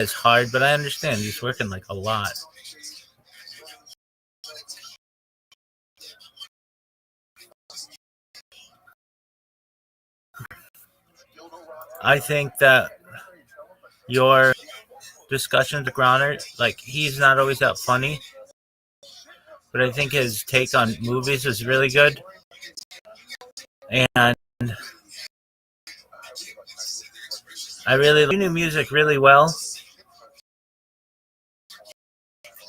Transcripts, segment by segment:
it's hard, but I understand he's working like a lot. I think that your discussions with Grauner, like he's not always that funny, but I think his take on movies is really good. And I really like new music really well.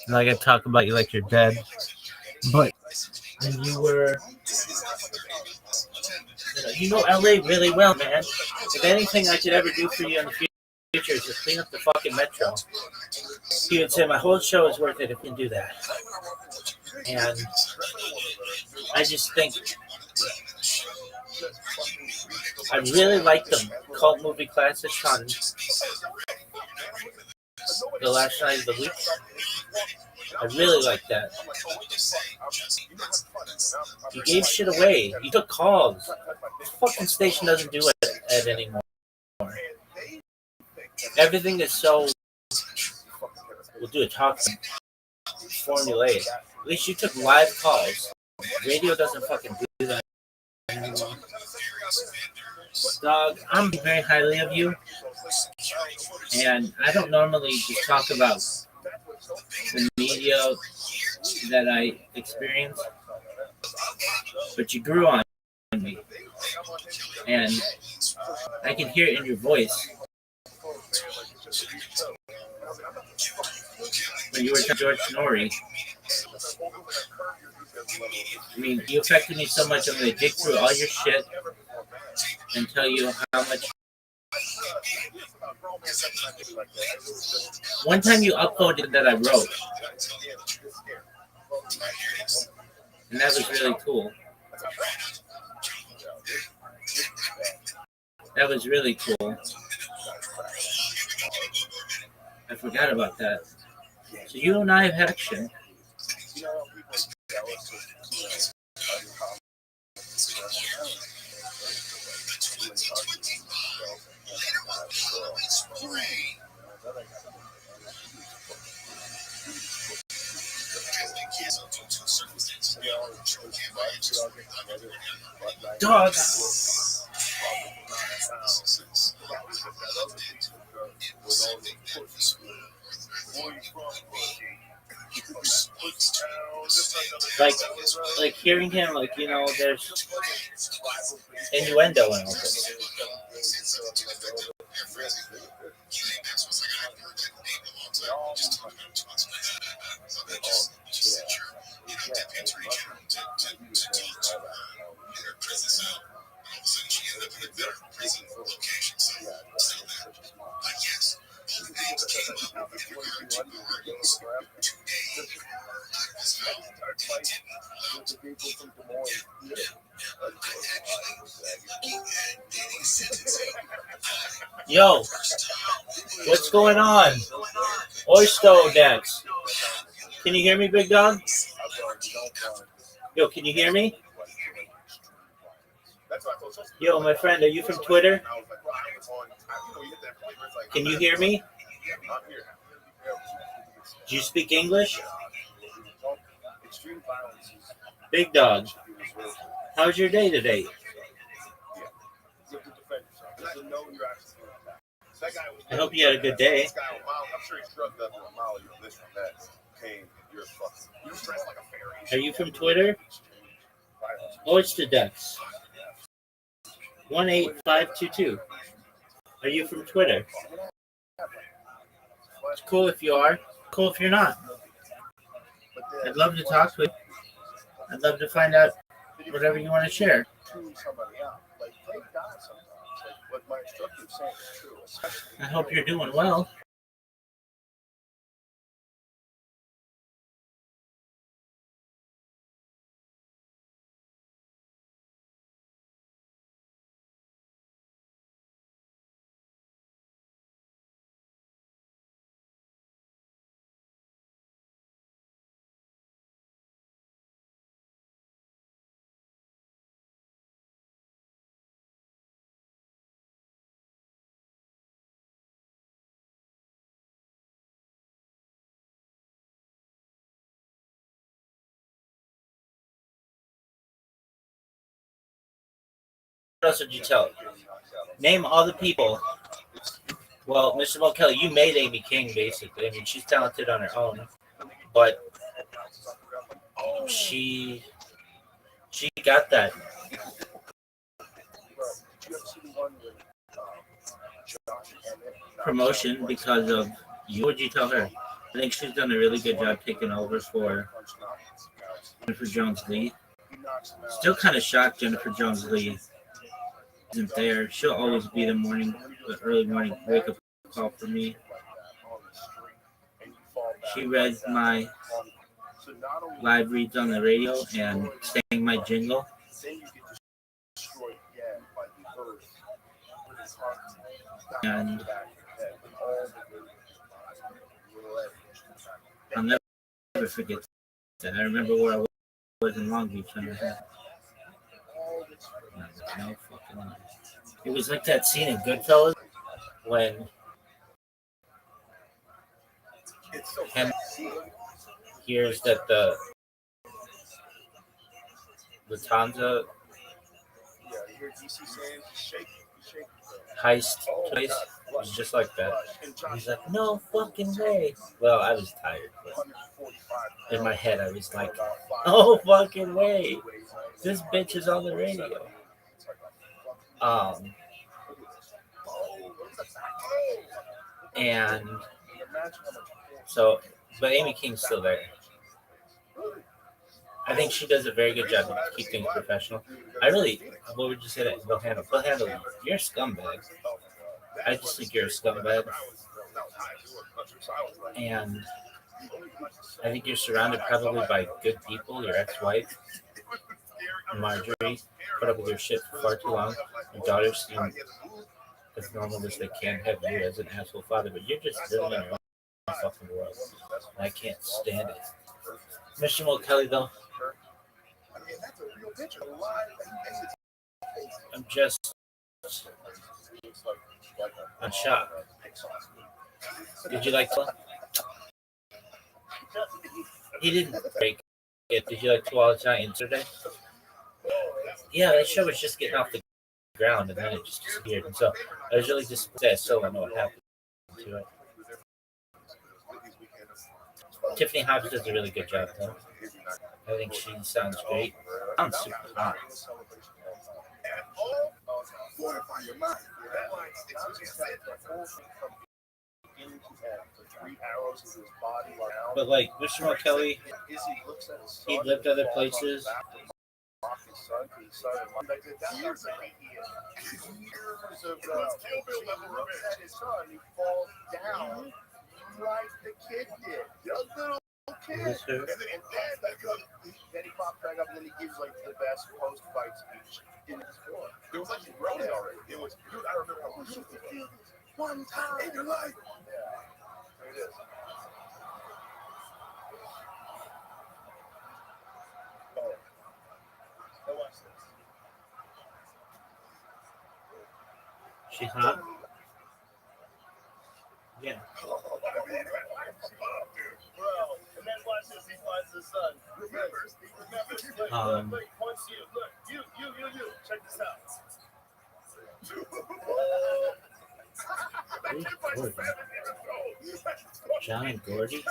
Like I talk about you like you're dead, but when you were, you know LA really well, man. If anything I could ever do for you in the future is just clean up the fucking metro. He would say my whole show is worth it if you can do that. And I just think I really like the cult movie classics on the last night of the week. I really like that. You gave shit away. You took calls. This fucking station doesn't do it anymore. Everything is so. We'll do a talk formulaic. At least you took live calls. Radio doesn't fucking do that anymore. Dog, I'm very highly of you, and I don't normally just talk about the media that I experience, but you grew on me, and I can hear it in your voice. When you were George Norrie, I mean, you affected me so much. I'm going to dig through all your shit and tell you how much. One time you uploaded that I wrote, and that was really cool. That was really cool. I forgot about that. So you and I have had action. Dog. Like hearing him, like, you know, there's innuendo in all this. Yo, what's going on? Oyster Dex. Can you hear me, big dog? Yo, can you hear me? Yo, my friend, are you from Twitter? Can you hear me? Do you speak English? Big dog. How's your day today? I hope you had a good day. Are you from Twitter? Oyster Dex. 18522. Are you from Twitter? It's cool if you are. Cool if you're not. I'd love to talk with you. I'd love to find out whatever you want to share. I hope you're doing well. else would you tell? Name all the people. Well, Mr. Mo Kelly, you made Amy King basically. I mean, she's talented on her own, but she got that promotion because of you. What would you tell her? I think she's done a really good job taking over for Jennifer Jones-Lee. Still kind of shocked Jennifer Jones-Lee isn't there. She'll always be the early morning wake-up call for me. She read my live reads on the radio and sang my jingle. And I'll never forget that. I remember where I was in Long Beach. No fucking lie. It was like that scene in Goodfellas when Henry hears that the Lufthansa heist place was just like that. He's like, no fucking way. Well, I was tired, but in my head I was like, no fucking way. This bitch is on the radio. And so, but Amy King's still there. I think she does a very good job to keep things professional. What would you say that Bill Handle? Bill Handle, you're a scumbag. I just think you're a scumbag. And I think you're surrounded probably by good people. Your ex-wife, Marjorie, put up with your shit for far too long. Your daughters seem as normal as they can have you as an asshole father, but you're just living in your own fucking world. And I can't stand it. Mr. Mo Kelly, though, I'm shocked. Did you like He didn't break it. Did you like 2 All Italian yesterday? Yeah, that show was just getting off the ground and then it just disappeared. And so I was really disappointed. So I know what happened to it. Tiffany Hodge does a really good job, though. I think she sounds great. Sounds super hot. But like Mr. Mo Kelly, he lived other places. Like the kid did. Young little kid. And then he popped back up and then he gives like the best post-fight speech in his film. It was like he wrote it already. It was, dude, I remember how much you could feel this one time in your life. Yeah. There it is. Oh. Now watch this. She's hot? Yeah. Bro, and then watch this. He finds the sun. Remembers. Look, points to you. Look, you. Check this out. John and Gordy?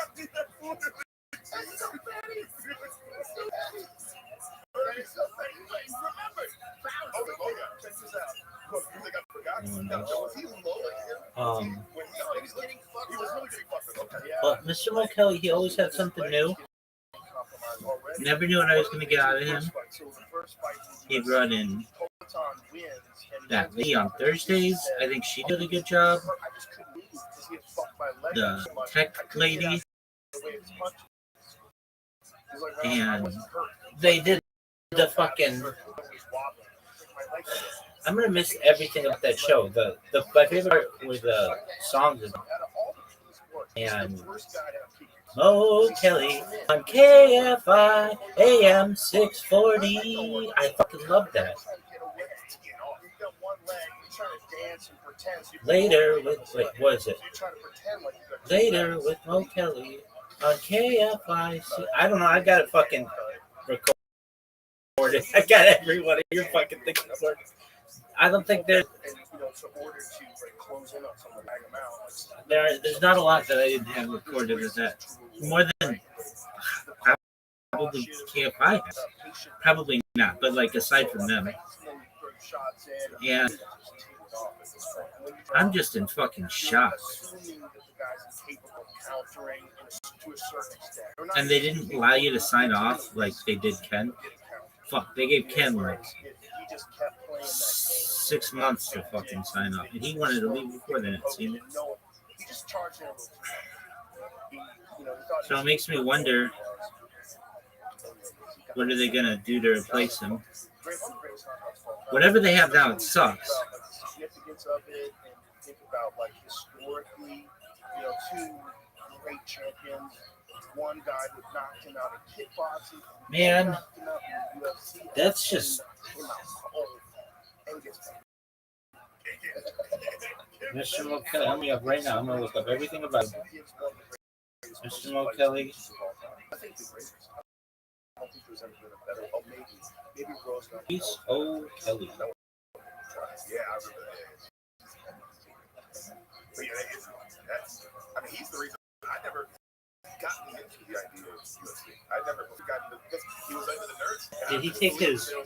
But Mr. Mo Kelly, he always had something new. Never knew what I was going to get out of him. He'd run in that lady on Thursdays. I think she did a good job. The tech lady. And they did the fucking... I'm going to miss everything about that show. My favorite part were the songs. And Mo Kelly on KFI AM 640. I fucking love that. Later with what is it? Later with Mo Kelly on KFI. I don't know. I got it fucking recorded. I got every one of your fucking things recorded. I don't think there's And so order to like close in on someone, bang them out. there's not a lot that I didn't have recorded of that. More than probably KFI has. Probably not, but like aside from them. And I'm just in fucking shock. And they didn't allow you to sign off like they did Ken. Fuck, they gave Ken like 6 months to fucking sign off. And he wanted to leave before then, it seemed. So it makes me wonder, what are they going to do to replace him? Whatever they have now, it sucks. One guy that knocked him out in kickboxing. Man, that's just. Mr. Mo Kelly, I'm up right now. I'm gonna look up everything about him. Mr. Mo Kelly. He's O. Kelly. Yeah, I remember that. But yeah, I mean, he's the reason I never got me into the idea of UFC. I never got into because he was under the nerds. Did he take his I'm a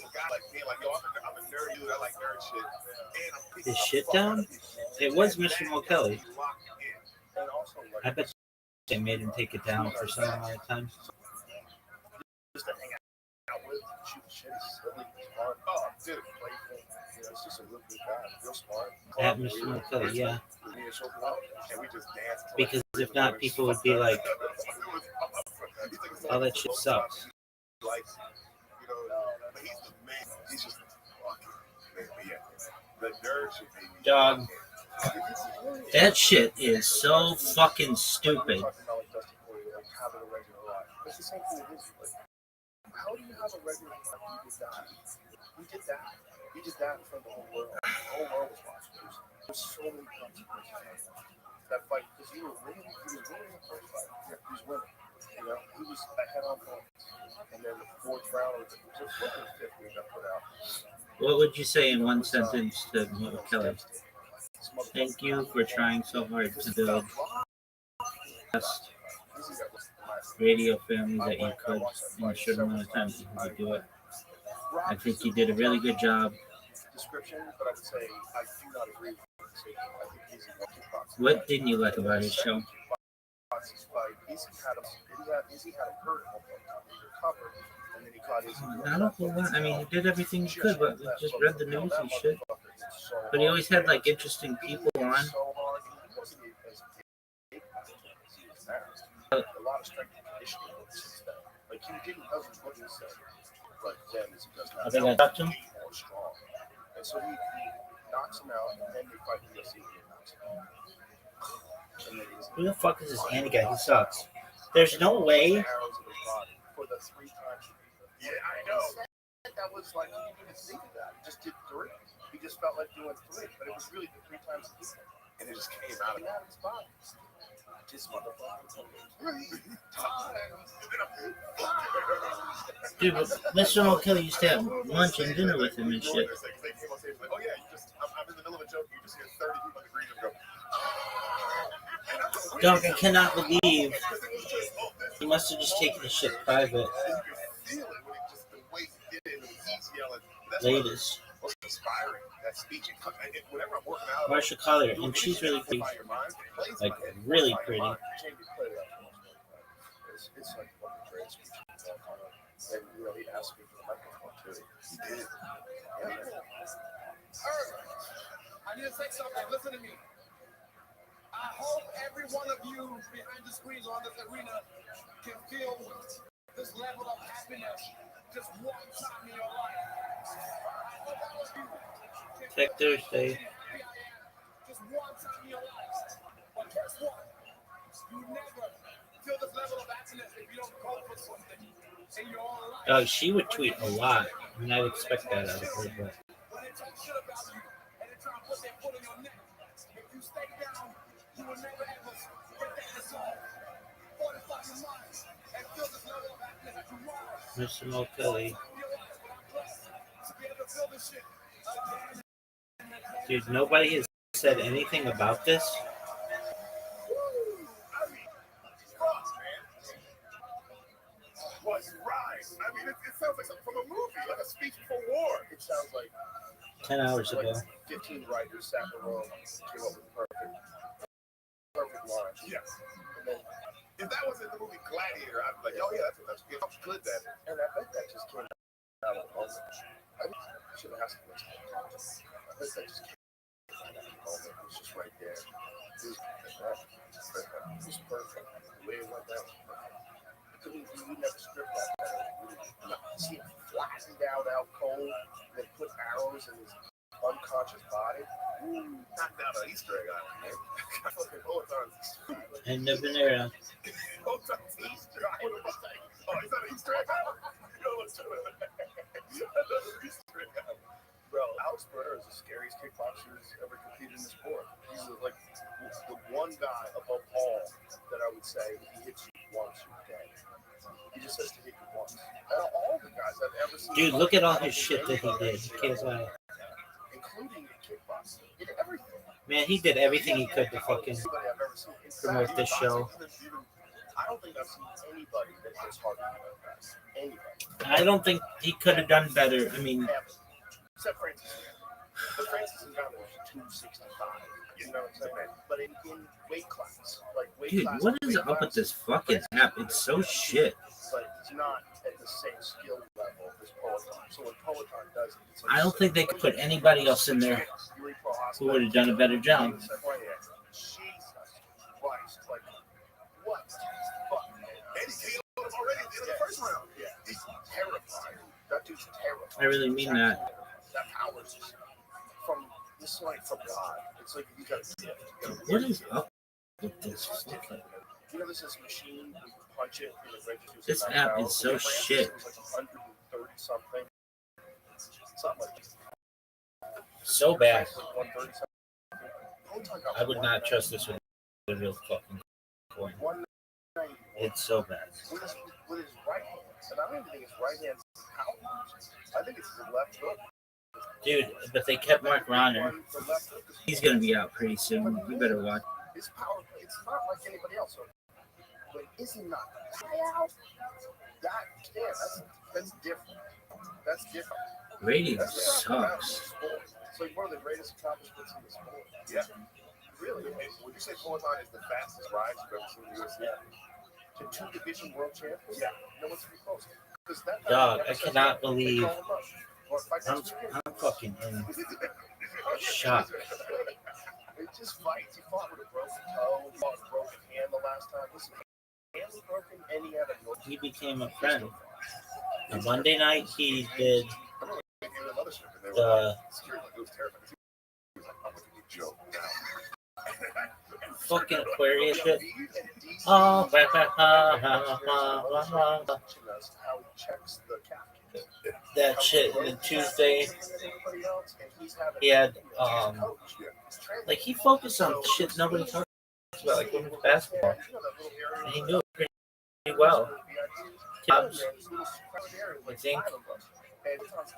nerd dude. I like nerd shit. his shit down? It was Mr. Mo Kelly. I bet they made him take it down for some amount of time. Just to hang out with, shoot shit, silly, smart. Oh, dude, playful. It's just a real good guy, real smart. At Mr. Mo Kelly, yeah. And we just danced. Because if not, people would be like, "Oh, that shit sucks." But he's the man. He's just fucking man. But yeah, the nerd should be. Dog, that shit is so fucking stupid. How do you have a regular life? We did that. We did that in front of the whole world. The whole world was watching. There's so many consequences. That fight, because he was winning the first fight. Yeah, he was winning. He was ahead on points. And then the fourth round, or the fifth, we got put out. What would you say in one sentence to Mo Kelly? Thank you for trying so hard to build the best radio family that you could in a short amount of time. You could do it. I think you did a really good job. What didn't you like about his show? Not a whole lot. I mean, he did everything he could, but we just read the news and shit. But he always had like interesting people on. A lot of strength and conditioning. Like he didn't doesn't what he said, but then he does not. I think I talked to him. More strong, and so he knocks him out, and then they fight the UFC. Who the fuck is this Andy guy? He sucks. There's no way. For the 3 times. Yeah, I know. That was like he didn't even think of that. He just did 3. He just felt like doing 3, but it was really the 3 times he did. And it just came out of his body. This motherfucker. Dude, but Mr. Mo Kelly used to have lunch and dinner with him and shit. Oh yeah, I'm in the middle of a joke. You just hear 30 people in the green room go. Dog, I cannot believe he must have just taken the shit private. Latest. Marsha Collier, and she's really pretty. Like, really pretty. It's like one of the great speeches. And he asked me for the microphone too. He did. Yeah. I need to say something. Listen to me. I hope every one of you behind the screens on this arena can feel this level of happiness just one time in your life. I hope all of you can Tech Thursday. just one time in your life. But guess what? You never feel this level of happiness if you don't go for something in your own life. She would tweet a lot. I mean, I'd expect that out of her, but. When they talk shit about you and they try to put their foot on your neck, if you stay down, you will never ever get that resolve. Fortify your mind and feel this level of happiness that you rise. Mr. Mo Kelly. To be able to feel this shit again Dude, nobody has said anything about this. What? Rise. I mean, it sounds like something from a movie, like a speech before war. It sounds like 10 hours like ago. 15 writers sat in a room, came up with perfect line. Yes. And then, if that was in the movie Gladiator, I'd be like, oh yeah, that's good then. And I bet that just came out of the moment. I should have asked him this. I bet that just came out of the moment. It was just right there. It was perfect. The way it went down was perfect. You never script that. See him flattened out cold, and then put arrows in his unconscious body. Knocked out an Easter egg on him, man. Fucking Boaton's. And the Venera. Boaton's Easter egg. Oh, is that an Easter egg? Yo, let's do it. Another Easter egg. Bro, Alex Burner is the scariest kickboxer who's ever competed in the sport. He's like the one guy above all that I would say, if he hits you once, you're dead. He just has to hit you once. All the guys I've ever seen. Dude, look at all his shit that he did. KSI. Including in kickboxing. He did everything. Man, he did everything he could to fucking promote this show. I don't think I've seen anybody that hits harder than that. Anybody. I don't think he could have done better. I mean, except Francis. But Francis is down was 265. You know what I'm saying? But in weight class, like weight dude, class. what is up with this fucking app? It's so shit. But it's not at the same skill level as Peloton. So when Peloton does it, it's like I don't think they could put anybody else in there who would have done a better job. Jesus Christ. Like, what? Fuck, man. And he KO'd him already in the first round. Yeah. He's terrified. That dude's terrified. I really mean that. That power is from this like from God. It's like you got a gift. What is up with this? Fucking... You know, this is machine. You punch it. And it registers. This app is so shit. It was like 130 something. Something like that. So bad. 130 something. I would not trust this with a real fucking coin. It's so bad. With his right hand. And I don't even think his right hand's out. I think it's his left hook. Dude, but they kept Mark Ronner. He's gonna be out pretty soon. You better watch. His power play, it's not like anybody else. But is he not out? That's different. That's different. Radio sucks. It's like one of the greatest accomplishments in the sport. Yeah. Really? Would you say Peloton is the fastest rise you've ever seen in the UFC? To 2 division world champions? Yeah. No one's too close. Dog, I cannot believe I'm fucking in shock. It just fights. He fought with a broken toe. He fought with a broken hand the last time. His hand was broken, and he had a. He became a friend. On Monday night, he did the fucking Aquarius shit. Oh, that shit. And then Tuesday, he had like he focused on shit nobody talks about, like women's basketball, and he knew it pretty well. Cubs, I think.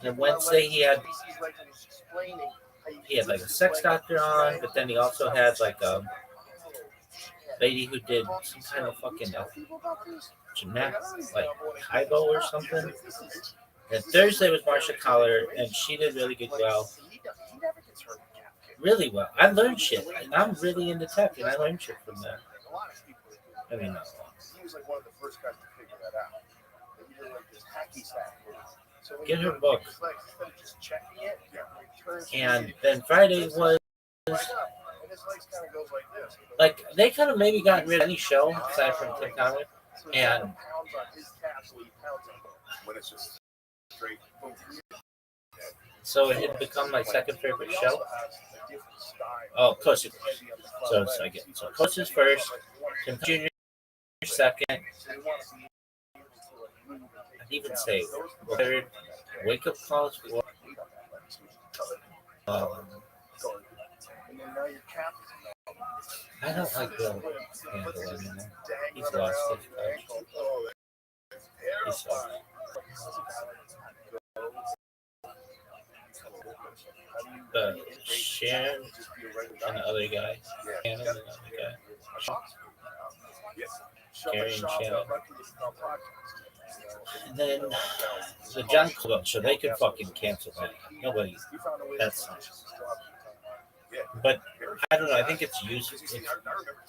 And Wednesday he had like a sex doctor on, but then he also had like a lady who did some kind of fucking gymnastics, like Hybo or something. And Thursday was Marsha Collar, and she did really good well. Really well. I learned shit, and I'm really into tech, and I learned shit from that. I mean, not long. He was like one of the first guys to figure that out. He did like this hacky sack. Get her book. And then Friday was like they could have maybe gotten rid of any show aside from TikTok, and so it had become my second favorite show. Oh, Coach. So it's like it. So Coach is first, Tim Junior second. I'd even say third. Wake up calls for. I don't like Bill Campbell anymore. He's lost his touch. He sucks. But Sharon Just be a regular and guy. the other guy. Yeah. Shannon and the other guy. Yes. Gary and Shannon. Luckily, it's not podcast. And then the John Club, so they could fucking cancel that. Nobody. We found a way That's to not. transition still have the time. But I don't know. I think it's useful.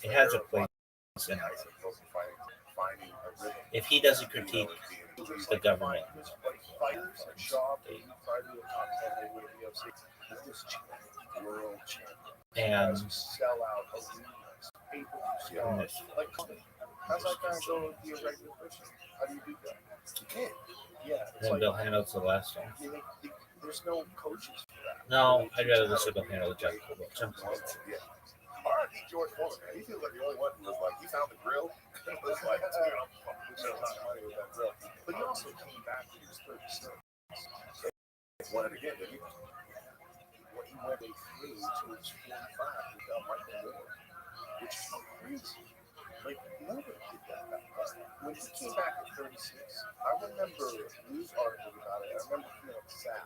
It has a place in it. If he doesn't critique the government, and sell out arenas, pay-per-view stars. Like, how's that guy go be a regular person? How do you do that? You can't. Yeah. then Bill handles the last one. I mean, there's no coaches for that. No, I'd rather listen to Bill handle the John Club. Yeah. R.I.P. George Foreman, man. He feels like the only one who was like, he found the grill. It was like, dude, I'm fucking with a lot of money with that grill. But he also came back when he was 36. Won it again, didn't he? When he went through to his 45 without Michael Moore, which is crazy. Like, nobody did that back then. When he came back at 36, I remember news articles about it. I remember feeling sad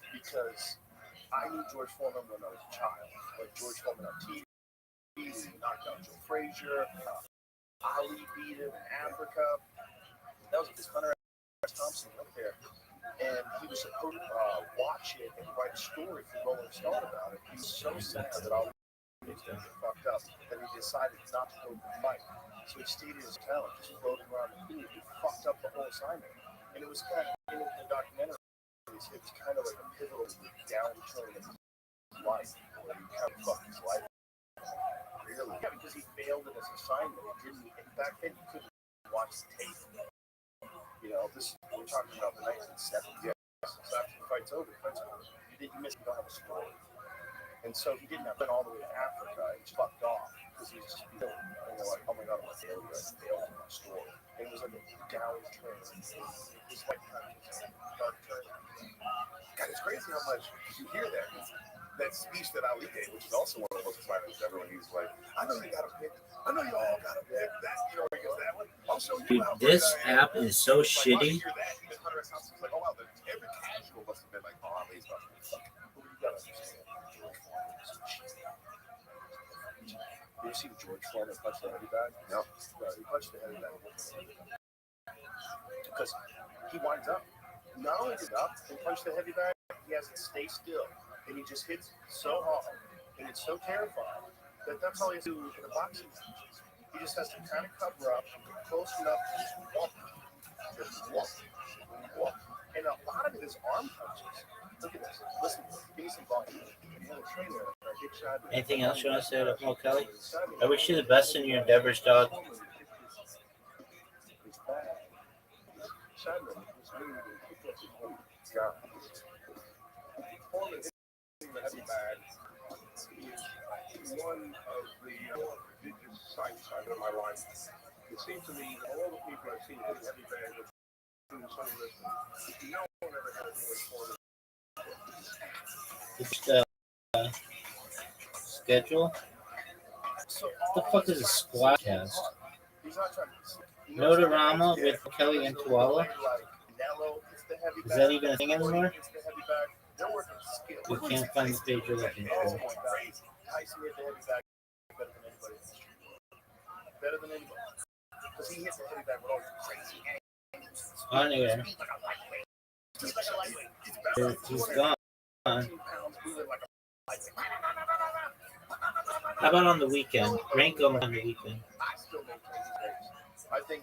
because I knew George Foreman when I was a child. Like George Foreman on TV, he knocked out Joe Frazier, Ali beat him in Africa. That was his Hunter S. Thompson up there. And he was supposed to watch it and write a story for Rolling Stone about it. He was so sad that all the things fucked up that he decided not to go to the fight. So he stayed in his hotel, just floating around the pool. He fucked up the whole assignment. And it was kind of, in the documentary, it was kind of like a pivotal downturn in his life, where he kind of fucked his life. Really? Yeah, because he failed in his assignment. He didn't, and back then, he couldn't watch the tape. You know, this we're talking about the 1970s. Yeah. So after the fight's over, you miss, you don't have a story. And so he didn't have been all the way to Africa. He just fucked off because he was just feeling, and they're like, oh my god, I'm a failure. I failed in my story. And it was like a downturn. It was like kind of a dark turn. God, it's crazy how much you hear that. That speech that Ali gave, which is also one of the most inspiring ever, when he's like, I know you got to pick. I know you all got to pick that. You know, he goes, that one. I'll show you. Dude, this app is so shitty. Like, oh, wow, every casual must have been like, oh, Ali's about to be fucking. You got to understand. You ever seen George Foreman punch the heavy bag? No. He punched the heavy bag. Because he winds up. Not only did up and punch the heavy bag, he has to stay still. And he just hits so hard. And it's so terrifying that that's all he has to do in a boxing match. He just has to kind of cover up, close enough to just walk. Just walk. Walk. And a lot of it is arm punches. Look at this. Listen, give me some volume. Anything else you want to say about Mo Kelly? I wish you the best in your endeavors, dog. One of the biggest sights I've in my life. It seems to me that all the people I've seen hit heavy bag with some of this, no one ever had a voice for it. It's schedule. What the fuck is a squad cast? Notorama with Kelly and Tuala. Is that even a thing anymore? We can't find the page you're looking for. Anyway, he's gone. How about on the weekend? Rank him on the weekend. I think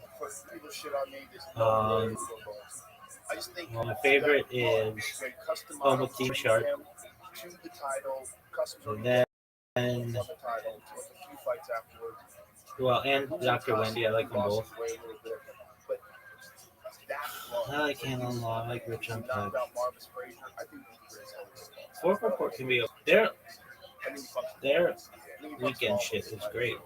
people shit on me. Well, my favorite is Homo Team Shark. And then, well, and Dr. Wendy. I like them both. I like Hannah Law. I like Rich Uncut. 444 can be their weekend shit is great.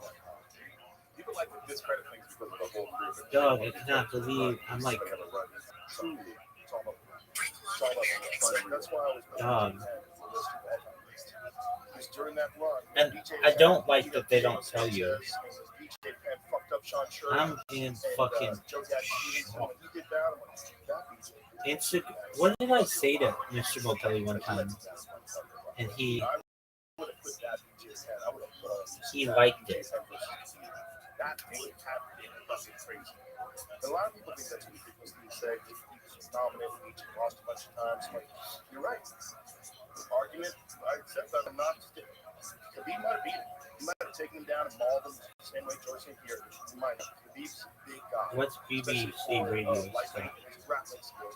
Dog, I cannot believe I'm like, dog. And I don't like that they don't tell you. I'm in fucking What did I say to Mr. Motelli one time? and he I would have put that into his head. I would have he liked it. That would have been fucking crazy. But a lot of people think that's ridiculous. They say he was nominated, he lost a bunch of times. Like, you're right. Argument, I accept that. I'm not. Khabib might have beat him. He might have taken him down and mauled him the same way George St. Pierre. He might have. Khabib's a big guy. What's BBC Radio Scotland? Is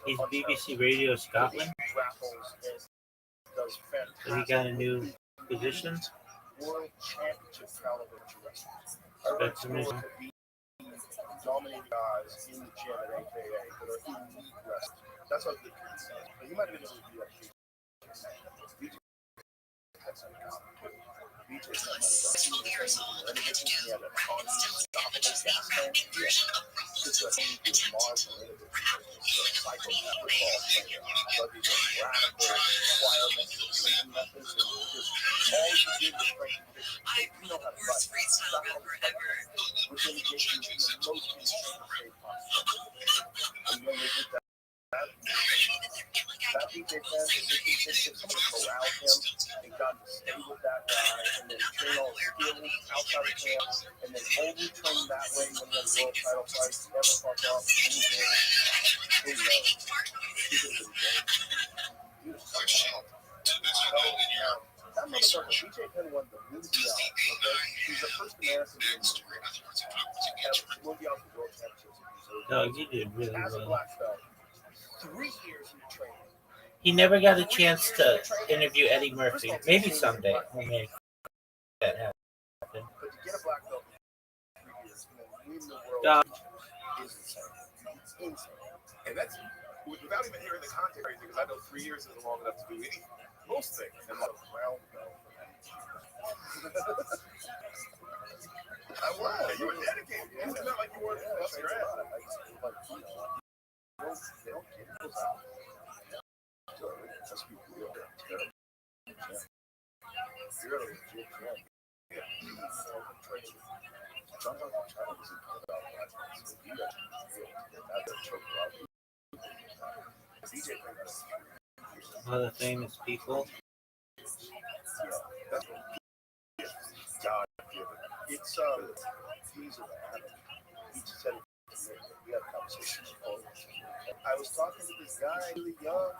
He's BBC Radio Scotland? grapples and does fantastic. Has he got a new position? World championship caliber wrestlers. Spectrum. Dominating guys in the gym at AKA that are elite wrestlers. That's what the kid says. But he might have been able to do that. BJ's not much. years old and to do unstoppable speed version of Ruffles attempt for Apple I the worst freestyle rapper ever. That BJ fans, if someone corralled him and got to stay with that guy and then train all his skills outside of camp and then only train that way when the world title fights, never fuck off. Who knows? He was so out. That motherfucker, BJ Penn won the Mundial. Okay? He's the first American to have Mundial for World Championships. No, he did really As a well. black belt, 3 years in training. He never got a chance to interview Eddie Murphy. Maybe someday we'll make that happen. But to get a black belt in 3 years and then win the world God. is insane. It's insane. And that's without even hearing the content or anything, because I know 3 years isn't long enough to do most things. And like round belt. I was. You were dedicated. It's not like you weren't busting your ass. They don't get those out. Let's be real. You're a legit friend. Yeah. Sometimes I'm trying to about that. So you guys have to choke out. DJ Other famous people. Yeah, that's God given. It's he's an addict. He just said we had a conversation. I was talking to this guy really young,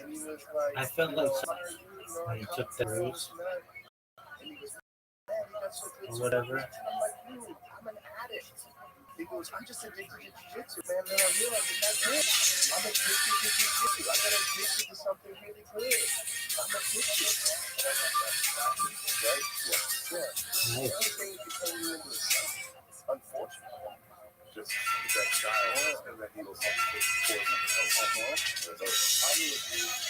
and he was like, I felt like when he took the roots and he was, man, you got so good. or whatever. I'm like, dude, I'm an addict. He goes, I'm just addicted to jiu-jitsu, man. Then I realized that that's it. I'm addicted to jiu-jitsu. I got addicted to something really good. I'm addicted. Right? Yeah. Nice. Everything you can you into it. Unfortunately, just that style and that he was like for something else. I mean, he was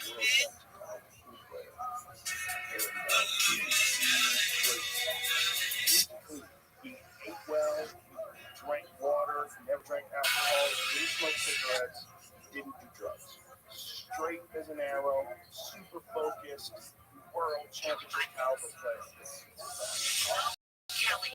a real food player. And he ate well, drank water, never drank alcohol, didn't smoke cigarettes, didn't do drugs. Straight as an arrow, super focused, world championship caliber player. Kelly,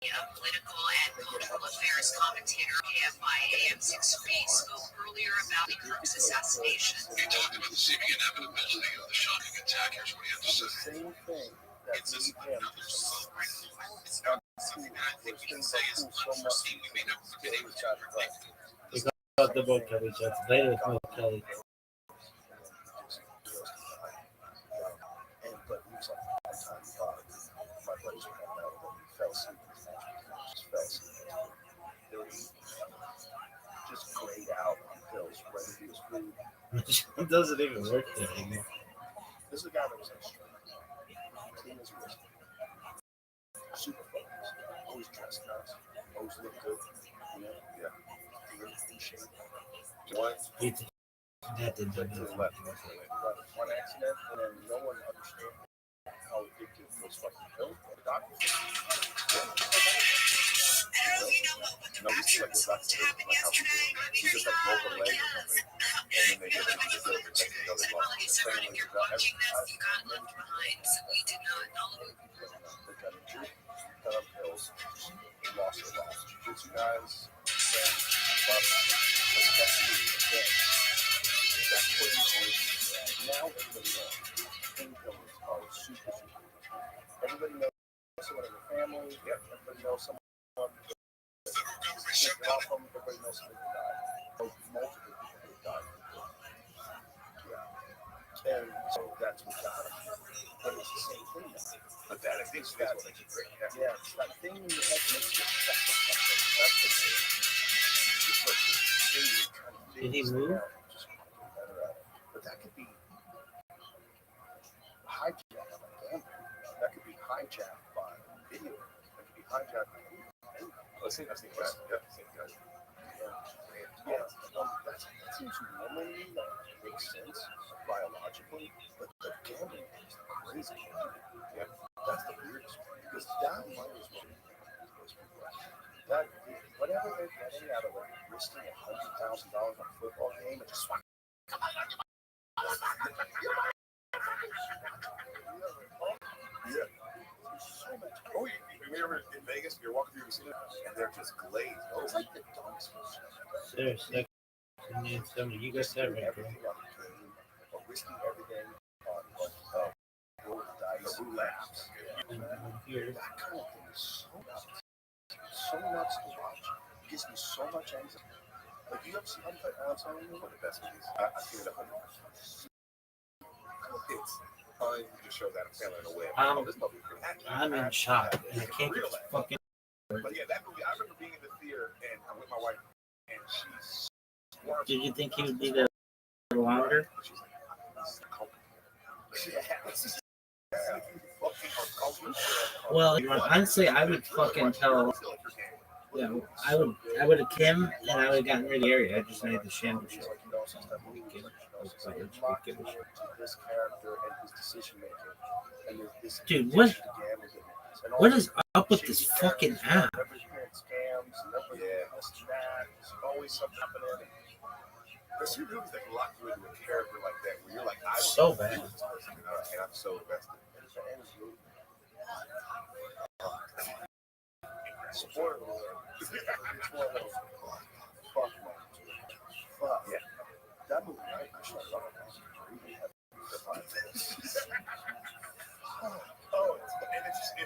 a political and cultural affairs commentator at KFI AM6 spoke earlier about Trump's assassination. He talked about the seeming inevitability of the shocking attack. Here's what he had to The say. same thing that It's made just him it's not something that I think we can say is unforeseen. We may never have been able to predict. About the book Kelly shots later with Mo Kelly. But he was like, my buddies were coming out and he fell asleep. Just fell asleep. Just grayed out on pills, ready to his food. It doesn't even work there anymore. This is a guy that was extra. Clean as a whistle. Super focused. Always dressed nice. Always looked good. You know? Yeah. Really in shape. One, That didn't do to the nothing. left. One accident, and then no one understood how addictive those fucking pills were. The doctor No, we see like the doctor happened yesterday. you just like broke a leg or something, and then they give it to the pill to take another loss. So if you're watching this, you got left behind, so we did not know. They got injured, cut up pills, lost their lives. Jiu-jitsu guys, friends, especially the that's what you do. Now everybody knows. painkillers are super, super. Everybody knows someone in the family. Everybody knows someone. Everybody knows somebody who died. Multiple people who died. Yeah. And so that's what got him. But it's the same thing now. But that I think is what makes it great. Yeah, it's that thing in your head that makes you obsessed with something. That's the thing. It's like this thing you're trying to Did he figure move? out and just want to get better at it. But that could be hijacked by gambling. That could be hijacked by video. That could be hijacked by anything. I've seen that. Yeah, seen that. Yeah, that seems normal to me. That makes sense biologically, but the gambling is the crazy one. Yeah, that's the weirdest one because that might as well be those people. That whatever they're getting out of like risking $100,000 on a football game and just swap. Yeah. So much. Oh, you remember in Vegas, you're walking through the casino and they're just glazed over. It's like the dumbest shit. Seriously. You got that right, bro. Everything on the game, or risking everything on roll the dice, The roulette. Here. That kind of thing is so nuts to watch. It gives me so much anxiety. Like you ever see Uncut Outside? One of the best movies. I've seen it 100 times. It's fun to show that I'm feeling away. This movie could happen. I'm in shock. And I can't get fucking. But yeah, that movie, I remember being in the theater and I'm with my wife and she's. Did you think he would be there longer? She's like, this is fucking uncomfortable. Well, honestly, I would fucking tell. Yeah, I would have Kim and I would have gotten rid of the area. I just made the Shamble show. This character and his decision making, and this Dude, what is up with this fucking app? Scams, there's always something happening. There's few movies that can lock you into a character like that where you're like, I So bad. this person, and I'm so invested. Spoiler alert. It's one of those fuck moments. Fuck. Yeah. That movie, right? I shut it off. And it's just,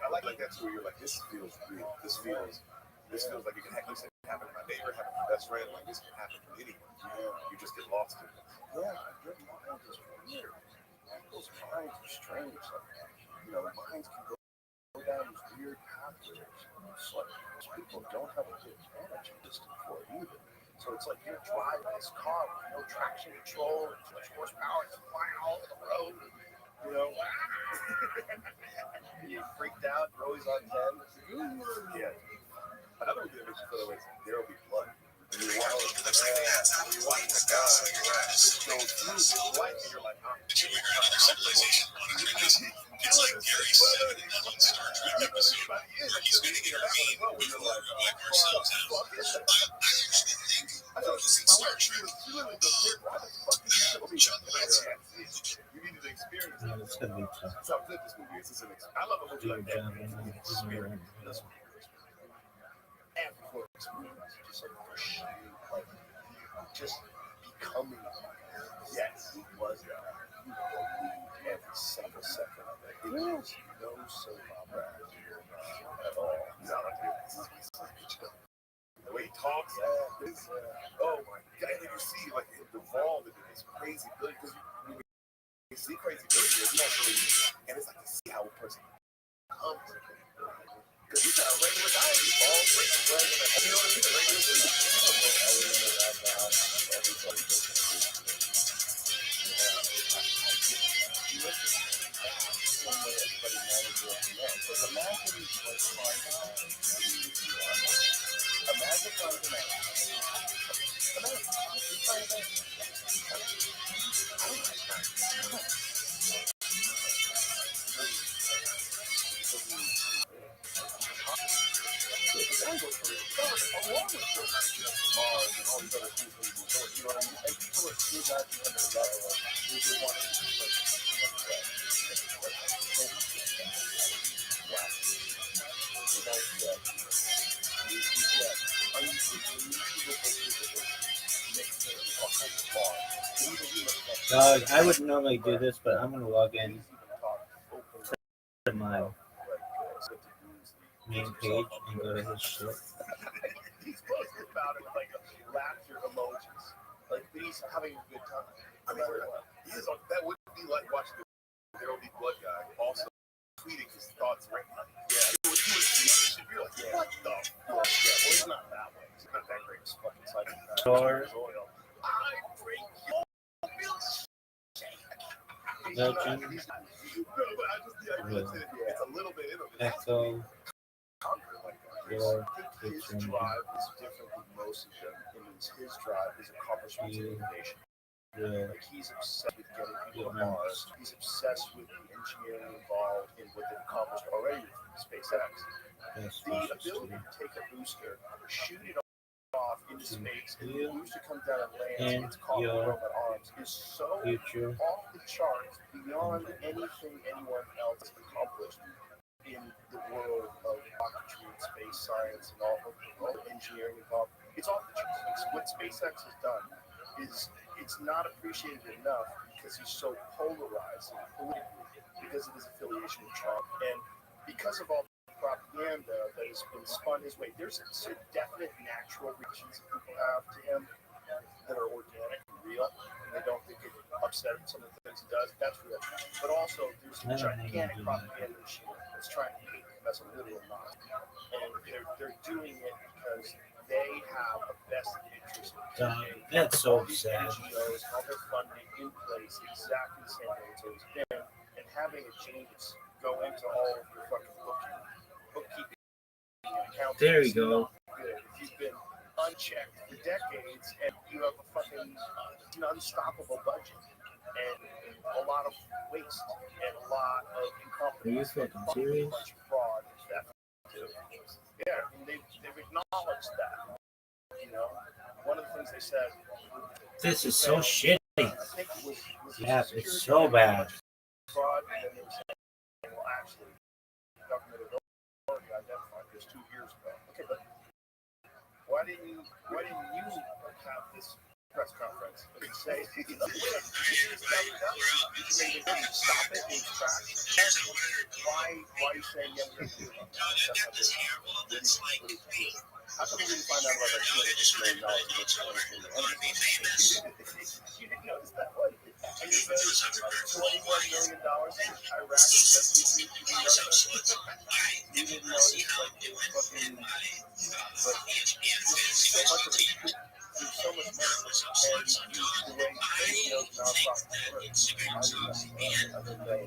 I like that too, where you're like, this feels real. This feels like it can happen to my neighbor, happen to my best friend. Like this can happen to anyone. You just get lost in it. Yeah, your mind is weird. People's minds are strange. Like, minds can go down these weird pathways. It's like people don't have a good management system for it either. So it's like you're driving this car with no traction control and too much horsepower and it's flying all over the road. You freaked out, you're always on 10. Yeah. Another movie that makes you feel that way is There Will Be Blood. When you're watching the guy go through his life and you're like, Did you figure out another civilization wanted to this? It's like Gary said in that one Star Trek episode where he's going to intervene before we wipe ourselves out. I actually think this is Star Trek. John Watts. you needed to experience No, it. it's gonna be tough. That's how good this movie is. I love a movie like that. This one. And for experience, just like for shooting, like just becoming. Yes, it was that. You believe every single second of it. It was no soap opera at all. The way he talks, oh my god, and you see like it evolved into this crazy good because you see crazy good, you don't really, and it's like to see how a person comes. Because he's not a regular guy, he's all regular, you know what I mean? The regular dude. Imagine trying to manage. mixing all kinds of bars. But even he must have Dog, I would normally do this, but I'm gonna log in he's even talked openly to my like what to do is main page and go to his shit. he's posted about it with like laughter emojis. Like he's having a good time. I mean, that would be like watching the There Will Be Blood guy also tweeting his thoughts right now. Yeah, you would be like, Yeah. what the fuck? Yeah, well, he's not that way. He's not that great. He's fucking psychopath. Or- He's oil. I drink your milkshake. He's not- Legend. he's not- No, but I just the idea that it's a little bit in him. Echo Conquer like that. your His Restream. drive is different than most of them. It means his drive is accomplishments and innovation. Yeah. Like he's obsessed with getting people to Yeah. Mars. He's obsessed with the engineering involved in what they've accomplished already with SpaceX. Yes, The ability to take a booster, shoot it off into space, and the booster comes down and lands. And It's called your robot arms. Is so future. off the charts beyond anything anyone else has accomplished in the world of rocketry and space science and all the engineering involved. It's off the charts. What SpaceX has done is it's not appreciated enough because he's so polarized and politically because of his affiliation with Trump and because of all the propaganda that has been spun his way. There's some definite natural reactions that people have to him that are organic and real, and they don't get upset at some of the things he does. That's real. But also, there's a gigantic propaganda machine that's trying to make him as a literal Nazi. And they're doing it because they have a vested interest in keeping That's all so these sad. NGOs, all their funding in place exactly the same way it's always been, and having a genius go into all of your fucking bookkeeping and accounting. There you is go. not good. If you've been unchecked for decades and you have a fucking an unstoppable budget and a lot of waste and a lot of Are you incompetence and fucking serious? a bunch of fraud and theft too. Yeah, and they've acknowledged that. You know, one of the things they said. This is so shitty. I think it was Yeah, it's so bad. fraud, and then they were saying, well, actually, the government had already identified this 2 years ago. Okay, but why didn't you have this press conference and say, you know, stop it in its tracks? Why are you saying yeah, we're going to do it? How come we didn't find out about that $200 million? You didn't notice that one? And you said $21 million in Iraq because you didn't notice like fucking so much of it. There's so much money, and the way NGOs nonprofits work, other than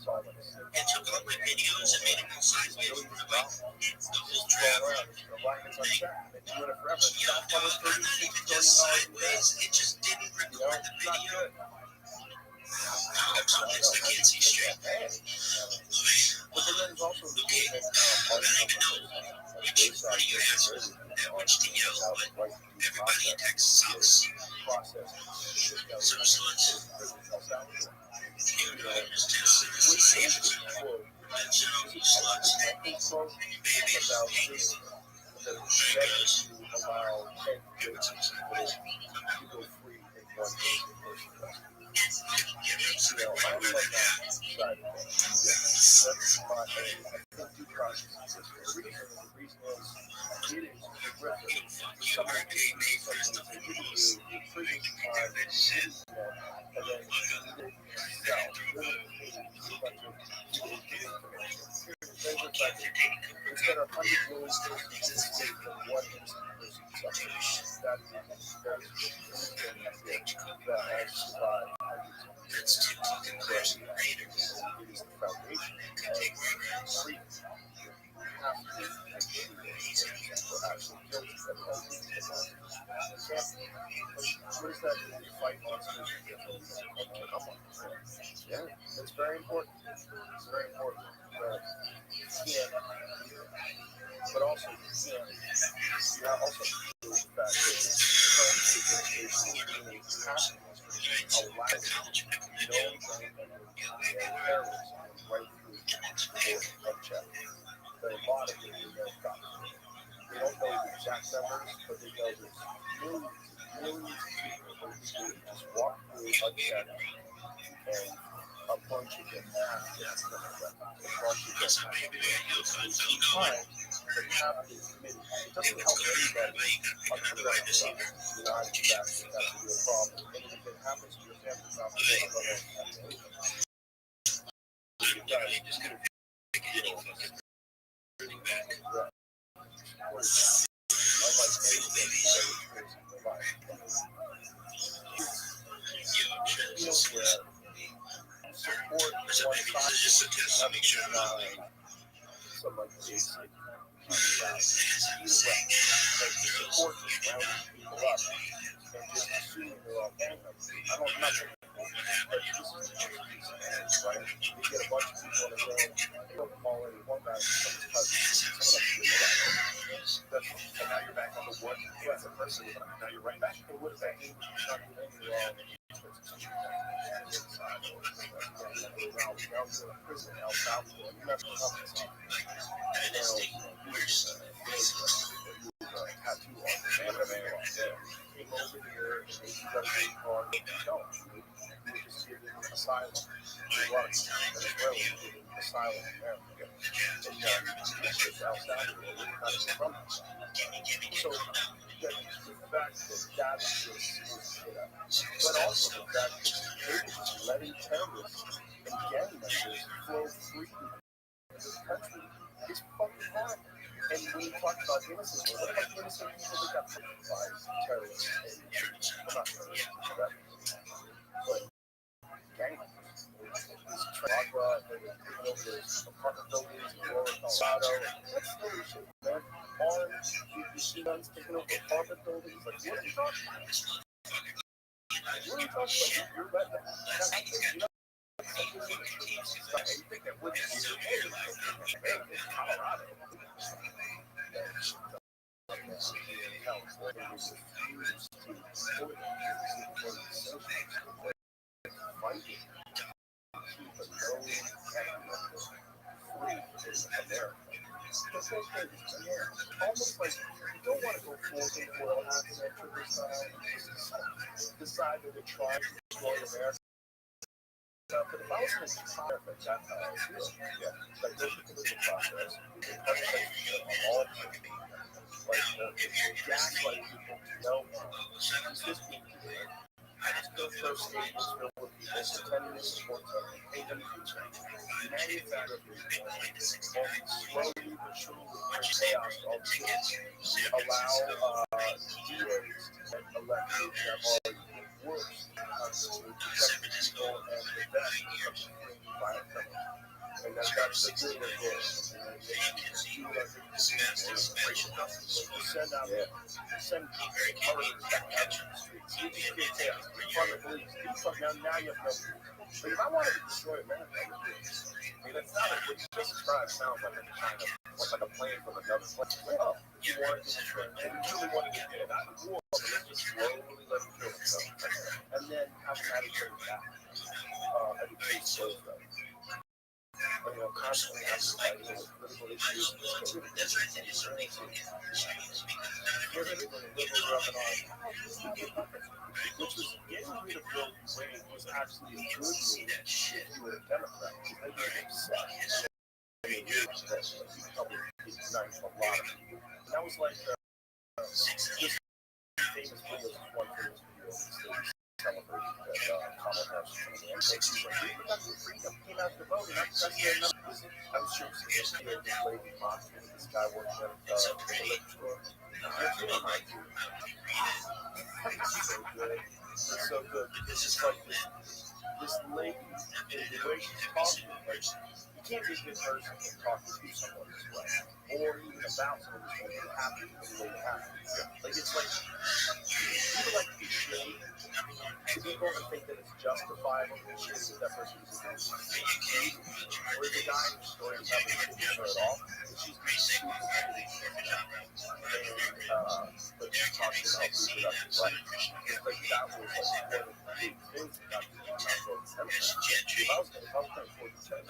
solvents. It took all my videos and made them all sideways for the whole trap. Like it's unchecked. It's doing it forever. Yo, dog, I'm not even just sideways. It just didn't record the video. Sometimes I can't see straight. But then there's also Okay, I don't even know which one of you assholes that wants to yell, but everybody in Texas sucks. So sluts. You know, it's just and so sluts. Babies, pigs, burgers. allow 10 people to go free in one day in person. You know, I'm like that side of things. That's my thing. I think due process is the reason is it is horrific. Someone can do something they didn't do, they prison time, and then instead of 100 million persons in the state from one innocent person suffering. That has survived. That's two fucking crazy raiders. It is the foundation Could take forever. of freedom. You have to make sure that we're actually guilty of that. What is that? You fight monsters. Come on. Yeah, it's very important. It's very important. But you can't. But also, you can't. You also do the fact that current administration is passing allowing no government terrorism right through the unchecked. There are a lot of people that got. They don't know exact numbers, but they know there's millions of people who just walk through unchecked, and a bunch of them have this kind of weapon. A bunch of them have time that have been committed. It doesn't help anybody unprotected. You know, I think that's a real problem. And if it happens to your family, it's not fair. I don't know if that's anything. You guys just kind of back. Support one side, just a test to make sure some like basic support rounding people up and just assuming they're all gang members. I don't know, but this is right? You get a bunch of people on the road, you don't call any one guy, someone's cousin, and now you're back on the one person, now you're right back. And what does that mean? You're not doing anything wrong. Prison El Salvador. You have to help us. Tattoo on the man. Came over here and he got a green card. No, we were just giving asylum. There's a lot of Venezuelans giving asylum in America. And this is El Salvador. We're not from El Salvador. So the fact that is but also the fact that they're just letting terrorists and gang members flow freely in this country is fucking hard. And when you talk about innocent people, what about innocent people that got killed by terrorists? I'm not terrorists, but gang members. This Tragua, they were taking over those apartment buildings in Aurora, Colorado. That's scary shit, man. Orange, you see guns taking over apartment buildings. Like, what are you talking about? What are you talking about? You're right. You know, you think that wouldn't be in Colorado. Almost like you don't want to go forward in the world after decided to try to destroy America. But if I was in a car, that's how I feel. Yeah, like there's a political process. All like gaslight people to know is this being doing? I just go first statements filled with people pretending to support them, pay them future, manufacture slowly but surely bring chaos to all the cities, allow DAs to get elected that are worse to protect the people and the best from violent criminals. And that's the good of this. Send out, send murderers back out to the streets. You just get chaos. Fund the police. Now you have no proof. But if I wanted to destroy America, I would do it. I mean, it's not a good describe sounds like a kind of like a plan from another place. Well, you wanted to destroy it, and you really wanted to get it out of war, but just slowly let it kill itself. And then have that turn back. And the case goes though. But, you know, constantly have to fight with political issues. That's right, that is something. Which was getting rid of Roe v. Wade was actually a good move if you were a Democrat. They were upset. I mean, you probably ignite a lot of people. And that was like this famous video, this one famous video. Celebrating that Kamala Harris was in. So she's like, reproductive freedom came out the vote, and I'm president. I'm sure it's this lady mocking this guy working at the liquor store. It's so good. It's so good because it's like this lady, the way she's talking, like, you can't be a good person and talk to someone this way, or even about someone this way. You have to be the way you have to. Like, it's like people like to be shitty to people and think that it's justifiable to be shitty that person is doing something. Or the guy in the story is having a shitty her at all, and she's being super shitty. But she's talking about reproductive rights. It's like that was like one of the big things that got me out of the if I was going to afford to tell you,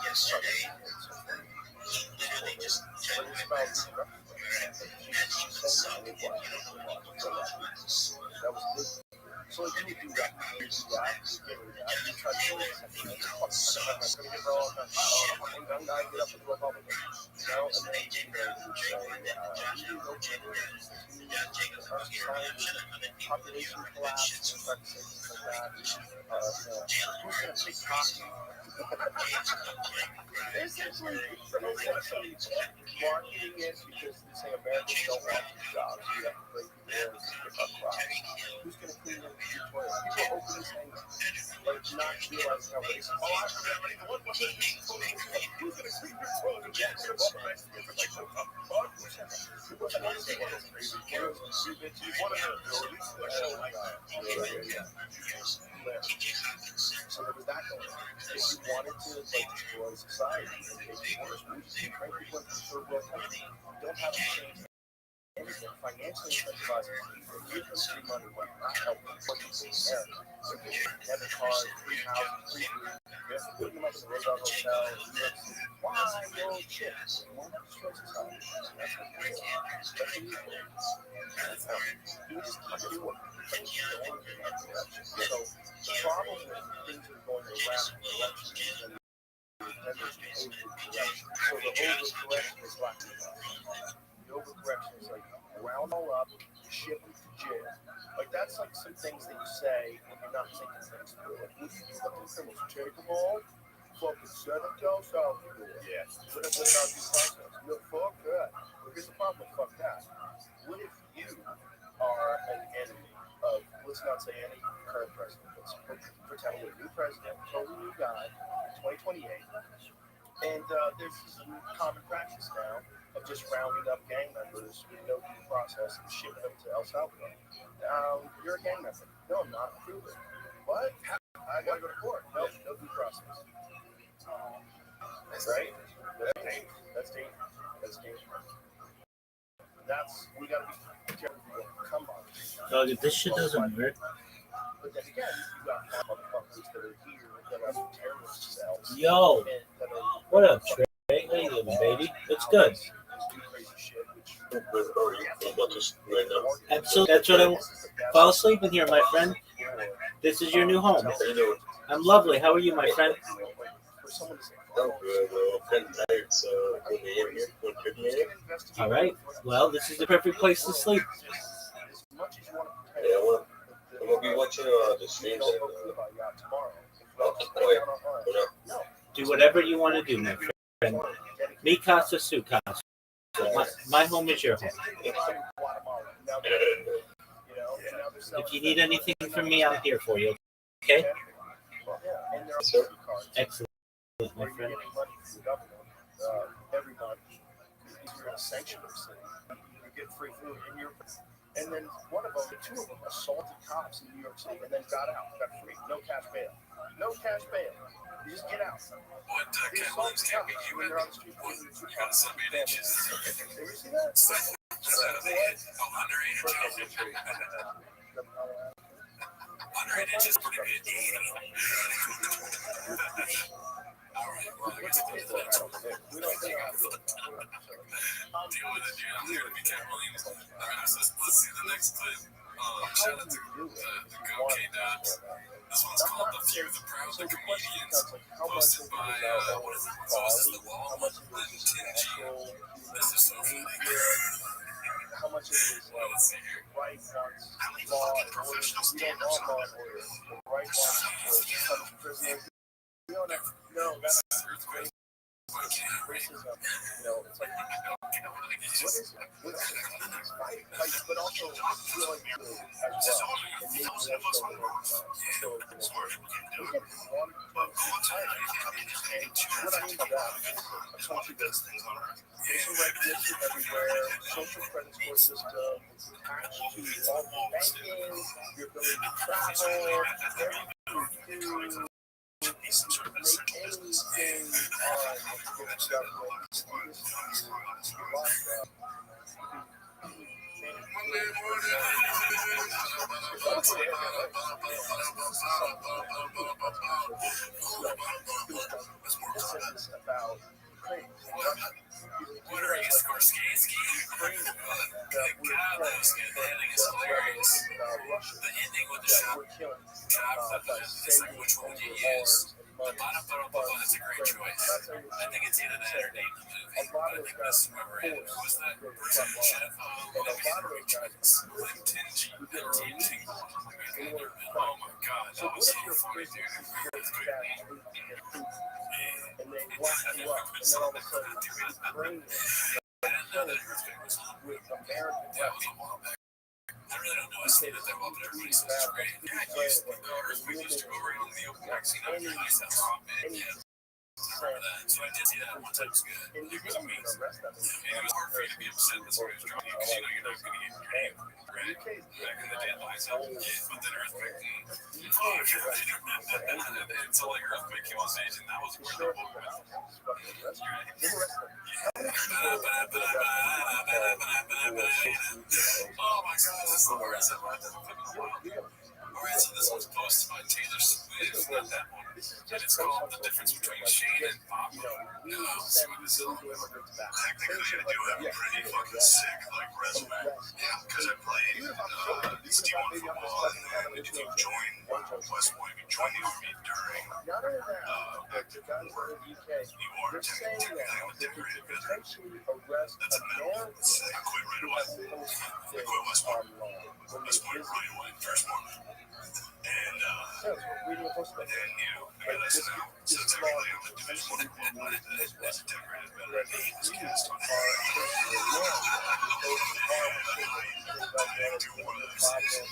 yesterday, literally just But it's about that was good. So like, you would do that. You do that. You get rid of that. You try to do it. I'm gonna get all done. I'm gonna get up and go home again. You know, and then you know, population collapse and start to say things like that. Who's gonna take hockey? Essentially marketing it because they say Americans don't want these jobs. You have to bring people in to pick up crops. Who's going to clean your toilet? People are openly saying that, but not realizing how racist it is. Who's gonna clean your toilet? So there was that going on. If you wanted to like destroy society and make it worse, we just keep bringing people into third world countries. Don't have them change anything. Financially incentivizing people. Give them free money, but not help them put people in America. Having cars, free housing, free food. Putting them up in the Roosevelt Hotel in New York City. Why? Well, shit. Why not destroy society? That's what you do. That's what you do. You just keep doing it. So the problem with things that are going around elections and so the overcorrection is like the overcorrection is like round all up, ship them to jail. Like that's like some things that you say when you're not thinking things through. Like what do you do about these criminals? Take them all, fucking set them down south. Yeah. What about due process? No, fuck that. Well, here's the problem with fuck that. What if you are an enemy of, let's not say any current president, let's pretend we're a new president, totally new guy, 2028. And there's this common practice now of just rounding up gang members with no due process and shipping them to El Salvador. You're a gang member. No, I'm not. Prove it. What? I gotta go to court. No, no due process. Right? That's dangerous. That's dangerous. We gotta be careful. Come on. So if this shit doesn't work, But then again, you got motherfuckers that are here that are terrorist cells. yo, That are what up, Trey? How you living, baby? It's good. Absolutely. That's what I fall asleep in here, my friend. This is your new home. I'm lovely. How are you, my friend? All right. Well, this is the perfect place to sleep. Yeah, I'm gonna be watching the streams. Do whatever you want to do, my friend. Mi casa, su casa. My home is your home. If you need anything from me, I'm here for you. Okay? Excellent, my friend. Every month, you're in a sanctuary city. You get free food, and then one of them, two of them, assaulted cops in New York City, and then got out, got free, no cash bail, no cash bail. You just get out. What Cat Williams can't be human. What got some inches? Did you see that? Under 8 inches, pretty good. All right, well, I guess we don't deal with it, dude. I'm here to be Cat Williams. Let's see the next clip. Shout out to the Go K-Dots. This one's called The Few, the Proud, the Comedians. Posted by, what is it? So this is The Wall with Clinton 10G. This is so funny. How much of it is Well, let's see here. right wants How many law fucking and professional order? We don't standards want law are and order. The right wants to punish prisoners. We don't have, no, that's Earthquake. racism. It's like, what is it? But also feeling good as well. And maybe that's the so we get one and what I mean by that is a country that's racial recognition everywhere, social credit score system, it's attached to all the banking, your ability to travel, everything you do. Make anything on the government, about Ukraine. What are you, Scorsese? God, that was good. The ending is hilarious. The ending with the shot. It's like, which one would you use? The bottom, that's a great choice. I think it's either that or name the movie. But I think that's whoever it was. That person in the chef? Oh, that was a great choice. Oh my God, that was so funny, dude. That's great. And they lock you up, and then all of a sudden, Ukraine with American weapons. I really don't know. I say that well, but everybody says it's great. Yeah, I used to go around the open vaccine. I used that raw bit. Yeah. I remember that. So I did see that one time. It was good. It was amazing. It was hard for you to be upset that somebody was dropping you because you know you're not going to get your name. Right? Back in the day, lies out. But then Earthquake. And so like Earthquake came on stage and that was where the book went. Oh my God, that's the worst ever. Alright, so this one's posted by Taylor Swift, not that one. And it's called The Difference Between Shane and Pop. See what this is. Technically, I do have a pretty fucking sick, like, resume. Yeah, because I played Steam football and if you join West Point, you join the Army during active war, you are technically on the decorated veteran. That's a medal. I quit right away. I quit West Point. West Point right away, first month. And then, you know, I got this now. So technically, I'm a Division I as a decorated veteran. I was cast on it. Do one of those things.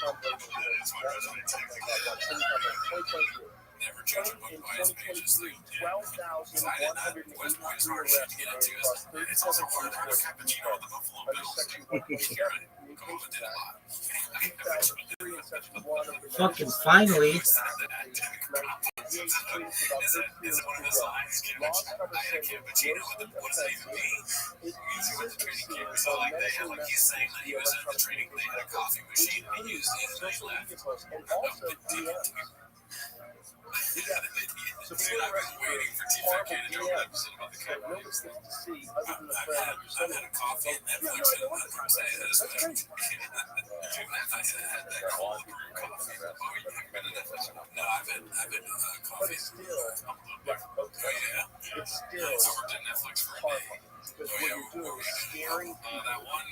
That's my resume technically. Never judge a book by its pages. Because I did not. West Point is hard shit to get into. It's also hard to have a cappuccino with the Buffalo Bills. Oklahoma did a lot. Fucking finally. Is it one of his lines? I had a cappuccino with the. What does that even mean? It means he went to training camp. So like they had, like he's saying that he was at the training. They had a coffee machine. He used it and they left. And also DMs. Dude, I've been waiting for T-Fat K to do an episode about the Cowboys. I've had a coffee and Netflix and Netflix. Dude, I had that cold brew coffee. Oh, you haven't been to Netflix? No, I've been coffee. Oh, yeah. It's still I worked at Netflix for a day. because what you're doing is scaring people. That one,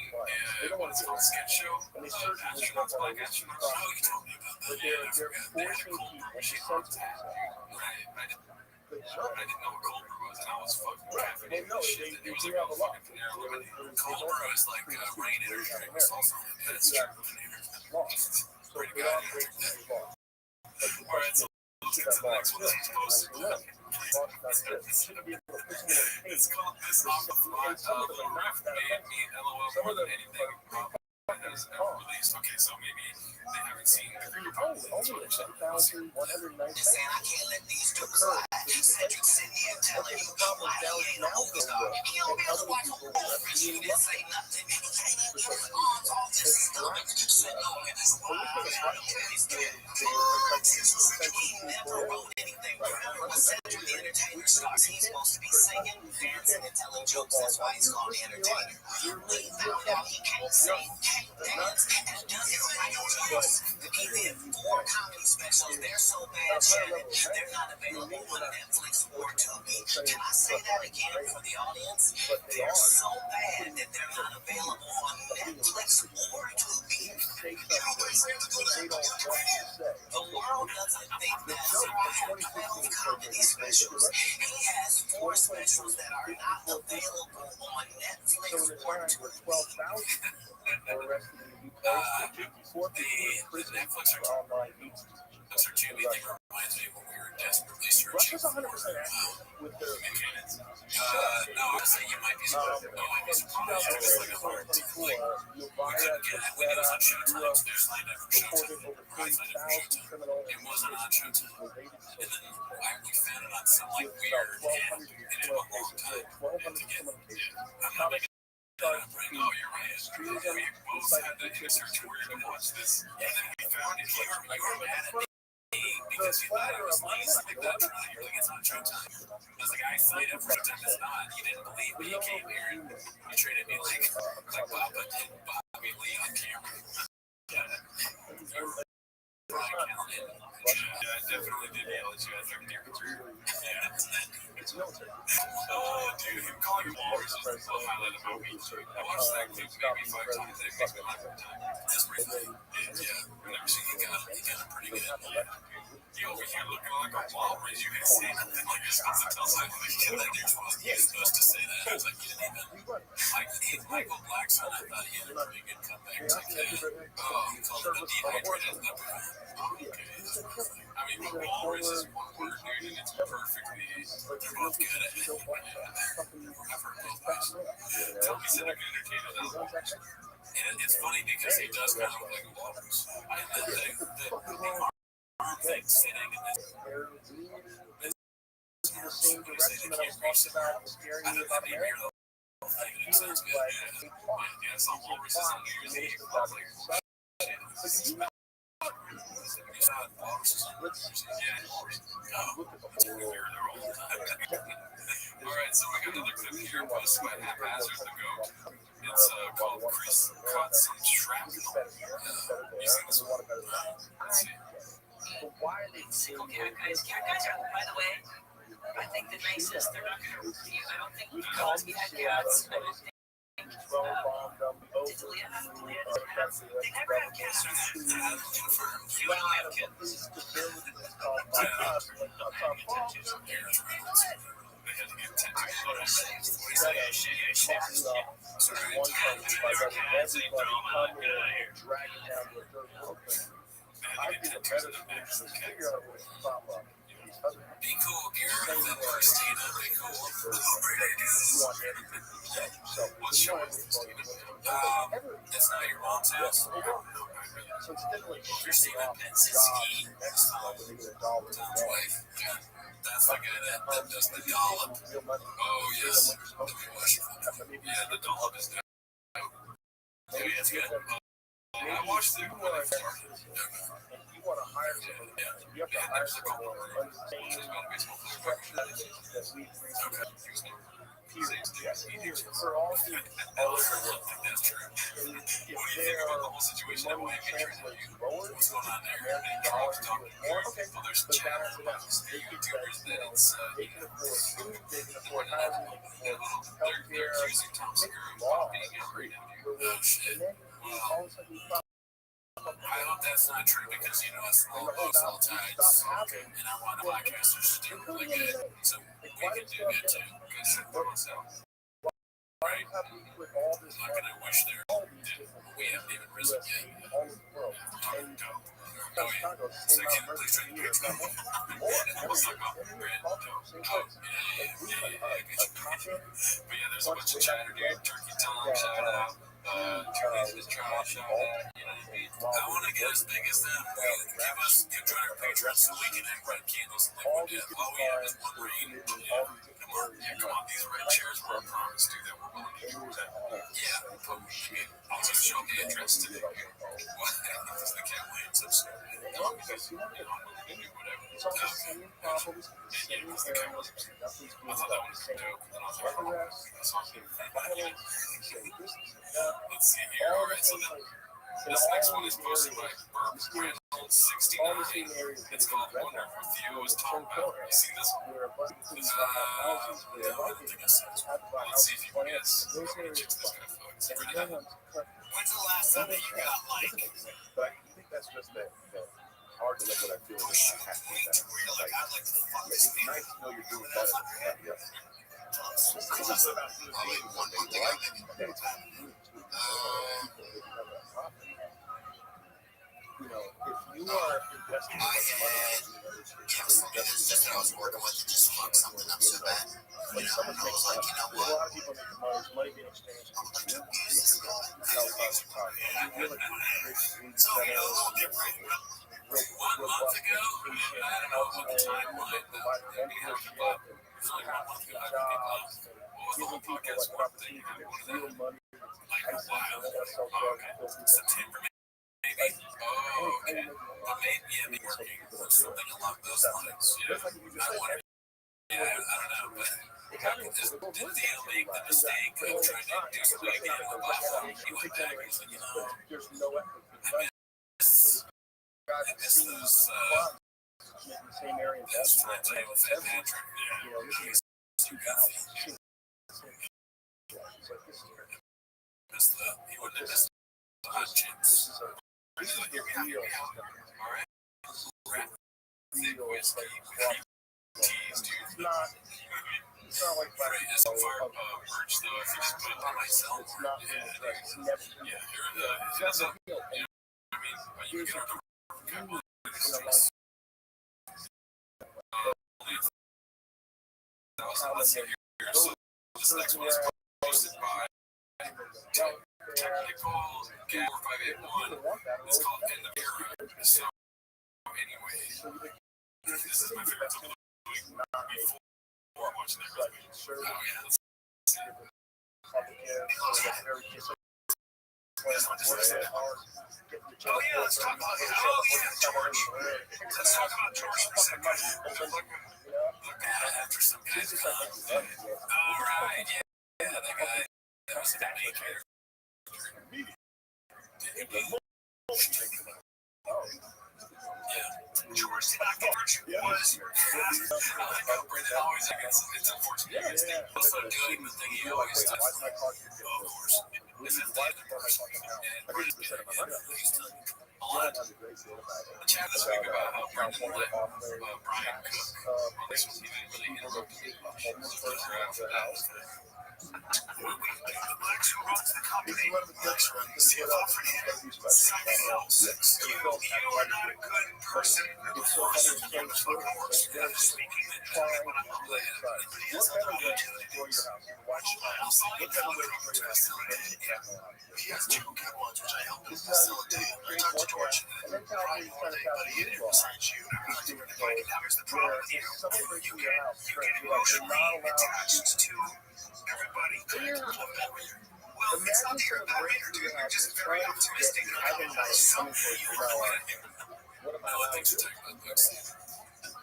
what it's called, sketch show? Astronauts, Black Astronauts. Oh, you told me about that. But they're forcing people to censor Right, I didn't know what cold brew was, and I was fucking Right. caffeinated Well, no, shit. they It was do like have a a lot. fucking Panera Lemonade. Cold brew is like rain energy drink with salsa on it. That's true. It's pretty good. Alright, so let's get to the next one. This one's posted. It's called This Off the Fly. The ref made me LOL more than anything has ever released. Okay, so maybe they haven't seen the Green Pop. Only 7,190 Saying I can't let these dudes lie. Cedric sitting here telling you why he ain't a movie star. He don't be able to watch a movie. You didn't say nothing. He can't even get his arms off his stomach. Sitting on it. He never wrote anything. Remember when Cedric the Entertainer starts, he's supposed to be singing, dancing, and telling jokes. That's why he's called the Entertainer. We found out he can't sing, can't dance, and doesn't write jokes. He did 4 comedy specials. They're so bad, Shannon, they're not available on Netflix or Tubi. Can I say that again for the audience? They're so bad that they're not available on Netflix or Tubi. The world doesn't think that. So I have 12 comedy specials. He has 4 specials that are not available on Netflix or Tubi. 12,000 are arrested in the UK. 4 people in prison for online news. That's our Tubi thing reminds me when we were desperately searching. Russia's 100% accurate with their Cannons. No, honestly, you might be surprised. It was like a hard to like. We couldn't get it. We knew it was on Showtime, so there's lined up for Showtime. I signed up for Showtime. It wasn't on Showtime. And then we found it on some like weird app, and it took a long time to get. I'm not making started to Oh, you're right. extremism. We both had the insert where you're gonna watch this, and then we found it. You were mad at me because you thought I was lazy like that. You're like, it's on Showtime. I was like, I see it at Showtime. It's not. You didn't believe me. You came here and you treated me like Papa did Bobby Lee on camera. Brian Callen. Yeah, I definitely did yell at you. I think you're true. Yeah. It's military. Oh, dude, him calling him Walrus is the highlight of my week. I watched that clip maybe 5 times. That makes me laugh every time. That's pretty funny. Yeah, I've never seen he got it pretty good. Yeah. You over here looking like a walrus. You can say nothing like you're supposed to tell someone that you're supposed to say that. I was like, you didn't even. Like, Michael Blackson, I thought he had a pretty good comeback. It's like, oh, he called him a dehydrated leprechaun. Okay. I mean, but walrus is one word, dude, and it's perfectly. They're both good at it. I've heard both ways. Tell me said I can entertain it. And it's funny because he does kind of look like a walrus. I think the arm thing sitting in this. The same direction that I was talking about, scaring you about America. It sounds good. Yeah, some walruses on New Year's Eve. I was like, shit. You saw walruses on New Year's Eve? Yeah, walruses. Oh, it's weird. They're all the time. All right, so we got another clip here. Post by Haphazard the Goat. It's called Chris Caught Some Shrapnel. You seen this one? Let's see. Single cat guys. Cat guys are, by the way, I think the nicest. They're not going to refuse. I don't think dogs cat cats. I don't think. Did Leah have cats? They never have cats. Confirmed. You and I have kids. They had to get tattoos. So one time, I think a better solution is figure out a way to pop up these other Be cool, Garrett. That Christina, be cool. What's your it's not your mom's house. So instead of like You're seeing a Pensiski. Tom's wife. Yeah. That's the guy that does the dollop. Oh, yes. The push. Yeah, the dollop is good. Oh, yeah, it's good. I watched it. you want to hire someone, you have to hire someone on the same structure that we for all the That's true. if their money translates lower, American dollars more, okay, but balance it out. They can afford food, they can afford housing, they can afford healthcare, law, and then all of a sudden I hope that's not true because you know it's all all tides. And I want the podcasters to do really good, so we can do good too. Good shit for myself. Right? I'm not gonna wish there. We haven't even risen yet. all over the world. And Oh yeah. So again, please try to do it. Let's talk about bread. Oh yeah. But yeah, there's a bunch of chatter, dude. Turkey Tom, shout out. Turkey's shout out. You know what I mean? I want to get as big as them. Give join our Patreon so we can have red candles and liquid death. All we have is one rain. Yeah. Come on, these red chairs were a promise, dude, that we're willing to use that. Yeah, I'll just show the address today. Because they can't wait to no, because you know, I'm going to do whatever. it's all the same problems, the same areas, nothing's being done. Same drug arrests, same violence, same this, Let's see here. All right, so this next one is posted by Burp Reynolds 69. It's called Wonder What Theo was talking about. You see this? I don't think I said this one. Let's see if you can guess. I'm going to check this guy, folks. Ready? When's the last time that you got like? But I think that's just that hard to look what I feel like I have to do that. Like, I'd like to fuck It's this nice to know you're doing better than everybody else. This is about Probably 1 month ago, maybe. You know, if you are investing much money It's just that I was working with it, just fuck something up so bad. like someone makes like, you know what? A lot of people make money being exchanged. So, a little different. 1 month ago, I don't know about the timeline, but we have to it's only 1 month ago. I think giving people like opportunity to make real money. September, maybe. Oh, okay. But maybe working something along those lines. Yeah. I wonder. Yeah, I don't know, but did Theo make the mistake of trying to do something again on the platform? He went back and he's like, I miss those best friends I had with Fat Patrick. Yeah, he's too goofy. He wouldn't have missed the hot chips. Alright. Thick whiskey, cheese, dude. It's not like It's a fire merch though. If you just put it on myself, it's not it's never you get a this next one is posted by Technical Cat 4581. It's called End of Era. So anyway, this is my favorite song before watching that review. Oh yeah, let's let's talk about George. Let's talk about George for a second. Look after some guy's gone. Alright, yeah, that guy. That was that main character. George was I like how Brendan always it's unfortunate he's also doing the thing he always does. Of course. This is the other person. And Brendan he's telling you a lot. The chat this week about how Brendan let Brian cook on this was even really interrupted after that. Lex, who runs the company, Lex runs the CFO for something else. You are not a good person. Of course, you're the fucking worst. I'm speaking when I'm on the head. Everybody has an opportunity. Watch Miles. Look at the way to facilitate. He has two good ones, which I help him facilitate. I talked to George and Brian more than anybody in it besides you. Now here's the problem with you. You get emotionally attached to everybody. Well, it's not that you're a bad reader, dude. You're just very optimistic. So you are what am I things to talk about books?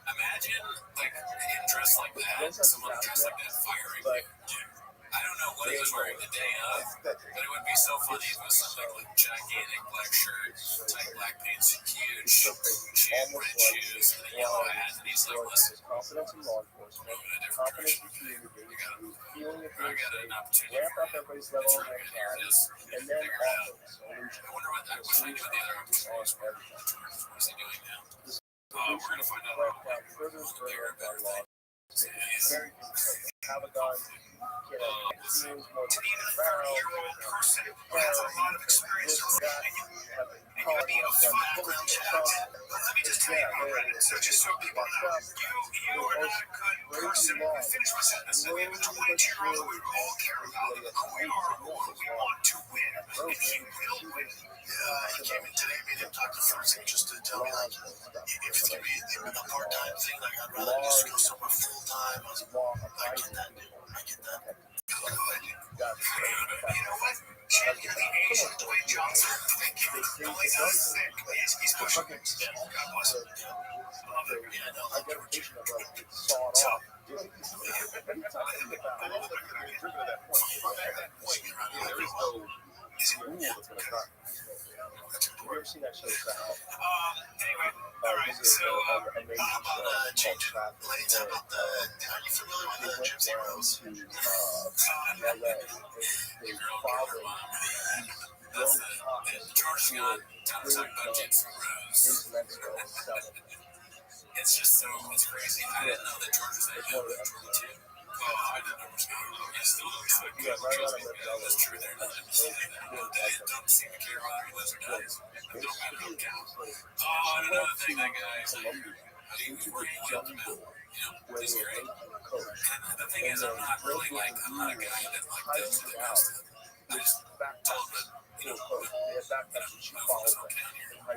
Imagine like him dressed like that, someone dressed like that firing you. I don't know what he was wearing the day of, but it would be so funny if it was something like gigantic black shirt, tight black pants, huge red shoes, and a yellow hat, and he's like, listen, confidence in law enforcement, moving a different confidence direction. in community, I feeling of got an opportunity ramp for up him. everybody's That's level of right, here it anxiety, is. and then Figure it out. offer solutions. I wonder what I wish I knew what the other opportunities were. What is he doing now? We're going to find out about that. Further They're a better law. thing. Very good. Have a gun, get a teams more To be a 30-year-old person who has a lot of experience around you, and you need a full background check. But let me just tell you about Brendan, so just so people know, you are not a good person. Finish my sentence. We have a 22-year-old who we all care about, who we are, who we want to win, and he will win. Yeah, he came in today, made him talk to Thursday just to tell me, like, if it's going to be a part-time thing, like, I'd rather just go somewhere full-time. I was like, I get that, dude. I get that. Good. You know what? Check the Asian Dwayne Johnson. The way he's thick. He's pushing things. God bless him. Yeah, no, I get a vision of like sawed off. There is no rule that's going to cut. Have you ever seen that show? Anyway, all right. So, how about change it? Lanes, how about the? Are you familiar with the Gypsy Rose? George got talking about Gypsy Rose. It's just so it's crazy. I didn't know that George was actually a Georgia too. Oh, I didn't understand. He still looks like that's true. They're not. They don't seem to care whether he lives or dies. They don't matter who counts. Oh, and another thing, that guy's like, he was working with the mill. You know, he's great. And the thing is, I'm not really like, I'm not a guy that like does the best. I just told him that, you know, move on down here. I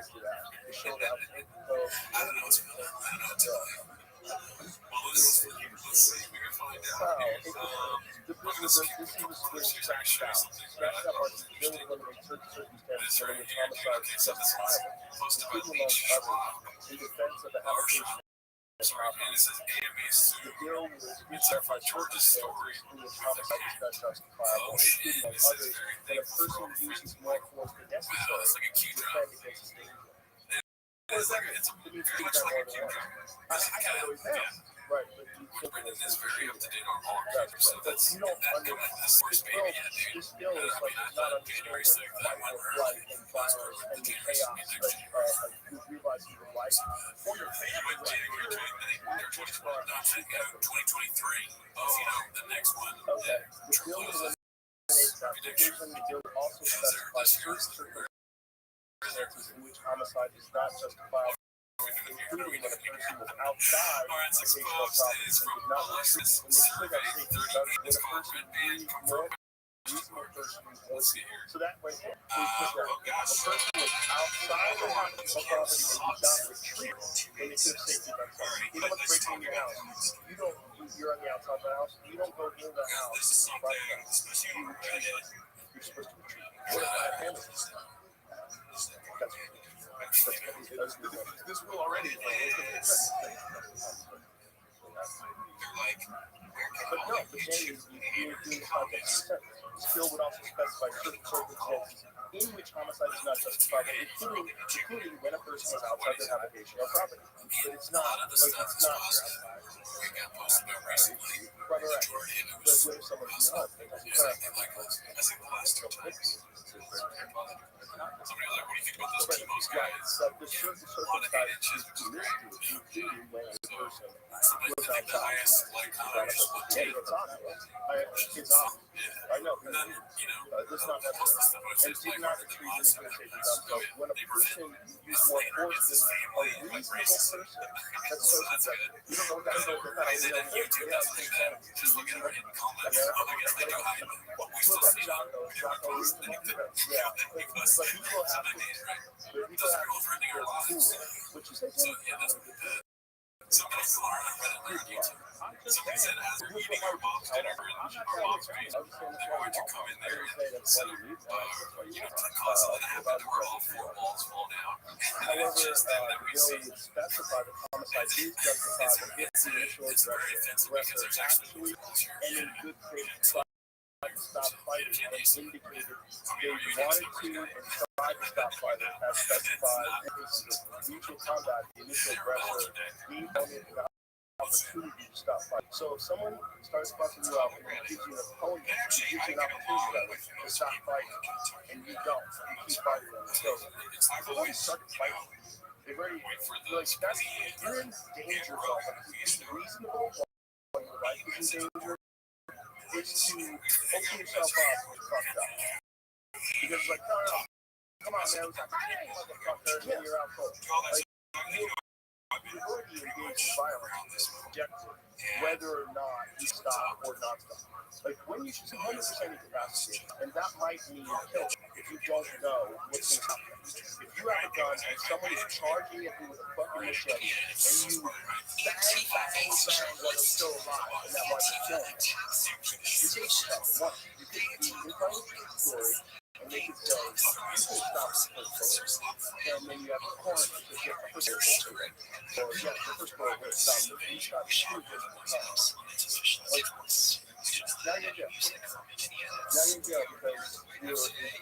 don't know what's going on. I don't know what's going on. Well, let's see. We can find out. This was scratched out. Scratched out parts of the bill would eliminate certain circumstances in which homicide is justifiable, including amongst others, in defense of the habitation. And it says AMA suit. The bill will clarify circumstances in which homicide is not justifiable, including among others, when a person uses more force than necessary It's like a key to drop. defend against a danger. It's very much like a key drop. Right, but you Written is very up to date on all Right, characters. So that's you don't that coming this first baby yet, dude. this bill is like not January 6th, that one life and violence and the chaos that you realize you would like for your family. January 29th, or 2012, not 2023. The next one. Okay, the bill will eliminate that provision. The bill also specifies certain circumstances in which homicide is not justifiable, including when a person was outside occupational property and did not retreat. When they put that safety does, when a person used more reasonable person was so that way we put that the person was outside of occupational property and did not retreat when they put safety does. You know what's breaking in your house? You're on the outside of the house. You don't go in the house. Right now. You retreat. You're supposed to retreat. What if I have family? This will already. But no, the thing is, you're doing the context. This bill would also specify certain circumstances in which homicide is not justifiable, including when a person is outside their habitation or property. But it's not like it's not you're outside. Right. But what if someone's in your home? Somebody was like, what do you think about those Timos guys? Like the certain circumstances to this including when a person goes outside. Hey, it's obvious. It's obvious. I know. It's not necessary. And it's not a treason in good safety. So when a person uses more force than a reasonable person, that's so subjective. You don't know what that's about. Just look at her hidden comments. I know how we still see because but people have to their tools, which is so yeah, that's somebody still on YouTube. Somebody said, as we're eating our mom's dinner, why would you come in there and set up, to cause something to happen to where all four walls fall down? And however, it's just then that we see. would specify the homicide is justifiable if the initial It's very offensive because there's actually and in good faith stop fighting and indicated they wanted to and tried to stop fighting as specified in cases of mutual combat, the initial aggressor being wanted an opportunity to stop fighting. So if someone starts fucking you up and gives you an opponent, gives you an opportunity to stop fighting, and you don't, you keep fighting them. So I've already started fighting. They've already, like, that's, you're in danger zone. It's reasonable while your life is in danger. It's to open yourself up and fucked up. Because it's like, no, come on, man. It's like, hey, motherfucker, and then you're out cold. Like, you've already engaged in violence, objective, whether or not you stop or not stop. Like, when you should 100% incapacitated, and that might mean kill if you don't know what's going to happen. If you have a gun and someone is charging at you with a fucking machete, and you bang while they're still alive, and that might be killing them. You can stop one. You can be in front of the story, and they could say, you can stop the first bullet. And then you have the coroner to get the first bullet. Or, yeah, the first bullet will stop the first shot. Like, now you're in jail. Now you're in jail because you're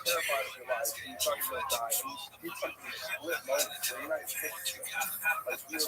terrified of your life, and you thought you were going to die, and you did something in a split moment, so you're not even thinking. Like, you're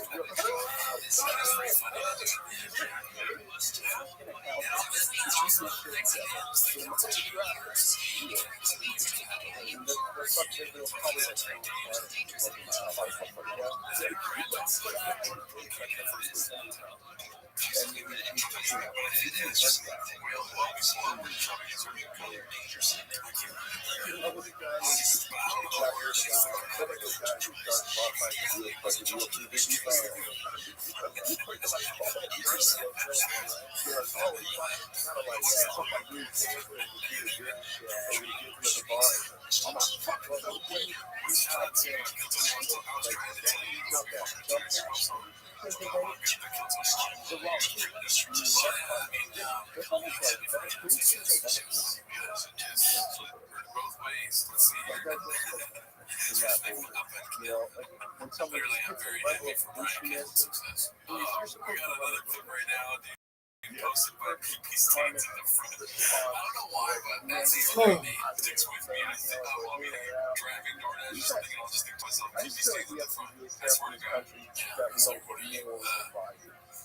posted by PP stands at the front. I don't know why, but that's easy Oh. to me. It sticks with me. I think, I mean, driving DoorDash or something, I'll just think to myself, PP stands at the front. I swear to God. Yeah, it's like, what are you,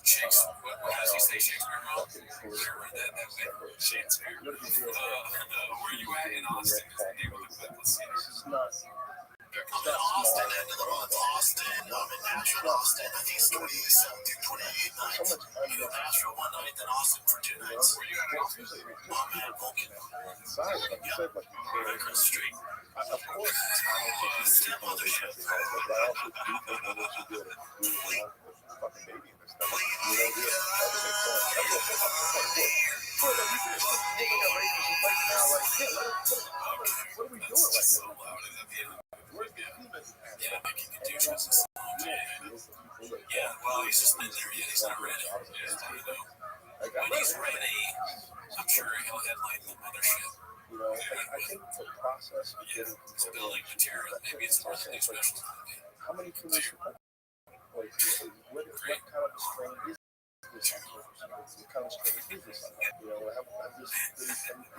Shakespeare? What does he say, Shakespeare? Well, I read that way. Shakespeare. Where are you at in Austin? Is the name of the clip. Let's see. I'm in Austin, end of the month, Austin. I'm in Nashville, Austin. I think it's 27 through 28 nights. I'm in Nashville one night, then Austin for 2 nights. Where you at in Austin? I'm at Vulcan. Inside, like you said, like Right across the street. of course, I don't think you should do this, but I also do think that what you do is fucking baby in this stuff. You know, do it. What are we doing right So now? loud in the video. Where's the human? Yeah, maybe you can do justice. Yeah, well, he's just been there yet. He's not ready. When he's ready, I'm sure he'll headline the mothership. You know, I think the process of Yeah, getting it's building material. Maybe it's more than special. how many can we like, what kind of a strain is this? What kind of strain is this? You know,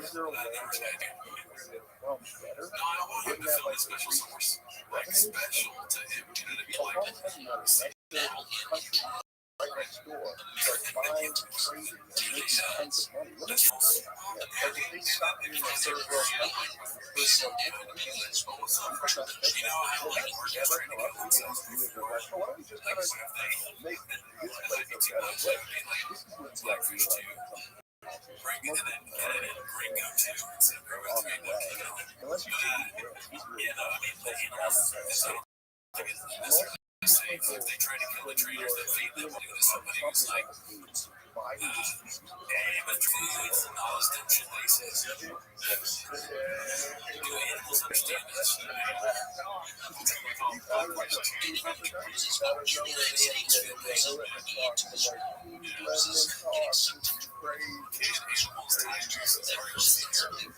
is there a way to better? No, I don't want him to fill a special source. Like special to him. You know what I mean? Like, Country right next door, start buying, trading, and making tons of money. Look at this. Like if they stop being a third world country, first world country, you know, I don't like orchestrating it themselves. why don't we just kind of make this place a better place? This is what's like Blackfish too. Bring it in and get it in Gringo too. Instead of Gringo 3, Unless you you know, I mean, it's not necessarily safe. If they try to kill the traders that feed them, do to somebody who's like, but foods and all this dumb shit that he says. Do animals understand this?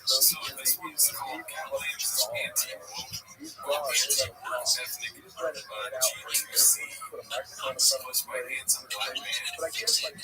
So this one's called Catalan's anti-woke ethnic GQC. Unsolicited by handsome black man. but I guess like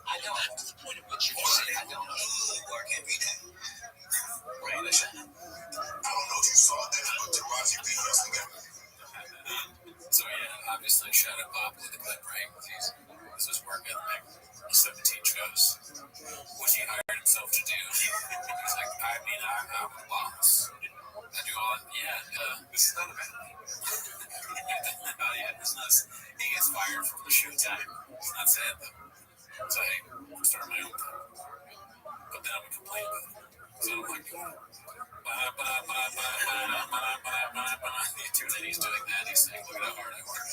I know I'm to the point at which you say I don't work every day. Right? I don't know if you saw that, but Taraji P. Henson got So yeah, obviously shout out Bob with the clip, right? This is work ethic, 17 shows, which he hired himself to do. He's like, I mean, I'm a boss. I do all, this is not a bad thing. It's not, he gets fired from the showtime. It's not sad though. So hey, I'm starting my own thing. But then I'm gonna complain about it. So I'm like, you tune in, he's doing that, he's saying, look at how hard I work.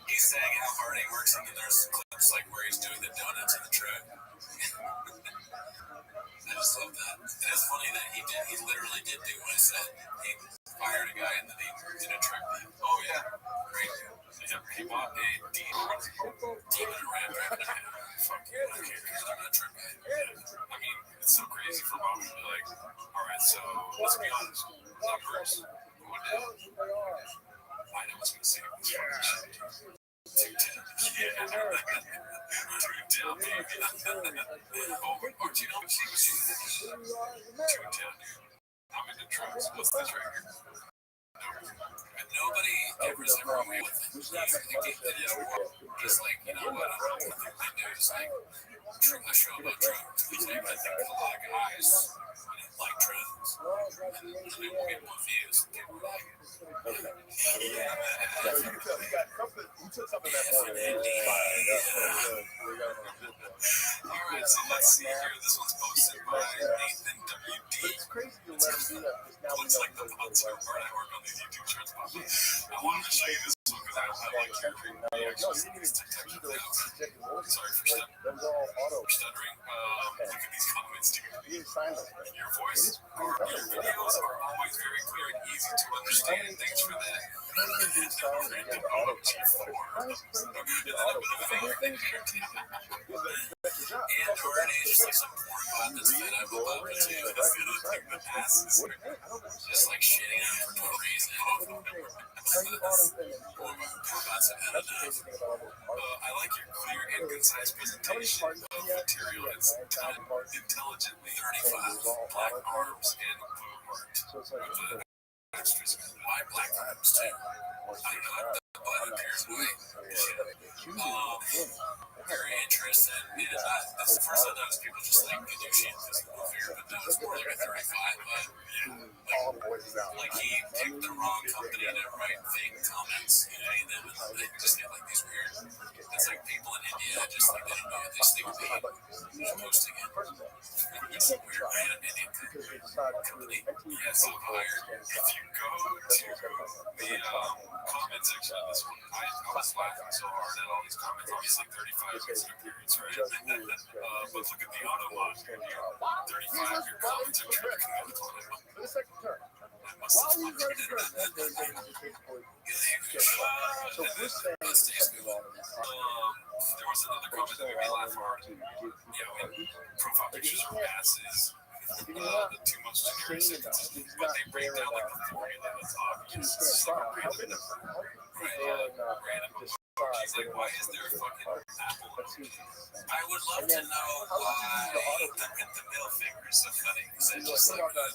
He's saying how hard he works, and then there's clips like where he's doing the donuts in the truck. I just love that. And it's funny that he literally did do what I said. He fired a guy and then he did a trick. Oh yeah, great. He bought a demon around driving a fuck you, I don't care, because I'm not a trick guy. I mean, it's so crazy for Bob to be like, alright, so let's be honest. Numbers, going down. I know what's gonna say. 210. Yeah. 210, baby. Oh, aren't you know she was 210. I'm in the trucks. What's the trigger? And nobody ever away with it. Just like, you know what? I think they do is like a show about drugs. Because I think a lot of guys like drugs. And they will get more views. People like it. So you can tell he took something that morning. Alright, so let's see here. This one's posted by Nathan WD. But it's crazy to let him do that because now we Looks know like the part I work on these YouTube shorts. I wanted to show you this because I like your reactions to these types of things. Sorry for That was all auto. stuttering. Look at these comments, dude. You didn't sign those. Your voice, your videos are always very clear and easy to understand. Thanks for that. Brandon OG4. A bit of a fake and or it is just some porn buttons that I've uploaded to you that's gonna click the passes. Just like shitting on for no reason. I like your clear and concise presentation of material. It's intelligently 35 black arms and blue heart. So it's like, Extras. Why black arms too? I don't know. The butt appears white. Very interesting. Yeah, that's the first I noticed people just like Venusian physical fear, but that was more like a 35. But all the voices out. like he picked the wrong company to write fake comments. You know, and then they just get like these weird. It's like people in India just like they don't know what these things mean. Posting it. It's a weird random Indian company. Yeah, so hired. If you go to the comment section of this one, I was laughing so hard at all these comments. Obviously 35 is an appearance, right? But look at the auto mod here. 35, your comments are tracking on the clip. For the second turn. I must have looked at it. So we're saying something wrong with this. There was another comment that made me laugh hard. Yeah, when profile pictures are masses, too much generic sentences, but they break down like the formula that's obvious. It's like a random number. Random. He's like, why is there a fucking apple? I would love to know why the middle finger is so funny. Because it's just like, but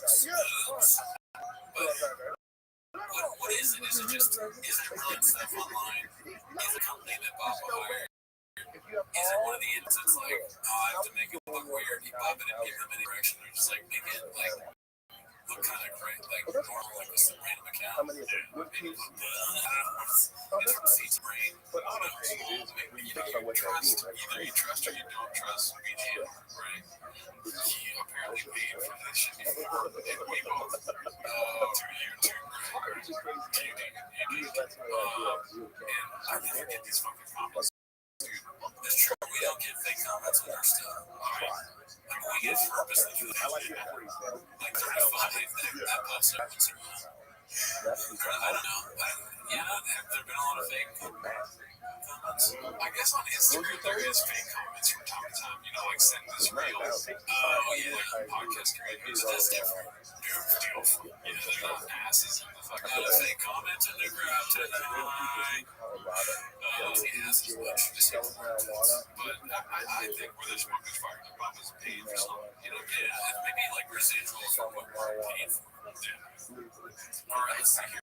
what is it? Is it just, is it really stuff online? Is it a company that Bob hired? Is it one of the idiots that's like, oh, I have to make it look weird? He pop it and give them any direction. Or just like make it like look kind of great, like normal, like just a random account. Maybe look good. I don't know. It's from Seats Brain. But maybe you don't trust, either you trust or you don't trust BGM, right? He apparently paid for this shit before, and we both to YouTube, right? Unique. And I never get these fucking comments. It's true, we don't get fake comments on our stuff. Alright. Like, we get purposely for that shit. Like, 35, that post up once in a while. I don't know. Yeah, have there been a lot of fake comments? I guess on Instagram there is fake comments from time to time. You know, like send this reel. Oh, yeah, podcast creators. That's different. Yeah, they're not asses in the fuck. Got a fake comment in the grab tonight. Yeah, this is much. But I think where there's smoke, there's fire. The Bob is paid for something. You know, yeah, maybe like residual for what we're paid for. Yeah. All right, let's see here.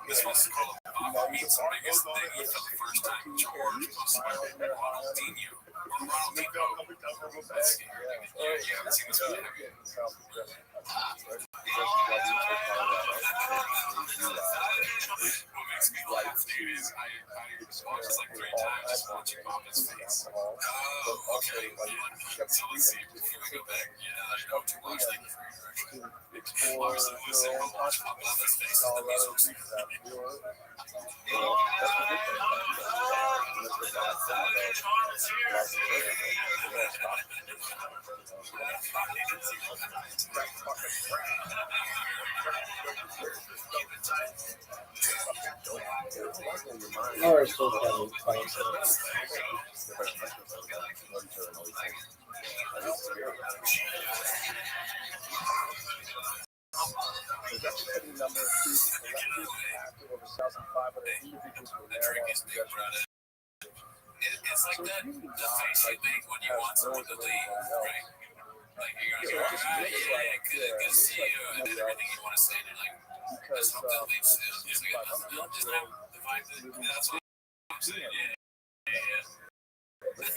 This one's called Bob Meets the Biggest Thing for the First Time. George posted by Ronaldinho. Or Ronaldinho. Let's see here. Yeah, you haven't seen this one, have you? What makes me laugh, dude, is I watched this like 3 times just watching Papa's face. Oh, okay. Yeah. So let's see. Before we go back, I know too much. Thank you for your direction. Obviously, listen, we'll watch Papa's face and the music. Or so that Number 2 active over 1,500 individuals were marijuana. It's like that the face you make when you want someone to leave, right? Like you're gonna go, yeah, good to see you, and then everything you want to say, and you're like, I just hope that leaves soon. Just like, just have the vibe that that's what I'm saying, yeah. And then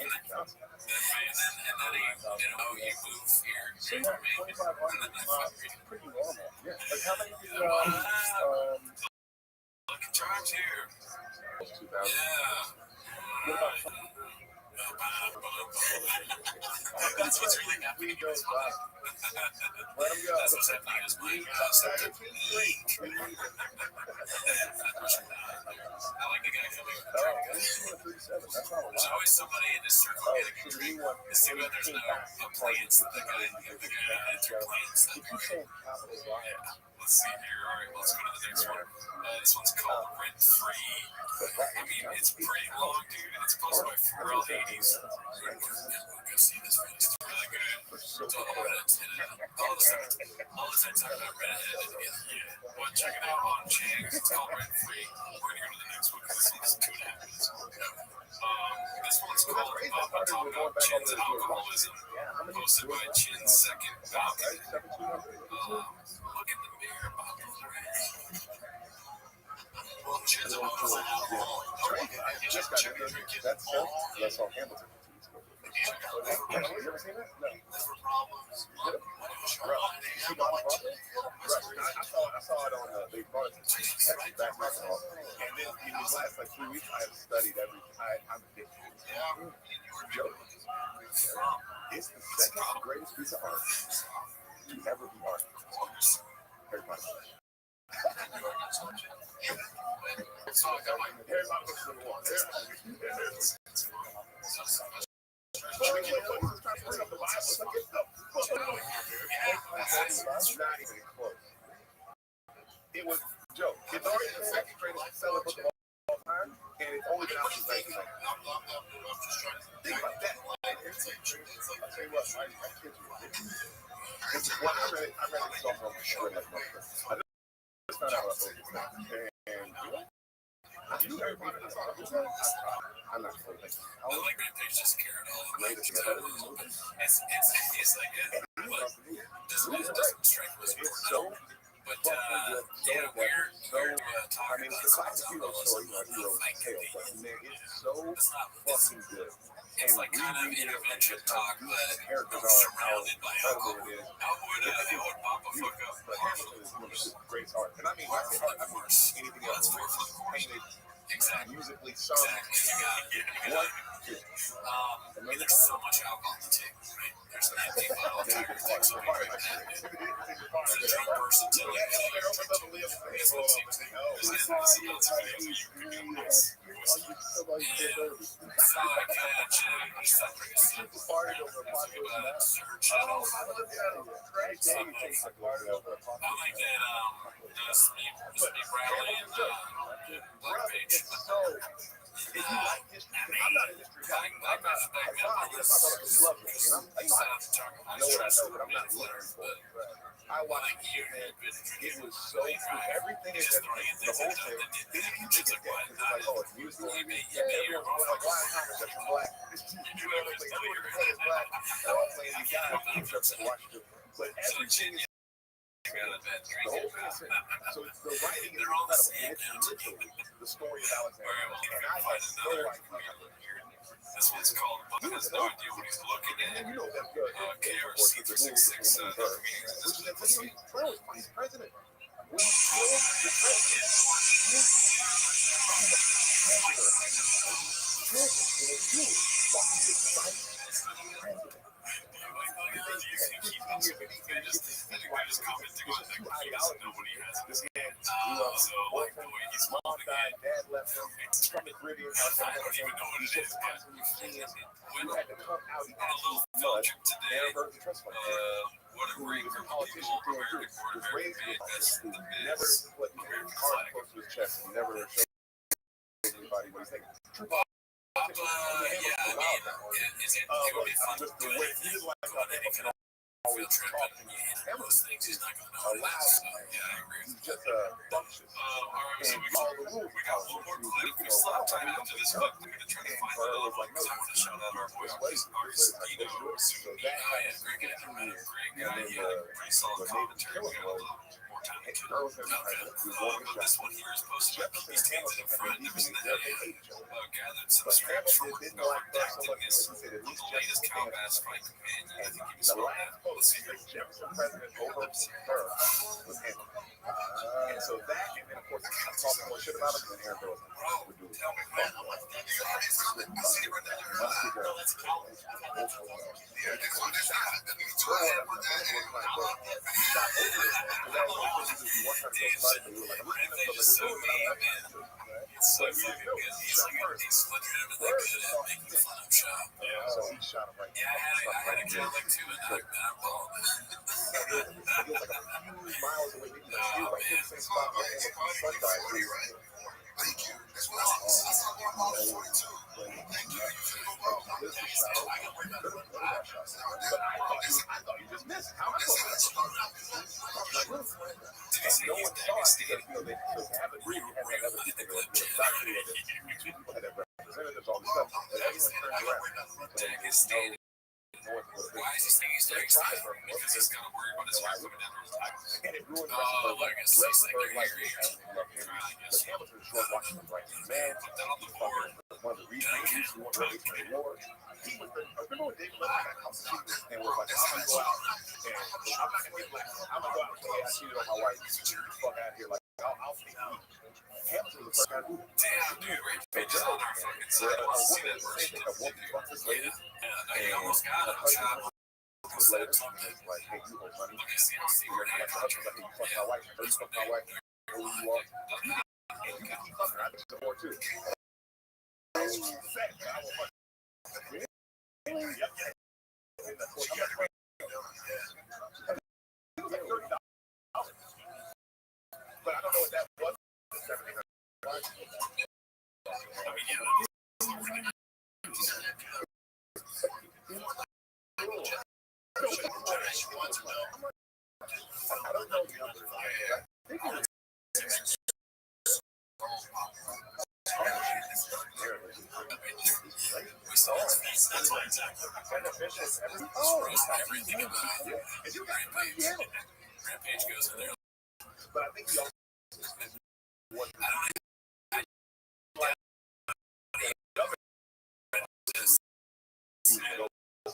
you move here, So, 2,500 is pretty normal. Yeah. Like, how many people look at Charles here. 2,000. Yeah. What about That's what's really happening in this life. let him go? That's what's happening is my septic leak. I like somebody in this circle getting a drink. Assuming there's no plants that the guy entered plants. Let's see here. All right, let's go to the next one. This one's called Rent Free. I mean, it's pretty long, dude. It's posted by Pharrell Hades. Go see this one. It's really good. So all the time talking about redhead. Yeah. Well, check it out on Chang's. It's called Rent Free. We're gonna go to the next one because this one's 2.5 minutes. This one's called Talk About Chin's Alcoholism. Posted by Chin's Second Balcony. Look in the mirror, Bob. Well, Chin's alcohol. Just got it. That's all Hamilton. You ever seen that? No. Liver problems. I saw it on they brought it to back alcohol. And then in these last 3 weeks I have studied I'm addicted. It's the second greatest piece of art to ever be art. Very much. So I got here's my books in the wall. It was Joe. It's already the second greatest selling book of all time, and it's only been out since 1990. Think about that. I'll tell you what, I kid you. It's what I read it so long. I just found out about it now. And you heard me. I'm not sure. I like Rampage doesn't care at all. It's like it doesn't strike me as important. But yeah, weird talking about the classic hero story, hero tale, but man, it's so fucking good. It's like kind of intervention talk, but surrounded by alcohol. How would Papa fuck up? But Hamilton is one of the greatest art. And I mean, I anything else painted, musically sung. And there's so much alcohol to take, right? There's an empty bottle of Tiger Flex on the there's a drunk person telling you this one seems to be this is a video you could do this. So I catch it, just like a sip about it, search it all. I like that Speed Rally and Black Page. If you like history, I'm not a history guy. I'm not love it. I know what I know, but I'm not learning. I watched it, and it was so cool. Everything is the whole thing. Then you think it's like, oh, it's musical. Everyone's like, why is Thomas such a black? You know, it's like, everybody's black. They're all playing these guys. But everything is the whole thing is so the writing is incredible, and it's literally the story of Alexander. And I had no idea. This one's called Buck has no idea what he's looking at. You know that KRC 366 vice president. We killed the president. Nobody has it. This man his mom died, dad left him. He's from the Caribbean. I don't even know what it is. You had to come out the absolute mud. What a great politician through and through. Was raised with never put hard close to his chest. Never showed anybody what he's thinking. Is it would be fun to do it? He didn't like how they can always trip and those things he's not going to know. Yeah, I agree. He's just bumptious. Alright, so we got one more clip. We still have time into this clip. We're going to try to find the other one because I want to shout out our boy artist Dino, super neat guy, and great guy. He had a pretty solid commentary. We got a little more time to kill but this one here is posted by P. Stands in front. It was in the head. Gathered some scraps from redacting this on the latest Cow Bass Fight Companion. I think he was on that. Let's see here. Jefferson president over her was him. And so that, and then of course, I'm talking more shit about him, and Aaron goes, we're doing Tell me, man, I'm like, you already coming. I see it right there. Let's go. Yeah, this one is out. That means you have one that. He shot over it. Because that was one thing, he was one time so excited, we were like, I'm not going to so fucking good. He's legitimately good at making fun of shop. Yeah. So he shot him right. Yeah, I had a kid like 2 and knocked me out ball. He was like a few miles away. Maybe like he was right in the same spot where Hamilton's son died. Thank you. That's what that's what I'm going for too. Thank you. This is shot. I thought you just missed. How am I supposed to? No one thought because they have agreed. You have that other people that people had that representatives, all this stuff. But everyone turned around. Dak is standing. Why is he saying he's doing something? Because he's got to worry about his hair coming down his back. And it ruined Oh, look, it's like her life. But Hamilton was short watching him right. Man, put that on the board. one of the reasons he won the race war. He was the, remember when David Letterman got caught cheating and was like, I'm gonna go out and I'm not gonna get black. I'm gonna go out and say I cheated on my wife. Fuck out of here. Like I'll take you. Hamilton was the first guy to do it. Damn, dude, Rampage is on our fucking side. I want to see that version of the dude. Yeah, he almost got him. Was later like, hey, you owe money. See where Like, that hey, you fucked my wife. Or you fucked my wife. Who you are. And you can keep fucking her. I think the more too. But I don't know what that was. I mean, yeah. I don't know the number. We saw it. That's why exactly. Everything about Rampage goes in there. But I think he also.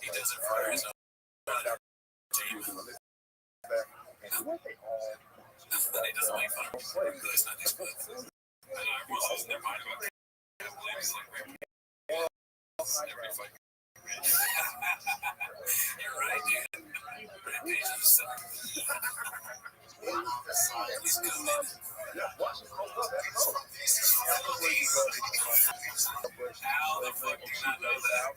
He does it for his own. He doesn't make fun of him. That's not his good. And I was losing their mind about it. I believe he's like every fight. You're right, dude. Rampage is he's good, man. How the fuck do you not know that?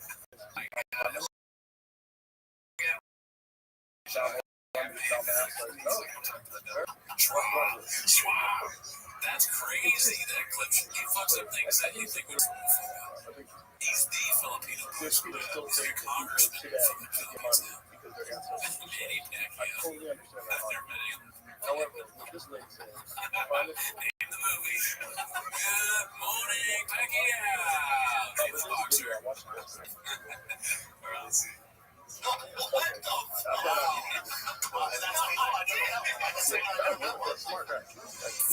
That's crazy. That clip. He fucks up things that you think would. He's the Filipino congressman from the Philippines now. Maniac, yeah. I've never met him. However, this lady said, Name the movie. Good morning, Pacquiao. He's a boxer. Alright, let's see. What the fuck? smart guy.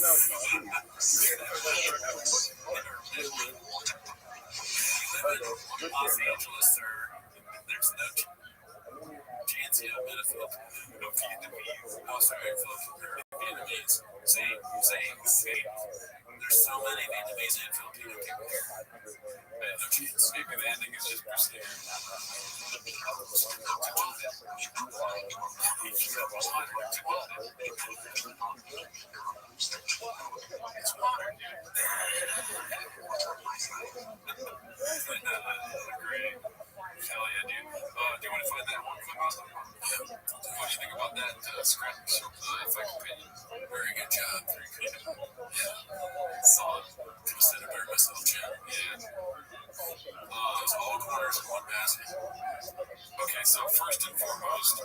No. Los Angeles, sir. There's no chance you don't benefit. No Vietnamese. Oh, sorry, Vietnamese. Same. There's so many Vietnamese and Filipino people here. Man, no chance. Maybe the ending is just proceeding. It's water. Great. Hell yeah, dude. Do you want to find that one clip? Yeah. What do you think about that scrap? Effect opinion. Very good job. Very good. Yeah. Solid. Consider very myself, Jim. Yeah. It's all corners in one basket. Okay, so first and foremost,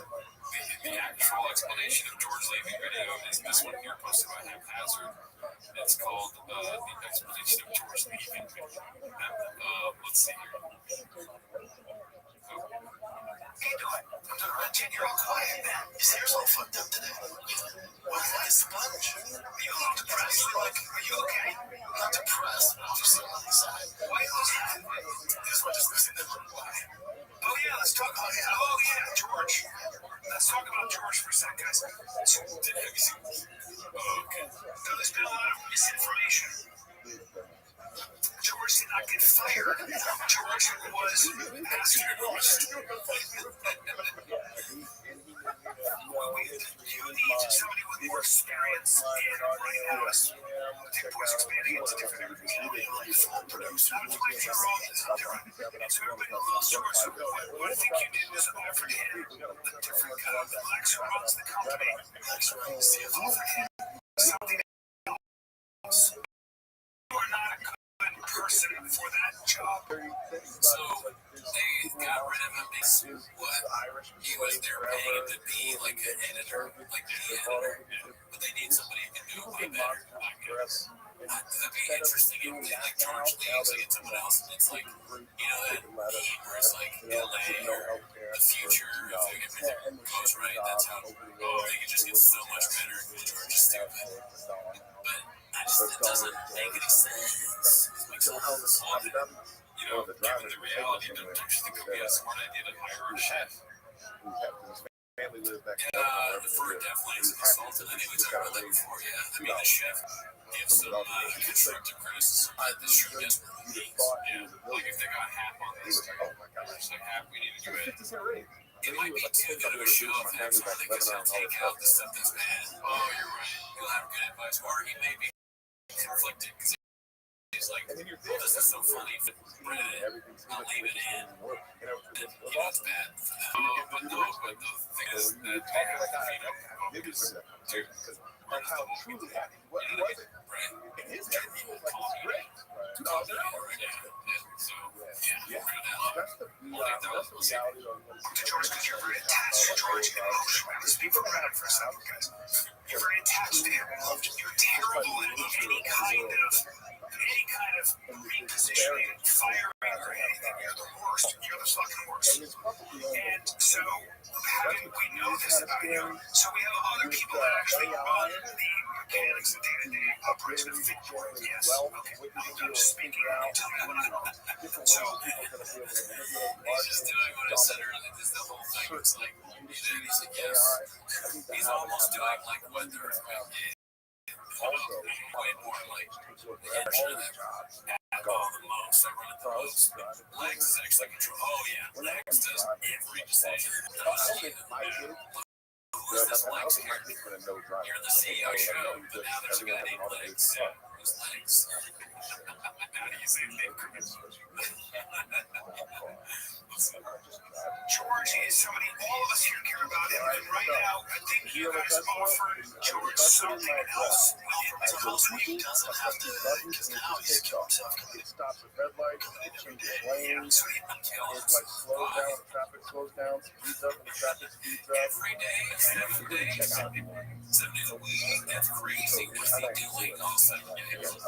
the actual explanation of George Levy video is this one here posted by Haphazard. It's called the explanation of George Levy video. Let's see here. You're all quiet, man. His hair's all fucked up today. What's that, a sponge? Are you a little depressed? Are you okay? I'm not depressed. I'm just on the side. Why are you listening? This one just listen to him. Why? Oh, yeah, let's talk about it. Oh, yeah, George. Let's talk about George for a sec, guys. So, okay. So there's been a lot of misinformation. George did not get fired. George was asked to You need somebody with more experience in running house. TikTok's expanding into different areas. Like film producers, like your own. It's everybody loves yours. So what I think you did was offer him a different kind of Lex runs the company. Lex runs the CFO for him. Something else. You are not a good person for that job. So they got rid of him because what? He was there paying him to be like an editor, like the editor. But they need somebody who can do it way better. That'd be interesting if they like George leaves, they get someone else, and it's like, you know, that meme where it's like LA or the future, if everything goes right, that's how, they can just get so much better if George is stupid. But it doesn't make any sense. It makes no sense. You know, given the reality, don't you think it would be a smart idea to hire a chef? Family lives back For definitely as a consultant, anyways, I read that before, yeah. I mean, the chef gives some constructive criticism that this show desperately needs. Yeah, like if they got half on this, it's like half we need to do it. It might be too good of a show if that's all they can take out the stuff that's bad. Oh, you're right. You'll have good advice. Or he may be conflicted because he's like, oh, this is so funny. Read it. I'll leave it in. You know, it's bad for them. But the thing is that they have to feed up because like how truly happy he was. right. And his head, he was like, it's great. $2 an hour. So, Yeah. That's the reality of George, because you're very attached to George emotionally. Speak for that for a second, guys. You're very attached to him. You're terrible at any kind of repositioning, firing, or anything. You're the worst. You're the fucking worst. And so, we know this about you. So we have other people that actually run the mechanics of day-to-day operation of George. Yes. Okay. I'm just speaking out. Tell me what I know. So, he's just doing what I said earlier. This the whole thing. It's like, he's like, yes. He's almost doing like what the earthquake did. Way more like the engine of that all the most. I run at the most. Legs is actually control. Oh yeah, Legs does every decision. Who's this Legs here? You're the CEO show, but now there's a guy named Legs. Who's Legs? How do you say increments? George is somebody all of us here care about him, and right now I think you guys offered George something else with mental health that he doesn't have to, because now he's killed himself. It stops at red lights, it changes lanes, it like slows down, the traffic slows down, speeds up, and the traffic speeds up. Every day, 7 days, 7 days a week. That's crazy. What's he doing all 7 days?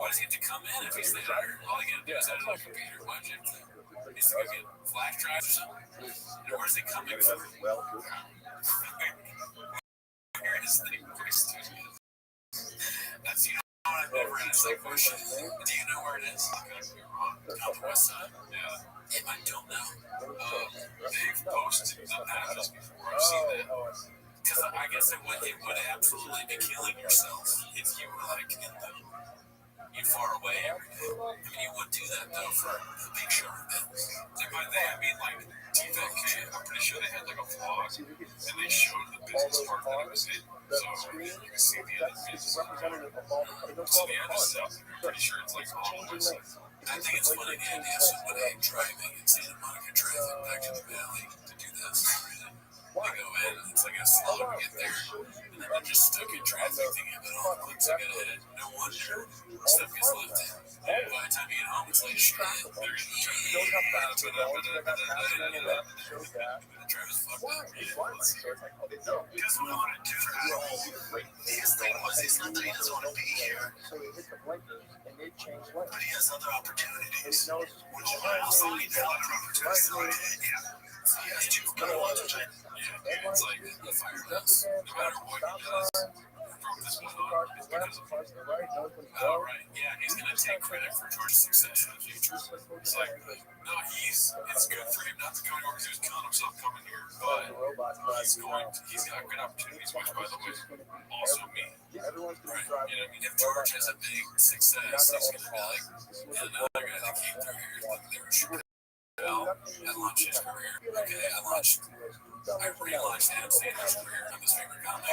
Why does he have to come in if he's there? All he got to do is edit on a computer. Why don't you have to? He's going to get flash drives or something? And where's he coming from? Where is the That's, you know what I've never asked that question. Do you know where it is? On the west side? Yeah. I don't know. They've posted ads before. I've seen that. Because I guess it would absolutely be killing yourself if you were like in the far away every day. I mean, you would do that though for the big show events. And by that, I mean like TVK. I'm pretty sure they had like a vlog and they showed the business part that it was in. So you can see the other business. So the other stuff, I'm pretty sure it's like all the way. I think it's funny the idea of somebody driving in Santa Monica traffic back to the valley to do this. They go in, it's like a slow to get there, and then they're just stuck in traffic thinking about all the clicks I gotta hit. No wonder stuff gets left in. By the time you get home, it's like shit. They're gonna the driver's fucked up. He doesn't want to do that. His thing was, it's not that he doesn't want to be here, So he hit the blinkers and it changed lanes. but he has other opportunities. He knows Which is why I also need a lot of opportunities. Yeah, did you go on the time? Yeah, it's like the firehouse. No matter what he does, from this point on, it's because of right. Yeah, he's gonna take credit for George's success in the future. It's like, no, it's good for him not to go anywhere because he was killing himself coming here, but he's got good opportunities, which, by the way, also me. Right. You know what I mean? If George has a big success, he's gonna be like, and another guy that came through here, like, they were shooting. I launched his career. Okay, I launched I realized Adam Sandler's career on this favorite comic.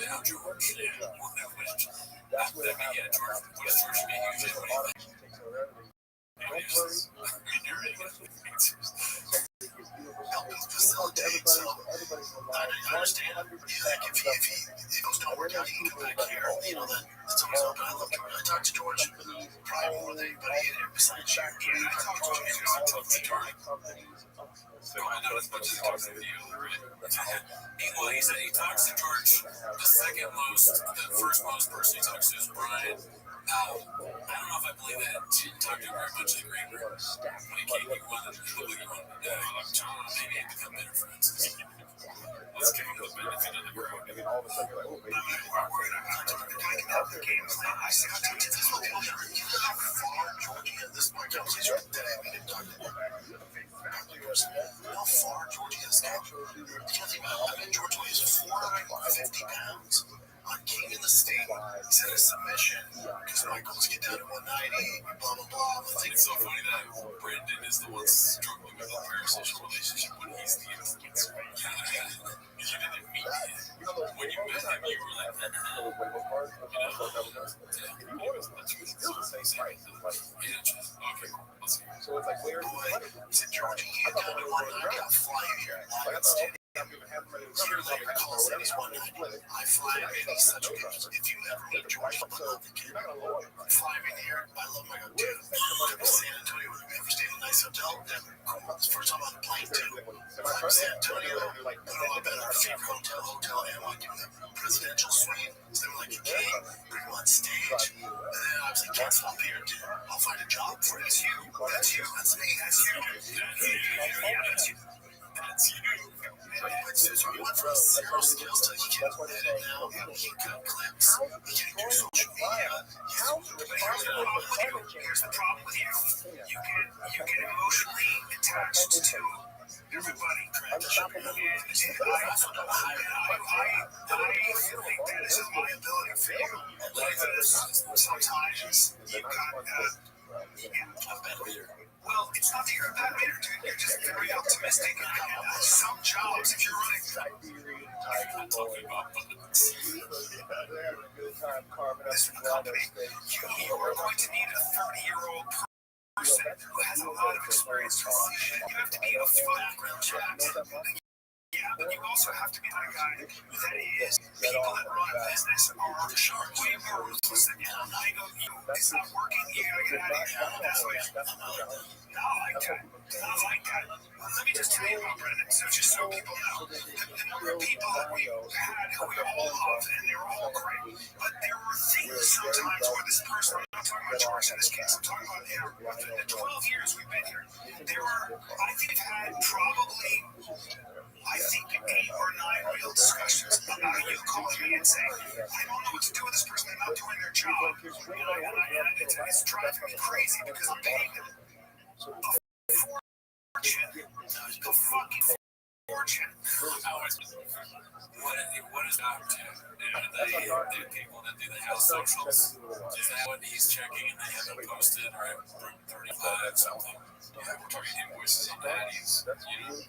Now George, no question. George was George being used in what help facilitate. So I understand. Like if those don't work out, he can come back here. That's always open. I love George. I talked to George probably more than anybody besides you. Yeah, I talked to George. I talked to George. Probably not as much as he talks to you, right? Well, he said he talks to George the second most, the first most person he talks to is Brian. I don't know if I believe that. He didn't talk to him very much like Ranger. When he came, he wanted John, maybe they become better friends. Let's give him the benefit of the group. And then all of a sudden, you're like, oh, maybe. I can help the game. I said, I told you this whole time. You know how far Georgia, this is my job, is that I mean, how far Georgia has come. You can't think about it. I mean, Georgia weighs 450 pounds. On King in the State, he's had a submission because Michaels get down to 190, blah, blah, blah. It's so funny that Brandon is the one struggling with a parasocial relationship when he's the influencer. You didn't meet him. When you met him, you were like, that's okay, let's see. So it's like, where's the money? To Georgia, you got down to 190, I'll fly you here. I fly him in, he's such a good. If you ever meet George, fly me here. I love my hotel. I'm in San Antonio. Have you ever stayed in a nice hotel? Cool. It's the first time on the plane, too. From San Antonio, put them up at our favorite hotel, and I give them a presidential suite. So they were like, you came, bring them on stage. And then I was like, can't stop here, dude. I'll find a job for you. That's you. That's you. That's me. That's you. Yeah, that's you. That's you. So we went from zero skills to he can edit now, he can cut clips, he can do social media. Here's the problem with you. You get emotionally attached to everybody. And I think that is my ability for you. Sometimes you got well, it's not that you're a bad leader, dude. You're just very optimistic. Some jobs, if you're running I'm talking about this company, you are going to need a 30-year-old person who has a lot of experience. You have to be a background check. Yeah, but you also have to be that guy that is people that run a business are sharp, way more ruthless than you. I go, it's not working, you gotta get out of here. That's why not like that. Not like that. Let me just tell you about Brendan, so just so people know. The number of people that we had who we all loved, and they were all great. But there were things sometimes where this person, I'm not talking about George in this case, I'm talking about him. The 12 years we've been here, there were, I think we've had probably 8 or 9 real discussions about you calling me and saying, I don't know what to do with this person, they're not doing their job. It's driving me crazy because I'm paying them a fortune. A fucking fortune. What is that to? The people that do the house socials, is that what he's checking and they have it posted right from 35 something? Yeah, we're talking invoices on that. He's, yeah, dude,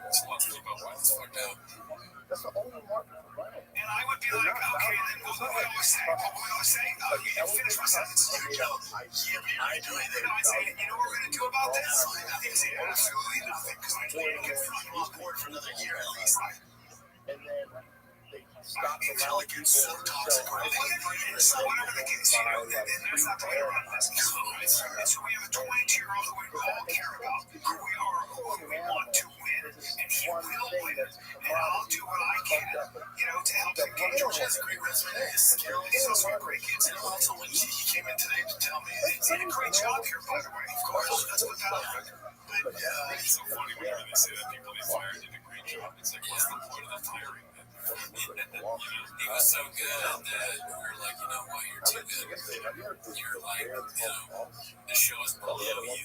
it's a lot to keep up with. It's fucked up. That's the only market for vinyl. And I would be like, okay, then what we always say, you finish my sentence. I do anything. I'd say, you know what we're going to do about this? They'd say, absolutely nothing, because I told you to get on board for another year at least. And then they stop Until it gets so toxic, or whatever the case, that's not the way to run this. So we have a 22-year-old who we all care about, who we want to win, and he will win. And I'll do what I can, to help him get. George has a great resume, his skill, he's also a great kid. And also, when he came in today to tell me, he did a great job here, by the way. Of course, that's what that on record. But it's so funny whenever they say that people they fired did a great job. It's like, what's the point of the firing? He was so good that we're like, you know what, you're too good. You're like, the show is below you.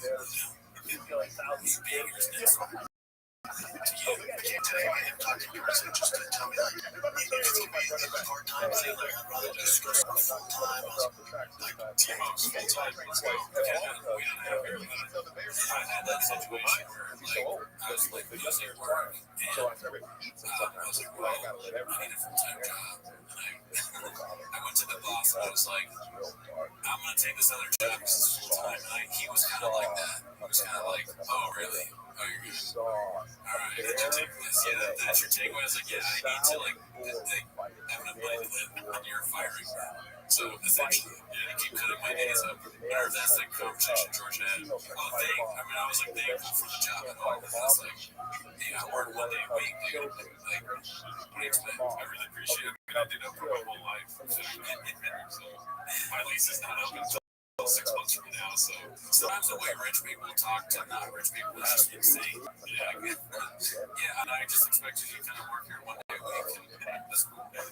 You being yourself. you. I can't tell you, I have talked to you, so just tell me, like, it's going to be a part-time thing, like, I'd rather just go full-time. I was like, T-Hawk's full-time, let's go. Yeah, we don't have very I had that situation where, like, I was, like, losing work, and I was like, well, I need a full-time job. And I went to the boss, and I was like, I'm going to take this other job because it's full-time. And he was kind of like that. He was kind of like, oh, really? Oh, you're good. All right, you take this. Yeah, that's your takeaway. I was like, yeah, I need to, like, have enough money to live, and you're firing. So essentially, yeah, keep cutting my days up. I wonder if that's the conversation George had. Well, I was like thankful for the job and all, but that's like, yeah, I work 1 day a week, dude. Like, what do you expect? I really appreciate it. I did that for my whole life. So my lease is not up until 6 months from now. So sometimes the way rich people talk to not rich people is just insane. Yeah, and I just expected you to kind of work here 1 day a week, and that's cool. But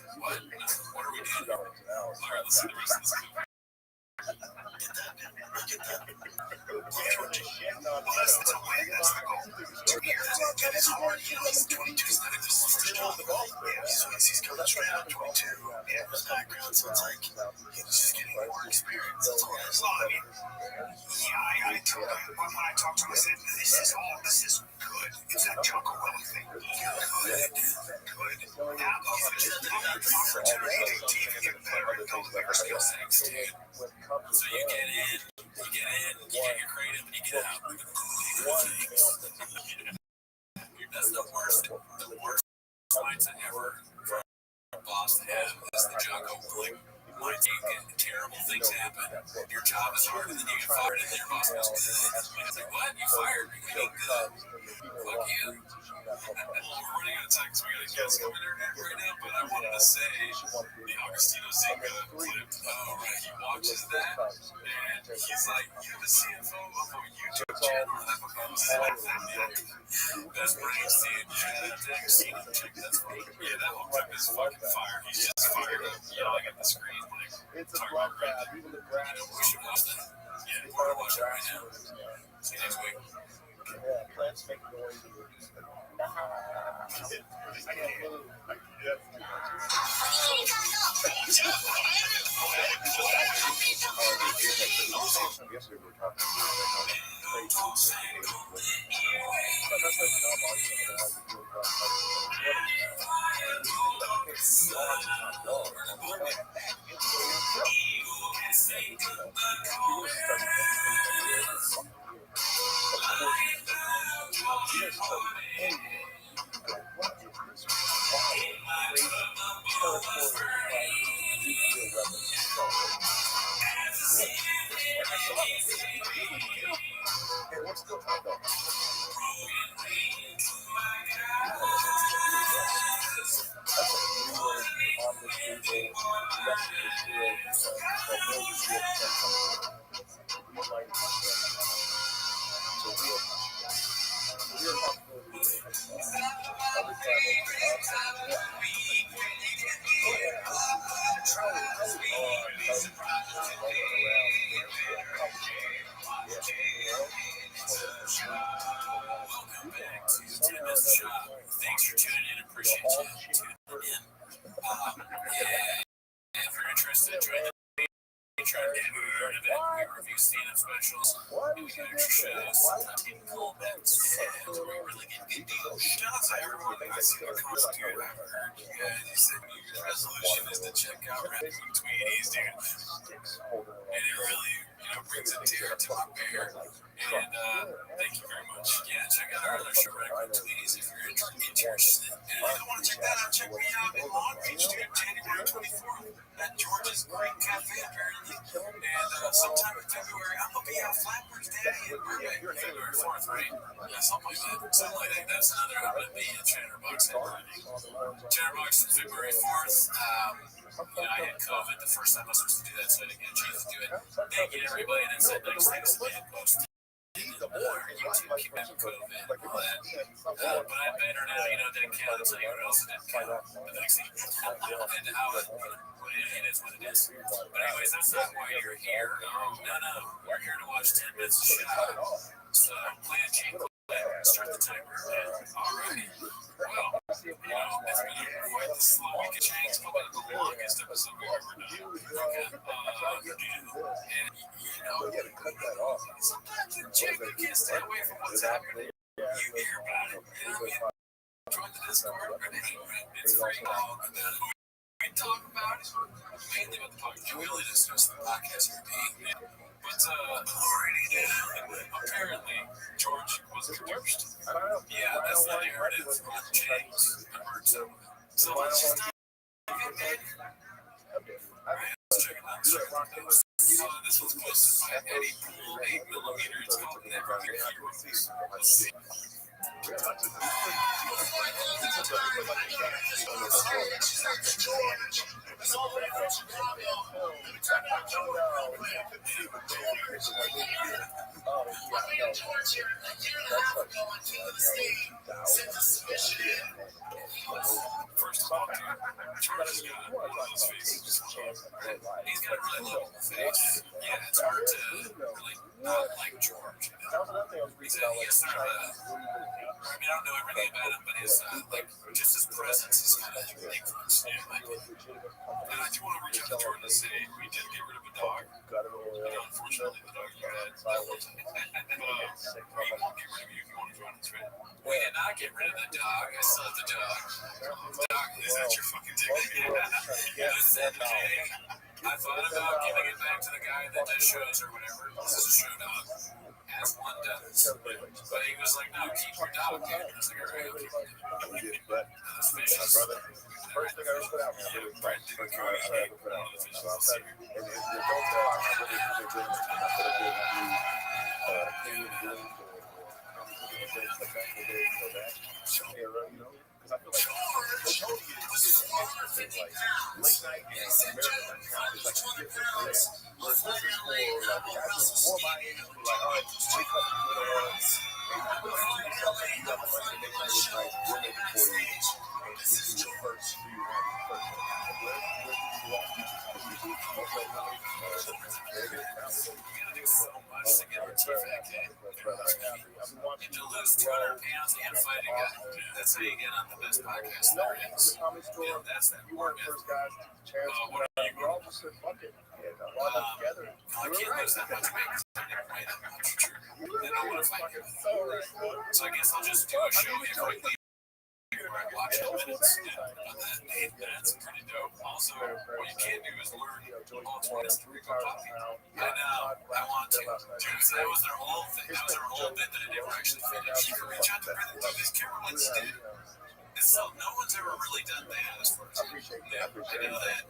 what are we doing? All right, let's see the rest of this clip. Well, that's the way. That's the goal. 2 years. And it's hard. You know, he's 22. This is his first job. Yeah, he's coming straight out of 22. Yeah, his background, so it's like he's just getting more experience. That's all. That's all. I mean, yeah, I told him when I talked to him, I said, this is good. It's that Jocko Willie thing. Good. Have opportunity to even get better and build bigger skill sets, dude. So you get in, you get your creative, and you get out. That's the worst mindset ever for a boss to have is the Jocko Willie. Terrible things happen. Your job is harder than you get fired, and their boss goes, it's like, what? You fired me? You ain't good. Fuck you. We're running out of time because we got a guest coming in right now, but I wanted to say the Augustino Zinga clip. Oh, right. He watches that, and he's like, you're the CFO of a YouTube channel, and I'm about to say, that's brains, dude. Yeah, I've never seen him. That's funny. Yeah, that whole clip is fucking fire. He's just fired up, yelling at the screen. Like, it's a bloodbath. Even the grass. We should watch that. Yeah, we're gonna watch it right now. See you next week. Yeah, plants make noise. Yesterday we were talking Welcome back to 10 Minutes Shop. Thanks for tuning in. Appreciate you tuning in. If you're interested, join the Patreon. Have you heard of it? We review stand-up specials. We got extra shows. Taking callbacks. And we really get good deals. Shout out to everyone that I see the content here. I've heard you guys. You said New Year's resolution is to check out Rapping Tweeties, dude. And it really, brings a tear to my bear. And thank you very much. Yeah, check out our other show, Rapping Tweeties, if you're interested. And if you want to check that out, check me out in Long Beach, dude, January 24th at George's Great Cafe, apparently. And sometime in February, I'm going to be at Flappers Daddy in Burbank, February 4th, right? Yeah, something like that. Something like that. That's another, I'm going to be at Chatterbox in Burbank. Chatterbox is February 4th. I had COVID the first time I was supposed to do that, so I didn't get a chance to do it. Thank you to everybody that said nice things to me and posted. YouTube keep having COVID and all that. But I'm better now, didn't count. I'll tell you what else it didn't count. The vaccine. And how it is what it is. But anyways, that's not why you're here. No. We're here to watch 10 Minutes of Shop. So play a cheap clip. Start the timer. Alrighty. Well, it's been quite the slow week of change, but the longest episode we've ever done. And, sometimes in Jake, you can't stay away from what's happening. You hear about it. Join the Discord. We're going to hang around. It's free. We talk about it. Mainly about the podcast. We only discuss the podcast here. But, apparently, George was confused. Yeah, that's the narrative on James. So let's just get back. Let's check it out. This was posted by Eddie Pool, 8mm. It's called Never Hear Heroes. Let's see. First of all, George's got one of those faces. He's got a really lovable face. Yeah, it's hard to really not like George. He's sort of I mean, I don't know everything about him, but his just his presence is kind of unique for us. And I do want to reach out to Jordan and say we did get rid of a dog. Unfortunately, the dog you had wasn't. We will get rid of you if you want to join us, right? We did not get rid of the dog. I still have the dog. Dog, is that your fucking ticket? Listen, Jake, I thought about giving it back to the guy that does shows or whatever. This is a show dog. As one does. But he was like, no, keep your dog, dude. I was like, all right, okay. Those fishes. First thing I ever put out, man. Brett didn't go out. He ate one of the fishes this year. And if you don't tell, I really appreciate doing it. I put a good review, Canadian Blue, for the great spectacular days for that era, you know? Because I feel like they told you to do it interesting, like late night and American kind of like a different thing. Whereas this is more like the actual more my age, like, all right, wake up in the middle of and you put on yourself and you have a money to make sure it's like we're making for you and give you your first free one first. Where do you want to do so much to get our T-Fac in. You to lose 200 pounds and fight a guy. That's how you get on the best podcast there is. Yeah, that's that work ethic. What are you going to do? I can't lose that much weight because I never weigh that much. They don't want to fight me. So I guess I'll just do a show every week. Where I watch 8 minutes, and that 8 minutes is pretty dope. Also, what you can't do is learn all 20 minutes to Rico Puppy. I know, I want to. That was their whole thing. That was their whole bit that I never actually finished. You can reach out to Brendan because Carolyn's did. And so no one's ever really done that as far as I know that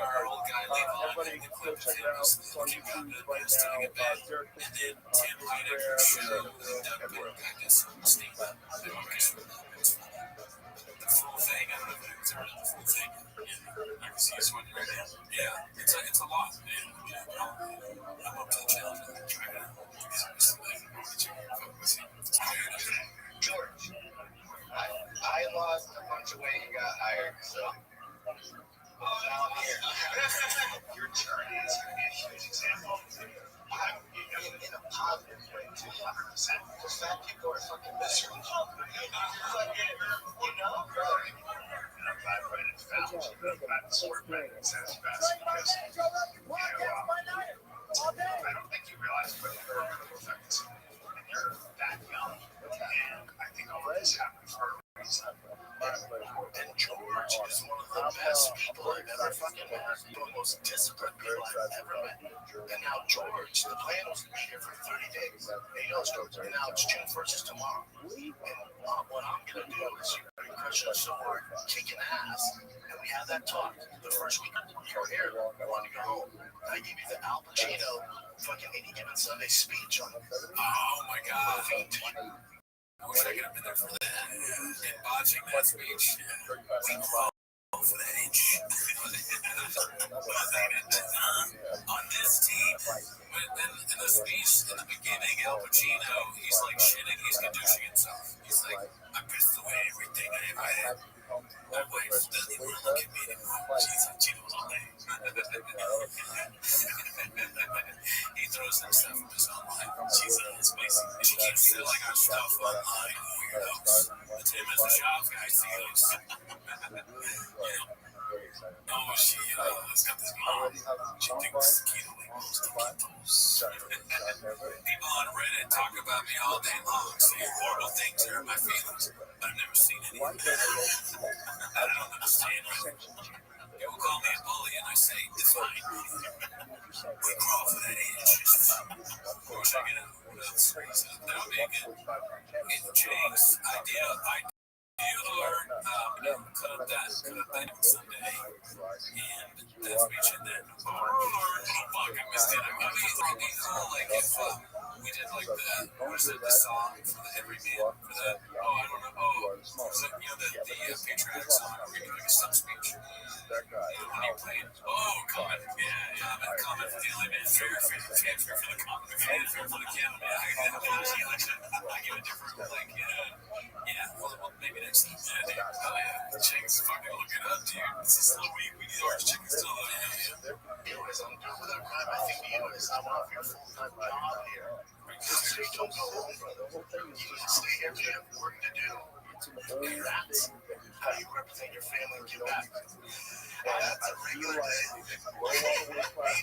our old guy Levon in the clip with him was looking around at this doing a bit. And then Tim Heineck from show and Doug Bill got this sneak up. The full thing, I don't know if it's ever done the full thing. Yeah, I can see you sweating right now. Yeah, it's a lot. Yeah, I'm up to the challenge. I'm trying to George, I lost a bunch of weight and got hired, so now I'm here. Your journey is going to be a huge example. In a positive way, 200%. Because fat people are fucking miserable. You know? And I'm glad Brandon found it. I'm glad the sport Brandon says best because, I don't think you realize what the ripple effect is. And you're that young. And I think all of this happened for a reason. And George is one of the best people I've ever fucking met. One of the most disciplined people I've ever met. And now George, the plan was to be here for 30 days. And now it's June 1st is tomorrow. And what I'm going to do is you're pushing so hard, kicking ass. And we had that talk the first week you're here. I wanted to go home. I gave you the Al Pacino fucking Any Given Sunday speech on oh my God. I wish I could have been there for that. And botching that speech. We crawl for that inch. On this team, in the speech in the beginning, Al Pacino, he's like shitting, he's conducting himself. He's like, I pissed away everything I ever had. My wife doesn't even look at me anymore. She's like, she was all day. He's throws some stuff up his online. She's basically, she keeps selling our stuff online. Weirdos. It's him as a shop guy. See, oh, she has got this mom. She thinks keto equals taquitos. People on Reddit talk about me all day long, saying horrible things hurt my feelings, but I've never seen any of that. I don't understand. You will call me a bully, and I say, it's fine. We crawl for that age. Of course, I get a reason. That would be a good James idea. Cut up that someday. And that's reaching that. Oh, fuck, I missed it. I mean, like if we did like the, what is it, the song for the Every Man, for the, I don't know, was it, the Patriot song, where you do like a sub speech. When you played, comment, comment for the only man, fair for the comment, fair for the camera, I give a different, like, well, maybe next time. The chicks fucking look it up, dude. This is so weak. We need orange chicken still, Anyways, I'm done with our time. I think you is I'm off your full-time job here. Just don't go home, brother. You can stay here, we have work to do. And that's how you represent your family and give back. That's a regular day.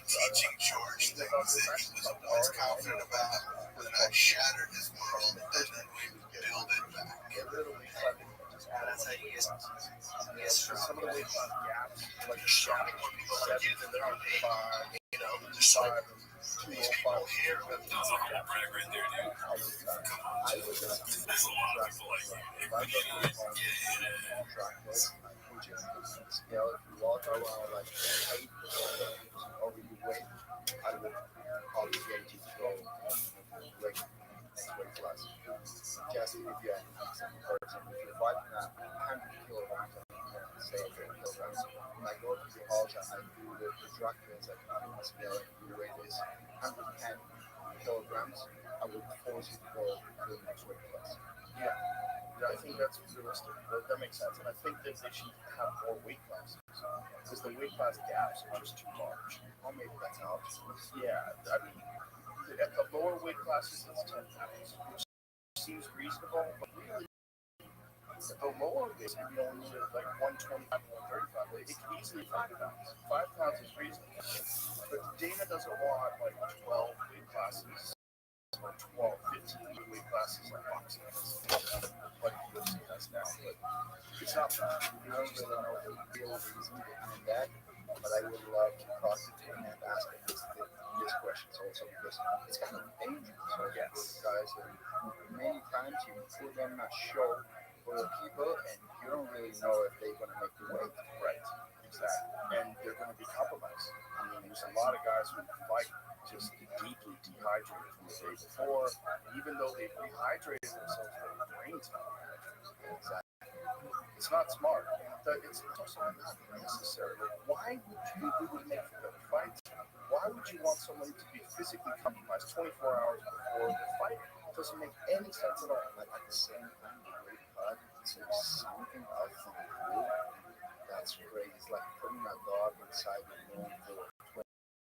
Teaching George things that he was once confident about, and then I shattered his world, and then we build it back. That's how you get strong. Some of the ways gaps, like shouting more people like you than there are me. There's like 2 people here. That was a whole brag right there, dude. Come on, there's a lot of people like you. You know, if you walk around like 8 overweight, I would obligate you to go next weight class. Just if you are some person, if you're fighting at 100 kilograms, say 100 kilograms, when I go to the altar, I do the drug test, I must be able to weight is 110 kilograms, I would force you to go to the next weight class. Yeah, I think that's realistic. That makes sense. And I think that they should have more weight classes because the weight class gaps are just too large. Or maybe that's how Yeah, I mean, at the lower weight classes, it's 10 pounds, which seems reasonable, but really, the lower weight, you only need like 125, 135. It can easily 5 pounds. 5 pounds is reasonable. But Dana doesn't want like 12 weight classes. Or 12, 15 weight classes like boxing. Like UFC does now, but it's not bad. I don't really know the real reason behind that, but I would love to talk to him and ask him this questions also because it's kind of dangerous. So yes, guys, many times you put them a show for the people and you don't really know if they're going to make the weight. Right, exactly. And they're going to be compromised. I mean, there's a lot of guys who fight just deeply dehydrated from the day before, even though they've rehydrated themselves, their brains not rehydrated. Exactly. It's not smart. It's also not necessary. Why would you make the fight? Why would you want someone to be physically compromised 24 hours before the fight? It doesn't make any sense at all. But at the same time, the weight cut is something else from the food. That's great. It's like putting a dog inside the room for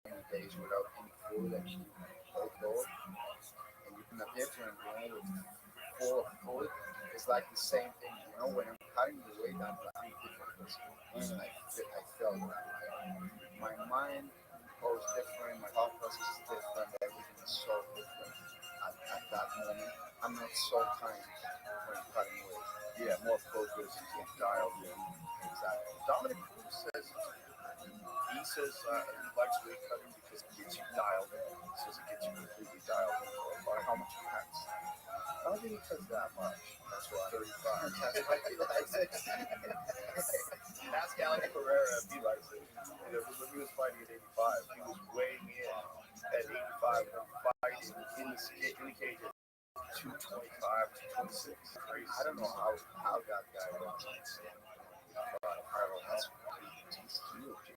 20 days without any food and you hold door and you in a different room with full of food. It's like the same thing, you know, when I'm cutting the weight, I'm like different person. And I felt that my mind goes different, my thought process is different, everything is so different at that moment. I'm not so kind when I'm cutting weight. Yeah, more focused and dialed in. Exactly. Dominic Cruz says he likes weight cutting because it gets you dialed in. He says it gets you completely dialed in for how much you cuts. I don't think it cuts that much. That's why 35. That's why he likes it. Ask Alex Pereira if he likes it. When he was fighting at 85, he was weighing in at 85 and fighting in the cage at 225, 226. Crazy. I don't know how that guy went on stand. That's he's huge.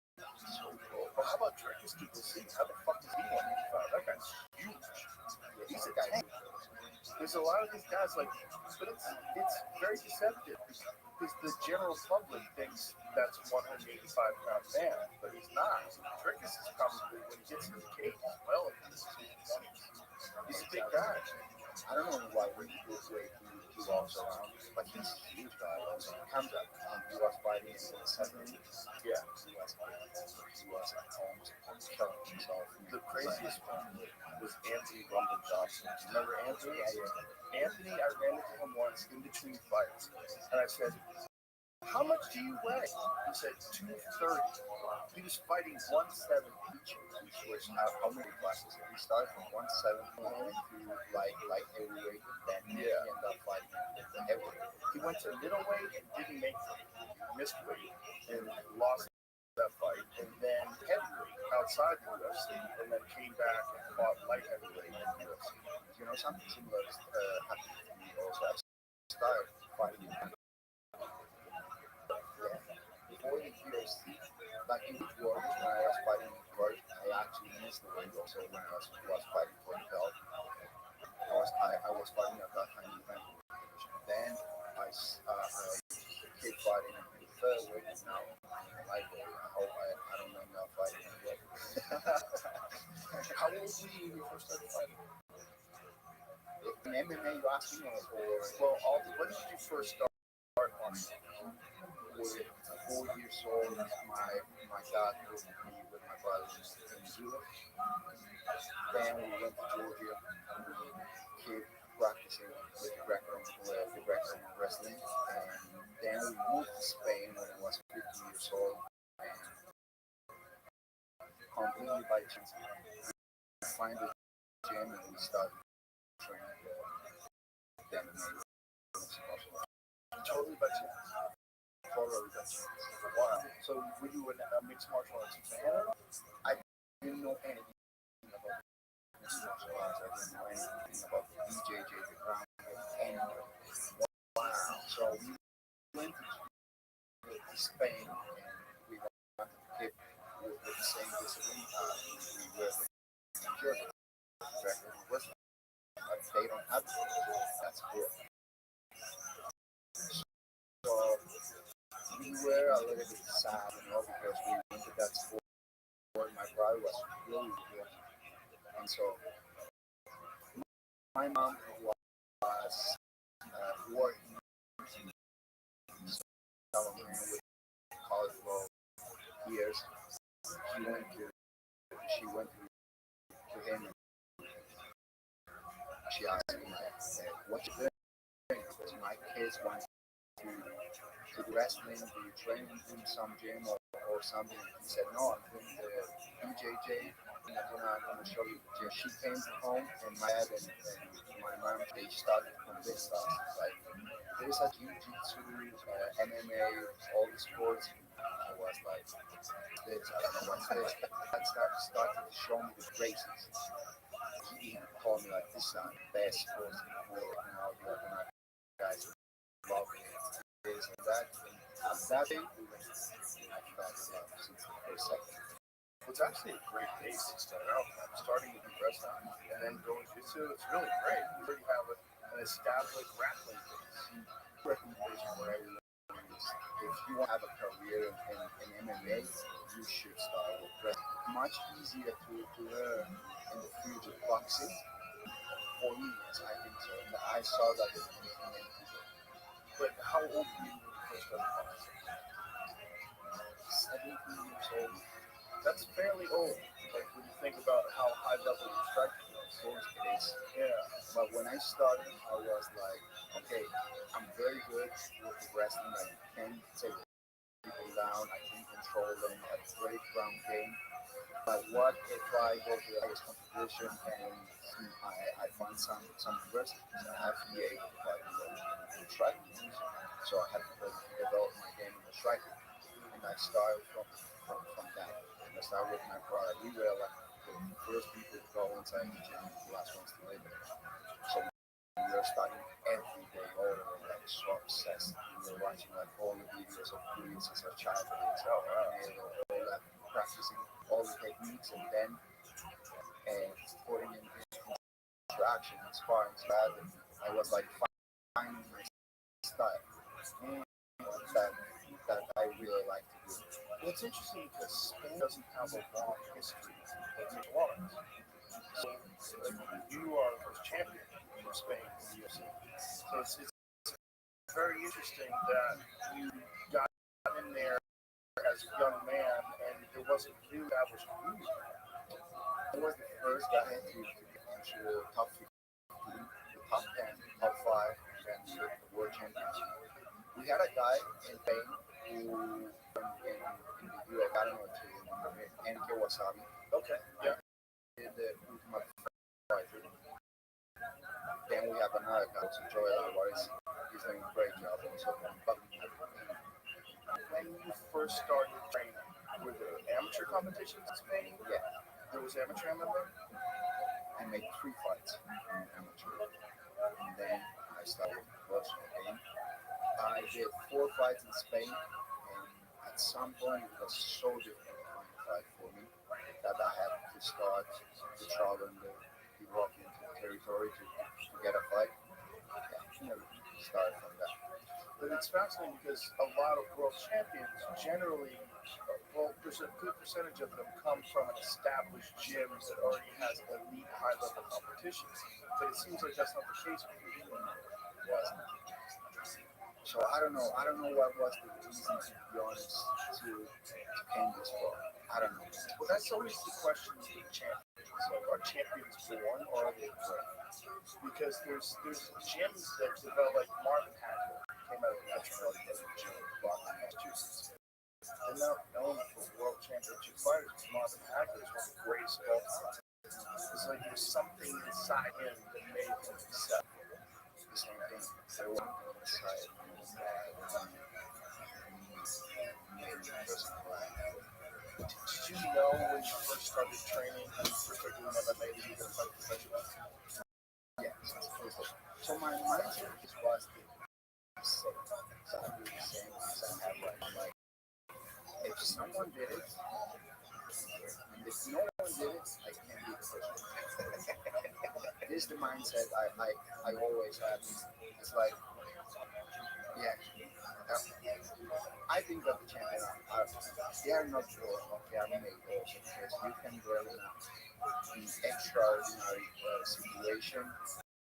So cool. But how about Dricus Duplessis? How the fuck does he want 85? That guy's huge. He's a tank. There's a lot of these guys like, but it's very deceptive because the general public thinks that's 185 pound man, but he's not. Dricus is probably when he gets in the cage as well. guy. I don't know why he walks around, but he's a huge guy. Also, he comes up and he was fighting in 7. Yeah, he was almost killing himself. The craziest one was Anthony Rumble Johnson. Remember Anthony? Yeah. Anthony, I ran into him once in between fights, and I said, "How much do you weigh?" He said 230. He was fighting 170, which how many classes? He started from 170 to like heavyweight, and then he ended up fighting heavyweight. He went to middleweight and didn't make it. He missed weight and lost that fight, and then heavyweight outside the UFC, and then came back and fought light heavyweight in the UFC. You know, something similar happened to me also. I started fighting before the UFC, like in Warriors, when I was fighting in Warriors, I actually missed the weight also when I was fighting for the belt. I was fighting at that time in the then I keep fighting in the featherweight, and now I'm lightweight. I don't know now fighting in the How old were you when you first started fighting? in MMA, you asking or When did you first start on? was 4 years old? My dad moved me with my brother in Zurich. Then we went to Georgia. We kept practicing with the record on wrestling, and then we moved to Spain when I was 15 years old. And completely by chance, we find the gym and we started training the MMA. Totally by chance. Totally by chance. Wow. So were you a mixed martial arts fan? I didn't know anything about mixed martial arts. I didn't know anything about BJJ, the ground, anything. Wow. So we went to Spain and we wanted to keep with the same discipline. We were in Georgia. Record on wrestling. But they don't have it. That's good. So we were a little bit sad, because we into that sport. My brother was really good, and so my mom was working in Salomon with college for years. She went to him and she asked me, "What you doing?" Because my kids want to do wrestling, do you train in some gym or something? He said, "No, I'm doing the BJJ. I'm gonna show you." She came home and my dad and my mom, they started to convince us like there's a jiu-jitsu, MMA, all the sports. I was like, this, I don't know what's this. That started to show me the basics. He told me like, this is the best sports in the world now. You're gonna guys love it, this and that. And that day, we went to I felt love since the first second. It's actually a great pace to start out. Starting with the wrestling and then going jiu-jitsu, it's really great. You already have an established grappling base. Recommendation for everyone is if you want to have a career in MMA, you should start with wrestling. Much easier to learn in the future boxing. For me, yes, I think so. And I saw that with many people. But how old were you when you first started boxing? 17 years old. That's fairly old. Like when you think about how high level your striking is. Of course it is. Yeah. But when I started, I was like, okay, I'm very good with wrestling. I can take people down. I can control them. I have a great ground game. But what if I go to the highest competition and I find some wrestlers? I have to be able to fight in striking. So I have to develop my game in the striking. And I started from that. And I started with my brother. We were like the first people to go inside the gym, the last ones to leave it. So we were starting every day, all over, like so obsessed. We were watching like all the videos of Greece as a child, all that, practicing all the techniques, and then putting in interaction and sparring that. And I was like finding my style. And that I really like to do. Well, it's interesting because Spain doesn't have a long history of martial arts. So, like, you are the first champion. So it's very interesting that you got in there as a young man and it wasn't you that was you. I was the first guy to get into the top 15, the top 10, top 5, and the world championship. We had a guy in Spain who, in the US, I don't know if you remember him, Enrique Wasabi. Okay, yeah. Did the ultimate fighter. Then we have another guy, also Joel Alvarez. He's doing a great job also. But When you first started training, were there amateur competitions in Spain? yeah, There was amateur, remember? I made 3 fights in amateur. And then I started professional again. I did 4 fights in Spain, and at some point it was so difficult to find a fight for me that I had to start to travel in the European territory to get a fight. Yeah, never started from that. But it's fascinating because a lot of world champions generally, well, there's a good percentage of them come from an established gym that already has elite high-level competitions. But it seems like that's not the case with you. Wasn't. So I don't know. I don't know what was the reason, to be honest, to end this far. I don't know. Well, that's always the question with champions. Like, are champions born or are they bred? Because there's gyms that develop, like Marvin Hagler came out of the Metropolitan Gym in Boston, Massachusetts. They're not known for world championship fighters. Marvin Hagler is one of the greatest of all time. It's like there's something inside him that made him himself. The same thing. There was inside Did you know when you first started training, when you first started doing MMA, that you were going to fight professional? yeah. So my mindset just was the same. So I do the same as I have right now. Like, if someone did it, and if no one did it, I can't be the first one. This is the mindset I always have. It's like, yeah, I think that the champions they are not good. They are made also because you can really in extraordinary situation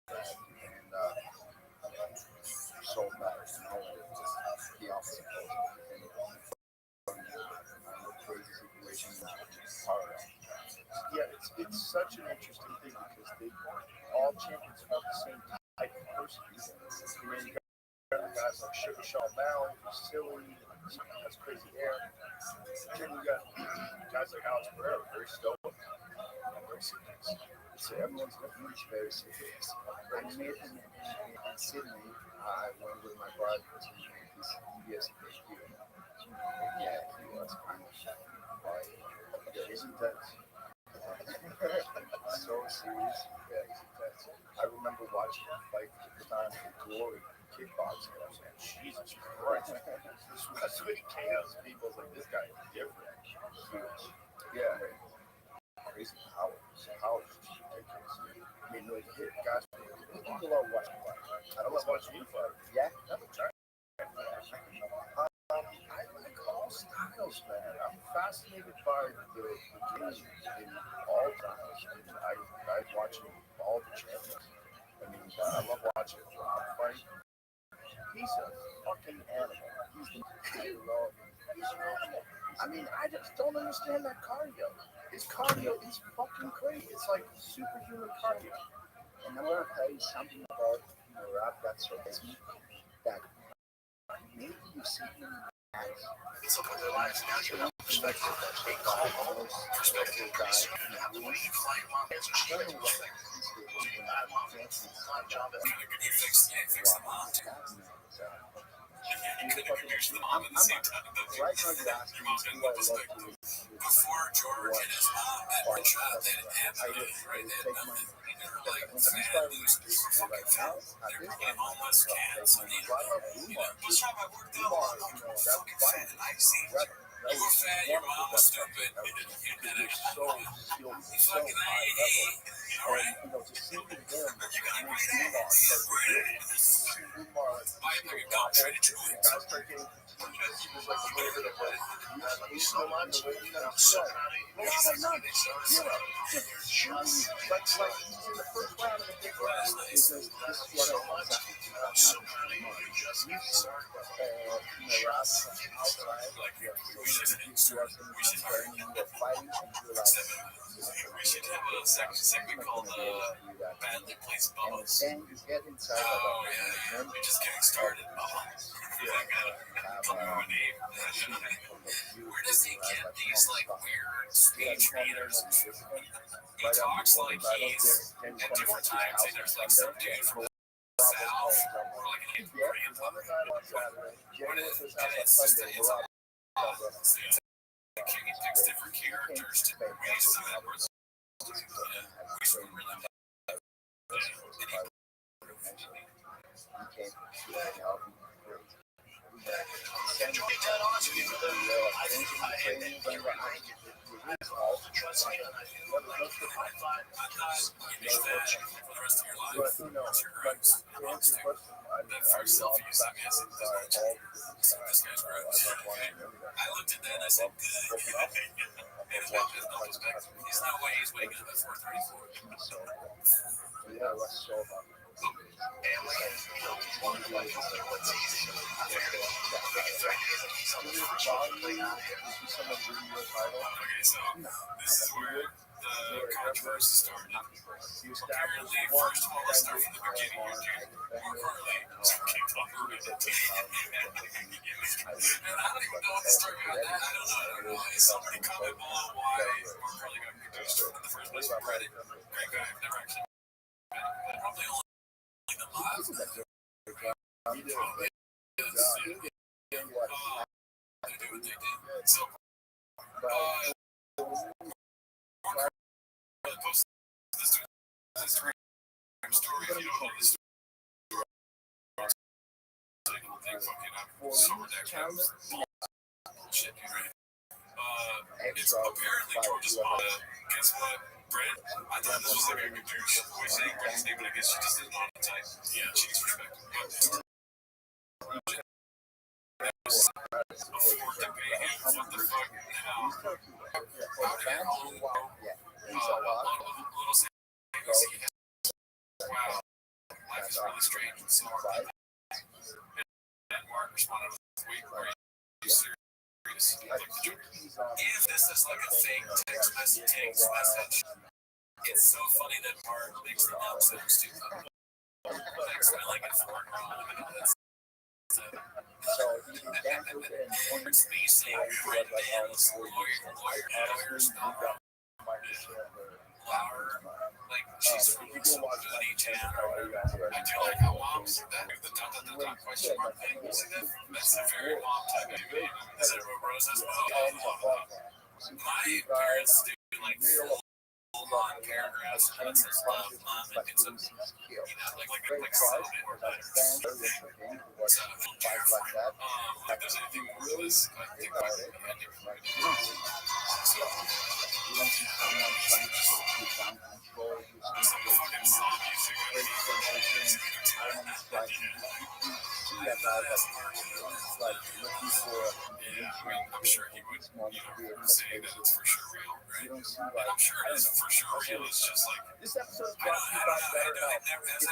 that you can solve that. The opposite also. You can crazy situation power. Yeah, it's such an interesting thing because all champions are not the same type of person. You know, you got guys like Sugar Sean Mallon, who's silly, has crazy hair. Then you got guys like Alex Pereira, very stoic, very serious. So everyone's different. Very serious. I met him in Sydney. I went with my brother to his years ago. Yeah, he was kind of like, Yeah, he's intense. so serious. Yeah, he's intense. I remember watching him fight for the time in Glory kickboxing. I was like, Jesus Christ. That's what he chaos people. Like, this guy is different. Huge. Yeah. Crazy power. Power is just ridiculous. I mean, like, hit guys. People love watching fight. I don't love watching you fight. Yeah. Never tried. I like all styles, man. I'm fascinated by the game in all styles. I watch all the champions. I mean, I love watching Rob fight. He's a fucking animal. I love him. He's an animal. I mean, I just don't understand that cardio. His cardio is fucking crazy. It's like superhuman cardio. And I'm gonna tell you something about Rob that surprised me. That maybe you see him as It's up with their lives now. You have perspective. A calm, perspective guy. The way you fight, mom, it's a shit. My job is you fix the mom. You could introduce the mom at the same time. right now you're asking me who I love to Before George and his mom met their child, they didn't have money, right? They had nothing. They were like fat losers. They were fucking fat. They were fucking homeless cats. And they each time I worked out, I was fucking fat and icy. You were fat, your mom was stupid. You didn't that extra. So You fucking high level. And to see him make Umar start to win, to see Umar the guys start getting he was like a little bit of a useless on the way, zero. Just shooting like he's in the first round of the big round because this is what I want. Outside, like you're fighting, We should have a segment called Badly Placed Bubba. Then you get inside Oh, yeah. We're just getting started, Bubba. I got a name. Where does he get these, like, weird speech meters? He talks like he's at different times. There's, like, some dude from the South, or like an Indian What is it? It's just it's like he picks different characters to release some Edwards. We should really that first selfie you sent me, I said, this guy's gross. I looked at that and I said, good. And his mouth was back. There's no way he's waking up at 4:34. Okay, so this is where the controversy started. Apparently, first of all, let's start from the beginning. Mark Harley kicked off her and I don't even know what the story behind that. I don't know. Somebody comment below why Mark Harley got kicked off in the first place from Reddit. Great guy. I've never actually met him. Probably only the live. Probably is. They do what they did. So, Mark Harley posted this Instagram story. If you don't know this story, thing fucking up. Summer deck bullshit, right? It's apparently Georgia's mom. Guess what? Brent, I thought this was like a good douche way saying Brent's name, but I guess she just didn't want to type. Yeah, she gets respect. Before debating what the fuck now. How did it all little things he has. Wow, life is really strange and so hard. And Mark responded with, wait, are you serious? If this is like a fake text message, it's so funny that Mark makes the mom sound stupid. Text me like it's Mark Ron. Mark's facing Brent Man's lawyers, Lauer, like she's from some bloody town. I do like how moms the question mark thing. You see that? That's a very mom type of name. Is it Rosa's mom? My parents do like full-on paragraphs and it says love, mom, and it's a, like settlement or better. So, like there's anything more to this, I think about it. So, some fucking song music. Yeah, I mean, I'm sure he would, say that it's for sure real, right? And I'm sure it isn't for sure real. It's just like, as I've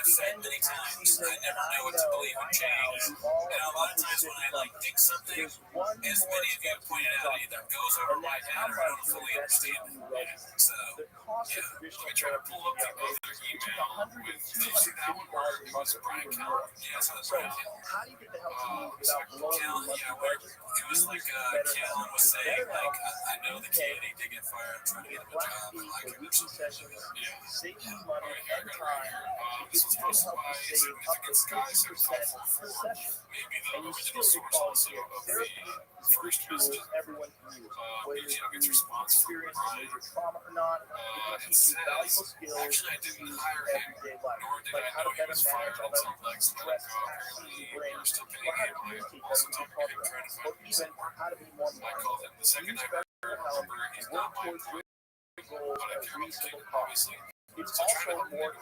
said many times, I never know what to believe in change. And a lot of times when I like think something, as many of you have pointed out, it either goes over my head or I don't fully understand it. So, yeah, I try to pull up the other email with that one where it was Brian Callen. Yeah, so that's right. Callen, it was like Callen was saying, like, I know the kid, he did get fired, I'm trying to get him a job, and like, yeah. This was posted by Significant Skies, so it's helpful for maybe the original source also of the first message. BGO gets response from Brian. It says, actually, I didn't hire him, nor did I know he was fired until Lex let him go. Apparently, we're still paying him. I also told him to try to find recent work. I called him the second I heard the number. He's not my employee, but I care about the kid, obviously. It's also more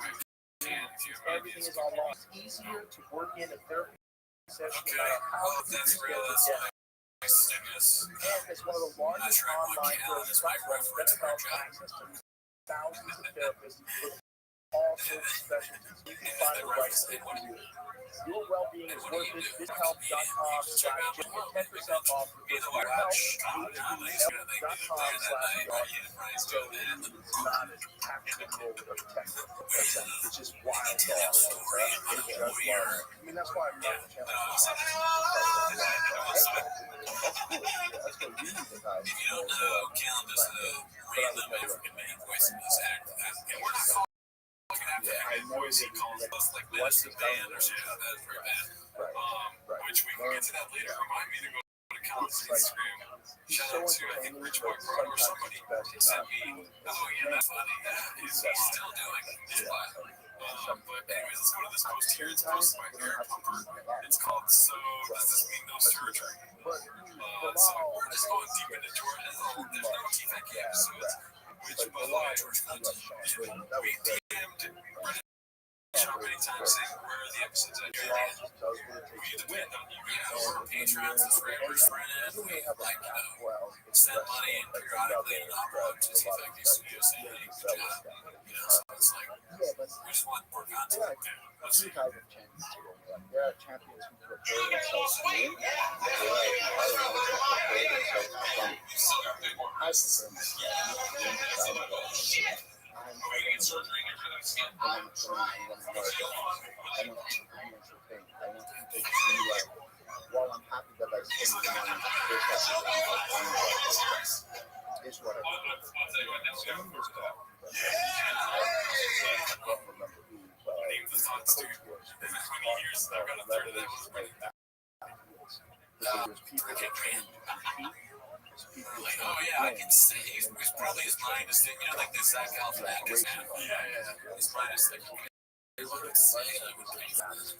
since everything is online. It's easier to work in a therapy session no matter how you schedule it. And it's one of the largest online therapy platforms that allows access to thousands of therapists with all sorts of specialties. You can find the right fit for you. Your well-being is worth it. BizHealth.com/Get 10% off your first year. BizHealth.com/Yard. So it's not as tactical or technical. It's just wild, dog. It's just wild. I mean, that's why I'm not the channel. That's good. That's what you need to guys. If you don't know, Caleb is a random African man voice in this act. And we're not calling like an African voice. He calls us like medicine band or shit. That's very bad. Which we can get to that later. Remind me to go to Caleb's Instagram. Shout out to, I think, Rich Boy Pro or somebody. He sent me, oh, yeah, that's funny. He's still doing it. But anyways, let's go to this post here. It's posted by Eric Pumper. It's called So Does This Mean No Surgery? So we're just going deep into George. There's no defect episodes, which, by the way, George Clinton, we DM'd Brennan Shaw many times saying, where are the episodes at? We depend on you guys. We're patrons, subscribers, Brennan. We, like, send money and periodically upload to Defect Studios saying, hey, good job. So it's like, we just want more content. Let's see. There are champions who prepare themselves to win. There are competitors who prepare themselves to win. I prefer myself. I'm getting surgery for that skin. I want to be entertained. I want people to be like, while I'm happy that I spend the money, there's that is what I want. Some of this talk, I don't remember who name the thoughts, dude. For 20 years, I've got a third of that was right back. there's people that can compete. Like, oh yeah, I can say he's probably his mind is thinking, like this Zach Galifianakis man. Yeah. His mind is thinking, okay, what would say I would think that is a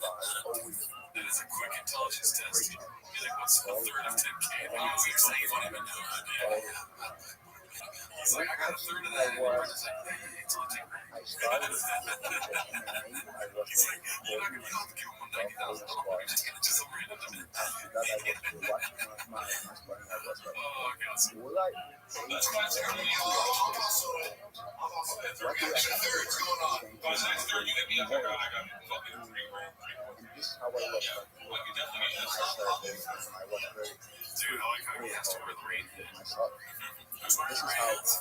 quick intelligence test. Be like, what's a third of 10K? Oh, you're saying you don't even know. He's like, I got a third of that. I started with He's like, you're not going to be able to give him $90,000. You're just going to just random. Oh, God. That's why it's early. Thirds going on. By the next third, you hit me up. I got fucking $3 grand. this is how I was. Well, you definitely get I was very dude, I like how he has to wear the rain. myself. This This is how I was.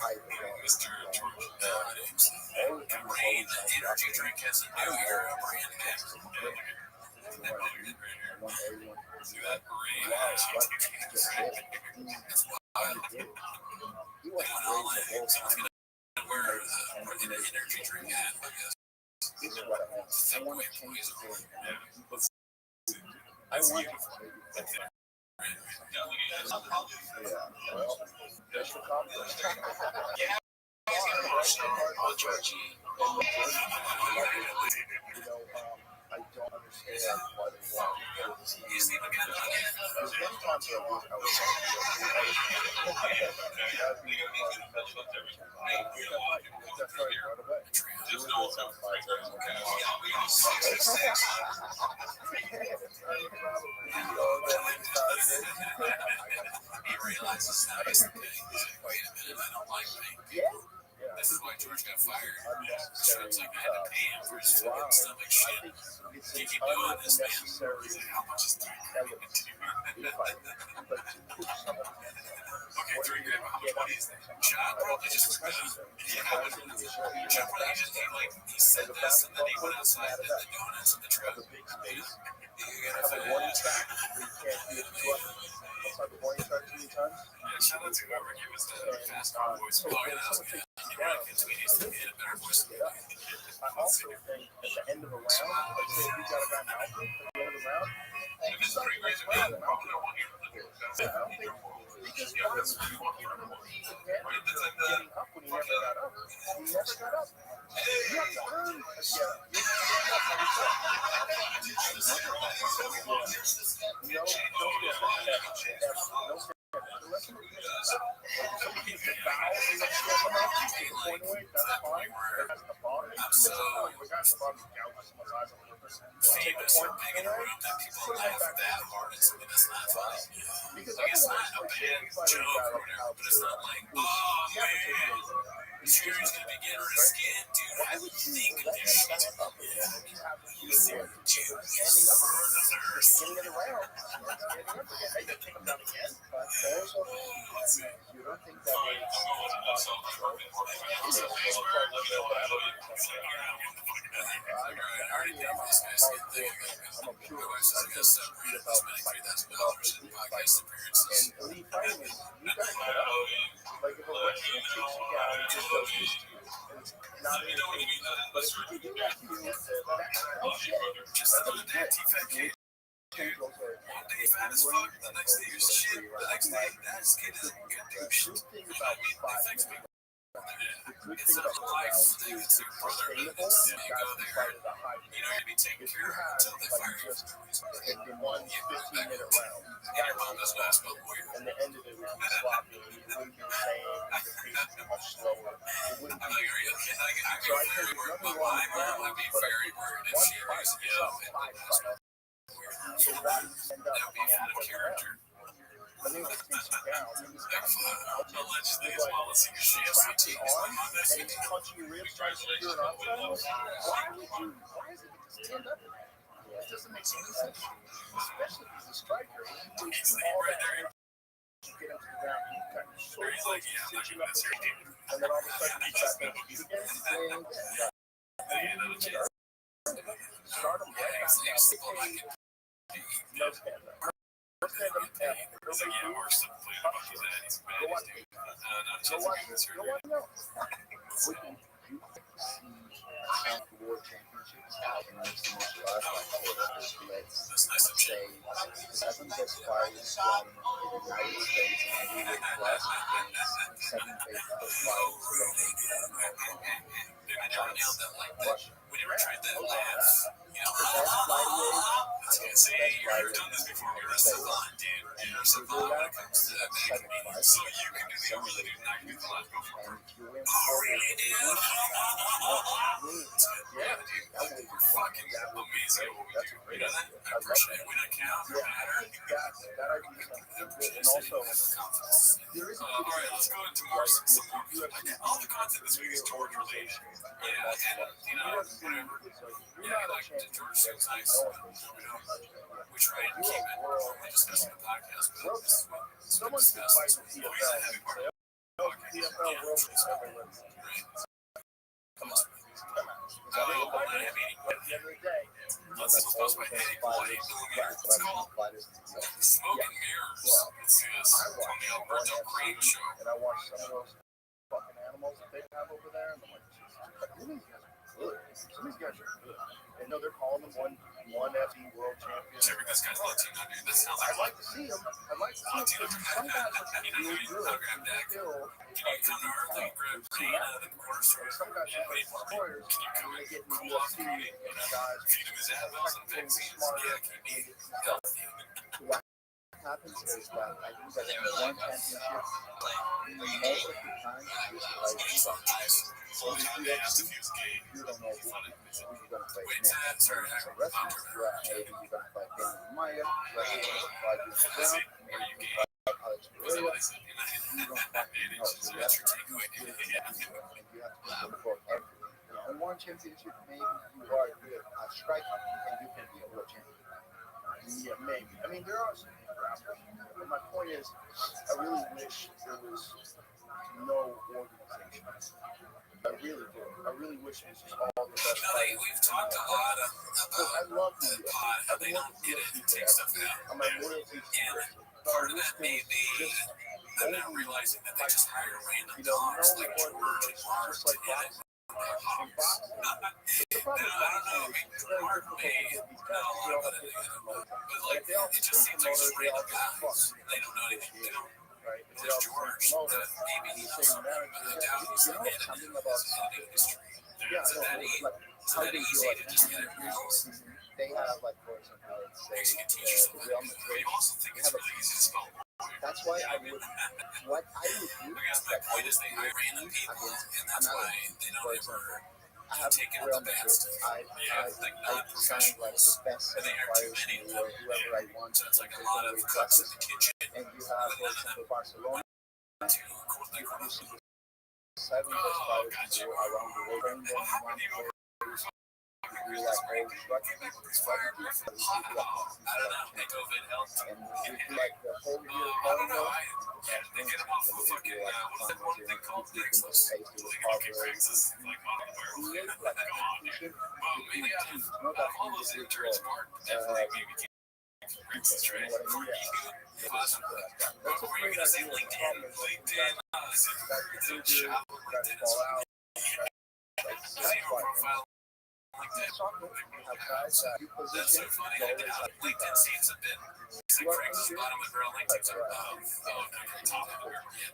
Mr. George Adams. And Rain Energy Drink has a new era brand name. I want everyone to See that? Rain That's That's wild. He was Went all in. So he's going to wear the energy drink hat, I guess. This is what I want. I want to change the world. I want to. Yeah. Well, that's the conflict. I don't understand why they want to. You sleep again? There's many times where I wish I was that's right, right away. There's no He realizes now he's the thing. He's like, wait a minute, I don't like paying people. This is why George got fired. So it's like I had to pay him for his fucking stomach shit. You keep doing this, man. He's like, how much is $3 grand? Okay, $3 grand, how much money is that? John probably just took John probably just he said this and then he went outside and did the donuts in the truck. You gotta have a warning track where you can't be a truck. Let's have a warning track 2 times. Yeah, shout out to whoever gave us the fast car voice. Oh, yeah, that was good. He probably continues to get a better voice than me. I also think at the end of a round, like say if you got a guy mouthing at the end of the round, If it's 3 grand, I don't want you to do it. I don't think because he was getting up when he never got up. He never got up. You have to earn a get up. You have to stand up. the guy at the bottom gouges someone's eyes on purpose. Fame is so big and around that people laugh that hard at something that's not funny. Because Like, it's not otherwise, a like, bad joke or whatever, but it's not like, oh man, Jerry's gonna be getting rid of skin, dude. Why would you think of this shit? Yeah. Dude, yes, never heard of theirs. Beginning of the round, standing up again. Hey, they take him down again. But also, you don't think that I'm a pure. I got separated this many $3,000 in podcast appearances. And elite fighting is, you gotta get up. Like, if a wrestler takes you down, he just does this to you. And it's not entertaining. But if he can do that to you, that's oh shit. Just another damn fat kid. One day fat as fuck, the next day you're shit, the next day that kid isn't gonna do shit. Thing You know about what I mean? They fix me. the good It's thing a about life thing. It's your brother. sustainable, It's you go that's the there. fight of the high. You know, you'll be taken If care you of have until they like fire you. just in one 15-minute round, And your mom doesn't ask about lawyer. and the end of it would be sloppy, it wouldn't be the same, the pace would be much slower. It wouldn't I'm be. like, are you okay? I'd So I be think very there's worried. nothing But wrong my with mom that, would be but very worried if one she fight, was it's yo. not five fights. So why do you end up That would be out of character. when they takes you down, he's got you. Allegedly, as well as he Trapped your arm, and he's punching your ribs, trying to secure an arm triangle. Why would you? Why is it to stand up? It doesn't make any sense. Especially if he's a striker. He takes all that energy to get him to the ground. He kind of so He's like, yeah, I'm not cinch gonna you up mess with you. and then all of a sudden he's back in the again. Then he ended up chasing. Start him right back down. No stand up. Stand up. He's like, yeah, we're still playing about his head. He's bad, he's doing not a Go chance watch to get this. this Go here. watch no. we can see world championships in mixed martial arts like let's That's nice of say 7 best fighters from the United States in heavyweight class against 7 best fighters from Dude, I never nailed that like that. Russia. We never tried that laugh. You know, The best flyweight, I was gonna say, you've never done this before. You're a savant, dude. You're a savant when it comes to that big meeting. So you can do the only dude, and I can do the left. Go for it. and if you win Oh, really, dude? Yeah, dude. We're fucking amazing at what we do. You know that? I appreciate it. We don't count. It matter. that idea sounds good. And also, there is a All right, let's go into more some more. Like, all the content this week is George related. Yeah, and you know, whatever. Yeah, like George seems nice. We try and keep it. We discuss in the podcast, but this is what someone it's can discussed. fight with Oh, he's a heavy part of PFL World is everywhere. Come on. I mean, I'm not heavy. At the end of the day, Let's discuss my Eddie White. It's called Smoke and Mirrors. It's Tony Alberto Crane show. and I watch some of those fucking animals that they have over there, and I'm like, Jesus, some of these guys are good. And no, they're calling them one FE world champion. Jerry, this guy's Latino, dude. That sounds I'd like like to see them. I'd like to see them. Some guys are really good. I'll grab that. Still, Can you come to our thing, grab Crane out of the corner store? some guys Yeah, are wait good for me. supporters. Can you come They and get in pull the off UFC, for me? and guys Feed him his advils and vaccines. Yeah, keep me healthy. what happens is that I think that in the one championship, most of the time, it's like, So if you asked if he was gay, you don't know who funny. you're going to play Wait, next. sorry, So wrestling, maybe you're going to play Daniel Maya, wrestling, you're going to play Junior Brown, Are you gay? Alex Was that Pereira, what they said? you don't It fucking know. is. So that's your takeaway. And you have to go for everything. In one championship, maybe you are good at striking and you can be a world champion. Yeah, maybe. I mean, there are some grapplers. But my point is, I really wish there was no organization. I really do. I really wish it was just all the best Like, fighters. we've talked a lot Because I about love the the pod, how they don't get it and take stuff out. I'm my loyalty to And part of that may be them not realizing that they just hire random dogs like George and Mark just like to hit it. boxing. The I problem with don't know. I boxing mean, is it's very Mark difficult to may get these know guys. a lot about it, but like, it just seems like just random guys. They don't know anything. They don't. Right? If they There's all George, promoter, maybe he knows same something manager, about doubt he's You know editing something about editing history. yeah, Is it no, that it's easy? like Is how it that they do easy like to just get it results? they have like for example, let's say Because you can teach yourself the Real that. But Madrid. you also think it's really easy to spell. That's why I would what I would do I guess my point is they hire random people, and that's why they don't ever. I I have taken real the band material. stuff. I Yeah, like signed like the best and they are too players many in of the world, them. whoever I want. So it's like a lot of cooks in the kitchen. And you have, for example, Barcelona. To like You see the 7 best players in the world around the world. Bring them in one place. You like whole strategy. I don't know. COVID helped. And you do like the whole year I don't know. long. They get them off of fucking, what's that one thing called? Craigslist. Okay, Craigslist. Like, Create come like on. competition Well, maybe between out teams, of not that all those interns, Mark definitely maybe Craigslist, right? what I mean. What were you gonna say? LinkedIn. LinkedIn. It's shop on LinkedIn. Does he have a profile? LinkedIn. That's so funny. LinkedIn seems a bit. It's like Craigslist bottom of the barrel. LinkedIn's like, top of the barrel. Yeah.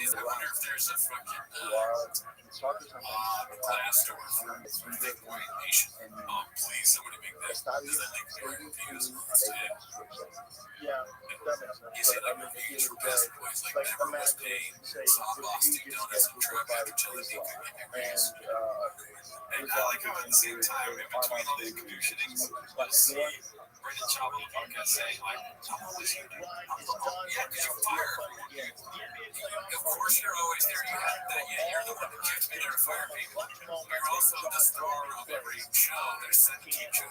I wonder if there's a fucking glass door for Bitcoin Nation. Please, somebody make that. Does that link there? Views? Yeah, that makes sense. You see, like reviews for best boys, like never was paid. Saw Boston donuts and truck after television. And I like how at the same time, in between all these conditionings, let's see Brendan Schaub on the podcast saying, like, how long was you doing? Yeah, because you're fired. Of course you're always there. You have that. Yeah, you're the one that keeps me there to fire people. You're also the star of every show. There's 17 shows.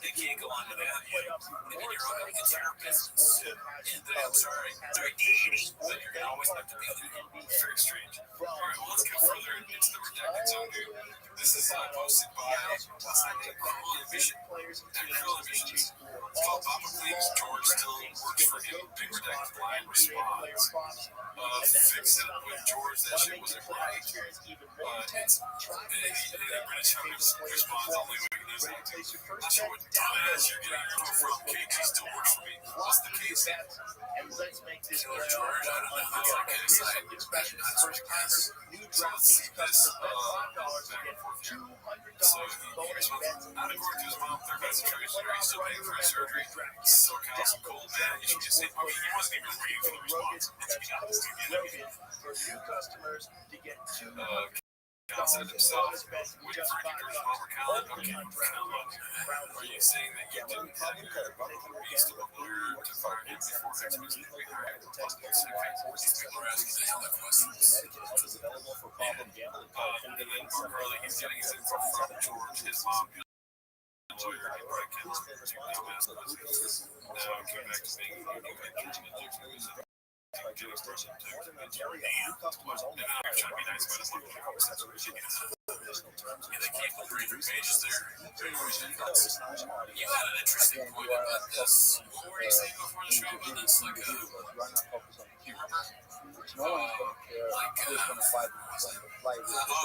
They can't go on to that. And then you're on it's your business. And I'm sorry, but you're going to always have to be there. It's very strange. All right, well, let's go further into the redacted zone here. This is posted by what's that name? Cruel Ambition. Cruel Ambition. It's called Papa Claims George still works for him. Big redacted line response. Fix it up with George. That shit wasn't right. It's British House response only way it is. Not sure what dumbass you're getting your info from. KG still works for me. What's the case? And let's make this Killer George. I don't know how I get excited. So this back and forth here. So he responds, not according to his mom, they're going to try surgery, still waiting for his surgery. So Kyle's a cold man. You should just say, okay, he wasn't even waiting for the response. Let's be honest. for new customers to get Kyle said himself, waiting for a new mom or Kyle. Okay, are you saying that you didn't have your beast of a lawyer to fire him before Xbox we hired the possible second? These people are asking the hell of questions. And then Mark Riley, he's getting his info from George, his mom, lawyer, he probably killed him. Now I'm coming back to being a new engine. Jewish person to customers only. And then I'm trying to be nice about his local conversation. Yeah, they can't put 300 pages there. You had an interesting point about this. What were you saying before the show about this? Like, you remember?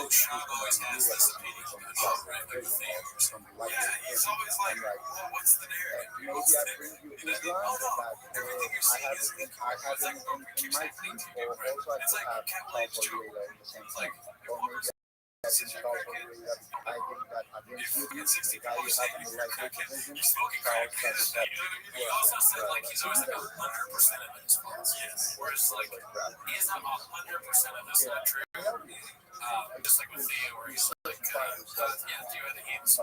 Shab always has this opinion about regular things. Yeah, he's always like, well, what's the narrative? What's the narrative? And I mean, hold on. Everything you're saying is incorrect. It's like, bro, you keep saying things you do, right? It's like Cat Williams' joke. It's like, if woman's since you're crackhead, if in 60 people say you're a crackhead, you're smoking crack. You know what I mean? He also said, like, he's always like 100% of it is false. Whereas, like, he's not 100% of this not true. Just like with Theo, where he's like, Theo, I think he's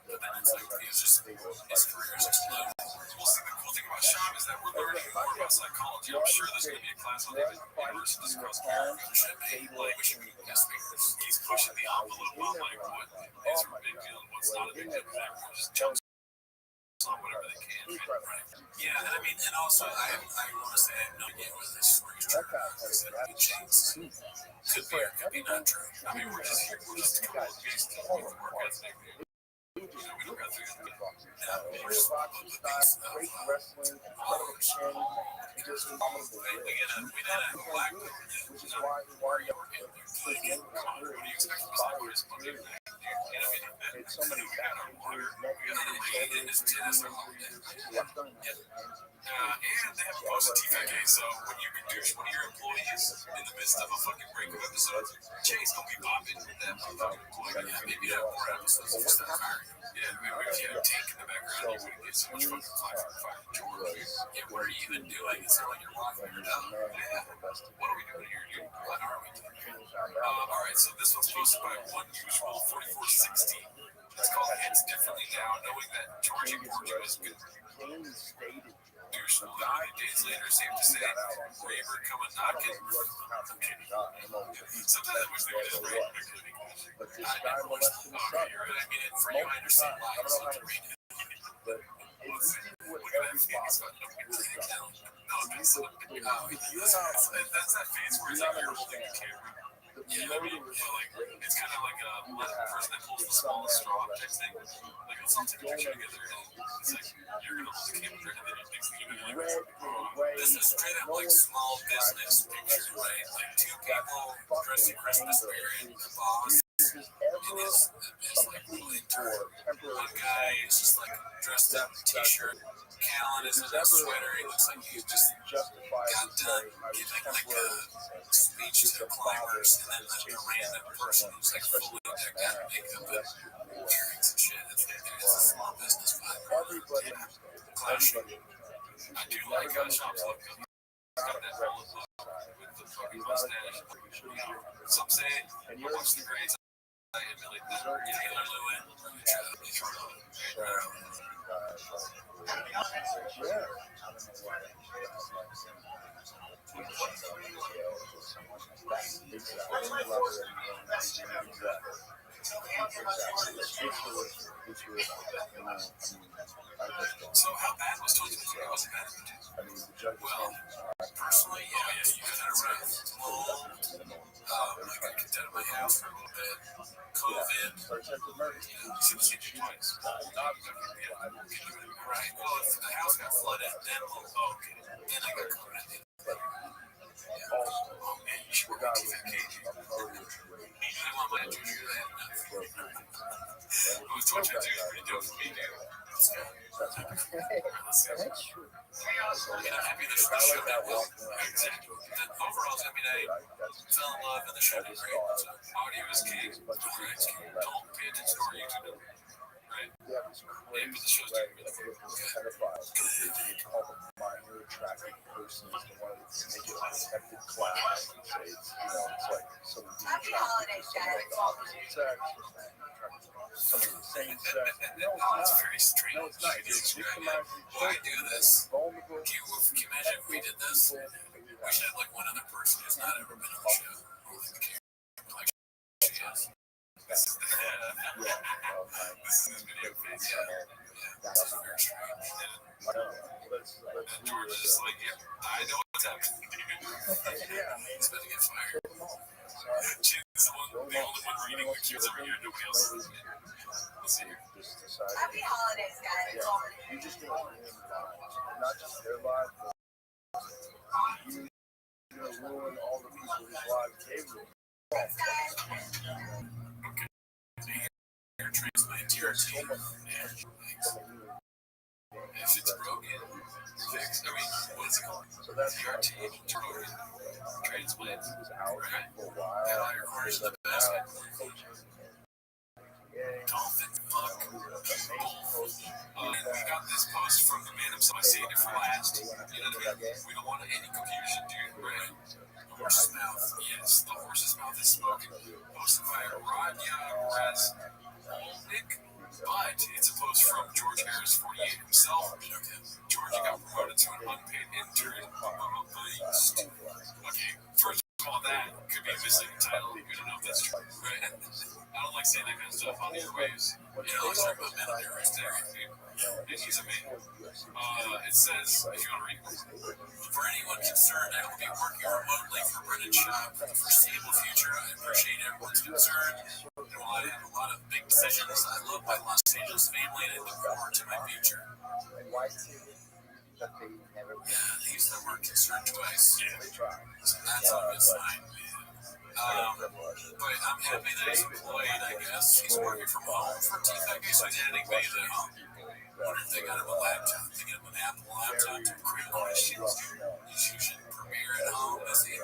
but then it's like, he's just, his career is exploding. Well, see, the cool thing about Shab is that we're learning more about psychology. I'm sure there's going to be a class on David University's across America. Like, he's pushing the envelope on like what is a big deal and what's not a big deal. Everyone just jumps on whatever they can. Right? Yeah, and I mean, and also, I want to say I have no idea whether this story is true. Because it changes. Could be or could be not true. I mean, we're just here. We're just a couple of beasts with work ethic. We don't got through the we're just a couple of beasts. great wrestling, incredible chin, just unbelievable. We had a black woman, Which is why you come on, what do you expect from us? We're just fucking, you know, it's so many we got our water, we got our rain, and this tennis are long. And they have a posted TFK, so when you can douche one of your employees in the midst of a fucking breakup episode, Chase don't be popping with that fucking employee. Yeah, maybe have more episodes of stuff firing. Yeah, maybe if you had a tank in the background, you wouldn't get so much fucking fire from fucking George. Yeah, what are you even doing? It's like you're walking your dog. Yeah, what are we doing here? What are we doing? Alright, So this one's posted by One Usual 4460. It's called Heads Differently Now, knowing that Georgie Porgy was good. Douche 9 days later, safe to say, Raver coming knocking. Sometimes I wish they would just write But this guy molested his son. I mean, for you, I understand why you want to read it. But if you did what every father would have done, That's that phase where it's like you're holding a camera. Yeah, I mean, it's kind of like a person that pulls the smallest straw type thing. Like, let's all take a picture together, and it's like, you're gonna hold the camera, and then the next thing you know, this is straight up like small business picture, right? Like two people dressed in Christmas spirit, the boss, and his like little intern. One guy is just like dressed up in a t-shirt. Callan is in a sweater. He looks like he's just got done giving like a speech to climbers, and then like a random person who's like fully decked out in makeup and earrings and shit. It's a small business vibe. Yeah. Clash. I do like Shop's look. He's got that whole look with the fucking mustache. Some say, amongst the greats, I emulate that. Taylor Lewin. So how bad was 2023? Was it bad? Well, personally, yeah, you got that right. I got kicked out of my house for a little bit. COVID. Since twice. Right. Well, if the house got flooded, then okay. Then I got COVID. Oh man, you should work on vacation. I want my junior to have nothing. It was 22 pretty dope for me, dude. Let's go. I'm happy the show did well. Exactly. Overall, I mean, I fell in love and the show did great. So, audio is king. Story is king. Don't pay attention to our YouTube. Right? Yeah, but the show's doing really good. Minor attractive person is the one that make it a protected class and say it's, it's like someone being attracted to someone of the opposite sex, someone of the same sex. No, It's very strange. No, it's not. It's victimizing. Why do this? Vulnerable. Can you imagine if we did this? We should have like one other person who's not ever been on the show. Like she is. This is his video face. Yeah. That's very strange. George is just like, yeah, I know what's happening. He's about to get fired. She's the only one reading the cues over here. Nobody else is. Let's see here. Happy holidays, guys. You just want to ruin lives. Not just their lives, but you're going to ruin all the people whose lives they ruin. Okay. So here, translate TRT. If it's broken, fix. I mean, what is it called? So that's TRT, broken, transplant. Right? for a while. Got all your corners in the basket. Dolphin, fuck. And we got this post from the man himself. I saved it for last. You know what I mean? We don't want any confusion, dude. Right? The horse's mouth. Yes, the horse's mouth is smoking. Posted by Rodya Raznik. But it's a post from George Harris 48 himself. George got promoted to an unpaid intern. Okay, first of all, that could be a misleading title. We don't know if that's true. Right? I don't like saying that kind of stuff on the airwaves. Let's talk about men on there right there. And he's a man. It says, if you want to read, for anyone concerned, I will be working remotely for Brennan Shop for the foreseeable future. I appreciate everyone's concern. And while I have a lot of big decisions, I love my Los Angeles family and I look forward to my future. Yeah, they use the word concern twice. Yeah. So that's a good sign. But I'm happy that he's employed, I guess. He's working from home for TFAC, so he's editing videos at home. I wonder if they got him a laptop. They got him an Apple laptop to create questions. He's using Premiere at home, is he?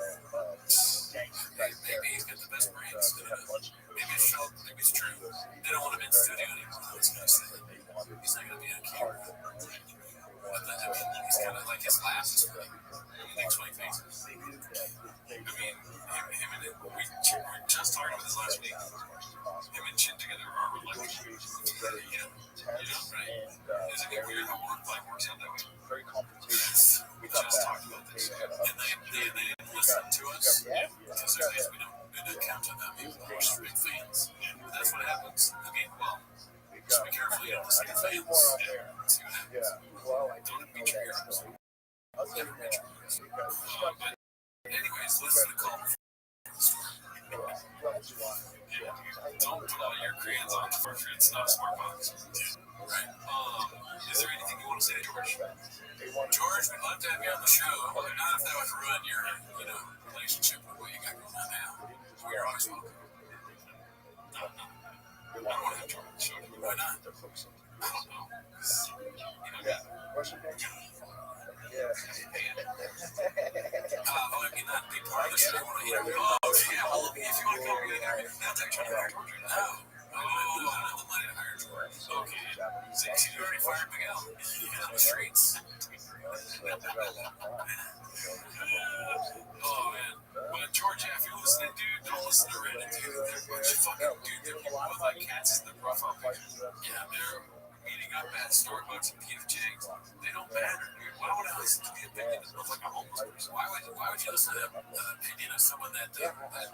Maybe he's got the best brains. Maybe it's show, maybe it's true. They don't want him in studio anymore. I was going to say. He's not going to be on camera. But then, I mean, he's kind of like his glasses. He makes funny faces. I mean, him and it, we were just talking about this more out there. Yeah. Well, I Don't didn't be know triggered. that story. I'll say more. But anyways, listen to call. Don't put all your crayons on the floor. It's not a smart box. Right. Is there anything you want to say to George? George, we'd love to have you on the show. Not if that would ruin your, relationship with what you got going on now. You're always welcome. No. I don't want to have George on the show. Why not? I don't know. What's your name? Yeah. I mean, that'd be part of the show. Yeah, well, if you want to come in there, that's actually hire George right now. I don't have the money to hire George. Okay. So you already fired Miguel. On the streets. Oh, man. But George, if you're listening, dude, don't listen to Reddit, dude. They're a bunch of fucking, they're people with, like, cats in their profile pictures. Yeah, they're meeting up at Starbucks and PF Chang's. They don't matter, dude. Why would I listen to the opinion of, like, a homeless person? Why would you listen to the opinion of someone that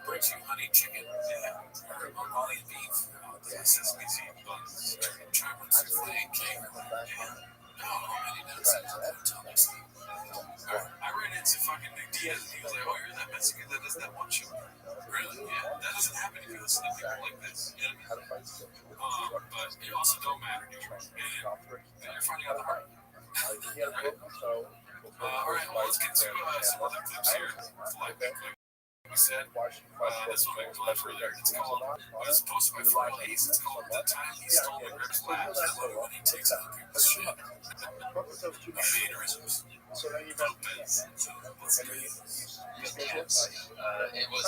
brings you honey chicken or Mongolian beef, sesame seed buns, chocolate souffle and cake? No, he doesn't. I ran into fucking Nick Diaz and he was like, oh, you're that Mexican that does that one show. Really? Yeah. That doesn't happen if you listen to people like this. You know what I mean? But you also don't matter, dude. And you're finding out the hard. All right, well, let's get to some other clips here. Like we said, this one we left earlier. It's called, it was posted by Florida Hayes. It's called The Time He Stole McGregor's Labs. I love it when he takes out people's shit. Mannerisms. So then you got It was,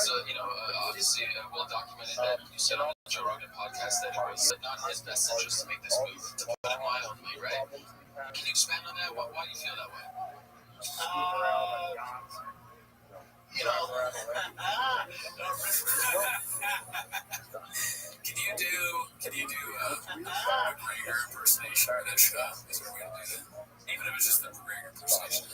obviously well documented that you said on the Joe Rogan podcast that it was not in his best interest to make this move, to put it mildly, right? Can you expand on that? Why do you feel that way? Can you do McGregor impersonation for that show? Is there a way to do that? Even if it's just the McGregor impersonation.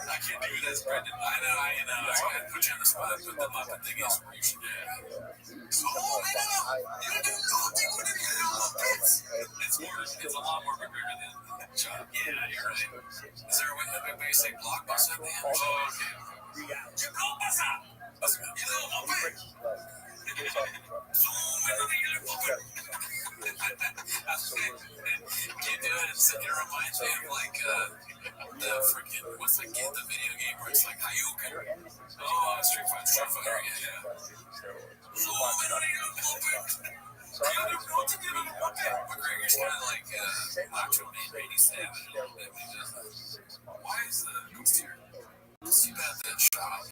I can't do this, Brendan. I know. I put you on the spot, but the Muppet thing is where you should It's a lot more McGregor than John. Yeah, you're right. Is there a way to say blockbuster at the end? Oh, okay. It reminds me of like the freaking what's the game, the video game where it's like Hayuken. Oh, Street Fighter, yeah. McGregor's kind of like Macho Man, Randy Savage a little bit. Why is the ghost here? It's too bad that shot.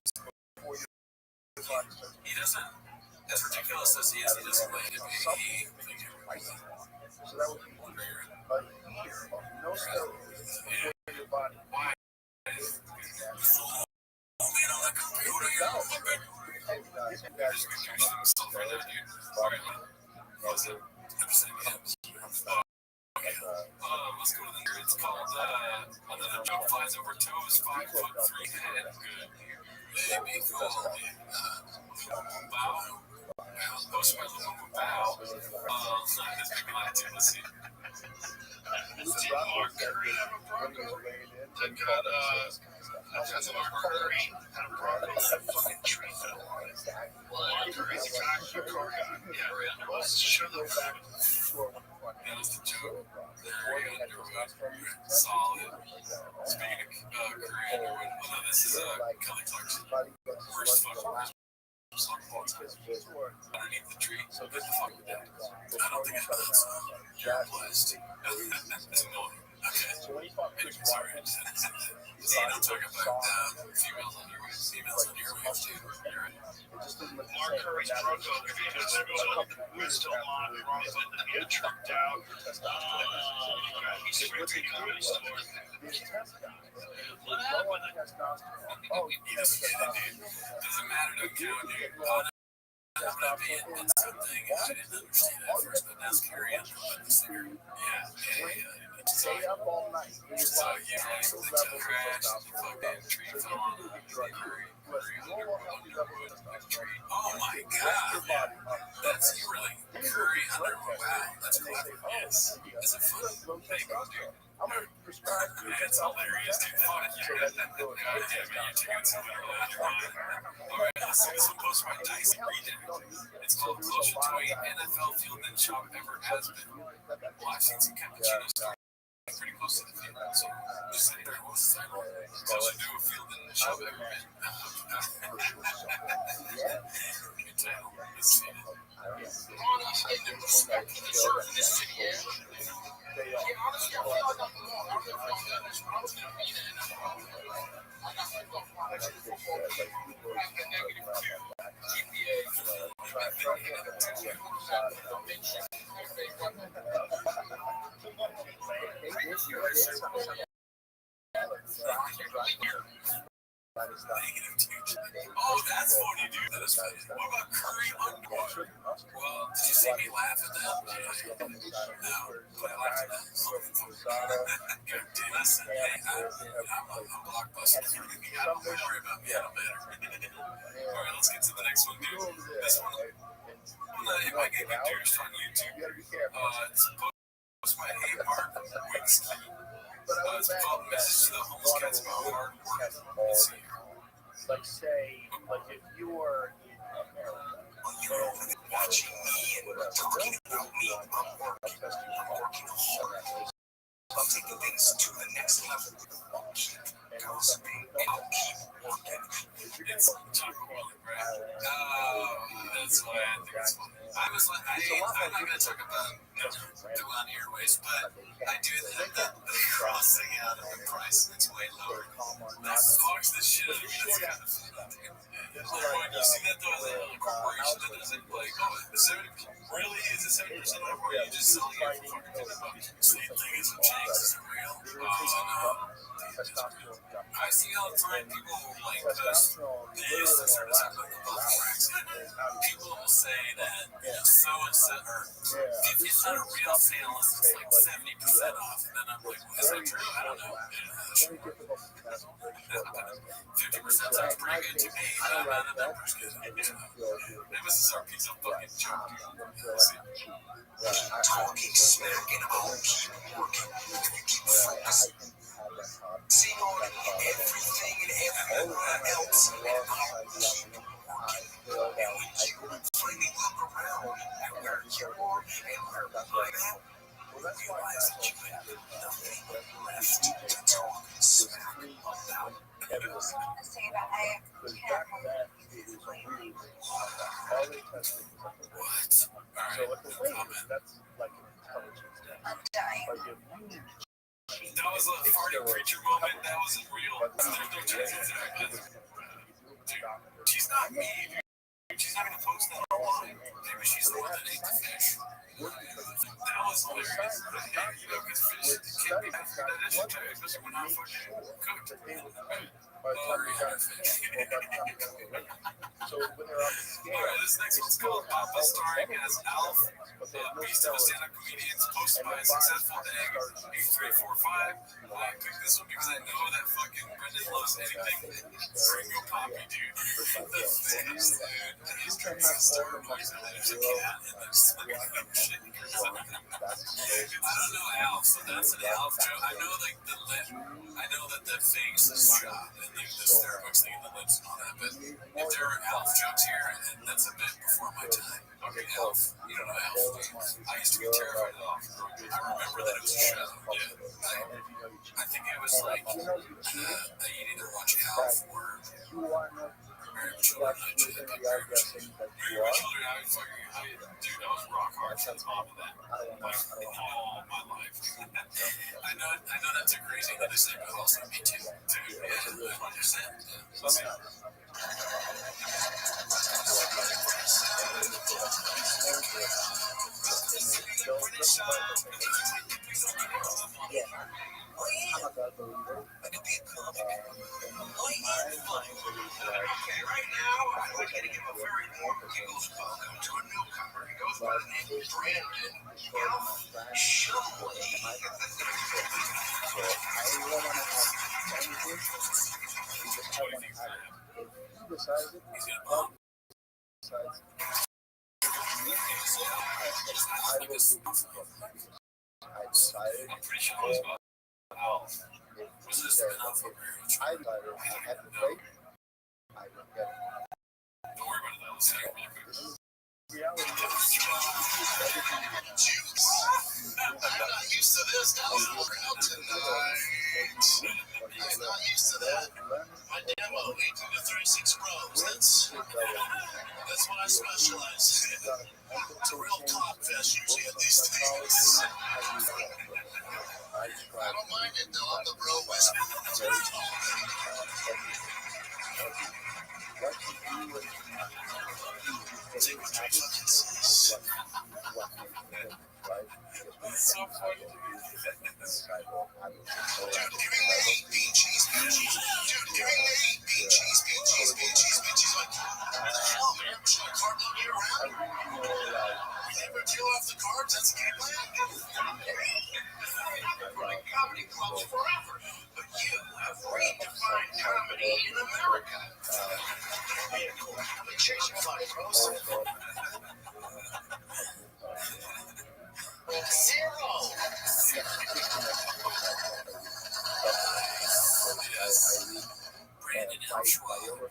He doesn't, as ridiculous as he is, he doesn't play it. so that would be a year of no steroids for your body. Why? Let's go to the it's called Another Joke Flies Over Toes, 5'3" head. Good. Maybe cool. Bow. Post by Lumumba Bow. Let's see. Mark Curry out of Bronco. I got some Mark Curry out of Bronco. That fucking tree fell on it. Mark Curry's a tractor car guy. Yeah, let's show them back. That was the joke. Solid. Speaking of Korean, no, this is Kelly Clarkson. Worst fucking underneath the tree. So good to fuck with that. I don't think I know that song. You're blessed. That's annoying. Okay. Anyways, sorry. I'm talking about females on your waves. Females on your waves, too. You're right. Mark Curry's Bronco we're still on Bronco and then get trucked out. He's a great comedy store. What happened? He doesn't get it, dude. Doesn't matter to him, dude. But it's something I didn't understand at first, but now scary and the singer. Yeah. Stay up all night. So you guys like to crash, fucking tree fell on the Oh my god. That's really Curry under. Wow, that's clever. Yes. Is it funny? Maybe, dude. I'm gonna prescribe you. Yeah, it's hilarious, dude. Fuck you. God damn it, you're taking something really on your mind. Alright, let's do some post-fight dice redact. It's called closer to a NFL field than shop ever has been. Well, I've seen some cappuccinos pretty close to the field, so just sitting there with the title. Closer to a field than shop ever been. Good title. Let's see it. Oh, that's funny, dude. That is funny. What about Curry underwater? Well, did you see me laugh at that? No, but I laughed at that. Listen, hey, I'm blockbuster. Don't worry about me, I'm better. Alright, let's get to the next one, dude. This one, it might get confused on YouTube. It's post by A. Mark Winsky. It's called Message to the Homeless Cats About Hard Work. Let's see here. Like say, like if you were in America, You're watching me and talking about me. I'm working hard. I'm taking things to the next level. I'll keep gossiping and I'll keep working. It's Jocko Willink, right? Oh, that's why I think it's funny. I'm not going to talk about Dewan Airways, but I do think that the crossing out of the price, it's way lower. That fucks the shit out of me. That's kind of funny. When you see that though as a corporation that doesn't like, oh, is there really is it 70% off or are you just selling it for fucking $10? Same thing as a Jinx, is it real? Oh, no. I see all the time people like post this and sort of talk about the buff cracks. People will say that so and so, or if it's not a real sale, unless it's like 70% off, and then I'm like, well, is that true? I don't know. 50% sounds pretty good to me. That number's good. MSRP's a fucking joke, dude. Talking smack and I'll keep working. If you keep focused, see on everything and everyone else, and I'll keep working. And when you finally look around at where you are and where I'm at, realize that you have nothing left to talk smack about. What? so if the way that's like an intelligence test. Like if you That was a farting preacher moment. That wasn't real. Dude, she's not me, dude. She's not gonna post that online. Maybe she's the one that ate the fish. That was hilarious. Because fish can't be bad for digestion, especially when not fucking cooked. Alright, this next one's called Papa, starring as Alf, Beast of a stand-up comedian, posted by a successful egg, 8345. I picked this one because I know that fucking Brendan loves anything. Ringo Poppy, dude. The things, dude. He's drinking Starbucks and there's a cat in there sucking up shit. I don't know Alf, so that's an Alf joke. I know like the lip. I know that the face is chopped and like the Starbucks thing and the lips and all that, but if there are Alf jokes here, then that's a bit before my time. Okay, Alf. You don't know Alf. I used to be terrified of Alf. I remember that it was a show. Yeah. I think it was like you either watch Alf or Very Children. I did that Very Children. Very Children. Dude, I was rock hard since off of that. Like all my life. I know that's a crazy thing to say, but also me too. Dude, yeah, 100%. Let's see. Okay, right now, I'm going to give a very important giggles bone. Brandon, destroyed my friends. So I don't want to have anything because I want to have it. If he decides it, God decides me, I will do it because I decided all my health. If I decided I had to pay, I will get it. Don't worry about it. Let's take it. This is reality. I'm not used to this. That was out tonight. I'm not used to that. My demo, 18 to 36 rows. That's what I specialize in. It's a real talk fest usually at these things. I don't mind it though. I'm the bro west. What you do is Take what you fucking says. what makes it right? Because So funny. Dude, giving me bean cheese, bean cheese. Dude, giving me bean cheese, bean cheese, bean cheese, bean cheese. Like, what the hell, man? Should I carb load year round? You never peel off the carbs? That's a game plan? I've been running comedy clubs forever, but you have redefined comedy in America. I've been chasing my pros. Zero. Brandon Elshua.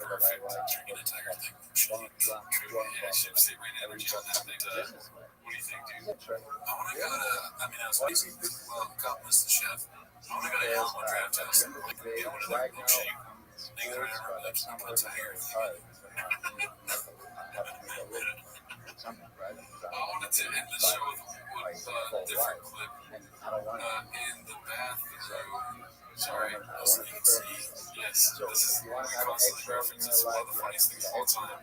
Drinking a tiger thing. Yeah, I should say brain energy on that thing. What do you think, dude? I want to go to, I was waiting, well, God bless the chef. I want to go to Alamo Draft House. Like, get one of their milkshake. They got it like keep on tired. I wanted to end the show with a different clip in the bathroom. Sorry, I was thinking see. Yes, this is constantly reference. It's one of the funniest things of all time. I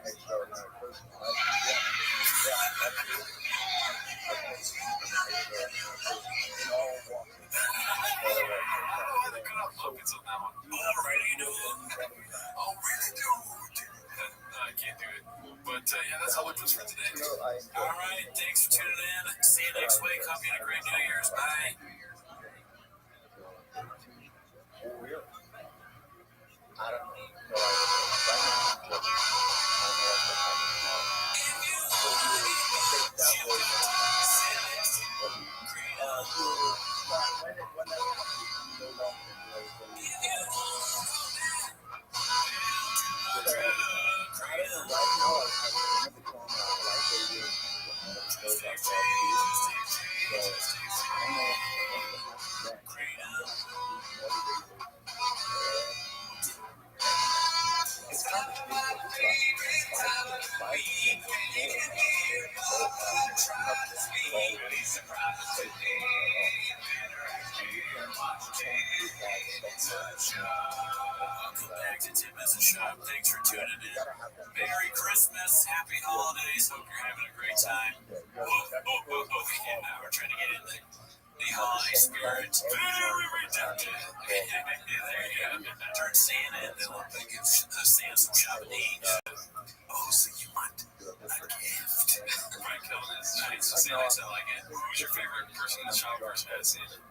think I'm Logan's on that one. Alrighty, dude. Already, dude. I can't do it. But yeah, that's all it was for today. Alright, thanks for tuning in. See you next week. Hope you had a great New Year's. Bye. I don't know. Welcome back to Tim as a Shop. Thanks for tuning in. Merry Christmas, Happy Holidays. Hope you're having a great time. Yeah, now we're trying to get in the holiday spirit. Very redemptive. There you go. Turn Santa into a thing of Santa's shopping. Oh, so you want a gift? Right, Kelvin, it's nice. Santa's I like it. Who's your favorite person in the shop versus Santa?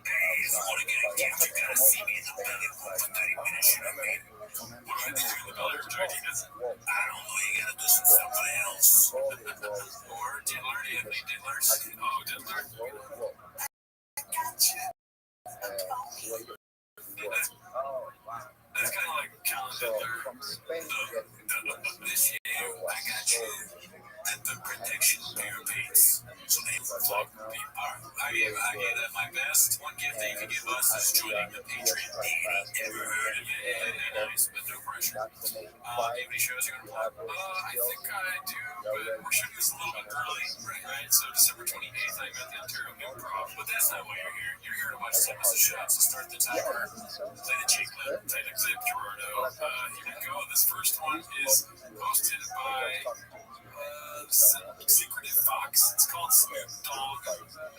Hey, if you want to get a gift, you gotta see me in the belly for 30 minutes, you know what I mean? What do I think in the belly for 30 minutes? I don't know, you gotta do some something else. Or diddler, do you have any diddlers? Oh, diddler. Gotcha. That's kind of like Calvin Diddler. This year, I got you. The protection pyramids. So they flock people. I gave that my best. One gift they can give us is joining the Patreon. Ever heard of it? Nice, but no pressure. Do you have any shows you're going to plug? I think I do, but we're shooting this a little bit early, right? So December 28th, I'm at the Ontario Improv. But that's not why you're here. You're here to watch Tim as a Shop. So start the timer. Play the J clip. Play the clip, Gerardo. Here we go. This first one is posted by Secretive Fox. It's called Snoop Dogg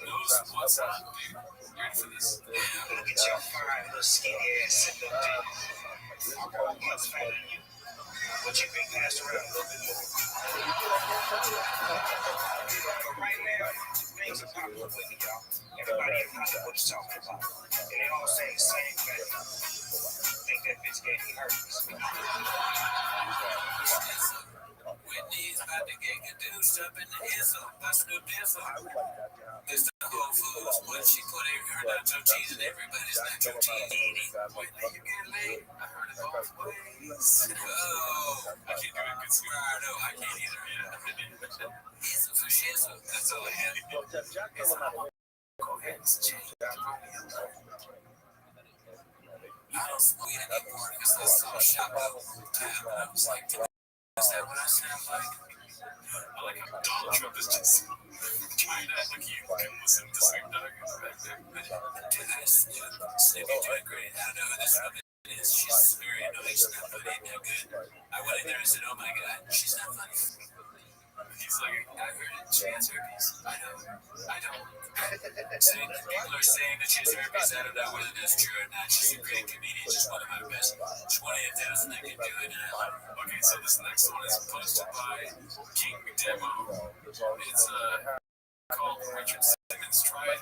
Knows What's Up, dude. You ready for this? Look at your fine little skinny ass sitting up there. I'm going to find you. what you being passed around a little bit more. Right now, things are popular with it, y'all. Everybody in Hollywood is talking about it. And they all say the same thing. Think that bitch gave me herpes. Whitney's about to get caduced up in the Izzle. That's new diesel. Mr. Whole Foods, what she put in her nacho cheese and everybody's nacho cheese. Whitney, you get laid? I heard it both ways. Oh, I can't do it. It's I know, I can't either. Yeah. Izzle for shizzle. That's all I have. Go ahead, it's a change. I don't smoke weed anymore because I saw a shop out and I was like, is that what I sound like? I like how Donald Trump is just trying to act like you can listen to Snoop Dogg in the back there. Dude, that is Snoop. You're doing great. I don't know who this woman is. She's very annoying. She's not funny. Not good. I went in there and said, oh my god, she's not funny. He's like, I heard it. She has herpes. I don't. People are saying that she has herpes. I don't know whether that's true or not. She's a great comedian. She's one of my best. 20,000 that can do it. Okay, so this next one is posted by King Demo. It's called Richard Simmons tried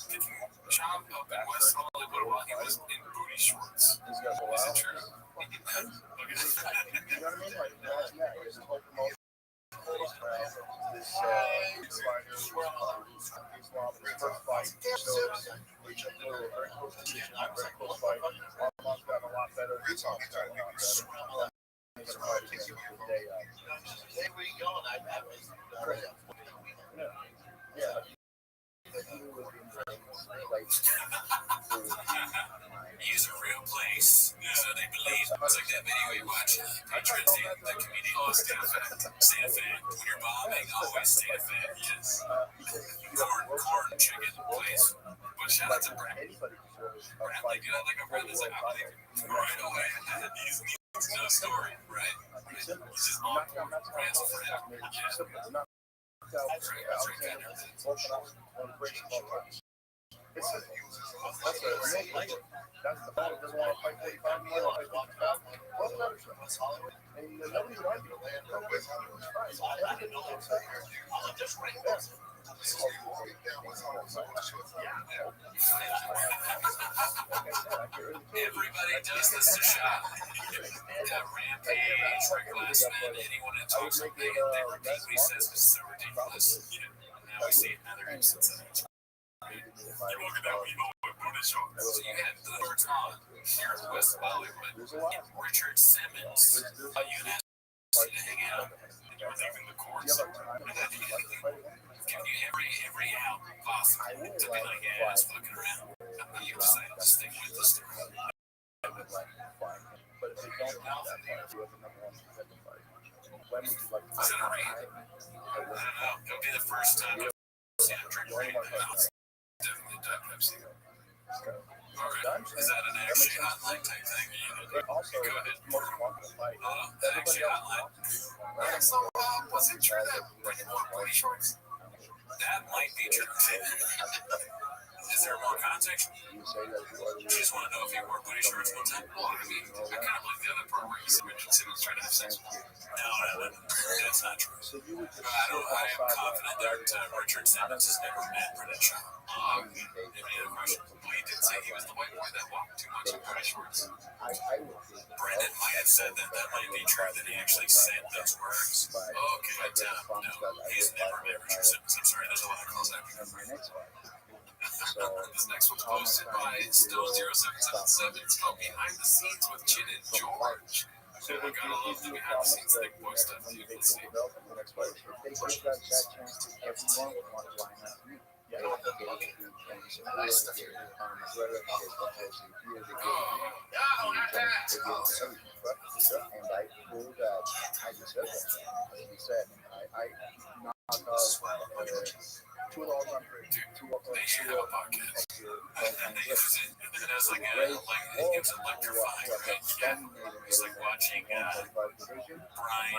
picking Chop up in West Hollywood while he was in booty shorts. Is it true? Use a real place. So they believe it's like that video you watch. Patriots, the comedian lost State of Fact. State of Fact. When you're bombing, always State of Fact. Yes. Corn chicken place. But shout out to Bradley. Bradley, dude, I like a Bradley's like, I believe you. Right away. He's no story. Right. He's just awful. Brad's a friend. Yeah. That's right. That's the fact. Doesn't want to fight 45 minutes. And nobody likes it. Everybody does this to shop. Rampage, Rick Glassman, anyone that talks about it, they repeat what he says because it's so ridiculous. Now we see another instance of it. You're looking at me, booty shorts. So you had the words on here in West Hollywood. Richard Simmons, a unit to hang out. And you were leaving the courts. And then giving you every out possible to be like, yeah, it's fucking around. You decided to stick with the story. But if they don't have that part, you have the number one contender fight. When would you like to Is it a raid? I don't know. It'll be the first time I've seen a drink raid. Definitely done. I've seen it. Alright. Is that an action hotline type thing? also Go ahead. most wanted to fight? Action hotline. Yeah, so, was it true that Brittany wore booty shorts? That might be true. Is there more context? You say that you are You just want to know if he wore booty shorts one time? Well, I mean, I kind of believe the other part where he said Richard Simmons tried to have sex with him. No, that's not true. so you would just I am confident that Richard Simmons has never met Brendan Shaw. Any other question? Well, he did say he was the white boy that walked too much in booty shorts. I would think Brendan might have said that might be true, that he actually said those words. Okay, no, he's never met Richard Simmons. I'm sorry, there's a lot of calls out here. my next fight. This next one's posted by Stone0777. It's called Behind the Scenes with Chin and George. So I gotta love the behind the scenes thick boy stuff. Let's see. They give that chance to everyone who wants to line up. Yeah, Nice stuff here. And I pulled that. I just said that. He said, I knocked out 2 dollars on 3. They should have a podcast. And they use it as like it gives electrifying, right? It's like watching Brian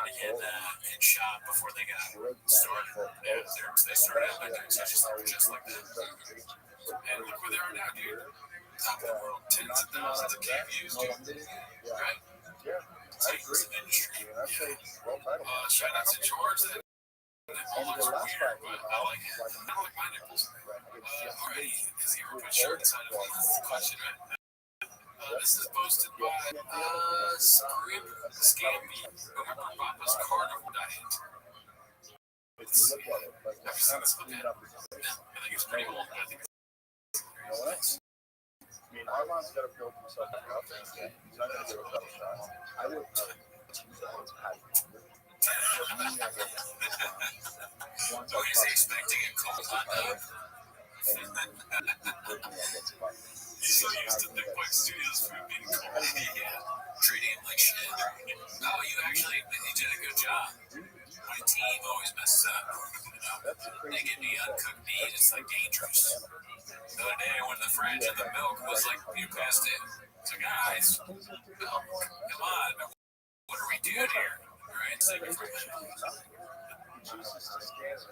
and Shop before they got started. Yeah, they started out like doing just like that. And look where they are now, dude. Top of the world, tens of thousands of views, dude. Right? Titans of industry. Yeah, I'd say well titled. Shout out to George. That And the looks last weird, fight, but I like it. I like my nipples. Alrighty, is he ever put shirt inside of him? That's the question, right? This is posted by Scrib Scamby, whoever Papa's Carnivore Diet. if you look at it, like Have you it's seen kind of this one cleaned yet? up. I think it's pretty old, but I think it's You know what? I mean, Armand's got to build himself back up. He's not going to give a couple shots. I would put once So he's expecting a cold hot dog. He's so used to Thick Mike Studios food being cold. Yeah. Treating him like shit. Oh, you did a good job. My team always messes up. You know, they give me uncooked meat. It's like dangerous. The other day, I went to the fridge and the milk was like, you passed it. So guys, milk, come on. What are we doing here? All right, save it for a minute. He chooses to scare it.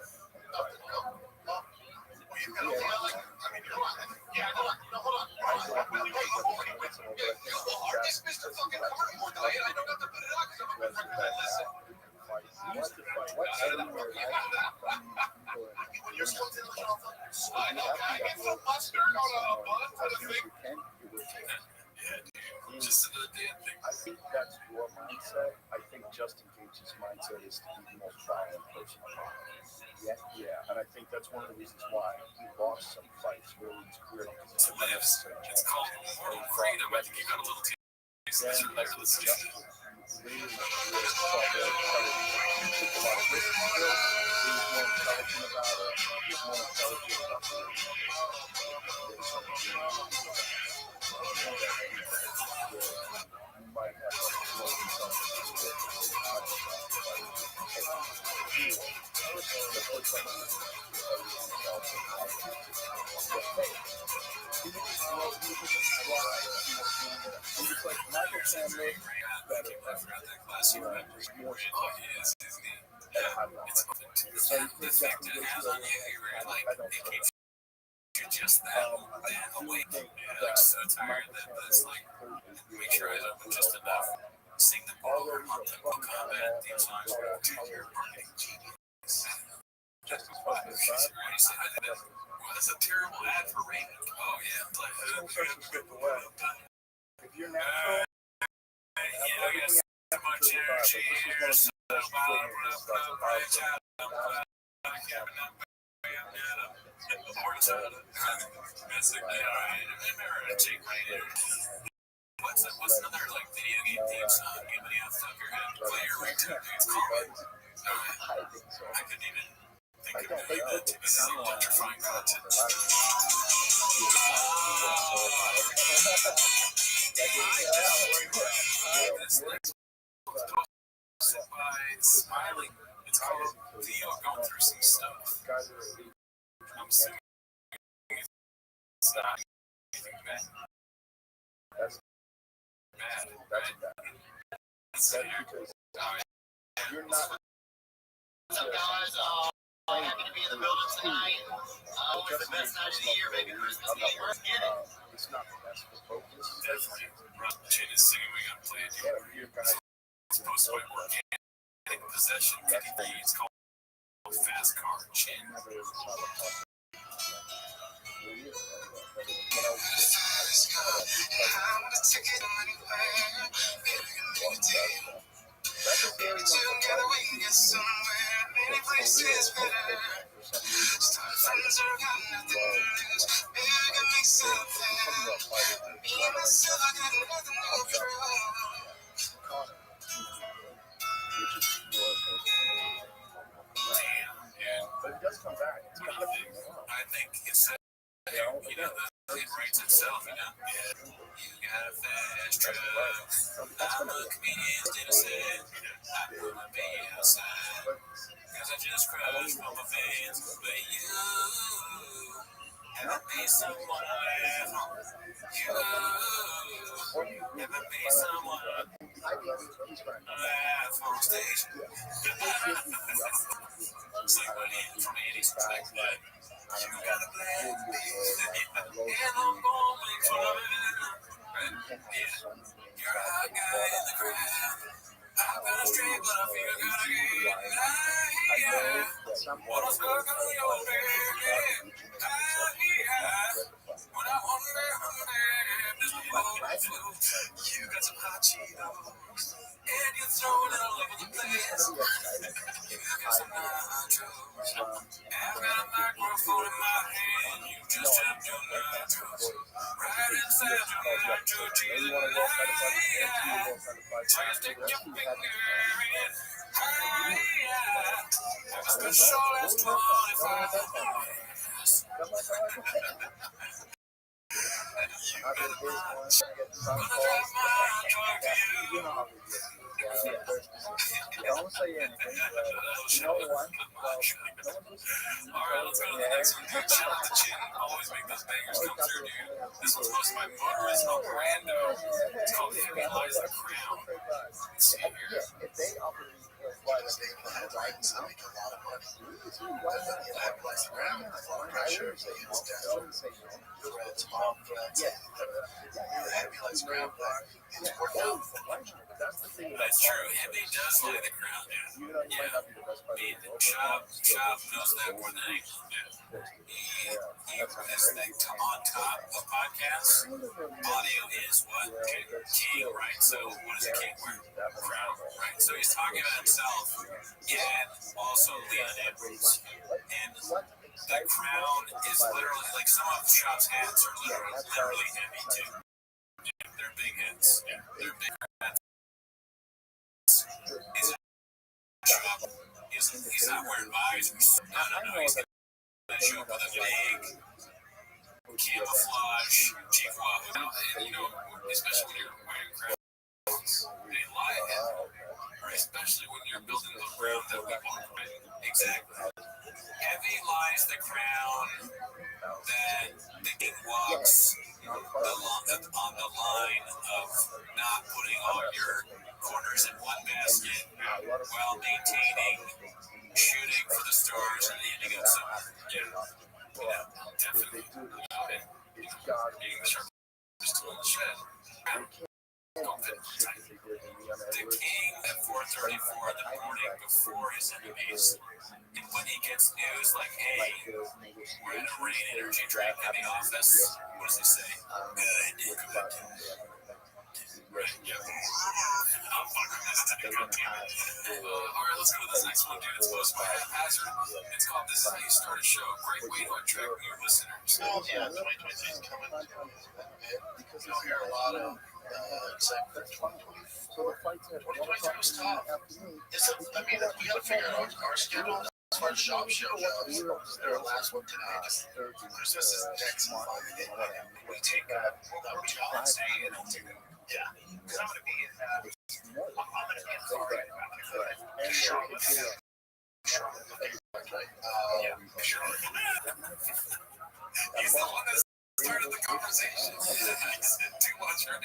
Just another damn thing. I think that's your mindset. I think Justin Gage's mindset is to be the most violent person. Yeah, and I think that's one of the reasons why he lost some fights early in his career. It's lives. It's called Mortal Freedom. I think you got a little taste of this earlier this season. Just that awake. Like so tired that it's like make sure I don't just enough. Sing the Mortal Kombat theme songs for your marketing genius. Just as fun. That's a terrible ad for Raymond. Oh yeah, like if you're natural, I guess so much energy. So what's another like video game theme song? Anybody off the top of your head? Play your ringtone. It's called. I couldn't even think of doing that to be electrifying content. This next by Smiling. It's called Theo Going Through Some Stuff. I'm assuming it's not anything bad. that's Bad, that's right? bad. That's That's because you're not. What's up, guys? Happy to be in the building tonight. Always the best night of the year, baby. Christmas Eve. Let's get it. It's not the best for focus. Definitely. Chin is singing, we gotta play it. It's posted by Organic Possession. It's called Fast Car Chin. Together we can get somewhere. Any place is better. Start friends or got nothing to lose. Maybe I can make something. Me, myself, I got nothing to prove. But it does come back. It's What do you think? I think it's it writes itself, you know. You got a fast truck. I'm a comedian's innocent. I put my baby outside. Cause I just crushed all my fans. But you haven't made someone laugh. You haven't made someone laugh on stage. It's like what from the 80s. It's like that. You got a plan, and I'm gonna make fun of it. Right? Yeah. You're a hot guy in the crowd. know that some water goes out You got some hot Cheetos, and you throw it all over the place. You got some nachos. I've got a microphone in my hand. You just have your nachos right inside your nacho cheese. So you stick your finger in. I've spent so last 25 years. Don't say anything. No one. Well, no one listens. Alright, let's go to the next one. Dude, shout out to Chin. Always make those bangers come through, dude. This one's posted by Booker. It's called Brando. It's called Heavy Lies the Crown. Let's see here. If they offer me a flight of right now, I make a lot of money. why not? I wouldn't say no. I wouldn't say no. Yeah. Heavy Lies the Crown. Yeah. Why not? That's the thing. That's true. Heavy does lay the crown, dude. You know, you might not be the best I mean, player. Chop knows that more than anyone. He has that on top of podcasts. Audio is what? King, right? So what does a king wear? Crown, right? So he's talking about himself and also Leon Edwards. And the crown is literally, like, some of Chop's hats are literally heavy too. Yeah, they're big hats. Yeah, they're big hats. He's not wearing visors. No. He's gonna show up with a big camouflage chief wahoo. And you know, especially when you're wearing crowns, they lie or especially when you're building the crown that we want. Exactly. Heavy lies the crown that the king walks on the line of not putting all your corners in one basket while maintaining shooting for the stars and ending up somewhere. Yeah, definitely. Being the sharpest tool in the shed. Don't fit tight. The king at 4:34 in the morning before his enemies. And when he gets news like, hey, we're in a rain energy drink in the office, what does he say? Good. Right, yeah. I'm fucking this today, goddammit. Alright, let's go to this next one, dude. It's posted by Haphazard. It's called This Is How You Start a Show. Great way to attract new listeners. Well, yeah, 2023 is coming because you'll hear a lot of excitement for 2024. So the fight's at 2023 was tough. I mean, we got to figure out our schedule. As far as shop show goes, our last one today, this is next month. We take we balance day and yeah, because I'm going to be in Florida. And Charlotte. Yeah, Charlotte. He's the one that started the conversation. He said too much, right?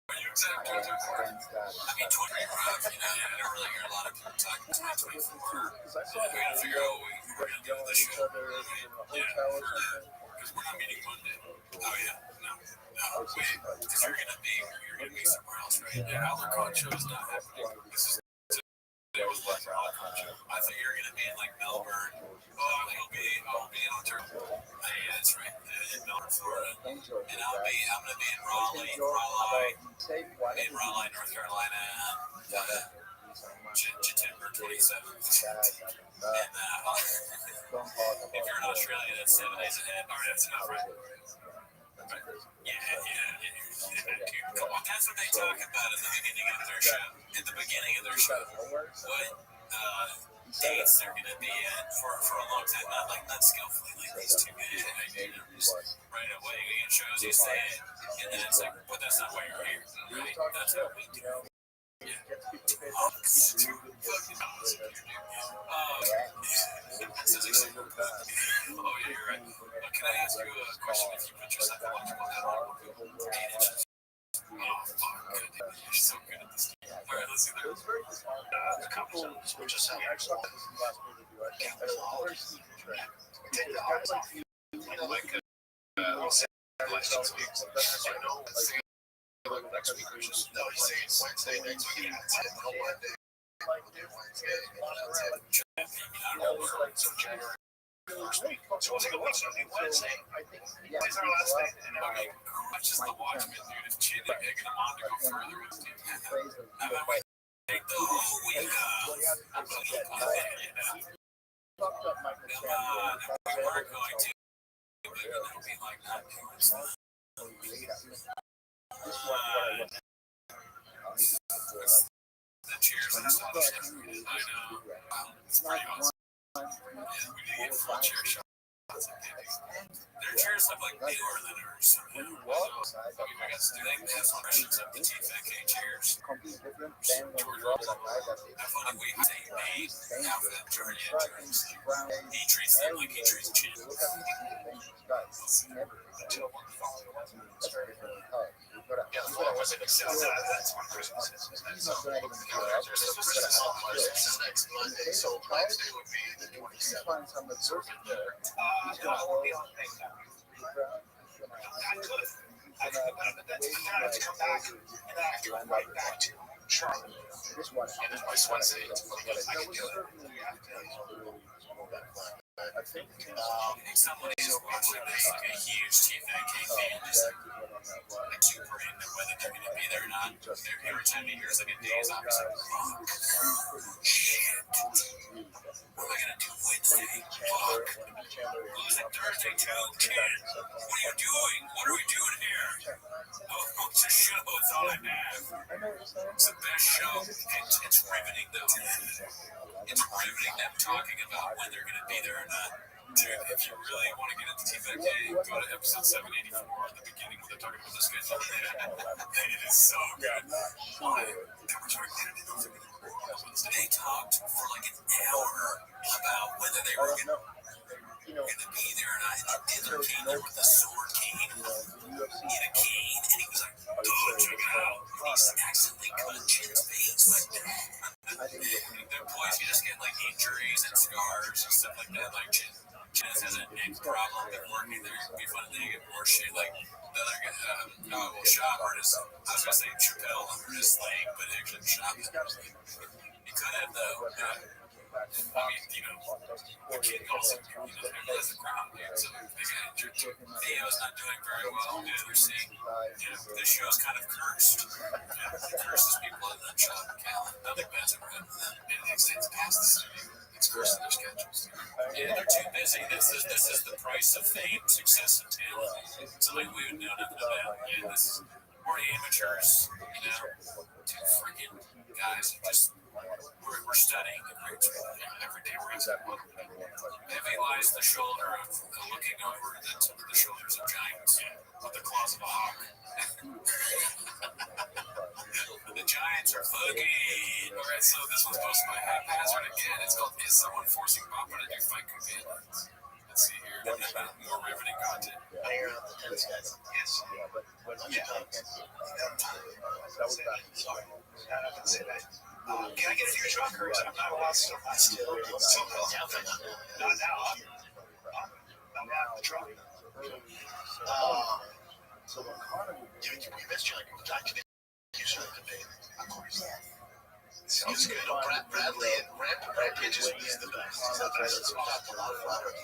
Are you excited for 2024? I mean, 2025, I don't really hear a lot of people talking 2024. We gotta figure out what we're going to do with the show. Yeah, because we're not meeting Monday. Oh, yeah. No, wait, because you're going to be somewhere else, right? Yeah, Alarcon show is not happening. This is it was like Alarcon show. I thought you were going to be in, like, Melbourne. I'll be in Ontario. Yeah, that's right. In Melbourne, Florida. And I'm going to be in Raleigh, North Carolina, September 27th. And if you're in Australia, that's 7 days ahead. All right, that's enough, right? Yeah. Dude, come on, that's what they talk about at the beginning of their show. What dates they're going to be at for a long time. Not skillfully like these two guys. Just right away, it shows you say it, and then it's like, but that's not why you're here. Right? That's how we do it. Yeah. Oh, it's too fucking awesome, dude. This is exciting. Oh, yeah, you're right. Can I ask you a question? If you put yourself electrical network, 8 inches. Oh, fuck. You're so good at this. All right, let's see there. The couple which is how next week, no, he's saying Wednesday next week. So January first week. So we'll take a look. So Wednesday. When's our last day? And I mean, how much is the Watchmen, dude? If Chin and egging them on to go further with Steve. I mean, we take the whole week off. We weren't going to. But it'll be like that. The cheers and stuff. I know. It's pretty awesome. Yeah, we did get full chair shots. Their chairs look like newer than ours. I mean, I guess do they have some versions of the TFK chairs? How funny we say made half that journey chairs. He treats them like he treats Chin. That's when Christmas is. Christmas is next Monday, so Wednesday would be the 27th. I won't be on FaceTime. I could, but that's I have to come back, and I have to go right back to Charlotte. And then my son said, I can do it. I think someone is watching this, like a huge TFNK fan, is like super into whether they're going to be there or not. Every time he hears like a days off, he's like, fuck, shit. What am I going to do Wednesday? Fuck. Losing Thursday too? Kid, what are you doing? What are we doing here? Oh, it's a show. It's all I have. It's the best show. It's riveting though. It's riveting them talking about when they're going to be there or not. Dude, if you really want to get into TFNK, go to episode 784 at the beginning when they're talking about the schedule. It is so good. They talked for like an hour about whether they were going to be there or not. And the dinner came there with a sword cane and a cane, and he was like, oh, check it out. And he accidentally cut Chin's face like that. The boys can just get like injuries and scars and stuff like that. Like Chin has a neck problem been working there. It'd be fun if they get more shit. Like the other guy, shot hurt his, I was gonna say Chappelle hurt his leg, but actually shot him. He could have though. I mean, the kid also, has a ground game, so they got injured. Theo's not doing very well. They're seeing, this show's kind of cursed. It curses people in the shop in Callan. Nothing bad's ever happened to them. It extends past the studio. It's cursing their schedules. Yeah, they're too busy. This is the price of fame, success, and talent. Something we would know nothing about. Yeah, this is more amateurs, two freaking guys who just we're studying the great every day. We're at one. Heavy lies the shoulder of looking over the shoulders of giants with the claws of a hawk. The Giants are fucking. Alright, so this one's posted by Haphazard again. It's called Is Someone Forcing Papa to Do Fight Command? Let's see here. More riveting content. I hear the tennis guys. Yes. Yeah. That was bad. Sorry. I can say that. Can I get a few truckers? I'm not allowed to. I still not now. I'm out of the truck. So you missed your like. You should have paid. Of course. Sounds good. Bradley and Rampage is the best. He's the best. He's got a lot of flat earth.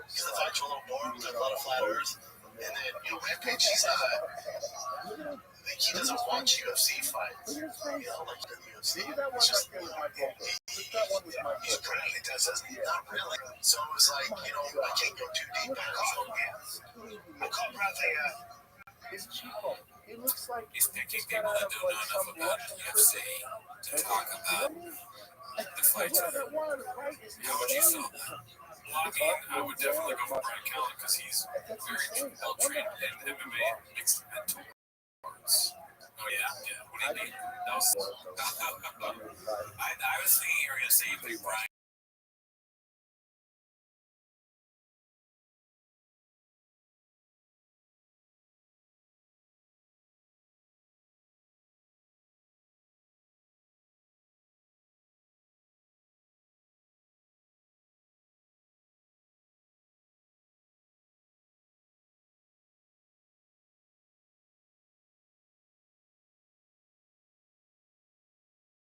He's the factual little board with a lot of flat earth. And then, Rampage, he doesn't watch UFC fights. Like the UFC. It's just, he apparently does, not really. So it was like, I can't go too deep. I call Bradley, It looks like he's picking people that don't know enough about UFC to talk about the fights. How would you sell that? Blocking, I would definitely go for Brian Callen because he's very well trained in MMA mixed mental arts. Oh yeah. What do you mean? That was. I was thinking you were gonna say you pick Brian.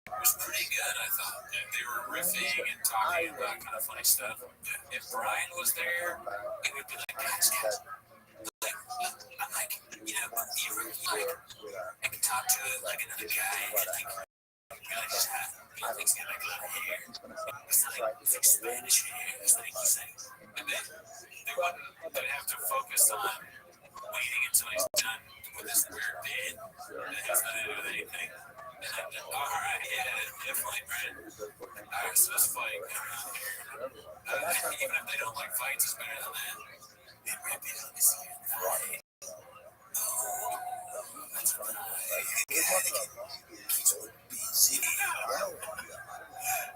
It was pretty good, I thought. they were riffing and talking about kind of funny stuff. If Brian was there, it would be like, guys, like, I'm like, you know, I can talk to like another guy and like, really just have, he's got like a lot of hair. It's not like it's like Spanish hair. It's like he's like, and then they'd have to focus on waiting until he's done with this weird bit that has nothing to do with anything. And I'm like, all right, yeah, definitely, Brent. All right, so it's fight. Even if they don't like fights, it's better than that. Hey, Brent, let me see your thigh. Oh, that's fine.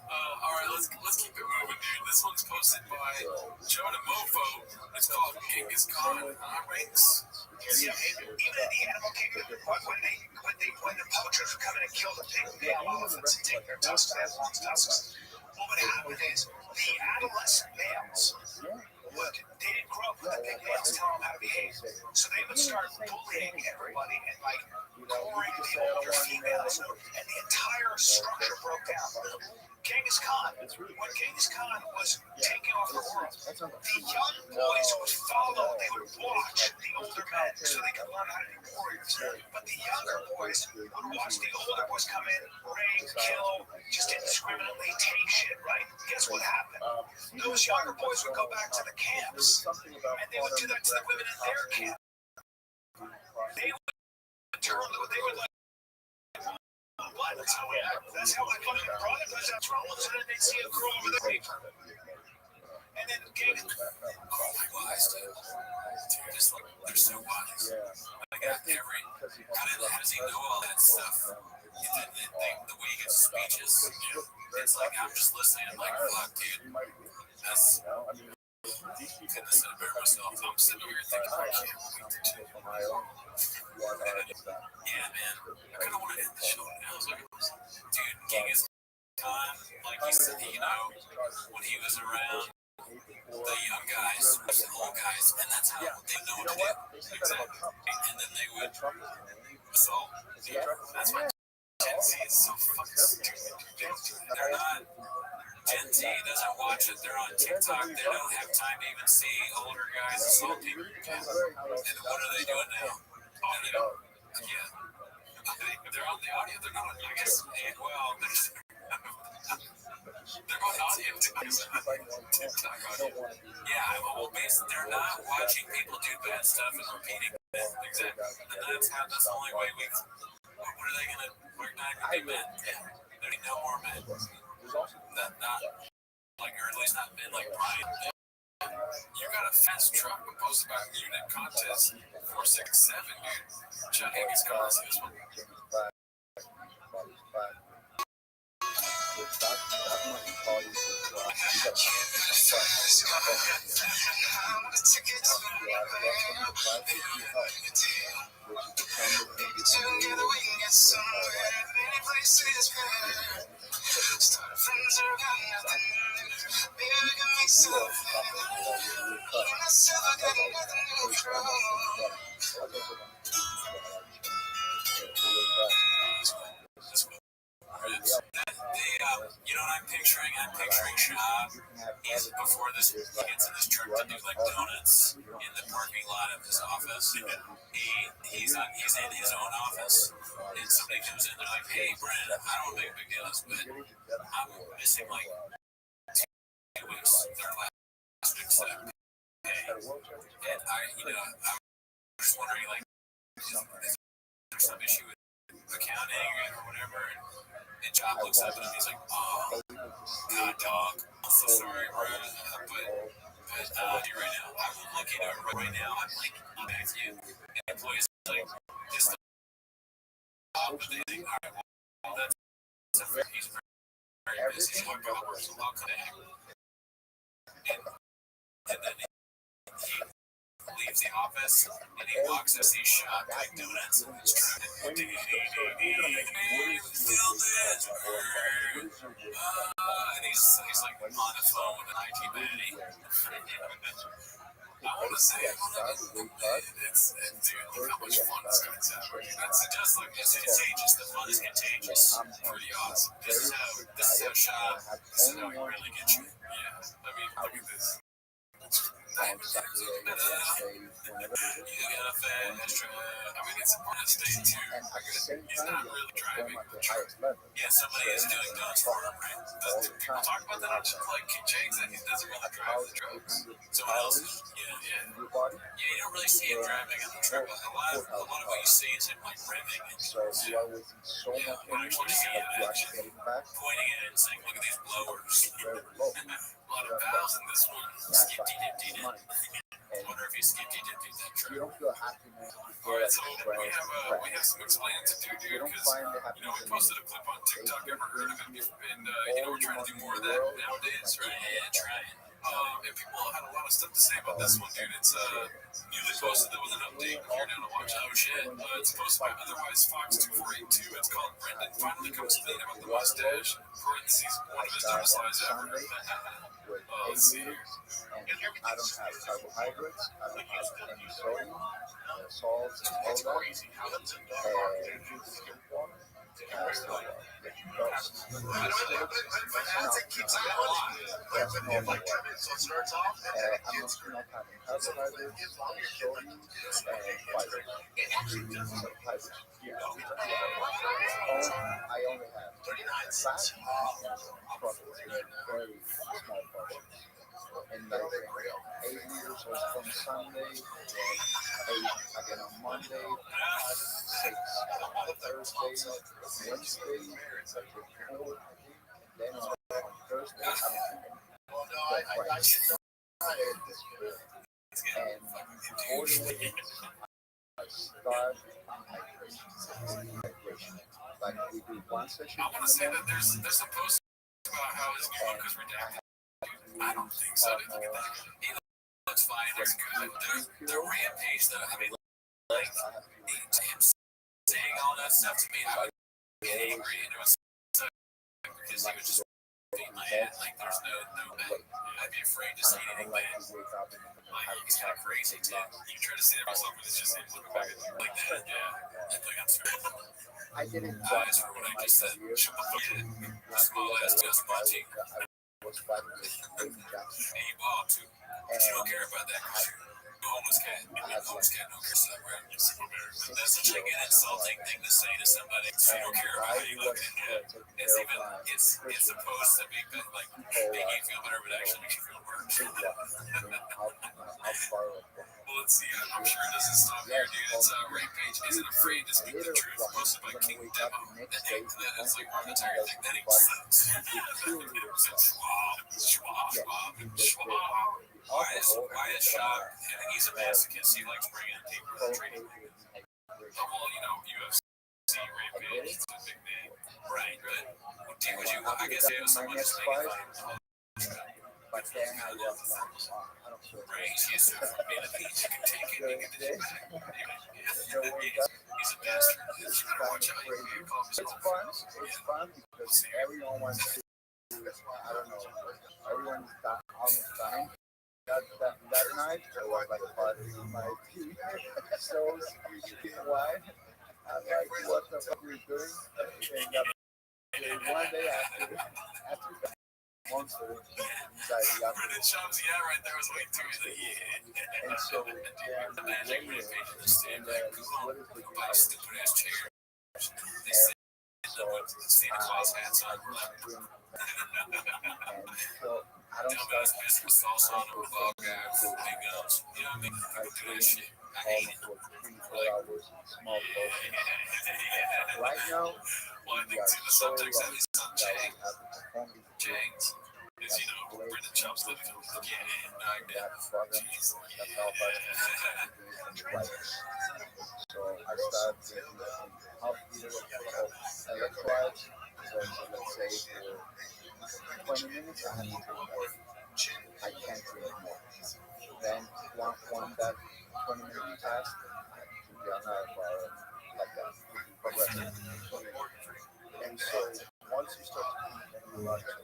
All right, let's keep it moving, dude. This one's posted by Jonah Mofo. It's called Genghis Khan Ranks. Yeah, even in the animal kingdom, when the poachers would come in and kill the big male elephants and take their tusks, their long tusks, what would happen is the adolescent males they didn't grow up with the big males telling them how to behave, so they would start bullying everybody and like goring the older females, and the entire structure broke down. Genghis Khan, when Genghis Khan was taking over the world, the young boys would follow, they would watch the older men so they could learn how to be warriors. But the younger boys would watch the older boys come in, rape, kill, just indiscriminately take shit, right? Guess what happened? Those younger boys would go back to the camps, and they would do that to the women in their camp. They would turn, they would like, what? That's how I fucking brought it. That's wrong. And then they'd see a girl over there. And then Genghis, oh my gosh, dude. They're just like, they're so wise. Like, how does he know all that stuff? The way he gets speeches, you know, it's like, I'm just listening. I'm like, fuck, dude. That's, couldn't have said it better myself. I'm sitting here thinking, I can't wait to do it. Yeah, man. I kind of want to end the show now. I was like, dude, Genghis Khan, like he said, you know, when he was around the young guys, the old guys, and that's how they know what to do. Exactly. And then they would assault. That's why Gen Z is so fucking stupid. They're not. Gen Z doesn't watch it. They're on TikTok. They don't have time to even see older guys assaulting. And what are they doing now? Oh, they don't. Yeah. They're on the audio. They're not. I guess. Well, they're on audio too. TikTok audio. Yeah. Well, basically, they're not watching people do bad stuff and repeating it. Exactly. And that's the only way we. What are they gonna? We're not gonna be men. Yeah. There ain't no more men. Not like, or at least not men like Brian. You got a fast truck proposed about unit contest 467, dude. John Higgins calls this one. You know what I'm picturing? I'm picturing Shahab. He's before this gets in his truck to do like donuts in the parking lot of his office. He's in his own office, and somebody comes in. They're like, "Hey, Brent, I don't make a big deal, but I'm missing like 2 weeks. Their last week's pay." And I'm just wondering, like, is there some issue with accounting or whatever? And Job looks up at him. He's like, "Oh, God, dog. I'm so sorry, bro. But here right now. I'm looking at it right now. I'm like, I'm back to you." And the employee's like, "This but they think, all right, well, he's very busy. So I'll connect." And then he leaves the office and he walks to see Shop like donuts in his truck. And he's like on the phone with an IT baddie. I want to say it's dude, look how much fun this guy's having. It's just like, it's contagious. The fun is contagious. Pretty awesome. This is how shot. I have This is how only you one really get time your. Yeah. I mean, look at this. on Saturday, Wednesday, whenever. You got a fast track. I mean, it's important to stay tuned. And at the same He's time, not really perform driving. at the highest level. Yeah, somebody is doing guns for him, right? All the People time. talk about that on like King James that he doesn't really drive the trucks. Someone else, yeah. In your body. Yeah, you don't really see him driving on the truck. A lot of what you see is him like revving it. So you always need so much energy that you actually get it back Pointing at it and saying, look at these blowers. very low. A lot of valves in this one. That's Skip why dip it's money. I wonder if he skipped that You truck. don't feel happiness. You Alright, feel so we have some explaining to do, You dude, don't because find the we happiness posted a clip on TikTok. Ever heard of it? And we're trying to do more of that nowadays, right? Yeah, trying. And people had a lot of stuff to say about this one, dude. It's newly posted with an update. If you're down to watch, oh shit, it's posted by Otherwise Fox 2482. It's called Brendan finally comes clean about the mustache. Parentheses, one of his dumbest lies ever. with Let's see 8 here. liters, and I don't have carbohydrates, I don't have any sodium, salts, and all that. And distilled water. Still water. That's normal water. I'm not having carbohydrates, sodium, and fiber. So fiber. I only have fat and protein in very small portions. And I drink 8 liters from Sunday, then 8 again on Monday, 6 on Thursday, Wednesday, I drink 4, then on Thursday, I don't drink any. And before the week, I start hydration. Like we do one session. I want to say that there's some posts about how his new look is redacted. I don't think so. He looks fine. There's good. The rampage though, I mean, like him saying all that stuff to me, I would get angry, and it was so because he would just beat my head. Like there's no way. I'd be afraid to say anything bad. Like he's kind of crazy too. You try to say to myself, but it's just him looking back at you like that. Yeah. Like I'm sorry. I didn't Eyes for what I just said. Shut the fuck up. Small ass just watching. I was fighting with David Jackson. And you ball too. But you don't care about that because you're a homeless cat. Homeless cat don't care about that. That's such like an insulting thing to say to somebody. So you don't care about how you look. It's even it's supposed to be like making you feel better, but actually makes you feel worse. Well, let's see. I'm sure it doesn't stop here, dude. It's Rampage isn't afraid to speak the truth. Posted by King Demo. And that's like one entire thing that he sucks. Schwab. Why is Shop? And he's a masochist. He likes bringing in people and treating people. Well, UFC Rampage is a big name. Right, but dude, would you, I guess it was someone just making fun. But then I was like, I don't feel Right, he's used to being a piece. You can take it, you can do it. He's a bastard. You better watch out. You call him It's fun because everyone wants to, I don't know, everyone's almost dying. That night, there was like a party in my team. So, you know why? I'm like, what the fuck are you doing? And one day after that, monster inside the Brendan Chomsky, yeah, right there was way too easy. Yeah. And so, the magic rampage in the stand there. what is the Buy stupid ass chairs. They say with Santa Claus hats on. and so I don't Dumbass start business also on a ball guy with big guns. You know what I mean? I do that shit. I hate it. for 3-4 hours in small portions. Right now, Well, I think too, the subtext at least on James is, Brendan Chomps living again in Baghdad. Jeez. So I started drinking half liter of electrolytes. So let's say for 20 minutes I have to drink more. I can't drink more. Then one that 20 minutes passed, I drink another bar like that. Progressive. And so once you start to eat and you like it,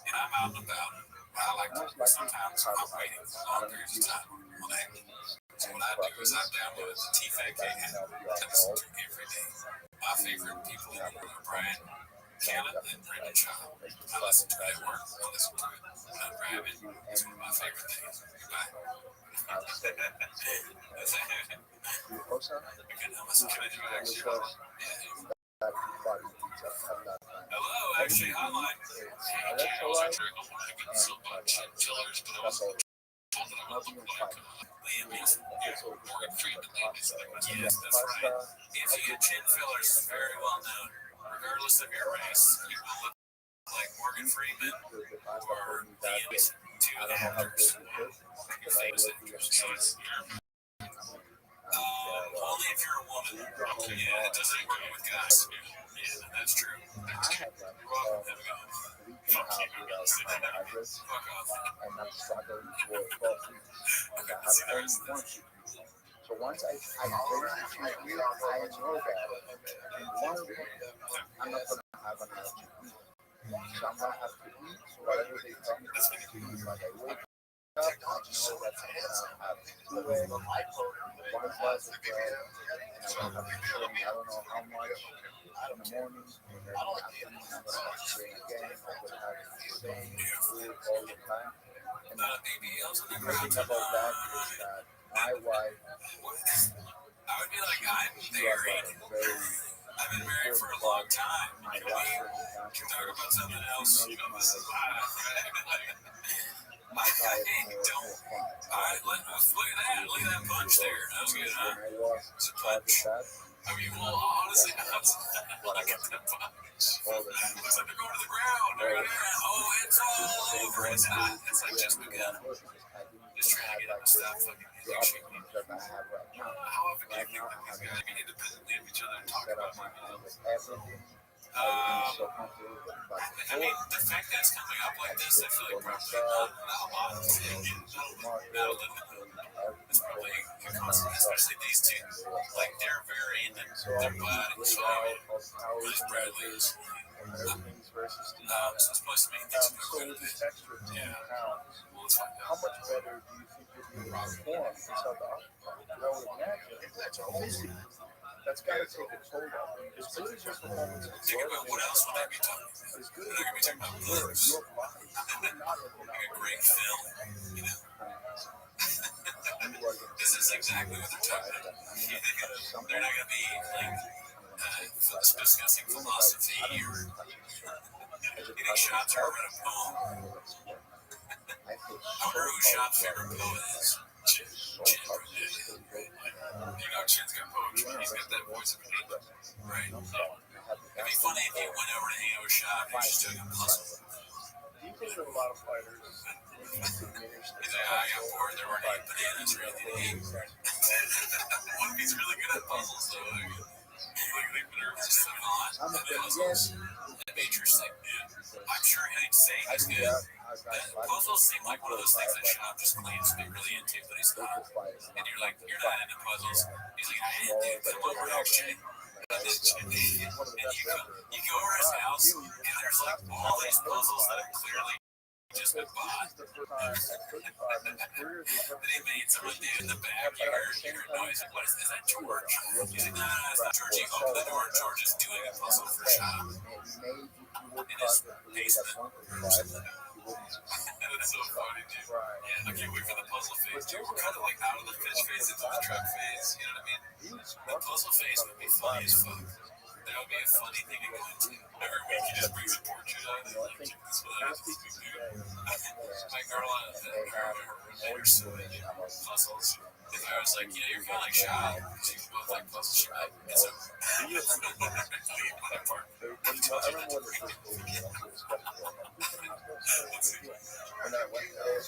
And I'm out and about. I like to sometimes I'm waiting for long periods of time. So what I do is I download the TFAK app. I listen to every day. My favorite people are Brian Montana and Brandon Shaw. I listen to that work. I listen to it. I'm grabbing. It's one of my favorite things. Goodbye. Can I do it actually hotline? Yeah. Hello, actually hotline. Hey, Jay, I was actually hoping I could get some chillers, but I was told that I would look like Liam Neeson. Yeah, Morgan Freeman, Liam Neeson. Yes, that's right. If you get chin fillers, it's very well known. Regardless of your race, you will look like Morgan Freeman or Liam Neeson. Two actors. Famous actors. Only if you're a woman. Yeah, it doesn't work with guys. Yeah, that's true. You're welcome. Have a good one. Fuck you. Fuck off. And I'm struggling for 12 weeks. And I have only one shoe. So once I bring the shoe here, I know that in 1 week, I'm not going to have enough to eat. So I'm going to have to eat whatever they tell me to eat. Like I wake up, I know that I'm going to have 2 eggs, 1 slice of bread, and I'm going to have to drink I don't know how much in the morning, and then in the afternoon, I'm going to have to drink again. I'm going to have the same food all the time. And the thing about that is that my wife, I would be like, I'm married. I've been married for a long time. my We life, can talk about something else. You know, this is my diet hey, more don't. fun. All right, look at that. Look at that punch there. That was good, huh? When I was It's a started punch. that, I mean, well, honestly, look at that punch. all the time. Looks like they're going to the ground. Oh, it's all over. It's not. It's like just begun. Just trying to get him to stop fucking music. That I have right now. How often do you think that these guys be independently of each other and talk Set about up my something home else? with everything. Everything is so comfortable. But I mean, the fact that it's coming up like this, I feel like probably not a lot of that'll limit them. It's probably a constant, especially these two. Like, they're very into their bodies. Chris Bradley's. everything's versus the So it's supposed to make things So go with good. this extra 10 pounds, Well, let's find how out. much better do you think you'll be able to perform in South Africa? I would imagine that's obviously that's got to take a toll on you. As good as your performance is, Think about what else would I be talking about? as good We're not as going to be talking about your boobs. body could not have been Like a great film, you know? This is exactly what they're talking about. They're not going to be like discussing philosophy or getting shots or read a poem. I wonder who Shop's favorite poet is. Chin. You know Chin's got poetry. He's got that voice of an angel. Right. It'd be funny if you went over to hang out with Shop and just took a puzzle. Do you think that a lot of fighters maybe diminish the He's like, I got bored. There weren't any bananas or anything to eat. What if he's really good at puzzles, though? Like they put her just so on. I'm a Puzzles. That'd be interesting. I'm sure he'd say he's good. Puzzles seem like one of those things that Shop just claims to be really into, but he's not. And you're like, you're not into puzzles. He's like, I am, dude. Come over here, Shane. And you go over his house, and there's like all these puzzles that are clearly just been bought. Then he made someone do in the back. You heard noise. What is that, George? He's like, no, it's not George. You open the door, and George is doing a puzzle for Shop in his basement. That's so funny, dude. Yeah, I can't wait for the puzzle phase, dude. We're kind of like out of the fish phase into the truck phase. You know what I mean? The puzzle phase would be funny as fuck. That would be a funny thing to go into. Every week he just brings a portrait out and like, check this one out. My girl and her roommate are so into puzzles. If I was like, you're kind of like Shy. You both like puzzle Shy. And so, that part. I remember when the first movie came out, it was skeptical. Let's see. And I went there,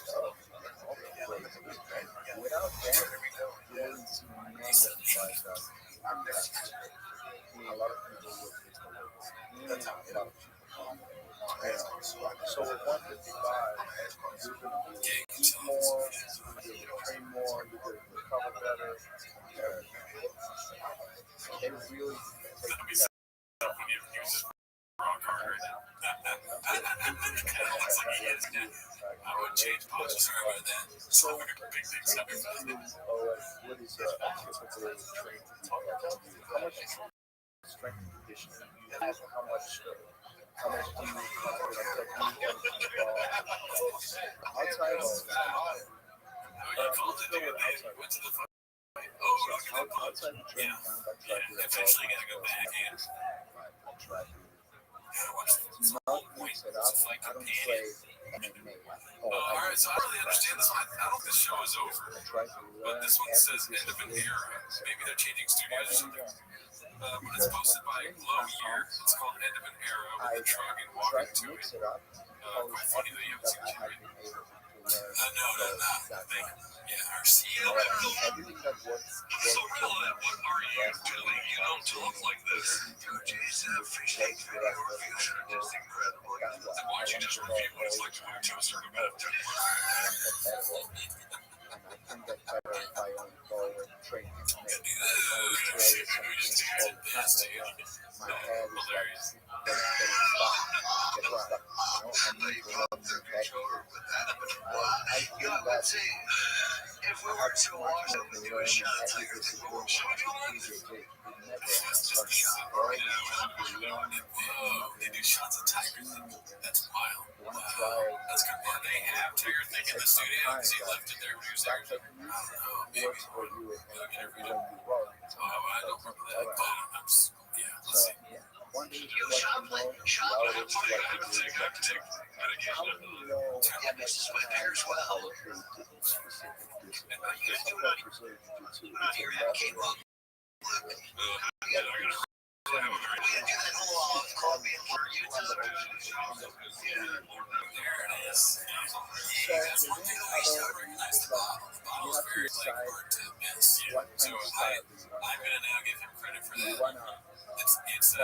without that, you wouldn't see many like that. A lot of people would that's how a lot of people so with 155, you're going to eat more, you're going to train more, you're going to recover better. It really takes Rock hard right now. It looks like he is dead. I would change postures. Sorry about that. So big things coming about it. what is typical training? How much strength and conditioning do you have? How much how much do you consider like technique and outside of let's go with outside. So outside the training camp, I try to Eventually gotta go back and I try to watch not mix it up. I don't play MMA. Alright, so I don't really understand this one. I don't think the show is over. I try to But learn this one says end of an era. Maybe they're changing studios or something. But it's posted by Glow Year. It's called End of an Era with a truck and try walking to to mix it. it up. Quite funny that you haven't seen it, I right? have been able to learn No. that Yeah, our CEO. everything that works. So, Rilla, what are you doing? You don't talk like this. Jason, I appreciate your reviews are just incredible. Then why don't you just review what it's like to wear a toaster in a bed? And I can get better if I only go and train MMA. We just teared it this to you. My head is Hilarious. getting stuck. I need to learn new techniques. I feel that if we were to watch them do a shot of Tiger, should we do one? They do shots of Tiger Thing. That's wild. Wow. That's good. Yeah, they have Tiger Thing in the studio because he left it there when he was there. I don't know. Maybe. works for you and I never when did. you roll. I don't remember that. But yeah, let's see. One thing you like to know, the other is what you do. How do you know how much Sweatpants as well. to each specific discipline? You Because do not sometimes Brazilian Jiu-Jitsu, not it's hear a that level. came up. We gotta do that whole Colombian for YouTube. There it is. Yeah, that's one thing that we still recognize the bottle. The bottle is very like hard to miss. So I'm gonna now give him credit for You that. wanna It's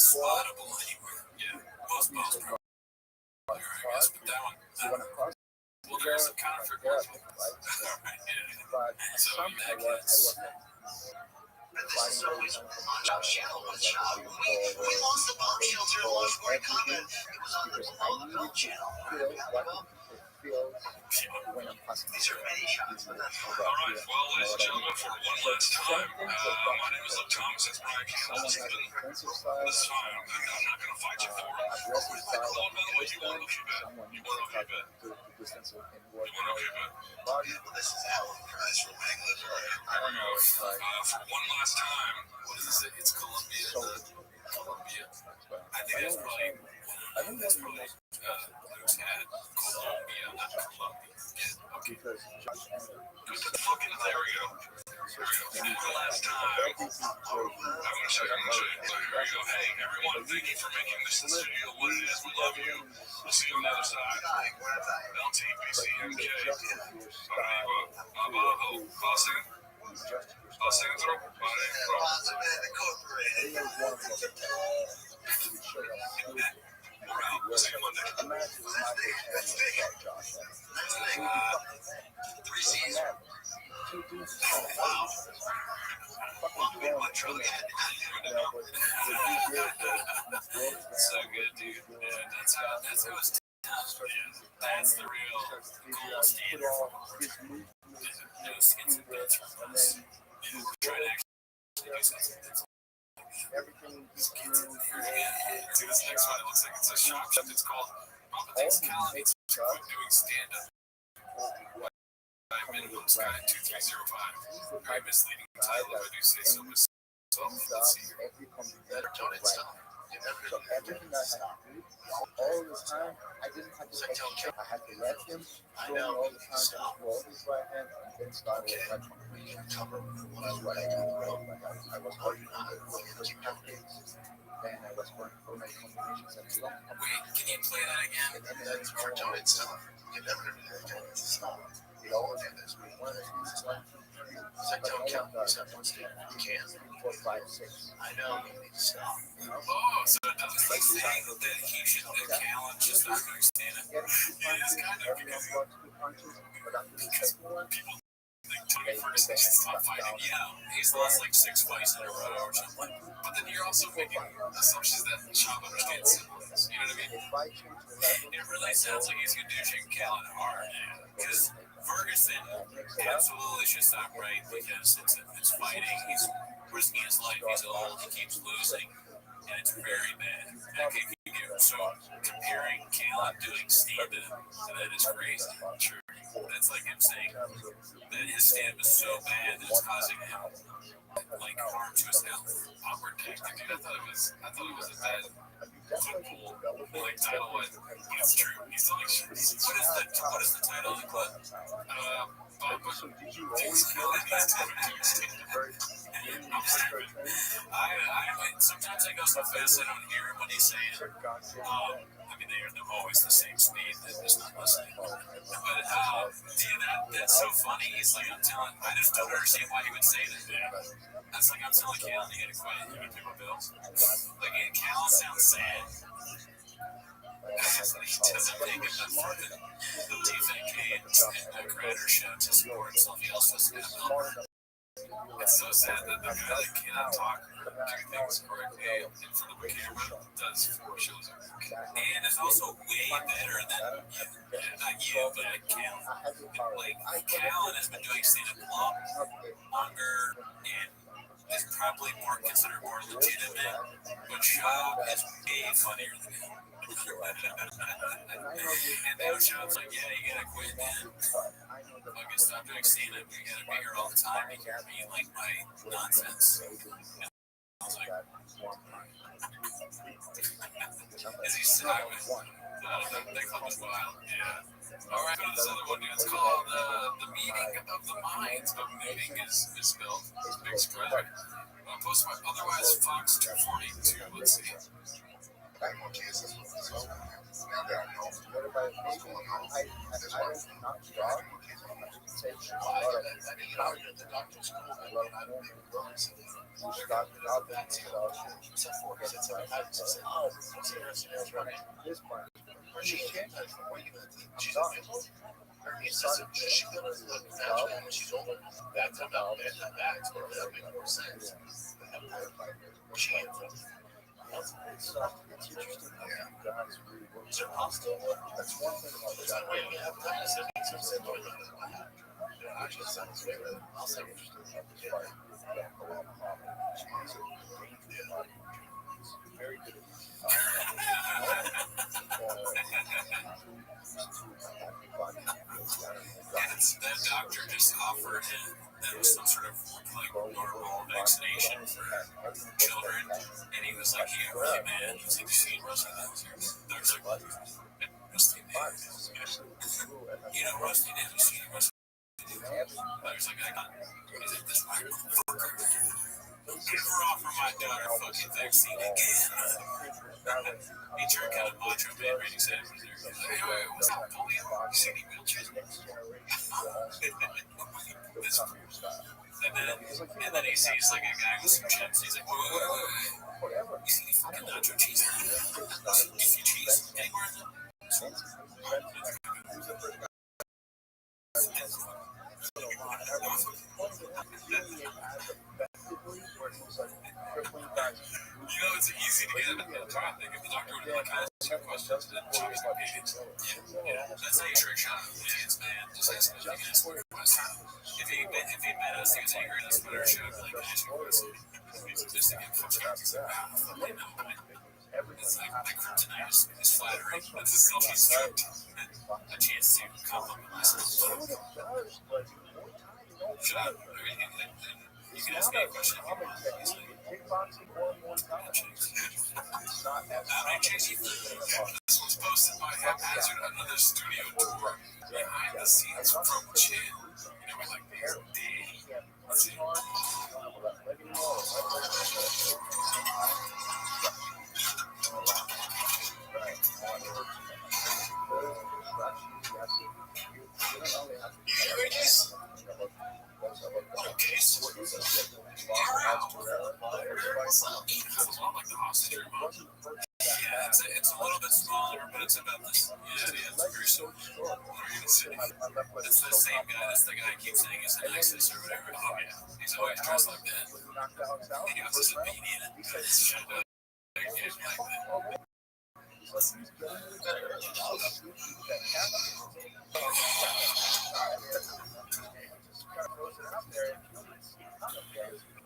spottable anywhere. Yeah, most bottles probably are, I guess, but that one. you wanna cross Well, there's a counterfeit there, one. right? Right, yeah. But So some that I gets. This is always on channel one shot. We lost the bomb shelter long before it coming. It was on the bomb channel. feel what it feels when I'm passing. These are many shots, but that's All right, well, ladies and gentlemen, for one last time, my name is Luke Thomas. That's Brian Campbell. Someone has an defensive style, This is fine. I'm not going to fight you for it. aggressive style, Oh, by the way, you want an okay bet? someone You needs want to an okay cut bet? the distance and work You want an okay bet? body. well, this is Alan Price from English. I don't know, it's like For one last time, What does it say? It's Columbia. so. Columbia. I I think that's probably. I think That's that's probably Luke's hat. Columbia, not Columbia. Yeah, okay. because fucking, there we go. One last time. I'm going to show you. So here we go. Hey, everyone, thank you for making this studio what it is. We love you. We'll see you on the other side. LTBCMK. Passing through. We'll see you Monday. So good, dude. Yeah, that's how it's tough. Yeah, that's the real gold standard. No skins and bits from us. Try to actually do something that's everything is doing See this next one, it looks like it's a shop. It's called Competence Colonies. Doing stand-up. Minimum Sky 2305. Very misleading title if I do say so myself. Let's see here. every combination right. So everything I had to do all the time, I didn't have to take I had to let him show me all the time to roll his right hand and then start with right combination. That's what I did. Like I was working on it with pancakes, then I was working for my combinations and long Wait, can you play that again? That's for Johnny stuff. You never do that stuff. It all did this. We wanted to use 1, 2, 3. Don't count these at one step. You can't. 4, 5, 6. I know. You need to stop. Oh, so it doesn't like saying that he should, that Callan just not understand it. Getting 2 punches, everyone blocks 2 punches, but after the second one, People think Tony Ferguson should stop fighting. Yeah, he's lost like 6 fights in a row or something. But then you're also making assumptions that Chop understands symbols. You know what I mean? if I change the level, It really sounds like he's conditioning Callan hard. Because Ferguson absolutely should stop right because it's fighting. He's risking his life. He's old. He keeps losing. And it's very bad. Okay, if you dude. So comparing Kalen doing stand-up to that is crazy. True. That's like him saying that his stand-up is so bad that it's causing him like harm to his health. Awkward tactic, dude. I thought it was a bad football like title. It's true. He's like, what is the title of the club? Bumper. Sometimes I go so fast I don't hear him when he's saying it. I mean, they're always the same speed. They're just not listening. But that's so funny. He's like, I just don't understand why he would say that. That's like I'm telling Cal, you gotta quit. You gotta pay my bills. Like, Cal sounds sad. He doesn't think enough for the TFK and Creator Show to support himself. He also has to have help. It's so sad that the guy that cannot talk or do things correctly in front of the camera does 4 shows a week. And is also way better than you. Not you, but like Cal. Like, Cal has been doing stand-up longer and is probably considered more legitimate, but Shaw is way funnier than him. And now Shaw's like, yeah, you gotta quit, man. Fucking stop doing stand-up. You gotta be here all the time. You can't be like my nonsense. And I was like, is he sad? That club is wild. Yeah. All right, go to this other one, dude. It's called The Meeting of the Minds, but meeting is spelled big spread. Posted by otherwise Fox 242. Let's see. She's older. That's about that makes more sense. She is. It's interesting how you guys really work. Is it hostile? That's one thing about the guy. We have time to say something. Actually, sounds very. I'll say interesting about this fight. He's very good at this. That doctor just offered him that was some sort of like normal vaccination for children, and he was like, "Yeah, really, man." He's like, "You see, Rusty Nails." There's like, "Rusty Nails." You know, Rusty Nails. You see, Rusty Nails. There's like, "I got." He's like, "This motherfucker." Never offer my daughter fucking vaccine again. He turned kind of macho man when he said it. He's like, "Hey, what's up, polio? You see any wheelchairs?" And then he sees like a guy with some chips. He's like, wait. You see any fucking nacho cheese? You see cheese anywhere in You know, it's easy to get into the topic if the doctor would like ask you questions and choose the patients. Yeah, that's how you trick shot idiots, man. Just ask him if you can ask a question. If he met us, he was angry at us, but our show would be like, can I ask you a question? Just to get fucked up. He's like, wow, they know, man. It's like, my kryptonite is flattering. That's a self-destruct. A chance to compliment myself. Shut up. You can ask me a question if you want. How many chicks you think? This was posted by Haphazard, another studio tour behind the scenes from Chin. You know, we like these days. Let's see. You hear this? Okay, so yeah, it's a little bit smaller, but it's about this. Yeah, it's very simple. What are you gonna say? It's the same guy. That's the guy I keep saying is an ISIS or whatever. Oh yeah, he's always dressed like that. He has his beanie in it. Shut up.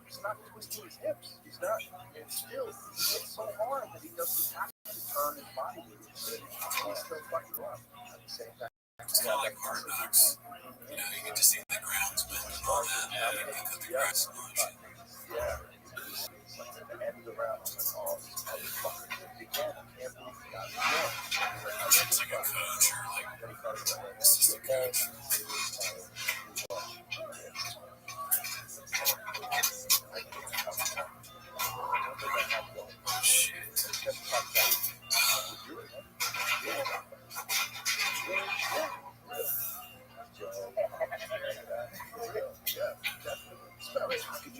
He's not twisting his hips. He's not. And still, he hits so hard that he doesn't have to turn his body with it. He's still fucking up at the same time. It's kind of like Hard Knocks. You know, you get to see the grounds, but all that, you cut the grass. Yeah. It's like at the end of the round, I was like, oh, this motherfucker. Again, I can't believe he got it. It's like a coach or like assistant coach. Oh shit.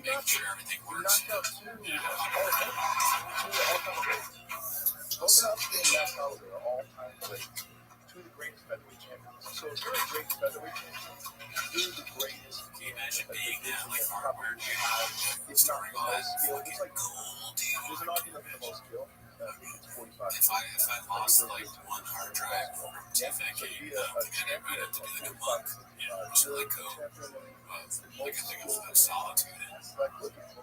Make sure everything works. all-time great. Two of the greatest featherweight champions. So if you're a great featherweight champion, you're the greatest. Can you imagine being that like hardware dude? It's not the most skill. It's like Cool, dude. there's an argument for the most skill. It's 45. If I lost like one hard drive from 2 decades, I think I might have to do like a month. Yeah, or something like code. Like I think of solitude and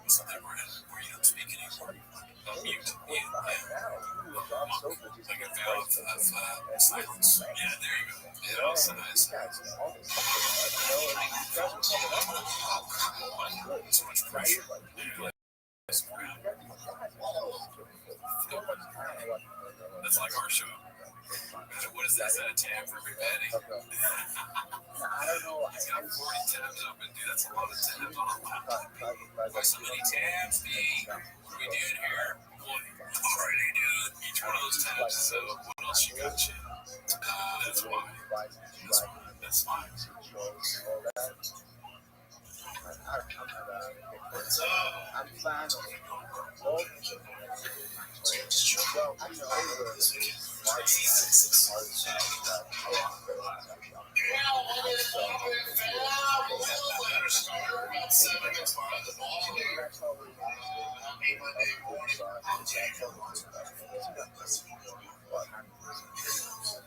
something where you don't speak anymore. Mute. Yeah. Like a vow of silence. Yeah, there you go. Yeah, also nice. So much pressure. Yeah. That's like our show. What is that? Is that a tab for everybody? I don't know. He's got 40 tabs open, dude. That's a lot of tabs on a laptop. Why so many tabs, D? What are we doing here? Alrighty, dude. Each one of those tabs is what else you got, shit? That's why. That's fine. I'm fine. Well, I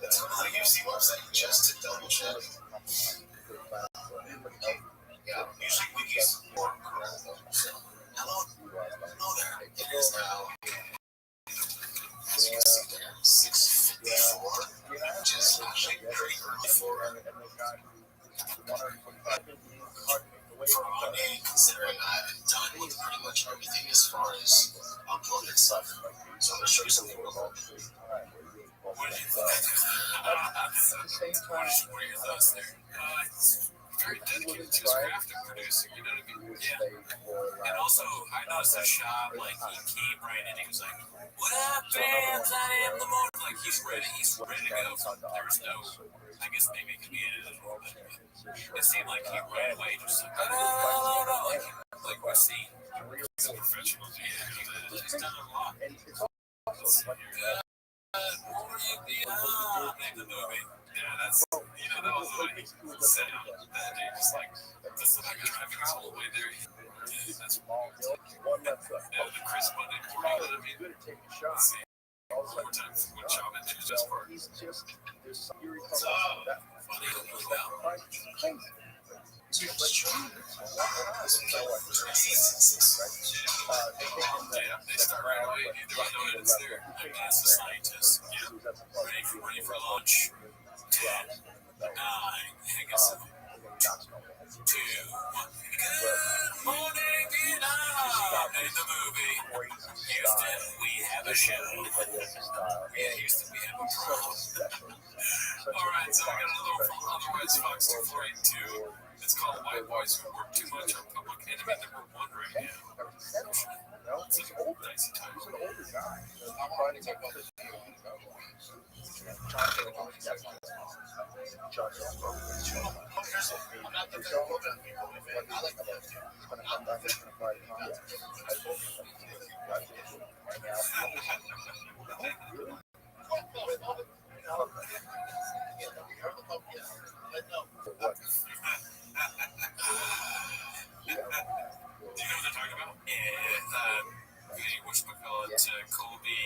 The UFC website just to double check. Yeah, usually wikis work. Hello there. It is now. As you can see there, 6:54, which is actually pretty early for me, considering I've done pretty much everything as far as uploaded stuff. So I'm gonna show you something real quick. What did you think? What are your thoughts there? It's very dedicated to his craft and producing, you know what I mean? Yeah. And also, I noticed a shot, like, he came right in, he was like, what up, fans? I am the moment. Like, he's ready to go. There was no, I guess maybe it could be edited a little bit, but it seemed like he right away just like, like we're seeing. He's a professional, yeah, he's done a lot. Let's see here. Name the movie. Yeah, that's, you know, that was like sound. That dude just like, this is like driving his whole way there. Yeah, that's the Chris Monday, you know what I mean? Let's see. One more time, one job and two just for funny, well. Yeah, they start right away. There was no edits there. Like, that's the scientist. Yeah. Ready for launch. 10, 9, hang us up. 2, 1. Good morning, Vietnam. In the movie Houston, we have a show. Yeah, Houston, we have a problem. Alright, so I got another one from Otherwise Fox 2482. It's called White Boys Who Work Too Much on Public Enemy #1 right now. It's a dicey title. He's an older guy. Do you know what they're talking about? Yeah, whatchamacallit, Colby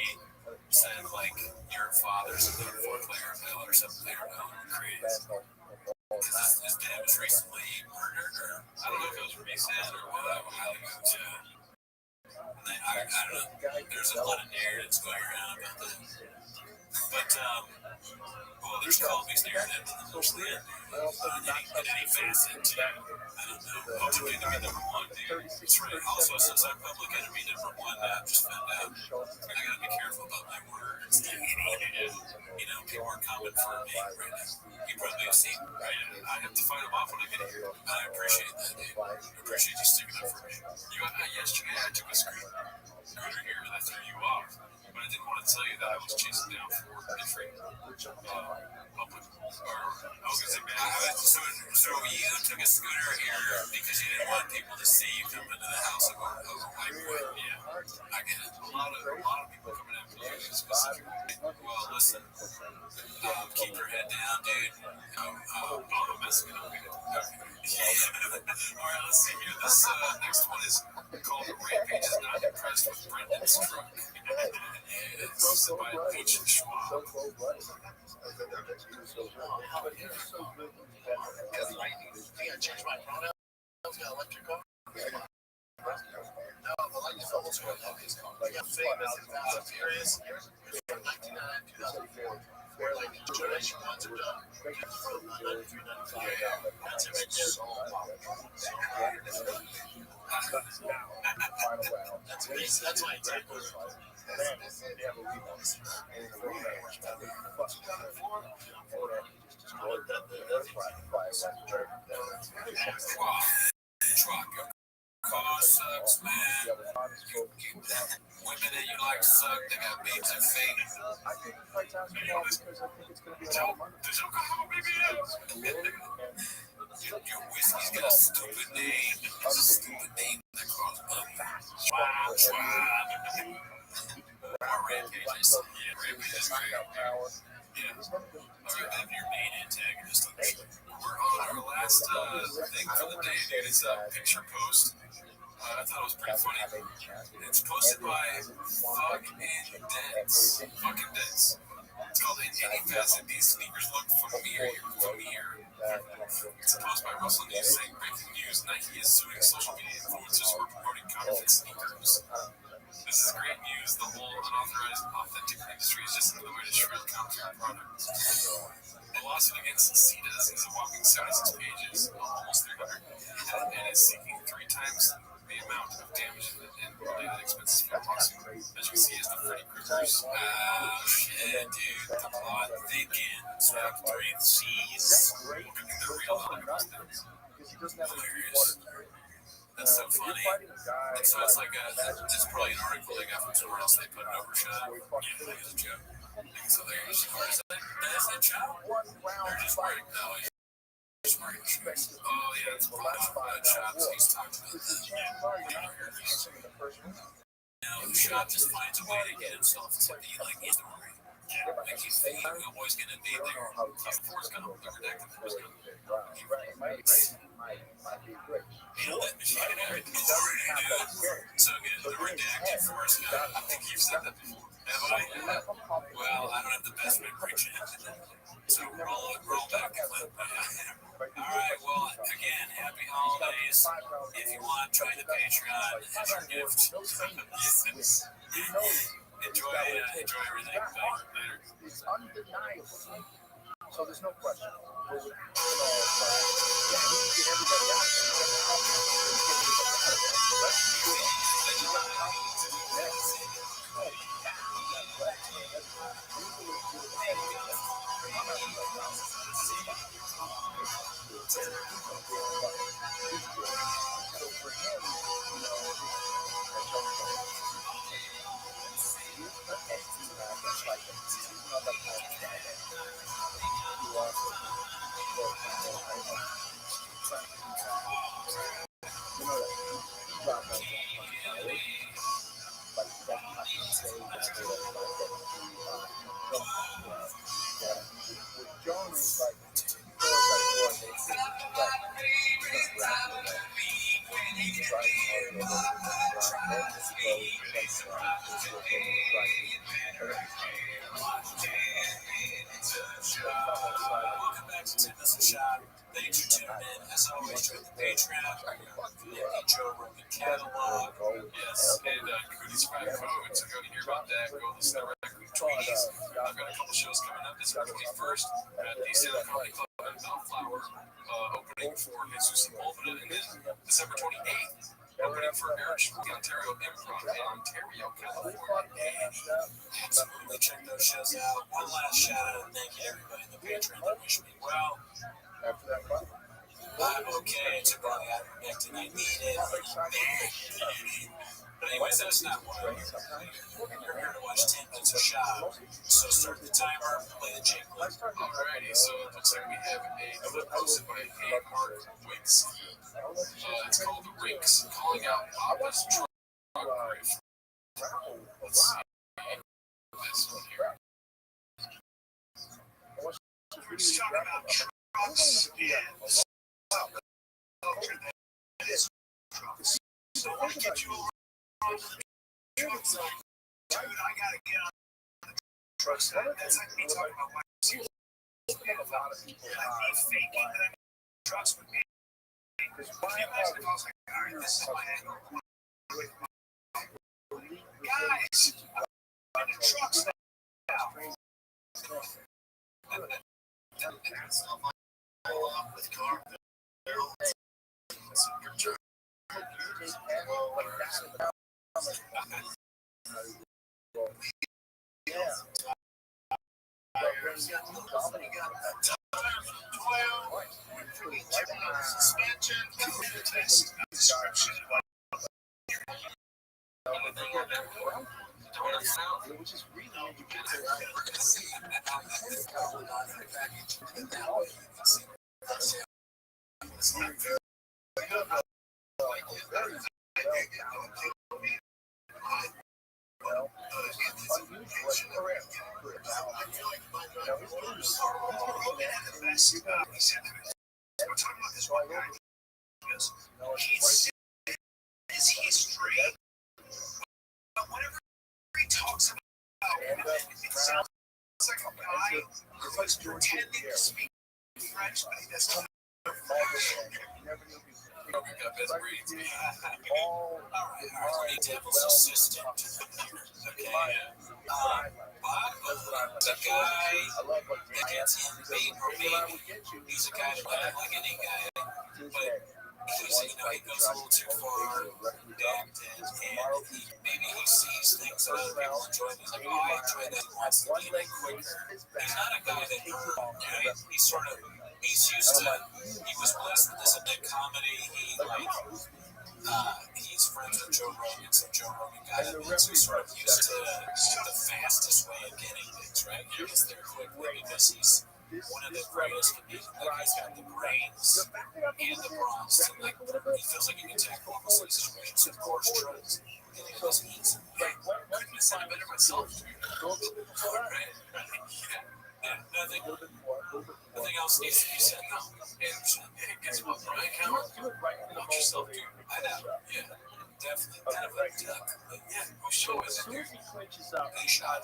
said, like, your father's a #4 player of hell or some player of hell craze. Because his dad was recently murdered, or I don't know if it was recent or what, a while ago, too. And I don't know, there's a lot of narratives going around about that. But well, there's Colby's near it, and there's Lynn. Any facet to, I don't know, public enemy number one, dude. That's right. Also, since I'm public enemy number one, I just found out I gotta be careful about my words. You know, people are coming for me right now. You probably have seen, right? I have to fight them off when I get here. I appreciate that, dude. I appreciate you sticking up for me. Yesterday I took a scooter here and I threw you off. But I didn't want to tell you that I was chasing down for different public, or I was going to say, man, so you took a scooter here because you didn't want people to see you come into the house of a white boy. Yeah, I get it. A lot of people coming after you specifically. Well, listen, keep your head down, dude. I'm messing up. Okay. All right, let's see here. This next one is called Rampage is Not Impressed with Brendan's Truck. It's by Peach and Schwab. I changed my pronouns. Got electric car. No, well, I used to old school. Like, I'm famous and Fast and Furious. From 1999 to 2004. Where, like, the generation ones are done. From 93, 95. That's it right there. That's my example. Truck. Car sucks, man. Women that you like suck, they got babes and fake. There's alcohol, baby. Your whiskey's got a stupid name. It's a stupid name that calls money. Rampage is great. Yeah. You have your main antagonist. We're on our last thing for the day, dude. It's a picture post. I thought it was pretty funny. It's posted by Fucking Dense. Fucking Dense. It's called Any Facet These Sneakers Look Familiar. It's a post by Russell News saying breaking news: Nike is suing social media influencers who are promoting counterfeit sneakers. This is great news. The whole unauthorized, authentic industry is just another way to shred counterfeit products. The lawsuit against Cedas is a whopping 76 pages, almost 300, and is seeking 3 times the amount of damage and related expenses for the lawsuit. As you can see, is the Freddy Krueger's. Shit, dude. The plot thickens. Back 3 C's. Looking at the real Hollywood things. Hilarious. That's so funny. And so it's like it's probably an article they got from somewhere else. They put it overshot. Yeah, that was a joke. It's hilarious. Where is that? Is that Chow? They're just wearing, no, he's just wearing shorts. Oh, yeah, it's one of Chops he's talking about. Yeah. Chop just finds a way to get himself to be like in the ring. Like he's thinking always going to be there. He's Forrest Gump, the redacted Forrest Gump. You know that machine and everything is already good. So good. The redacted Forrest Gump. I think you've said that before. Have I? Well, I don't have the best memory, Jen. So roll back the clip. Alright, well, again, happy holidays. If you want, join the Patreon as your gift. Enjoy everything. Later. It's undeniable. So there's no question. Welcome back to Tennis and Shot. Thanks for tuning in. As always, join the Patreon. The Joe Rogan catalog. Yes, and Cody's 5 codes. So go to hear about that. Go listen to the record tweet. is coming up December 21st at the Salem Comedy Club in Bellflower, opening for Jesus Sepulveda, and then December 28th, opening for Marriage from the Ontario Improv in Ontario, California. Absolutely, check those shows out. One last shout out and thank you to everybody in the Patreon that wished me well. After that fight. I'm okay. I took all the ivermectin I needed. But anyways, that's not why I'm here. You're here to watch 10 minutes of shot. So start the timer, play the jingle. Alrighty, so it looks like we have a clip posted by Mark Wicks. It's called The Rinks, calling out Papa's truck grief. Let's see this one here. We're just talking about trucks and so I want to get you over on the trucks. Like, dude, I gotta get on the trucks. That's like me talking about my like me faking that I'm in trucks with me. Can you imagine if I was like, all right, this is my angle. Guys, I'm in the trucks now. That's not my with car. Which is really We're talking about this one guy. His history, but whatever he talks about, it sounds like a guy who's pretending to speak French, but he doesn't. Probably got best ratings. Alright, devil's assistant. Okay. The guy that gets him beat or maybe he's a guy that doesn't like any guy, but he goes a little too far, and maybe he sees things that other people enjoy. He's like, oh, I enjoy that. He wants to get it quicker. He's not a guy that, he's sort of, he's used to, he was blessed with this a big comedy. He's friends with Joe Rogan, so Joe Rogan got him in, so he's sort of used to the fastest way of getting things, right? He gets there quickly because he's one of the greatest comedians. Like, he's got the brains and the bronze to, like, he feels like he can tackle almost any situation. So, of course, drugs, and he goes easy. Couldn't have said it better myself. Right? Nothing else needs to be said. No. And guess what, Brian Cameron? Watch yourself, dude. I know. Yeah. Definitely. Kind of like duck. But yeah, whose show is it, dude? He shot.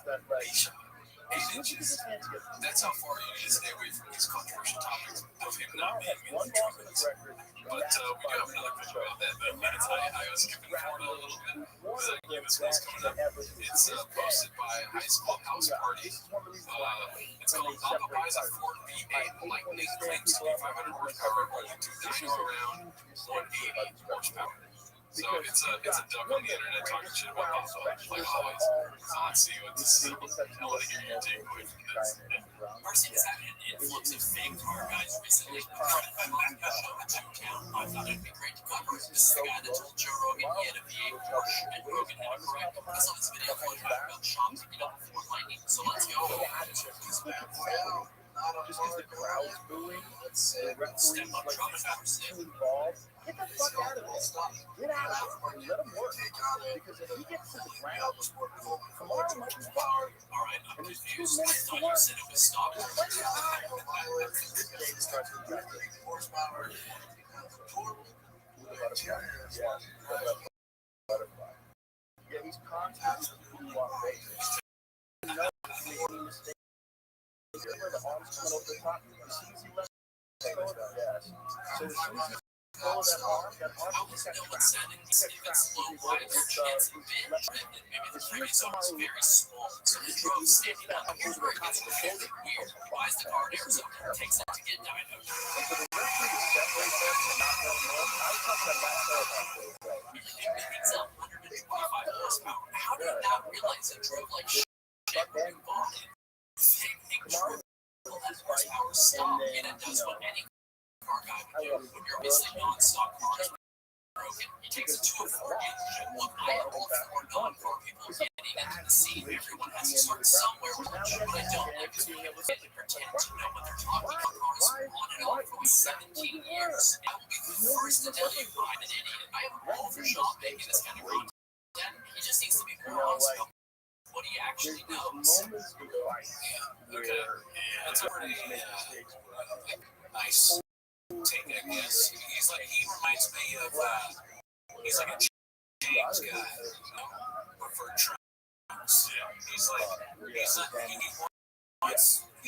That's how far you need to stay away from these controversial topics of him not being in the trumpets. But we do have another video about that. But I was skipping forward a little bit because I knew this was coming up. It's posted by High School House Party. It's called Papa buys a Ford V8 Lightning, claims to be 500 horsepower, only 230 around 180 horsepower. So it's a duck on the internet talking shit about Papa, like always. So let's see what this is. I want to hear your takeaway from this. Mercedes had an influx of fake car guys recently. I thought it'd be great to cover. This is the guy that told Joe Rogan he had a V8 Porsche and Rogan had a correct. I saw this video going about shops picking up Ford Lightning. So let's go. Just because the crowd's booing, the referee's like too involved. Get the fuck out of there. Get out of there. Let him work. Because if he gets to the ground, tomorrow might be far. And there's 2 minutes to work. Said it was stopped. This game starts with horsepower. Yeah, he's constantly off base. You know, making mistakes. The arms coming over the top. As soon as he lets go of the gas. So as soon as Pull that arm I was no one said if it's low, why is there a chance of binge? And maybe the previous arm is very small, so the road standing up. Here's where it gets really weird. Why is the car in Arizona? It takes that to get dyno. It needs 125 horsepower. How do you not realize it drove like shit when you bought it? Same thing true. Well, that horsepower stop, and it does what any car guy would do. When you're missing non-stop cars broken, he takes it to a Ford dealership. Look, I am all for non-car people getting into the scene. Everyone has to start somewhere with a job. I don't like to be able to pretend to know what they're talking about. Cars on and off for 17 years. I will be the first to tell you I'm an idiot. I am all for Sean making this kind of content. He just needs to be more honest about what he actually knows. Okay. Yeah, that's a pretty nice take, I guess. He reminds me of, he's like a James guy, but for trucks. Yeah. He's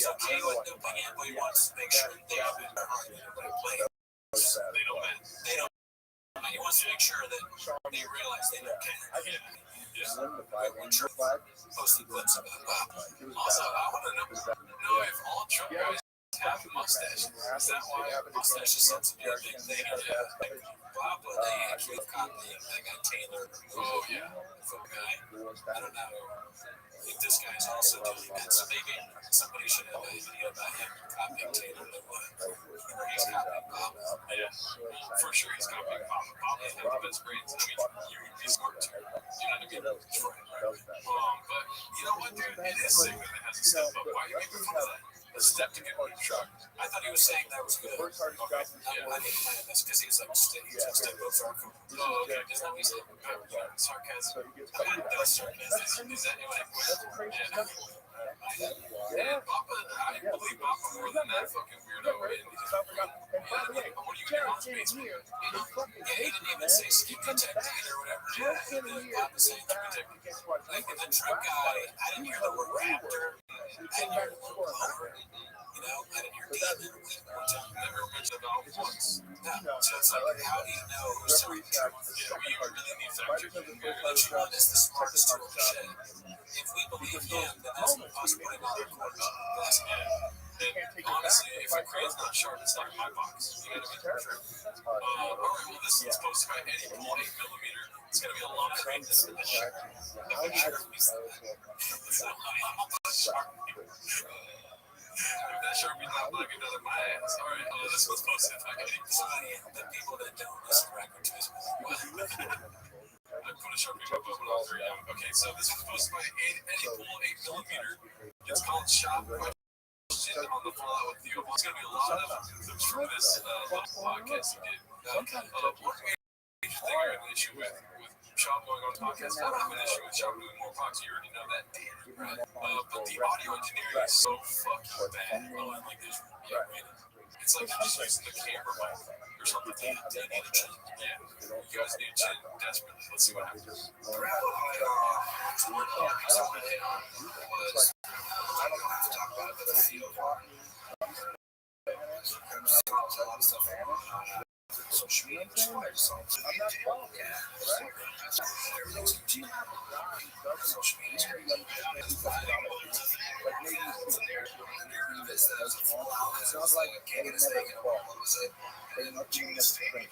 okay with doping in, but he wants to make sure they don't play. They don't. He wants to make sure that they realize they don't care. Posting clips of it. Also, I want to know if all truck guys have mustaches. Is that why mustaches seem to be a big thing? Wow, but they actually caught that guy Taylor. Oh, yeah. Foot guy. I don't know. I think this guy's also doing that. So maybe somebody should have a video about him copying Taylor. Or he's copying Bob. Yeah. For sure he's copying Bob. Bob has the best brains. I mean, you'd be smart too. You're not a good Detroit. But you know what, dude? It is sick that it has a step up. Why are you making fun of that? A step to get on the truck. I thought he was saying that was good. Okay. Yeah, I didn't plan this because he's like step up for cool. Oh, okay. Does that mean sarcasm? No sarcasm. Is that what it was? Yeah, Papa, I believe Papa more than that fucking weirdo. What are you in your space? Yeah, he didn't even say skin protected or whatever. Yeah, Papa saying skin protected. Like the truck guy, I didn't hear the word raptor. I didn't hear the word lover. I didn't hear demon. Never mentioned about once. So it's like, how do you know who's telling the truth? Yeah, we really need fact checking. The truth is the smartest tool in the shed. If we believe him, then that's us putting on our corners. And honestly, if a crayon's not sharp, it's not in my box. You gotta be true. Alright, well, this is posted by any 8 millimeter. It's gonna be a lot of greatness in this shit. I'm sure we said that. If that Sharpie's not bugging out of my ass. Alright, this was posted by the people that don't listen to record to us. I put a Sharpie up when I was very young. Okay, so this was posted by any 8 millimeter. It's called Shop Question on the Fallout with you. It's going to be a lot of clips from this podcast he did. One major thing I have an issue with Sean going on the podcast, I don't have an issue with Sean doing more podcasts. You already know that, Dan, right? But the audio engineering is so fucking bad. And like this, it's like they're just using the camera mic or something. They need a chin. Yeah, you guys need a chin desperately. Let's see what happens. I don't have to talk about it, but I feel social media. I'm not following. Yeah. Social media. It sounds like getting this thing in what was it? They not doing this thing.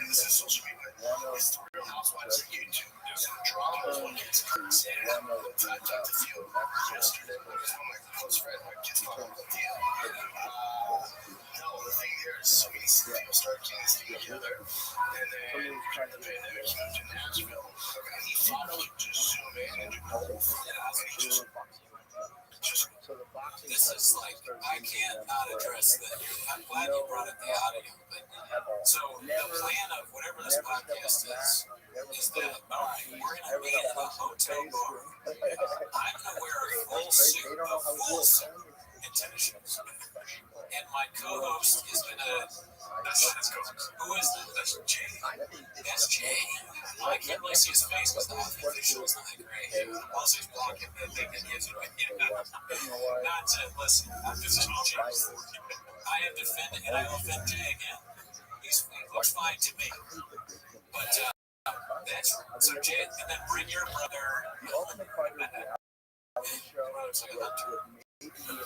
This is social media. It's the Real Housewives of YouTube. There's a drama. It's crazy. I talked to you yesterday with my close friend. I just followed the deal. The thing there is so many people start casting together, and then the pandemic moved to Nashville. He followed just Zoom in and this is like, I can't not address that. I'm glad you brought up the audio, but so the plan of whatever this podcast is that, all right, we're going to meet at a hotel bar. I'm going to wear a full suit and tennis shoes. And my co-host is going to That's cool. Who is that? That's Jay. That's Jay. I can't really see his face because the visual is not that great. Also, he's blocking the thing that gives it away. Not to listen. This is Jay. I have defended, and I will defend Jay again. He looks fine to me. But that's so Jay, and then bring your brother.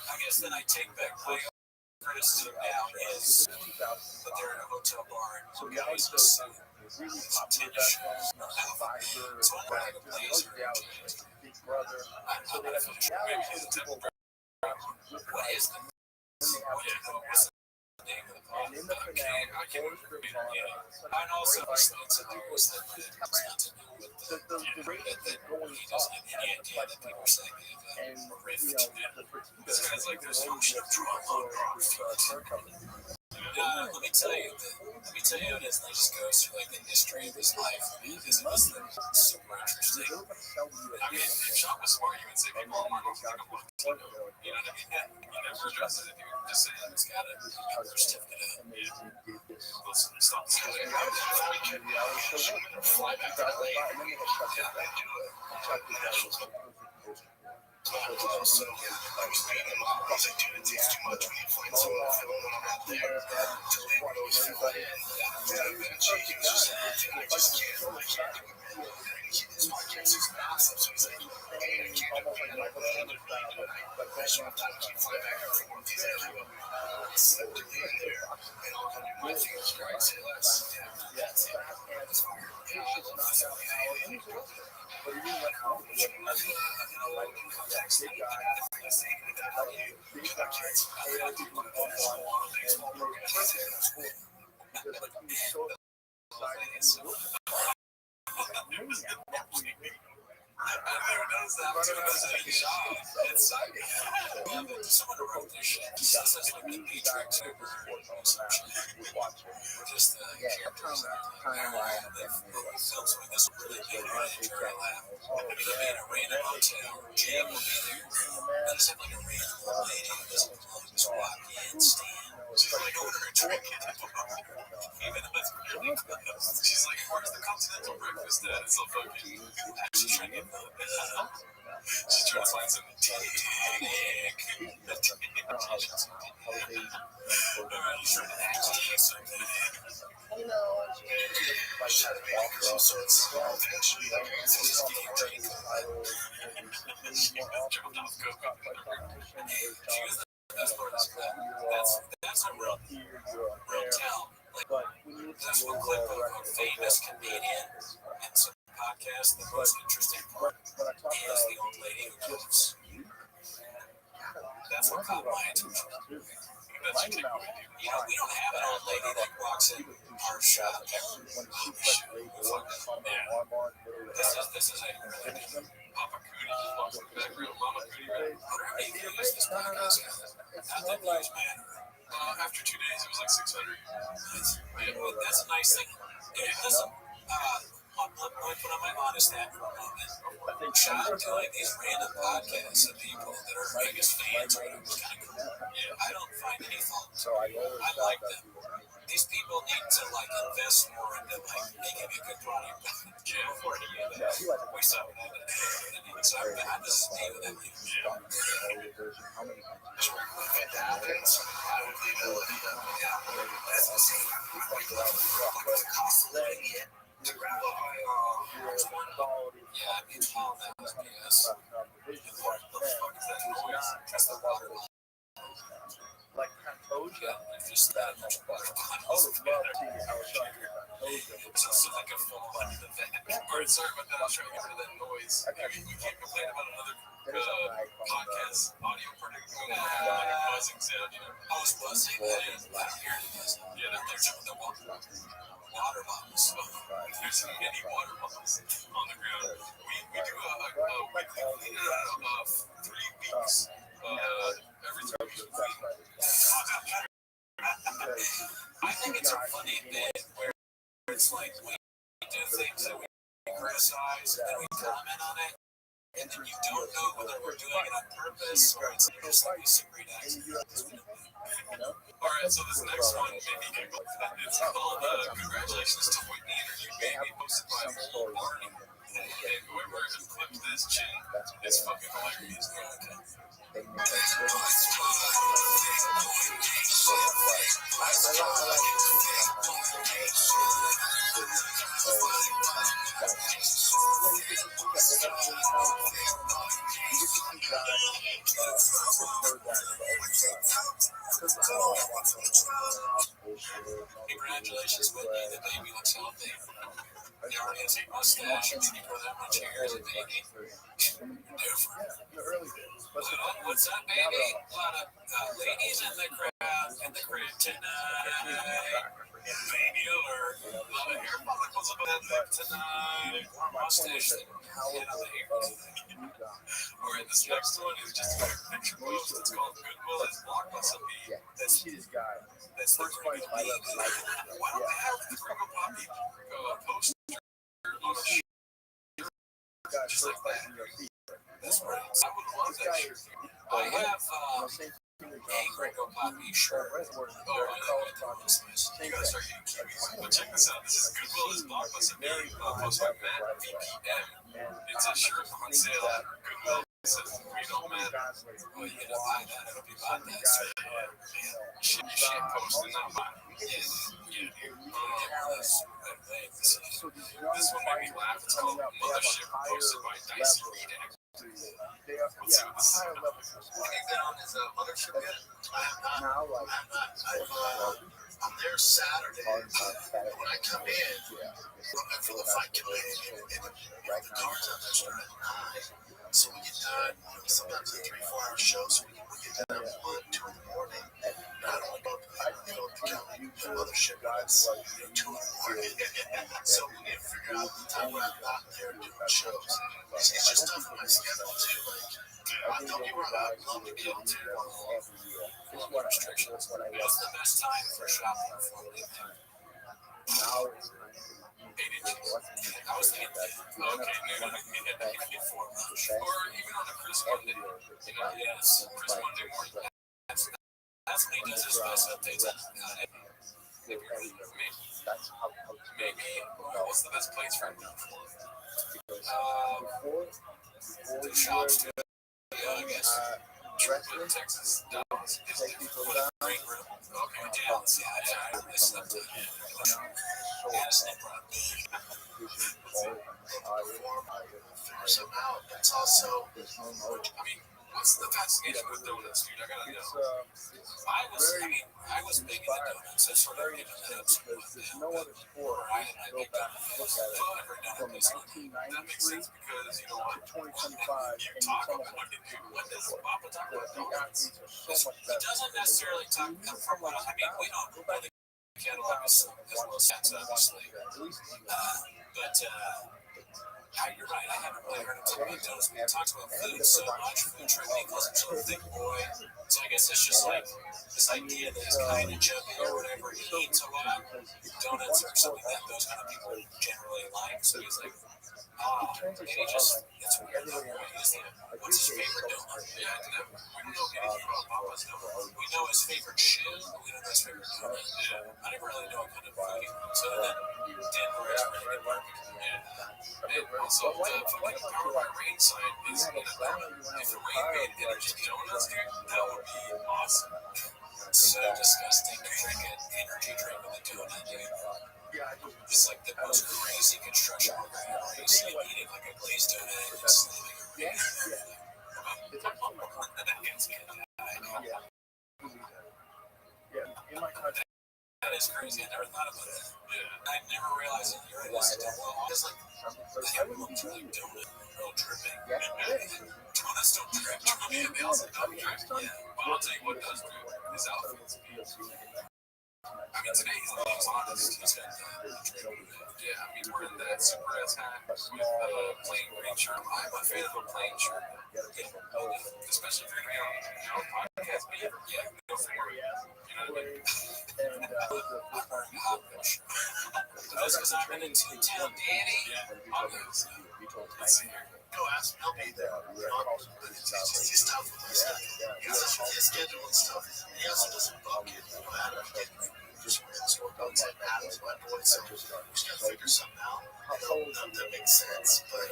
I guess then I take back my criticism now is that they're in a hotel bar and some guys just tennis shoes. It's one where I have a blazer. I'm not finish. Maybe he's a temple. What is the what's the name of the podcast? I can't remember. Yeah. And also, it's hilarious that it's not to do with that he doesn't have any idea that people are saying rift. This guy's like, there's no shit drama. Let me tell you what it is. And he just goes through like the history of his life. It's super interesting. I mean, if Sean was smart, you would say, people are going to take a look. You know what I mean? You never address it if you just say, it's got a certificate. Listen, stop. Fly back to LA. So I was paying him off. I was like, dude, it takes too much when you find someone filming when I'm not there to leave one of those filming. Jake was just like, I just can't do it. His podcast is massive, so he's like, hey, I can't do it. But sometimes you fly back every month. He's like, I'll slip to in there, and I'll come do my thing. It's great. Say less. That's it. It's weird. Yeah, I love this. But you like context. Big guy, big guy, because like he was so I've never noticed that. I've never noticed that shot. It's exciting. Someone who wrote this shit says that's like the Matrix over just the characters that films with this really big manager laugh. I mean, they'll be in a random hotel, Jam will be there. They'll just have like a random old lady who doesn't just walk in, stand. She's like, order a drink. Even though it's really good. She's like, where's the continental breakfast at? It's so fucking. She's trying to get she's trying to find some dick. That's a real tell. Like, there's one clip of a famous comedian and some podcast. The most interesting part is the old lady who goes. That's what caught my attention. You know, we don't have an old lady that walks in our shop. This is a Papa Cootie just walks in the background. Mama Cootie, right? Maybe use this podcast. Not that news, man. After 2 days, it was like 600. Well, that's a nice thing. Hey, listen, let me put on my honest hat for a moment. Shout out to like these random podcasts of people that are Vegas fans or whatever. Kind of cool. Yeah, I don't find any fault. I like them. These people need to like invest more into like making a good product. Yeah, before any of that. We saw that. So I'm just staying with that. Yeah, I mean, all that was BS. What the fuck is that noise? That's the water. like Cambodia. It's just that much butter. It's like a full on event. Or sorry about that. I was trying to get rid of that noise. We can't complain about another podcast audio production. Buzzing sound, you know. I was buzzing. I don't hear it buzzing. Yeah, there's the water bottles. There's many water bottles on the ground. We do a weekly cleanup of 3 weeks. Every 3 weeks. I think it's a funny bit where it's like we do things that we criticize and then we comment on it. and then you don't know whether we're doing it on purpose or it's just like we secret accidents. All right, so this next one made me giggle. It's called Congratulations to Whitney and Her New Baby, posted by Full Barney. And whoever clipped this chin is fucking hilarious. Congratulations, Whitney. The baby looks healthy. You already has a mustache and you grow that much hair as a baby. What's up, baby? A lot of ladies in the crib tonight. Baby alert. A lot of hair follicles up that lip tonight. Mustache and head on the hair. Alright, this next one is just a picture post. It's called Goodwill as Blockbuster Beat. That's the first fight. Why don't they have the Gringo Poppy poster on a shirt just like that? That's right. I would want that shirt. I have a Gringo Poppy shirt. Oh, I know this is. You guys are getting curious. But check this out. This is Goodwill as Blockbuster Beat, posted by Matt VPM. It's a shirt on sale at Goodwill. It says, "We don't matter." Oh, you gotta buy that. I hope you buy that. So, shit posting, not mine. Yeah. This one made me laugh. It's called Mothership, posted by Dicey Redact. Let's see what this is about. Have you been on his Mothership yet? I have not. I'm there Saturday. When I come in, I feel the fight coming in. The car's out there starting at 9. So we get done, sometimes a 3-4 hour show, so we get done at 1, 2 in the morning. And I don't go up to the Mothership guys, 2 in the morning. So we need to figure out the time when I'm not there doing shows. It's just tough on my schedule too. Like, don't get me wrong, I love to kill too. Restrictions. What's the best time for shopping for me? Now it's 8 inches. I was thinking, okay, maybe I can get 4 months. Or even on a Chris Monday. Yes, Chris Monday morning. That's when he does his best updates. Maybe. What's the best place for him? The shops, I guess. Restream, Texas, Dallas. Great room. Okay, Dallas. Yeah, I slept in. Somehow, it's also, I mean, what's the fascination with donuts, dude? I gotta know. I was big into donuts. I sort of given that up somewhat. I big donuts. That makes sense because, you know what? You talk about when does Papa talk about donuts? He doesn't necessarily talk from what I mean, we don't know the catalog as well as that's obviously. But, you're right. I haven't really heard him talk about donuts. We talked about food so much. Food trend equals himself a thick boy. So I guess it's just like this idea that he's kind of chubby or whatever. He eats a lot. Donuts are something that those kind of people generally like. So he's like, and he just, it's weird though, right? What's his favorite donut? Yeah, we don't know anything about Papa's donut. We know his favorite shoe, but we don't know his favorite donut. Yeah, I never really know what kind of food. So then Denver is really good barbecue. Yeah. And also, the fucking Power by Rain sign is in a donut. If the rain made energy donuts, dude, that would be awesome. So disgusting to drink an energy drink with a donut, dude. It's like the most crazy construction program where you see eating like a glazed donut and slamming a ring. That is crazy. I never thought about that. Yeah. I never realized that you're in this well. It's like everyone's really donut dripping. Donuts don't drip. They also don't drip. Yeah. But I'll tell you what does drip. His outfits. I mean, today he's on honest. He's got yeah, I mean, wearing that super ass hat with plain green shirt. I'm a fan of a plain shirt. Especially if you're going to be on podcast, but yeah, go for it. You know what I mean? That's because I've been in town, Danny. Let's see here. Go ask him. He'll be there. He's tough with this stuff. He has his schedule and stuff. He also doesn't bug it. You know, Adam getting just where the store goes in. Adam's my boy, so we just gotta figure something out. That makes sense. But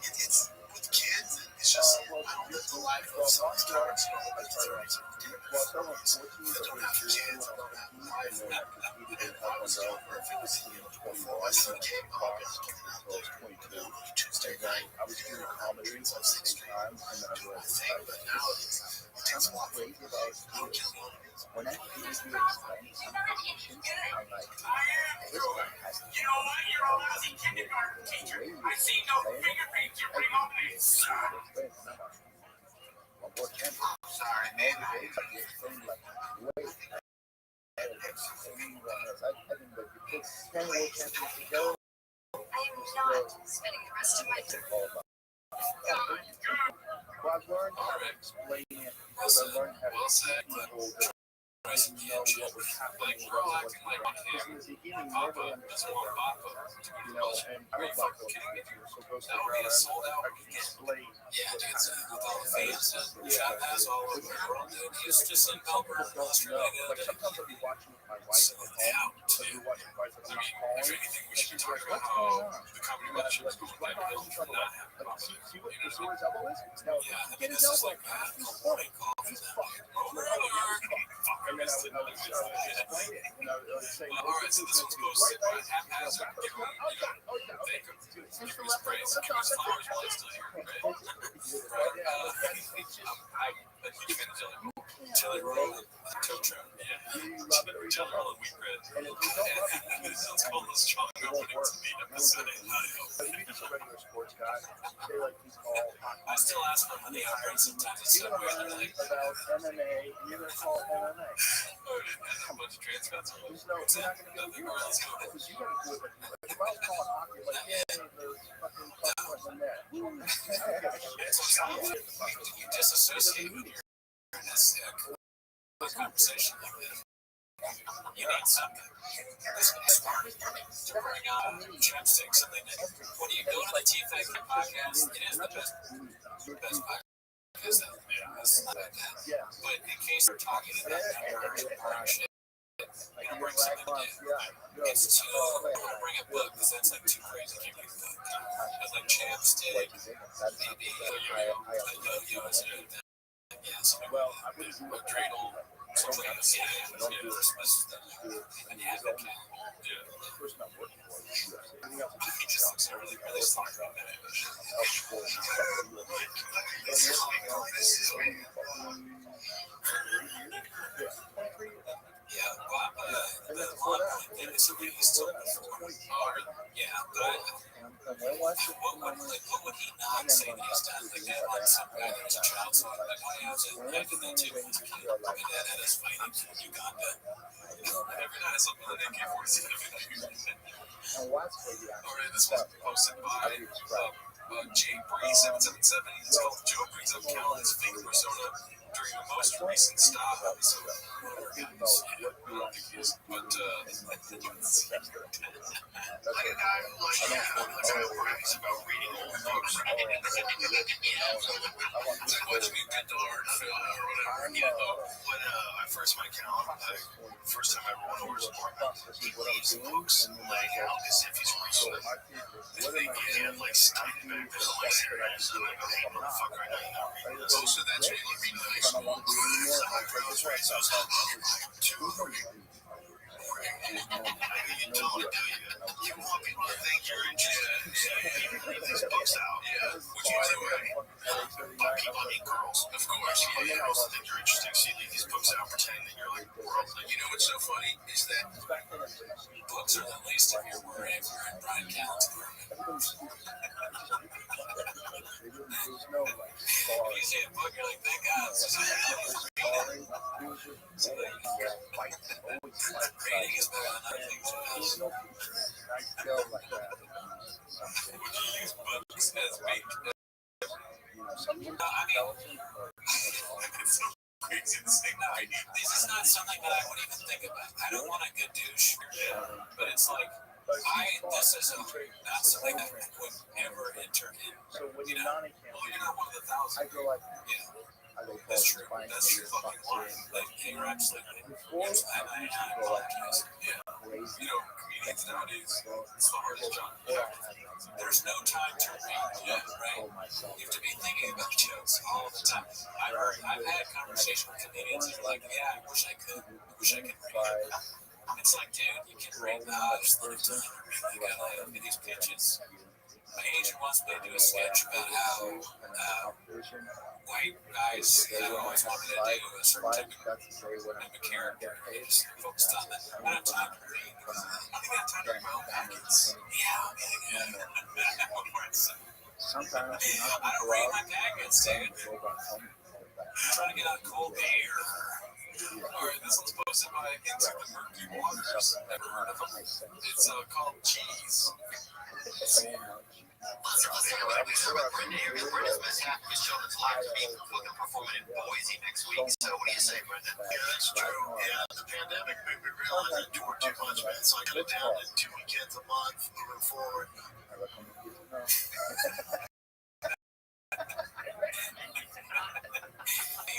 it's with kids, it's just I don't live the life of some stars. You know, it's crazy. That's what after kids, I don't have life. And I was younger, if it was, you know, before my son came up and looking out there, you know, Tuesday night, I was doing comedy on 6th Street. But now it takes a lot for me. I'll kill one of these. When I do these things, I'm like, this guy has to You know what? You're a lousy kindergarten teacher. I see no fingerprints you're putting on my son. Sorry, maybe they like this thing like way better than anyone else. I think that you put 10 world champions together. I am not spending the rest of my time. Well, I've learned how to explain it. Because I learned how to teach people that didn't know what was happening. Because in the beginning, nobody understood that. You know, and I'm a black belt teacher, so it goes to the ground. I can explain what's happening. It's just some people don't know. Like sometimes I'll be watching with my wife at home. So we're watching fights that I'm not calling. And she's like, what's going on? And I'll be like, he's right behind each other. Like, see what his elbow is? No, get his elbow. He's fucked. He's fucked. And then I would explain it. And I would say, no, this is going to be right leg. Since the left leg, let's go. Jelly roll, toe trap. Yeah. Jelly roll and wheat bread. And if you don't love it, It's called the strong opening to me episode. but if you're just a regular sports guy, they like these all hot. I still ask for money on bread sometimes. It's You're so gonna weird. learn Like, about MMA, and you're gonna call MMA. a bunch of trans fats. There's no, you're not gonna be able to do it because you gotta do it. Like if I was calling hockey, like yeah, there's fucking plus in there. You disassociate with your conversation like that. You need something. This is smart. To bring chapstick, something that when you go to the T-Fake podcast, it is the best podcast. But in case you're talking about shit, bring something new. It's too, I don't want to bring a book because that's like too crazy. Keep it book. But like chapstick, maybe yo-yo is a yeah, something like dreidel, something like that. Yeah, Christmas and have it. Yeah. He just looks really, really smart about that. Yeah, well, so we used to yeah, but what would he not say that he's done? Like that, like some guy that was a child star, like, oh yeah, I was back in the 2 months ago, my dad had us fighting in Uganda. Every night it's something like AK-47. Alright, this was posted by Jay Bree 777. It's called Joe brings up Calvin's fake persona during the most recent stop episode. But like a guy who like brags about reading old books. Like watching a good art film or whatever. You know, when I first met Calvin, first time I ever went over his apartment, he leaves books laying out as if he's reading them. And they have like Steinbeck and like cigarettes. And I go, hey, motherfucker, I know you don't read this. So that's what you read in high school. I was right. So I was like, too you don't, do you? You want people to think you're in jail. Yeah, you read these books out. Yeah, which you do, right? But people, I mean girls, of course. Yeah, girls think you're interesting. So you leave these books out pretending that you're like worldly. You know what's so funny is that books are the least of your worry if you're in Brian Callen's apartment. If you see a book, you're like, thank God. Reading is better than other things. Would you use books as bait? I mean, it's so crazy to say that. This is not something that I would even think about. I don't want a good douche, but it's like, This is not something that would ever enter in. So when You you're know, not in camp, you're not one of the thousand. I go like, Yeah, I go that's close true. to find That's true. Fucking line. Like, you're absolutely right. before Yes, I I used to go like apologize. Yeah. crazy. You know, comedians nowadays, it's the hardest job. Before I had like, There's no time to read. Yeah, right. told myself, You have to be thinking about jokes all the time. I've had conversations with comedians that are like, yeah, I wish I could. I wish I could read. It's like, dude, you can read the just let it done. You gotta look at these pitches. My agent wants me to do a sketch about how white guys always want me to do a certain type of character. They just focused on that. I don't have time to read. I think I have time to read my own packets. Yeah. sometimes I don't read my packets, dude. I'm trying to get out cold beer. Alright, this one's posted by Into the Murky Waters. Never heard of them. It's called Cheese. Brenda's mishap with children's lives being fucking performing in Boise next week. So what do you say, Brenda? Yeah, that's true. Yeah, the pandemic made me realize I toured too much, man. So I cut it down to 2 weekends a month moving forward.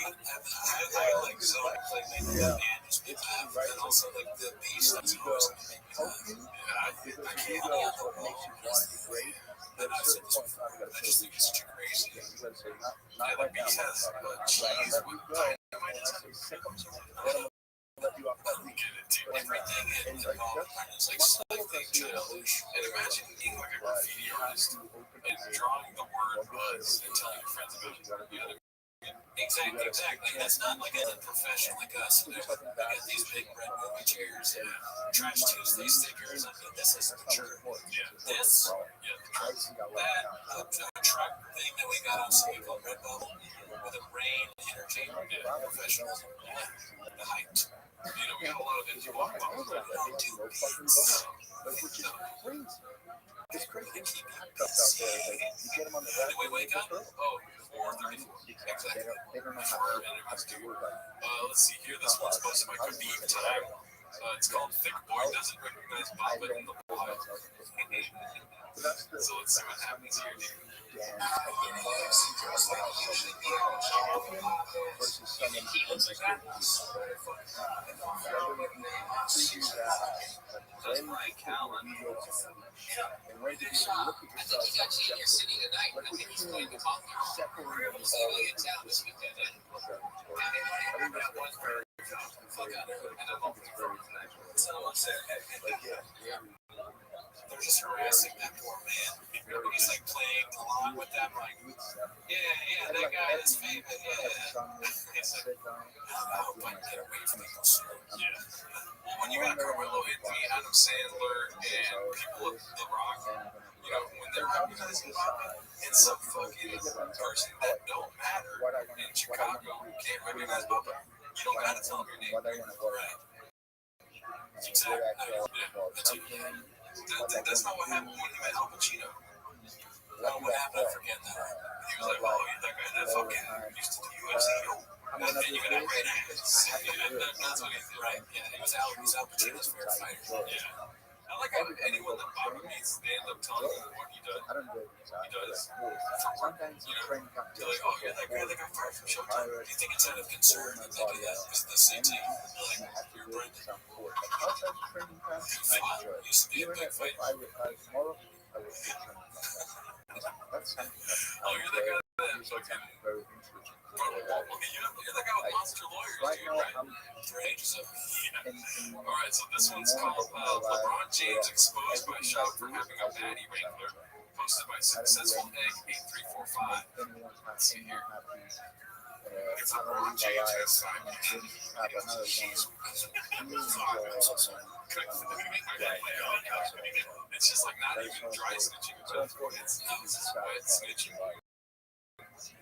I like so like and just be and also like the beast that's supposed to make me I can't handle it. Then I said this before, I just think it's such a crazy. Yeah, the beast has cheese with dynamite. Get it too. Everything involved is like slightly childish. And imagine being like a graffiti artist and drawing the word buzz and telling your friends about the other. Exactly. That's not like a profession like us. They get these big red movie chairs and Trash Tuesday stickers. I mean, this isn't true. Yeah. This, that truck thing that we got on something called Red Bubble with a rain entertainment professionals. Yeah. The height. You know, we got a lot of indie walk bubbles that don't do beats. No. It's crazy. They keep you busy. Did we wake up? Oh, 4:34. Exactly. They don't know Before interviews do. Let's see here. This one's posted by Khabib Time. It's called Thick Boy Doesn't Recognize Bobbit in the Wild. So let's see what happens here, dude. That's Mike Allen. I think he got you in your city tonight. I think he's playing the coffee. He's leaving in town this weekend. They're just harassing that poor man. He's like playing along with them, like, yeah, that guy is famous, yeah. It's like, I hope I can get away from the consumer. Yeah. Well, when you got Carmelo Anthony, Adam Sandler, and people at The Rock, you know, when they're recognizing Bobby, it's some fucking person that don't matter in Chicago can't recognize Bobby. You don't gotta tell them your name. Right. Exactly. That's not what happened when you met Al Pacino. Oh, what happened? I forget that. He was like, oh, you're that guy that fucking used to do UFC. And you got a great ass. That's what he did, right? Yeah, he was Al Pacino's favorite fighter. Yeah. I like how anyone that Bobby meets, they end up telling him what he does. He does. Sometimes You know, they're like, oh, you're that guy that got fired from Showtime. Do you think it's out of concern that they do that? Because the CT, like, you're Brendan. You used to be a big fighter. Oh, you're the guy that fucking. You're the guy with monster lawyers, dude, right? Right. So, yeah. Alright, so this one's called LeBron James exposed by shop for having a baddie wrangler. Posted by Successful Egg 8345. Let's see here. If LeBron James has signed it's just like not even dry snitching. It's wet snitching.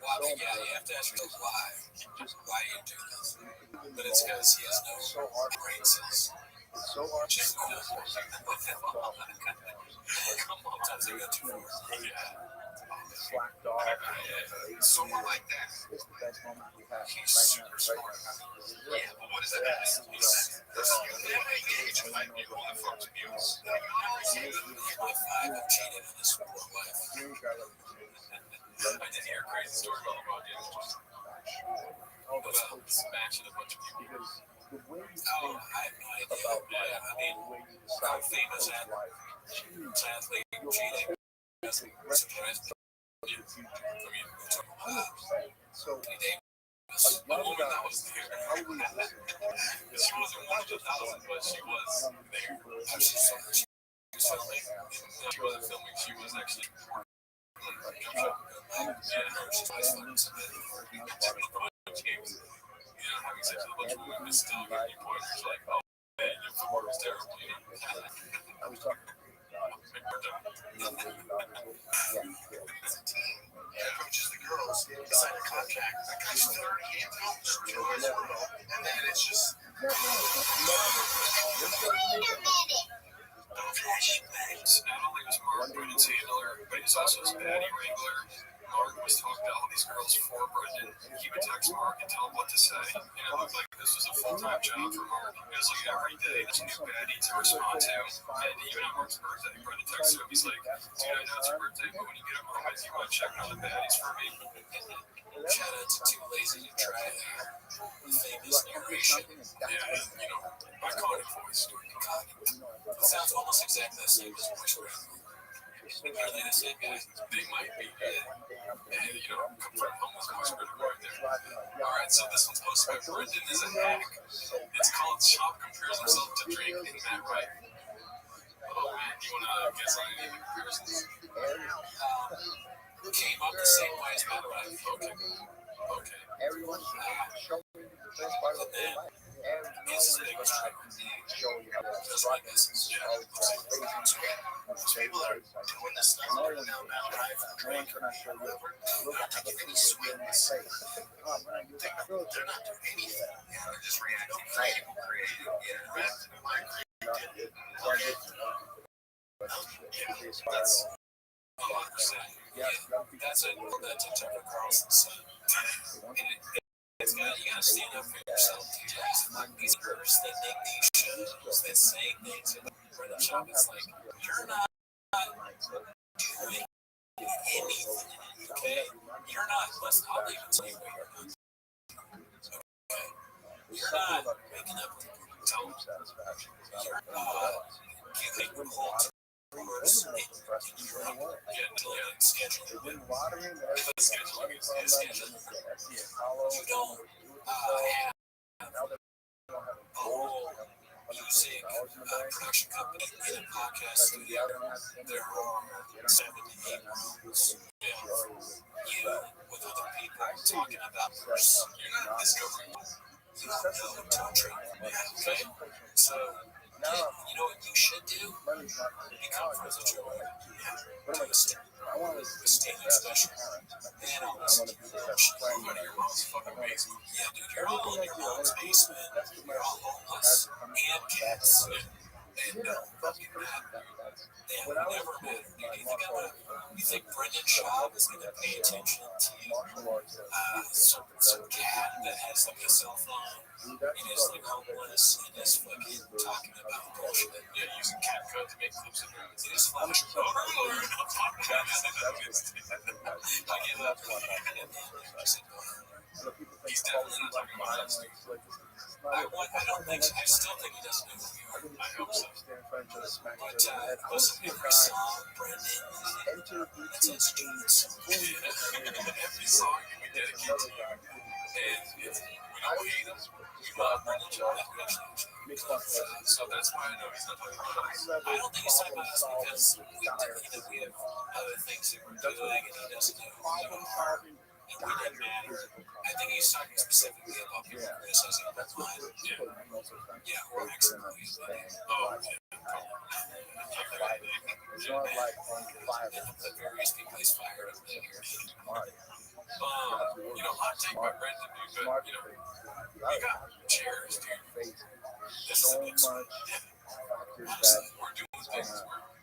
Well, yeah, you have to ask yourself why you do this. But it's because he has no brain cells. It's so hard Just come on, sometimes they got 2 hours. Yeah. slacked off. Someone like that. It's the best moment we have. He's super smart. Yeah, but what does that mean? He's engaged with like people that fucks abuse. my 5 have cheated on this poor wife. I did hear a crazy story about LeBron James just about smashing a bunch of people. Because the way you Oh, think I have no idea. about Yeah, life, I mean, the way you how decide famous to approach life, athlete cheating doesn't surprise me. I mean, so Anthony Davis. a woman that was there. how we listen. She wasn't one of the thousand, but she was there. She was filming. She wasn't filming. She was actually. Yeah, she's always fun. Games. You know, having sex with a bunch of women is still giving you pointers like, oh, man, your footwork was terrible. You know? I was talking Approaches the girls, sign a contract. That guy's 38 pounds. And then it's just. Not only was Mark Brendan's handler, but he's also his baddie wrangler. Mark was talking to all these girls for Brendan. He would text Mark and tell him what to say. And it looked like this was a full-time job for Mark. It was like every day there's a new baddie to respond to. And even on Mark's birthday, Brendan texted him. He's like, dude, I know it's your birthday, but when you get a moment, you want to check on the baddies for me. Shout out to Too Lazy to Try It. Famous narration. Yeah, you know, iconic voice. It sounds almost exactly the same as Voice Rap. Are they the same guy? They might be, and you know, come from homeless voice right there. Alright, so this one's posted by Brendan as a hack. It's called Shop Compares Himself to Drake and Matt Wright. Oh man, you wanna guess on any of the comparisons? Came up the same way as Matt Wright. Okay. Everyone show me the best part of their life. This is the biggest trick. Show you how to Just like this. People are doing this stuff right now, Matt Wright, Drake. They're not show you. Look, I have a piece of in my face. Oh, man, you They're not doing anything. Yeah, they're just reacting creative. Yeah, reacting to my creativity. That's 100%. Yeah, that's it. That Tucker Carlson said. It's got, you gotta stand up for yourself. These girls that make these shows that say things in the shop, it's like, you're not doing anything, okay? You're not, I'll even tell you what you're not. Okay? You're not waking up with tone. You're giving whole tours scheduling. You don't have a whole music production company in a podcast studio. There are 7 to 8 rooms. You with other people talking about this. You're not discovering. You have no tone training. Okay? So, you know what you should do? Become friends with your lawyer. Do a standing special. And I'll listen to your mom's fucking basement. Yeah, dude, you're all in your mom's basement. You're all homeless. And cats. And no, fucking that. They have never mattered. You think Brendan Schaub is going to pay attention to some cat that has like a cell phone and is like homeless and is fucking talking about bullshit? Yeah, using CapCut to make clips of it. It is fun. He's definitely not talking about us. I don't think so. I still think he doesn't know who we are. I hope so. But listen, every song, Brendan, it's instruments. Every song we dedicate to you. And we don't hate him. We love Brendan John. So that's why I know he's not talking about us. I don't think he's talking about us because we have other things that we're doing and he doesn't know who we are. And we didn't matter. I think he's talking specifically about people criticizing him online. Yeah, or ex-employees. Oh, yeah. And the various people he's fired over there. You know, hot take by Brendan, dude, but, you know, we got chairs, dude. This is a big one. Honestly, we're doing things.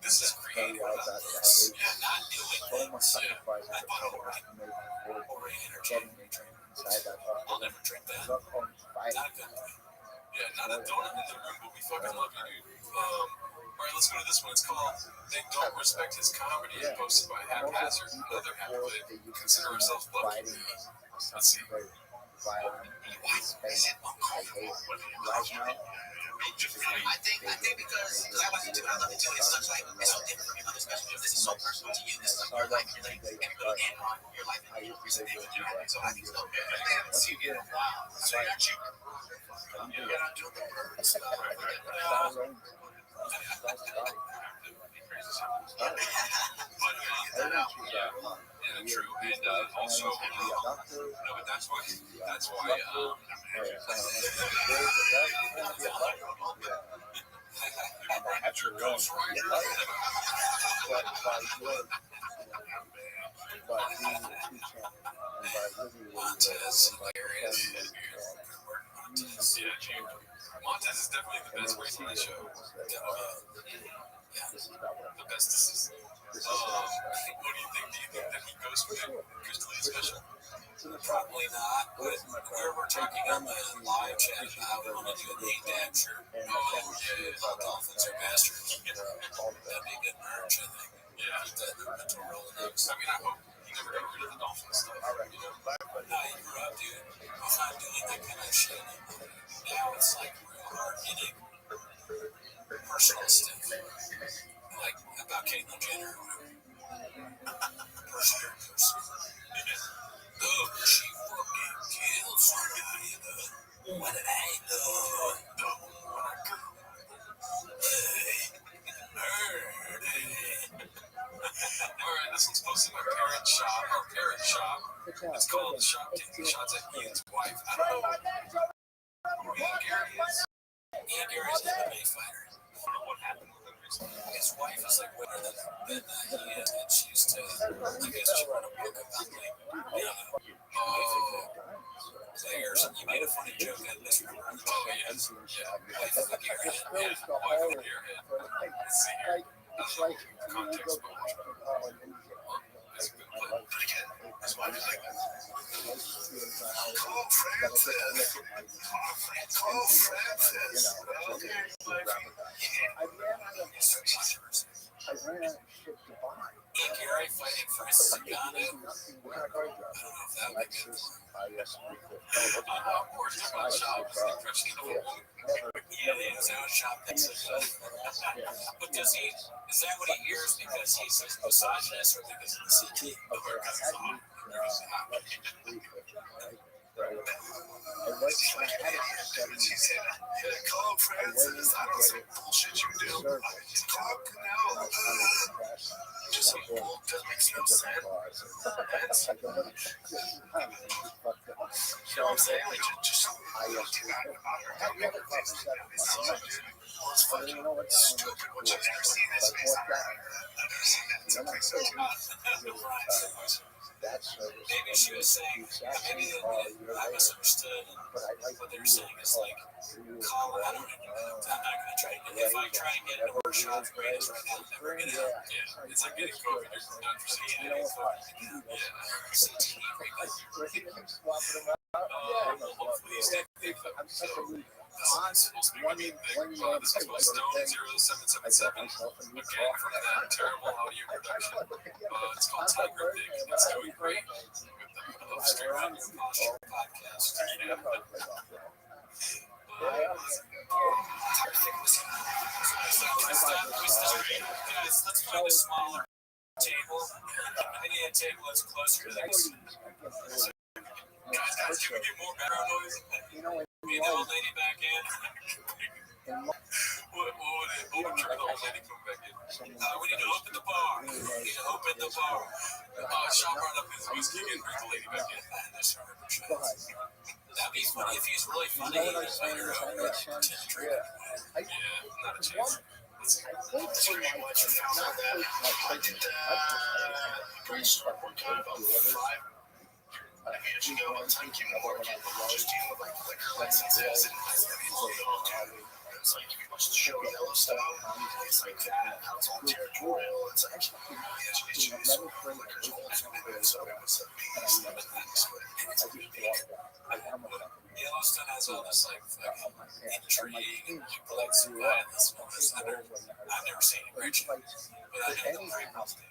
This is creative. Yeah, not doing things. Yeah. I bought a or energy drink. I'll never drink that. Not a good one. Yeah, not a donut in the room, but we fucking love you, dude. All right, let's go to this one. It's called "They Don't Respect His Comedy," posted by Haphazard. Another happily consider ourselves lucky. Let's see. I think because I love you too. I love you too. It's such like it's so different from your other special. This is so personal to you. This is like your life. You're like everybody in on your life and your recent things that you're having. So I think so. I haven't seen you in a while. So you're cheap. You're not doing the bird stuff. Yeah, true. And also, no, but that's why. That's your ghost rider. Montez, hilarious. Yeah, June. Montez is definitely the best race on the show. Yeah, the bestest. What do you think? Do you think that he goes for that Crystal special? Probably not, but we're talking on the live chat about we want to do a Nate Dab shirt. Oh, yeah. All Dolphins are bastards. That'd be a good merch, I think. Yeah. Keep that mental Rolodex. I mean, I hope he never got rid of the Dolphins stuff. You know? No, you grew up, dude. He's not doing that kind of shit. Now it's like real hard hitting personal stuff. Like about Caitlyn Jenner or whatever. Personal. Oh, she fucking killed somebody. What did I do? Alright, this one's posted by Parent Shop. It's called Shop Taking Shots at Ian's Wife. I don't know who Ian Gary is. Ian Gary's the MMA fighter. I don't know what happened with him recently. His wife is like winner than he is, and she used to, I guess she wrote a book about like being players. And you made a funny joke at this room. Oh, yes. Yeah. Wife of a gearhead. Yeah. Wife of the Gearhead. Let's see here. Context board. That's a good play. But again, his wife is like, call Francis. Call Francis. Okay, Ian Gary fighting for Sagana. I don't know if that would be good. Of course, they're about Shop. It's the impression of a woman. Yeah, they his own shop thinks of But does he, is that what he hears because he's a misogynist or because of the CT? Or because it's hot. She said, call Francis. I don't say bullshit you do. Call Canal. Just some bull. Doesn't make no sense. You know what I'm saying? Like, just it's fucking stupid. What you never seen this face. I've never seen that. It's okay, so Maybe she was saying, maybe I misunderstood. What they were saying is like, call it. I don't know. I'm not going to try to get, if I try and get more shots raised right now, I'm never going to. Yeah, it's like getting COVID. You're done for CT. Yeah. CT. Hopefully you stay safe. So, this is supposed to be good. This is Stone 0777. Again, from that terrible audio production. It's called Tiger Dick. It's doing great with the Restream podcast. Yeah. Guys, let's find a smaller table. I need a table that's closer to the Guys, can we get more background noise? Be the old lady back in. What would trigger the old lady coming back in? We need to open the bar. We need to open the bar. Sean brought up his whiskey and bring the lady back in. That's 100%. That'd be funny if he's really funny. He'd invite her over to drink. Yeah, not a chance. That's pretty much a found out that I did brainstorm one time about 5 years ago. One time came to work and just dealing with like liquor licenses and it's like you can watch the show Yellowstone. It's like that. How it's all territorial. It's actually issues. Liquor's old school, so it was a beast. But it's a good thing. Boston has all this like fucking intrigue and like police violence and all this. I've never seen it originally, but I know the prequels do.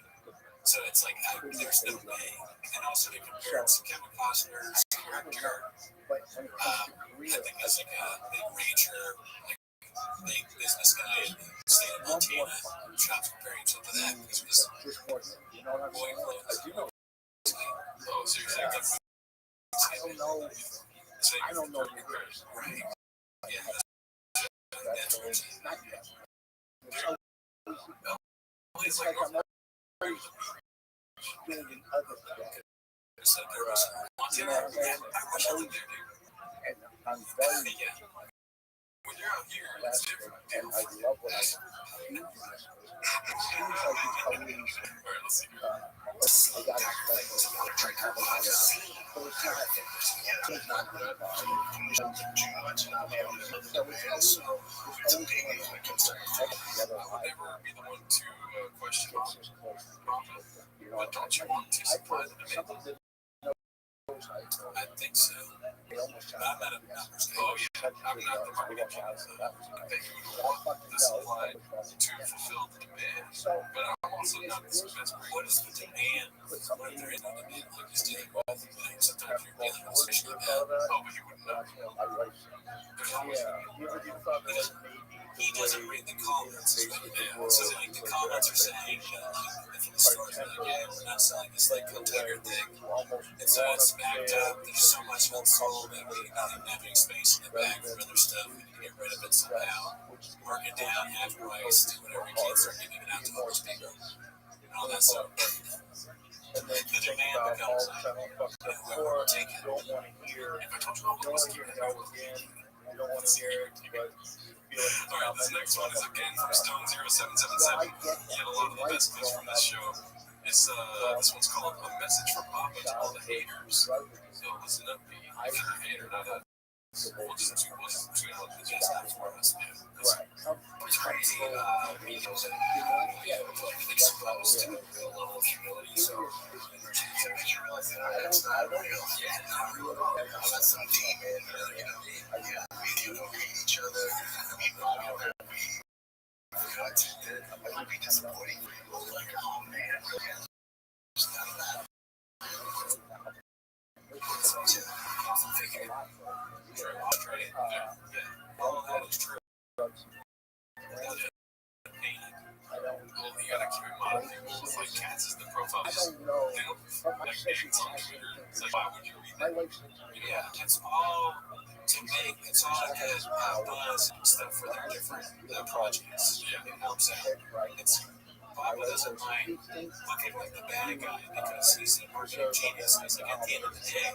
So it's like there's no way. And also they compared to Kevin Costner's character. I think as like a big ranger, like big business guy in the state of Montana. Shop's comparing himself to that because of his boy clothes. Oh, so you're saying that? I don't know. Right. Yeah. That's what it's like. It's like I'm always doing other stuff. so there was Montana. I wish I lived there, dude. And I'm very When you're out here, it's blessed, different. and I love what I do. It seems like it's always Alright, let's see. I got to but it's not. It's not good. I would never be the one to question profit. But don't you want to supply the demand? I think so. But I'm not a numbers game. Oh, yeah. I'm not the marketing genius. I think you would want the supply to fulfill the demand. But I'm also not the best. What is the demand? What if there is no demand? Like, just dealing with all the things. Sometimes you're dealing with especially bad. Oh, but you wouldn't know. There's always because he doesn't read the comments. Yeah. So like the comments are saying, if the store's really good, we're not selling this like container thing. And so it's backed up. There's so much unsold that we not even having space in the back for other stuff. We need to get rid of it somehow. Mark it down, half price, do whatever we can, start giving it out to all those people. And all that stuff. The demand becomes whoever will take it. If I told you all was here, You don't want to hear it, but alright, this next one is again from Stone0777. He had a lot of the best clips from this show. This one's called A Message from Papa to All the Haters. So listen up, Pete. If you're a hater, not a... We'll just tune out the just that for us. It's crazy. Videos that exposed to a real level of humility. So it makes you realize that it's not real. Yeah, not real at all. That's some deep, man. We do hate each other. We know that we cut. It might be disappointing. Like, oh man, it's none of that. All of that is true. You gotta keep in mind, it's like cats is the profile. They don't like names on Twitter. It's like, why would you read that? Yeah, it's all to make. It's all good buzz and stuff for their different projects. Yeah, it helps out. It's Papa doesn't mind looking like the bad guy because he's an marketing genius. He's like, at the end of the day,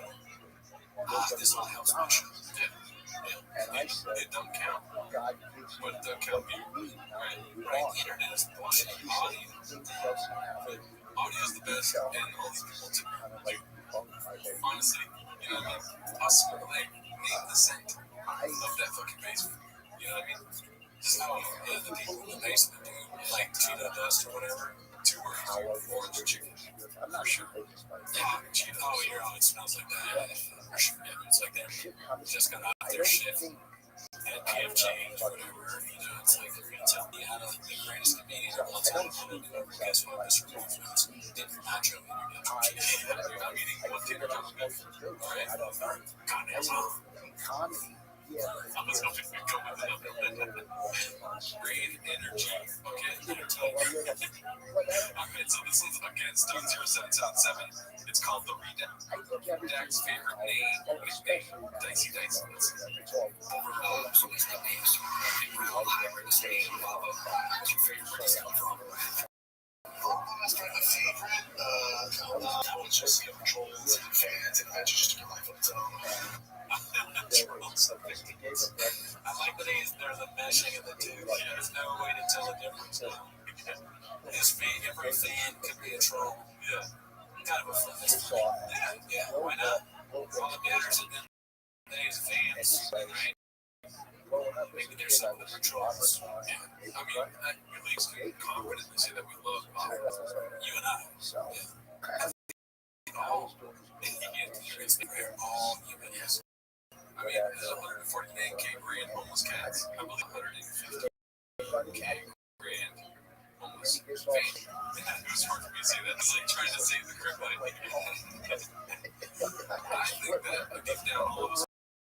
this all helps my show. Yeah. It don't count. But it don't count you. Right? The internet is bullshit. Audio is the best, and all these people too. Like, honestly, you know what I mean? Possible, like, 8% of that fucking basement. You know what I mean? Just the people in the basement do like Cheeto dust or whatever. 2 words, orange chicken. For sure. Yeah, Cheeto. Oh, your it smells like that. For sure. Yeah, it's like they're just got out their shit. And PF Change, whatever. You know, it's like they're gonna tell me how to the greatest comedian of all time. Guess what? Mr. Wolfman's nacho cheese. I'm eating one Kinder Joe. Alright. Goddamn well. I'm just hoping we go with it. Breathe energy. Okay. Alright, so this is again Stone0777. It's called The Redact. Redact's favorite name is Dicey Dice. Overall, so many nicknames. Real hybrid is name. What's your favorite sound? That's kind of a favorite. That one's just controls and fans and adventures just in life of its own. I like that there's a meshing of the two. There's no way to tell the difference now. Every fan could be a troll. Yeah. Kind of a fun. Yeah, why not? All the bidders and then these fans, right? Maybe there's some other trolls. Yeah. I mean, at least we confidently say that we love you and I. Yeah. All human beings. I mean, there's 149K grand homeless cats. I believe 150K grand homeless fan. It was hard for me to say that. It's like trying to say the correct way. I think that deep down all of us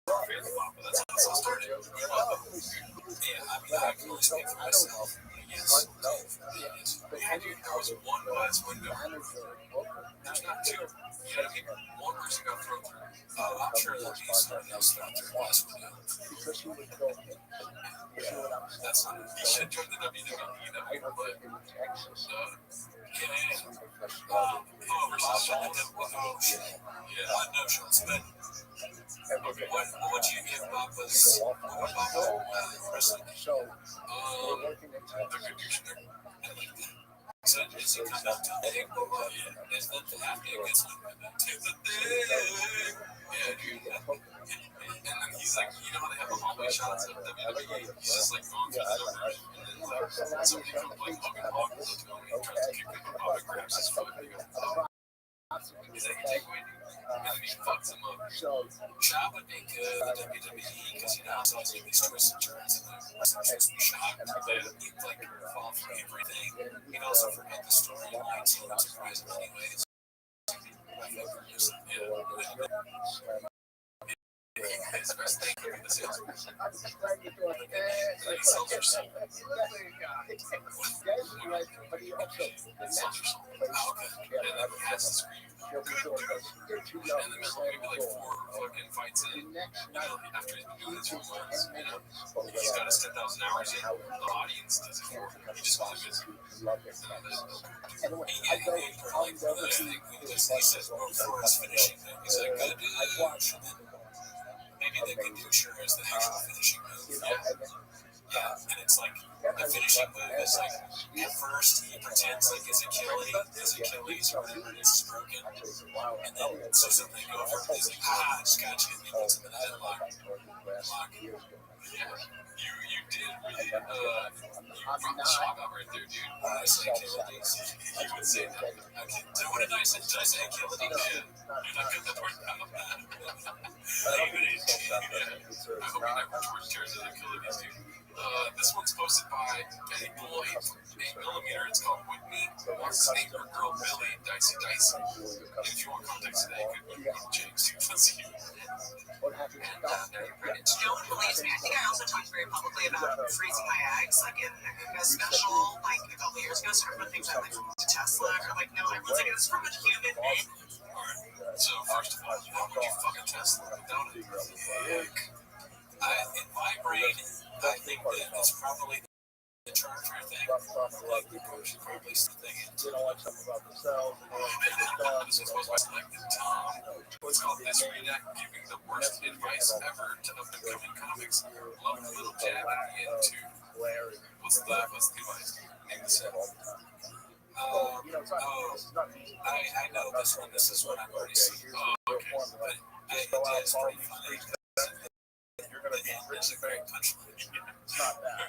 are fairly pop, but that's how this all started. Yeah, I mean, I can only speak for myself. Yes, there was one glass window. There's not two. You know what I mean? One person got thrown through. I'm sure there'll be somebody else thrown through a glass window. Yeah, that's not. You should join the WWE, but versus Sean. Yeah, I know Sean Smith. What you give Bob was wrestling? The good dictionary. So is he kind of thing? Yeah, is that the happening against him? It's a thing. Yeah, dude. And then he's like, you know how they have the hallway shots of WWE? He's just like going through the numbers. And then like, somebody comes like Logan Paul goes up to him and tries to kick him. And Bob grabs his foot and he goes, oh. He's like, take away. And then he fucks him up. Shot would be good at WWE because, you know, it's always these twists and turns and just shot that he'd like fall for everything. He'd also forget the storyline, so I'm surprised anyways. His best thing could be the salesperson. He sells your soul. Oh, okay. And then he has to scream. Good. And in the middle, maybe like 4 fucking fights in. You know, after he's been doing this for months, you know, he's got his 10,000 hours in. The audience does it for him. He just goes to visit. He says, before his finishing thing, he's like, good. Maybe they could do sure as the actual finishing move. Yeah, and it's like the finishing move is like at first he pretends like his Achilles or whatever it is broken, and then so something over and he's like, I just got you, and he puts him in a headlock. Yeah, you did really bring the shock out right there, dude. When I say Achilles, you would say that. Okay, so what did I say? Did I say Achilles? Yeah. You're not good at the word. I hope you never tears it Achilles, dude. This one's posted by a boy from 8mm. It's called With Me. Wants to name her girl Billy Dicey. If you want context today, you could go James. Let's see. Don't believe me. I think I also talked very publicly about freezing my eggs, like in a special, like a couple years ago. So everyone thinks I'm like to Tesla, or like, no, everyone's like, it's from a human egg. Alright. So first of all, why would you fucking Tesla without a egg? In my brain, I think that it's probably the charger thing. Like the coach probably thinking. This is supposed to be like the Tom. What's called this redact giving the worst advice ever to up and coming comics. Love the little jab at the end too. What's the device? Name the set. I know this one. This is what I've already seen. Oh, okay. But it's pretty funny. There's a great punchline. It's not that.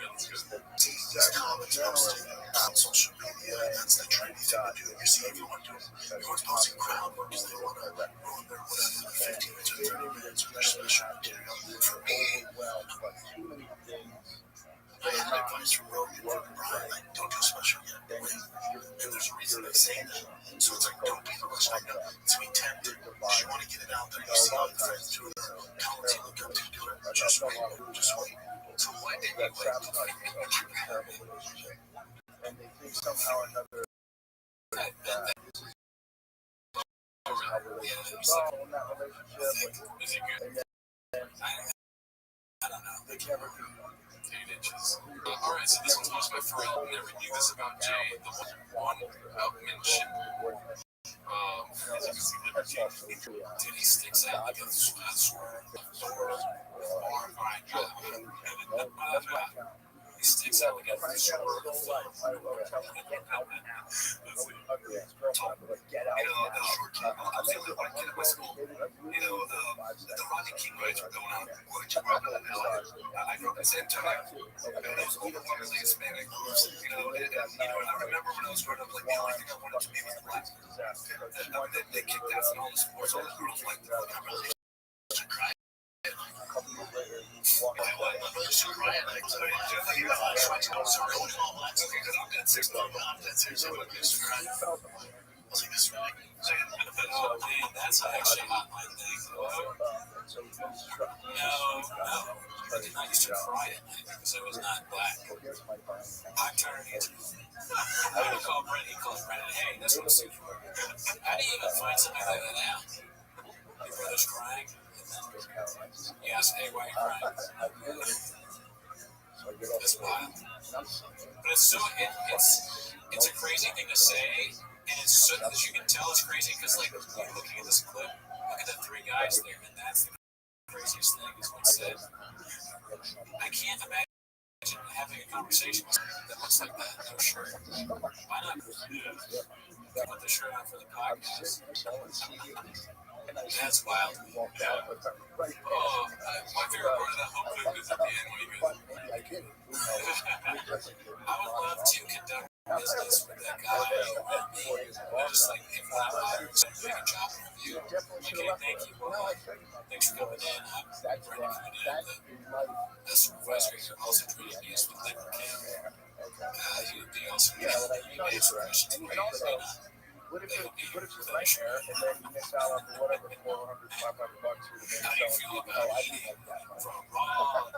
These comments posted on social media, and that's the trendy thing to do. You see everyone doing, everyone's posting crowd work because they want to ruin their whatever 15 minutes or 30 minutes of their special material. For me, I had advice from Rogan and Brian, like, don't do special yet. Wait. And there's a reason they say that. So it's like, don't be the rush right now. It's be tempted. You want to get it out there. You see how your friends do it. Talents you look up to do it. Just wait. Just wait. So why did you wait? And they think somehow or another that this is how relationships go in that relationship. Is it good? I don't know. They never do. 8 inches. Alright, so this one's posted by Pharrell. Never knew this about Jay, the one outmanship. As you can see, dude, he sticks out like a sword. He sticks out like a sword. The short kid comes in with one kid at my school. You know, the Rodney King riots were going on. What did you run in LA? I grew up in San Antonio. Those overwhelmingly Hispanic groups. You know, and I remember when I was growing up, like, the only thing I wanted to be was black. They kicked ass in all the sports. All the girls liked the cry. That's actually not my thing. No, I did not used to cry at night because I was not black. I turned it. I would call Brent. He calls Brent. Hey, this one's too short. How do you even find something like that out? Your brother's crying. You ask, hey, why are you crying? That's wild. But it's a crazy thing to say, and it's so that you can tell it's crazy because like you're looking at this clip, look at the three guys there, and that's the craziest thing is what said. I can't imagine having a conversation with someone that looks like that, no shirt. Why not put the shirt on for the podcast? That's wild. Oh, my favorite part of that whole clip is at the end when he goes, I would love to conduct business with that guy around me. I just like, if I'm hiring someone to make a job with you, okay, thank you. Thanks for coming in. I'm ready for the supervisor here also treated me as with liquor camp. He would be also he made some questions for me. What if it's right there and then you miss out on whatever $400, $500 you're How do you feel about eating from raw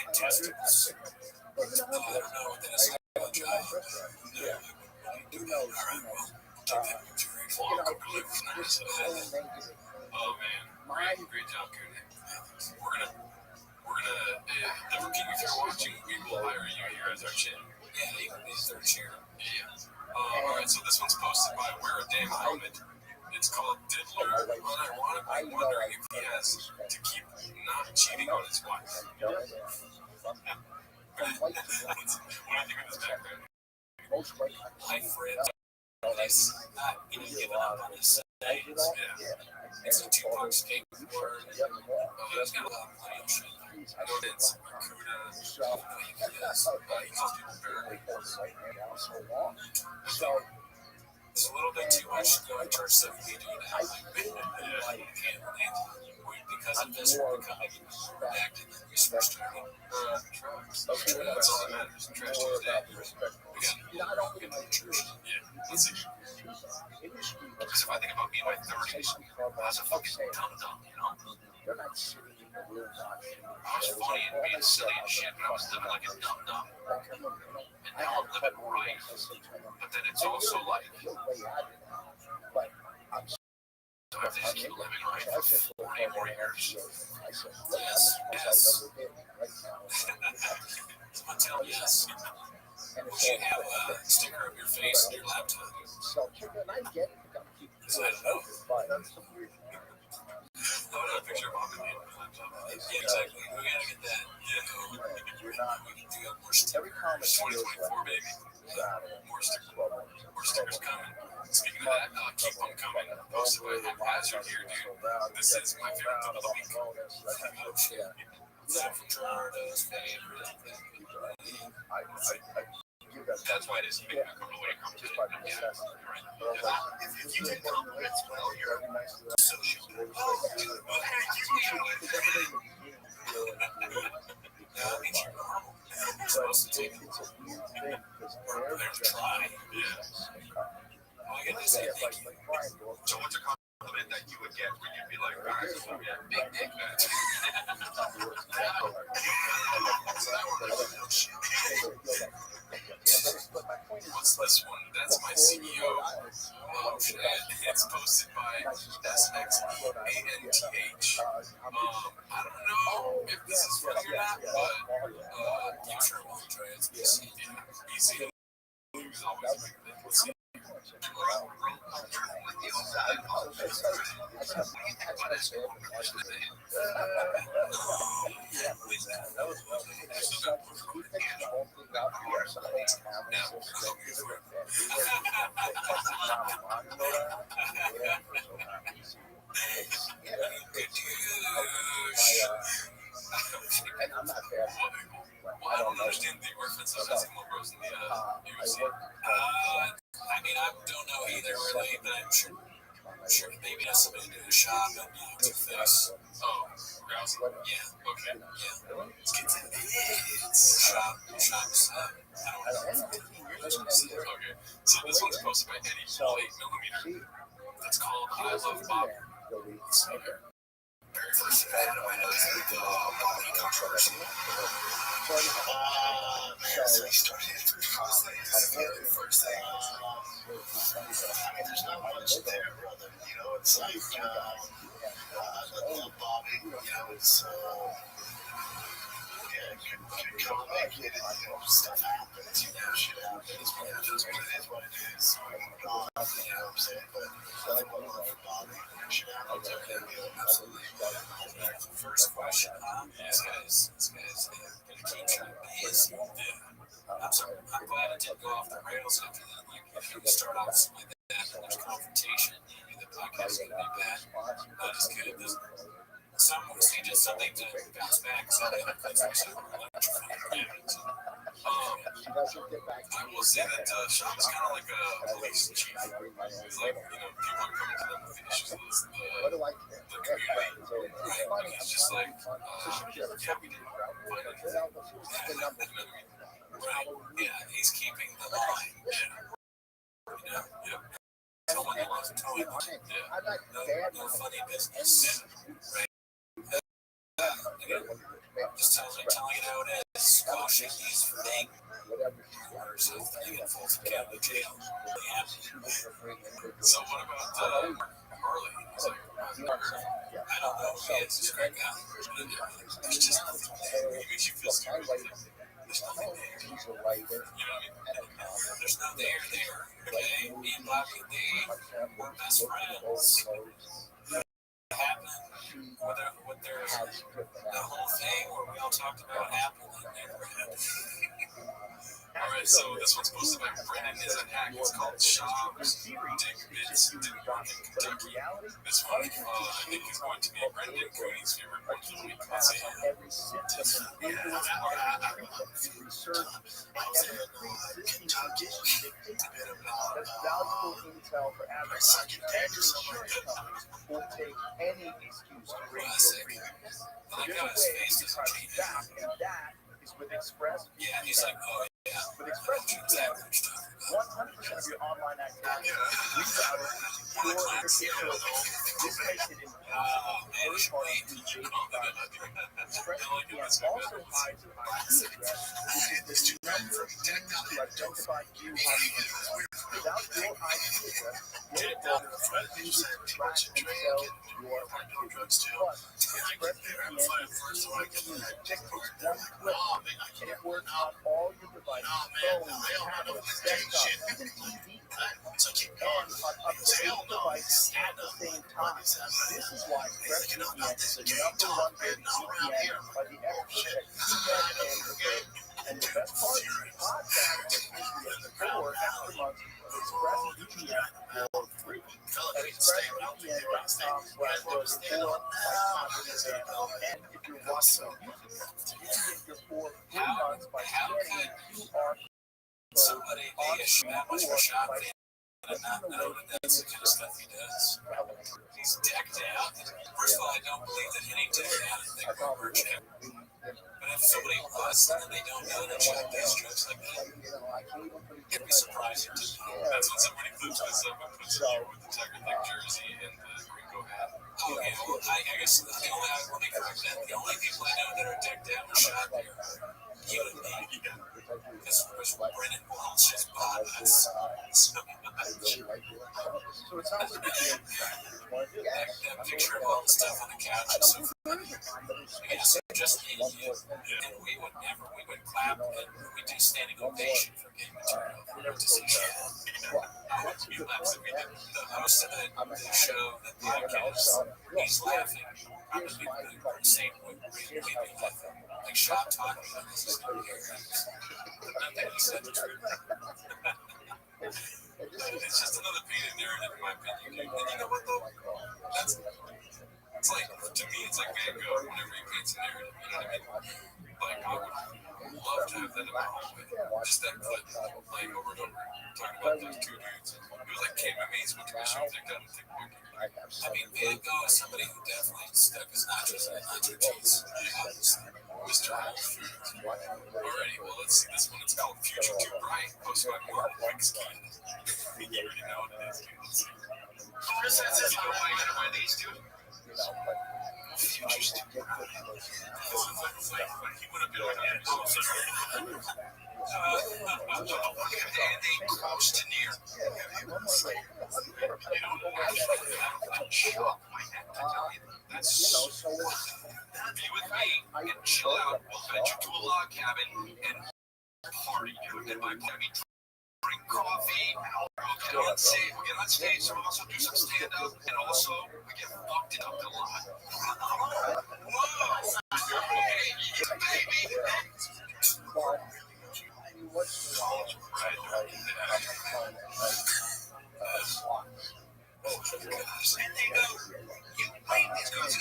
intestines? I don't know what that is about job. No, who knows? All right, well, take that picture. Oh man, great job, Cody. We're gonna if you're watching, we will hire you here as our chair. Yeah, you can be third chair. Yeah. All right, so this one's posted by Wear a Damn Helmet. It's called Diddler, unironically wondering if he has to keep not cheating on his wife. What do you think of this background? Hi, friends. He's not giving up on his sayings. Yeah. It's a Tupac skateboard. He's got a lot of plenty of shit. I know it's Kuda. He calls people very. It's a little bit too much going to church stuff we do now. Because of this, we're becoming redacted. We switched to that's all that matters. Trash Tuesday. We got no church. Yeah, let's see. Because if I think about me in my 30s, I was a fucking dum-dum, you know? I was funny and being silly and shit, but I was living like a dum-dum. And now I'm living right. But then it's also like, I have to just keep living right for 40 more years. Yes. Someone tell me yes. Would you have a sticker of your face on your laptop? Because I don't know. I would have a picture of Bobby Lee on my laptop. Yeah, exactly. We gotta get that. Yeah. We can do more stickers. 2024, baby. More stickers coming. Speaking of that, keep them coming. Posted by Haphazard here, dude. This is my favorite of the week. Oh, shit. Florida's favorite. That's why it is making a couple of competition. Yeah, right. If you take compliments, well, you're social. That means you're normal. You're supposed to take it. They're trying. Yeah. I get this. So what's a compliment that you would get where you'd be like, all right, yeah, big dick, man. What's this one? That's my CEO. Oh shit. It's posted by SXANTH. I don't know if this is funny or not, but you sure won't try it. Easy. He's always like that. Let's see. I don't understand the reference of Eskimo Bros in the UFC. I mean, I don't know either really, but I'm sure maybe that's somebody to do a shop and Two-Face. Oh, God. house. Yeah, okay, yeah. Let's get to it's shops. I don't know. Okay, so this one's posted by Eddie 8mm. That's called I Love Bob. Okay. Very first event of my Bobby controversy. So he started first thing. I mean, there's not much there, brother. You know, it's like, I love Bobby. You know, it's, yeah, could come make it, stuff happens, you know, shit happens, but it is what it is. You know what I'm saying? But I love Bobby. Shit happens, okay, absolutely. The first question, this guy's gonna keep track of his. I'm glad it didn't go off the rails after that. If you start off something like that, and there's confrontation, the podcast is gonna be bad. Not as good. Some of us needed something to bounce back. So I will say that Sean is kind of like a police chief. He's like, people are coming to them with the issues of the community. Right? He's just like, yeah, we didn't find anything. Right? Yeah, he's keeping the line. Yeah. Towing the line. Yeah. No funny business. Right? Just telling it how it is. Squashing these for being orders of thing in Fulton County Jail. So what about Harley? He's like, I don't know who he is. He's a great guy. There's just nothing there. He makes you feel stupid. There's nothing there. You know what I mean? There's nothing there. Okay? Me and Bobby, we're best friends. Happened, what there's the whole thing where we all talked about happened and never happened. Alright, so this one's posted by Brennan is an hack. It's called Shop's Dick Bits Didn't Work in Kentucky. This one, I think, is going to be Brendan Cooney's favorite one of the week. Let's see. That's valuable intel for advertisers and your insurance companies will take any excuse to raise your premiums. There's a way to try to back, and that is with ExpressVPN. Yeah, he's like, oh yeah. With ExpressVPN, 100% of your online activity is rerouted to secure interface. This makes it impossible for third parties to invade your data. ExpressVPN also hides your IP address, which is the number used to identify you on the internet. Without your IP address, your browser can't use it to track and sell your activity. Plus, ExpressVPN is easy to use. It just takes one click, and it works on all your devices, phones, tablets, desktops, even TV, and on up to 8 devices at the same time. This is why ExpressVPN is the #1 rated VPN by the experts at CNET and the Verge. And the best part, podcasts that usually at 4 extra months of ExpressVPN for free. At expressvpn.com/rosie4 and if you're watching on YouTube, you can get your 4 free months by scanning the QR code somebody be a shot much of a shot and not know that that's the kind of stuff he does. He's decked out. First of all, I don't believe that any decked out thing will work out. But if somebody was and they don't know that Chuck does drugs like that, it'd be surprising to know. That's when somebody clips this up and puts it here with the Tiger Thing jersey and the Gringo hat. Oh, yeah, well, I guess the only, let me correct that. The only people I know that are decked out and shot here, you and me. Because Brennan Walsh has bought us. So it sounds like That picture of all the stuff on the couch is so funny. Yes, just me and you. And we would clap and we do standing ovation for game material. We love to see shit. He laughs at me. The host of the show, the podcast, he's laughing. I'm going to be the same way we be laughing. Like Shop talking about this is not here. Not that he said the truth. It's just another painted narrative, in my opinion. And you know what, though? It's like, to me, it's like Van Gogh whenever he paints a narrative. You know what I mean? Like, I would love to have that in my hallway. Just that clip, like, over and over, talking about those two dudes. It was like Kate Mays went to a show, they got him to take a picture. I have I mean, Van Gogh is somebody who definitely stuck his nachos in nacho cheese. Mr. Alrighty, well, let's see this one. It's called Future Too Bright, posted by Mark Wexkin. You already know what it is, dude. Chris says this, how am I going to buy these, dude? Future's Too Bright. He would have been like, yeah, oh, sorry. And they close to near. That's so be with me and chill out. We'll venture to a log cabin and party, dude. And by party, drink coffee. We'll get on stage. We'll also do some stand up. And also, we get fucked up a lot. Whoa! Hey, baby! And they go, you wait, these girls.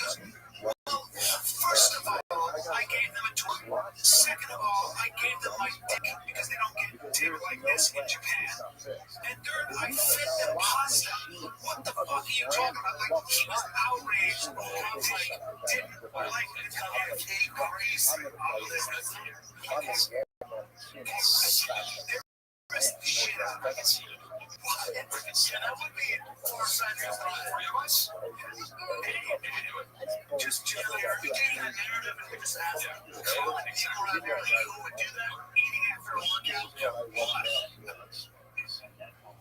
Well, first of all, I gave them a tour. Second of all, I gave them my dick because they don't get dick like this in Japan. And third, I fed them pasta. What the fuck are you talking about? Like, he was outraged. I was like, didn't like it. It's crazy. Shit out of it. And I would be 4 seconds on 3 of us. Just chill there. We gave that narrative and we just asked common people around there who would do that, eating after a workout.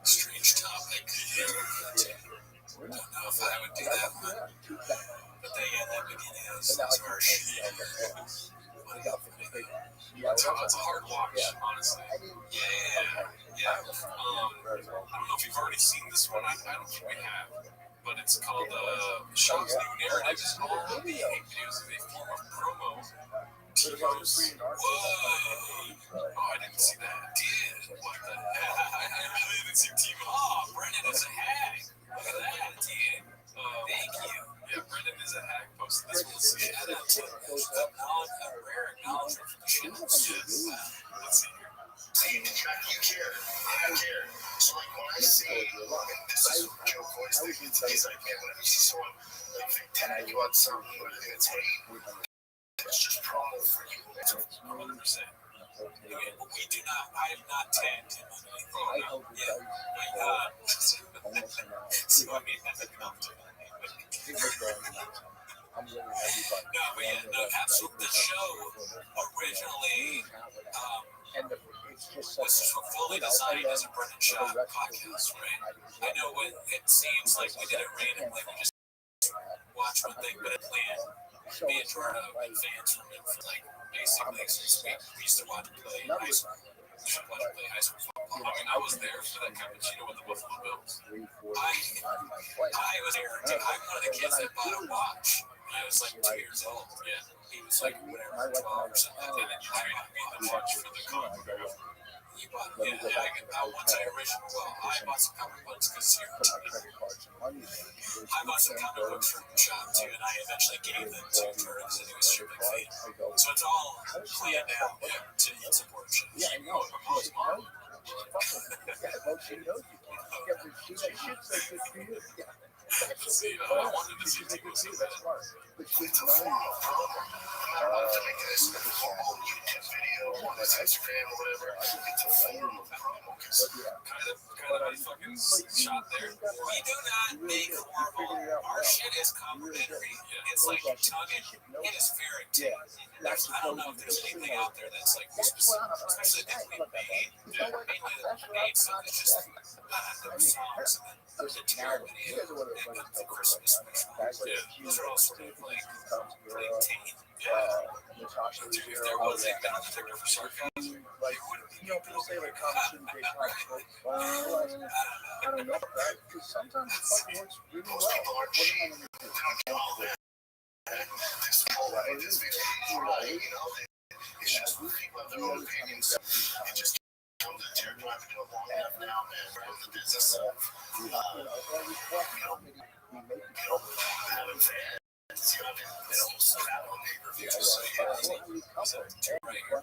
Strange topic. Don't know if I would do that one. But they end up beginning those harsh. It's a hard watch, honestly. Yeah. I don't know if you've already seen this one. I don't think we have. But it's called Show's New Narrative. All the videos is a form of promo. T-Rose. Whoa. Oh, I didn't see that. Dude, what the hell? I really didn't see T-Rose. Oh, Brendan is a hack. Look at that, dude. Thank you. Yeah, Brendan is a hack. Posted this one. Shout out to a rare acknowledgement for the channel. Yes. Let's see here. See, you care. I care. So, like, when I see, and this is Joe Coy's thing, he's like, man, whenever you see someone, like, tag you on something, it's hate. It's just promo for you. It's 100%. We do not, I have not tagged him on anything. Oh, no. Yeah. So, I mean, that's a compliment. No, but yeah, no, absolutely. The show originally, was fully designed as a Brendan Shaw podcast, right? I know it seems like we did it randomly. We just watched one thing, but it planned. Me and Jordan have been fans from him for like basically since we used to watch him play high school. High school football. I mean, I was there for that cappuccino with the Buffalo Bills. I was there. I'm one of the kids that bought a watch. I was like 2 years old. Yeah, he was like whatever, 12 or something like that. And you traded me the watch for the comic. You bought, once I bought some comic books because I bought some comic books from the shop too, and I eventually gave them to Turtles and it was shipping fee. So it's all planned out to support shit. Yeah, I know. She knows you. Let's see, I wanted to see Tico say that. It's a form of promo. I love to make this whole YouTube video on this Instagram or whatever. It's a form of promo because kind of a fucking shot there. We do not make horrible. Our shit is complimentary. It's like tongue-in. It is very deep. I don't know if there's anything out there that's like specific, especially things we made. Mainly that we made stuff that's just those songs and then the tier video and the Christmas special. Yeah, those are all sort of like tame. Yeah. Dude, if there was a bad detector for sarcasm, like, people say like comics shouldn't be comics. I don't know, right? Because sometimes it fucking works really well. Most people aren't cheap. They don't get all that. This whole this video, it's just people have their own opinions. It just comes to tear driving it long enough now, man. The business of, having fans. They almost have on pay-per-view. So yeah, two right here.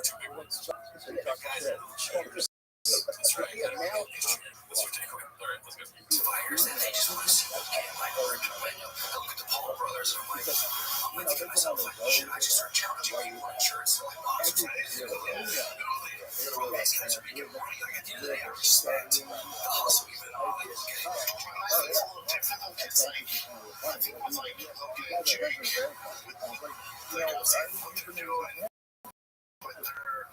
Two big ones. Guys, That's right. That's your takeaway. All right, let's go. Fires that they just want to see you get like over and over. I look at the Paul brothers and I'm like thinking to myself, like, should I just start challenging people on shirts? So like, oh, it's right. From these guys are making money. Like at the end of the day, I respect the hustle, even though like, okay, my life's a little different. It's like, I think with like, Logan and Jake, with like, outside of fucking doing, with their,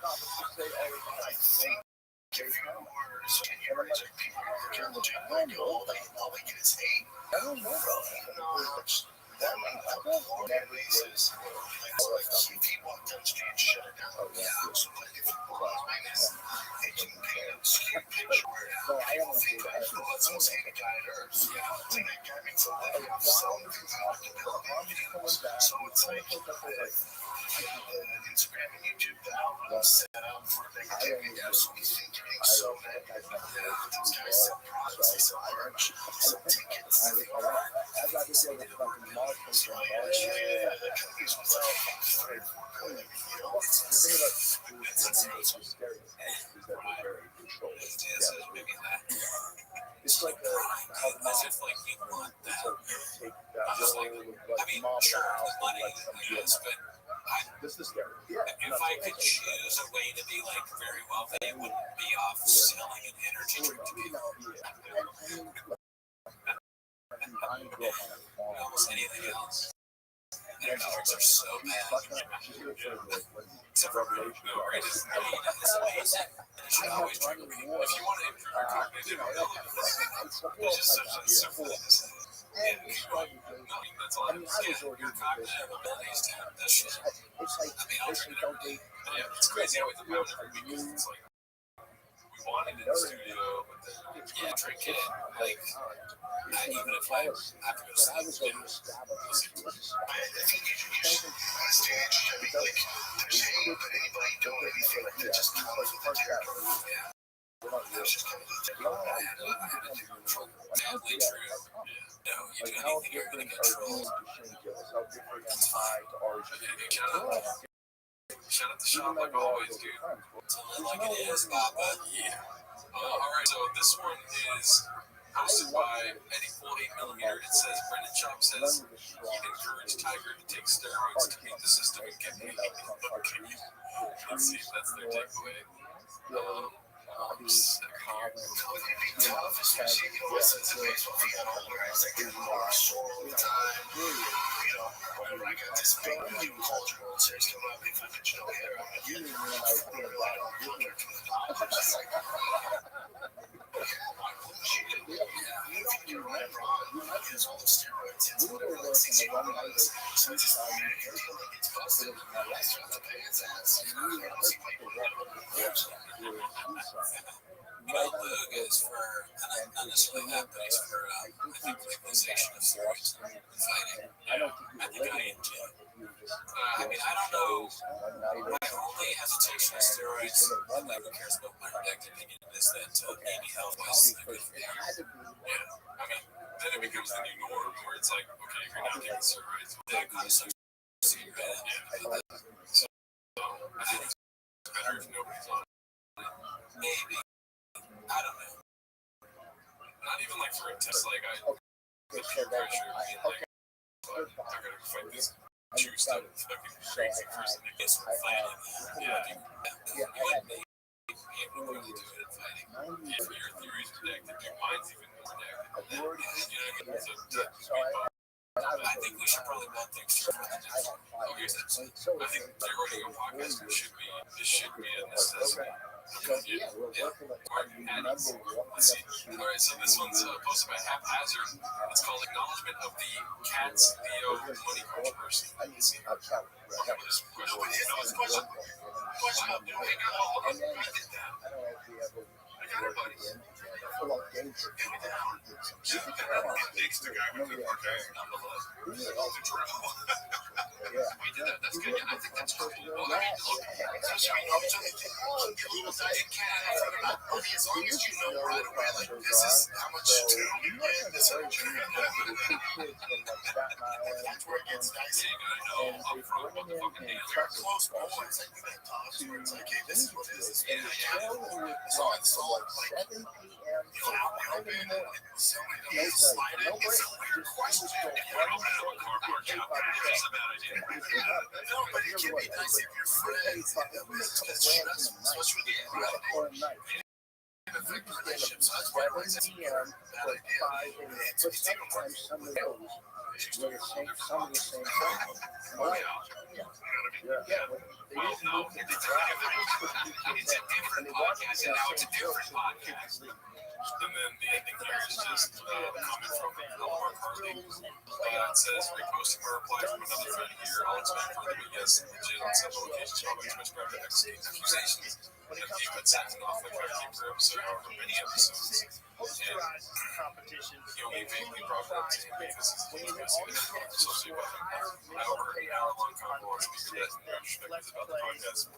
like, wars, and you're right, like, people are challenging, like, all they get is hate. Really not. That on that basis, like if he walked down the street and shut it down, yeah. So like if you go online and you can paint a skewed picture where people think like, oh, it's most hated guy on earth. Yeah, like that guy makes a living off selling videos. So it's like Instagram and YouTube that are set up for big videos. So we think getting so mad that these guys sell products, they sell merch, sell tickets. It's like as if like you want that. I'm just like, I mean, sure, money, I guess, but if I could choose a way to be like very wealthy, it wouldn't be off selling an energy drink to people. Almost anything else. Energy drinks are so bad. Except for greatest need is amazing. You should always drink people. If you want to improve your cognitive ability, it's just such a simple thing. Yeah, that's all I understand. Your cognitive abilities to have that shit. I mean, I'll drink it. Yeah, it's crazy how we come out every week because it's like we wanted it in the studio, but then you drink it. Like, even if I have to go to sleep, I think you should on stage. I mean, like, there's hate, but anybody doing anything like that just comes with the territory. Yeah. That was just kind of the thing. I had to do family true. No, you do anything, you're going to get trolled. Shout out to Sean, like always, dude. Tell it like it is, Papa. Yeah. Alright, so this one is hosted by Eddie Full 8mm. It says, Brendan Chop says he'd encourage Tiger to take steroids to beat the system and get paid. Okay. Let's see if that's their takeaway. Tough, especially, since the baseball fan where I think I'm more sore all the time. Whenever I got this big cultural series coming up, if I could no hair, I'm going to get $400 from the Dodgers. If you remember, it's all the steroids, it's whatever, like 61 months. So it's just like, it gets busted. He's got to pay his ass. I don't see why you wouldn't Lug is for, not necessarily that, but it's for, I think, legalization of steroids in fighting. I think I am too. I mean, I don't know. My only hesitation with steroids, nobody cares about my redacted opinion, is that maybe health-wise, they're good for you. Yeah, I mean, then it becomes the new norm where it's like, okay, if you're not taking steroids, then it kind of sucks to see your head. So, I think it's better if nobody's on it. Maybe. I don't know. Not even like for a test, like I the peer pressure being like, they're gonna fight this juiced up fucking crazy person that gets from fighting. Yeah, you wouldn't be able to really do it in fighting. If your theory's redacted, your mind's even redacted. You know what I mean? So, I think we should probably want things to oh, here's that. I think recording a podcast should be a necessity. Yeah. Let's see. Alright, so this one's posted by Haphazard. It's called Acknowledgement of the Cats Theo Money Controversy. Let's see. Okay, this question. Question. Hold on. Write it down. I got it, buddy. Thanks to the guy with the podcast. We did that. That's good. Yeah, I think that's cool. Well, I mean, look, As long as you know right away, like, this is how much to this is that's where it gets dicey. And they bring him in truckers Close boys, like we met Tom, where it's like, hey, this is what it is. and the show would run from like 7 p.m. to 5 in the morning. So many No break. No break. It's a weird question. Just If you don't know a car park out there, it's a bad idea. No, but it can be nice if your friends have a business, especially or a night. the relationship. So that's 7 why it's a p.m. to 5 in the morning. But sometimes some of those were the same, some of the same time. Right. Yeah. They didn't move the drive. It's a different podcast, and now it's a different podcast. And then the ending here is just coming from Elmar Carly. It says, reposting a reply from another friend here. I'll explain further, but yes, legit on several occasions, I'll express private accusations. And you've been sent off like 5 per episode, however many episodes. He only vaguely brought it up to him because he's messing with him, associated with him. I overheard an hour-long convo on speaker that retrospective about the podcast.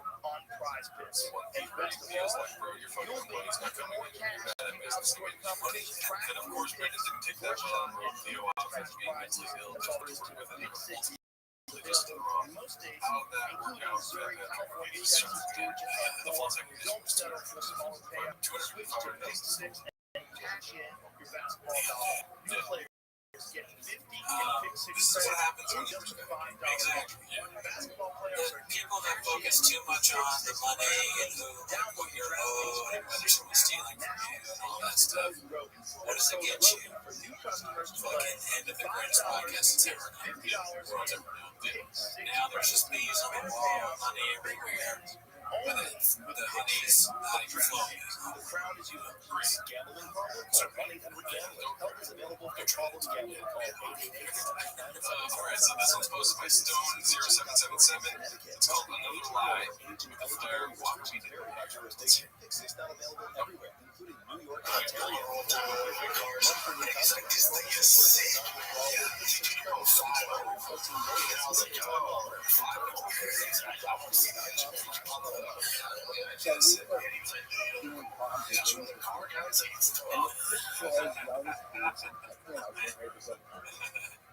One thing Brandon feels like, bro, you're fucking with money's not coming in. You're bad at business and making money. And of course, Brandon didn't take that well and wrote Theo off as being mentally ill just to work with him. Just wrong. How that worked out is the flaws I can just from 200,000. This is what happens when you exactly. The people that focus too much on the money and what you're owed and whether someone's stealing from you and all that stuff. What does it get you? Fucking end of the greatest podcast that's ever come. World's ever known. Now there's just bees on the wall, money everywhere. But the honey's not even flowing. Alright, so this one's posted by Stone0777. It's called Another Lie. The Flyer Walked Me to the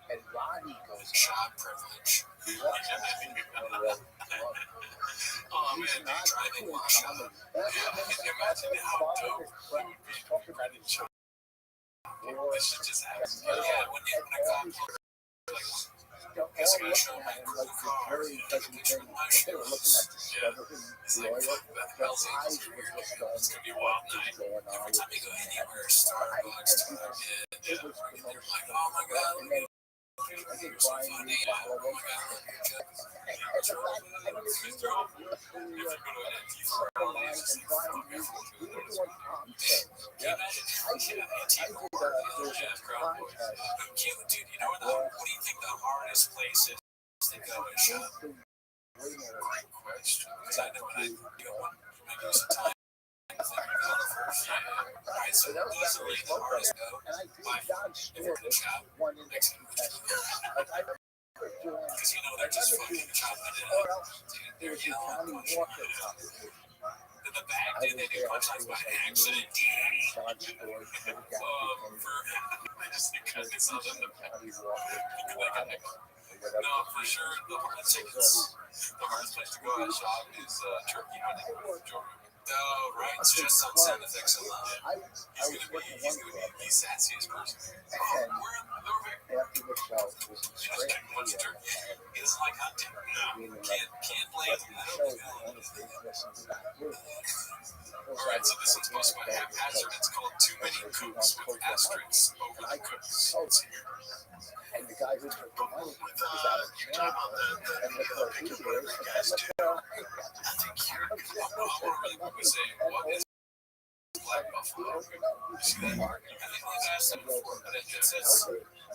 and Rodney goes Shot privilege. Oh man, they driving while shot. Imagine how dope this shit just happens. Yeah, when I got it's gonna show my cool car. It's gonna be a wild night. Every time you go anywhere, Starbucks, Target, they're like, oh my god, you're so funny. Oh my god, if you go to an Antifa rally, it's just like, fuck everyone who knows. Dude, you know what do you think the hardest place is to go and shop? Great question. Because I know when I go one, maybe some time. Right, so easily the hardest go by if you're in the shop, Mexican because you know they're just fucking chopping it up. Dude, they're yelling, punching it up. In the back, dude, they do punchlines by accident. I just think it's not in the back. No, for sure, the hardest place to go at shop is turkey hunting. Oh, right. It's just on sound effects alone. He's gonna be the sassiest person. after the show was straight He doesn't like hunting. No. Can't blame him. Alright, so this one's supposed to be haphazard. It's called Too Many Cooks with asterisks over the cooks. and the guy who took the money was out of jail, and the prosecutor said, I think you're really quickly saying, what is Black Buffalo? You see that? I think we've asked them before, but it says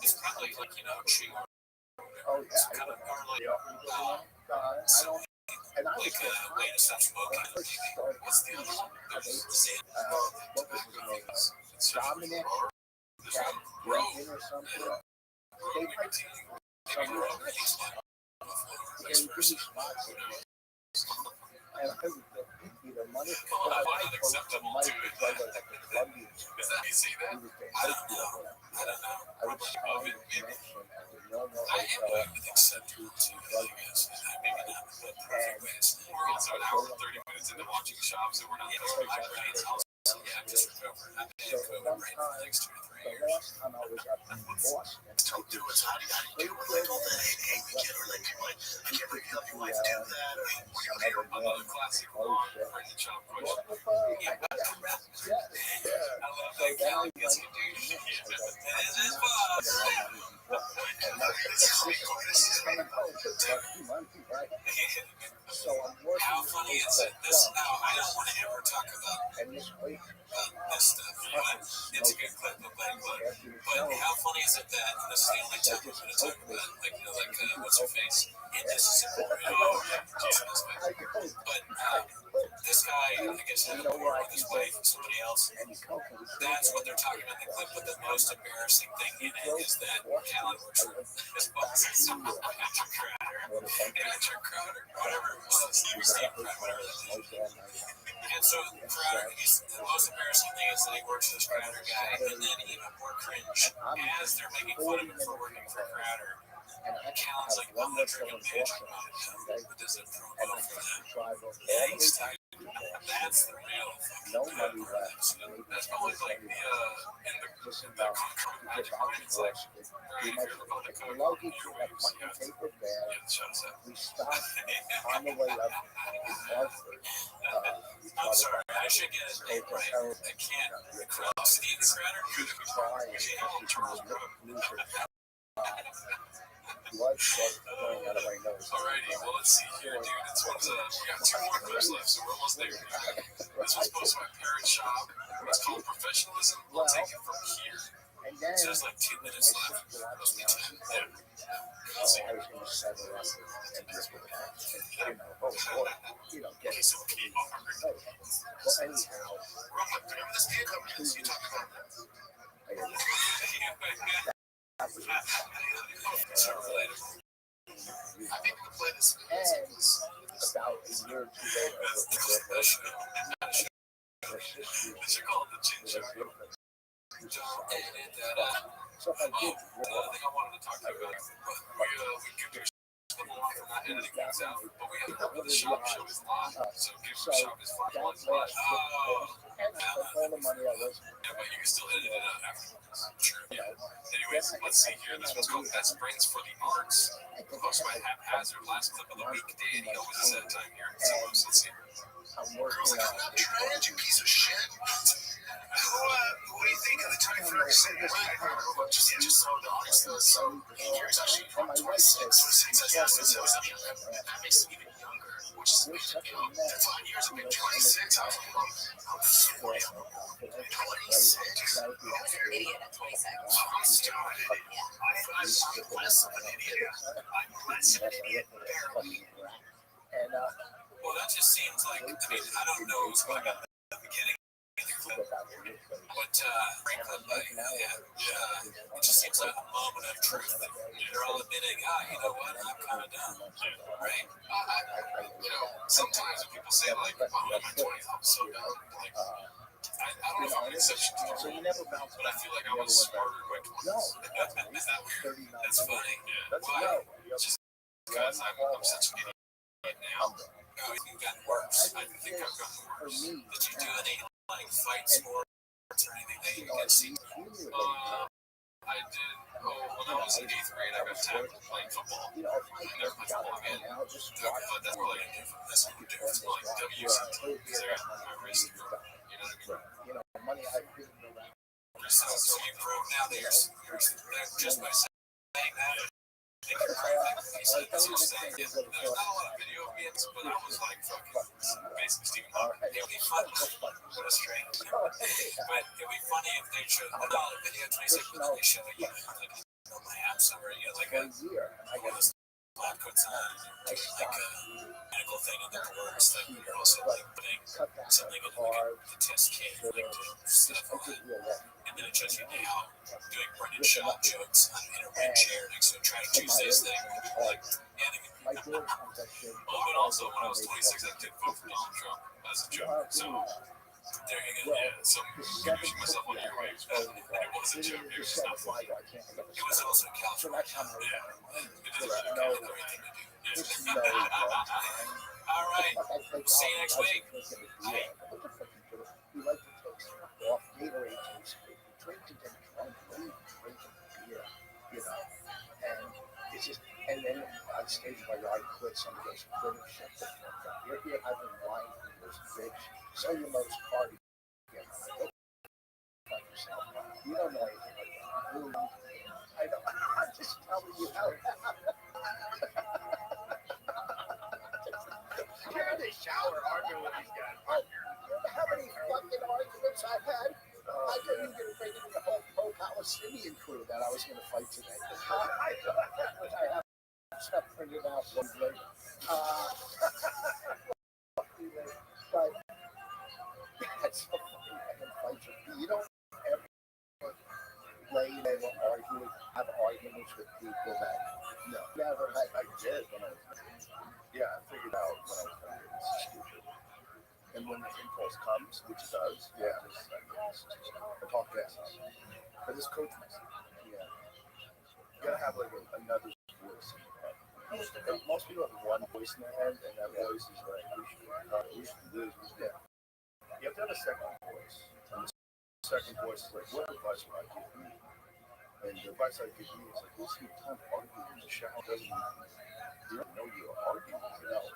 it's probably like, chew. oh It's kind of more like, I don't, and I was way to stop smoking. What's the other one? There's what was his name? Dominic, Rogan or something. They played some they would give me spots. and I would get either money Well, or I I find might it post acceptable some money to to play with like the Colombian. Is that you see that? We would get I don't paid know. for it. I don't know. I would Probably find it, a maybe. connection at the normal I am hotel. going with acceptable too, I guess. Maybe not the perfect ways. We're also an hour and 30 minutes into watching Shop, so we're not there. My brain's also, yeah, just recovered. I've been in COVID brain for the next 2 to 3 The years. last time I was up in Boston, Don't do it. How do you do it? Like all that, hey, we can't relate people. Like, I can't really help your wife do that. Or, Another classic long Brendan Shop question. Yeah, I love that Cal gets you, dude. It is fun. So I'm working. How funny is it? This now I don't want to ever talk about And this week, this stuff. It's a good clip, but how funny is it that this is the only time we're going to talk about, like, you know, like what's her face? And this is important. Oh yeah, Jason is back. But this guy, I guess, had a war with his wife and somebody else. That's what they're talking about in the clip. But the most embarrassing thing in it is that Callan works for his boss, Andrew Crowder, whatever it was, Steve Crowder, whatever that is. And so Crowder, the most embarrassing thing is that he works for this Crowder guy, and then even more cringe, as they're making fun of him for working for Crowder, Callan's like, I'm gonna drink a bitch, but does it throw him off for that? Yeah, he's tight. That's the real fucking that's probably like the in the concrete magic mind. It's like, right, if you're about to cook, you have to get shots up. we stopped on the way up in Hartford. I'm sorry, I should get his name right. I can't. Steve Crowder? Charles Crowder. Blood started pouring out of my nose. Alrighty, well, let's see here, dude. This one's, we got 2 more clips left, so we're almost there. This was posted by Parent Shop. It's called Professionalism. We'll take it from here. And then So there's like 2 minutes left. Must be 10. Yeah. Let's see. I was going to settle up and just you know, oh boy, you know, get Piece of PR. well, anyhow, Remember this beer company you talked about? I think we can play this. and about a year or two later, It's called the Chin Show. so if I did, Another thing I wanted to talk to you about, we could do from not editing things out, but we have the shop show is live, so give the shop is live. and I took all the money I was. Yeah, but you can still edit it out afterwards. Sure. Yeah. Anyways, let's see here. This one's called Best Brains for the Arts. Hosted by Haphazard. Last clip of the week. Danny always has that time here. So let's see. I'm working I'm not trying, you piece of shit. What do you think of the 23rd century? Just so the audience knows, so here's actually from 26, so that makes him even younger, which is that's 5 years ago, 26. I'm 40. 26. You're an idiot at 26. I'm stupid. I'm less of an idiot. I'm less of an idiot, barely. and Well, that just seems like, I mean, I don't know who's going on at the beginning. But Franklin, it just seems like a moment of truth. They're all admitting, you know what, I'm kind of dumb, right? Sometimes when people say, like, oh, in my 20s, I'm so dumb, like, I don't know if I'm an exception to the so you rule, never bounce but I feel like I was smarter in my 20s. Is that weird? That's funny. Why? Just because I'm such an idiot now. You've gotten worse. I think I've gotten worse. Did you do any like fight sports or anything that you can see? I did. When I was in 8th grade, I got tapped playing football. I never played football again. But that's all I can do from this one. It's like WC because I got my wrist. You know what I mean? money I've given around. So you prove now that just by saying that. There's not a lot of video games, but I was like fucking basically Stephen Hawking. It would be fun. What a strange. But it'd be funny if they showed a lot of video 26 minutes they show you like my app somewhere, you know, like a lab coats on, like a medical thing on the boards that you're also like putting something in like the test kit, like to stuff on. And then it shows you now doing Brendan Shaw jokes on an internet chair next to a Track Tuesdays thing. Like, yeah, George comes that shit. But also, when I was 26, I did vote for Donald Trump as a joke. So there you go. Yeah, so introducing myself on airwaves, and it was a joke. It was just not funny. It was also in California. Yeah. It is a kind of the right thing to do. All right. See you next week. We like to take off Gatorade taste. Drinking and trying to leave drinking beer, and it's just, and then on stage by I quit, some of those critics shut the fuck up. You're here having wine from this bitch, cellulose party. Yourself. You don't know anything like that. I know. I'm just telling you how. You're in the shower arguing with these guys. How many fucking arguments I've had? I couldn't even get ready to the whole pro-Palestinian crew that I was going to fight today. I have stuff printed out one later. But that's so funny. I can fight you. You don't ever lay there and argue, have arguments with people that never had. I did when I was I figured out when I was younger this is stupid. And when the impulse comes, which it does, I talk gases. But this coach message, you gotta have like another voice in your head. Most people have one voice in their head, and that voice is like, we should do this, You have to have a second voice. And the second voice is like, what advice would I give you? And the advice I give you is like, listen, you can't argue in the shower. You don't know you're arguing.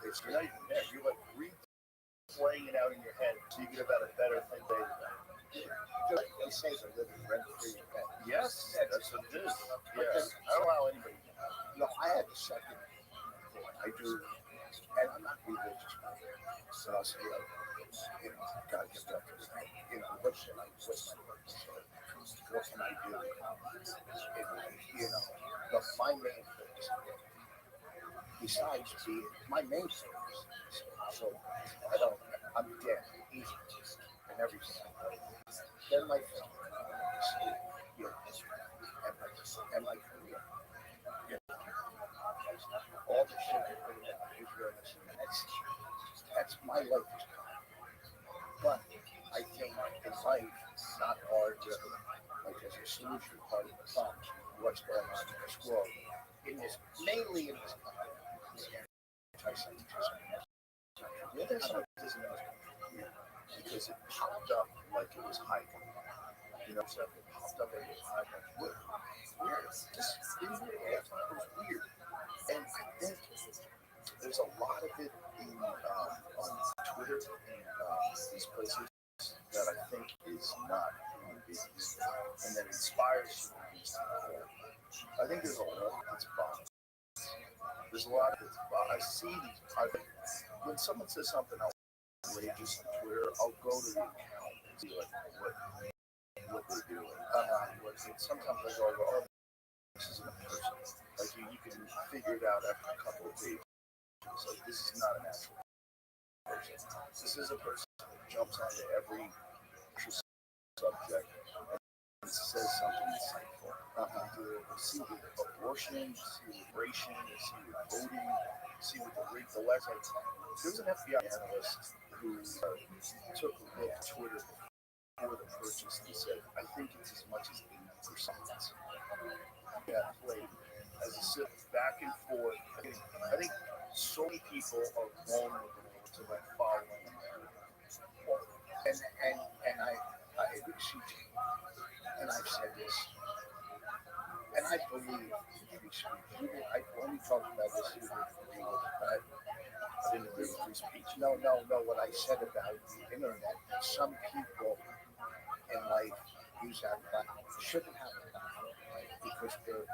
It's you're not even there. You're like replaying it out in your head so you get about a better thing later. They say they're living rent-free. Yes, that's what it is. Yeah, I don't allow anybody. No, I had the second. I do, and I'm not religious. So I'll say, gotta get back to this. What should I? What's my purpose? What can I do? But my main purpose, besides being my main purpose, so I'm dead, easy, and everything I do. Then my film, and my career. All the shit I put about Israel, that's my life. But I think in life, not hard driven, like there's a solution part of the problem. What's going on in this world, mainly in this country, anti-Semitism. There's some anti-Semitism in this country because it popped up like it was hype. So it popped up like it was hype. Like, weird. Just didn't really have time. It was weird. And I think there's a lot of it on Twitter and these places that I think is not human beings and that inspires human beings to perform. I think there's a lot that's bombed. There's a lot that's bombed. I see these. When someone says something outrageous on Twitter, I'll go to the account and see like what they're doing. Sometimes I go, oh, this isn't a person. Like you can figure it out after a couple of days. It's like this is not an actual person. This is a person that jumps onto every subject and says something insightful. See with abortion, see with immigration, see with voting, see with the last. Like, there was an FBI analyst who took a look at Twitter before the purchase and said, I think it's as much as 80%. Yeah, played as a sit back and forth. I think so many people are vulnerable to like following and I appreciate you. And I've said this, and I believe free speech. I only talked about this in I didn't agree with free speech. No. What I said about the internet, some people in life use that platform. Shouldn't have a platform, right? Because they're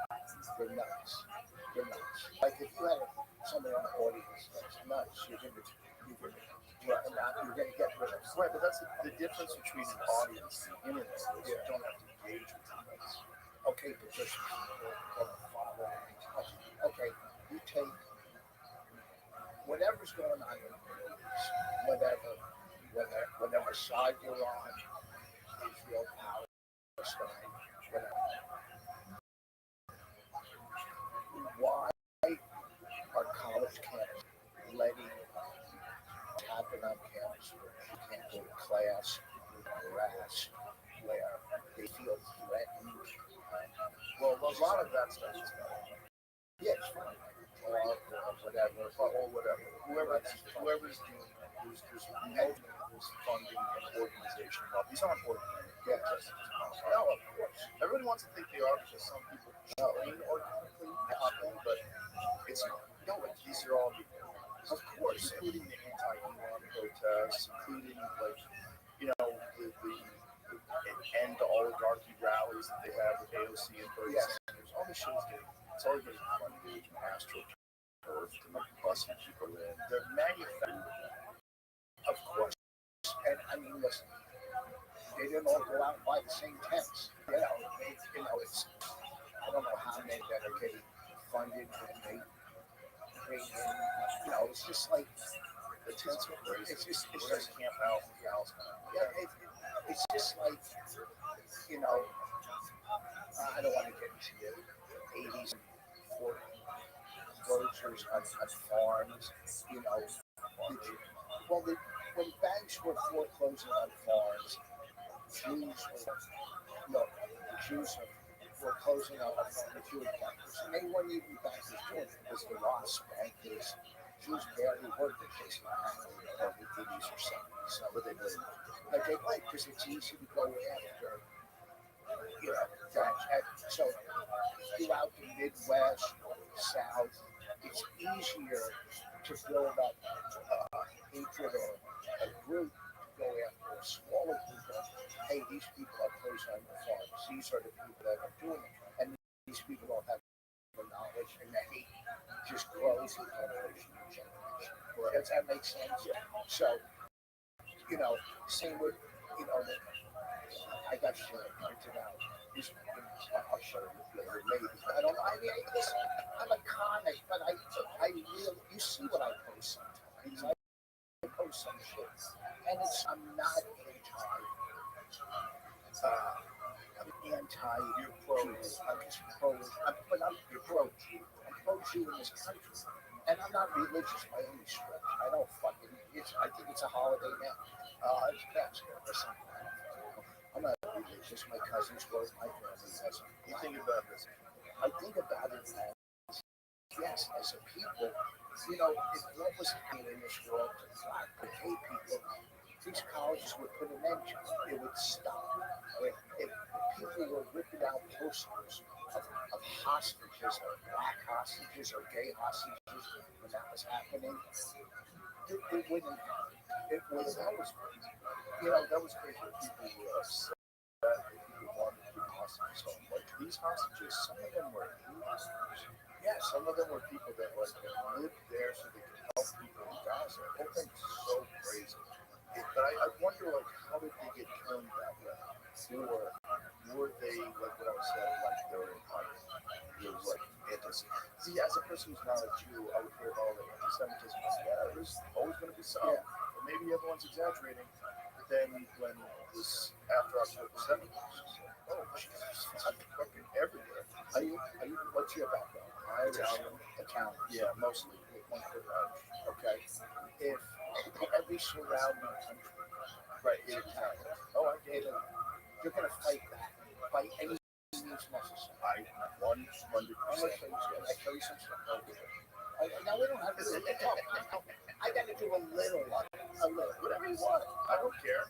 nuts. They're nuts. Like if you had somebody on the audience that's nuts, you're gonna get rid of them. Right, but that's the difference between an audience and the internet. You don't have to engage with the nuts. Okay, but just okay, you take whatever's going on in the news, whatever side you're on, Israel, Palestine, whatever. Why are college campus, letting happen on campus where you can't go to class, harass, where they feel threatened. Well, a lot of that stuff is fine. Yeah, it's fine. Or whatever. Or whatever. Whoever's doing it, there's funding and organization involved. These aren't ordinary. Yeah. No, of course. Everybody wants to think they are because some people train organically on them, but it's not. No, these are all people. Of course, including the anti-Elon protests, including the end to oligarchy rallies that they have with AOC and Bernie Sanders. All this shit is it's all getting funded and astroturfed and like busting people in. They're manufactured. Of course. And I mean, listen, they didn't all go out and buy the same tents. It's I don't know how many that are getting funded and they it's just like the tents are crazy. It's just camp out in Dallas. Yeah, it's just like I don't want to get into the 80s and 40s closures on farms. When banks were foreclosing on farms, the Jews were closing on the Jewish bankers, and they weren't even bankers doing it because the Ross bankers, Jews barely worked at this or the 80s or 70s. So what they did, like they like because it's easy to go after. So throughout the Midwest, South, it's easier to build up hatred or a group to go after a smaller group of, hey, these people are placed on the farms. These are the people that are doing it. And these people don't have the knowledge, and the hate just grows from generation to generation. Does that make sense? Yeah. So, same with, I got shit printed out. I'll show you later, maybe. I don't know. I mean, listen, I'm a comic, but I really, you see what I post sometimes. I post some shit, and I'm not you're pro. I'm just pro. But you're pro-Jew. I'm pro-Jew in this country, and I'm not religious by any stretch. I don't fucking. I think it's a holiday now. It's Passover or something. I'm not religious. My cousins were. My family wasn't. You think about this? I think about it as, yes, as a people, if what was happening in this world to black and gay people, these colleges would put an end to it. It would stop. If people were ripping out posters of hostages, or black hostages, or gay hostages, when that was happening, it wouldn't. That was crazy. That was crazy. People were upset. People wanted to be hostages home. Like these hostages, some of them were hostages. Yeah, some of them were people that lived there so they could help people in Gaza. The whole thing is so crazy. But I wonder, how did they get turned that way? Or were they, what I was saying, they were anti-Semitic? See, as a person who's not a Jew, I would hear all the anti-Semitism. Yeah, there's always going to be some. Yeah. But maybe everyone's exaggerating. But then when this, after October 7th, oh, Jesus, it's fucking everywhere. What's your background? Italian. Yeah, mostly. Okay. If every surrounding country, right, is Italian. Oh, I get it. You're going to fight back by any means necessary. 100%. I tell you some stuff. Now we don't have to talk. I got to do a little. Whatever you want. I don't care.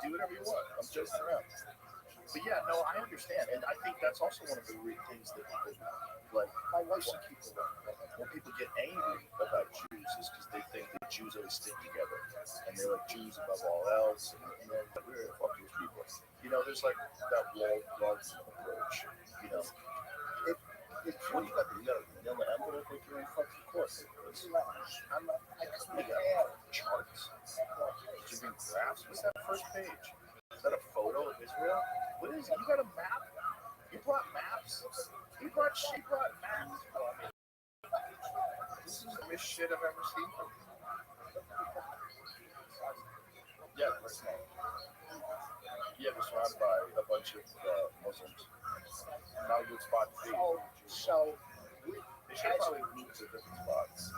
Do whatever you want. I'm joking around. But yeah, no, I understand, and I think that's also one of the weird things that people like. My wife and people when people get angry about Jews is because they think that Jews always stick together, and they're like Jews above all else, and they're like, we're gonna fuck those people. There's like that walled garden approach. What do you got? You got a vanilla envelope with your fucking course. Charts. Did you bring graphs? What's that first page? Is that a photo of Israel? What is it? You got a map? You brought maps? She brought maps. This is the best shit I've ever seen from you. Yeah, we're surrounded by a bunch of Muslims. Not a good spot to be. So they should probably move to different spots.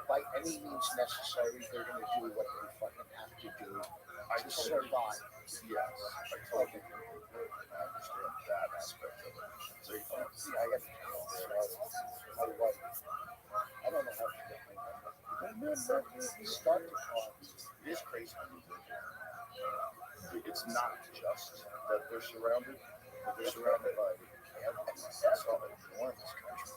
by any means necessary, they're going to do what they fucking have to do to survive. Yes, I totally agree. I understand that aspect of it. So you know, See, I have my wife. I don't know how to get my number. Start the call. it is crazy when you live here. It's not just that they're surrounded, but they're surrounded by it's all an enormous country.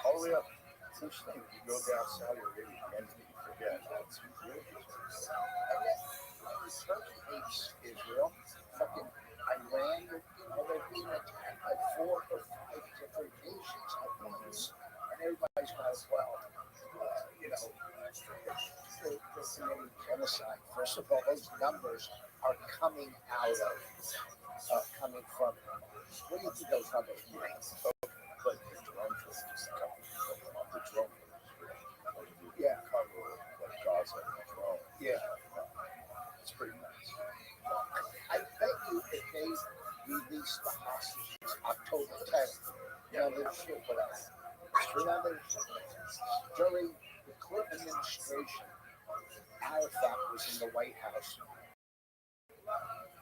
All the way up. It's interesting. You go down Saudi Arabia, and you forget it's really And then Turkey hates Israel. Fucking Iran, they're being attacked by 4 or 5 different nations at once. And everybody's like, well, they're committing genocide. First of all, those numbers are coming out of, coming from, what do you think those numbers mean? but the drone footage the drone footage. Yeah. Cover like Gaza and the drone. Yeah. It's pretty nice. I bet you if they release the hostages October 10th, now they're shit with us. Now during the Clinton administration, Arafat was in the White House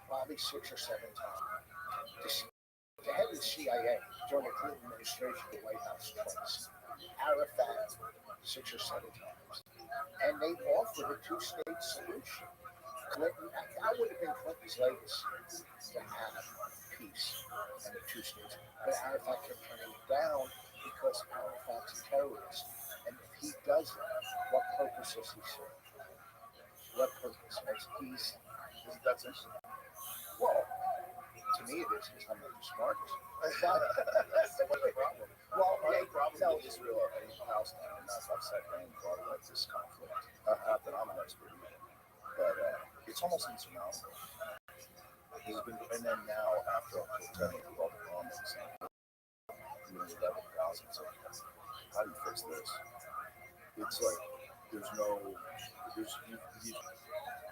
probably 6 or 7 times. The head of the CIA during the Clinton administration, the White House twice. Arafat 6 or 7 times. And they offered a 2-state solution. Clinton, that would have been Clinton's legacy to have peace and the 2 states. But Arafat kept turning it down because Arafat's a terrorist. And if he does that, what purpose does he serve? What purpose? That's interesting. Well, to me it is because I'm not the smartest. That's the problem. Well, The problem no, with Israel and Palestine, and that's upside down brought like this conflict. Not that I'm an expert in it, but it's almost insurmountable. And then now, after October 10th, with all the bombings and 11,000, so how do you fix this? It's like there's you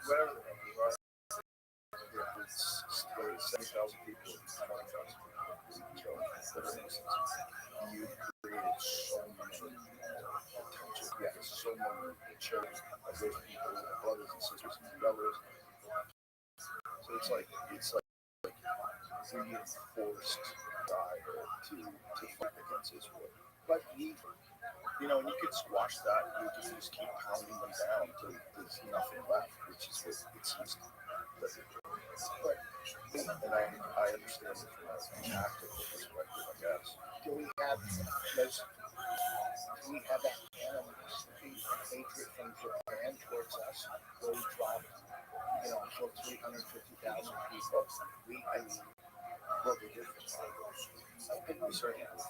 whatever the numbers are. It's 70,000 people, 20,000 people killed that are innocent. You created so many potential, so many children of those people, brothers and sisters and brothers. So it's like reinforced desire to fight against Israel. But you could squash that. You could just keep pounding them down until there's nothing left, which is what it seems to be. And I understand it from a tactical perspective, I guess. do we have that animosity and hatred from Japan towards us where we dropped, killed 350,000 people? Well, we did for we certainly did.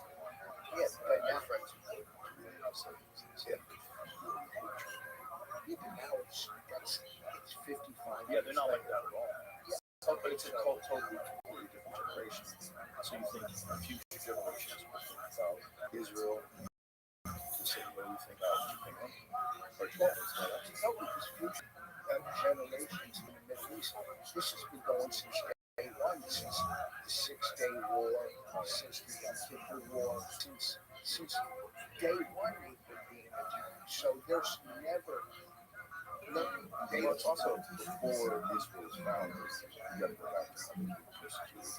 Yes, but now, friends. even now it's 55. Yeah, they're not like that at all. But it's a totally different generation. So you think future generations will think about Israel the same way we think about Japan? Or Because future generations in the Middle East, this has been going since day one, since the 6-Day War, since the Yom Kippur War, since day one they've been being attacked. So there's never. It's also before Israel was founded. You got to go back to how they were persecuted.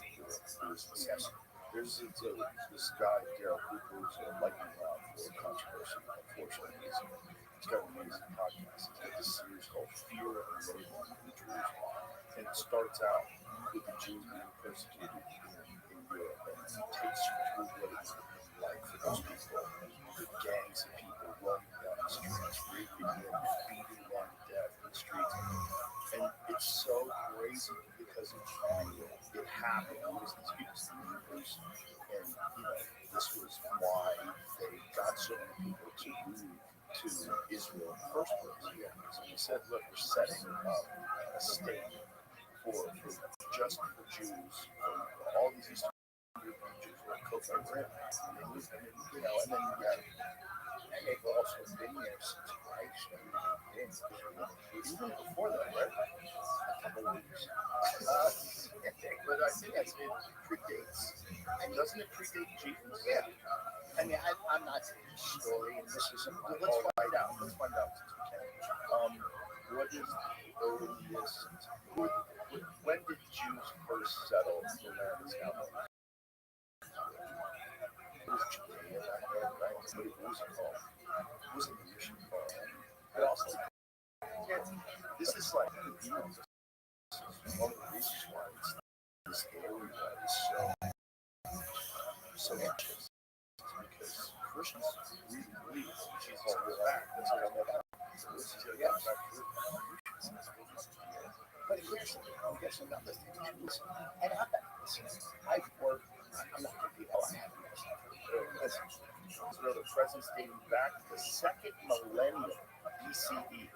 There's this guy, Daryl Cooper, who's a lightning rod for controversy. Unfortunately, he's got an amazing podcast. He's got this series called Fear and Loathing in Jerusalem. And it starts out with the Jews being persecuted in Europe. And he takes you through what it's like for those people. The gangs of people roaming down the streets, raping them, beating them to death in the streets. And it's so crazy because it happened. It was these people's neighbors. And, this was why they got so many people to move to Israel in the first place. Yeah. So he said, look, we're setting up a state just for Jews, for all these Eastern European Jews who are cooked on rim. And they moved them, and then and they've also been there since Christ. Even before that, right? A couple of weeks. But I think it predates. And doesn't it predate Jesus? Yeah. I mean, I'm not the historian. This isn't my. Let's find out. let's find out since we can. What is the earliest? When did Jews first settle the land is now known? It was Judea back then, right? But it wasn't called. It wasn't the mission called. But also, yeah, this is like, you know, this is one of the reasons why it's this area is so anxious. Because Christians really believe that Jesus is back. That's what I'm about. So this is going to get back to but here's another thing too. Listen, and I've worked. I'm not going to be all I have. Listen, so the presence dating back to the second millennium BCE.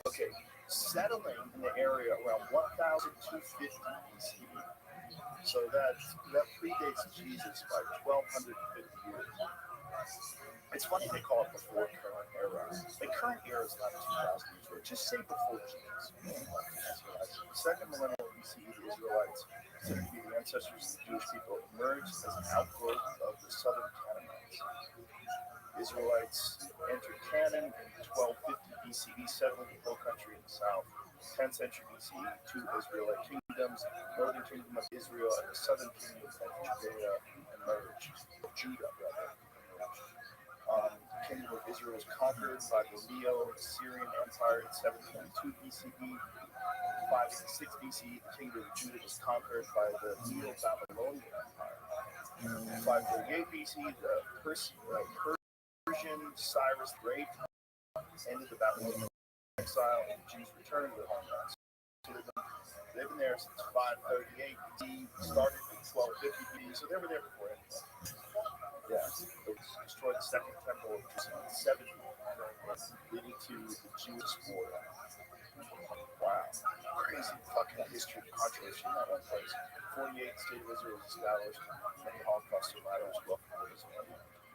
Okay, settling in the area around 1250 BCE. So that predates Jesus by 1250 years. It's funny they call it before current era. The current era is not 2000 years old. Just say before Jesus. Second millennial BCE, the Israelites, typically the ancestors of the Jewish people, emerged as an outgrowth of the southern Canaanites. Israelites entered Canaan in 1250 BCE, settling the hill country in the south. 10th century BCE, two Israelite kingdoms, northern kingdom of Israel and the southern kingdom of Judea emerged. Judah, rather. The kingdom of Israel was conquered by the Neo-Assyrian Empire in 722 BCE. 586 BCE, the kingdom of Judah was conquered by the Neo-Babylonian Empire. 538 BCE, the Persian Cyrus the Great ended the Babylonian exile, and the Jews returned to their homeland. So they've been there since 538 BCE, started in 1250 BCE, so they were there before anyway. Yeah, it was destroyed the second temple of Jerusalem in 70, leading to the Jewish war. Wow, crazy fucking history of controversy in that one place. 48, the state of Israel was established. Many Holocaust survivors welcomed Israel.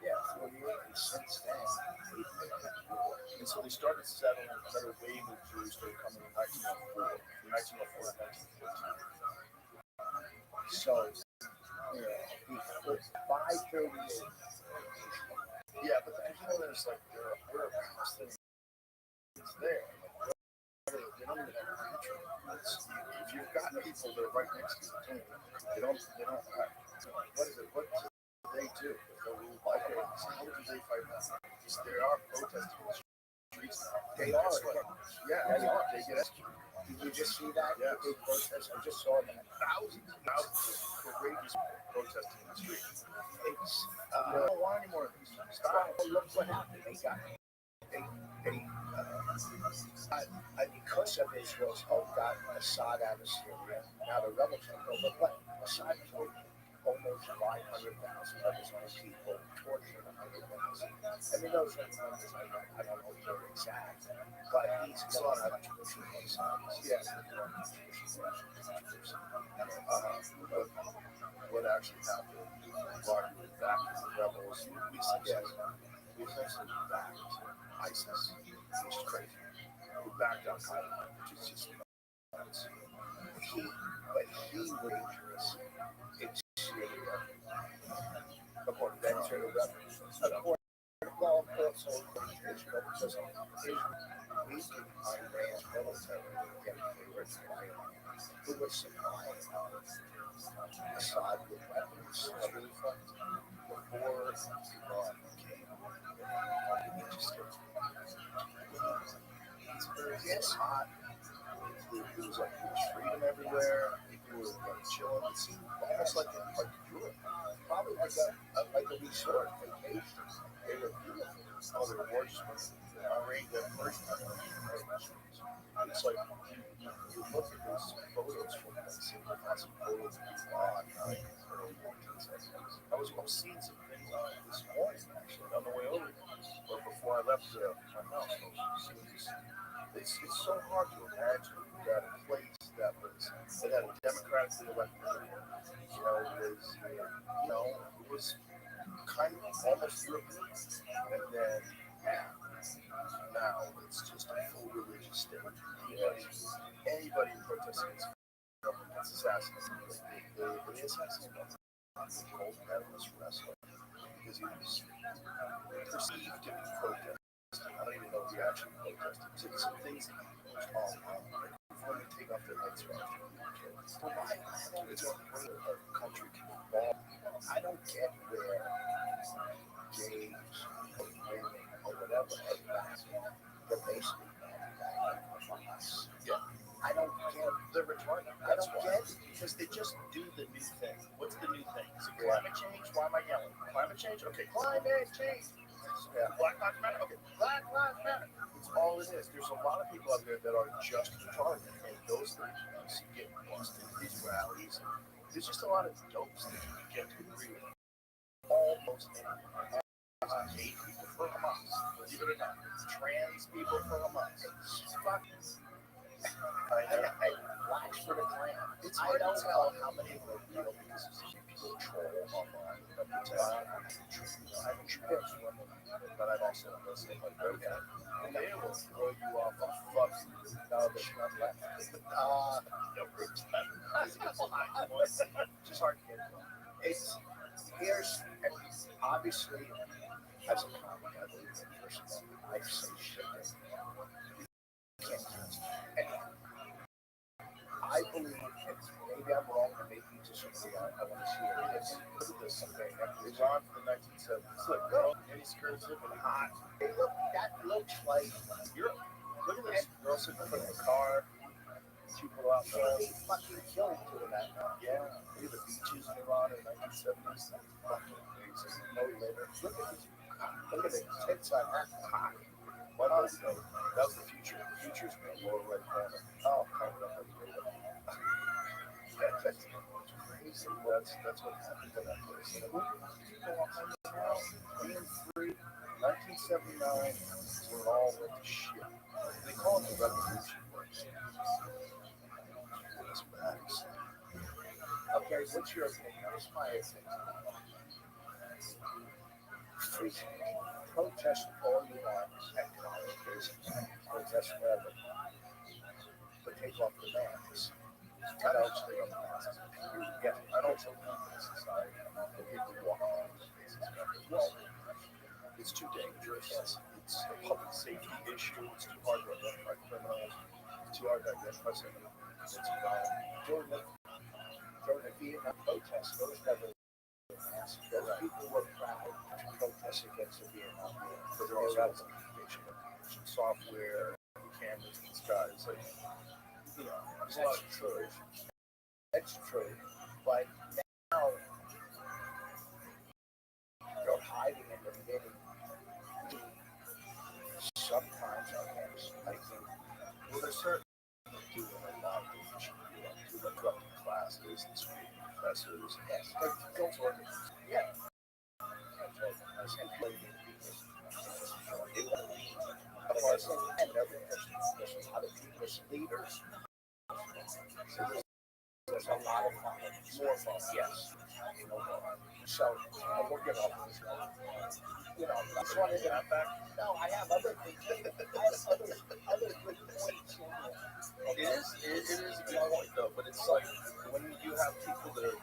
Yeah, 48, and since then, and so they started settling, another wave of Jews started coming in 1904. From 1904 to 1914. So, you know, 538. Yeah, but then there's like, there are Palestinians there. They don't even have a country. If you've got people that are right next to you, they don't have, what do they do? Okay, so how do they fight back? There are protesting in the streets now. They are. Yeah, they are. They get executed. Did you just see that? Yeah. Big protest? I just saw that. Thousands of courageous protesting in the streets. They don't want any more of this. Stop. Look what happened. They got because of Israel's help got Assad out of Syria. Now the rebels don't know, but what? Assad killed almost 500,000 of his own people, tortured 100,000. I mean, those are numbers I don't know if they're exact, but he's a lot of controversy on sides. Yeah. What actually happened? Brought back to the rebels. We essentially backed ISIS, which is crazy. We backed Al Qaeda, which is just nuts. But he was dangerous in Syria. According to Israel, well, of course, Israel, because Israel weakened Iran's military against the Iran, who was supplying Assad with weapons before Iran came. It just it's hot. It was like there was freedom everywhere. People were like chilling. It seemed almost like Europe, probably like a resort vacation. They were beautiful. Oh, they were gorgeous. Iran, the first time it's like you look at these photos from that city. Lots of photos of people on early 1970s. I was seeing some things on it this morning actually on the way over, or before I left my house. It's so hard to imagine that a place that had a democratically elected leader, it was kind of almost European, and then now it's just a full religious state. Anybody who protests against the government gets assassinated. They assassinated him. Gold medalist wrestler because he was perceived to be protesting. I don't even know actually protested. Some things that people talk about, like before they take off their heads right after being killed. So why it's a country can evolve. I don't get where gays or women or whatever are back. They're basically from us. Yeah. I don't get. They're retarded. I don't get it because they just do the new thing. What's the new thing? Is it climate change? Why am I yelling? Climate change? Okay, climate change. Yeah. Black Lives Matter? Okay, Black Lives Matter. It's all it is. There's a lot of people out there that are just retarded, and those things you see get busted, these rallies. There's just a lot of dopes that you can get to agree with. Almost anything. Gay people for Hamas, believe it or not. Trans people for Hamas. Fucking. I blacks for the Klan. It's hard to tell how many of them are real because people troll online. I have two books from them, but I've also listened like okay. And they will throw you off a fucking now there's not left. It's just hard to get it. It's here's obviously as a comic, I believe in personal. I say shit that you can't trust. Anyway, I believe, and maybe I'm wrong, and maybe you disagree. I want to see it. Look at this someday. It's on for the 1970s. Look, girl, mini skirts looking hot. Hey, look, that looks like Europe. Look at this girl sitting in front of a car. People out there. They fucking killed doing that now. Yeah. Look at the beaches in Iran in the 1970s. Fucking amazing. No litter. Look at the tits on that cock. What else? That was the future. The future's in the lower right corner. Oh, covered up with data. That's crazy. That's what happened to that place. And look at these people on the now. 3 and 3. 1979. We're all with the shit. They call it the revolution. That's facts. Okay, what's your opinion? What's my opinion? Free speech. Protest all you want at colleges. Protest wherever. But take off the masks. I don't stay on the masks. Yeah, I don't take them in society. The people walk around the faces. Well, it's too dangerous. It's a public safety issue. It's too hard to identify criminals. It's too hard to identify someone that's involved. During the Vietnam protests, those never masks. Those people were proud to protest against the Vietnam War. But they're also communication software, cameras in the sky. It's like, you know, there's a lot of true. That's true. But now they're hiding in the middle. Sometimes I think well, there's certainly doing a lot of things. Doing corrupting classes and school professors. Yes, those are yeah. And blaming people. Of course, and there's a lot of people leaders. So there's a lot of fun. More fun, yes. So we'll get off this. You know, that's one of that back. No, I have other things. I have other good points. It is a good point though, but it's like when you have people that are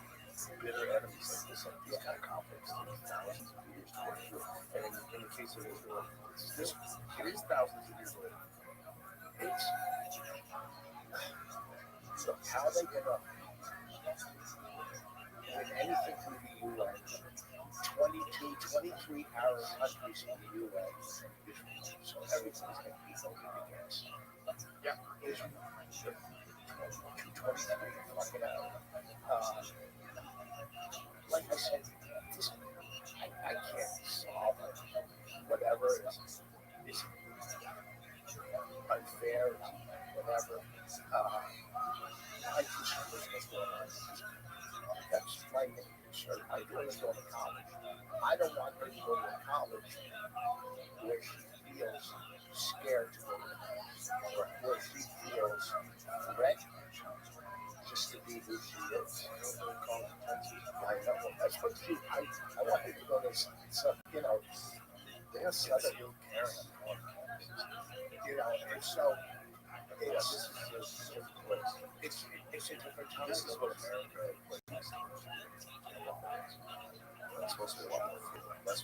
bitter enemies like this, like these kind of conflicts, thousands of years later. And in the case of Israel, it is thousands of years later. It's so how they get up with anything from the UN, 23-hour countries in the UN, so everything's going to be voted against. Yeah, Israel. 23 fucking hours. Like I said, this, I can't solve it. Whatever is unfair, whatever. I teach business going on. That's my main concern. I want to go to college. I don't want her to go to college where she feels scared to go to college, or where she feels threatened just to be who she is. I know. That's what she. I want her to go to some, you know, there's Southern caring. You know, and so it's a different time. This is what America is. It's supposed to be a lot more freedom, less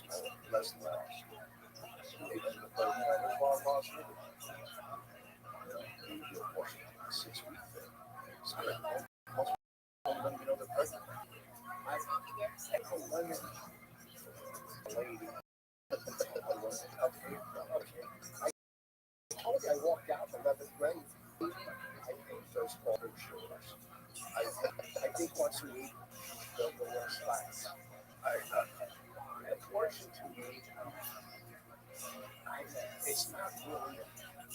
laws. There's laws Los Angeles. The abortion 6 weeks there. So most women, they're pregnant. I a woman, a lady, okay. I told you I walked out in 11th grade. I think those older shoulders. I think once a week they'll wear slacks. Abortion to me, it's not really.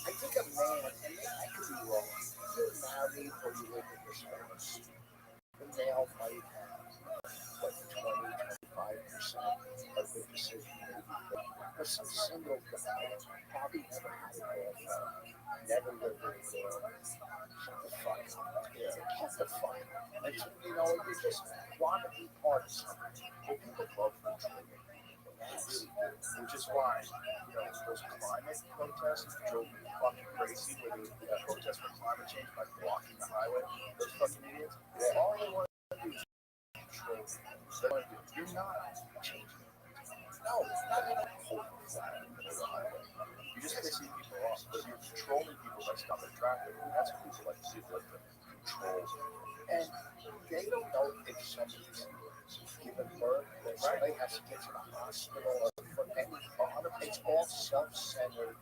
I think a man, and I could be wrong, you're married or you live with your spouse. The male might have, what, 20-25% of the decision making. But some single guy, probably never had a girlfriend, never lived with a girl. Shut the fuck up. Yeah, shut the fuck up. And you just want to be part of something. Well, people love control. Which is why, those climate protests drove me fucking crazy where they protest for climate change by blocking the highway. Those fucking idiots. All they want to do is control. You're not changing it. No, not even holding the flag in the middle of the highway. You're just pissing people off, but you're controlling people by stopping traffic. And that's what people like to do, like to control. And they don't know if somebody's given birth, or somebody has to get to the hospital, it's all self-centered.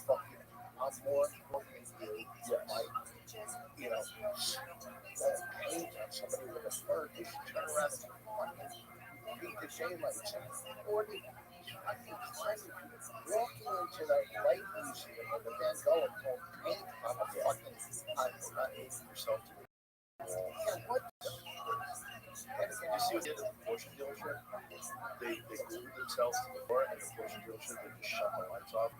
Fucking, I'm more important than you. Yes. Like, pain on somebody with a bird, you should turn around and fucking beat the daylights out. Or I think walking into the light museum with a Van Gogh and throwing paint on a fucking, I'm not hating yourself to the wall. Yeah, what the And you see what they did at the abortion dealership? They glued themselves to the door, and the abortion dealership, they just shut the lights off.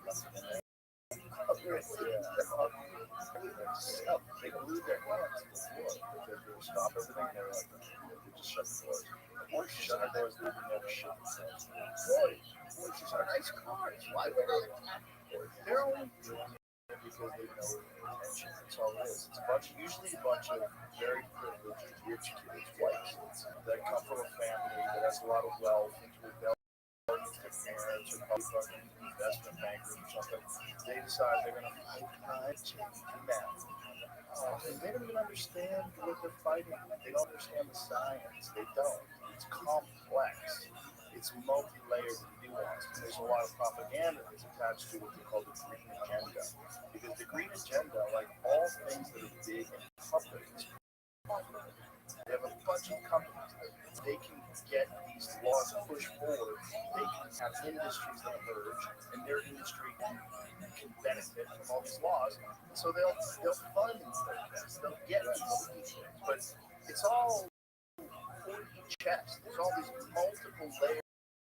They glued their hands to the floor. They would stop everything. They were like, they just shut the doors. Abortion shut the doors, they would never shut themselves. Abortions are nice cars. Why would they? They're only doing it because they know attention. That's all it is. It's usually a bunch of very privileged, rich kids, white kids, that come from a family that has a lot of wealth, into rebellion against their parents, or probably fucking investment bankers or something. They decide they're going to fight climate change now. And they don't even understand what they're fighting. They don't understand the science. They don't. It's complex. It's multi-layered and nuanced. And there's a lot of propaganda that's attached to what they call the green agenda. Because the green agenda, like all things that are big and public, they have a bunch of companies that they can get these laws pushed forward. They can have industries that emerge, and their industry can benefit from all these laws. So they'll fund protests. They'll get people to do things. But it's all 4D chess. There's all these multiple layers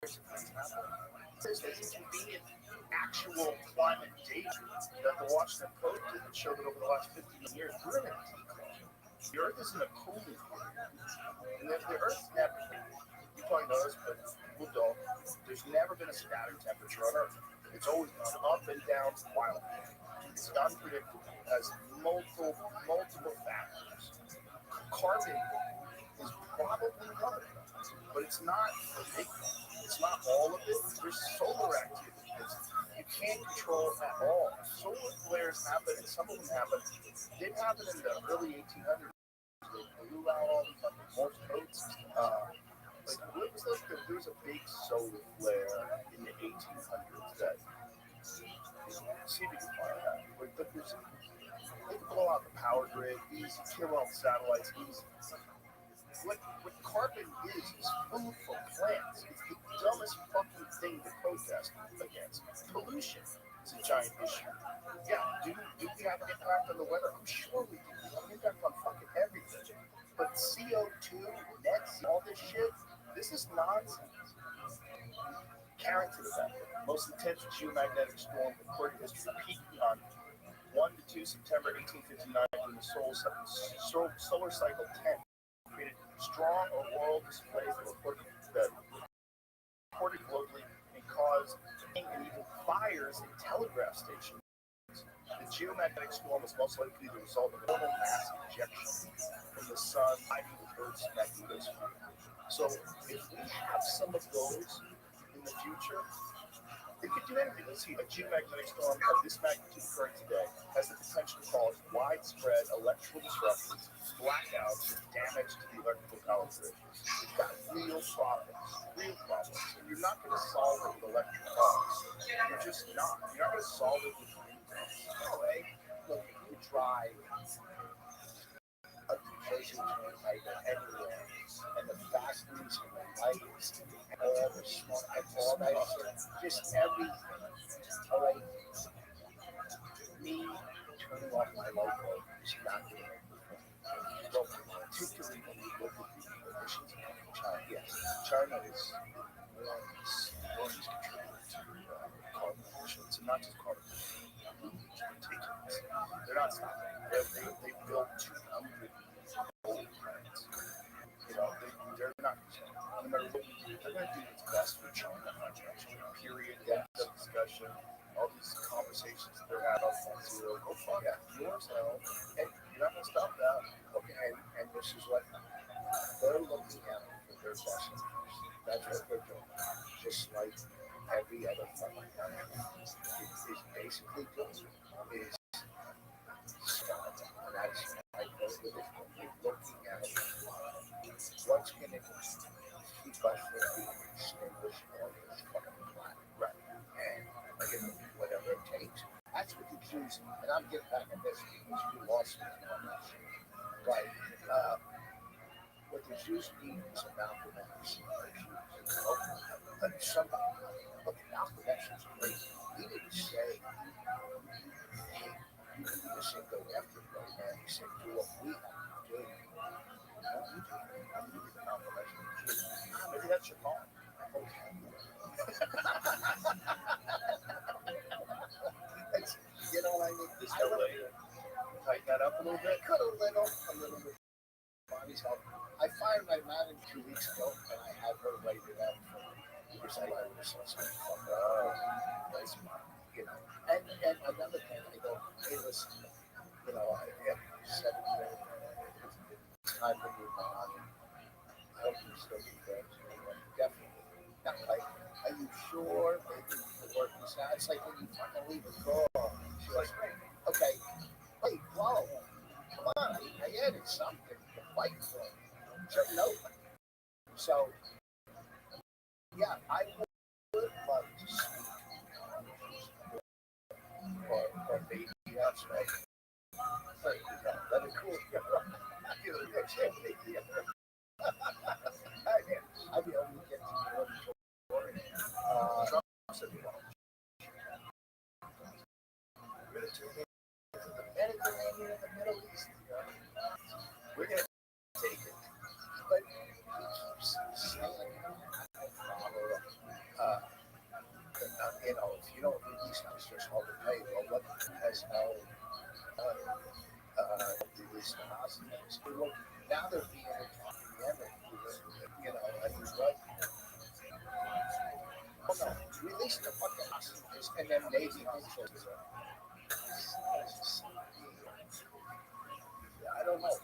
of things happening. There's the inconvenient actual climate data that the Washington Post didn't show that over the last 15 years, we're in a decline. The Earth is in a cooling period. And the Earth's never, you probably know this, but people don't. There's never been a static temperature on Earth. It's always gone up and down wildly. It's unpredictable. It has multiple factors. Carbon is probably one of them, but it's not a big one. It's not all of it. There's solar activity. You can't control at all. Solar flares happen, and some of them happen. They happened in the early 1800s. They blew out all the fucking Morse codes. There was a big solar flare in the 1800s that, see if you can find that. They can blow out the power grid, easy, kill all the satellites, easy. What carbon is food for plants. It's the dumbest fucking thing to protest against. Pollution is a giant issue. Yeah, do we have an impact on the weather? I'm sure we do. We have an impact on fucking everything. But CO2, nets, all this shit, this is nonsense. Carrot to the back. Most intense geomagnetic storm recorded history peaked on 1 to 2 September 1859 when the solar cycle 10 created strong auroral displays that reported globally and caused and even fires in telegraph stations. The geomagnetic storm was most likely the result of a total mass ejection from the sun hiding the Earth's magnetosphere. So if we have some of those in the future, It could do anything. Let's see, a geomagnetic storm of this magnitude occurring today has the potential to cause widespread electrical disruptions, blackouts, and damage to the electrical power grid. We've got real problems, and you're not going to solve it with electric cars. You're just not. You're not going to solve it with windmills. Look, if you drive a Jersey Turnpike anywhere, and the factories and the lights and all the smoke and all that shit, just everything. All right, me turning off my logo is not going to make the point. Well, particularly when you look at the emissions from China. Yes, China is one is contributing to carbon emissions, and not just carbon emissions. It's ridiculous. They're not stopping. They built 200 coal plants. You know, they're not. No matter what we do, they're going to do what's best for China. Period. End of discussion. All these conversations that they're having on zero. Go fuck yours hell, and you're not going to stop that. Okay, and this is what they're looking at for their best interest. That's what they're doing. Just like every other fucking country is basically doing is start. And that's I go with it. We're looking at what's going to keep us from being extinguished on this fucking planet. Right. And whatever it takes. That's what the Jews, and I'm getting back at this because you lost me on that shit. But what the Jews need is a Malcolm X. But somebody, look, Malcolm X was great. He didn't say, hey, you can do this and go after it right now. He said, do what we have to do. Malcolm X was a Jew. Maybe that's your call. Okay. You know what I mean? Just go later. Tighten that up a little bit. Could a little bit. Bonnie's help. I fired my man 2 weeks ago, and I had her write it out for me because I was such a fuck up. Nice mom, you know. And another thing, I go, hey, listen, you know, I have 7 minutes. It's time to move on. I hope you still be friends. Definitely. Not like, are you sure? Maybe the work is out. It's like when you fucking leave a call. She's like, okay, wait, whoa, come on, I added something to fight for. No. So, yeah, I would love to speak or maybe that's right. But, let it cool. I'd be able to get to one story. Trump said, you know, the Mediterranean and the Middle East, you know, we're going to take it. But he keeps saying, you know, if you don't release my just all the pay, well, what has no release the hostages? Well, now they're being attacked in Yemen, you know, and what? Oh, no, release the fucking hostages and then maybe I'll show you. I don't know.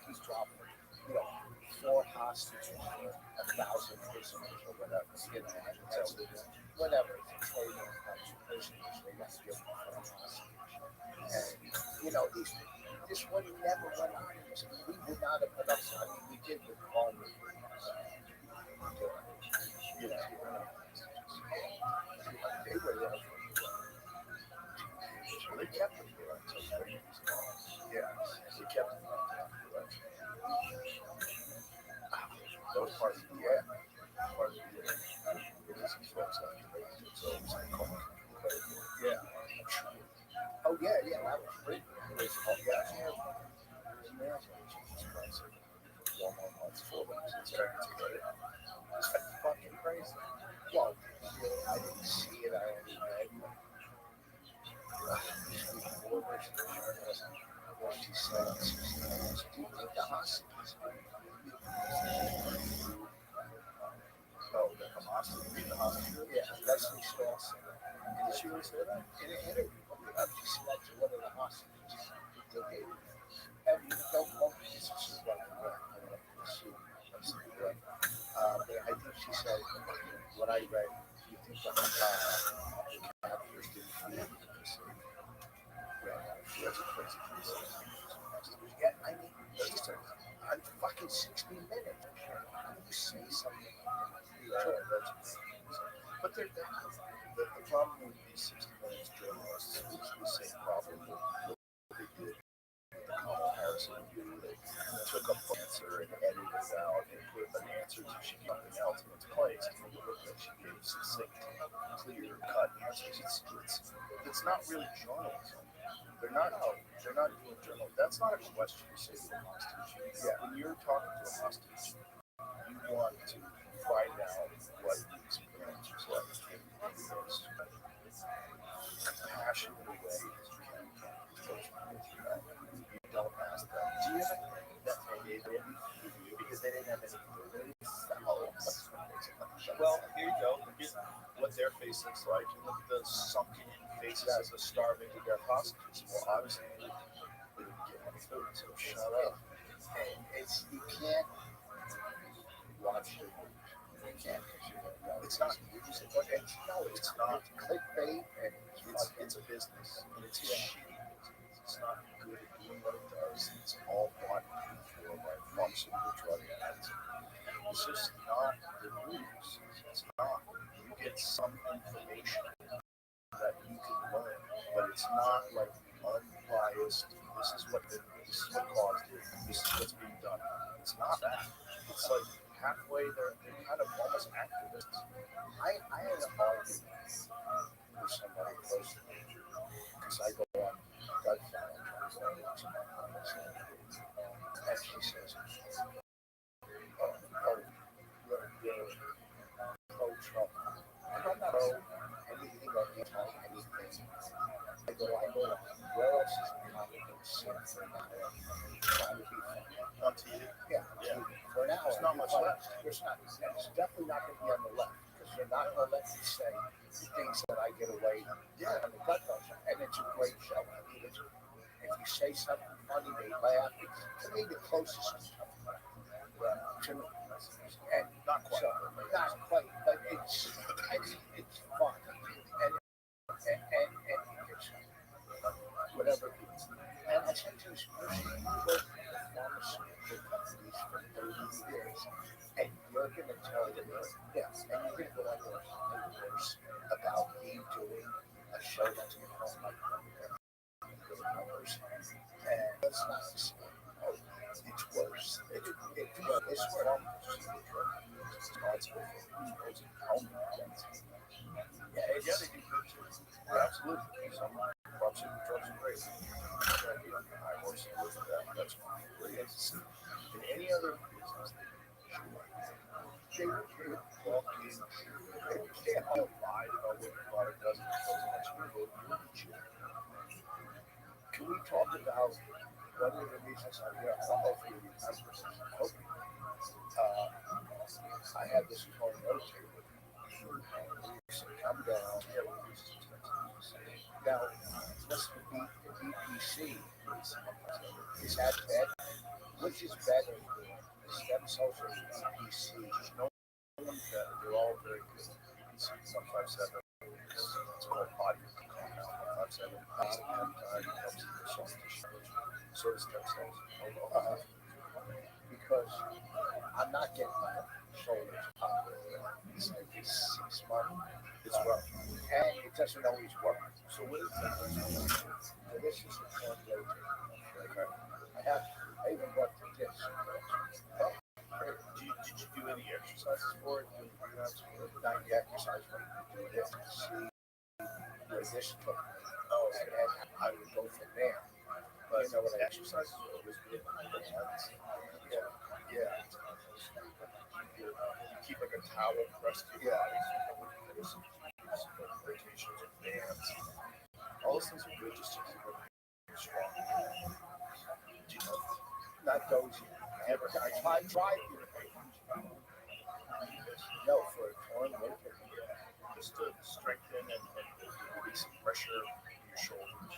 He's dropping, you know, 4 hostages, 1,000 prisoners or whatever. You know, that's whatever. It's a 1,000 prisoners. They got to give them 4 hostages. And, you know, this one never went on. We would not have put up. I mean, we did with Congress. You know, they were there. They kept them there until they was gone. Yeah, they kept them there. Those parts of the year. Part of the year. It was expensive. So it was like, yeah. Oh, yeah, that was free. It was, Jesus Christ. 1 more month, 4 months. It's starting to get it. It's fucking crazy. Well, I didn't see it. I only read it. What she said. Do you think the hostages? Oh, the Hamas? The hostages? Yeah, Leslie Strauss. Did she really say that? In an interview. She said to one of the hostages. And don't quote me, this is what I read. I don't know if you see but I think she said, what I read, do you think the they're down. The problem with these 60 Minutes journalists is the same problem with what they did with the Kamala Harris interview. They took a answer and edited it out and put an answer to something else in its place. And it looked like she gave succinct, clear cut answers. It's not really journalism. They're not doing journalism. That's not a question you say to a hostage. Yeah, when you're talking to a hostage, you want to find out what the experience was like in the most compassionate way as you can. You don't ask them, do you have anything that they did because they didn't have anything to do? Well, here you go. Look at what their face looks like. You look at the sunken in faces of the starving to death hostages. Well, obviously, they didn't get any food, so shut up. And you can't watch the news. You can't. It's not news. It's not clickbait, and it's a business, and it's a shitty business. It's not good at doing what it does. It's all bought and paid for by pharmaceutical drug ads. It's just not the news. It's not. You get some information that you can learn, but it's not like unbiased. This is what caused it. This is what's being done. It's not that. It's like halfway they're kind of almost activists. I had an argument with somebody close to me because I go on gut file and she says, you're pro-Trump. I'm not pro anything or anti-anything. I go on. Where else is the comic book scene for now? Trying to be funny. On TV? Yeah. For now, there's not much left. There's not. And it's definitely not going to be on the left because they're not going to let me say the things that I get away on the gut culture. And it's a great show. I mean, if you say something funny, they laugh. It's, to me, the closest to me. And not quite, but it's fun. And whatever it is. And I said to this person, you work in the pharmaceutical companies for 30 years, and you're going to tell them, yes, and you're going to go on your numbers about me doing a show that's going to help my numbers. And that's not the same. It's worse. It's from responsible for people's health. Yeah, they do good too. Absolutely. Some pharmaceutical drugs are great. I horse and with that. That's great. In any other business, they walk in. They can't lie about what the product does and can we talk about one of the reasons I don't know if you remember? I had this car rotated. Come down. Now, this would be the BPC is that bad? Which is better, the stem cells or the BPC? There's no one better. They're all very good. BPC 157. It's called body compound 157. Peptide helps in the soft tissue. So does stem cells. Because I'm not getting my shoulders popped. It's like this 6 months. It's rough. And it doesn't always work. So what is that? So this is the front rotator. I even brought the disc. Did you do any exercises for it? Not the exercise, but you do this to see where this took me. And then I would go from there. But you know what exercises was good. Yeah. You keep like a towel pressed to your body. There's some rotations and bands. All those things are good just to keep it strong. Do you know? Not those you ever. I tried no, for a torn rotator. Just to strengthen and release some pressure in your shoulders.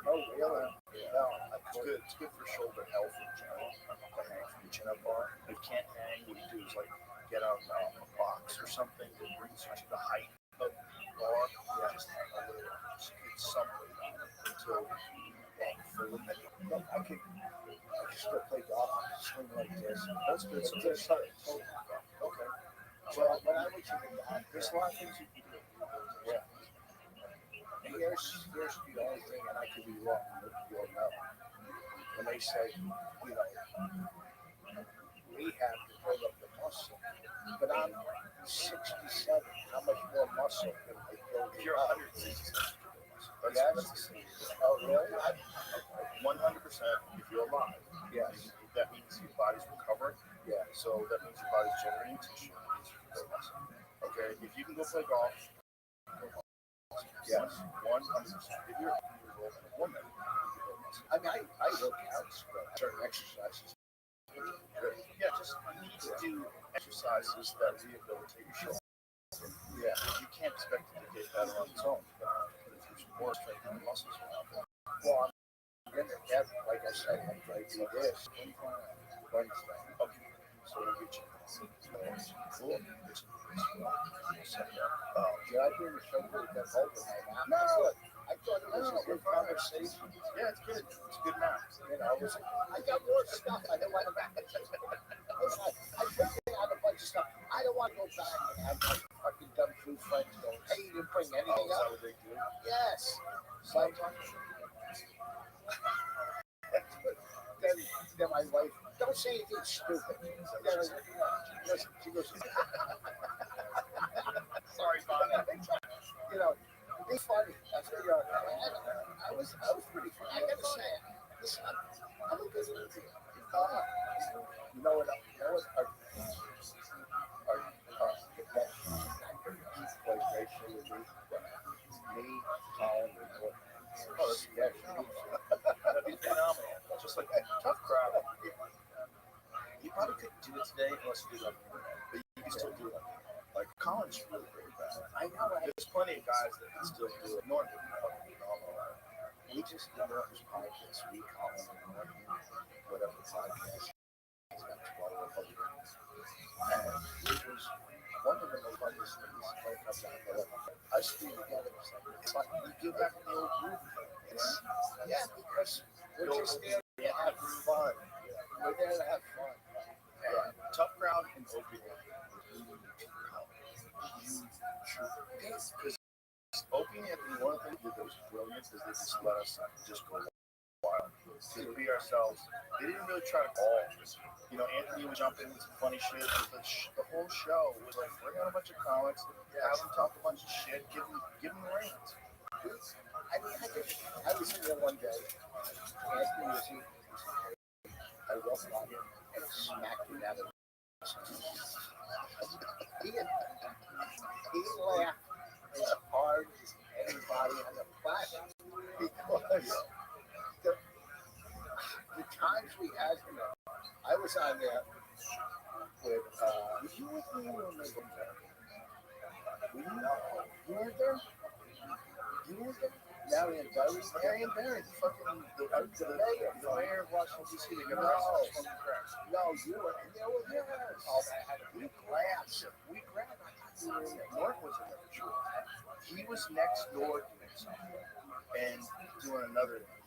Oh, really? Yeah. No, it's good. It's good for shoulder health in general. To hang from the chin-up bar. If you can't hang, what you do is like get out a box or something that brings you to the height of the bar. Yeah. Just hang a little. Just get some weight on it until you hang fully. No, I can still play golf. I can swing like this. That's good. So there's something. Okay. Well, when I was in the golf, there's a lot of things you can do. here's the only thing, and I could be wrong. You'll know when they say, rehab to build up the muscle. But I'm 67. How much more muscle can I build? If you're up? 167, Yes. Oh, really? 100%. If you're alive, Yes. that means your body's recovering. Yeah. So that means your body's generating tissue. It means you can build muscle. Okay, if you can go play golf, Yes. 100%. If you're 80 years old and a woman, you can build muscle. I mean, I work out, but certain exercises. Yeah, just you need to do exercises that rehabilitate your shoulder. Yeah. You can't expect it to get better on its own. You gotta put it through some more strength and muscles around it. Well, I'm gonna get, like I said, after I do this, Wednesday. Okay, so we'll get you. Cool. Did I hear the show with that open? No, I thought it was a good conversation. yeah, it's good. It's a good match. It was, I got more stuff I don't want to back. I figured out a bunch of stuff. I don't want to go back and have my fucking dumb true friends go, hey, you didn't bring anything Is that up? what they do? Yes. So then my wife, don't say anything stupid. She goes, Sorry, Bonnie. be funny. That's what you're. I was pretty funny. I gotta say, listen, I'm a good interviewer. You know what? PlayStation with me, Colin, That'd be phenomenal. Just like that tough crowd. You probably couldn't do it today unless you do like but you can still do it. Like Colin's really great at that. I know. There's plenty of guys that can still do it. Norton would be fucking phenomenal. We just did this podcast. We call it whatever the podcast. He's got 12 of them. And it was one of the most funniest things when it comes out of us three together. It's like we get back in the old group. Yeah, because we're just there to have fun. We're there to have fun. And tough crowd and Opie because Opie and Anthony, one of the things that was brilliant is they just let us just go wild. To be ourselves. They didn't really try to ball. Anthony would jump in with some funny shit. The whole show was like bring out a bunch of comics, have them talk a bunch of shit, give them reins. I was in there one day. Anthony was here. I walked by him and smacked him out of he laughed as hard as anybody on the planet because the times we had him, I was on there with, were you with me or was I there? You weren't there? You weren't there? Marion Barry, the mayor of Washington, D.C. They got arrested for smoking crack. No, you were in there with us. Oh, we grabbed. Mark was in there for sure. He was next door doing something and doing another thing.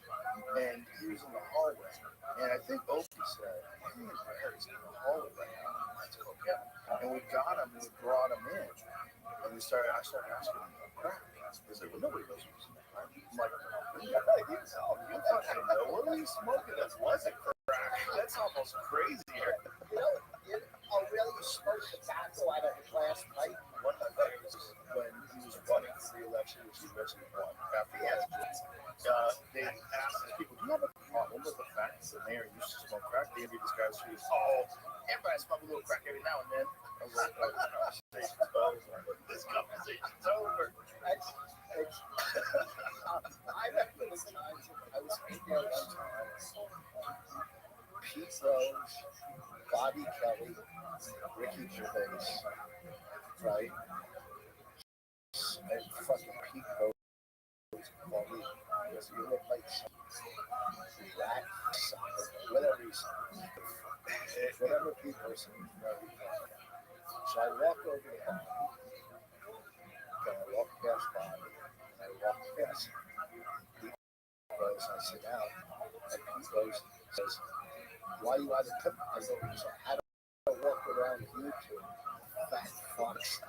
And he was in the hallway. And I think Opie said, Marion Barry's in the hallway right now. Let's go get him. And we got him and we brought him in. And I started asking him about crack. He's like, well, nobody knows who's in there. I'm like, you fucking know. What were you smoking that wasn't crack? That's almost crazier. Oh, really? You smoked tobacco out of a glass pipe? One of the things when he was running for re-election, which he eventually won after he they asked these people, do you have a problem with the fact that the mayor used to smoke crack? They interviewed this guy who was, everybody smokes a little crack every now and then. I was like, this conversation's over. I remember the times I was in there one time. Pete Rose, Bobby Kelly, Ricky Gervais, right? And fucking Pete Rose called me because you look like some black sucker, whatever he's whatever Pete Rose is. So I walk over to him. I walk past Bobby. I walk past Pete Rose. I sit down. And Pete Rose says, why you out of tip? I go, so how do I walk around you two fat fucks?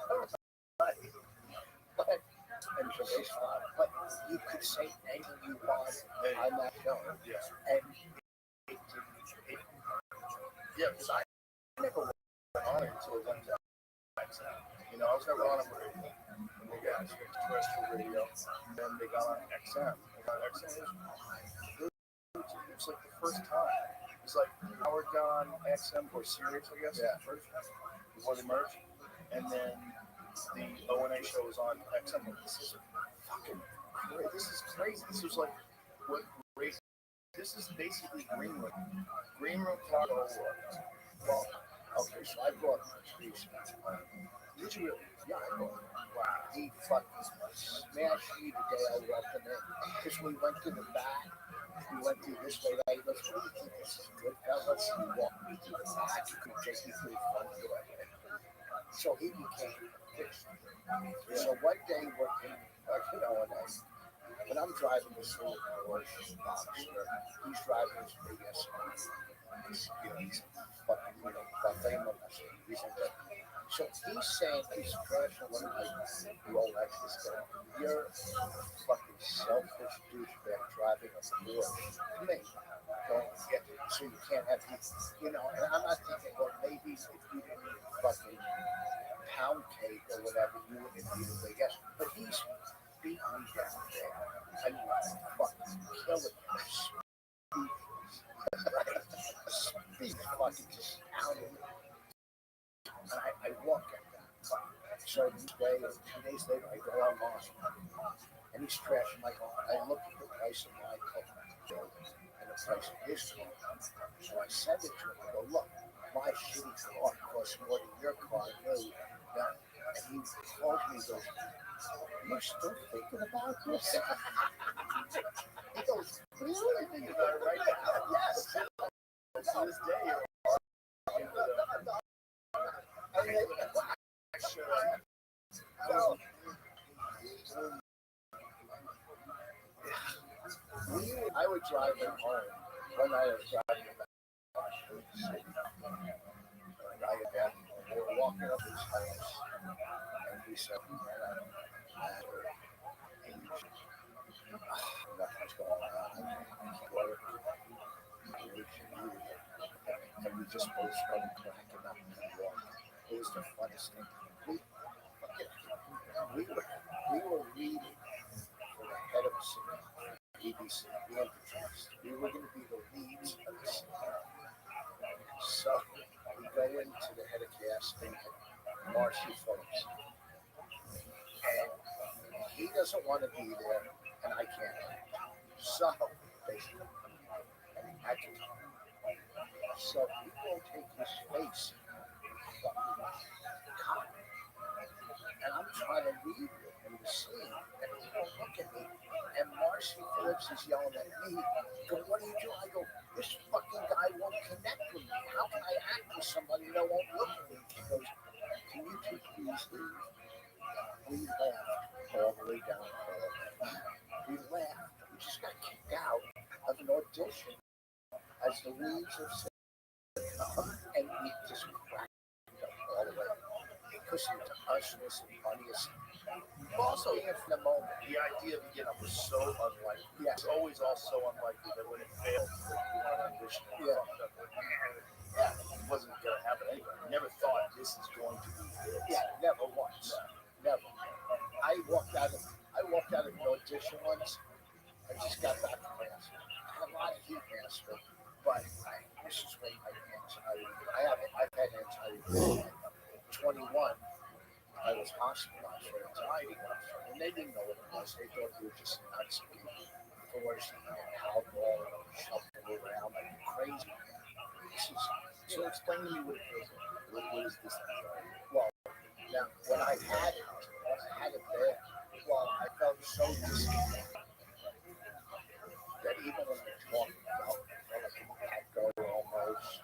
And Gervais laughed. But you could say anything you want on that show. Yeah. And Yeah, because I never went on it until it went to XM. You know, I was never on it with they got terrestrial radio, and then they got on XM. They got XM. It was like the first time. It was like Howard got on XM or Sirius, I guess. Yeah. First before they merged, and then the O&A show was on XM. This is fucking crazy. This is crazy. This was like what great. This is basically Green Room. Green Room talk over. well, okay, so I brought these. Did you really? Yeah, I brought. Wow, he fucking smashed me the day I walked in there. Because we went to the back. We went through this way. Right? He goes, what do you think this is good, fellas? He walked me through the back. He could take me through the front door. So he became fixed. So one day working, you know, when I'm driving this little Porsche Boxster, he's driving this big SUV. He's fucking, you know, buffet monster. He's in there. So he's saying he's crashing one of my Rolexes. You're a fucking selfish douchebag driving a Porsche. Me. Don't get it. So you can't have these, you know, and I'm not thinking, well, maybe if you didn't eat fucking pound cake or whatever, you wouldn't be the big ass. But he's beating me down there. I mean, fucking killing me. Speed fucking just pounding me. And I walk at that. So this day, 2 days later, I go online. And he's trashing my car. I look at the price of my car and the price of his car. So I send it to him. I go, look, my shitty car costs more than your car new. And he calls me and goes, you're still thinking about this? He goes, really thinking about it right now? Yes. To this day, I mean, I would drive him home. One night I was driving him back. And I had been, we were walking up his house. And he said, nothing's going on. And we just both started cracking up and walking. It was the funniest thing. We were reading for the head of the city, ABC, the Enterprise. We were going to be the leads of the city. So we go into the head of casting, Marcy Phillips. And he doesn't want to be there, and I can't. So, basically, and I can. So he won't take his face. And I'm trying to read it in the scene, and he won't look at me. And Marcy Phillips is yelling at me. Go, what do you do? I go, this fucking guy won't connect with me. How can I act with somebody that won't look at me? He goes, can you two please leave? We laughed all the way down. We laughed. We just got kicked out of an audition as the leads of and we just cracked up all the way. Because to us was the funniest. Also, in the moment, the idea of the get up was so unlikely. Yeah. It's always all so unlikely that when it failed, you want to audition and Yeah. fucked up. It wasn't going to happen anyway. I never thought this is going to be this. yeah, never once. Never. I walked out of an audition once. I just got back from class. I had a lot of heat master, but this is when my anxiety. I've had anxiety. 21, I was hospitalized for anxiety, and they didn't know what it was. They thought we were just nuts and forced and alcohol and shuffling around like crazy. So explain to me what it feels like. What is this anxiety? Well, now when I had it there, well, I felt so disconnected that even when I talked about like an echo almost,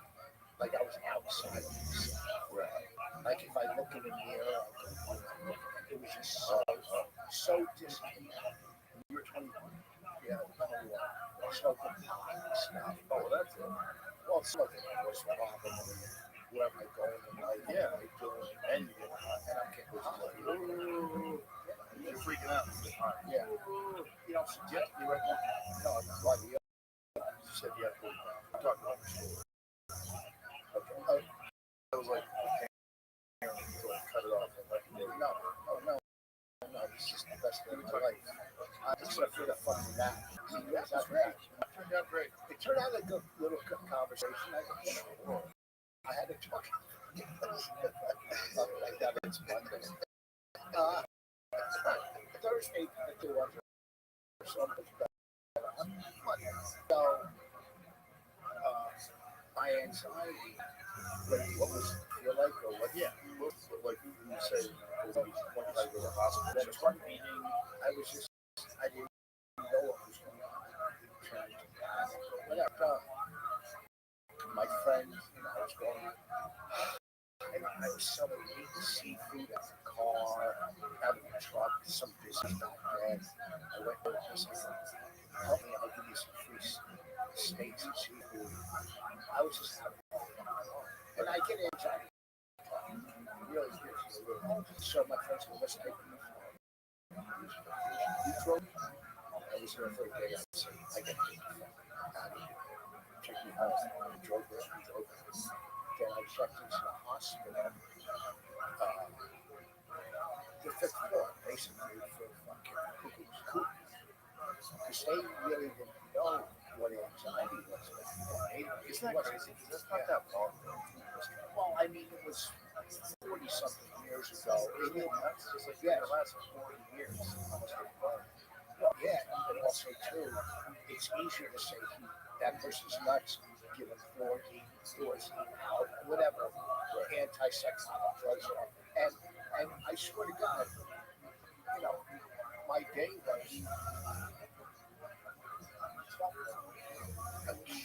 like I was outside of myself. Right. Like if I look in the mirror, it was just so disconnected. You were 21. Yeah, 21. Smoking pot and stuff. Oh, well, that's it. Well, smoking was a problem. Where am I going in life? Yeah. What am I doing? And you get high. And I'm getting high. You're freaking out. Yeah. suggest me right now. No, I'm not. Why the other? You said you have to. I'm talking about the story. Okay. I was like, okay, cut it off. I'm like, no. This is the best day of my life. I just want to feel the fucking that. That was great. It turned out great. It turned out like a little conversation. I had to talk. Like that. It's Monday. Thursday, the two ones are so much better. So, my anxiety, what was it feel like, or what? Yeah, like you say, one night with a hospital. Then one meeting, I didn't know what was going on. Trying to panic or whatever. My friends, I was going. I was selling meat and seafood out of the car, out of the truck, some business back then. I went to this, help me, I'll give you some free steaks and seafood. I was just having fun. And I get anxiety. Really gives you a little. So my friends go, let's take them. You drove. I was there for a day. I said, I get to take you out of here. Take me home. I drove there. Then I checked into the hospital. The fifth floor, basically, for fucking cuckoos. Because they really didn't know what anxiety was. Isn't that crazy? Because that's not that long ago. Well, I mean, it was 40 something years ago. That's just like the last 40 years. Almost like fun. Well, yeah, but also, too, it's easier to say that person's nuts, give them 40, out, whatever, antipsychotic drugs are. And I swear to God, my day was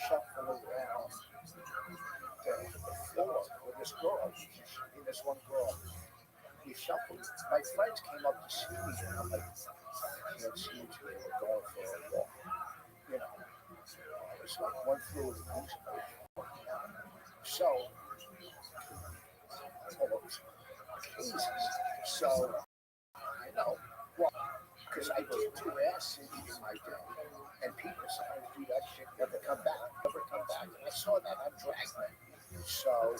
shuffling around the floor with this girl, this one girl. We shuffled. My friends came up to see me, and I'm like, I can't see you today. We're going for a walk. It's like one flew of the goose. So, Jesus. So, I know. Well, because I did do acid in my day, and people sometimes do that shit, never come back. And I saw that on Dragnet. So,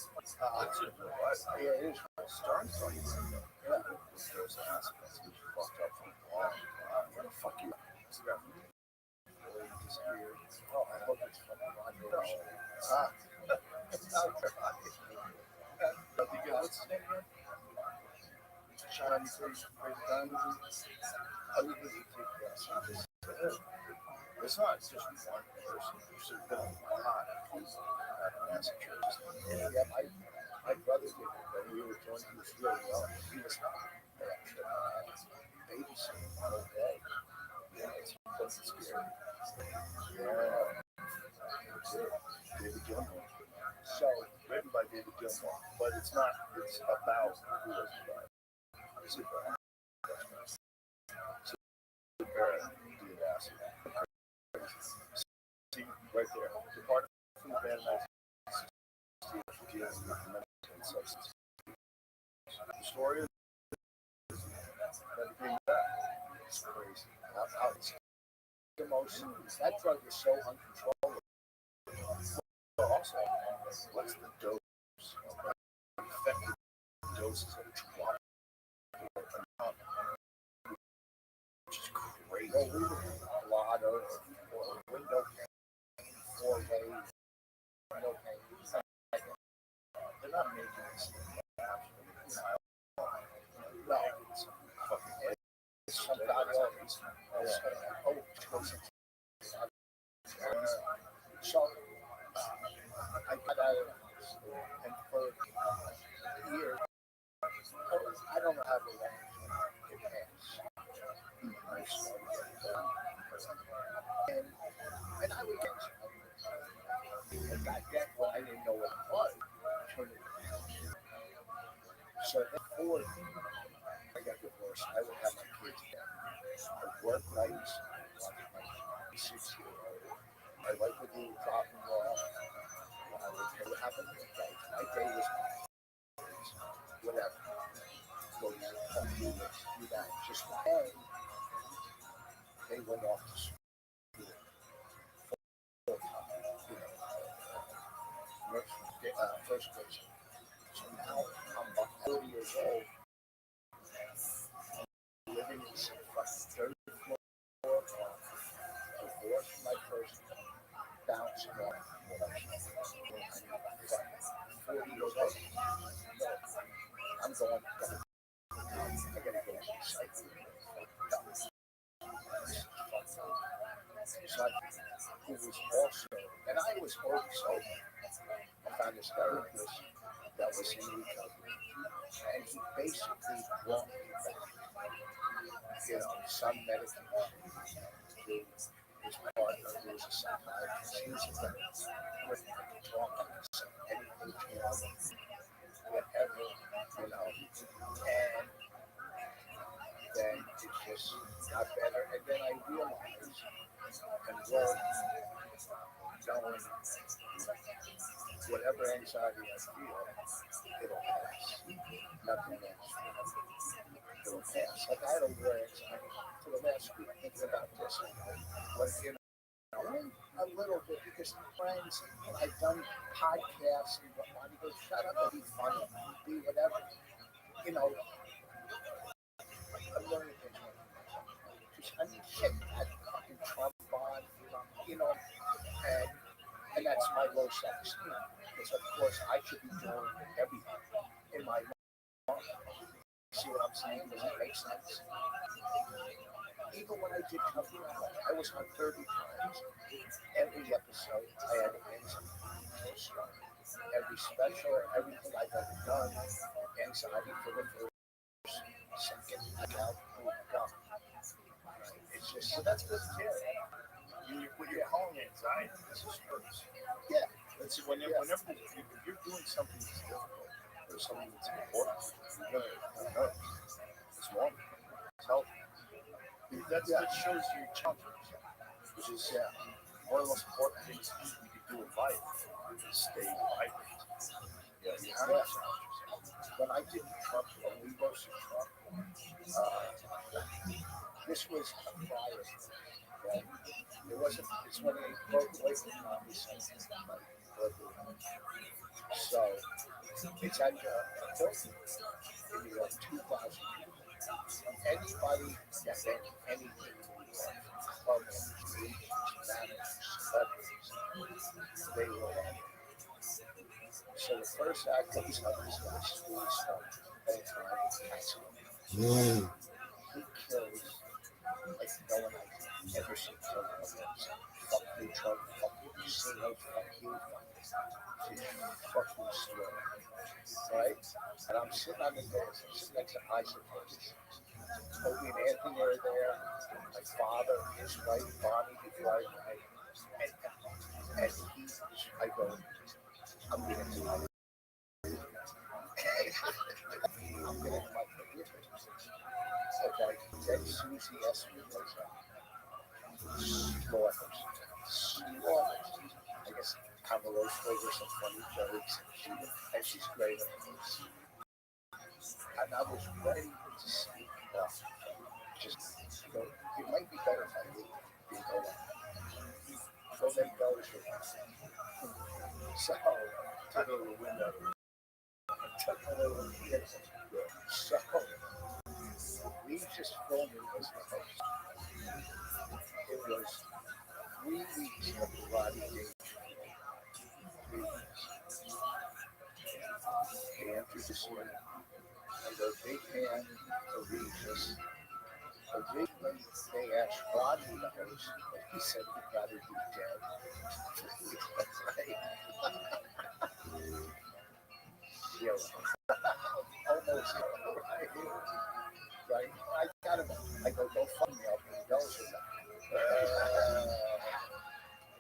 yeah, it is. Star's funny. Yeah. There's acid that's fucked up from a long time. Where the fuck you? Instagram. Disappeared. Oh, I hope it's fucking on your show. What's his name again? Chinese crazy diamonds. It's not just one person. There's been a lot of people at Massachusetts. Yeah, my brother did it when we were doing. He was really young. He was not babysitting all day. Yeah, it's fucking scary. Yeah. David Gilmour. So, Written by David Gilmour, but it's not. It's about who was it by. Is it by? Did acid. See right there. The part from the band dealing with mental substance. The story is never came back. it's crazy. How it's emotions. That drug is so uncontrollable. Also, what's the dose? Effective doses of drop, which is crazy. Well, we were a lot of window pain, 4 days, window pain. They're not making this No, it's fucking some goddamn. So, I got out of the hospital, and for years, I don't know how to let it pass. I started getting down. And I would get and back then, when I didn't know what it was, I turned it around. So, before I got divorced, I would have my kids there. I'd work nights, watch my 6-year-old. I like to do drop and off. I would have a day. My day was whatever. Go do this, do that. Just one day, they went off to school full time, first grade. So now I'm about 30 years old, living in some fucking third floor apartment, divorced from my first, bouncing off whatever. I'm 40 years old. I'm going, I gotta go to the site. So who was also, and I was already sober. I found this therapist that was in recovery, and he basically brought me back, some medication to his partner, who was a psychiatrist. He was a therapist. I could talk, I could say anything to him, whatever, and then it just got better. And then I realized, and well, knowing whatever anxiety I feel, it'll pass. Nothing else. It'll pass. Like I had a war anxiety for the last week thinking about this. A little bit because friends, and I've done podcasts and whatnot. He goes, shut up and be funny, be whatever. A million things. Shit, that fucking Trump on, and that's my low self-esteem. Because of course I should be doing everything in my life. See what I'm saying? Does it make sense? Even when I did Coming Out, I was on 30 times. Every episode, I had anxiety. Every special, everything I've ever done, anxiety for the first, second, out, oh God. It's just, so that's good too. What you're calling anxiety, this is hurts. Yeah. Whenever you're doing something that's difficult, or something that's important, you're gonna hurt. It's normal. It's healthy. That shows you challenge, which is one of the most important things you can do in life is stay vibrant. You have challenges. When I did Trump, when we roasted Trump, this was a prior. It wasn't. It's when they broke away from Comedy Central. So it's at Hilton in New York, 2,000 people. Anybody that did anything in New York, public, managers, celebrities, they were there. So the first act that was up was going to squeeze all time. He kills like no one I've ever seen kill him. Fuck you, Trump. Fuck you, casino. Fuck you. Fuck you, slow. Right? And I'm sitting on the desk. I'm sitting next to Isaac. Toby and Anthony are there. My father, his wife, Bonnie, before I died. And I go, I'm going to do my I'm going to have my career. Okay. Then Susie asked me, slaughters. I guess Camaroso over some funny jokes. And she's great at this. And I was ready to speak up. Just go, it might be better if I leave. You go on. So then goes your So, took a little window. Took a little window. So, we just filmed it as the host. It was 3 weeks of Roddy Day. 3 weeks. They entered the scene. And the big man to Regis. Originally, they asked Roddy to host, but he said he'd rather be dead. Almost right. I got him. I go fuck me up. He goes with that. And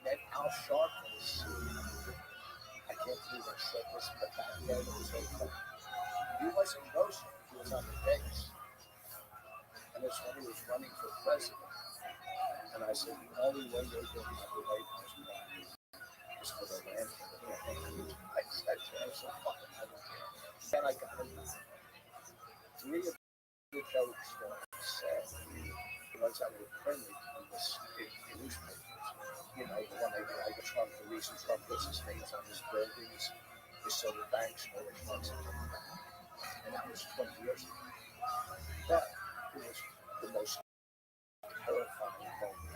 then Al Sharpness. I can't believe I said this, but back then it was so funny. He wasn't roasting. He was on the base. And that's when he was running for president. And I said, the only way you're going to have the White House is for the land. I said, I was so fucking hungry. Then I got him. 3 of the jokes that I said, once I was printed, this in newspapers. You know, when I go Trump, the reason Trump puts his names on his buildings is so the banks know which ones to take back. And that was 20 years ago. But it was the most terrifying moment.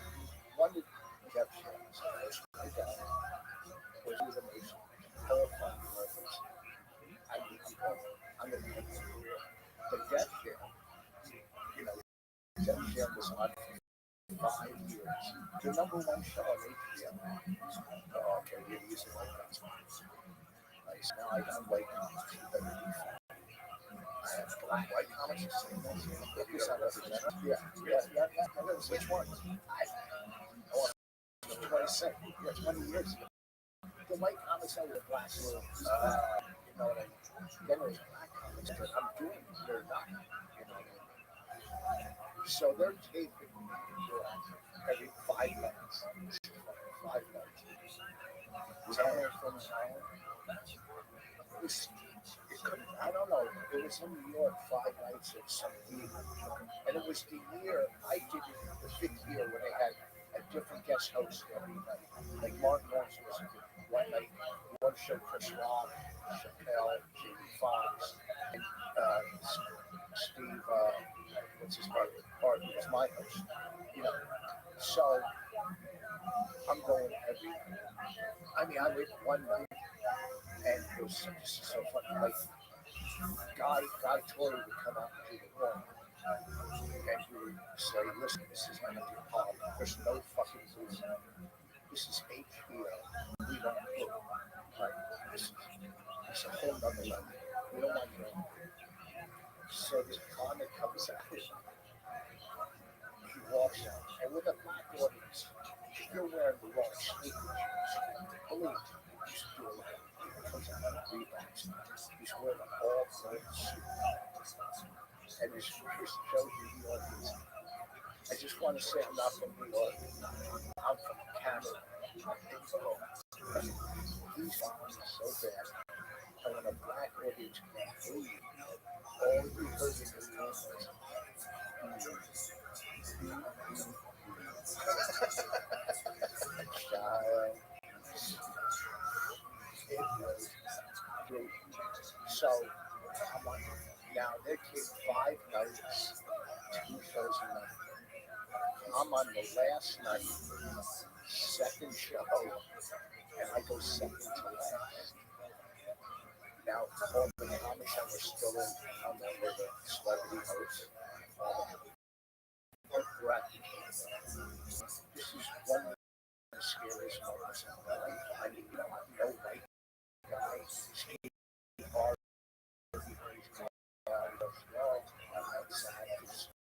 One of Jeff Shannon's first guy was the most terrifying moments. I'm going to make it real. But Jeff Shannon, you know, Jeff Shannon was on for 5 years. The number one show on HBO. Oh, okay, you're using like that. Nice. Now I don't like comics. You better be fine. I have white comics. Yeah. Which one? I 27. Yeah, 20 years ago. The white comics are the black world. You know what I mean? Then there's black comics that I'm doing. They're not. You know what I mean? So they're taping every 5 minutes. 5 minutes. Was that when from the island? I don't know. It was in New York 5 nights at some theater. And it was the year I did it, the 5th year when they had a different guest host every night. Like Martin Lawrence was one night, one show Chris Rock, Chappelle, Jamie Foxx, and Steve, what's his name? Harvey was my host. You know, so I'm going every night. I mean, I went one night, and it was just so funny. Like, Guy Tori would come out and do the room, and he would say, "Listen, this is not going to be a problem. There's no fucking reason. This is HBO. We don't do it. Right? It's a whole nother level. We don't want your own." So this comic comes out. He walks out, and with a black audience, if you're wearing the wrong sneakers, believe me, you should do a lot. He comes out of Reeboks. He's wearing an all-black suit. And his first shows in New York is, I just want to say I'm not from New York. I'm from Canada. He's fucking so bad. And when a black audience can't breathe, all you heard in the room was, child. It was brutal. So I'm like, now they came 5 nights, 2 shows a night. I'm on the last night, second show, and I go second to last. Now, all the comics that were still in town that were the celebrity hosts, were at the game. This is one of the scariest moments in my life. I mean, you know, I'm no white guy, Steve Harvey, I'm outside,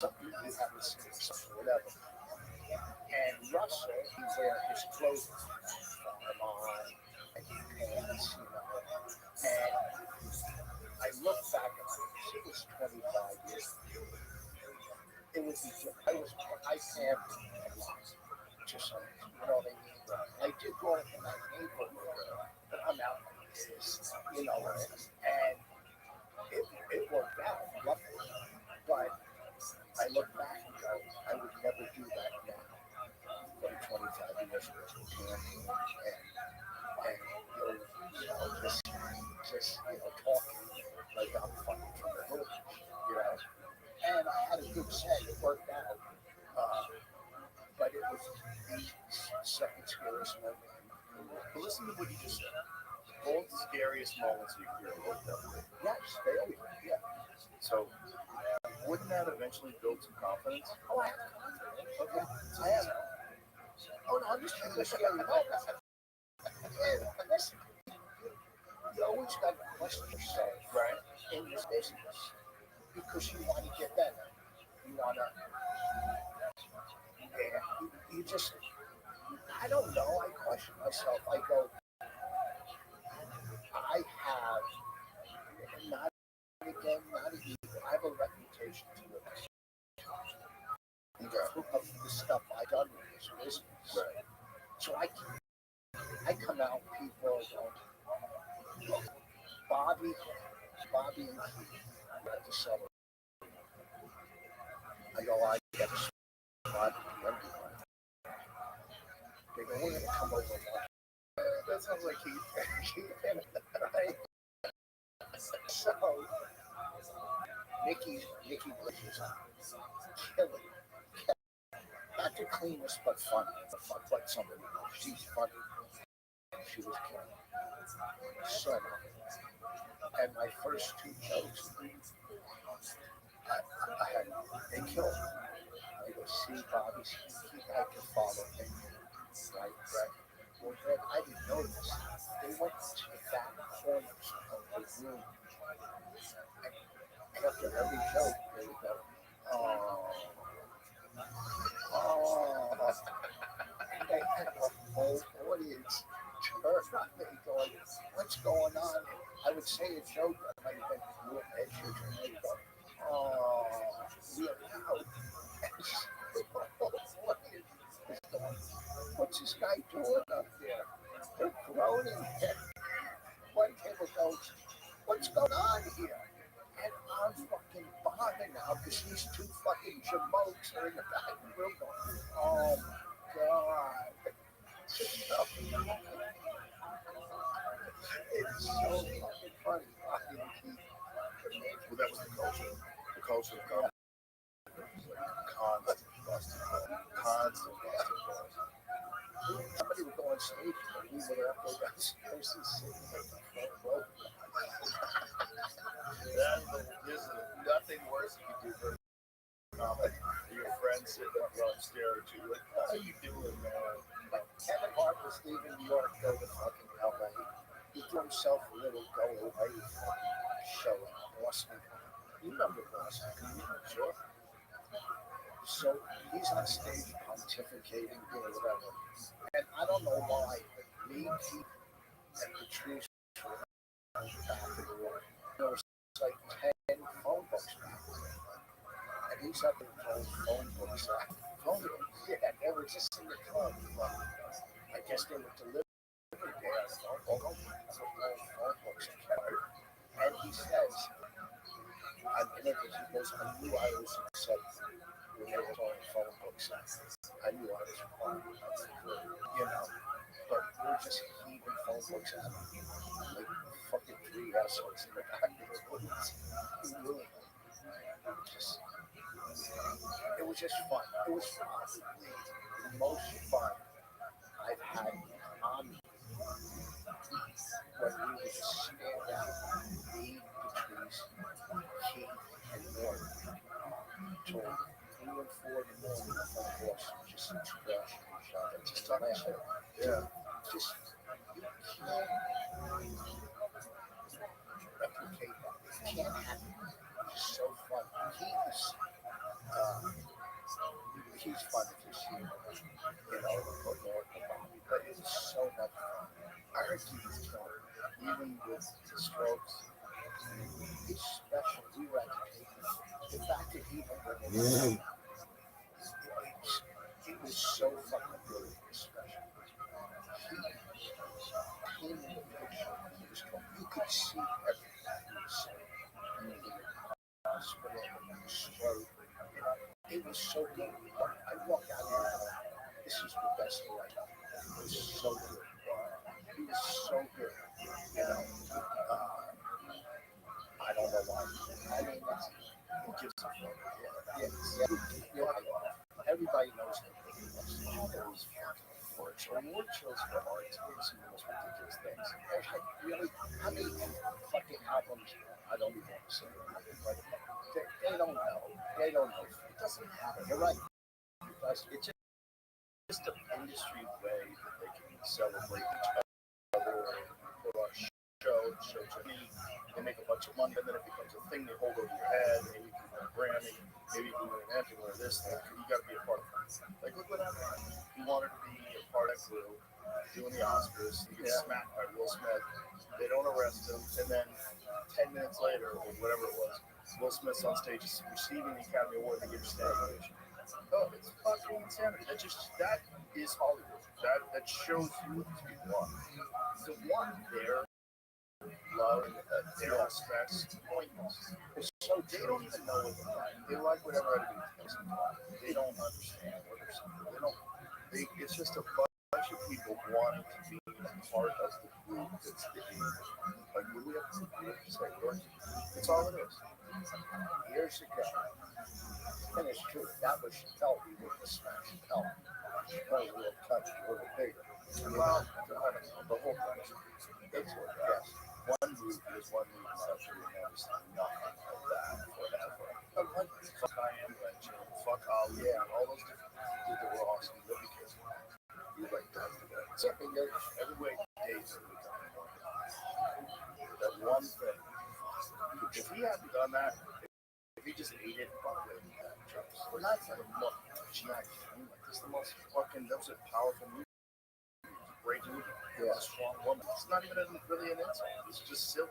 something you haven't seen, something, whatever. And Russell, he wear his clothes farm on, and pants, you know. And I look back on this, it was 25 years. It would be, I camped a lot, just so, you know what I mean? I did go into my neighborhood, but I'm out like this, you know, and it worked out, luckily. But I look back and go, I would never do that now. But 25 years ago, camping and you know, just you know, talking like I'm fucking from the hood, you know. And I had a good set, it worked out. But it was the second scariest moment. But listen to what you just said. Both scariest moments of your career worked out. Yes, they always, yeah. So, wouldn't that eventually build some confidence? Oh, I have confidence. Okay. I have. Oh, no, I'm just trying to scary moments. Yeah, listen, you always got to question yourself, right, in this business because you want to get better. You want to, yeah, you just, I don't know. I question myself. I go, I have, not again, not even, I have a reputation to live of the stuff I've done in this business. Right. So I come out, people are going, Bobby and Keith at the summer. I go, I get a spot at the underground. we're gonna come over and watch. That sounds like Keith. Right? So Nikki Bridges, killing. Not the cleanest, but funny. But like somebody else. She's funny. She was killing. So, and my first two jokes, I had, they killed me. I go, see, Bobby, he had to follow him. Right. Well, then I didn't know this. They went to the back corners of the room. And after every joke, they would go, oh. And they had a whole audience turn on me going, what's going on? I would say a joke that might have been real edgy, and they'd go, oh, real loud. What's this guy doing up there? They're groaning. One table goes, what's going on here? And I'm fucking bombing now because these two fucking jamokes are in the back of the room going, oh my God. It's so fucking funny. Well, that was the culture. The culture of comedy. Constant busting balls. Somebody would go on stage and we would have to go downstairs and sit in the front row. There's nothing worse you can do for comedy. Your friends sitting up front staring at you like, how you doing, man? Like Kevin Hart was leaving New York, go to fucking LA. He threw himself a little go away fucking show in Boston. You remember Boston? Sure. So he's on stage pontificating, whatever. And I don't know why, but me, Keith, and Patrice were back of the room. There was like 10 phone books back there. And he's up in those phone books. Yeah, they were just in the club. I guess they were delivered there. Phone books. And he says, I'm connected. He goes, I knew I was upset when they were on phone books. I knew I was wrong. But we're just heaving phone books out of like fucking 3 assholes in the back of the woods. It was just fun. It was probably the most fun I've had on me when we would just stand out, me, Patrice, Keith, and Norton, till 3 and 4 in the morning on Boston, just trashing each other, just talking shit. Yeah. Just, you can't replicate that. It can't happen. It's just so fun. He's fun to see, or Bobby, but it's so much fun. I heard Keith's killing, even with the strokes. He's special. We were at the table. The fact that he went it was so fucking good. It was special. He painted the picture. He was cool. You could see everything he was saying. The hospital, the stroke. It was so good. I walked out here and this is the best thing I got. It was so good. He was so good. I don't know why. I mean, who gives a fuck? Yeah. Everybody knows him. Those fucking award shows for art. It's the most ridiculous things. Really, how many fucking albums? I don't even want to say it. They don't know. They don't know. It doesn't matter. You're right. It's just an industry way that they can celebrate each other and put on shows to me. They make a bunch of money, and then it becomes a thing they hold over your head. Maybe you can win Grammy, maybe you can win an Emmy or this thing. You got to be a part of it. Like, look what happened. He wanted to be a part of the crew, doing the Oscars. He gets smacked by Will Smith. They don't arrest him, and then 10 minutes later, or whatever it was, Will Smith's on stage receiving the Academy Award and they give a standing ovation. Oh, it's fucking insanity. That is Hollywood. That shows you what these people are. The one there. Love and their respects pointless. So they don't even know what they like. They like whatever everybody thinks. They don't understand what they're saying. It's just a bunch bunch of people wanting to be part of the group that's the game. Like, what do we have to say? That's all it is. Years ago, and it's true, that was Chappelle. We were the Smash Chappelle. Chappelle was a little touch, a little bigger. Well, the whole country. It's yes. One movie is one movie country, and there was nothing of that forever. But what? Fuck I Am Legend, fuck Ali, all those different things that were awesome. Because you like that. Something that Everywhere days that one thing. If he hadn't done that, if he just ate it, probably we're not for the look. Jack, it's the most fucking. That was a powerful movie. Great movie. Yeah. A strong woman. It's not even really an insult. It's just silly.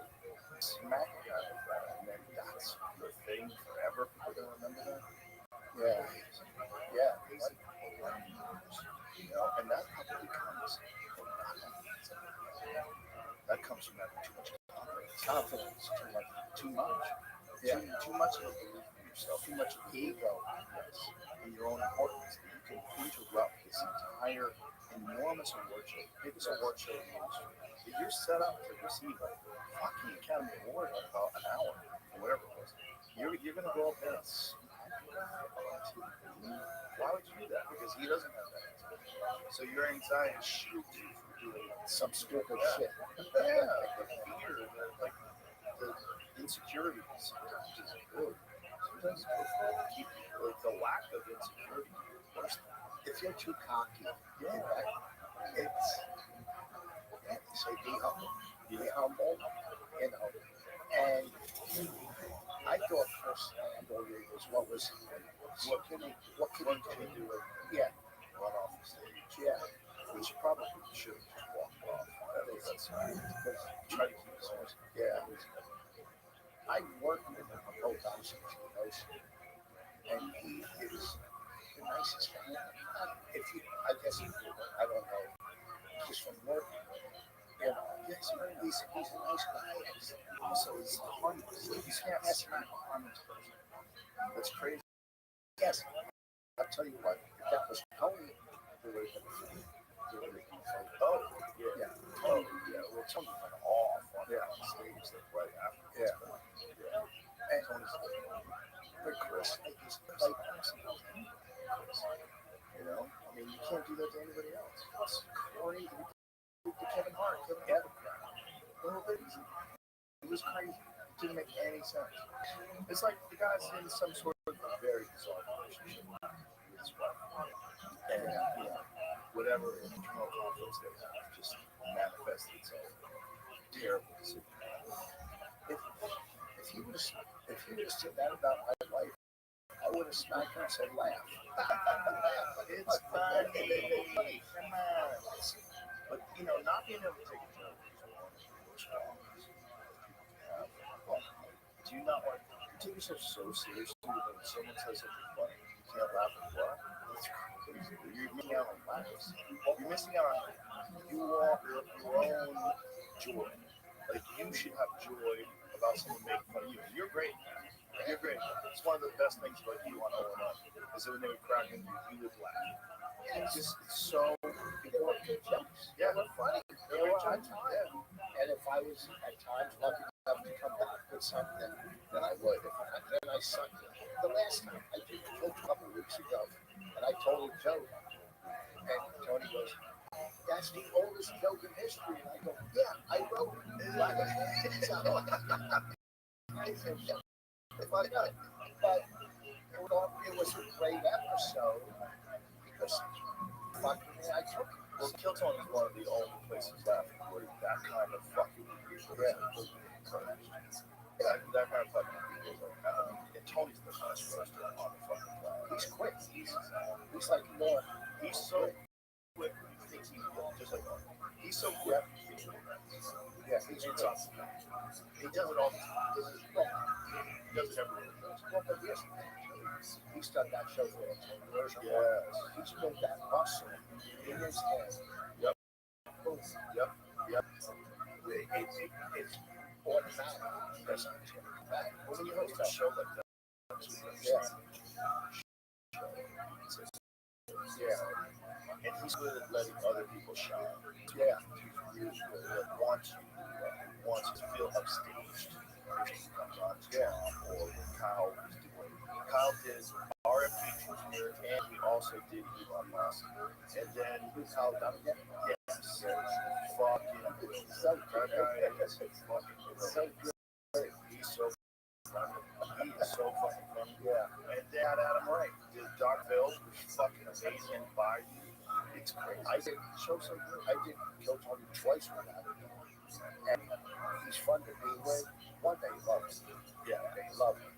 Smack a guy like that, and then that's the thing forever. People gonna remember that. Yeah. Yeah. Crazy. You know, and that probably comes. That comes from having too much confidence. Too much. Yeah. Too much of a belief in yourself. Too much ego. Yes. In your own importance. You can interrupt this entire enormous award show. Biggest award show in the industry. If you're set up to receive a fucking Academy Award in about an hour or whatever it was, you're gonna go up there and why would you do that? Because he doesn't have that. So your anxiety shields you from doing Some stupid shit. yeah, the fear, the insecurities is good. Sometimes it's good to keep like the lack of insecurity. Worse than If you're too cocky, yeah, it's say be humble. Be humble, you know. And I thought first was what can he do? Yeah, run off the stage. yeah. Which you probably should have just walked off. That's try to keep going. Yeah. I worked with him on both options, and he is the nicest guy. If you, I guess you do, I don't know, just from working, you know, yes, he's a nice guy. Also, he's harmless. Like, you can't smack a harmless person. That's crazy. Yes, I'll tell you what, if that was Tony, there would have been Oh, yeah. Tony, well, Tony went off on the stage right after. Yeah. And Tony's But Chris, he's like, you know, I mean, you can't do that to anybody else. It's crazy. To Kevin Hart, Kevin Hart. It was crazy. It didn't make any sense. It's like the guy's in some sort of a very bizarre relationship with his wife. And, you know, whatever internal conflicts they have just manifested itself. Terrible decision. if he would have said that about my wife, I would have smacked her and said, laugh. It's funny. Come on. But, you know, not being able to take a joke is one of the worst problems. Do you not want to take yourself so seriously when someone says something funny? You can't laugh at what? That's crazy. You're missing out on laughs. You're missing out on your own joy. Like, you should have joy about someone making fun of you. You're great. You're great. It's one of the best things about you on O&M is that when they would crack into you would laugh. It's just so important. Yeah, they're funny. They were on time. And if I was at times lucky enough to come back with something, then I would. If not, then I sucked it. The last time I did a joke a couple of weeks ago, and I told a joke, and Tony goes, "That's the oldest joke in history." And I go, "Yeah, I wrote it." I said, "Yeah, if I got it." But it was a great episode because fucking I took it. Well, Killtone is one of the only places left where that kind of fucking people that kind of fucking people is like, and Tony's the best roaster on the fucking planet. He's quick. He's like more. He's so quick. He thinks just like he's so quick. Yeah, he's awesome. He does it all the time. He does it everywhere. Well, but yes, he's done that show for 10 years. Yes. He's built that muscle in his head. Yep. Boom. Yep. It's automatic. Because he's going to come back. Well, when you host a show like that, Yeah. and He's good at letting other people shine. Yeah, he's really good. Like wants to feel upstaged. If he comes on his or when Kyle was doing. Kyle did RFP Junior, and he also did Elon Musk. And then Kyle done again? Yes. Fucking so that guy is fucking so good. He's so funny. He is so fucking funny. Yeah. And then Adam Ray did Darkville, which is fucking amazing. By it's crazy. I did Kill Tony twice with that. And he's fun to be with. One day he loves him. Yeah, they love him.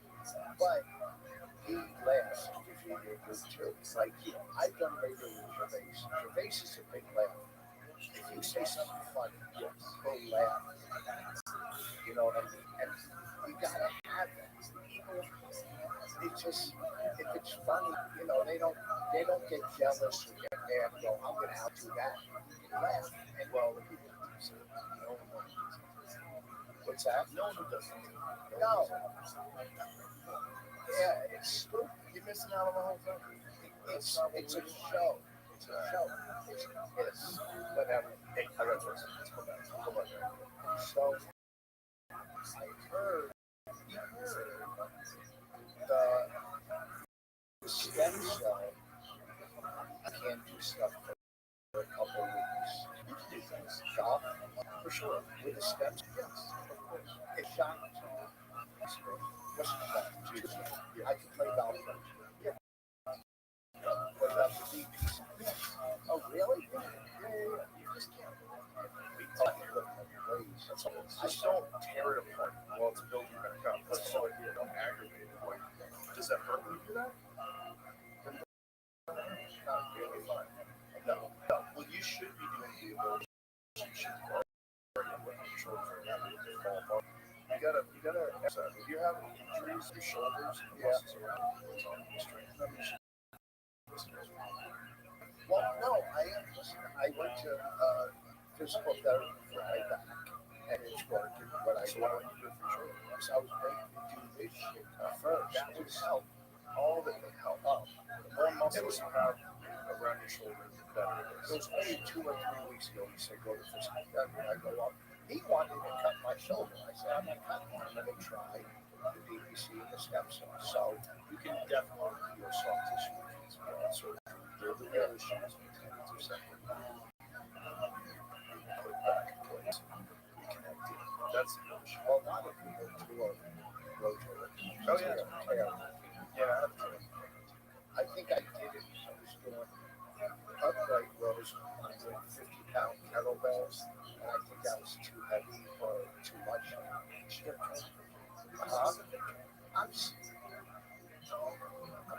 But he laughs if you hear good too. Like I've done radio with Gervais. Gervais is a big laugh. If you say something funny, yes, he'll laugh. You know what I mean? And you gotta have that. People, it's just if it's funny, you know, they don't get jealous or get mad and go, I'm gonna outdo that. You laugh. And well, the people do so. No one does. What's that? No one does. No. Yeah, it's stupid. You're missing out on the whole thing. It's a show. It's a show. It's whatever. Hey, I got this. Let's go back. So I heard the STEM show. I can't do stuff for a couple of weeks. You can do things. Golf, for sure. With the steps, yes, of course. It's shot. What's the golf? I can play golf. Yeah. What about the beach? Oh, really? Yeah. You just can't. Just don't tear it apart while it's building back up. That's all I do. Don't aggravate it. Like, does that hurt when you do that? Not really fun. No. Well, you should be doing the ability. You should You gotta exercise. If you have injuries to your shoulders and muscles around the strength, well, no, I went to physical therapy for my back, and it's working. But I want to do it for sure. So I was waiting to do this shit first. That would help. All of it would help. The more muscles you have around your shoulders, the better it is. It was only 2 or 3 weeks ago. He said, go to physical therapy. I go up. He wanted to cut my shoulder. I said, I'm not cutting one. I'm going to try the BBC and the stem cells. So you can definitely heal soft tissue injuries without surgery. They're the real issues. Tendons are separate. Put it back in place. Reconnect it. That's the real issue. Well, not if you go to a rotator. Oh, yeah. Yeah, I think I did it. I was doing upright rows on 50-pound kettlebells. And I think that was too heavy or too much. I'm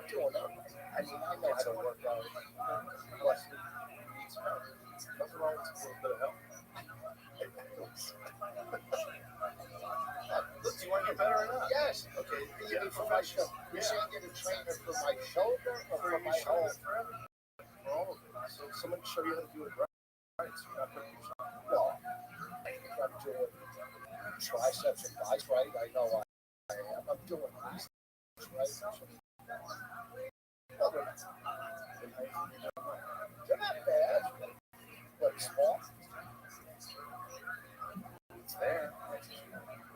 doing it. I mean, I know how to work out. Plus, nothing wrong with a little bit of help. Do you want to get better or not? Yes. Okay. Yeah. For my shoulder. You're saying get a trainer for my shoulder or for my whole? For all of it. So someone can show you how to do it right. So you're not putting yourself. Well, I'm doing triceps and biceps right. I know I am. I'm doing biceps right. No, they're not bad. But small. It's there.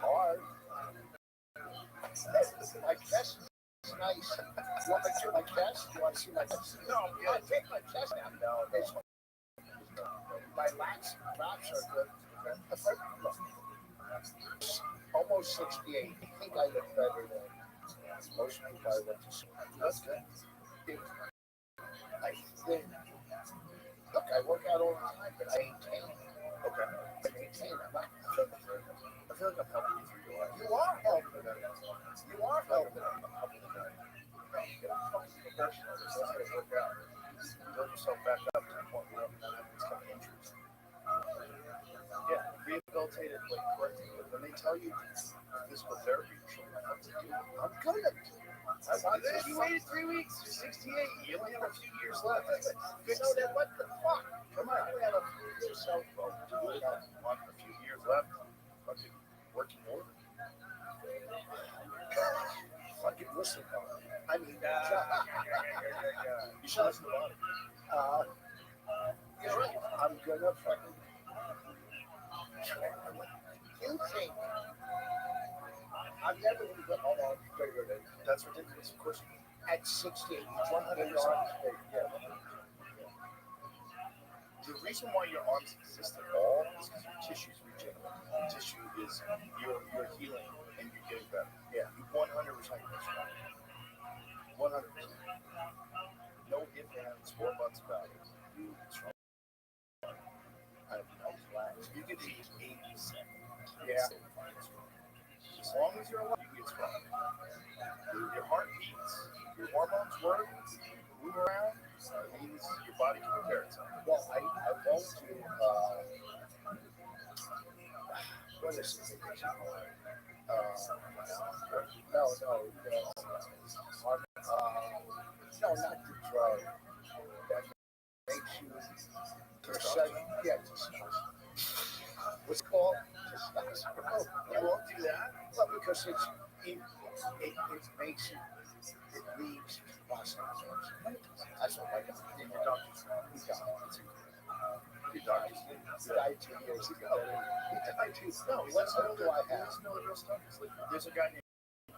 Hard. My chest is nice. You want me to do my chest? You want to see my chest? No, I'll take my chest out. No, it's my lats are good. Almost 68. I think I look better than most people I went to school. That's good. I think. Look, I work out all the time, but I maintain. Okay. I maintain. I feel like I'm helping you through your life. You are helping. You are helping. I'm helping them. Get a fucking professional. Let's get it work out. Build yourself back up to the point where you're not having these kind of injuries. Yeah, rehabilitated like correctly. When they tell you physical therapy, I'm good at it. You waited 3 weeks, you're 68. You only have a few years left. So then what the fuck? Come on, you have a few years left. Well, do it. Want a few years left. Fucking working order. Fucking listen, I mean, you should listen to Bonnie. I'm gonna fucking. You think I'm never gonna go? Hold on, bigger than That's ridiculous. Of course, at 68, 100%. yards big. Yeah. The reason why your arms exist at all is because your tissues regenerate. Your tissue is you're healing and you're getting better. Yeah. You 100% get strong. 100%. No ifs, ands, or buts about it. You get strong. You can age 87. Yeah. As long as you're alive, you get strong. Your heart beats, your hormones work, you move around, it means your body can repair itself. Well, I won't do. What is it? No, no, not the drug that makes you. Yeah, testosterone. What's it called? Testosterone. You won't do that? Well, because it makes you. It leaves testosterone. That's what I got. In your doctor's He got it. Your doctor's He died 2 years ago. He died too. No, What stuff do I have? let's know the real stuff. It's like, there's a guy named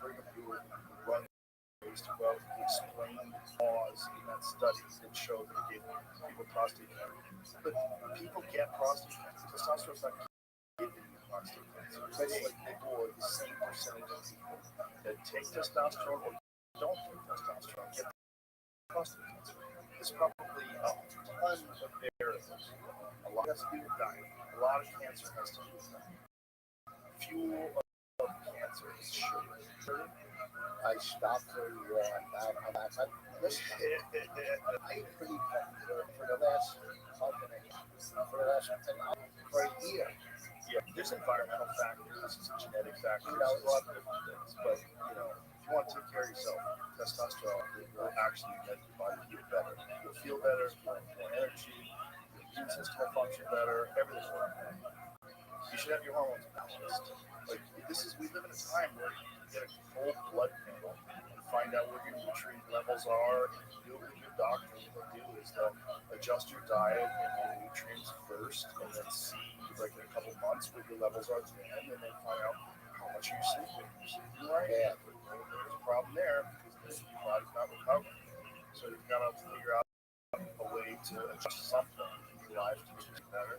Brigham Young who runs well to explain the cause in that study that showed that it gave people prostate cancer. But people get prostate cancer. Testosterone's not giving you prostate cancer. But it's like people are the same percentage of people that take testosterone or don't take testosterone get prostate cancer. There's probably a ton of variables. A lot has to do with diet. A lot of cancer has to do with diet. Fuel of cancer is sugar. I stopped for listen, I ate pretty for the last month and a half, for a year. Yeah, there's environmental factors, there's genetic factors, there's a lot of different things. But if you want to take care of yourself, testosterone will actually make your body feel better. You'll feel better, you'll have more energy, your immune system will function better, everything will work. You should have your hormones balanced. Like we live in a time where you can get a full blood panel and find out what your nutrient levels are. And you do it with your doctor. What they'll do is they'll adjust your diet and your nutrients first, and then see like in a couple months what your levels are then, and then find out how much you're sleeping. You're sleeping right. Yeah. There's a problem there because your body's not recovering. So you've got to figure out a way to adjust something in your life to make it better.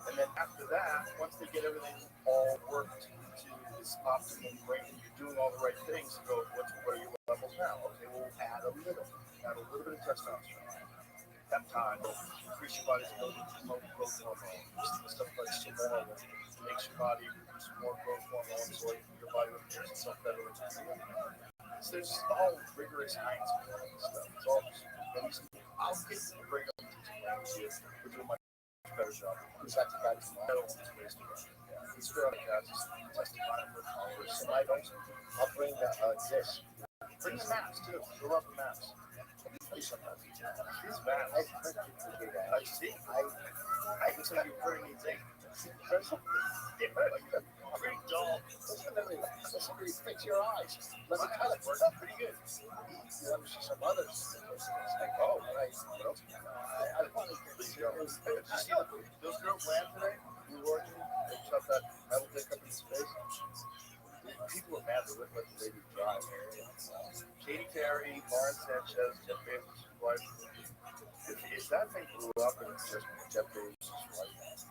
And then after that, once they get everything all worked to this optimum rate and you're doing all the right things, you go, what are your levels now? Okay, we'll add a little bit of testosterone. Peptide will increase your body's ability to promote growth hormone. Stuff like Somora makes your body produce more growth hormones so your body repairs itself better. So there's all rigorous science behind this stuff. It's all just, I'll get to bring up teaching which will better job. Who's that the guy from Metal is waste of money. He's fair like that. Just testifying for Congress. So I'll bring this. Bring the maps too. Fill up the maps. His maps. I see. I can tell you pretty neat thing. Pretty dull. Listen to me. Fix your eyes. Let me tell it. Working pretty good. You want to see some others? Oh, nice. What else? I want to Please go. Did you see those girls land today? We were working. They shot that metal dick up in space. People were mad they wouldn't let the lady drive. Katie Carey, Lauren Sanchez, Jeff Bezos' wife. If that thing blew up and it's just Jeff Bezos' wife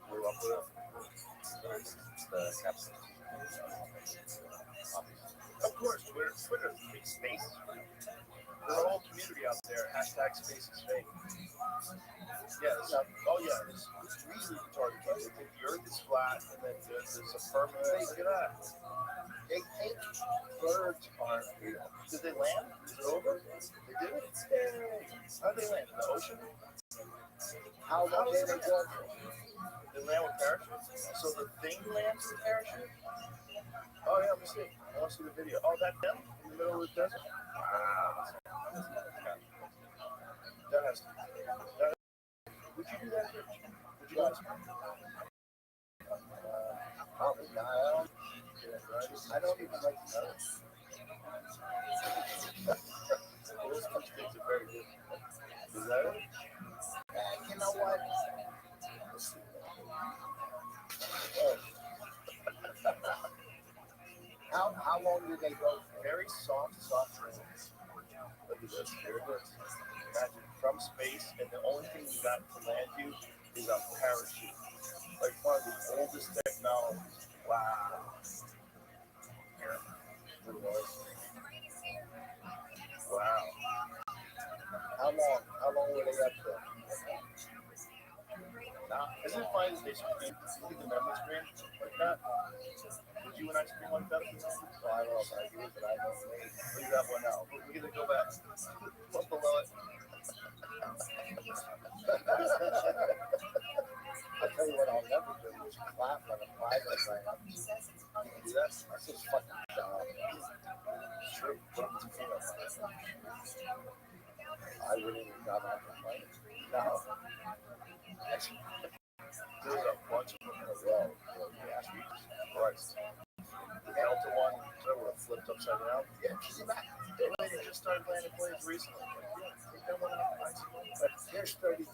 blew up with it, the captain. Of course, Twitter makes space. There's a whole community out there. Hashtag space is fake. Yeah, it's really retarded. They think the earth is flat and then there's a permanent. Look at that. They think birds aren't real. Did they land? Is it over? They did it? Yay. How did they land? In the ocean? How long did they go? They land with parachutes? So the thing lands with parachute? Oh, yeah, let me see. I want to see the video. Oh, that them in the middle of the desert? Wow. That has to be. Would you do that, Rich? Would you ask me? Probably not. I don't even like to know. Those two things are very different. Is that it? You know what? How long do they go for? Very soft trains. Look at this. Here it is. Imagine from space, and the only thing you got to land you is a parachute. Like one of the oldest technologies. Wow. Here. It was. Wow. How long were they up there? Now, isn't it funny that they screen the memory screen like that? Would you and I screen like that? Well, I don't know about you, but I know me. Look at that one now. We're gonna go back. One below it. I tell you what I'll never do is clap when a flag is right up. You can do that? That's just fucking dumb. It's true. What if it's a female flag? I wouldn't even got on the plane. No. There's a bunch of them in a row. Yeah, Jesus Christ. The Delta one, that would have flipped upside down. Yeah, can you imagine? They just started landing planes recently. Take that one out. But here's 30,000.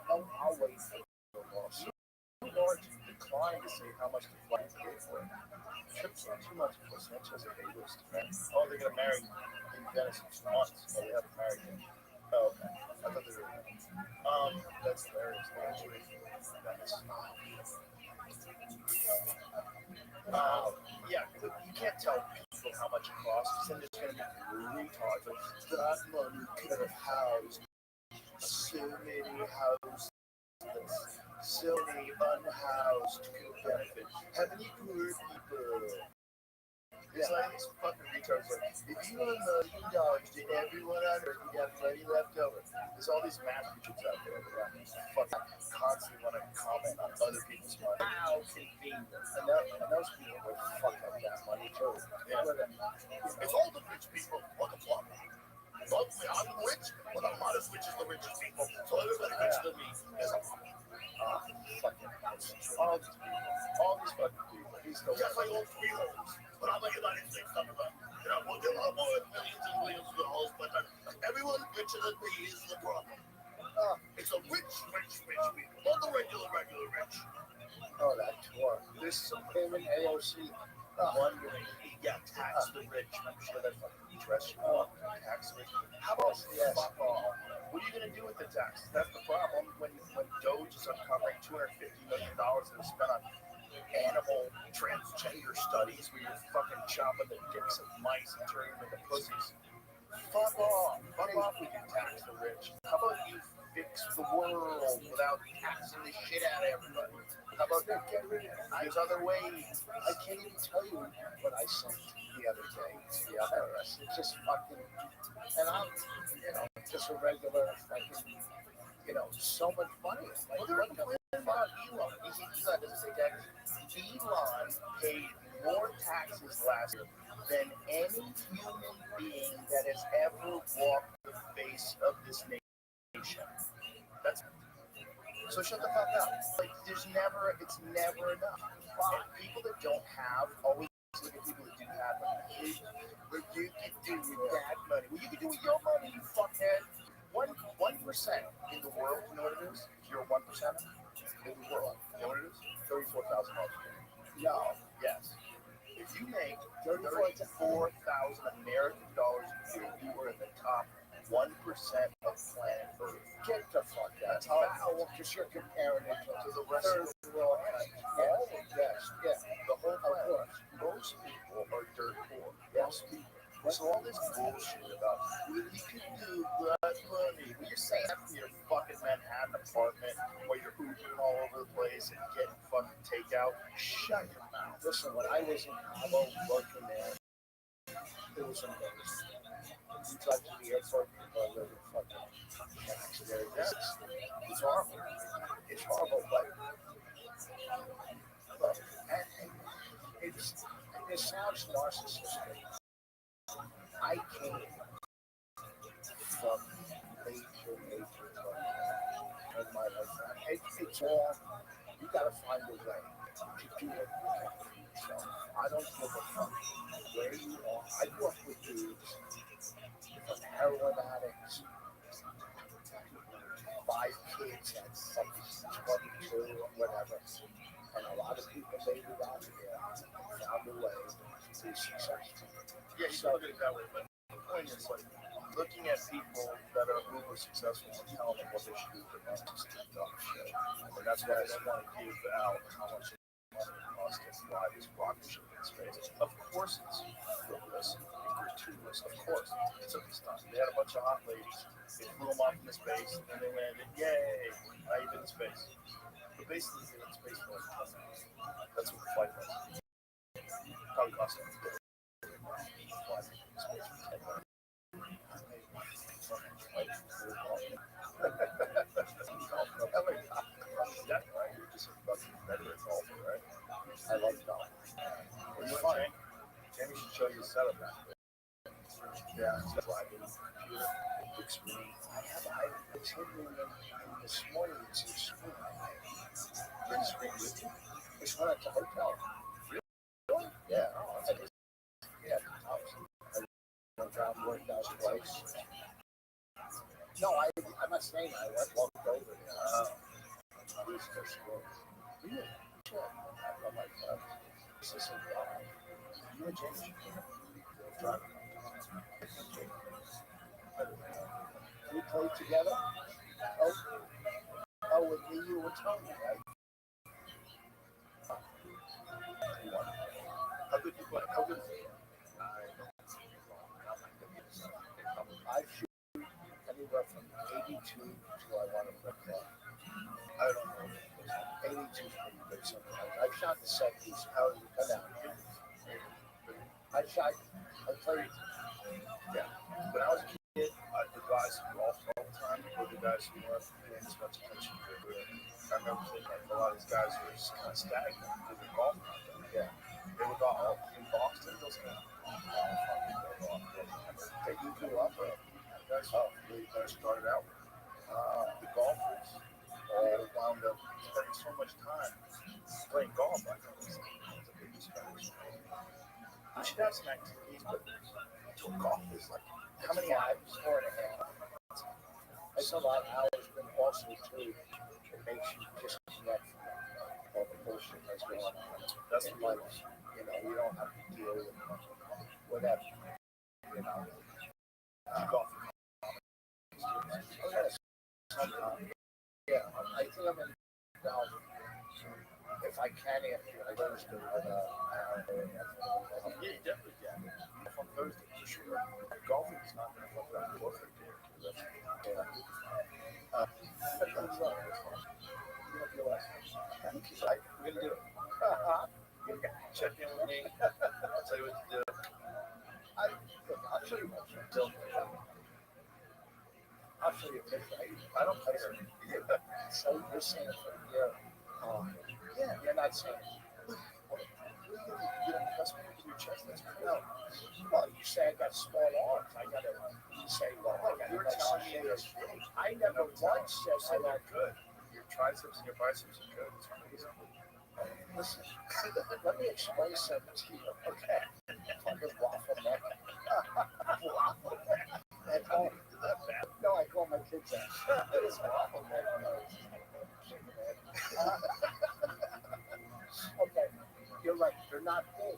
I'll wait for the loss. Too large decline to say how much the flight paid for it. Trips are too much for Sanchez and Davis. Oh, they're gonna marry in Venice in 2 months. Oh, they haven't married yet. Oh, okay. I thought they were. That's hilarious. Actually, Venice. Yeah, you can't tell people how much it costs. They're just gonna be retards. Like, that money could have housed so many houses. So many unhoused could benefit. How many poor people? It's like these fucking retards. Like, if you owe $1 million to everyone on earth, you have plenty left over. There's all these math teachers out there that fucking constantly want to comment on other people's money. How convenient. And those people would fuck up that money too. Yeah. It's all the rich people on the block. Luckily, I'm rich, but I'm not as rich as the richest people. So everybody richer than me is a fucking all these fucking people. Yes, I own 3 homes, but I'm a United States government. I'm worth millions and millions of dollars, but everyone richer than me is the problem. It's a rich people, not the regular rich. Oh, that tour. There's some Him and AOC. wondering, tax the rich. I'm sure that fucking dress you up, tax the rich. How about fuck off? What are you gonna do with the tax? That's the problem. When Doge is uncovering $250 million that is spent on animal transgender studies, where you're fucking chopping the dicks of mice and turning them into pussies. Fuck off with your tax the rich. How about you fix the world without taxing the shit out of everybody? How about that? Get rid of it. There's other ways. I can't even tell you what I sent the other day to the IRS. It's just fucking, and I'm, just a regular fucking, so much money. Like, Well, they're complaining about Elon. Elon doesn't say taxes. Elon paid more taxes last year than any human being that has ever walked the face of this nation. That's so shut the fuck up. Like, it's never enough. And people that don't have always look at people that do have money. What you can do with that money? Well, you can do with your money, you fuckhead. 1% in the world, you know what it is? If you're a 1% in the world, you know what it is? $34,000. no. Yes. If you make $34,000 American dollars a year, you are in the top 1% of planet Earth. Get the fuck out. That's how Because you're comparing it to the rest of the world. all of Yes, yeah. the whole Of planet. course. Most people are dirt poor. Most people. So all this bullshit about what you can do that money. When you're saying that from your fucking Manhattan apartment where you're Ubering all over the place and getting fucking takeout, shut your mouth. Listen, when I was in Cabo working there, it was amazing. You drive to the airport, you go to the fucking taxi there. It's horrible. It's horrible, but and it sounds narcissistic. I came from major trouble in my life. It's all, you gotta find a way to do it. So I don't give a fuck where you are. I grew up with dudes from heroin addicts, 5 kids at fucking 22 or whatever. And a lot of people made it out here, found a way. is success. Yeah, you can look at it that way, but the point is like looking at people that are uber successful and telling them what they should do with their money is dumb shit. And that's why I don't want to give out how much money it costs to fly this rocket ship in space. Of course it's frivolous and gratuitous, of course. It's a stunt. They had a bunch of hot ladies, they flew them off into space, and then they landed, yay, now you've been in space. But basically they were in space for like 10 minutes. That's what the flight was. Probably cost them. You're just a fucking veteran golfer, right? I love golf. It's fun. Jamie should show you a setup now. Yeah. Driving computer, big screen. I was hitting this morning to screen. Big screen with you. Just went up to hotel. Really? Yeah. Yeah. I went down, worked out twice. No, I'm not saying I walked over there. I was just really? Sure. I'm like, this isn't you and James driving. We played together. Oh, with me, you were Tony, right? How good you play? How good is it? I shoot anywhere from 82 to I want to flip that. I don't know. 82 is pretty good sometimes. I've shot the 70s. How did you come down? I played. Yeah. When I was a kid, the guys who golfed all the time were the guys who weren't paying as much attention to it. I remember thinking like a lot of these guys were just kind of stagnant because they're golfing out there. Yeah. They were all in Boston, those guys. Did you grew up or? That's how they started out with. The golfers all wound up spending so much time playing golf. I know it's a big disparity. You should have some activities, but golf is like How many hours? 4.5. That's a lot of hours, but also too, it makes you just connect from all the bullshit that's going on. That's in what life. You know, you don't have to deal with whatever. You know. golf. Oh yes. Yeah, I think I'm in now. If I can, after I Thursday with Yeah, you definitely can. On Thursday, for sure. Golfing is not going to fuck around with perfect here. That's that's right. We're going to do it. Check in with me. I'll tell you what to do. I'll show you my Still, I'll show you a picture. I don't care. So you're saying you're, yeah, you're not saying, You don't trust me with your chest. That's crazy. no. Well, you say I got small arms. I gotta say, well, I got You're nice telling me shoulders. this. I never once said So that. they're good. Your triceps and your biceps are good. It's crazy. Listen, let me explain something to you, okay? Fucking waffle neck. Waffle neck. At home. No, I call my kids that. It's waffle neck. Okay, you're right. They're not big,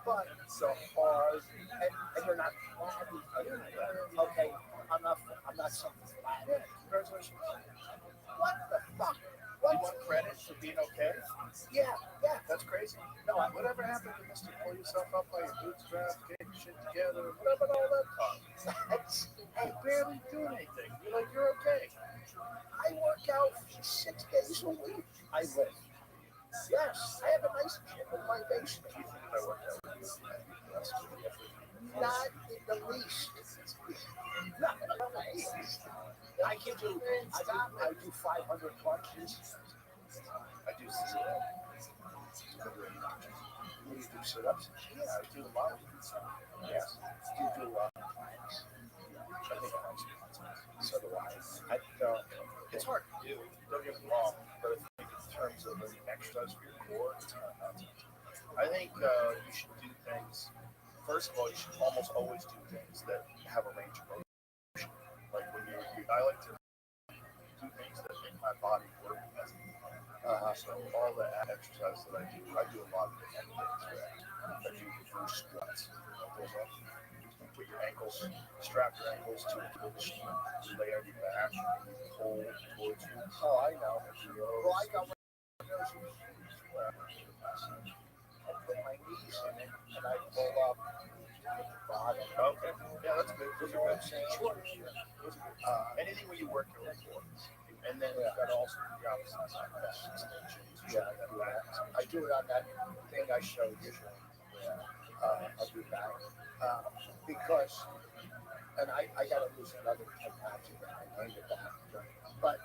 but they're hard, and they're not flabby. Okay, I'm not something flabby. Congratulations. What the fuck? You want credit for being okay? Yeah. That's crazy. No, whatever happened to Mr. Pull yourself up by your bootstraps, get your shit together, whatever all that talk. You barely do anything. You're like, you're okay. I work out 6 days a week. I live. Yes, I have a nice gym in my basement. You think if I worked out with you, Not in the least. Not in the least. I can do. I do 500 punches. I do sit-ups. You do sit-ups? Yeah, I do a lot of things. Yes. Do you do planks? I think I like So do I. It's hard to do, don't get me wrong, but I think in terms of an exercise for your core, it's kind of nonsense. I think you should do things, first of all, you should almost always do things that have a range of motion. Like when I like to do things that make my body work as a So all the exercise that I do a lot of different things for that. that you can do squats. Goes up. You put your ankles, strap your ankles to the machine, you lay on your back, and you pull towards you. Oh, I know. Well, I got one of those machines where I put my knees in it and I pull up the bottom. Okay. Yeah, that's good. Those are good. Sure. Those are good. Anything where you work your own core. And then you got also the opposite side, extensions. Yeah, I do it on that thing I showed you. I'll do that. Because, and I got to lose another 10 pounds again. I named it that. But,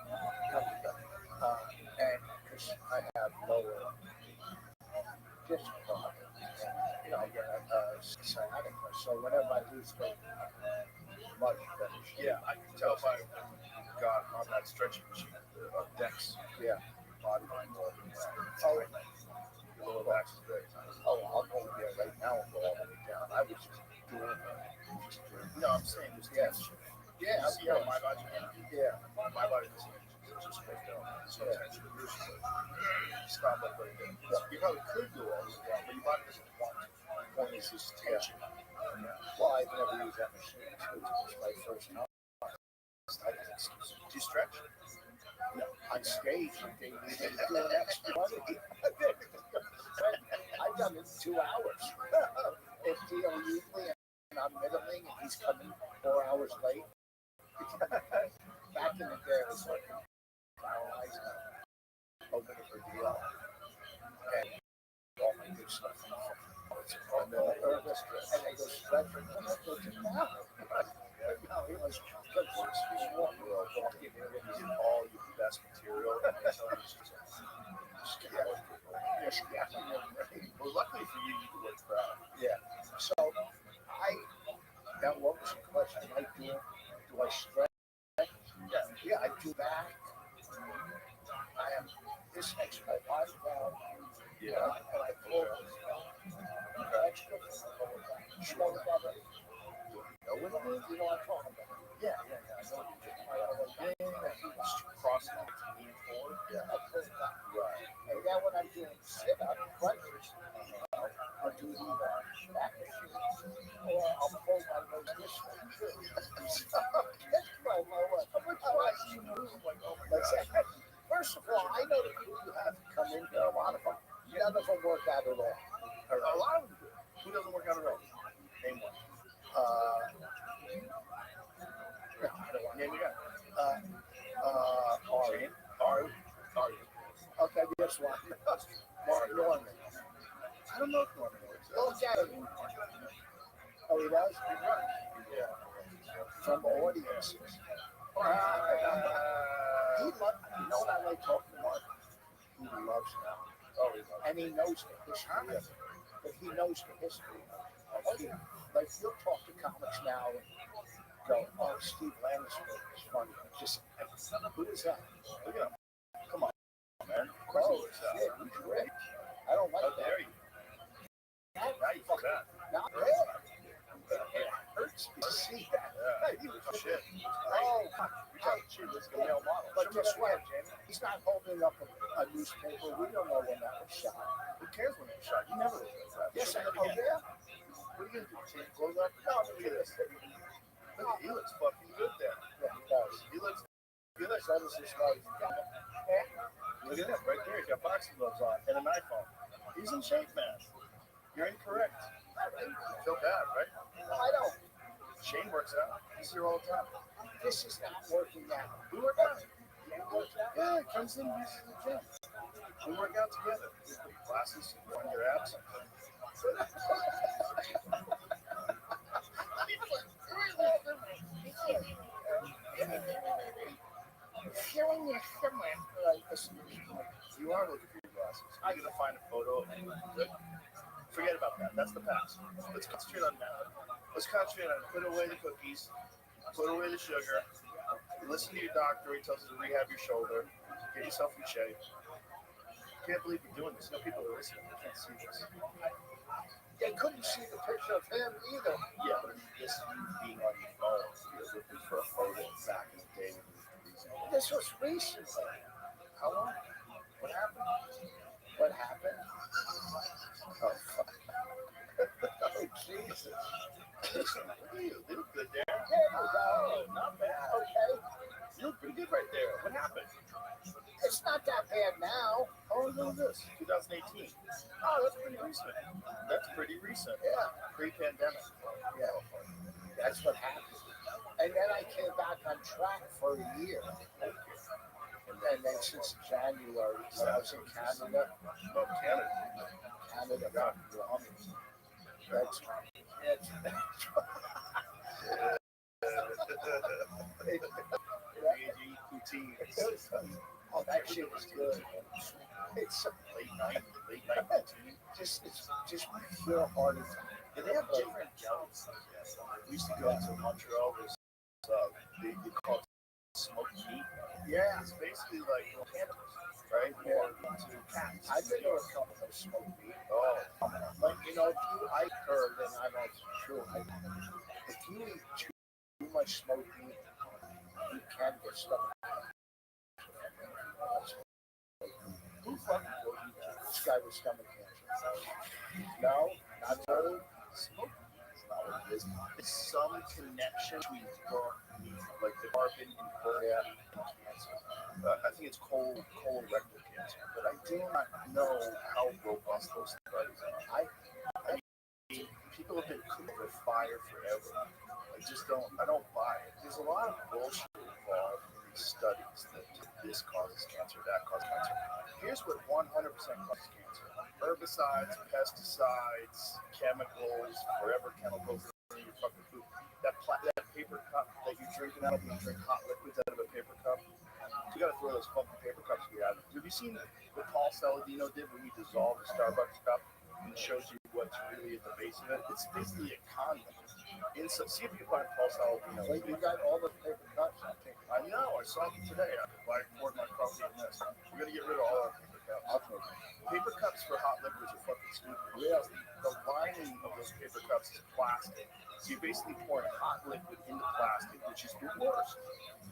and because I have lower disc problem. You know, I get sciatica. So whenever I lose weight, much better. Yeah, I can tell by got on that stretching machine, Dex. Yeah. Body line more. Oh, your lower back is very tight. Oh, I'll go there right now and go all the way down. I was just doing it. No, I'm saying this tension. Yeah, I see how my body can. Yeah. My body doesn't just goes down. So tension. Stop that right there. You probably could go all the way down, but your body doesn't want to. The point is this tension. Well, I've never used that machine. It was my first time. Do you stretch? No, on stage, they do an extra money. I've done it in 2 hours. If Dio usually and I'm middling and he's coming 4 hours late. Back in the day, it was like paralyzed. Open it for Dio. And all my good stuff. And then and they go stretching. No, it was because it's one world. Walking in with all your best material. Well, luckily for you, you can work proud. Yeah. So, now what was the question? Do I stretch? Yeah, I do that. I am, this makes my body down. Yeah. And I pull extra shoulder brother. You know what it is? You know what I'm talking about? Yeah. I know what you're talking about. Crossing it to lean forward. Yeah, I pull that. Right. And then when I'm doing sit-up, crunches, I'll do the back machine. Or I'll pull my nose this way. That's my lower. First of all, I know the people who have to come in there, a lot of them. None of them work out at all. A lot of them do. Who doesn't work out at all? Name one. No, I don't want to name you guys. Ari. Okay, guess what? Mark Norman. I don't know if Norman works. Okay. Oh, he does? He runs. Yeah. From audiences. He loves, you know what I like talking to Mark? He loves it. Oh, he loves it. And he knows the history of it. But he knows the history of it. Like, you'll talk to comics now and go, oh, Steve Landisberg is funny. Just, who is that? Look at him. Come on, man. Oh, shit, he's great. I don't like that. How dare you? Now you feel bad. Not bad. It hurts to see that. Yeah. Shit. Oh, let's go male model. But guess what? He's not holding up a newspaper. We don't know when that was shot. Who cares when it was shot? You never look at that. Yes, I know. Yeah. What are you going to do? Take clothes off? No, look at this. Look, he looks fucking good there. Yeah, he does. He looks good. So does this guy. Look at him right there. He's got boxing gloves on and an iPhone. He's in shape, man. You're incorrect. You feel bad, right? I don't. Shane works out. He's here all the time. This is not working out. We work out. Yeah, he comes in and uses the gym. We work out together. We put glasses on your abs. Feeling you somewhere. Listen, you are looking for your glasses. I'm going to find a photo of you. Good. Forget about that. That's the past. Let's concentrate on now. Let's concentrate on put away the cookies, put away the sugar, listen to your doctor. He tells you to rehab your shoulder, get yourself in shape. Can't believe you're doing this. No people are listening. They can't see this. They couldn't see the picture of him either. Yeah, but this being on your phone, you're looking for a photo back in the day. This was recent. How long? What happened? What happened? Oh, fuck. know this? 2018. Oh, that's pretty recent. That's pretty recent. Yeah, Pre-pandemic. yeah. That's what happened. And then I came back on track for a year. And then since January, when I was in Canada, Oh, Canada. got wrong. That's poutine. oh, that shit was good. It's Late night poutine. it's just pure heart attack. Yeah, they have different delis. We used to go to Montreal. There's they call it smoked meat. Yeah, It's basically like cannabis, right? Yeah. Or to cats. I've been to a couple of smoked meat. Oh, But I heard, and I'm not sure, if you eat too much smoked meat, you can get stomach cancer. who fucking told you that? This guy with stomach cancer. No, not told. Smoke is not what it is. It's some connection between burnt meat, like the carbon in burnt meat and cancer. I think it's colorectal cancer, but I do not know how robust those studies are. I mean, people have been cooking with fire forever. I don't buy it. There's a lot of bullshit involved in these studies that this causes cancer, that causes cancer. Here's what 100% causes cancer. Herbicides, pesticides, chemicals, forever chemicals in your fucking food. That paper cup that you're drinking out of when you drink hot liquids out of a paper cup. You gotta throw those fucking paper cups we have. Have you seen what Paul Saladino did when he dissolved the Starbucks cup and it shows you what's really at the base of it? It's basically a condom. See if you find Paul Saladino. Wait, you got all the paper cups? I know. I saw them today. I poured my coffee in this. We're gonna get rid of all our paper cups. Okay. Paper cups for hot liquids are fucking stupid. Really? The lining of those paper cups is plastic. So you're basically pouring hot liquid into plastic, which is the worst.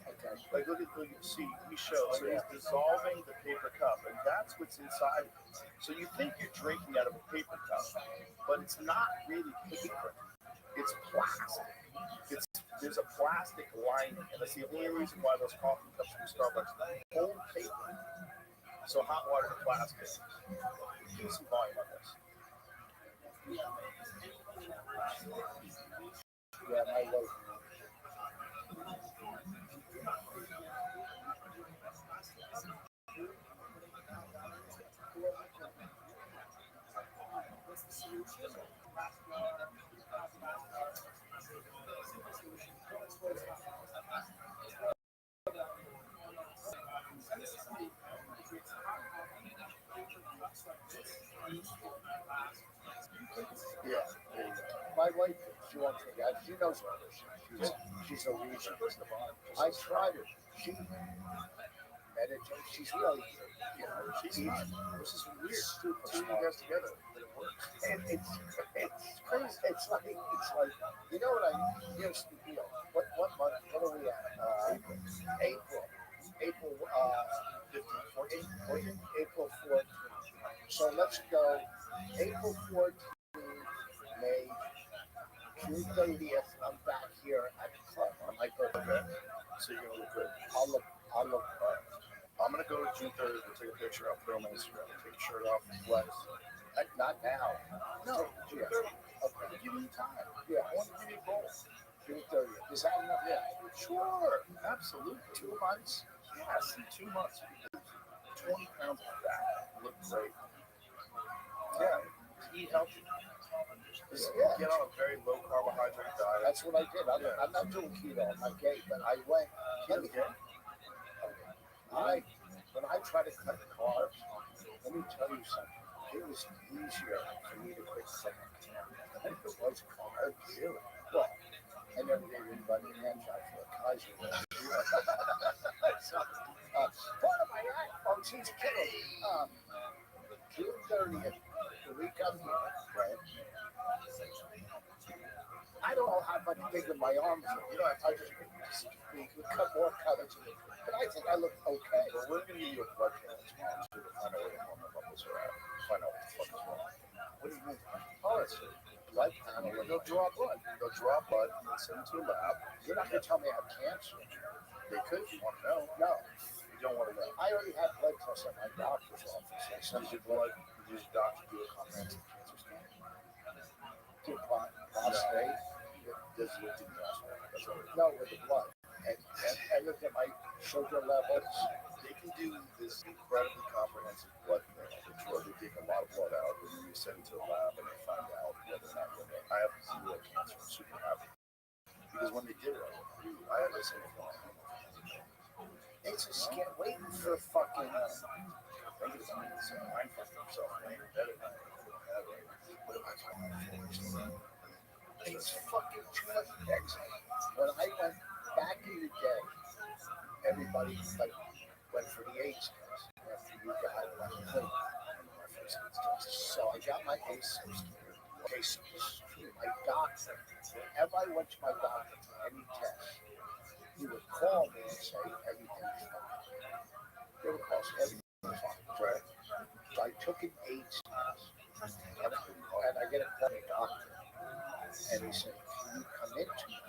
Okay. Like look at see, he shows. So he's dissolving the paper cup, and that's what's inside. So you think you're drinking out of a paper cup, but it's not really paper. It's plastic. There's a plastic lining, and that's the only reason why those coffee cups from Starbucks hold paper. So hot water to plastic. Give me some volume on this. Yeah, my wife. Yeah. My wife, she wants to, she knows all this. She's a reason. I tried it. She meditates. She's really, This is weird. Two of you guys together, but it works. and it's crazy. It's like, you know what here's the deal. What month, what are we at? April 15th, 14th, April 14th. So let's go April 14th, May, June 30th, I'm back here at the club on my birthday. So you're gonna look good. I'll look I'm gonna go to June 30th. We'll take a picture. I'll put it on my Instagram. Take your shirt off. Flex. not now. No, June 30th. Okay. Give me time. Yeah, I want to give you a goal. June 30th. Is that enough? Yeah, sure. Absolutely. 2 months? Yes, in 2 months. 20 pounds of fat. Look great. Yeah. Eat healthy. Yeah. Get on a very low carbohydrate diet. That's what I did. I'm not doing keto. I'm gay, but I went. Keto again? When I try to cut carbs, let me tell you something. It was easier for me to quit than it was carbs. Really? Well, and every day we run your hands out for a Kaiser. Part of my life, oh, she's kidding. June 30th, the week I'm here, right? I don't know how much bigger my arms are. You know, I just cut more colors. But I think I look okay. Well, we're going to give you a blood panel tomorrow to find out where the hormone levels are at. Find out what the fuck is wrong. What do you mean? Oh, it's a blood panel. They'll draw blood. They'll draw blood and send it to a lab. You're not going to tell me I have cancer. They could if you want to know. No. You don't want to know. I already had blood tests at my doctor's office. I sent your blood. Did your doctor do a comprehensive cancer scan? Did prostate? Does it look in the asshole? That's all. No, with the blood. And looked at my sugar levels. They can do this incredibly comprehensive blood thing, where they take a lot of blood out and then you send it to the lab and they find out whether or not you're okay. I have zero cancer. I'm super happy. Because when they did it, I had this thing going. It's a scam. Waiting for fucking. I think it's mind fucking himself laying in bed at night. What am I talking about? It's fucking too much exit. When I went back in the day, everybody like went for the AIDS test. After you got it, I put my first AIDS test. So I got my AIDS test. Okay, so my doctor, whenever I went to my doctor for any test, he would call me and say everything's fine. They would call say everything's fine. Right? So I took an AIDS test, and I get a call from the doctor. And he said, "Can you come into me?"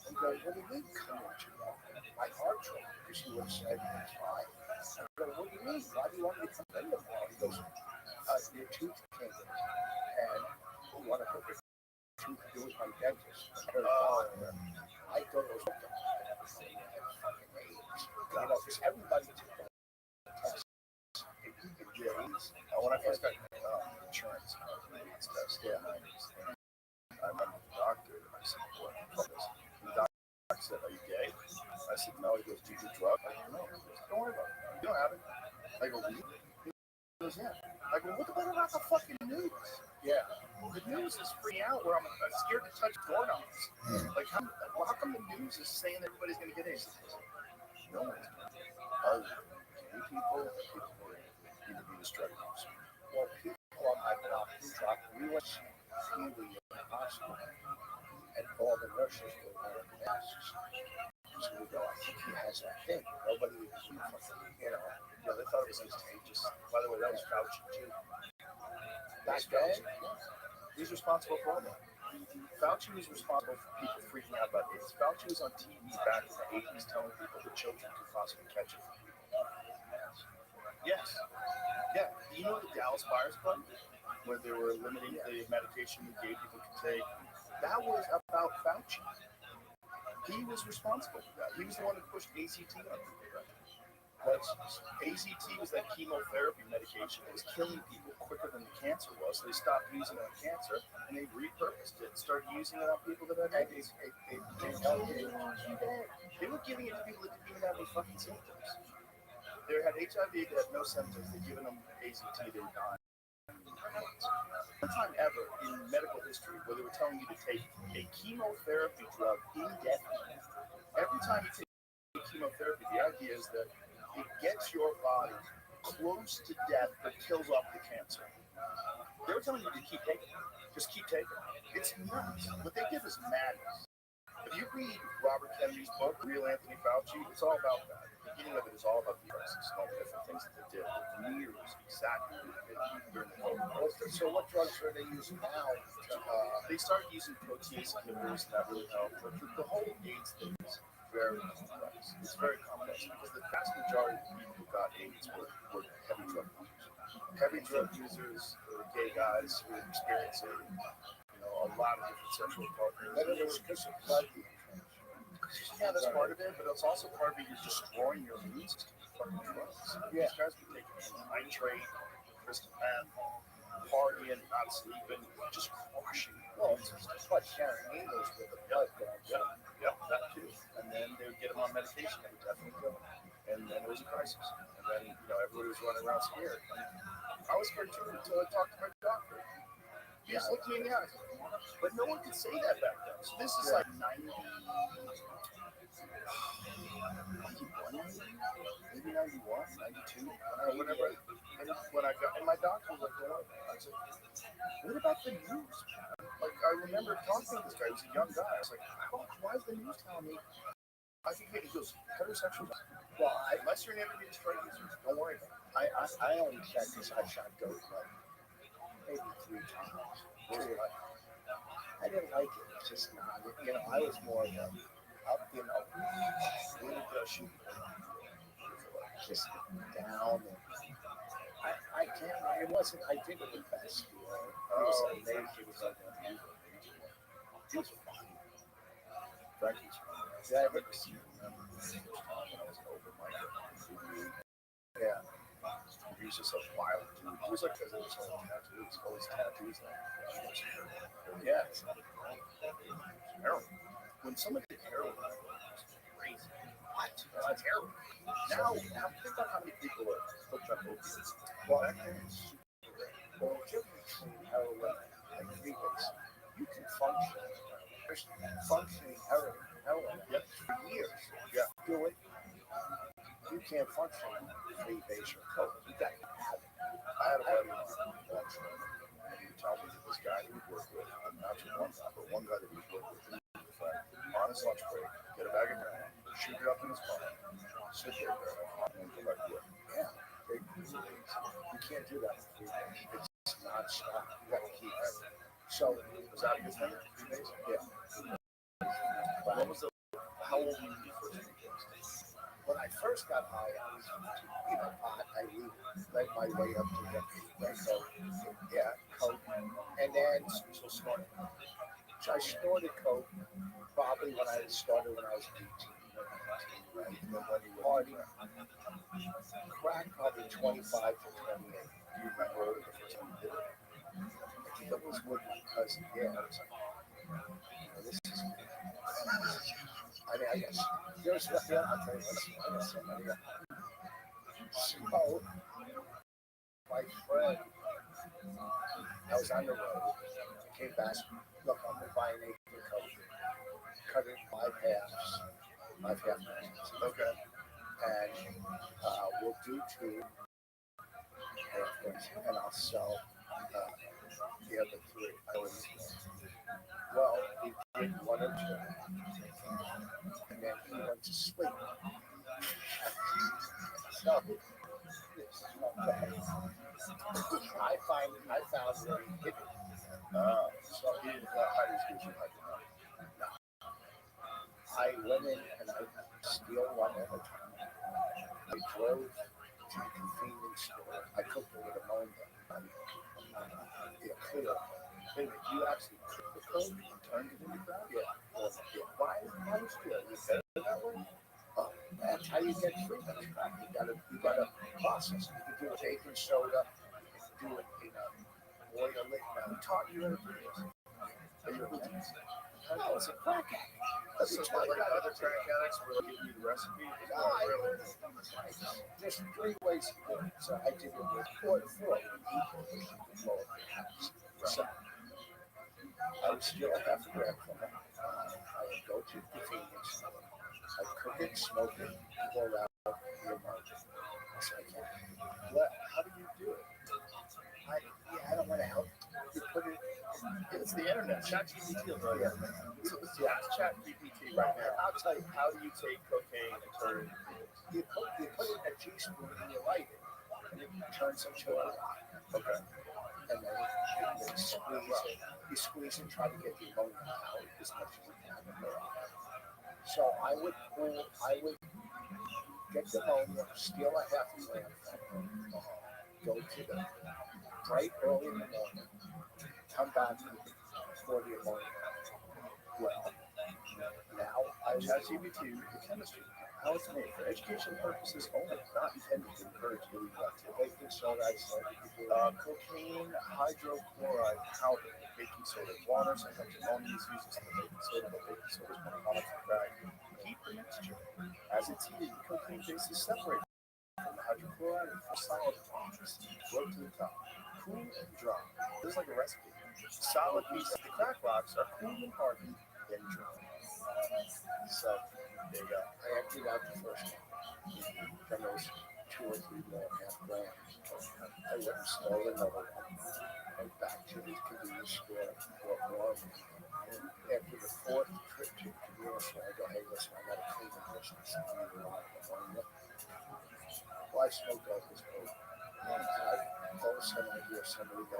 He goes, "What do you mean come into me?" My heart's rate, because he would say everything's fine. I go, "What do you mean? Why do you want me to come in tomorrow?" He goes, "Your tooth came in, and you want to put your tooth." It was my dentist. I thought it was fucking AIDS. You know, because everybody took the test. When I first got insurance, AIDS test, I went to the doctor and I said, "What? The doctor said, are you gay?" I said, "No." He goes, "Do you do drugs?" I go, "No." He goes, "Don't worry about it. You don't have it." I go, "Really?" He goes, "Yeah." I go, "What about the fucking news?" Yeah. The news is freaking out where I'm scared to touch doorknobs. Like, how come the news is saying that everybody's going to get AIDS? No one's going to get it. Other than people who either be distracted. Well, people on my block who dropped, we went to see the hospital, and all the nurses were wearing masks. So we go, "I think he has that thing." Nobody would keep fucking, you know. Yeah, they thought it was contagious. By the way, that was Fauci too. Back then, He's responsible for all that. Fauci was responsible for people freaking out about AIDS. Fauci was on TV back in the 80s telling people that children could possibly catch it. Yes. Yeah. Do you know the Dallas Buyers Club, where they were limiting the medication that gay people could take? That was about Fauci. He was responsible for that. He was the one who pushed AZT on people. AZT was that chemotherapy medication that was killing people quicker than the cancer was. So they stopped using it on cancer and they repurposed it and started using it on people that had AIDS. They were giving it to people that didn't even have any fucking symptoms. They had HIV that had no symptoms. They'd given them AZT, they were dying. One time ever in medical history where they were telling you to take a chemotherapy drug indefinitely. Every time you take chemotherapy, the idea is that it gets your body close to death but kills off the cancer. They were telling you to keep taking it. Just keep taking it. It's nuts. What they did was madness. If you read Robert Kennedy's book, Real Anthony Fauci, it's all about that. The beginning of it is all about the crisis and all the different things that they did. It mirrors exactly what they did during the COVID. So what drugs are they using now? They started using protease inhibitors, and that really helped. But the whole AIDS thing is very complex. It's very complex because the vast majority of people who got AIDS were heavy drug users. Heavy drug users, gay guys who were experiencing, a lot of different sexual partners. Whether there was because of blood. Yeah, that's part of it, but it's also part of it. You're destroying your immune system with fucking drugs. Yeah. These guys were taking nitrate, crystal meth, partying, not sleeping, just crushing. Well, it's like sharing needles with the blood going. Yep, that too. And then they would get them on medication that would definitely kill them. And then it was a crisis. And then, everybody was running around scared. I was scared too until I talked to my doctor. He just looked me in the eyes. But no one could say that back then. So this is like 91, maybe 91, 92, whatever. And when I got, and my doctor was like, I said, "What about the news?" Like, I remember talking to this guy. He was a young guy. I was like, why is the news telling me? I think he goes, heterosexual. Well, unless you're an intermediate straight user, don't worry about it. I only checked this. I shot dope like maybe 3 times. I didn't like it. It's just not. I was more of a, We did shoot. just down. And I can't. It wasn't. I did it with best. You know, he was amazing. He was like an unusual. He was fun. Frankie's fun. Yeah, I've never seen him. When I was an open mic. Yeah. He was just a wild dude. He was like, because of his whole tattoos, all his tattoos. Yeah. Heroin. When someone did heroin, it's crazy. What? That's heroin. Now think about how many people are hooked on opiates. Well, back then, well, between heroin and freeways, you can function. There's functioning heroin for years. Yeah. Do it. You can't function freeways or coke. You got to have it. I had a buddy and he would tell me that this guy that we worked with, not just one guy, but one guy that we worked with, on his lunch break, get a bag of heroin, shoot it up in his car, sit there, and go back to work. Yeah. You can't do that with freeways. It's not stop. You got to keep it. So, Was that a good thing? 3 days? yeah. What was the, how old were you when you first became gangster? When I first got high, I was, pot. I led my way up to the coke. Yeah, coke. And then So smart. I snorted coke probably when I started when I was 18. Right? And then when you party, crack probably 25 to 28. Do you remember the first time you did it? I think it was with my cousin. Yeah, I was like, this is. I mean, I guess there's nothing. I'll tell you what. I guess somebody. So, my friend, I was on the road. I came back. Look, I'm gonna buy an 8 of coke. Cut it 5 halves. 5 half pieces. Okay. And we'll do 2 half ones, and I'll sell the other 3. I was, well, he did 1 or 2, and then he went to sleep. So, I found where he hid it. So he didn't hide his vision like that. I went in and I steal 1 at a time. I drove to the convenience store. I cooked it with ammonia. Yeah, clear. Wait a minute, you actually took the code and turned it into that? Yeah. Why would you do that? You said it that way? That's how you get free. You gotta process it. You can do it baking soda. You can do it in a oil. Who taught you how to do this? Oh, it's a crack addict. So it's not like other crack addicts were giving you the recipe? No, I learned it. There's 3 ways to do it. So I did it with 4 So I would steal a half a gram from it. I would go to the convenience store. I'd cook it, smoke it, pour out the margin. So I can't. What? How do you do it? I don't want to help. You put it. It's the internet. ChatGPT will tell you. Yeah. Ask ChatGPT right now. I'll tell you, how do you take cocaine and turn it into You put it in a teaspoon and you light it, and it turns into a rock. Okay. And then you squeeze it. You squeeze and try to get the ammonia out as much as you can. So I would get the ammonia, steal a half a gram from them, go to the bright early in the morning, come back for the ammonia. Well, now I was ChatGPT, the chemistry, how it's made for educational purposes only, not intended to encourage illegal activity. baking soda. I started to do Cocaine, hydrochloride powder, baking soda, water, sometimes ammonia is used instead of baking soda, but baking soda is more common for crack. Heat the mixture. As it's heated, the cocaine base is separated from the hydrochloride and for solid bonds. Float to the top. Cool and dry. This is like a recipe. Solid pieces. The crack rocks are cool and hardened, then dry. So, there you go. I emptied out the first one. Then there was 2 or 3 more half grams. I went and stole another one. Went back to the convenience store, bought more. And after the 4th trip to the convenience store, I go, hey, listen, I got to clean the business. Well, I smoked all this coke. And all of a sudden I hear somebody go,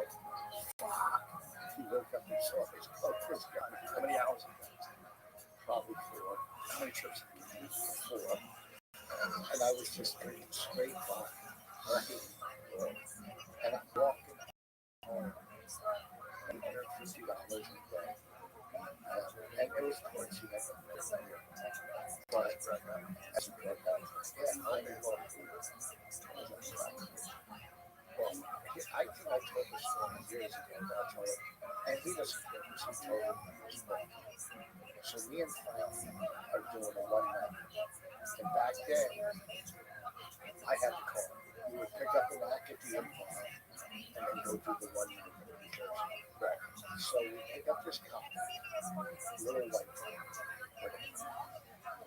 fuck. He woke up and saw his coke was gone. How many hours? Probably 4. How many trips? 4. and I was just drinking straight vodka, right? And I'm walking home, and $150 a day. And it was towards the end of the year. But as a drug addict, yeah, I mean, well, I think I told this story years ago, but I'll tell it. And he doesn't care because he told me his book. So me and Frank are doing a one night. And back then, I had the car. We would pick up the rack at the improv and then go do the one night in New Jersey. Right. So we pick up this car, little white car.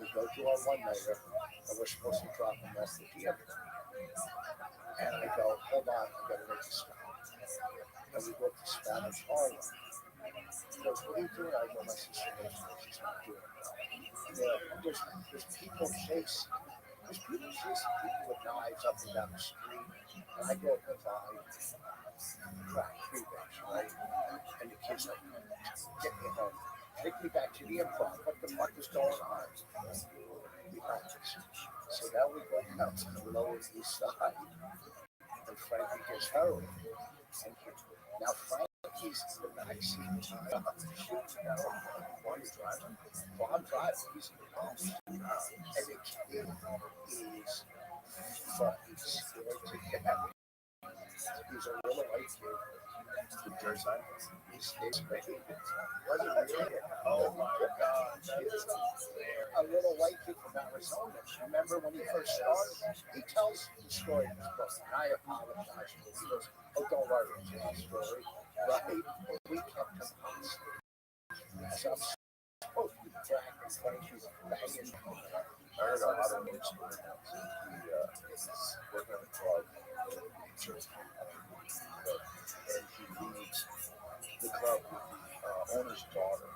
We go to our one nighter and we're supposed to drop him off at the improv. And I go, hold on, I gotta make a stop. And we go to Spanish Harlem. He goes, what are you doing? I go, my sister lives there, she's not doing it. And there's people chasing. There's people chasing people with knives up and down the street. And I go up and buy crack freebase, right? And the kid's like, get me home. Take me back to the improv. What the fuck is going on? So now we go down to the Lower East Side. And Frankie gets heroin. And now Frankie's in the backseat. Why are you driving? Well, I'm driving. He's in the back. And the kid is fucking scared to death. He's a little white kid. The dirt side. He's making it. Oh my God. A little white kid from Arizona. Remember when he first started? He tells the story in his book. And I apologize to him. He goes, oh, don't worry, it's a story. Right? We kept him hostage. So I'm supposed to be dragging Frankie's banging. I heard a lot of news stories. He is working at a club in Jersey. And he leaves the club with the owner's daughter.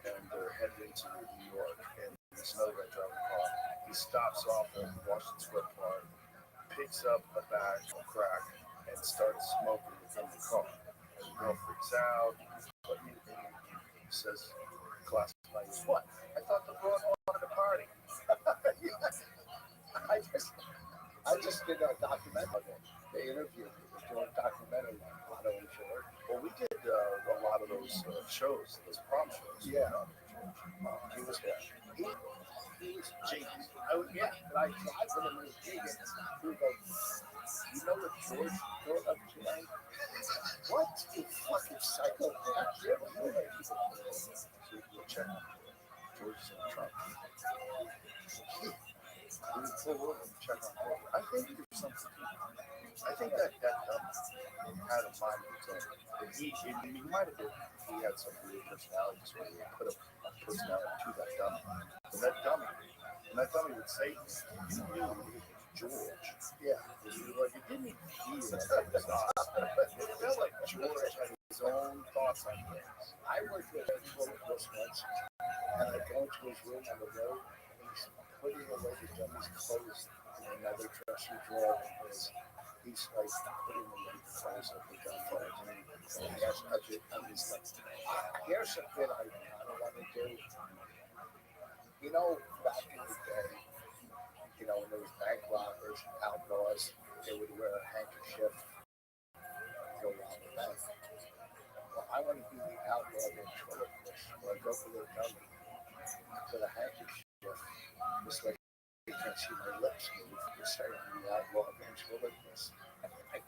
And they're headed into New York. And there's another guy driving a car. He stops off at Washington Square Park, picks up a bag of crack, and starts smoking in the car. And the girl freaks out. But he says, classic language, what? I thought the broad wanted to party. I just did a documentary. They interviewed me. They're doing a documentary on Auto Insured. Well, we did a lot of those shows, those prom shows. Yeah. He was there. He was genius. Yeah, but I tried with him in his gig and he would go, you know what George wrote up tonight? What? You fucking psychopath. So we'll check. George is in the trunk. We would pull over and check on George. I think there's something. I think that dummy had a mind of his own. And he might have been, he had some weird personality disorder. He put a personality to that dummy. And that dummy would say, you knew it was George. Yeah. And you were like, it didn't even feel like it was us. It felt like George had his own thoughts on things. I worked with a ventriloquist once, and I go into his room on the road, and he's putting away the dummy's clothes in another dresser drawer of his. He's like putting away the clothes of the dummy. And he has other dummies like, here's something I don't want to do. You know, back in the day, you know, when there was bank robbers, outlaws, they would wear a handkerchief, go around the bank. Well, I want to be the outlaw ventriloquist, where I go for the dummy, put a handkerchief, this way you can't see my lips move, you say I'm the outlaw ventriloquist. And I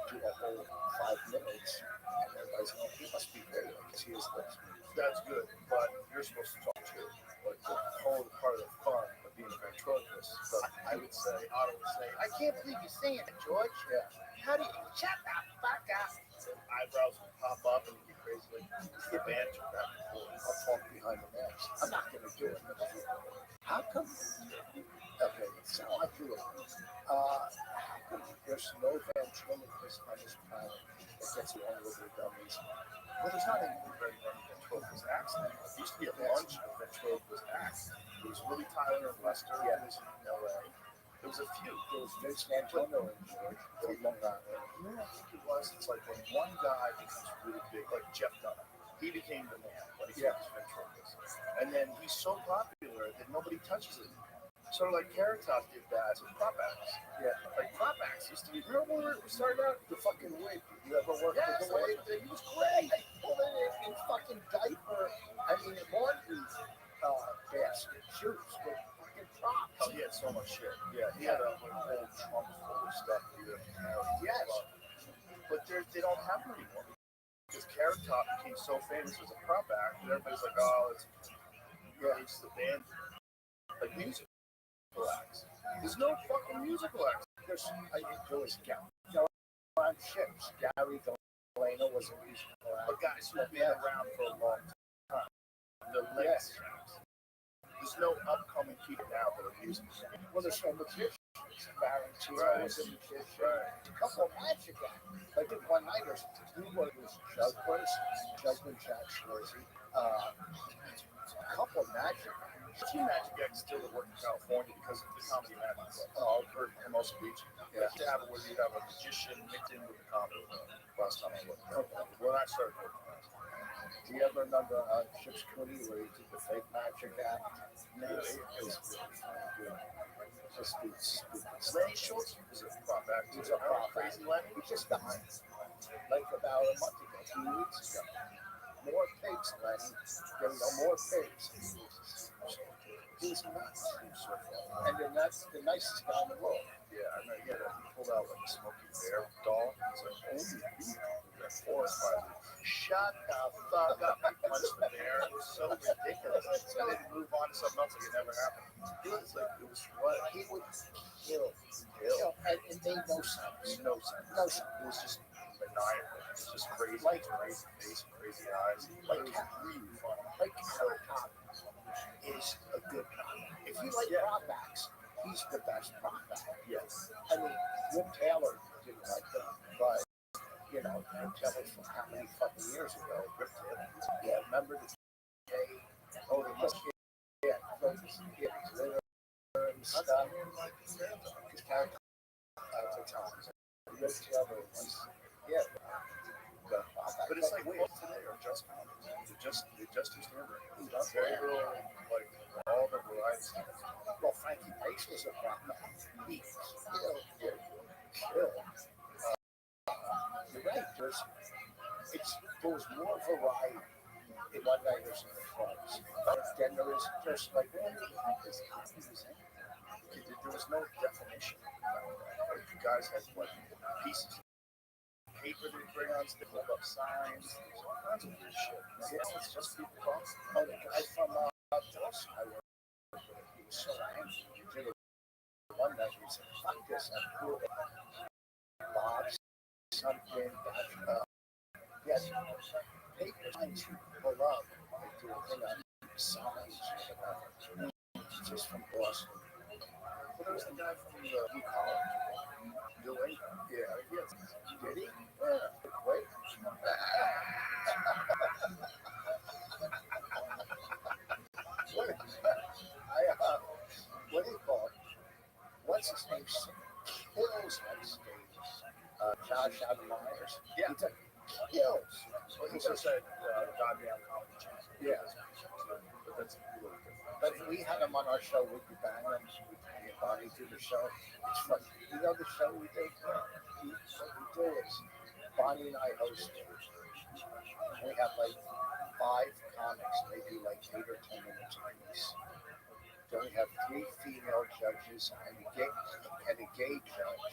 do a whole 5 minutes, and everybody's like, he must be great, I can see his lips move. That's good, but you're supposed to talk too. Like the whole part of the fun of being a ventriloquist. So I would say, Otto would say, I can't believe you're saying it, George. Yeah. How do you shut the fuck up? Eyebrows would pop up and you'd be crazy. Like, you banter back and forth. I'll talk behind the mask. I'm not going to do it. How come? Okay, so I do it. How come there's no ventriloquist on this planet that gets along with their dummies? Well, there's not even very many ventriloquist acts. There used to be a bunch of ventriloquist acts. There was Willie Tyler and Lester. Yeah. It was in LA. There was a few. There was Vince Antonio and George from Long Island. You know what I think it was? It's like when one guy becomes really big, like Jeff Dunham. He became the man when he was ventriloquist. And then he's so popular that nobody touches it. sort of like Carrot Top did that to prop acts. Yeah. Like prop acts used to be. Remember when we started out? The fucking wig. You ever worked Yes, with the wig? he was great. They pull it in fucking diaper. I mean, laundry basket, shoes with fucking props. Oh, he had so much shit. Yeah, he had a whole trunk full of stuff. Yes. But they don't have them anymore. Because Carrot Top became so famous as a prop act that everybody's like, oh, it's the band. Like musical acts. There's no fucking musical acts. There was Gary on ships. Gary Delano was a musical act. But guys who've been around for a long time. The legacy acts. There's no upcoming people now that are musicals. Well, there's some magicians. Barrington was a magician. A couple of magic acts. Like the one nighters. Nobody was jugglers. Jack Schwarzy. A couple of magic acts. Two magic acts still that work in California because of the comedy magic club. Oh, Or Hermosa Beach. Yeah. To have it where you have a magician mixed in with the comedy club. Last time I looked. Okay. When I started working. Do you ever remember Chips Cooney where he did the fake magic act? No, it was really good. Just the stupid. Lenny Schultz was a prop act. He was a prop act. Crazy Lenny. He just died. Like about a month ago, 2 weeks ago. More pigs, Lenny. More pigs. He's nuts. And the nicest guy in the world. Yeah, I know. He pulled out like a Smokey Bear doll. He's like, oh, you forest fire. Shut the fuck up. He punched the bear. It was so ridiculous. And then move on to something else like it never happened. It was what? He would kill. And it made no sense. No sense. No sense. It was just maniacal. It was just crazy. Like crazy face, crazy eyes. Like it was really fun. Like Carrot Top is a good prop. If you like prop acts, he's the best prop act. Yes. I mean, Rip Taylor didn't like them, but Rip Taylor from how many fucking years ago? Rip Taylor. Yeah, remember the day? Oh, the must glitter and stuff. His character at the time. Rip Taylor was, but it's like what today are just comics. They just do stand-up. Very little, like all the varieties. Well, Frankie Pace was a prop act. He killed. You're right. There was more variety in one-nighters and the clubs. Then there's like, There was no definition. Like you guys had like pieces of paper they bring on, they hold up signs, there's all kinds of weird shit. Yeah, it's just people talking. oh, the guy from Dawson, I worked with, he was so angry. He did it one night, he said, fuck this, I'm cool. Bob, something, yes, paper signs you pull up, they do a thing on signs or whatever. Just from Boston. But there was the guy from the blue collar. Bill Lincoln. Yeah, yes. Did he? Yeah, wait. What do you call it? What's his name? Kills on stage. Josh Adam Myers. Yeah. He took kills. Well, he just said goddamn comedy chance. Yeah. But that's really different. But we had him on our show with the band, and me and Bonnie do the show. It's fun. You know the show we do? What we do is Bonnie and I host it. We have like 5 comics. They do like 8 or 10 minutes apiece. Then we have 3 female judges and a gay judge.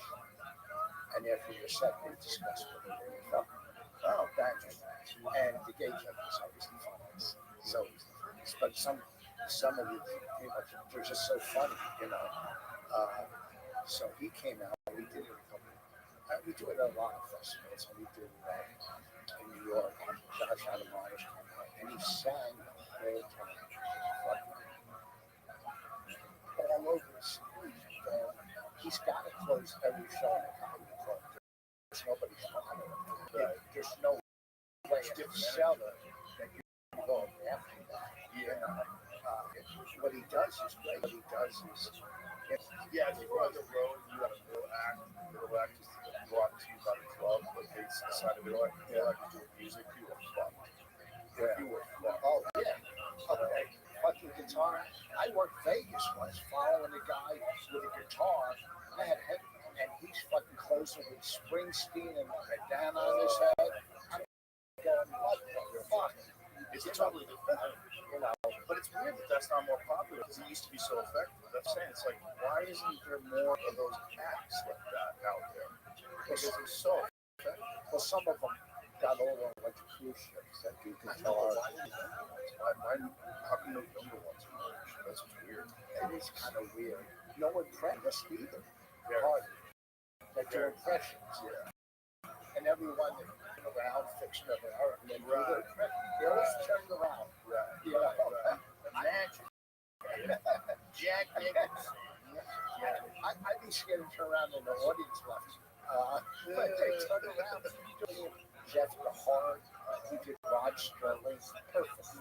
And after your set, we discuss whether they're fucking. Oh, thank you. And the gay judge is obviously funny. So, but some of you know, they're just so funny, you know. So he came out. We did it a couple. We do it at a lot of festivals. And we did in New York. And Josh Adam Myers came out, and he sang the whole time, all over the stage. He's got to close every show in a comedy club. There's nobody following him. There's no way to sell it that you can go after that. Yeah. What he does is great. What he does is, Yeah, if you go on the road, you got a middle act is to go out to about a club, but they decided they like doing music, you were fucked. yeah. You were fucked. Oh yeah. Okay. Fucking can guitar. I worked Vegas once following a guy with a guitar. I had him, and he's fucking closing with Springsteen and a bandana on his head. I'm going, what the fuck? It's a totally different thing. You know, But it's weird that that's not more popular because it used to be so effective. That's what I'm saying. It's like, why isn't there more of those acts like that out there? Because it's so effective. well, some of them got over on like the cruise ships that do I know, guitar. why did how come no younger ones emerge? That's weird. It is kind of weird. No impressions either. Yeah. Hard. That do impressions. Yeah. And everyone around fixing it and then do Right. their impression. They always turn around. Right. You know? Right. Imagine. Jack Nicholson. I'd be scared to turn around and the audience left. But they turn around and doing Jeff the Hard. He did Rod Sterling. Perfect.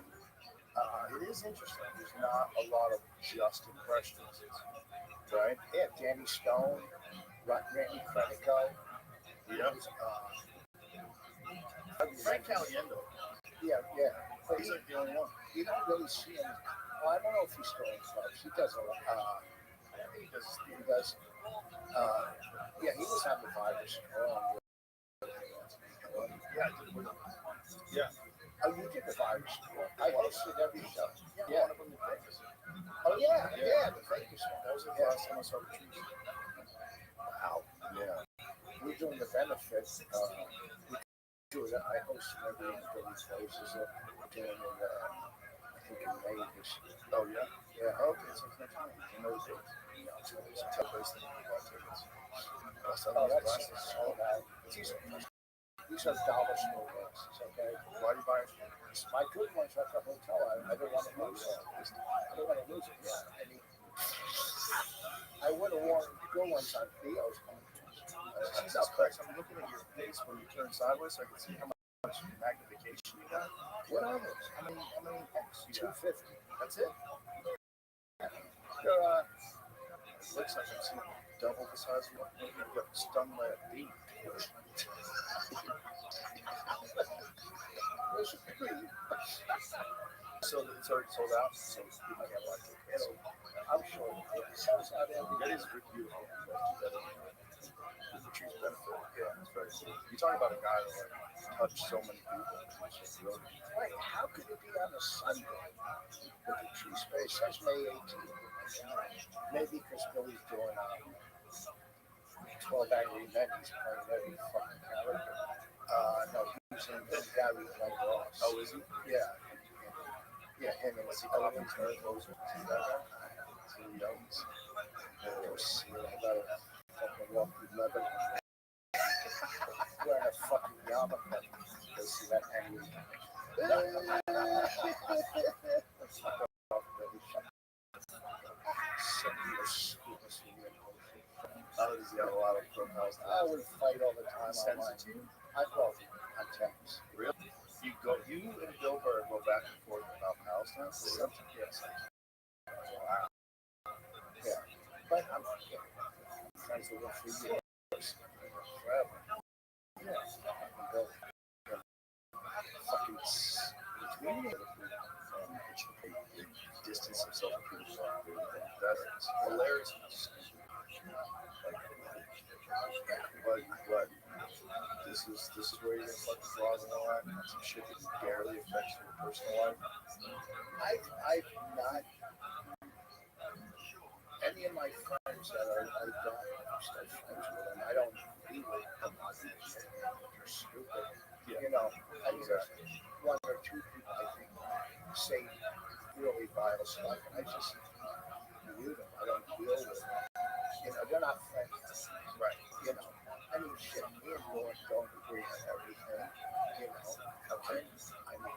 It is interesting. There's not a lot of just impressions, right? Yeah, Danny Stone, Randy Credico. Yeah. Frank Caliendo. Yeah. But He's like the only one. you don't really see him. Well, I don't know if he's still in clubs. He does a lot. He does. He does. Yeah, he was on the virus. Yeah, I did with him. Yeah. Oh, you did the virus. I hosted every show. Yeah. One of them in Vegas. Oh, yeah, the Vegas one. That was the last time I saw the trees. Wow. Yeah. We're doing the benefit. We do it. I hosted every one of these places. Doing it, I think in May this year. Oh, yeah? Yeah. Okay, so it's next time. You know the dates. It's a tough place to buy tickets. Oh, that's sold out. These are dollar store races, okay? Why do you buy it? My good ones at the hotel, I don't want to lose it. I don't want to lose it. Yeah. I mean, I would have worn good ones on Theo's. Jesus Christ, I'm looking at your face when you turn sideways so I can see how much magnification you got. What are those? How many X you got? 250. That's it? They're, It looks like I'm seeing double the size of what you got stung by a bee. those are pretty. So it's already sold out, so people can't buy tickets. I'm sure it sells out every That is beautiful. The tree's benefit. Yeah, it's very cool. You talk about a guy that touched so many people. It's just really Wait, how could it be on a Sunday with the tree space? That's May 18th. Maybe because Billy's doing 12 Angry Men. He's playing every fucking character. No, he's in Gary playing Ross. Oh, is he? Yeah. Yeah, him and Was he copying her closer? See that guy? See the youngs? Go see it. I got a fucking walk through Lebanon. Wearing a fucking yarmulke. Go see that angry man. He's got a lot of profiles. I would fight all the time. He sends online. it to you? I well, on text. Really? You and Bill Burr go back and forth about Palestine? Yes. Wow. Yeah. But I'm friends with him for years. Forever. Yeah. Fucking Between distance himself from people. That's hilarious. But this is where you're gonna fucking draw the line on some shit that barely affects your personal life. I've not any of my friends that are like that. I'm still friends with them. I don't be with them. They're stupid. Yeah. You know, I mean, there's one or two people I think say really vile stuff, and I just mute them. I don't deal with them. You know, they're not friends. Right. You know, I mean, shit, me and Lauren don't agree on everything. You know, okay. I mean,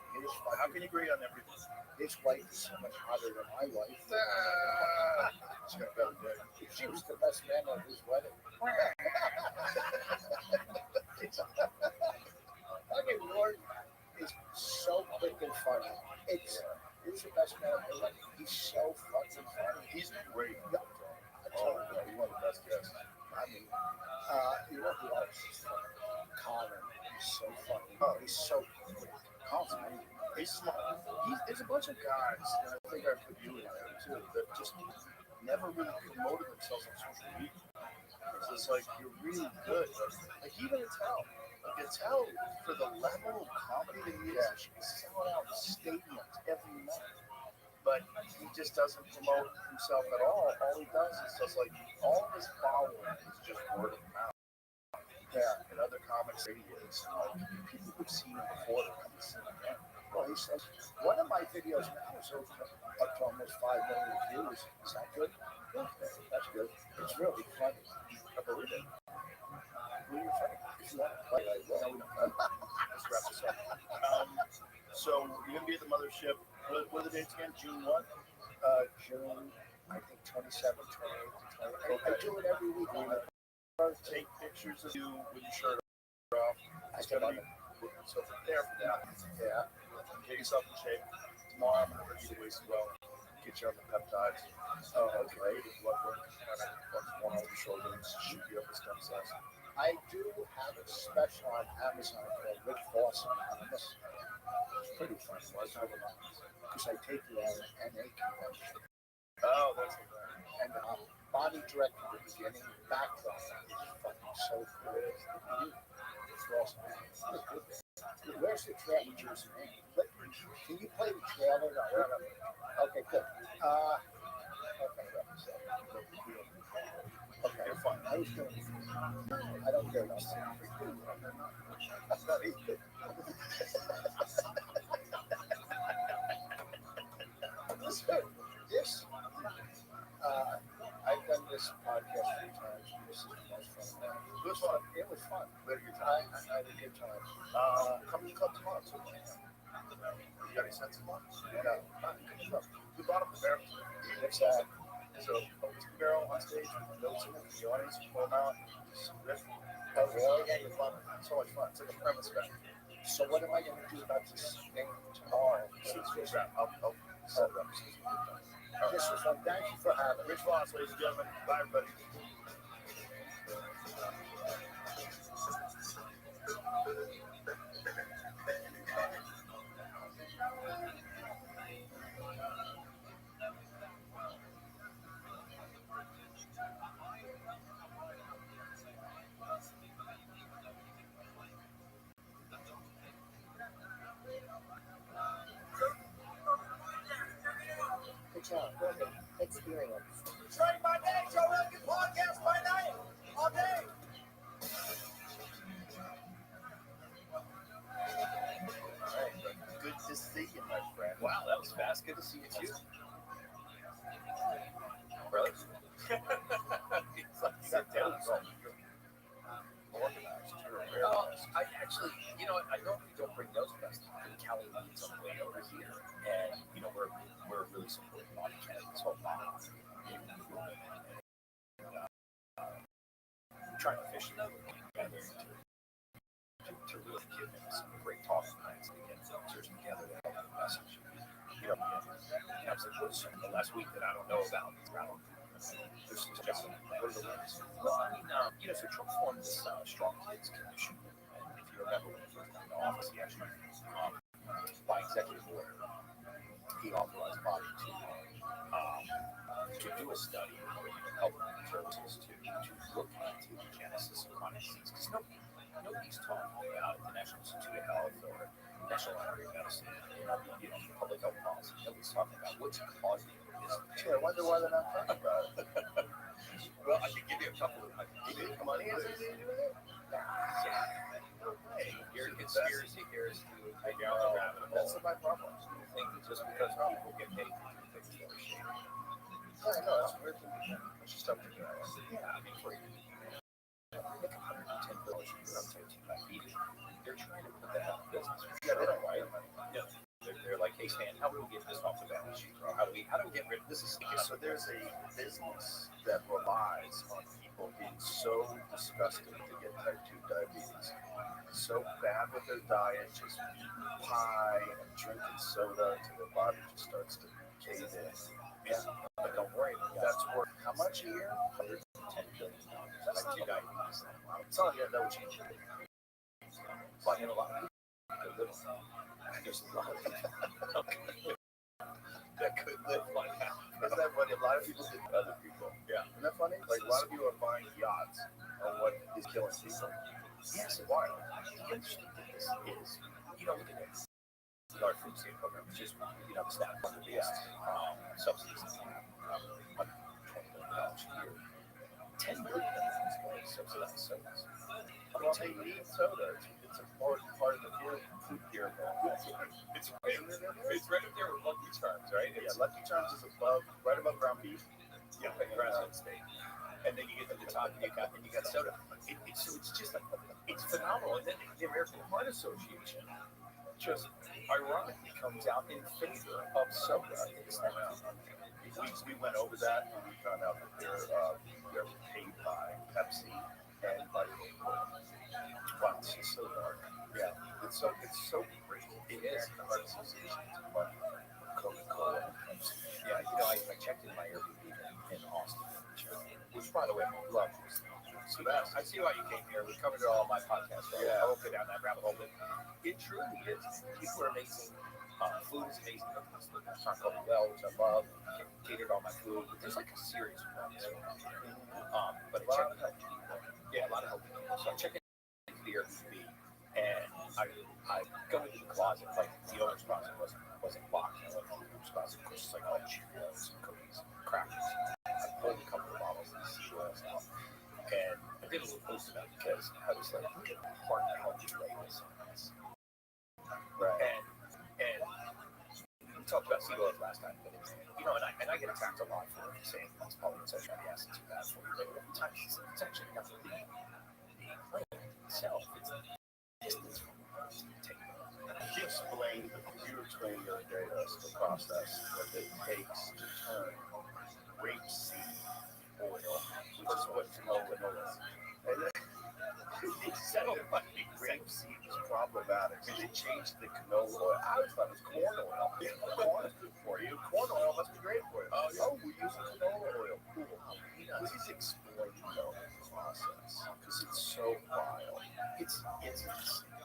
How can you agree on everything? his wife is so much hotter than my wife. She's got a better day. She was the best man at his wedding. I mean, Lord is so quick and funny. He's the best man at his wedding. He's so fucking funny. He's great. Yeah. Oh, yeah, he's one of the best guests. I mean, you know who else is funny? Connor. He's so funny. Oh, he's so quick. Colin's amazing. He's smart. There's a bunch of guys, and I think I put you in there too, that just never really promoted themselves on social media. So it's like you're really good. Like even Attell, for the level of comedy that he is, he's selling out stadiums every night. But he just doesn't promote himself at all. All he does is just like all of his following is just word of mouth. Yeah, and other comics radios, people who've seen him before, they come to see him again. Well, he says one of my videos now is up to almost 5 million views. Is that good? Yeah, that's good. It's really funny. I believe it. Who are you funny? If you want to play, like, well, let's wrap this up. So you're gonna be at the mothership. What are the dates again? June what? June, I think 27th, 28th, 28th. I do it every week. Take pictures of you with your shirt off. It's gonna be so prepare for that. Yeah. Get yourself in shape. Tomorrow I'm gonna review the waist as well. Get you on the peptides. Oh, okay. Blood work. And one over the shoulder and shoot you up with stem cells. I do have a special on Amazon called Rick Foss Anonymous. It's pretty fun. Because I take you on an NA convention. Oh, that's and body direct from the beginning, background is fucking so cool. It's awesome. Where's the trailer, Jersey? Can you play the trailer? Okay, good. Okay, you're fine. I was doing it. I don't care about that. This, I've done this podcast 3 times. This is the most fun. It was fun. It was fun. I had a good time. Come to the club tomorrow. So, you got any sense of money? No. We bought up the barrel. What's that? So, it's the barrel on stage with notes in it for the audience. Pull them out. Just riff. Oh, really? Yeah, it's fun. So much fun. It's like a premise special. So, what am I going to do about this thing tomorrow? I'll set it up. This was fun. Thank you for having me. Rich Voss, ladies and gentlemen. Bye, everybody. Good job. Experience. Trade by day, Joe Rogan podcast by night. All day. Good to see you, my friend. Wow, that was fast. Good to see you too. Brother. It's like sit down and roll. Organized. I actually, I normally don't bring those guys. Kelly leads on the way over here, and we're really supporting Monty Kennedy's whole model. Trying to fish together to really give him some great talking points to get filters together to help the message. I was like, what's the last week that I don't know about? There's some jobs. What are the ones? Well, so Trump formed this Strong Kids Commission, and if you remember when he first got into office, he actually, by executive order, he authorized Bobby to do a study where you can help services to look into the genesis of chronic disease, because nobody's talking about the National Institute of Health or National Library of Medicine, public health policy. Nobody's talking about what's causing this. I wonder why they're not talking about it. Well, I can give you a couple of money. Your conspiracy here is to take out the rabbit hole. That's my problem. I think that just because people get paid to do things that are shady. Yeah, I know, that's weird. Let's just stop doing that. Yeah, I mean, for you. Make $110 billion on diabetes. They're trying to put that out of business. Yeah, they don't, right? Yeah. They're like, hey Stan, how do we get this off the balance sheet? Or how do we get rid of this? So there's a business that relies on people being so disgusted to get type 2 diabetes, so bad with their diet, just eating pie and drinking soda until their body just starts to cave in. Yeah, but don't worry, that's worth how much a year? $110 billion. That's not diabetes. It's not yet, that would change. But a lot of people live on There's a lot of that could live like that. Isn't that funny? A lot of people did other people. Yeah. Isn't that funny? Like a lot of people are buying yachts on what is killing people. Yes, it's wild. The interesting thing is, look at this. Our food stamp program, which is, the staff one of the biggest subsidies that we have, under $20 million a year. $10 billion of that is going to subsidize sodas. Well, they need soda. It's a part of the food pyramid. It's right up there with Lucky Charms, right? Yeah, Lucky Charms is right above ground beef. Yeah, like grass-fed steak. And then you get to the top, and you got soda. So it's just like, it's phenomenal. And then the American Heart Association just ironically comes out in favor of soda. We went over that and we found out that they're paid by Pepsi and by Coca-Cola. Wow, it's just so dark. Yeah, it's so great. It is. The Heart Association is money for Coca-Cola and Pepsi. Yeah, I checked in my Airbnb in Austin, which, by the way, I love. So I see why you came here. We covered it all on my podcast. Right? Yeah. I won't go down that rabbit hole, but it truly is. People are amazing. Food is amazing. The restaurant called Well, which I love. Catered all my food. But there's like a serious one. But A lot of healthy people. yeah, a lot of healthy people. So I check in the Airbnb, and I go into the closet. Like the owner's closet wasn't locked. I went into the owner's closet. Of course, it's like all Cheerios, cookies, crackers. I pulled a couple of bottles of sea oils out. And I did a little post about it because I was like, look at the heart healthy labels on this. Right. And we talked about seed oils last time, but and I get attacked a lot for saying these polyunsaturated fatty acids are bad for you. But at times it's actually not the plant itself. It's the distance from the plant you take. You explained the other day to us the process that it takes to turn rapeseed oil, which is what canola is. And then he said rapeseed was problematic. So they changed the canola oil. I always thought it was corn oil. Corn is good for you. Corn oil must be great for you. Oh, we're using canola oil. Cool. Please explain the process because it's so wild. It's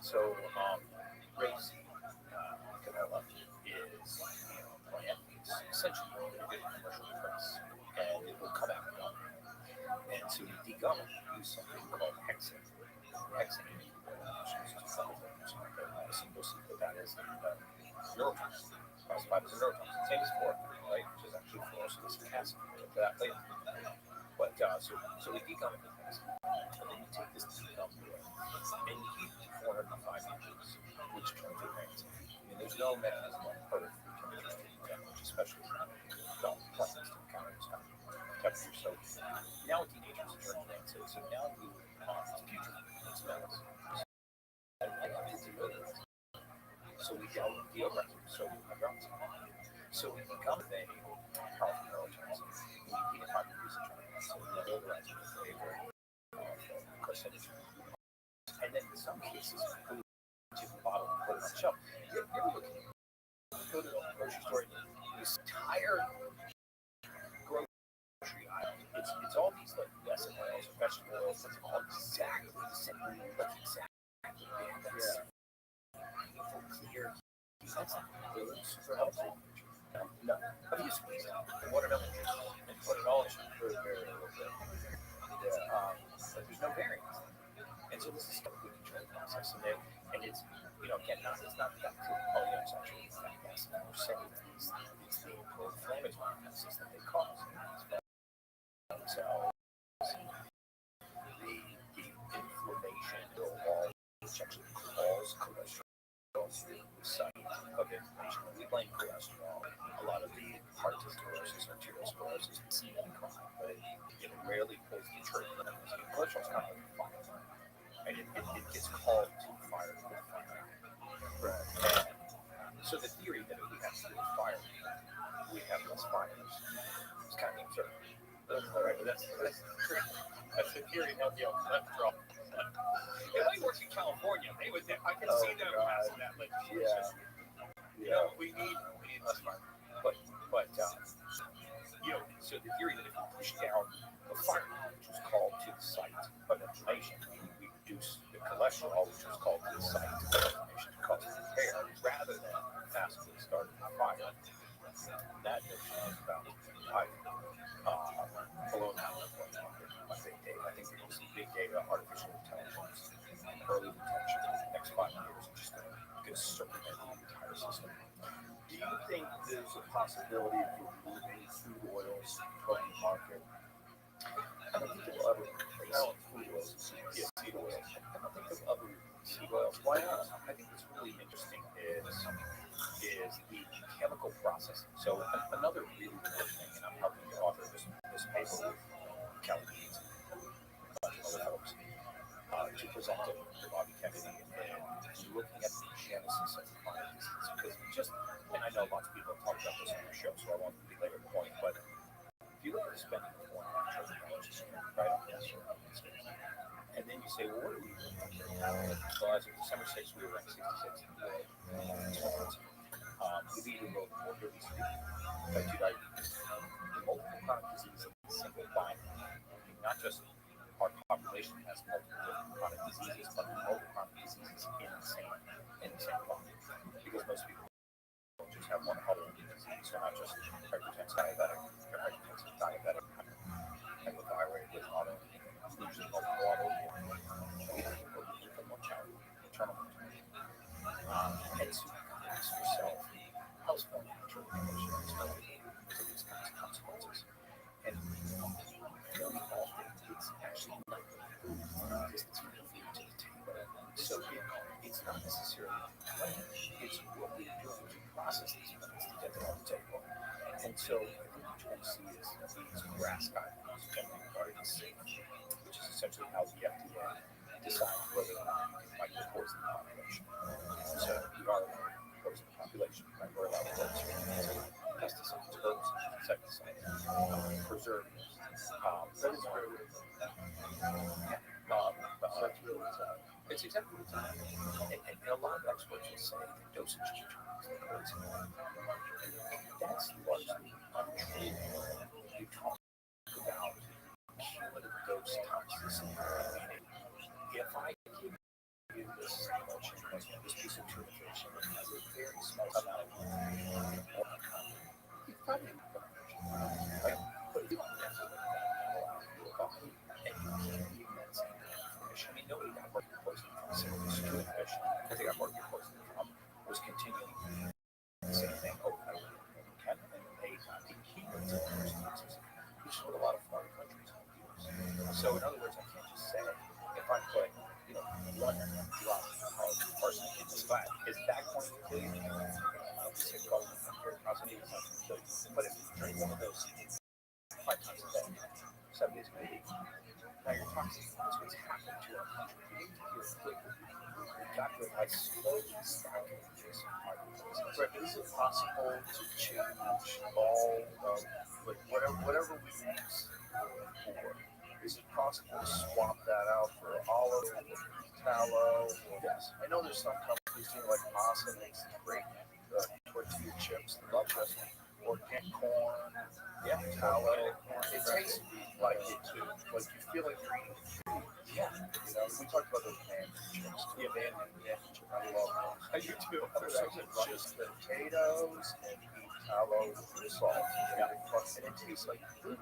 so rapeseed canola is plant. It's essentially a commercial press, and it will come out gum. And so you degum it, you use something called hexane. Hexane is you'll see what that is. Neurotoxin. Classified as a neurotoxin. Same as pork, right? Which is actually fluorosilicic acid. We'll get to that later. But so we degum it with hexane, and then you take this degum oil and you heat it to 405 inches, which turns it right. There's no mechanism on earth that can just damage, especially plants to encounter this kind of temperature. So now with teenagers, it turns rancid. So now it's putrid. It smells. So we deodorize it. So I dropped it. So we become a powerful neurotoxin. We heat it 5 degrees Fahrenheit. So we deodorize it with a very carcinogen. And then in some cases, we take the bottle and put it on the shelf. You ever go to the grocery store and this entire grocery aisle, it's all these like essence oils, vegetable oils, it's all exactly the same. Like exactly. That's clear. That's not really super helpful. No. But you squeeze out the watermelon juice and put it all in for a very little bit. But there's no variance. And so this is stuff we control the process today. And it's, again, it's not that polyunsaturated fatty acid. We're saying it's the inflammatory process that they cause. So the inflammation or all which actually cause cholesterol through the site of inflammation. We blame cholesterol. A lot of the heart sclerosis, arteriosclerosis, we see that in crime, but it rarely pulls the trigger. Cholesterol is kind of like a fire. And it gets called to fire with fire. Right. So the theory that if we have to fire, we have less fires. It's kind of absurd. Right, but that's the theory of the cholesterol. It only works in California. I can see them passing that legislation. Yeah. We need less fire. But so the theory that if we push down the fire, which was called to the site of inflammation, we reduce the cholesterol, which was called to the site of inflammation to cause repair, rather than could circumvent the entire system. Do you think there's a possibility of removing food oils from the market? I don't think they'll ever replace food oils and seed oils. I don't think they'll ever seed oils. Why not? I think what's really interesting is the chemical process. So another really important thing, and I'm helping the author of this paper with Kelly Beans and a bunch of other folks to present it to Bobby Kennedy and looking at the genesis of chronic disease. Because and I know lots of people have talked about this on your show, so I won't belabor the point, but if you look at the spending of $4.5 trillion a year, right on this, and then you say, well, what are we doing? So as of December 6th, we were ranked 66 in the world. We lead the world for obesity, type 2 diabetes, and multiple chronic disease in a single binary. Not just our population has multiple different chronic diseases, but multiple chronic diseases in the same body. Because most people just have one autoimmune disease, so not just hypertensive diabetic, or hypertensive diabetic, hypothyroid with autoimmune, usually multiple autoimmune, mortality, maternal mortality. And so ask yourself, how's foreign natural emotions related to these kinds of consequences? And very often it's actually not food distance from food to the table. So it's not necessarily the plan, it's what we're doing to process these foods to get them on the table. And so I think what you're going to see is these GRAS guidelines, generally regarded as safe, which is essentially how the FDA decides whether or not you can micropoison the population. So we are allowed to poison the population, right? We're allowed to poison pesticides, herbicides, insecticides, preservatives. That is very that's really it's exactly what it's about. And a lot of experts will say the dosage of drugs is crazy. That's largely untrue. You talk about cumulative dose toxicity, meaning if I give you this piece of true nutrition that has a very small amount of you probably not going to but if you don't have to your body and you can't eat that same fish. I mean, nobody got mercury poisoning from a single stewed fish. What they got mercury poisoning from was continuing the same thing over and over again, and they got the cumulative dose toxicity, which is what a lot of foreign countries use. So in other words, I can't just say if I put one drop of arsenic in this fat, is that going to kill you? Obviously, probably not kill you. But if you drink one of those 5 times a day, 7 days a week, now you're toxic. That's what's happened to our country. We need to hear quickly. We got to it by slowly stacking this microplastics. Right, but is it possible to change all of whatever we use for? Is it possible to swap that out for olive oil, tallow? Yes. I know there's some companies doing like Masa makes great tortilla chips, the love dressing, organic corn, tallow. It tastes like it too. Like you feel like you're eating food. Yeah. We talked about those man chips. Yeah, man chips. I love those. I do too. They're just potatoes and beef tallow with salt. And it tastes like food.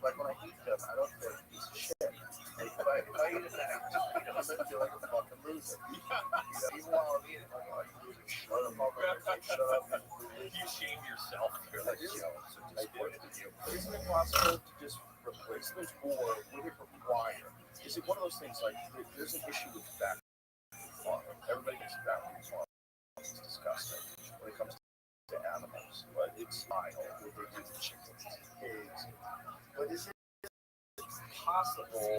Like when I eat them, I don't feel like a piece of shit. If I eat it back, I feel like a fucking loser. Even while I'm eating, I'm like, shut up. You shame yourself. You're like, isn't it possible to just replace those, or would it require? Is it one of those things like there's an issue with factory farming? Everybody gets factory farming. It's disgusting when it comes to animals, but it's vile what they do to chickens and pigs. But is it possible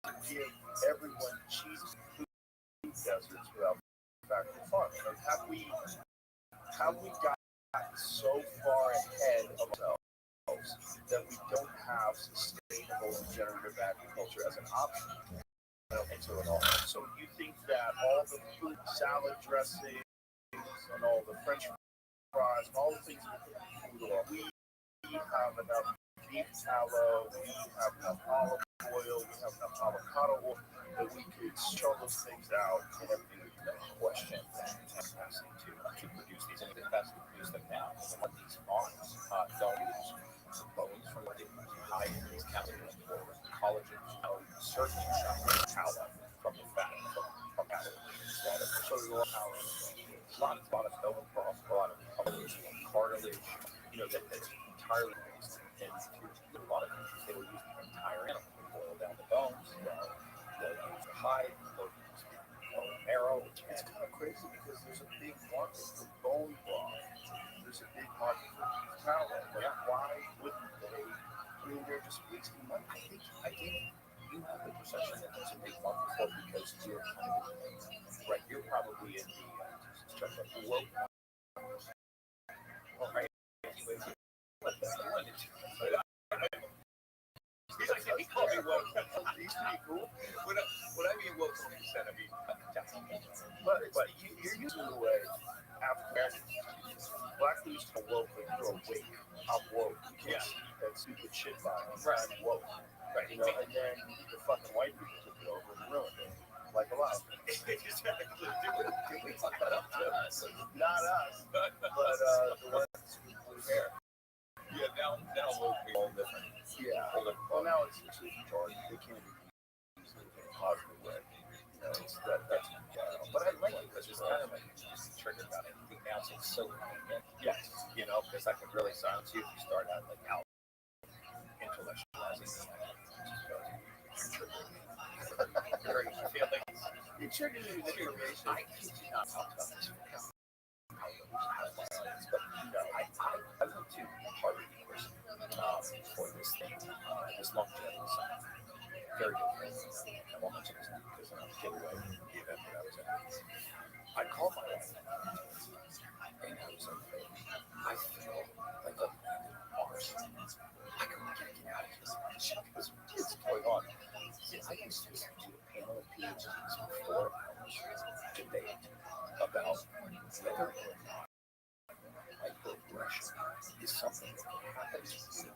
to give everyone cheese food deserts without factory farming? Like, have we gotten so far ahead of ourselves that we don't have sustainable regenerative agriculture as an option into it all? So you think that all the food, salad dressings, and all the French fries, and all the things we put in food oil, we have enough beef tallow, we have enough olive oil, we have enough avocado oil that we could churn those things out and everything would be a question capacity to produce these, and the capacity to produce them now. And what these farms don't use bones from what they hide in these chemicals or collagen, certainly tallow from the fat from cattle. So lot of bone broth, a lot of cartilage, that's entirely based. And a lot of countries, they will use the entire animal. They boil down the bones, they'll use the hide, they'll use the bone marrow. It's kind of crazy because there's a big market for bone broth. There's a big market for tallow. Why wouldn't they? I mean, they're just wasting money. I think you have the perception that there's a big market for it because you're kind of right. You're probably in the woke. All right. Anyway, he called me woke. He's pretty cool. When I mean woke, 100%, I mean but you're using the way African Black dudes are woke, but you're awake. I'm woke. Yeah. That stupid shit by me. Right. I'm woke. Right. And then the fucking white people took it over and ruined it. Like a lot. Did we fuck that up too? Not us. But the ones who blue hair. Yeah, now woke people all different. Yeah. Well, now it's retarded. They can't be used in a positive way. It's that's but I like it because it's kind of like just triggered about anything now. So it's so convenient. Yes. Because I can really silence you if you start out like out intellectualizing. It triggered me with information. I kid you not talk about this. But I went to Harvard University for this thing, this longevity summit. Very good friend. I won't mention his name because I'm not giving away the event that I was at. I called my wife and I was like, I feel like a man in Mars. I can't get out of here. She goes, what's going on? I used to listen to a panel of PhDs for 4 hours debate about whether or not microaggression is something that can happen to you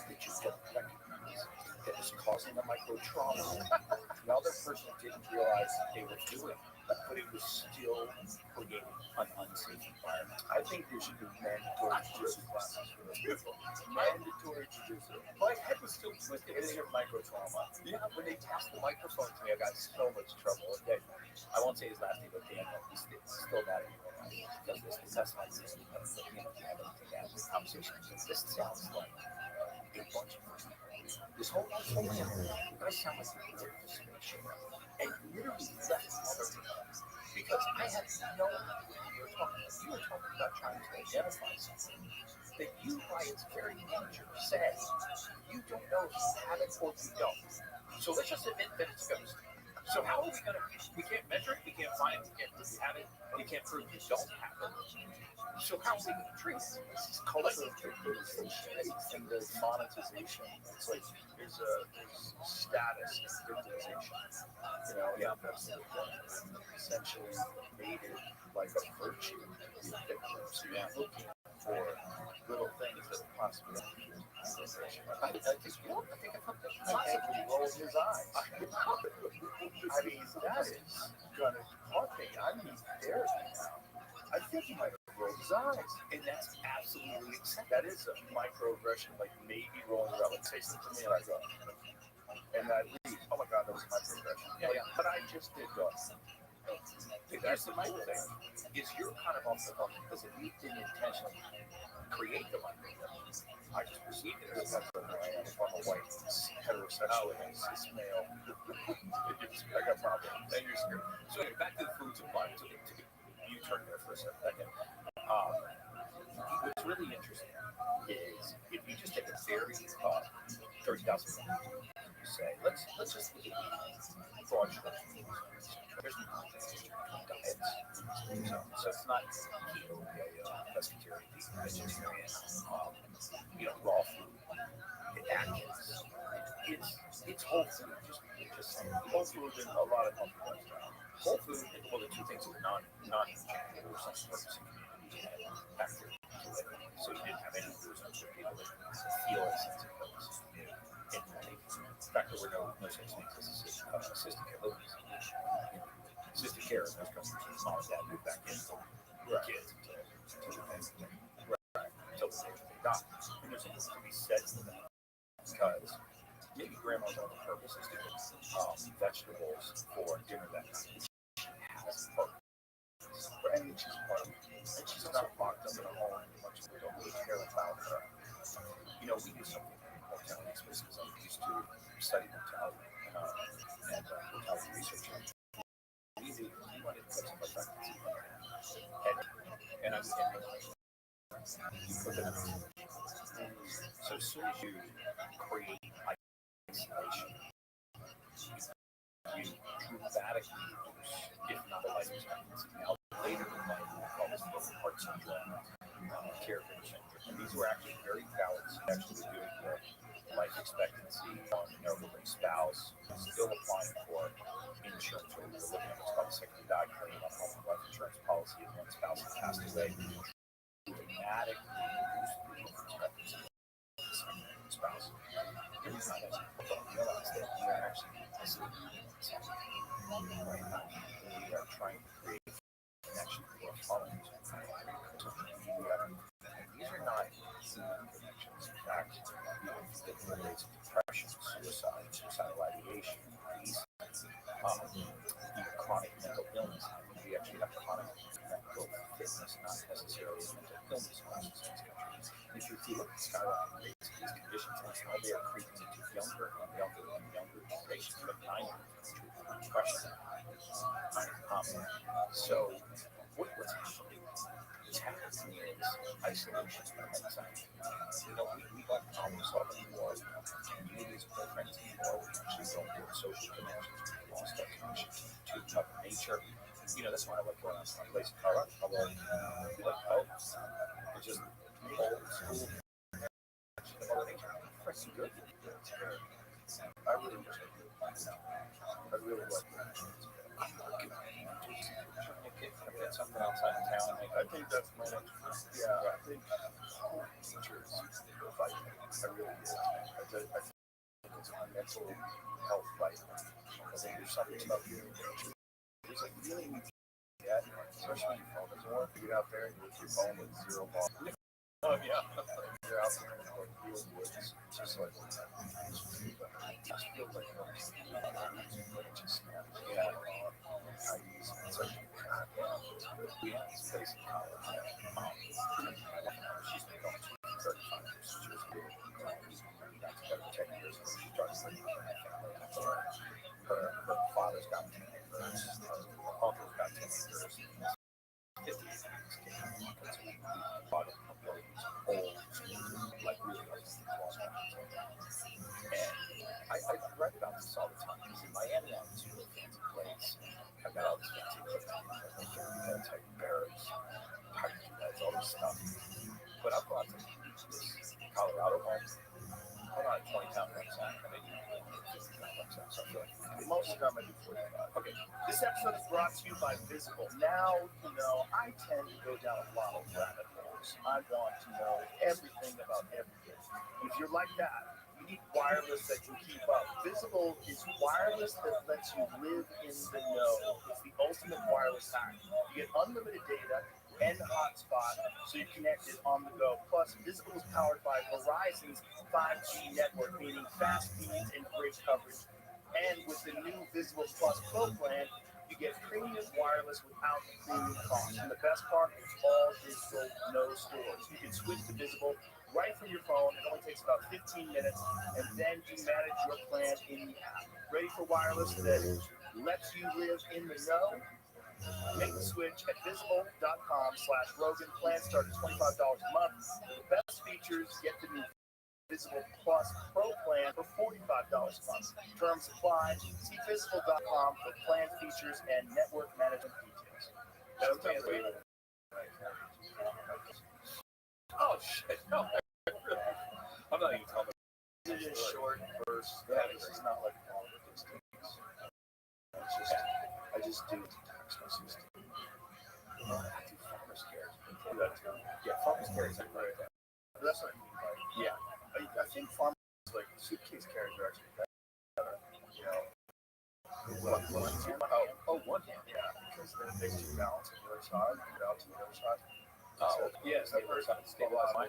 that you don't recognize that is causing a micro trauma. The other person didn't realize they were doing it, but it was still creating an unsafe environment. I think there should be mandatory jiu-jitsu classes for those people. Mandatory jiu-jitsu. My head was still twisted. It's your micro trauma. Yeah, when they passed the microphone to me, I got so much trouble. Okay, I won't say his last name, but Daniel, he's still mad at me because that's not just because you have everything out of the conversation. This sounds like a bunch of this whole thing does sound like a weird distinction. And literally left other people because I had no idea you were talking about trying to identify something that you, by its very nature, said you don't know if you have it or you don't. So let's just admit that it's ghost. So how are we going to? We can't measure it. We can't find it. We can't prove you have it. We can't prove you don't have it. So how are we going to treat it? This is culture of victimization and the monetization. It's like there's status and victimization. That's essentially made it like a virtue to be a victim. So you're looking for little things that possibly I think he rolled his eyes. I mean, that is gonna haunt me. I need therapy now. I think he might have rolled his eyes. And that's absolutely acceptable. That is a microaggression, like maybe rolling around. Like, say something to me and I go, and I leave. Oh my God, that was a microaggression. Yeah. But I just did go. Here's the minor thing, is you're kind of off the hook because if you didn't intentionally create the microaggression, I just perceived it as that's what I am. If I'm a white, heterosexual, cis male, I got problems. And you're screwed. So anyway, back to the food supply. To U-turn there for a second. What's really interesting is if you just take a very 30,000 you say, let's just look at broad strokes. There's no diets. So it's not keto, pescatarian, vegetarian, raw food. Atkins. It's whole food. Just whole food and a lot of companies. Whole food, well, the two things are non-nutritional or some sort of bacteria. So you didn't have any foods that people that feel a sense of purpose. In fact, there were no such things as assisted care living. Assisted care in those countries, mom and dad moved back in for kids until the age they die. And there's something to be said for that because maybe grandma's only purpose is to get vegetables for dinner that night. She has a purpose. You put them in. So as soon as you create isolation, you dramatically reduce, if not the life expectancy. Now, later in life, we call this broken heart syndrome, caregiver syndrome. And these were actually very valid, actually doing the life expectancy on an elderly spouse, still applying for insurance. Where we were looking at what's called a secondary die claim on home and life insurance policy, and one spouse had passed away. Dramatically reduced the life expectancy of the secondary spouse. The reason I realize that we are actually missing right now. We are trying to create connection to our phones. These are not human connections. In fact, the rates of depression, suicide, suicidal ideation, these chronic mental illness. We actually have chronic mental fitness, not necessarily mental illness crisis in this country. If you see the skyrocketing rates of these conditions and how they are creeping into younger and younger and younger generations, but 90 depression. So what's happening? What's happening is isolation and anxiety. We like problem solving more. Communities, more friends, more. We actually don't get social connections. We lost our connection to Mother Nature. That's why I like going out to my place in Colorado. We like codes. It's just old school. Mother Nature. Freaking good. I really wish I did. I really like that. Something outside of town. I think that's my next. Yeah, I think teachers fight. I really do. I think it's my mental health fight. I think there's something about you. There's like really that, especially when your phone doesn't work. You get out there with your phone with zero ball. Oh yeah. You're out there in the field woods. It's just like just feel like it just snaps. Yeah. It's like yeah, it's based in Colorado. She's been going to 35 years. She was really got together 10 years ago. She started living with her family. Her father's got 10 acres. Her uncle's got 10 acres. 50 acres. Because we bought it from those old, like really old lost mountains. And I write about this all the time. Because in Miami, I have this really fancy place. I've got all this fancy equipment, type barrels, parking beds, all this stuff. But I've gone to this Colorado home. I'm on a 20-pound rucksack. I mean, 50-pound rucksack. So I feel like most of the time I do 45. Okay. This episode is brought to you by Visible. Now, I tend to go down a lot of rabbit holes. I want to know everything about everything. And if you're like that, you need wireless that can keep up. Visible is wireless that lets you live in the know. It's the ultimate wireless hack. You get unlimited data and hotspot, so you're connected on the go. Plus, Visible is powered by Verizon's 5G network, meaning fast speeds and great coverage. And with the new Visible Plus Pro plan, you get premium wireless without the premium cost. And the best part, it's all digital, no stores. You can switch to Visible right from your phone. It only takes about 15 minutes, and then you manage your plan in the app. Ready for wireless that lets you live in the know? Make the switch at visible.com/Rogan. Plan start at $25 a month. For the best features, get the new Visible Plus Pro plan for $45 a month. Terms apply. See visible.com for plan features and network management details. That's amazing. Oh shit! No, I'm not even talking. It is short bursts. This is not like long distance. It's just, I just do text messages. I do farmers carries. Yeah, farmers carries. Right. That's what I mean. Yeah. I think farmers, like, suitcase carriers are actually better. One hand, yeah, because then it makes you balance on the other side, you get out to the other side. Oh, yes, the other side stabilize mine.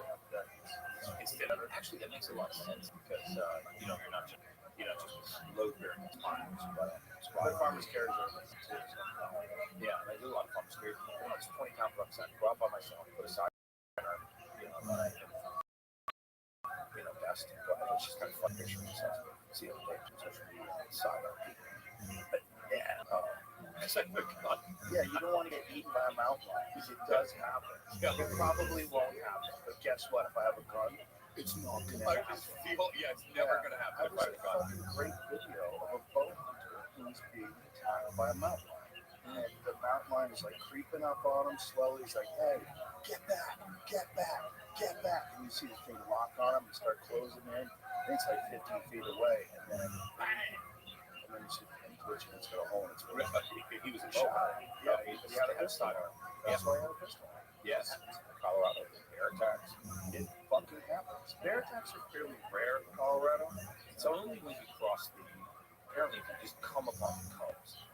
Actually, that makes a lot of sense because, you're not just load bearing farmers, but farmers carriers are like too. Yeah, and I do a lot of farmers carriers. It's 20-pound rucksack, go out by myself, put aside, best. It's just kind of fun picture myself. See the day on social media on the side of people. But yeah, Yeah, you don't want to get eaten by a mountain lion because it does happen. Yeah. It probably won't happen, but guess what? If I have a gun, it's not gonna I happen. just feel, it's never gonna happen I if was I a have a gun. fucking great video of a bow hunter who's being attacked by a mountain lion. And the mountain lion is like creeping up on him slowly. He's like, hey, get back, get back, get back. And you see the thing lock on him and start closing in. And it's like 15 feet away. And then bang! And then you see the pin twitch and it's got a hole in its He was a shot. shot. Yeah, he had a pistol on him. That's why he had a pistol on him. Yes. Colorado, bear attacks. It fucking happens. Bear attacks are fairly rare in Colorado. It's only when you cross the, apparently if you just come upon the cubs.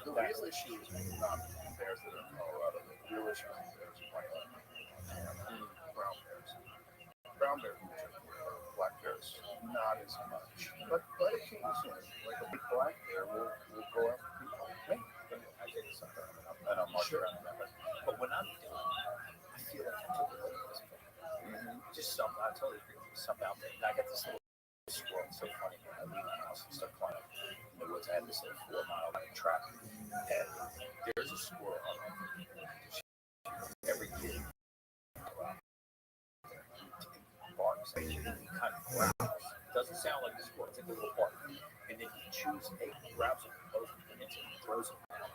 The real issue is not the bears that are in Colorado. The real issue is the bears in Wyoming and brown bears. Brown bears, black bears, not as much. But occasionally, like a big black bear will go after people. I take this up and I'm marching around in that. But when I'm doing it, I feel like I'm taking over this thing. Just something, I totally agree with you, something out there. And I got this little squirrel, it's so funny. When I leave my house and start climbing in the woods, I have this little 4 mile track. And there's a squirrel on every kid barks, he kind of growls. Doesn't sound like a squirrel, it's like a little bark. And then he chews a grabs it, throws it, and throws it down.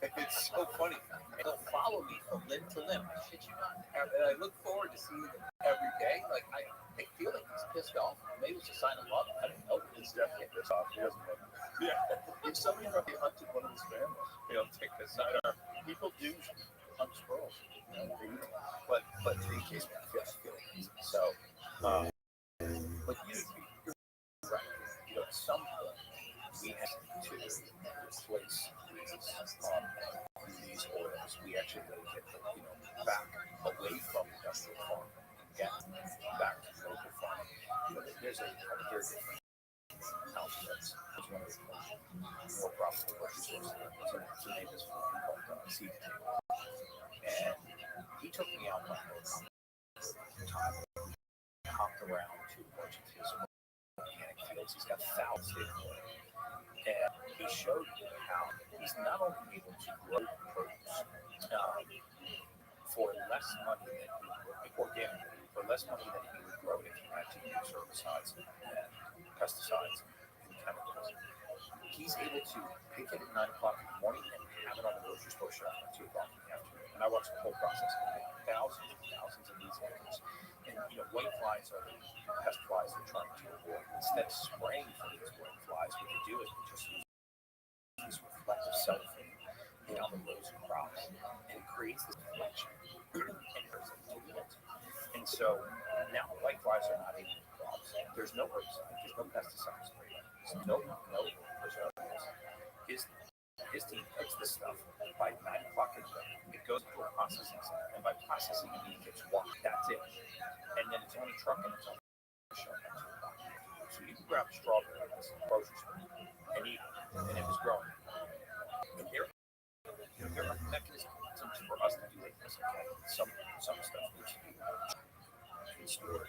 It's so funny. And they'll follow me from limb to limb. I shit you not. And I look forward to seeing them every day. Like I feel like he's pissed off. Maybe it's a sign of love. I don't know. It's definitely pissed off. He doesn't love it. Yeah. If somebody probably hunted one of his families, Take the side. people do hunt squirrels. But in case I feel like it's so. But you're right. At some point we have to replace these oils. We actually got to get them, back away from industrial farming and get back to local farming. There's a very different outlets. It's one of the more profitable resources. His name is called Seed Table. And he took me out one time, hopped around to much of his organic fields. He's got thousands of them. And he showed me how he's not only able to grow produce for less money than he would, organically, for less money than he would grow if he had to use herbicides and pesticides and chemicals. He's able to pick it at 9 o'clock in the morning and have it on the grocery store shelf at 2 o'clock in the afternoon. And I watched the whole process. Thousands and thousands of these acres. And white flies are the pest flies they're trying to avoid. Instead of spraying for these white flies, what they do is they just use these reflective cellophane on the rows of crops, and it creates this reflection and turns it into wilt. And so now white flies are not eating the crops. There's no herbicide, there's no pesticides sprayed, there's no preservatives. His team picks this stuff by 9 o'clock in the morning. It goes to a processing center, and by processing it means it gets washed. That's it. And then it's only trucking its own show at 2 o'clock. So you can grab a strawberry at this grocery store and eat it, and it was growing. And there are mechanisms for us to do this. Okay, some stuff needs to be stored.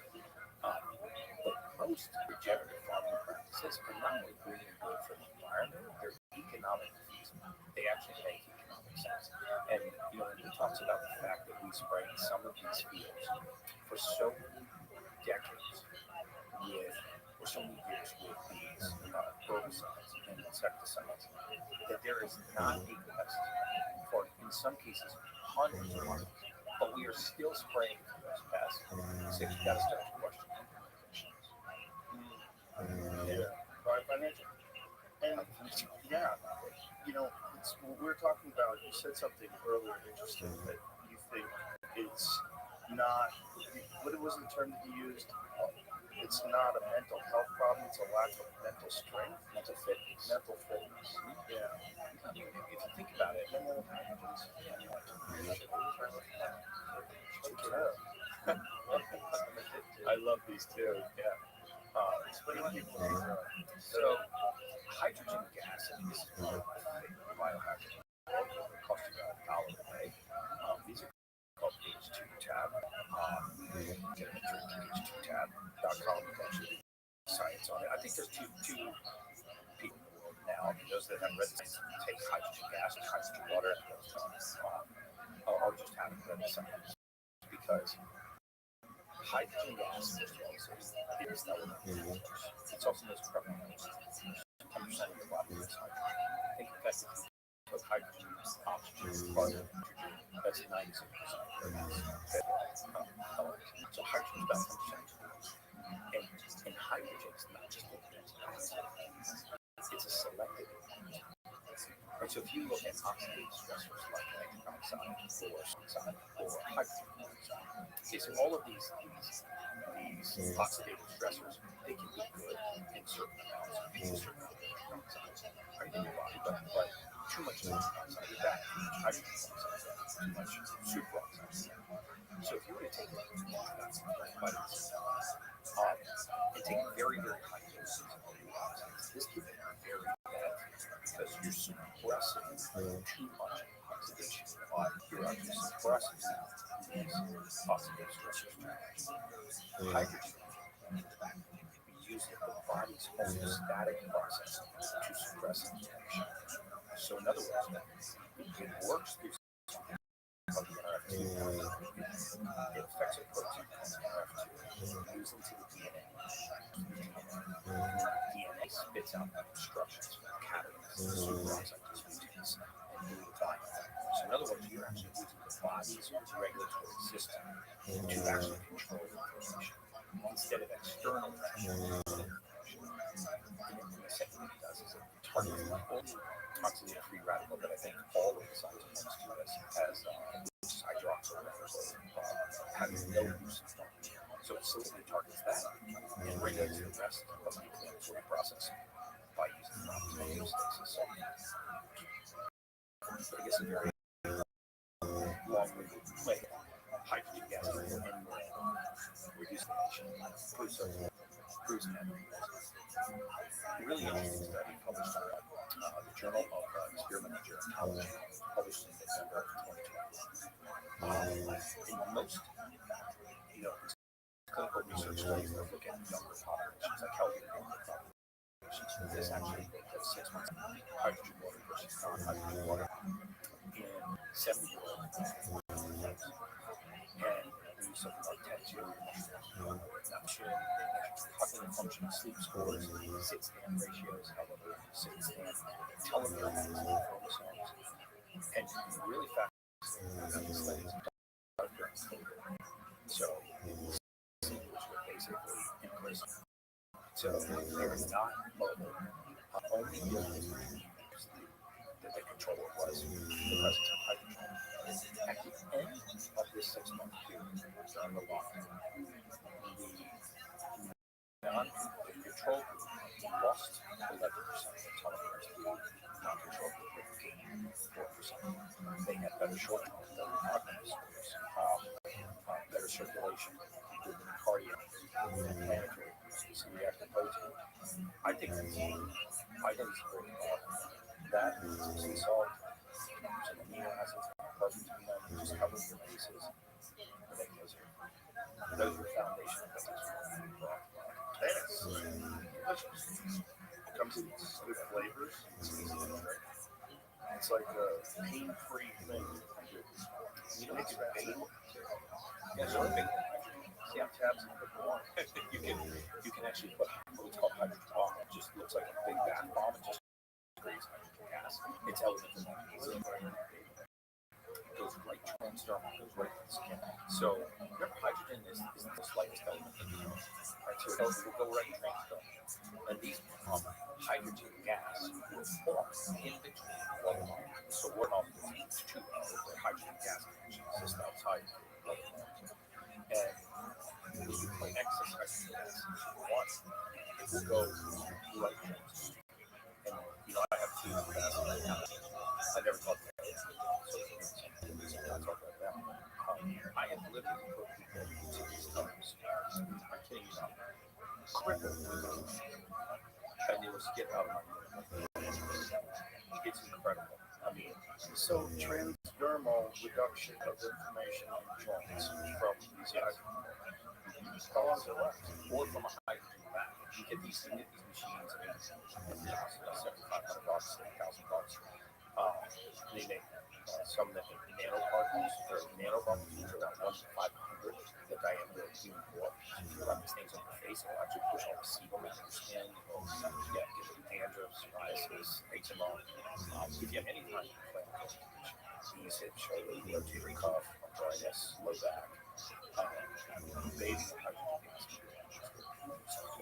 But most regenerative farming practices are not only green and good for the environment, they're economically feasible. They actually make economic sense. And he talks about the fact that we spray in some of these fields for so many decades for so many years with these herbicides and insecticides that there is not a pest for, in some cases, hundreds of months. But we are still spraying for those pests. So you got to start to question Financial. And it's what we're talking about. You said something earlier interesting that you think it's not. What was the term that you used? It's not a mental health problem. It's a lack of mental strength, mental fitness. Yeah. If you think about it, I love these too. Yeah. So hydrogen gas, I mean, this is biohazard. It costs you about $1 a day. These are called H2 tab. Get a drink H2tab.com. Actually, science on it. I think there's two people in the world now Those that have read the science take hydrogen gas and hydrogen water or just haven't read the science because hydrogen gas is the biggest element in the universe. It's also most prevalent. 10% of your body is hydrogen. I think effectively took hydrogen, oxygen, carbon, nitrogen, that's 96%. So hydrogen is about 10%. And hydrogen is not just a it's a selective element. And so if you look at oxidative stressors like nitric oxide or oxide or hydrogen monoxide, it's all of these oxidative stressors, they can be good in certain amounts of certain nitric oxide in your body, but too much nitric oxide is bad, too much hydrogen monoxide, too much superoxide. So if you were to take vitamins and take very, very high doses of oxides, this can be very bad because you're suppressing too much oxidation in the body. You're actually suppressing these oxidative stressors too much. Hydrogen, we use the body's homeostatic process to suppress inflammation. So in other words, it works through of the NRF2. It affects a protein called NRF2. It moves into the DNA. DNA spits out instructions from cations, superoxide dismutase, and glutathione. So in other words, you're actually using the body's regulatory system to actually control inflammation instead of external inflammation. And the second thing it does is it targets the only oxidative free radical that I think all of the scientists point to as which is hydroxyl radical, having no use in it. So it solely targets that and regulates the rest of the inflammatory process by using the homeostasis. So I guess a very long-winded way, hydrogen gas and reduce inflammation, proves really interesting study published in the Journal of Experimental Gerontology, published in December of 2021. In most, clinical research studies that look at younger populations, like healthier younger populations, this actually looked at 6 months hydrogen water versus non-hydrogen water in 70-year-olds. And we use something like tattoo, cognitive function, sleep scores, sit-stand ratios, however, sit-stand, telomere chromosomes, and really fascinating studies during COVID. So, which were basically increasing. So, they're not mobile. Only that the controller was the presence of hydrogen. At the end of this 6-month period, during the lockdown, the control group lost 11% of their telomeres. The non-control group gained 4%. They had better short-term, better cognitive scores, better circulation, improvement in cardiac, inflammatory, C-reactive protein. I think it's very important. That is sea salt, some amino acids, carbon, just covering your bases. I think those are foundational things. It comes in good flavors. It's easy to drink. It's like a pain-free thing. You don't need to pain. Yeah, so big. See how tabs and put more. You can actually put what's called hydrogen bomb. It just looks like a big bath bomb. It just creates hydrogen gas. It's elemental magnesium. It goes right transdermal, goes right to the skin. So remember, hydrogen is the slightest element in the universe. Right, so it will go right transdermal. And these hydrogen gas will form in between blood molecules. So we're not between two where hydrogen gas can actually exist outside the blood molecules. And when you put excess hydrogen gas into water, it will go right transdermal. And I have 2 fast right now. I never thought that. I have lived in people to these times. I'm kidding you not. Crippled with emotion. And they will skip out of my room. It's incredible. I mean, So transdermal reduction of inflammation in joints from these hydrogen. How long does it last? or from a hydrogen bath. you get these machines, I mean, $7,500, $8,000. They make some that make nanoparticles or nanobubbles, which are about 1 to 500 the diameter of human blood. If you run these things on your face, it'll actually push all the sebum out of your skin. It'll get dandruff, psoriasis, eczema. If you have any kind of inflammatory condition, knees, hips, shoulder, rotator cuff, arthritis, low back, baby hydrogen gas.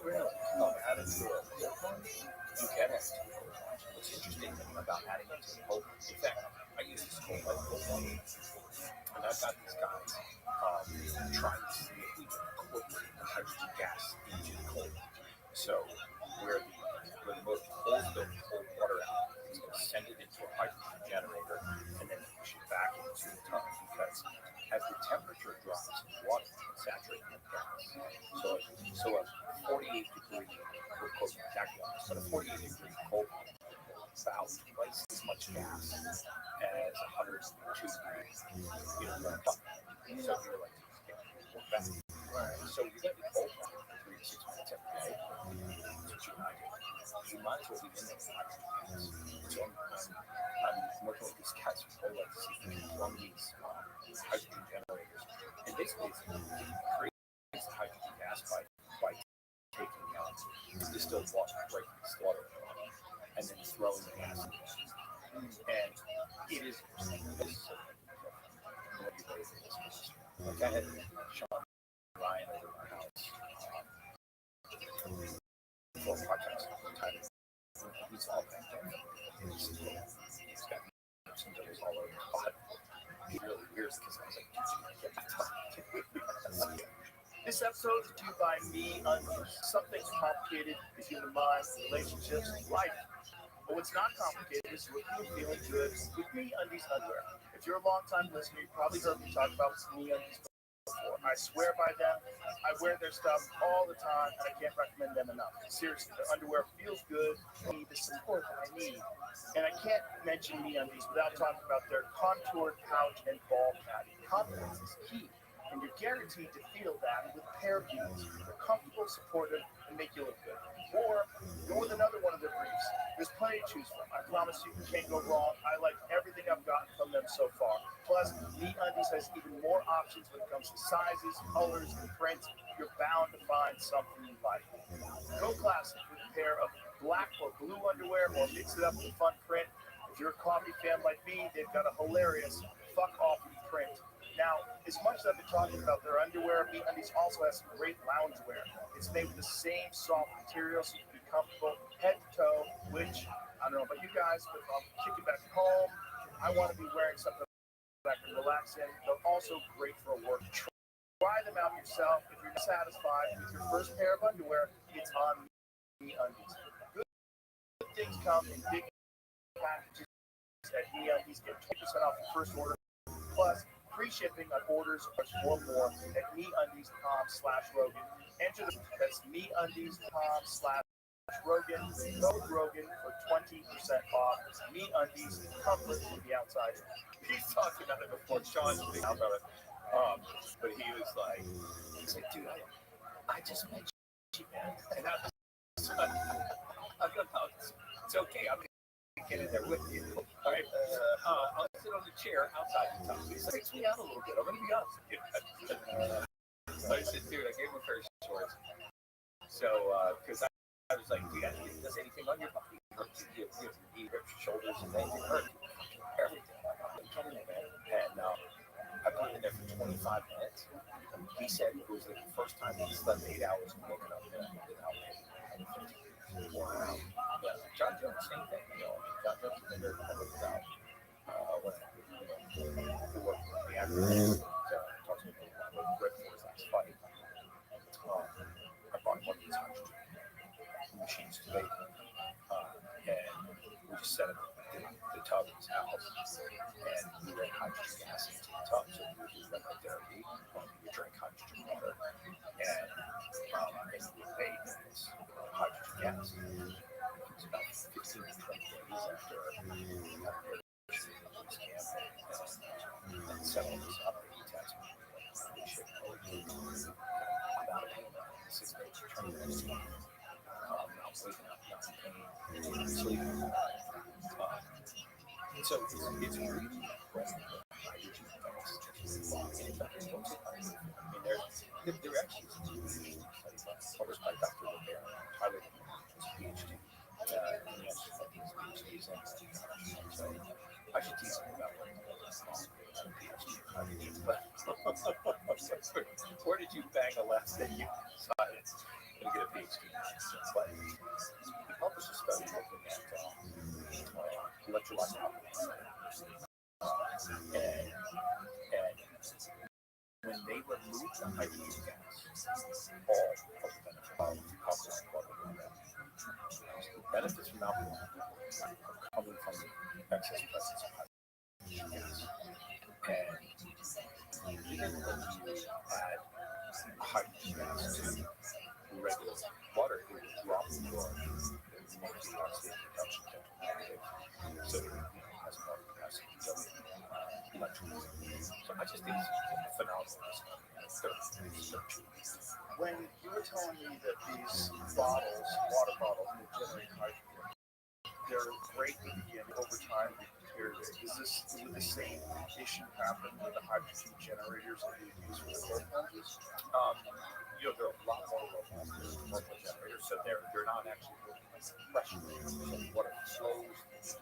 Really? Add it to a cold one? You can add it to a cold one. What's interesting about adding it to a cold one, in fact, I use this cold like cold one, and I've got these guys trying to see if we can incorporate the hydrogen gas into the cold. So where the motor pulls the cold water out, it's going to send it into a hydrogen generator and then push it back into the tub, because as the temperature drops, water can saturate with gas. So a 48 degree, we're quoting exactly on this, but a 48 degree cold water about twice as much gas as 102 degrees. Warmed up. So you're like, back. Right. So you let it cold water for 3 to 6 minutes every day. That's what you might do. You might as well be in there for hydrogen gas. So I'm working with these guys from Poland to see if we can run these hydrogen generators. And basically, it creates the hydrogen gas by taking distilled water, breaking distilled water, and then throwing the gas in. And it is like I had Sean Ryan over at my house for a podcast one time. He's all back there. He's got some videos all over his body. He's really weird because I was like, This episode is due by me on something complicated is human mind, relationships, life. But what's not complicated is looking and feeling good with Me Undies underwear. If you're a long-time listener, you probably heard me talk about Me Undies before. I swear by them. I wear their stuff all the time, and I can't recommend them enough. Seriously, their underwear feels good. I need the support that I need. And I can't mention Me Undies without talking about their contoured pouch and ball padding. Confidence is key, and you're guaranteed to feel that with a pair of these. They're comfortable, supportive, and make you look good. Or go with another one of their briefs. There's plenty to choose from. I promise you can't go wrong. I like everything I've gotten from them so far. Plus, Me Undies has even more options when it comes to sizes, colors, and prints. You're bound to find something you like. Go classic with a pair of black or blue underwear, or mix it up with a fun print. If you're a coffee fan like me, they've got a hilarious fuck off print. Now, as much as I've been talking about their underwear, Me Undies also has some great loungewear. It's made with the same soft material so you can be comfortable head to toe, which, I don't know about you guys, but if I'm kicking back home, I want to be wearing something that I can relax in. They're also great for work. Try them out yourself. If you're satisfied with your first pair of underwear, it's on Me Undies. Good things come in big packages at Me Undies. Get 20% off your first order. Plus, free shipping on orders or more at MeUndies.com/Rogan. Enter that's MeUndies.com/Rogan. Code Rogan for 20% off. MeUndies, comfort from the outside. he's talking about it before. Sean's big about it. But he was like, dude, I just met you, man. And I don't know. It's okay. I'm going to get in there with you. All right. I'll sit on the chair outside the top. He freaks me out a little bit. I'm going to be honest with you. So I said, dude, I gave him a pair of shorts. So, because I was like, dude, does anything on your body hurt? You have knee rips, shoulders, and anything hurt? Everything. Get in there, man. And I put it in there for 25 minutes. He said it was the first time he slept 8 hours and woken up without pain. Wow. Yeah, John Jones, same thing. John Jones is in there without the work of the actor. Talks about what Red for his last fight. I bought one of these hydrogen machines today, and we just set up the tub in his house, and we ran hydrogen gas into the tub. So we ran right there, we drank hydrogen water, and we bathed in this hydrogen gas. It was about 15 to 20 days after we got there. And set all this up, and he texted me. We shipped over about 6 days to turn this. And so it's really incredible that hydrogen gas is in fact, it's also hydrogen. I mean, there actually is a study published by Dr. Rivera, highly PhD. And he actually got his PhDs in. So I should teach him about what a PhD in hydrogen. But where did you bang the last thing you decided to get a PhD? But he published a study looking at electrolyte alcohol. And when they removed the hydrogen gas, all of the benefits of alcohol water. The benefits from alcohol are coming from the excess presence of hydrogen gas. And even when you add hydrogen gas to regular water, it will drop your antioxidant reduction negative. So it has more capacity to electrolytes. So I just think it's phenomenal. When you were telling me that these bottles, water bottles, will generate hydrogen, they're great over time. Would the same issue happen with the hydrogen generators that you use for the coal plunges? There are a lot more local generators, so they're not actually working on pressure. So water flows.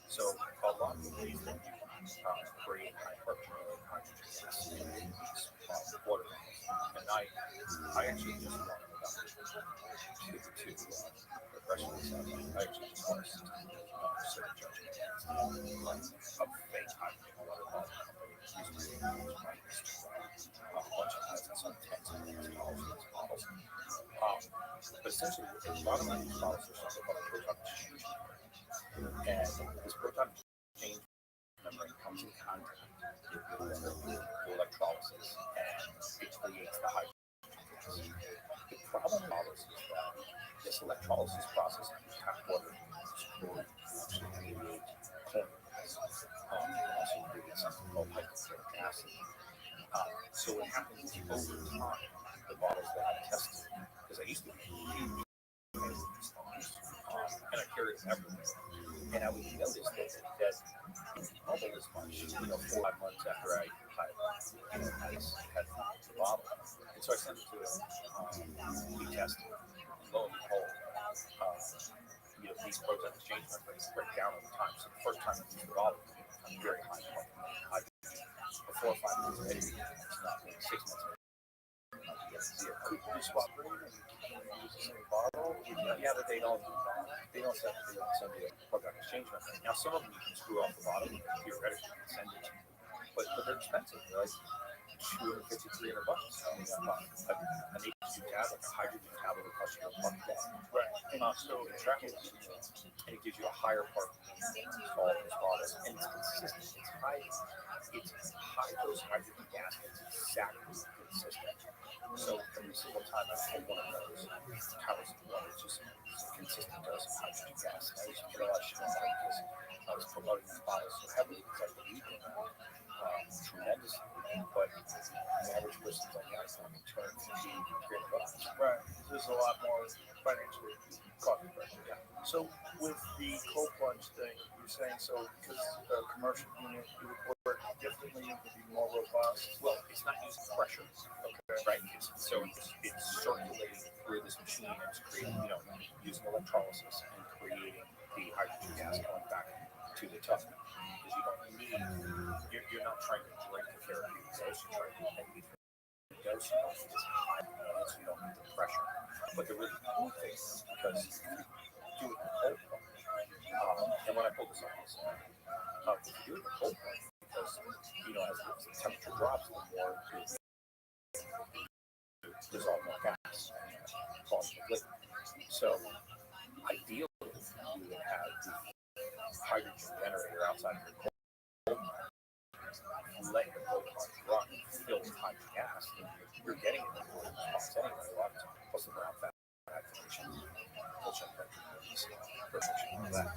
So a lot of the ways that you create hydrogen gas in these water bottles, and I actually just want to professionally sound I actually just want to certain judgment of fake hydrogen water bottle companies used to a bunch of houses on tens of millions of dollars for these bottles. But essentially, a lot of these bottles are something called a proton exchange membrane. And this proton exchange membrane comes in contact with the electrolysis and it creates the hydrogen. The problem with bottles is that this electrolysis process in tap water actually creates chlorine. It also creates something called hydrochloric acid. So what happens is over time, the bottles that I tested, because I used to be huge and I carried them everywhere. And I would notice that bubble as much, 4 or 5 months after I had the bottle. And so I sent it to we tested. And lo and behold, these proton exchange membranes break down over time. So the first time I used the bottle, I'm very high. For 4 or 5 months later, it's not like 6 months later. Could you swap green and use the same bottle? Yeah, but they don't send you a proton exchange membrane. Now, some of them you can screw off the bottom and theoretically you can send it to you. But they're expensive. They're like $250, $300. I mean, an H2 tablet, a hydrogen tablet will cost you $1. Right. And so you can track it, and it gives you a higher part of all those bottles. And it's consistent. It's high dose hydrogen gas. It's exactly consistent. So every single time I pull one of those tablets of water, it's just a consistent dose of hydrogen gas. And I used to get a lot of shit on that because I was promoting these bottles so heavily because I believed in them tremendously. But the average person's like, yeah, it's only $250, $300. Right. There's a lot more financially cost pressure. Yeah. So with the cold plunge thing, you're saying because a commercial unit, it would work differently, it would be more robust. Well, it's not using pressure. Okay. Right. It's circulating through this machine. It's creating, using electrolysis and creating the hydrogen gas going back to the tub. Because you don't need, you're not trying to drink the therapeutic dose, you're trying to make the dose, you don't need this high dose, you don't need the pressure. But the really cool thing is because if you do it in cold plunge, and when I pulled this off, if you do it in cold plunge, because, as the temperature drops, the more dissolve more gas and form liquid. So ideally, you would have the hydrogen generator outside of your cold plunge, let your cold plunge run, fill with hydrogen gas, and you're getting it in the response anyway. A lot of times, plus the ground fat activation, culture perfection, all that.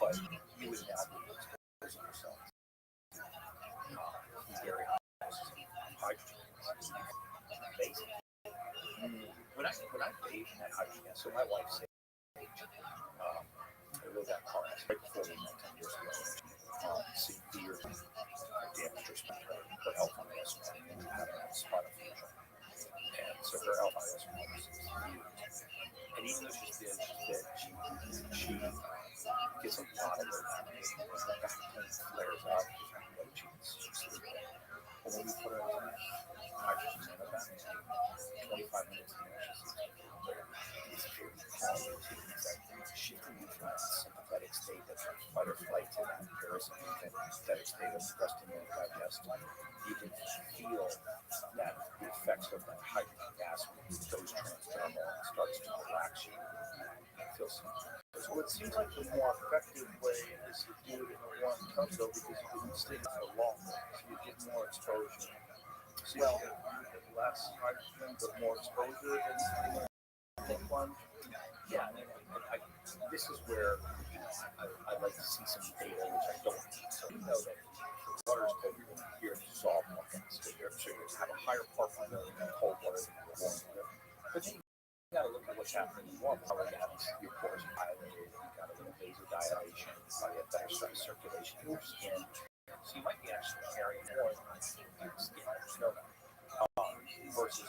But you would now be exposing yourself very high doses of hydrogen gas. Amazing. When I bathed in that hydrogen gas, so my wife said, I rode that car right before we met 10 years ago. her health on this and had a spinal fusion. And so her health on this was huge. And even though she's dead, she gets a lot of her back pain flares up. She's sleeping. But when we put her on hydrogen in about 25 minutes in, she's very calm. She can move from that sympathetic state that's like fight or flight to that parasympathetic state of resting and digest. You can feel that the effects of that hydrogen gas goes transdermal and starts to relax you. It feels So it seems like the more effective way is to do it in a warm tub, though, because you can stay for longer, so you get more exposure. So you get less hydrogen, but more exposure than the plunge. Yeah, this is where I'd like to see some data, which I don't. So you know that water is cold, you're dissolved more gas. So you have a higher particle million in cold water than in warm water. But then you got to look at what's happening in warm water. Your pores are dilated, you've got a little vasodilation, you have better circulation in your skin. So you might be actually carrying more than your skin. Versus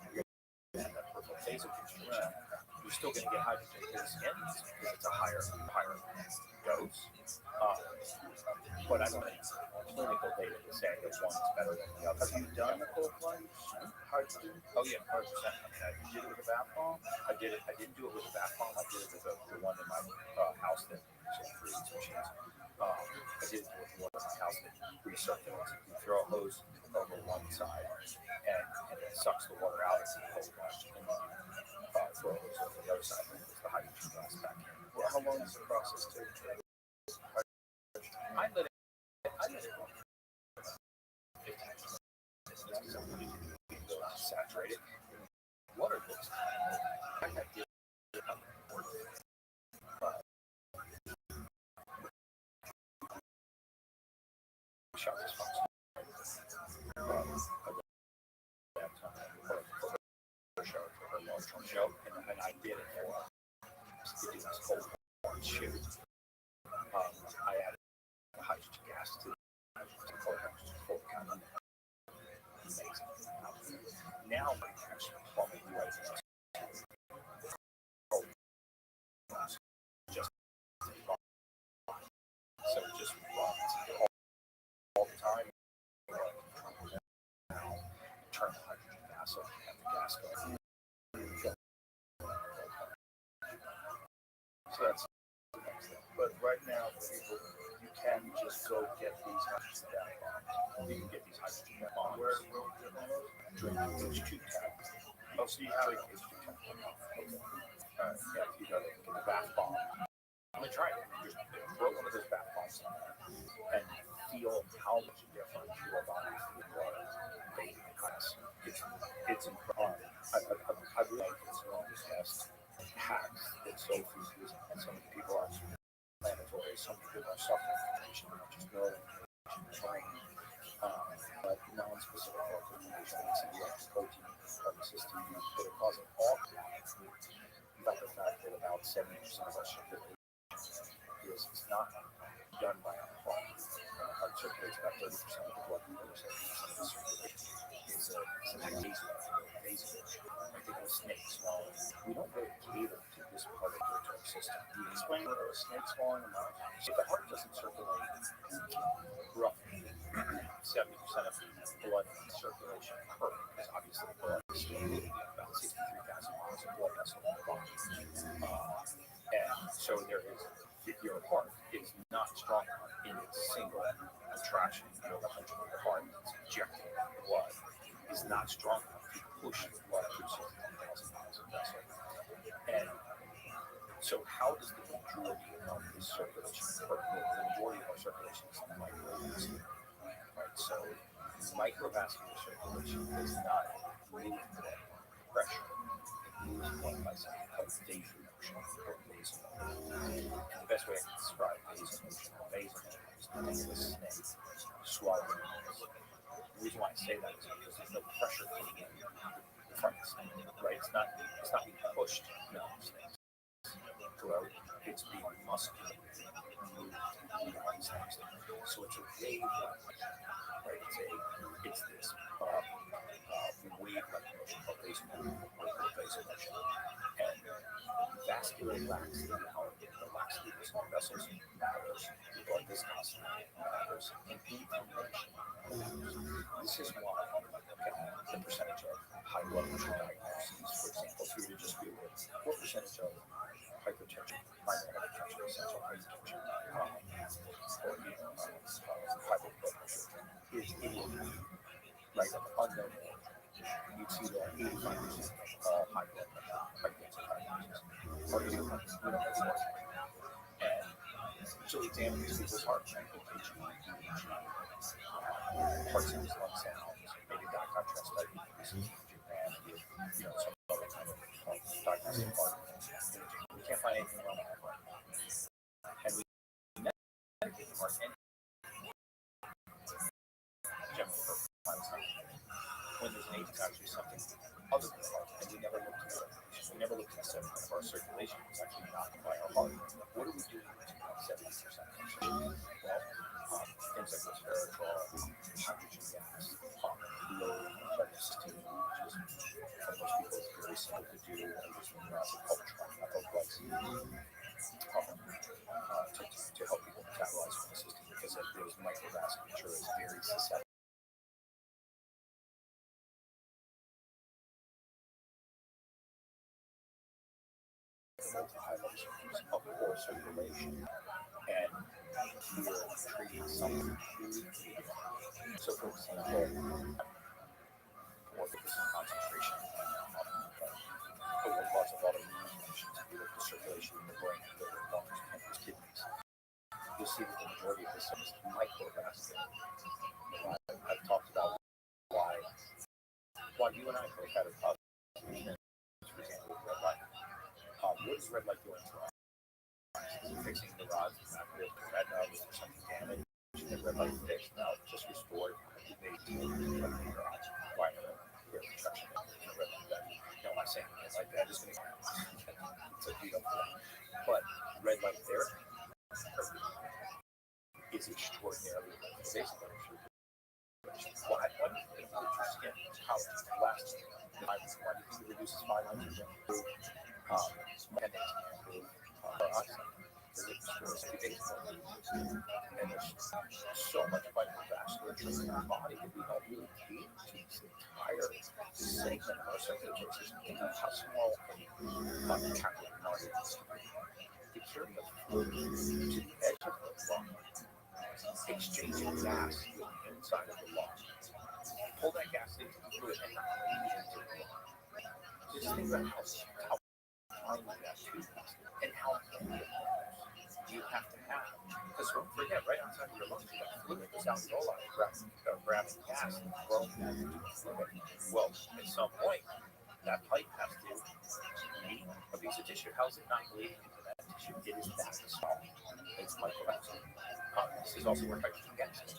you're going to have that peripheral vasoconstriction. You're still going to get hydrogen in the skin because it's a higher dose. But I don't have clinical data to say that one is better than the other. Have you done a cold plunge hydrogen? Oh yeah, 100%. I mean, you did it with a bath bomb. I didn't do it with a bath bomb. I did it with the one in my house that creates machines. I did it with one in my house that recirculates. You throw a hose over one side, and it sucks the water out of the cold plunge, and then you throw a hose over the other side, and it's the hydrogen gas back in. Well, how long does the process take? I let it run 15 minutes because I'm going to saturate it. Water looks like I did shot this fox. Show, and I did it for this cold plunge shoot. I added hydrogen gas to the cold kind of amazing. Now my actually plumbing right now. Just so it just runs all the time. Turn the hydrogen gas up and have the gas go. So that's the next thing. But right now, people, you can just go get these hydrogen bombs. You can get these hydrogen bombs. Where will you get one of those? Drink H2 tab. Oh, so you have Drink H2 tab. Yeah, if you go to get the bath bomb. I'm gonna try it. Just throw one of those bath bombs in there and feel how much different your body feels. It's incredible. I really like this one of the best hacks that so few use, and so many people are mandatory. So many people are suffering from which is neuroinflammation, brain, but non-specific inflammation, like protein of the system that are causing all kinds of but the fact that about 70% of our circulation is not done by our heart. Heart circulates about 30% of the blood, and 70% of the circulation is an amazing. I think of snakes swallowing. We don't really cater to this part of the circulatory system. You explain what a snake swallowing about. So the heart doesn't circulate roughly 70% of the blood circulation per, because obviously blood is still moving about 63,000 miles of blood vessel in the body. And so there is, your heart is not strong enough in its single contraction. You know, the 100-meter heart is injecting blood is not strong enough to push the blood through 63,000 miles of vessel. And so how does the majority of the circulation occur? The majority of our circulation is microvascular, right? So microvascular circulation does not move blood pressure. It moves blood by something called vasomotion or vasomotion. And the best way I can describe vasomotion is think of a snake swallowing. The reason why I say that is because there's no pressure coming in from the snake, right? It's not being pushed. No, snakes grow. It's being muscularly moved beyond snakes. So it's a wave it's this wave-like motion called vasomotion or vasomotion. And vascular laxity, the laxity of the small vessels matters, the blood viscosity matters, and inflammation matters. This is why the percentage of high blood pressure diagnoses, for example, if you were to just Google it, what percentage of hypertension, primary hypertension, essential hypertension, or high blood pressure is idiopathic, right? Of unknown origin. You'd see that 85% of all high blood pressure, hypertensive diagnoses are idiopathic. We don't know the origin. And so we examine these people's heart, heart sounds, lung sounds, maybe contrast diabetes, and some other kind of diagnostic part. We can't find anything wrong with the heart. And we medicate the heart and generally for final sign. When there's an age, it's actually something other than the heart, and we never look to circulation. We never look to 7% of our circulation. It's actually not by our heart. What are we doing to 70% of our circulation? Well, things like resveratrol, hydrogen gas, low homocysteine, which is for most people it's very simple to do, and just when you're acid glycine, to help people metabolize homocysteine, because of those microvasculature is very susceptible. High levels of poor circulation, and you're treating something acutely. So, for example, more focus on concentration, but with lots of autoimmune conditions, if you look at circulation in the brain, liver, lungs, pancreas, kidneys, you'll see that the majority of this is microvascular. I've talked about why you and I both had a positive experience, for example, with red light. What is red light doing to us? Is it fixing the rods in the retina? Is there something damaged? And red light fixed? No, just restored. They do your eyes. Why not? We're protection in red light that. No, I'm saying red light that is going to it's a beat up for that. But red light therapy is extraordinarily invasive. Why do you think it your skin? How it lasts? Why do you think it reduces fine lines of improve and improve our eyesight? Because it restores the base. And there's so much microvasculature in our body that we don't really cater to this entire segment of our circulatory system. Think of how small a capillary artery is. To carry a fluid to the edge of the lung, exchanging gas with the inside of the lung. Pull that gas into the fluid and not leave it into the lung. Just think about how tiny that tube is and how many you have to have. Because don't forget, right outside of your lungs, you have fluid that's alveoli grabbing gas and throwing that into the fluid. Well, at some point, that pipe has to meet a piece of tissue. How is it not bleeding into that tissue? It is that small. It's microvascular. This is also where hydrogen gas is.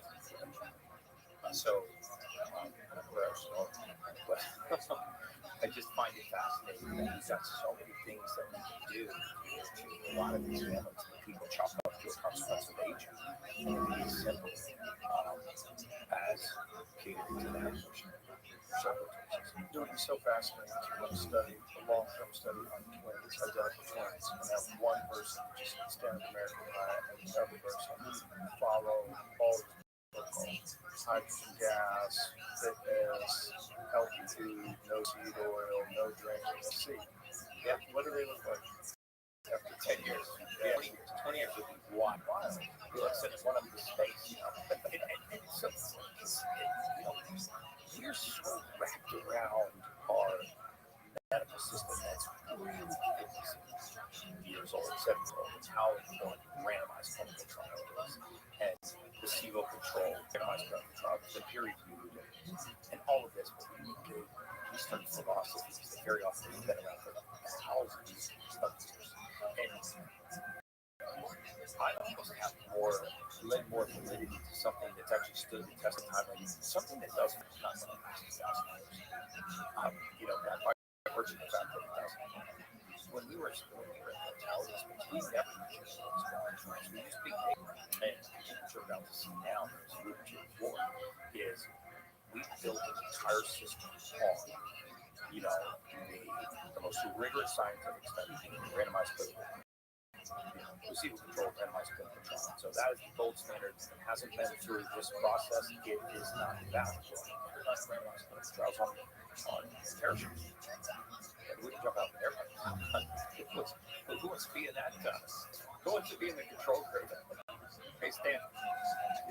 I just find it fascinating that we've got so many things that we can do to a lot of these ailments that people chalk up to a consequence of aging. And it can be as simple as catering to that emotion. Doing so fascinating to run a study, a long-term study on twins, identical twins, and have one person just stand American diet and the other person follow all the protocols. Hydrogen gas, fitness, healthy food, no seed oil, no drinking, no seed. Yeah, what do they look like after 10 years? Yeah, 20 years would be wild. We're sending one up into space, and so, we're so wrapped around our medical system that's really 50 years old, 7 years old. It's how important randomized clinical trial is, and placebo control, randomized clinical trials, the peer reviewed, and all of this. But we need to Eastern philosophies that very often have been around for thousands of years. And I almost have lend more validity to something that's actually stood the test of time, like something that doesn't, not going to last 2,000 years. By virtue of the fact that it doesn't. When we were exploring the mortality space, we never used those guidelines. We used big data. And what you're about to see now, as you alluded to before, is we built an entire system on, you know, the most rigorous scientific study, randomized clinical, placebo-controlled randomized clinical trial. So that is the gold standard. It hasn't been through this process. It is not valid. Randomized clinical trials on parachutes. And we can jump out of the airplane. Who wants to be in that? Who wants to be in the control group? Hey, Stan.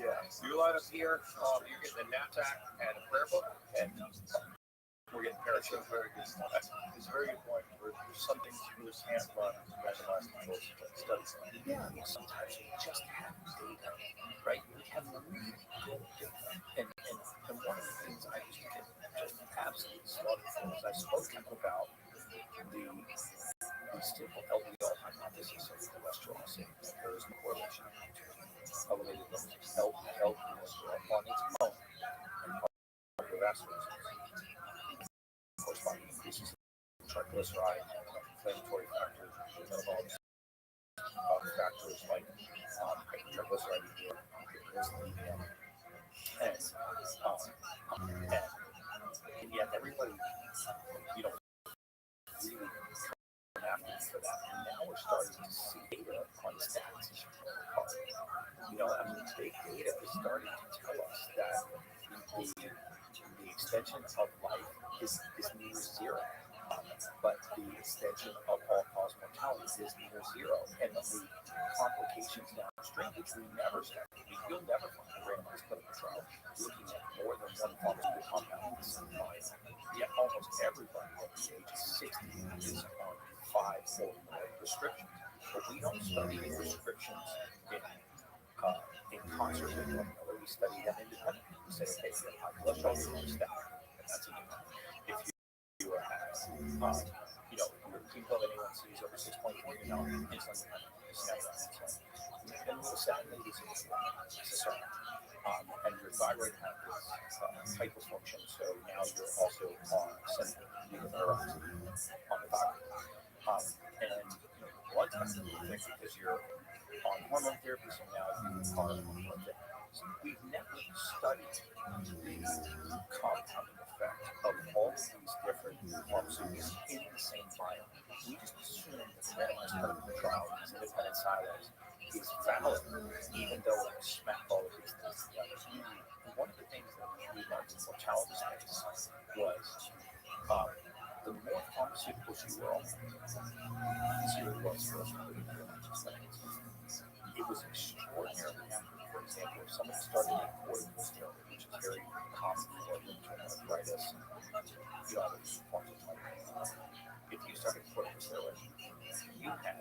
Yeah. You line up here. You're getting a knapsack and a prayer book, and we're getting parachutes. Very good. It's a very good point. There's some things you just can't run randomized control studies. Yeah. Sometimes you just have data, right? We have really good data. And one of the things I used to get just absolutely slaughtered for is I spoke about the simple LDL hypothesis of cholesterol saying that there is no correlation between elevated levels of LDL cholesterol on its own and cardiovascular disease. Corresponding increases in triglyceride, inflammatory factors, metabolic factors like triglyceride hyperglycemia, and yet everybody, you know, really after for that. And now we're starting to see data on stats. You know, I mean, big data is starting to tell us that the extension of life is near zero. But the extension of all-cause mortality is near zero. And the complications downstream, which we never study, you'll never find a randomized clinical trial looking at more than one pharmaceutical compound at the same time. Yet almost everybody at the age of 60 is on 5 or more prescriptions. But we don't study prescriptions in concert with one another. We study them independently. We say, okay, you have high cholesterol, you're on a statin, and that's a given. If you have, you know, your hemoglobin A1C is over 6.4, you're now insulin dependent. It's now insulin. And the statin is and your thyroid has hyperfunction, so now you're also on sending neurons on the thyroid. And you know, blood testing because you're on hormone therapy, so now you are on hormone therapy. So we've never studied the compounding effect of all of these different pharmaceuticals in the same vial. We just assume that the randomized clinical trial, these independent silos, is valid, even though it smack all of these things together. And one of the things that we learned in the mortality space was the more pharmaceuticals you were on, the easier it was for us to put in your studies. It was extraordinarily accurate. For example, if somebody started a corticosteroid, which is very common for rheumatoid arthritis, you know, forms of if you started a corticosteroid, you had,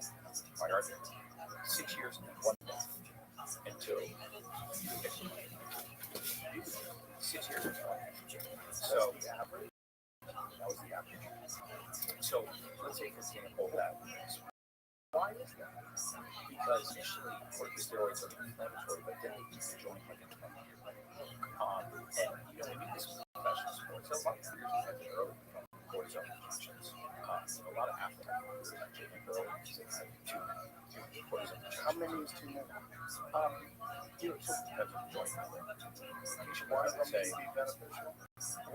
by our 6 years and 1 month until you get to 6 years and 1 month. So that was the average. So let's say, for example, that. Why is that? Because initially corticosteroids are inflammatory, but then they can join like a 20-year. And you know, when you do professional sports, a lot of players have been early from cortisone injections. A lot of athletes actually have early because they have two cortisone injections. How many is too many? You know, it sort of depends on the joint application. One of them may be beneficial.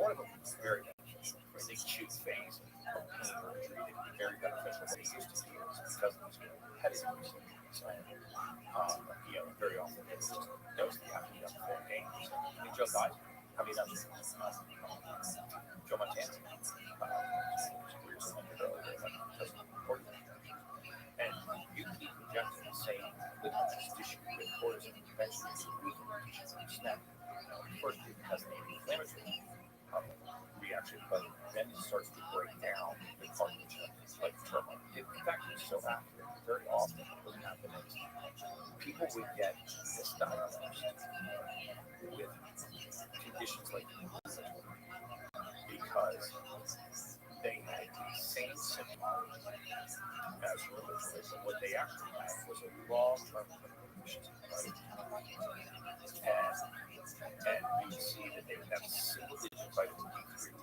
One of them is very beneficial. For the acute phase of pain or injury, they can be very beneficial. But it used to be because of these repetitive procedures. And, you know, very often it was just dose the athlete up for games. I mean, Joe Biden, I mean, Joe Montana, and you keep injecting the same lipid tissue with cortisone, eventually you weaken the tissue. Snap. First, it has an inflammatory reaction, but then it starts to break down the cartilage like termite. In fact, it's so accurate. Very often, what would happen is people would get misdiagnosed with conditions like because they had the same symptoms as rheumatoid, but what they actually had was a long-term clinical condition. And you see that they would have single-digit vitamin D3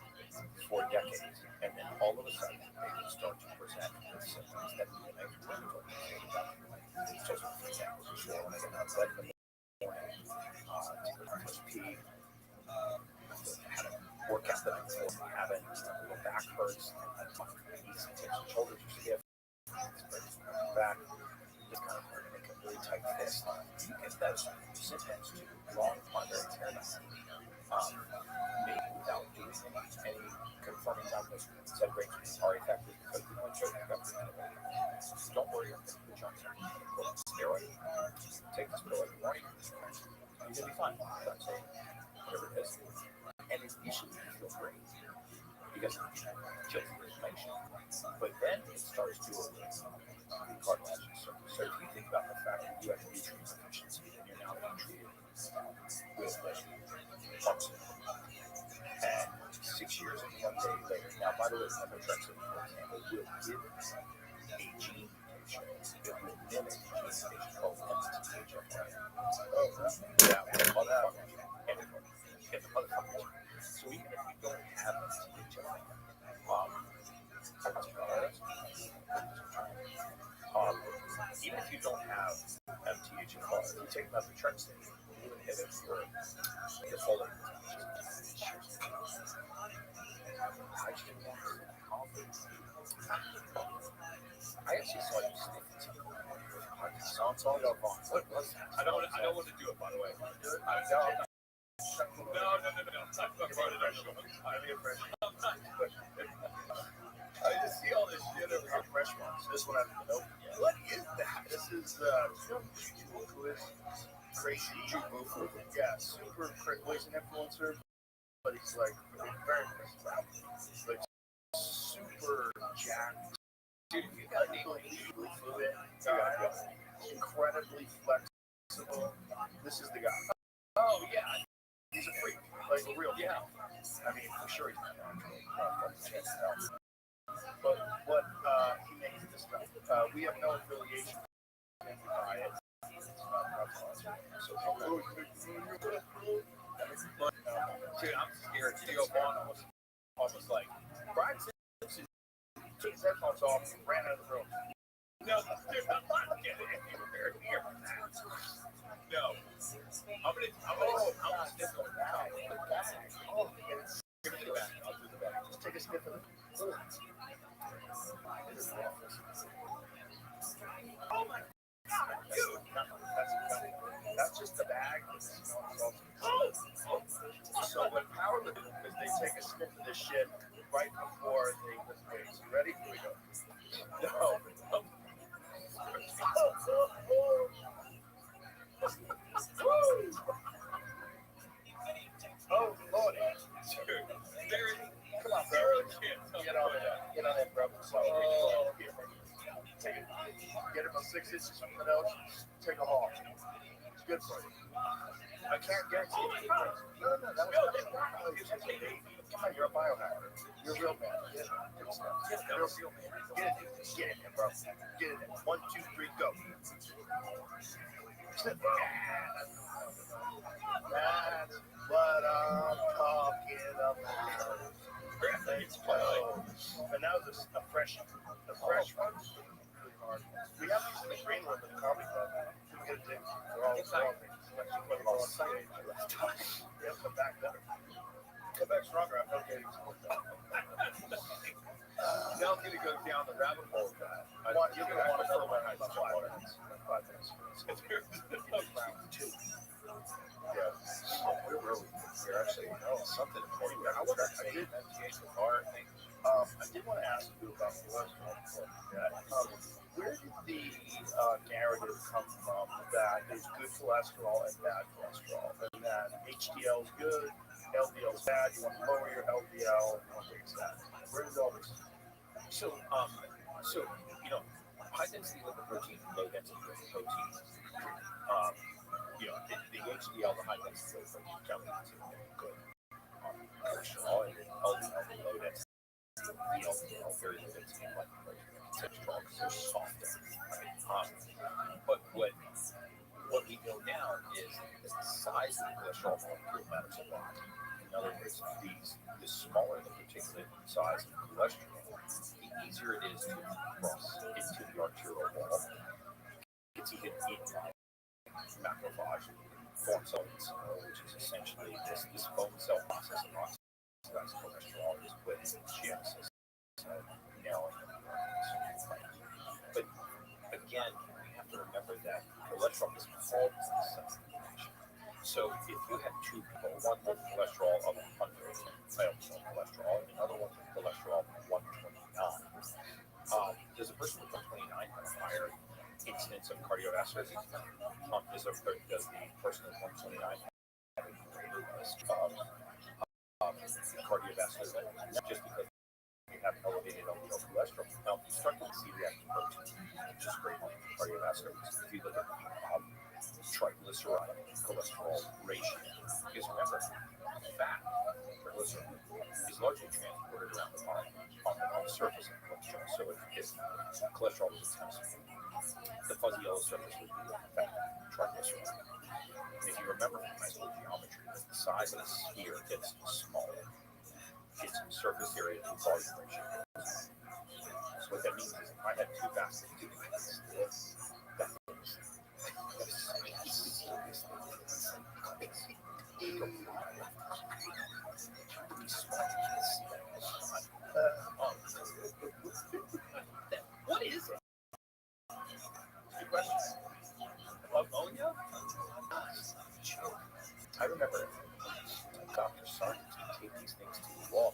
for decades, and then all of a sudden they would start to present with symptoms that mimic rheumatoid. Just for example, sure, when I get out of bed in the morning, to push pee, works. Knees, hips, and shoulders are stiff. Back is kind of hard to make a really tight fist. You get those sit-downs too, long primary tear down. Maybe without doing any confirming downwards separations are effective because we want to show you don't worry about the joints. Steroid. Take the steroid in the morning. You're going to be fine. That's it. Whatever it is. And initially you feel great because it kills the inflammation. But then it starts to cartilage. So if you think about the fact that you have nutrient deficiency and you're now being treated with pharmaceutical. And 6 years and 1 day later, now by the way, methotrexate, for example, will give a gene mutation. It will mimic a gene mutation called MTHFR. Oh, yeah, motherfucker. Everybody. Get the motherfucker. So even if you don't have MTHFR, even if you don't have MTHFR, you take methotrexate, you inhibit your folate. I actually saw you sniff it. Sounds all up on. What was that? I don't want to do it, by the way. No. I just see all this shit over here. Fresh ones. This one I don't know. What is that? This is crazy. Yeah, super crazy influencer. But he's like very like super jacked. Dude, you got unbelievably fluid guy, incredibly flexible. This is the guy. Oh yeah, he's a freak, like a real. Yeah, I mean for sure he's not natural. But what he makes this stuff. We have no affiliation with any diet. Dude, I'm scared. Theo Vaughn almost like Brian Simpson took his headphones off and ran out of the room. No, dude, I'm not getting it. You were here. No. I'm gonna sniff on the back. Oh, give me the back. I'll do the back. Just take a sniff of it. Oh my God, dude. That's just the bag. So what powerlifting is they take a sniff of this shit right before they lift weights. Ready? Here we go. No. Oh, Lord. Dude, come on, bro. Get on that, bro. Take it. Get it from 6 inches, something else. Take a haul. It's good for you. I can't guarantee it. No, that was come on, you're a biohacker. You're a real man. Get it in, bro. Get it in. 1, 2, 3, go. That's what I'm talking about. Let's go. And that was a fresh one. The fresh one is really hard. We have these in the green room in the comedy club. We get a ding. They're all excited. Yeah, come back better. Come back stronger. I'm not getting some more done. Now I'm going to go down the rabbit hole of that. You're going to want to fill my eyes up 5 minutes. 5 minutes. Round 2. Yeah. We're actually, something important. I did want to ask you about cholesterol before where did the narrative come from that there's good cholesterol and bad cholesterol, and that HDL is good, LDL is bad, you want to lower your LDL, you want to raise that? Where did all this? So high density lipoprotein, low density lipoprotein. The HDL, the high density lipoprotein, counts good. Cholesterol and LDL, low density. The LDL, very low density lipoprotein. Cholesterol because they're softer. But what we know now is the size of the cholesterol molecule matters a lot. In other words, the smaller the particular size of cholesterol, the easier it is to cross into the arterial wall. It's even eaten by macrophage form cell insulin, which is essentially this bone cell process of oxidized cholesterol is with genesis. cholesterol is called substitution. So if you had two people, one with cholesterol of 100 LDL cholesterol and another one with cholesterol of 129, does a person with 129 have a higher incidence of cardiovascular disease? Does the person with 129 have a greater risk of cardiovascular event? Just because you have elevated LDL cholesterol. Now, you start to see reactive protein, which is great on cardiovascular risk. If you look at triglyceride cholesterol ratio, because remember, fat, triglyceride, is largely transported around the body on the surface of cholesterol. So if cholesterol was a test, the fuzzy yellow surface would be fat, triglyceride. And if you remember from high school geometry, as the size of the sphere gets smaller, its surface area to volume ratio. So what that means is if I had two baskets doing this, that means what is it? Good question. Ammonia? I remember Dr. Sargent would take these things to the wall.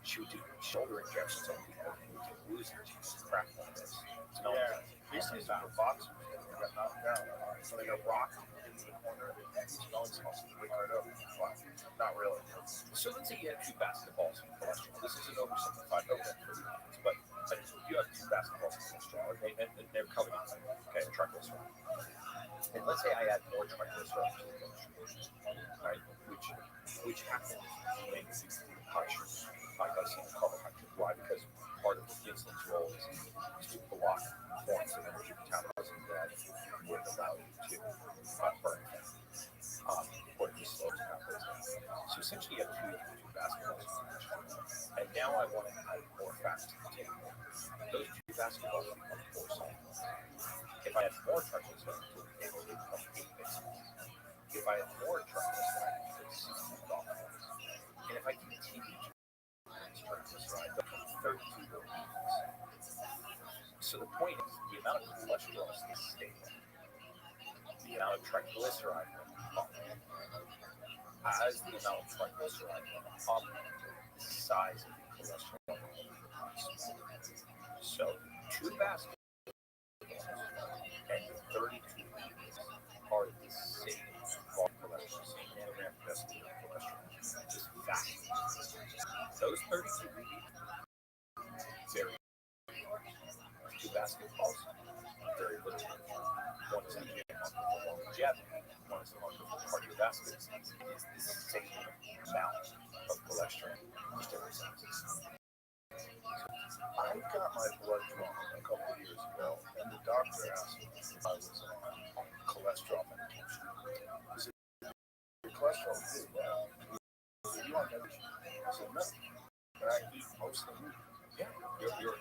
She would do shoulder injections on people who would get losers using crap like this. So Yeah, these things are for boxers. They got knocked down. So they got rocked into the corner. No one's supposed to wake right up. Well, not really. So let's say you have two basketballs of cholesterol. This is an oversimplified but you have two basketballs of cholesterol, and they're covered in triglyceride. And let's say I add more triglyceride to the cholesterol, right? Which happens when you touch glycemic carbohydrate. Why? Because part of the insulin's role is to block forms of energy metabolism that would allow you to burn fat. Or to slow metabolism. So essentially, you have two basketballs. And now I want to add more fat to the table. Those two basketballs become 4 cycles. If I add more triglycerides to the table, they become 8 bases. If I add more triglycerides, it's 16 dollars. And if I continue to add triglycerides, they become 32 bases. So the point is, the amount of cholesterol is stable. The amount of triglyceride went up. As the amount of triglyceride went up, the size of the cholesterol increased. So 2 baskets and 32 are the same cholesterol, same nanogram per deciliter cholesterol, just fat. Those 32 vary. 2 basketballs, very little. One is actually a marker for longevity, one is a marker for cardiovascular disease. It is the same amount of cholesterol, just different sizes. I got my blood drawn a couple of years ago, and the doctor asked me if I was on cholesterol medication. He said, your cholesterol is really bad. You on medication? I said, no. But I eat mostly meat. Yeah, your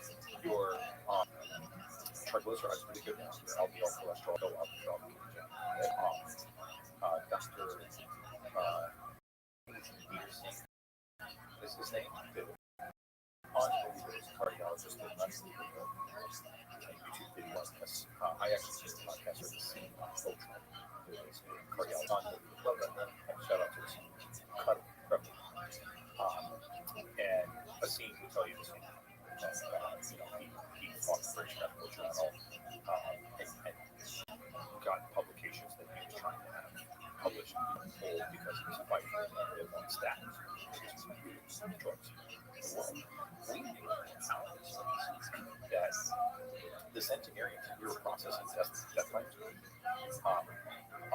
triglycerides pretty good now. Your LDL cholesterol go up from Dr. Peterson is his name. Unbelievable cardiologist and YouTube video on this. I actually did a podcast with the same Ultra, who is a cardiologist. Shout out to his cut from and Asim will tell you the same. He fought the British Medical Journal and got publications that he was trying to have published and pulled because he was fighting on statins, which is drugs in the world. We knew that the centenarians we were processing death claims.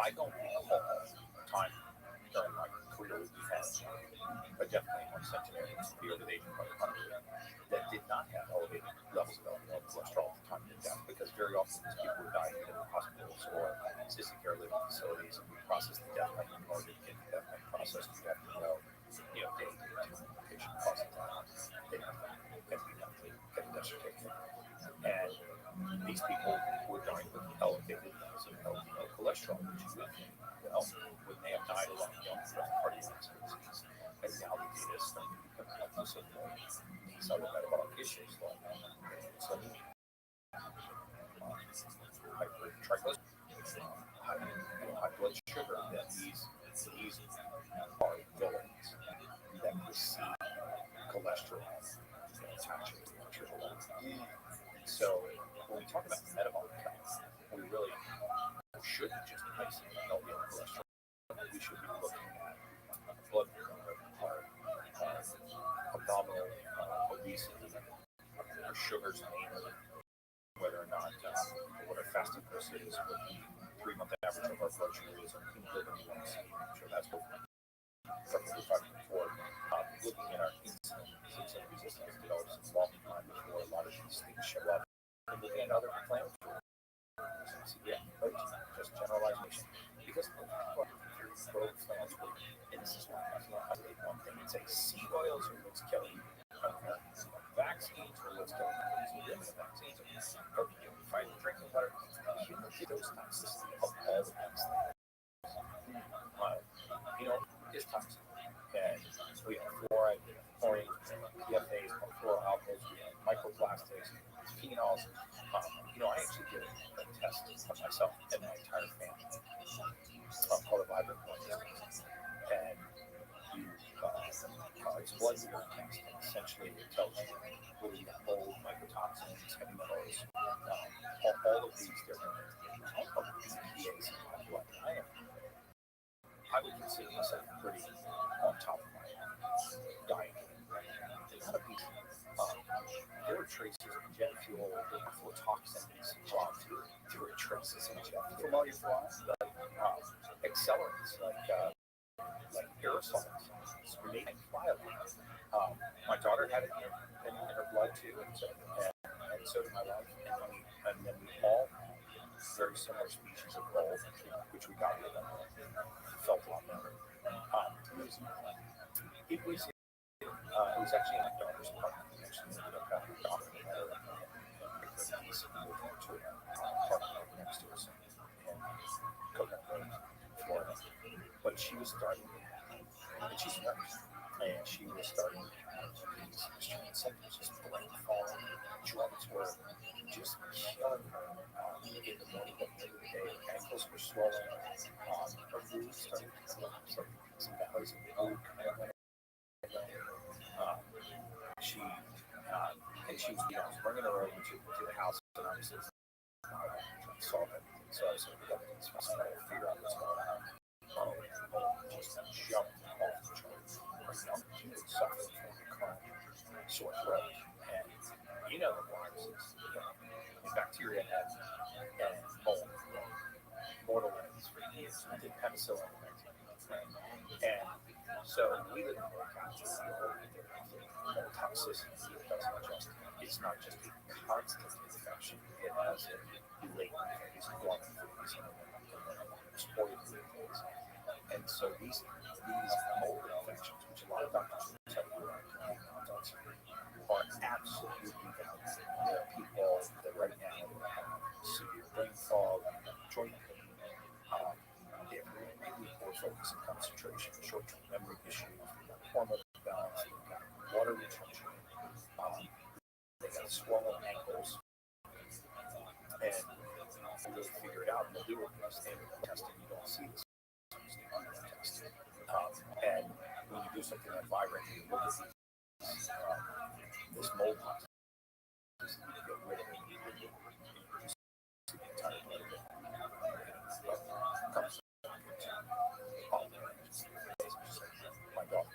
I don't recall a time during my career we had a death claim on centenarians to be over the age of 100 that did not have elevated levels of LDL cholesterol at the time of death, because very often these people were dying in hospitals or assisted care living facilities, and we processed the death claim in order to get the death claim processed. You have to know, day to patient process that. They have to get a death certificate. And these people were dying with elevated levels of LDL cholesterol, which you would think, when they have died along the cardiovascular disease. And now the data is starting to become helpful for these other metabolic issues like insulinemia, hypertriglyceridemia. see cholesterol attaching to the triple A. So when we talk about metabolic health, we really shouldn't just isolate LDL cholesterol. We should be looking at blood pressure, abdominal obesity, our sugars mainly, whether or not what our fasting dose is, what the 3-month average of our blood sugar is, our hemoglobin A1C, I'm sure that's what we're talking before. Looking at our insulin resistance develops a long time before a lot of these things show up. And looking at other inflammatory diseases, just generalization. Because people are pro-inflammatory, and this is why I isolate one thing and say seed oils are what's killing you. Vaccines are what's killing you. Vaccines are fighting drinking water. You look at those toxicities of all of these things. It's toxic. And we have fluoride, chlorine, PFAs, fluoroalkyls, we have microplastics, phenols. I actually did a test of myself and my entire family called a vibrant blood test. And it's blood urine test. And essentially, it tells you whether you have mold, mycotoxins, heavy metals, all of these different BPAs in my blood. I would consider myself pretty on top of my diet. Not obesity. There were traces of jet fuel, aflatoxins, there were traces of jet fuel from all your flies, accelerants like aerosols, grenade flyaway. My daughter had it in her blood too, and so did my wife. And then we all very similar species of mold, which we got rid of. Felt a lot better. It was actually my daughter's apartment. Actually, ended up having a daughter in there. To an apartment next to us in Coconut Grove, Florida. But she was starting to have, and she's nurse, and she was starting to have these extreme symptoms, just brain fog, drugs were just killing her in the morning, but the day, her ankles were swollen, her mood started to collapse, like some valleys in the mood kind of went away. She was, I was bringing her over to the house, and I was trying to solve everything. So I said, we got to do this, figure out what's going on. Just jumped off the charts. She was suffering from chronic sore throat, and the viruses, bacteria and mold, mortal wounds for years. I did penicillin in 1999, and so we live in a country where toxicity it's not just a constant infection, it has a latent phase, dormant phase, and exploited phase. And so these mold infections, which a lot of doctors will tell you are absolutely valid. There are people that right now have severe brain fog, joint pain, they have really poor focus and concentration, short-term memory issues, hormone imbalance, water retention, they got swollen ankles, and we really figure it out, and they'll do it with standard testing. You don't see this test. And when you do something like vibrant, you look at this mold toxicity, you get rid of it, you just see the entire blood of it. Comes my daughter,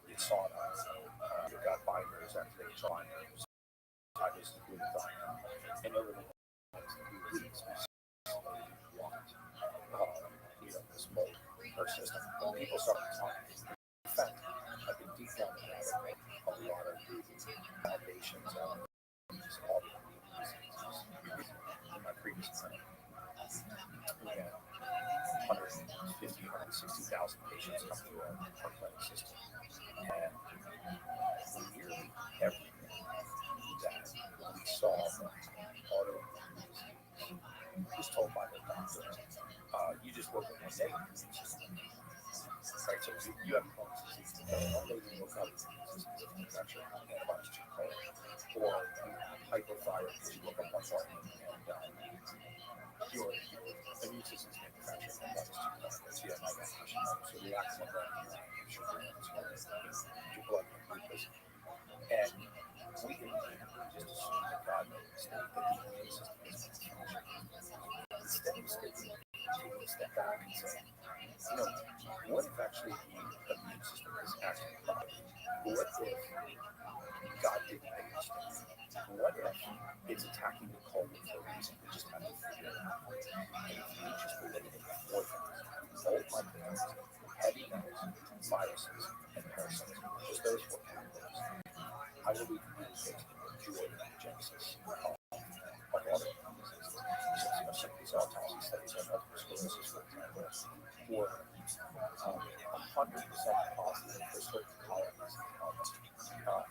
you saw it on you got binders after they saw binders. I just included binders. And everything else we this mold in our system. When people start talking, in fact, I've been deep down in that a lot of foundations on just all the diseases. In my previous clinic, we had 150, 160,000 patients come through our clinic system. And nearly everything that we saw from autoimmune disease was told by their doctor. You just woke up one day, right? So you have Crohn's disease. One day you woke up with infection, antibodies to your colon, or hypothyroid because you woke up one morning and your immune system's manufacturing antibodies to your colon. So you have Hashimoto's, so react to that, sugar and saying, what if actually the immune system is acting properly? What if God didn't make us? What if it's attacking the colon for a reason? We just haven't figured it out. And if you just eliminate the four things, old microorganisms, heavy metals, viruses, and parasites, just those four categories, I believe you will get to the majority of the genesis of autoimmune diseases. So, some of these autopsy studies on multiple sclerosis, for example, were 100% positive for certain colonies of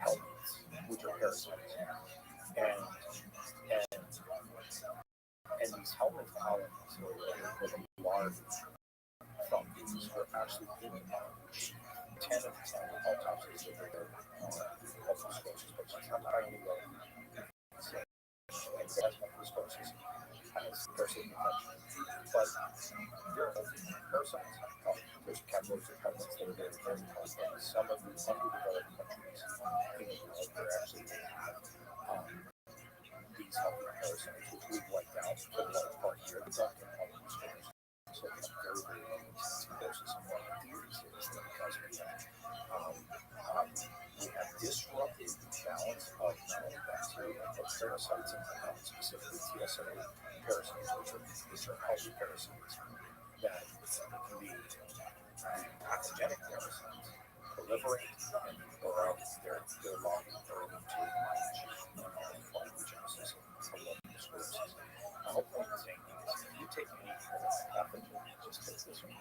helminths, which are parasites. And these helminth colonies, or the larvae from these, were actually in the body. 10 of these autopsies that were there multiple sclerosis patients, not only has multiple sclerosis, has parasitic infection, but there are parasites. There's categories of helminths that are very, very common. Some of the underdeveloped countries in the world are actually have these healthy parasites, which we've wiped out for the most part here. It's not in multiple sclerosis. So we have very, very limited sclerosis. And one of the theories is that because we have disrupted the balance of not only bacteria, but parasites and specifically TSA parasites, which are healthy parasites, that the pathogenic parasites proliferate and burrow their lung early to the mitogenesis of colonial sclerosis. The whole point of saying is if you take any pathogen, just take this one.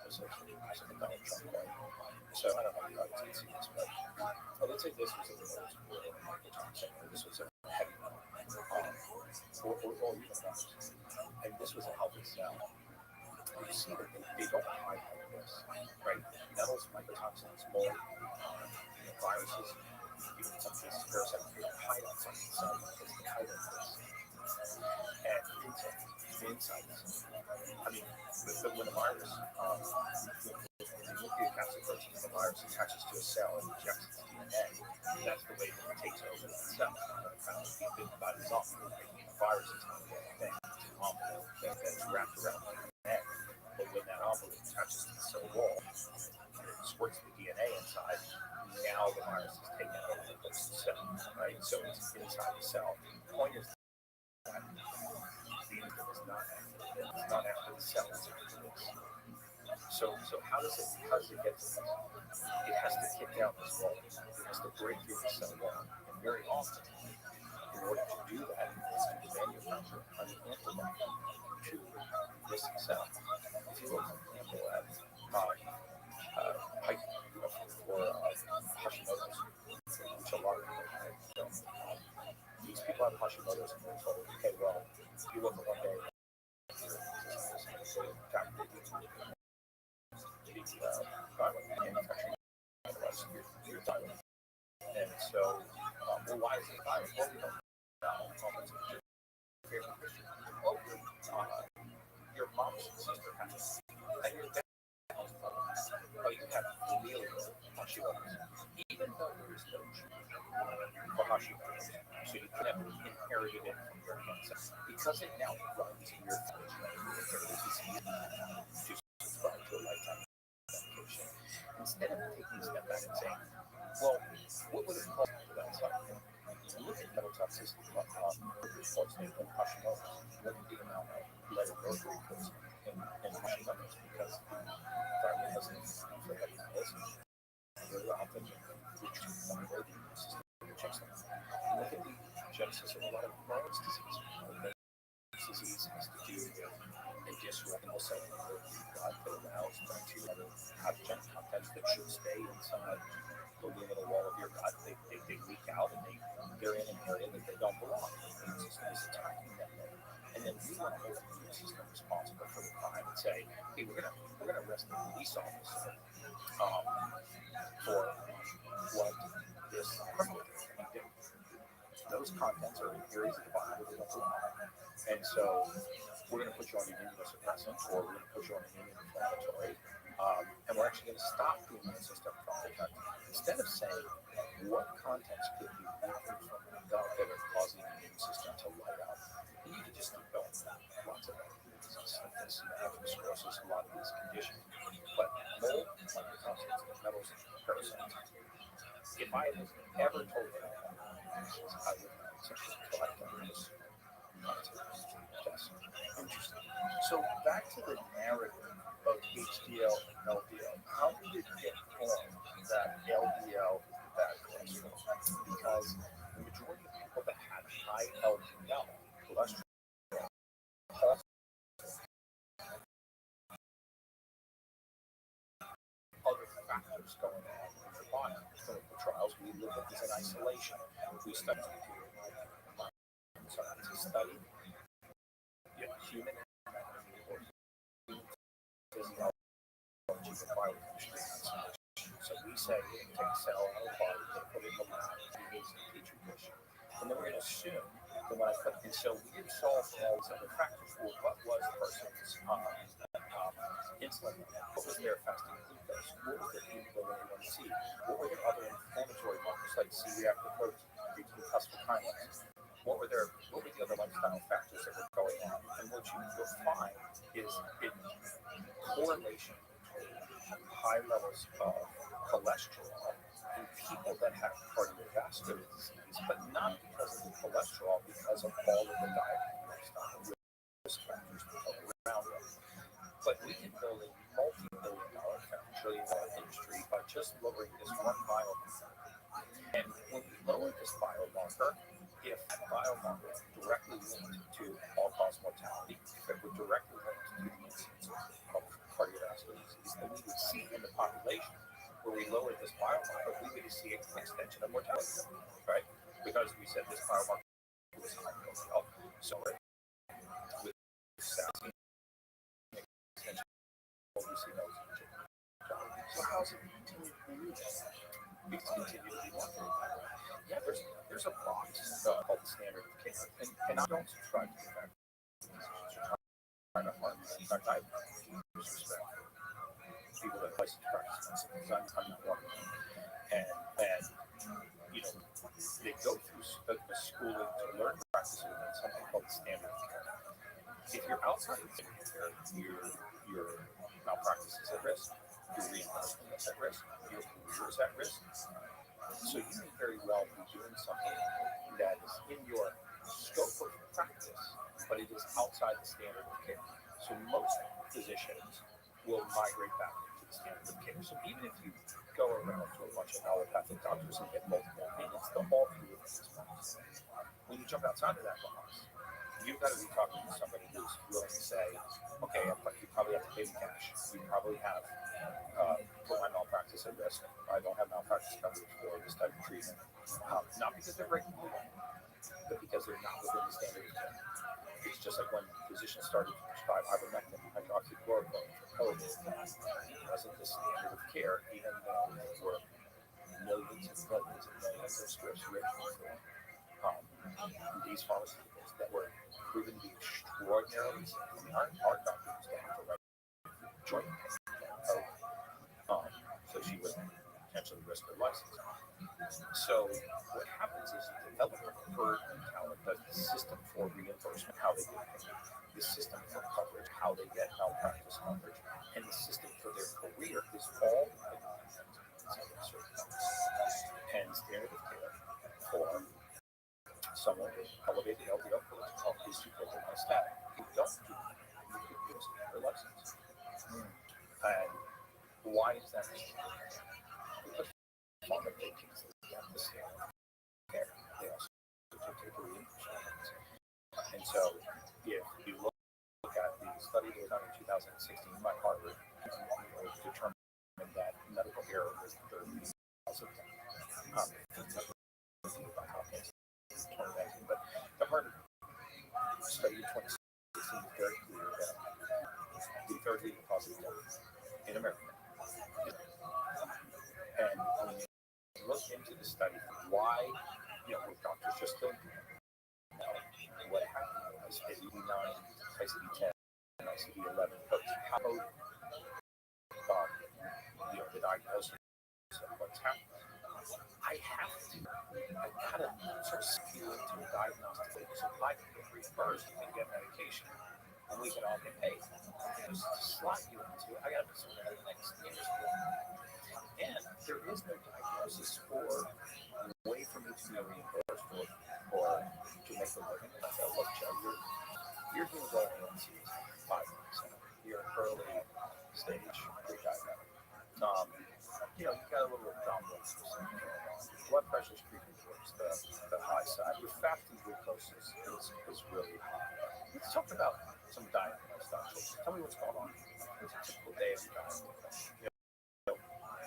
Essentially, it's a Donald Trump way. So I don't know if you guys can see this, but let's say this was a remote or mycotoxin, or this was a heavy metal, or even others, and this was a healthy cell. You see that they don't hide like this, right? Metals, mycotoxins, mold, viruses, even some cases parasites, they don't hide outside the cell because they hide like this. And inside the cell, I mean, when a virus, the nucleic acid protein of a virus attaches to a cell and injects its DNA, that's the way that it takes over that cell. Kind of bitten by the zombie. A virus is not a thing, it's an envelope that's wrapped around the DNA. But when that envelope attaches to the cell wall, it squirts the DNA inside. Now the virus is taken over the cell, right? So it's inside the cell. The point is that the enzyme is not after the cell. So how does it get to this? It has to kick down this wall. It has to break through the cell wall. And very often, in order to do that, is to manufacture an antibody to this cell. If you look, for example, at Hashimoto's, which a lot of people have, these people have Hashimoto's and they're told, okay, well, you look at one day, and so, well, why is it a virus? Well, we don't know. Your mom's sister has it, and your dad has it. Oh, you have familial Hashimoto's, even though there is no treatment for Hashimoto's, so you can have inherited it from your ancestors because it now runs in your family. To subscribe to a lifetime medication, instead of taking a step back and saying, well, what would it cost for that side? Look at metal toxicity, and Hashimoto's. Look at the amount of lead and mercury goes in Hashimoto's because the thyroid doesn't for heavy metals. Very often, which thyroid immune system rejects them. Look at the genesis of a lot of Crohn's disease. Crohn's disease has to do with a dysregulable cell in the gut that allows bacteria to have pathogenic contents that should stay inside the luminal wall of your gut. They leak out and they're in an area that they don't belong. The immune system is attacking them there. And then we want to hold the immune system responsible for the crime and say, hey, we're gonna arrest the police officer for what this criminal did. Those contents are in areas of the body that they don't belong. And so we're going to put you on an immunosuppressant, or we're going to put you on an immunoinflammatory, and we're actually going to stop the immune system from protecting. Instead of saying, what contents could be leaking from the gut that are causing the immune system to light up, you need to just keep going. Lots of evidence. diabetes, atherosclerosis, a lot of these conditions. But mold, microtoxins, metals, parasites. If I had ever told you that, I would not accept it until I've done this. Yes. Interesting. So back to the narrative of HDL and LDL. How did it get formed that LDL is the bad cholesterol? Because the majority of people that had high LDL cholesterol other factors going on in your body. Clinical trials, we look at this in isolation. We study to study human anatomy or human physiology and biochemistry. So we say we're going to take a cell out of the body, we're going to put it in the lab, behaves in a petri dish, and then we're going to assume that when I put it in, so we didn't solve for all these other factors. Well, what was the person's insulin? What was their fasting glucose? What was their hemoglobin A1C? What were their other inflammatory markers like C-reactive protein, creatine phosphokinase? What were the other lifestyle factors that were going on? And what you'll find is in correlation between high levels of cholesterol in people that have cardiovascular disease, but not because of the cholesterol, because of all of the diet and lifestyle risk factors that come around it. But we can build a multi-billion-dollar, trillion-dollar industry by just lowering this one biomarker. And when we lower this biomarker, if that biomarker is directly linked to all-cause mortality, if it were directly linked to the incidence of cardiovascular disease, then we would see in the population where we lowered this biomarker, we would see an extension of mortality, right? Because we said this biomarker was high LDL, so with statin extension, we see no extension. So how's it continue to be used? It's continue to be monitored. Yeah, there's a box called the standard of care, and I don't subscribe to the fact that trying to harm me. In fact, I disrespect people that license practice because I'm not one of them. And you know, they go through the schooling to learn practice within something called the standard of care. If you're outside of the standard of care, your malpractice is at risk, your reimbursement is at risk, your career is at risk. So you may very well be doing something that is in your scope of practice, but it is outside the standard of care. So most physicians will migrate back to the standard of care. So even if you go around to a bunch of allopathic doctors and get multiple opinions, they'll all be within this box. When you jump outside of that box, you've got to be talking to somebody who's willing to say, okay, you probably have to pay me cash. You probably have put my malpractice at risk. I don't have malpractice coverage for this type of treatment. Not because they're breaking the law, but because they're not within the standard of care. It's just like when physicians started to prescribe ivermectin, hydroxychloroquine for COVID. It wasn't the standard of care, even though there were millions and millions and millions of scripts written for these pharmaceuticals that were proven to be extraordinarily safe. I mean, our doctor used to have to write joint so she would potentially risk her license. So what happens is you develop a herd mentality, the system for reimbursement, how they get paid, the system for coverage, how they get malpractice coverage, and the system for their career is all and standard of care for someone with elevated LDL cholesterol is to put them on a statin. Who don't do that, you could lose their license. And why is that? Because pharma patients get the standard of care. They also take the reimbursement. And so if you look at the study that was done in 2016 by Harvard, determined that medical error was the third reason cause of death. But the Harvard study in 2016 is very clear that the third leading cause of death in America. And when you look into the study, why, were doctors just still what happened was ICD-9, ICD-10, and ICD-11 codes how the diagnosis of what's happening. I gotta sort of skew into a diagnostic. So I can get reimbursed and get medication. and we can all get paid. Just slot you into, I got to put some in the next year. And there is no diagnosis or way for me to be reimbursed or to make a living. And I go, look, Joe, your hemoglobin is 5%. You're early stage pre-diabetic. You know, you got a little abdominal blood pressure is creeping towards the high side. Your fasting glucose is really high. Let's talk about some diet lifestyle choices. Tell me what's going on. What's a typical day of your diet? You know,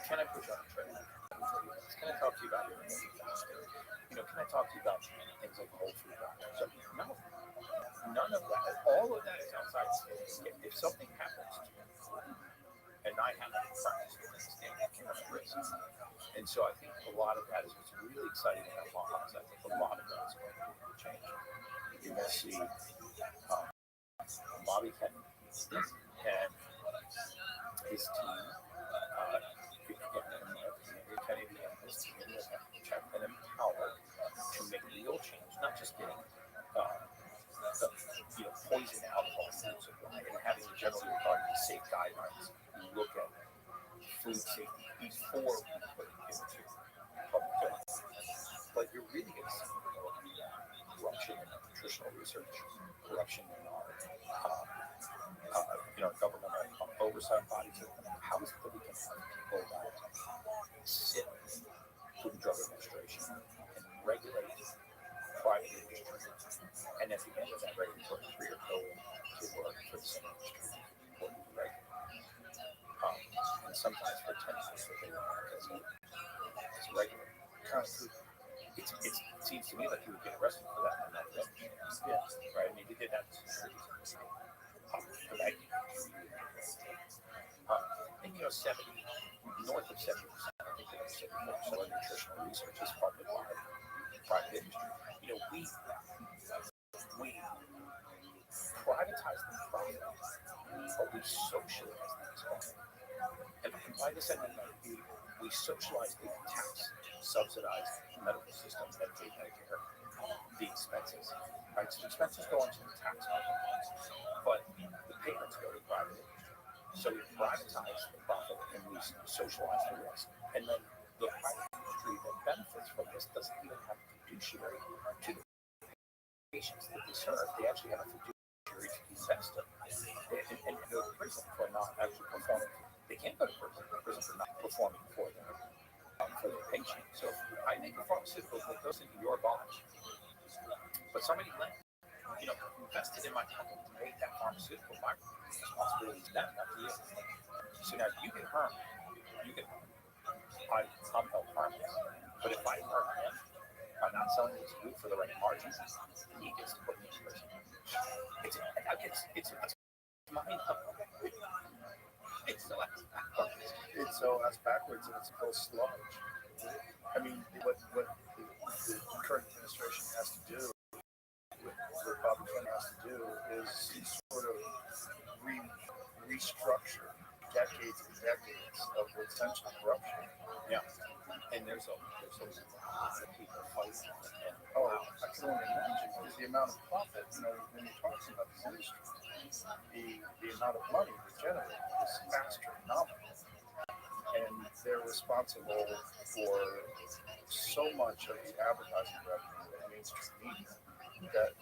can I put you on a treadmill? Can I talk to you about your fasting? You know, can I talk to you about things like whole food diet? So, no, none of that. All of that is outside. If something happens to you, and I have to practice with this game, I can't risk. And so I think a lot of that is what's really exciting about Bahamas. I think a lot of that is going to change. You're going to see Bobby Kennedy and his team, Kennedy and his team have been empowered to make real change, not just getting poison out of all foods and having generally regarded as safe guidelines. You look at food safety before we put it into public health. But you're really going to see corruption in nutritional research, corruption in our governmental oversight bodies. How is it that we can have people that sit with the drug administration and regulate private industry, and at the end of that regulatory period, go to work for the same industry or regulate? And sometimes for 10 years, they don't it's regular. It seems to me like you would get arrested for that and not finish. Yeah. Right? I mean, they did that. And you know, north of 70%, I think they have 74% of nutritional research is funded by private industry. You know, we privatize the profit, but we socialize the expense. And by this I mean we socialize the tax subsidized medical system, Medicaid, Medicare, the expenses. Right? So the expenses go into the tax but the payments go to private industry. So we privatize the profit and we socialize the risk. And then the private industry that benefits from this doesn't even have a fiduciary to the patients that they serve. They actually have a fiduciary to the investor. And go to prison for not actually performing. They can't go to prison for not performing for their patient. So if I make a pharmaceutical that goes into your body, but somebody invested in my company to make that pharmaceutical, my responsibility is them, not to you. So now you can harm. I'm held harmless. But if I harm him by not selling his food for the right margin, he gets to put me in prison. It's mine. It's so ass backwards and it's a full sludge. I mean, what the current administration has to do, what Bobby Kennedy has to do, is sort of restructure decades and decades of essential corruption. Yeah, and there's a lot of people fighting. I can only imagine because the amount of profit, when you're talking about this industry, the amount of money that's generated is astronomical. And they're responsible for so much of the advertising revenue of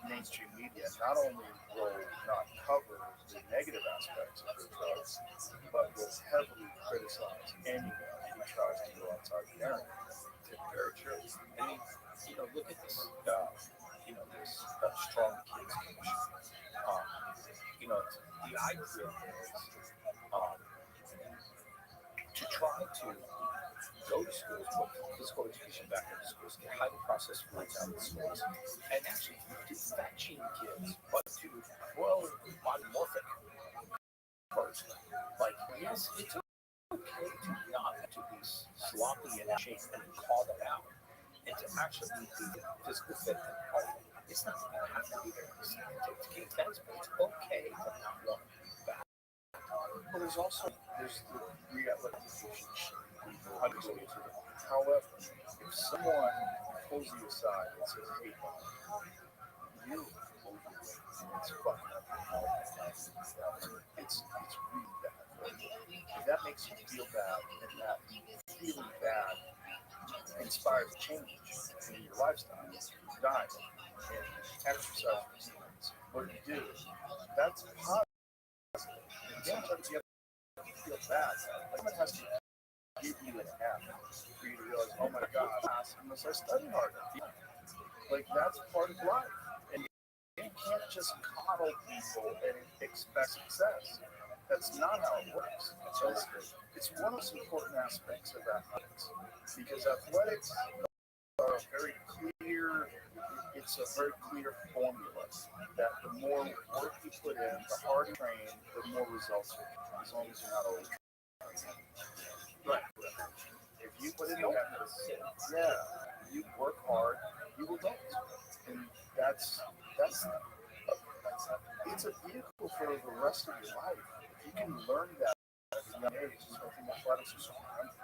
mainstream media not only will not cover the negative aspects of the drugs, but will heavily criticize anyone who tries to go outside the narrative. It's very true. I mean, look at this, this Strong Kids Commission. The idea is to try to go to schools, put physical education back into schools, get highly processed foods out of schools, and actually to fetching kids, but to body morphic first. Like, yes, it's okay to not to be sloppy and shape and call them out, and to actually be physical fit and healthy. It's not that you have to be there to take things, but it's okay to not want that. Well, there's the reality. However, if someone pulls you aside and says, hey, you overweight, it's fucking up your health, it's really bad for you. If that makes you feel bad, and that feeling bad inspires change in your lifestyle, your diet, and exercise routines, what you do, that's positive. And sometimes you have to feel bad. Like someone has to give you an F for you to realize, oh my God, unless I study hard enough. Like that's part of life. And you can't just coddle people and expect success. That's not how it works. So it's one of the most important aspects of athletics because athletics are very clear. It's a very clear formula that the more work you put in, the harder you train, the more results you get. As long as you're not always right. If you put in the effort, yeah, you work hard, you will get it. And that's it's a vehicle for the rest of your life. If you can learn that at a young age, I think athletics are so important.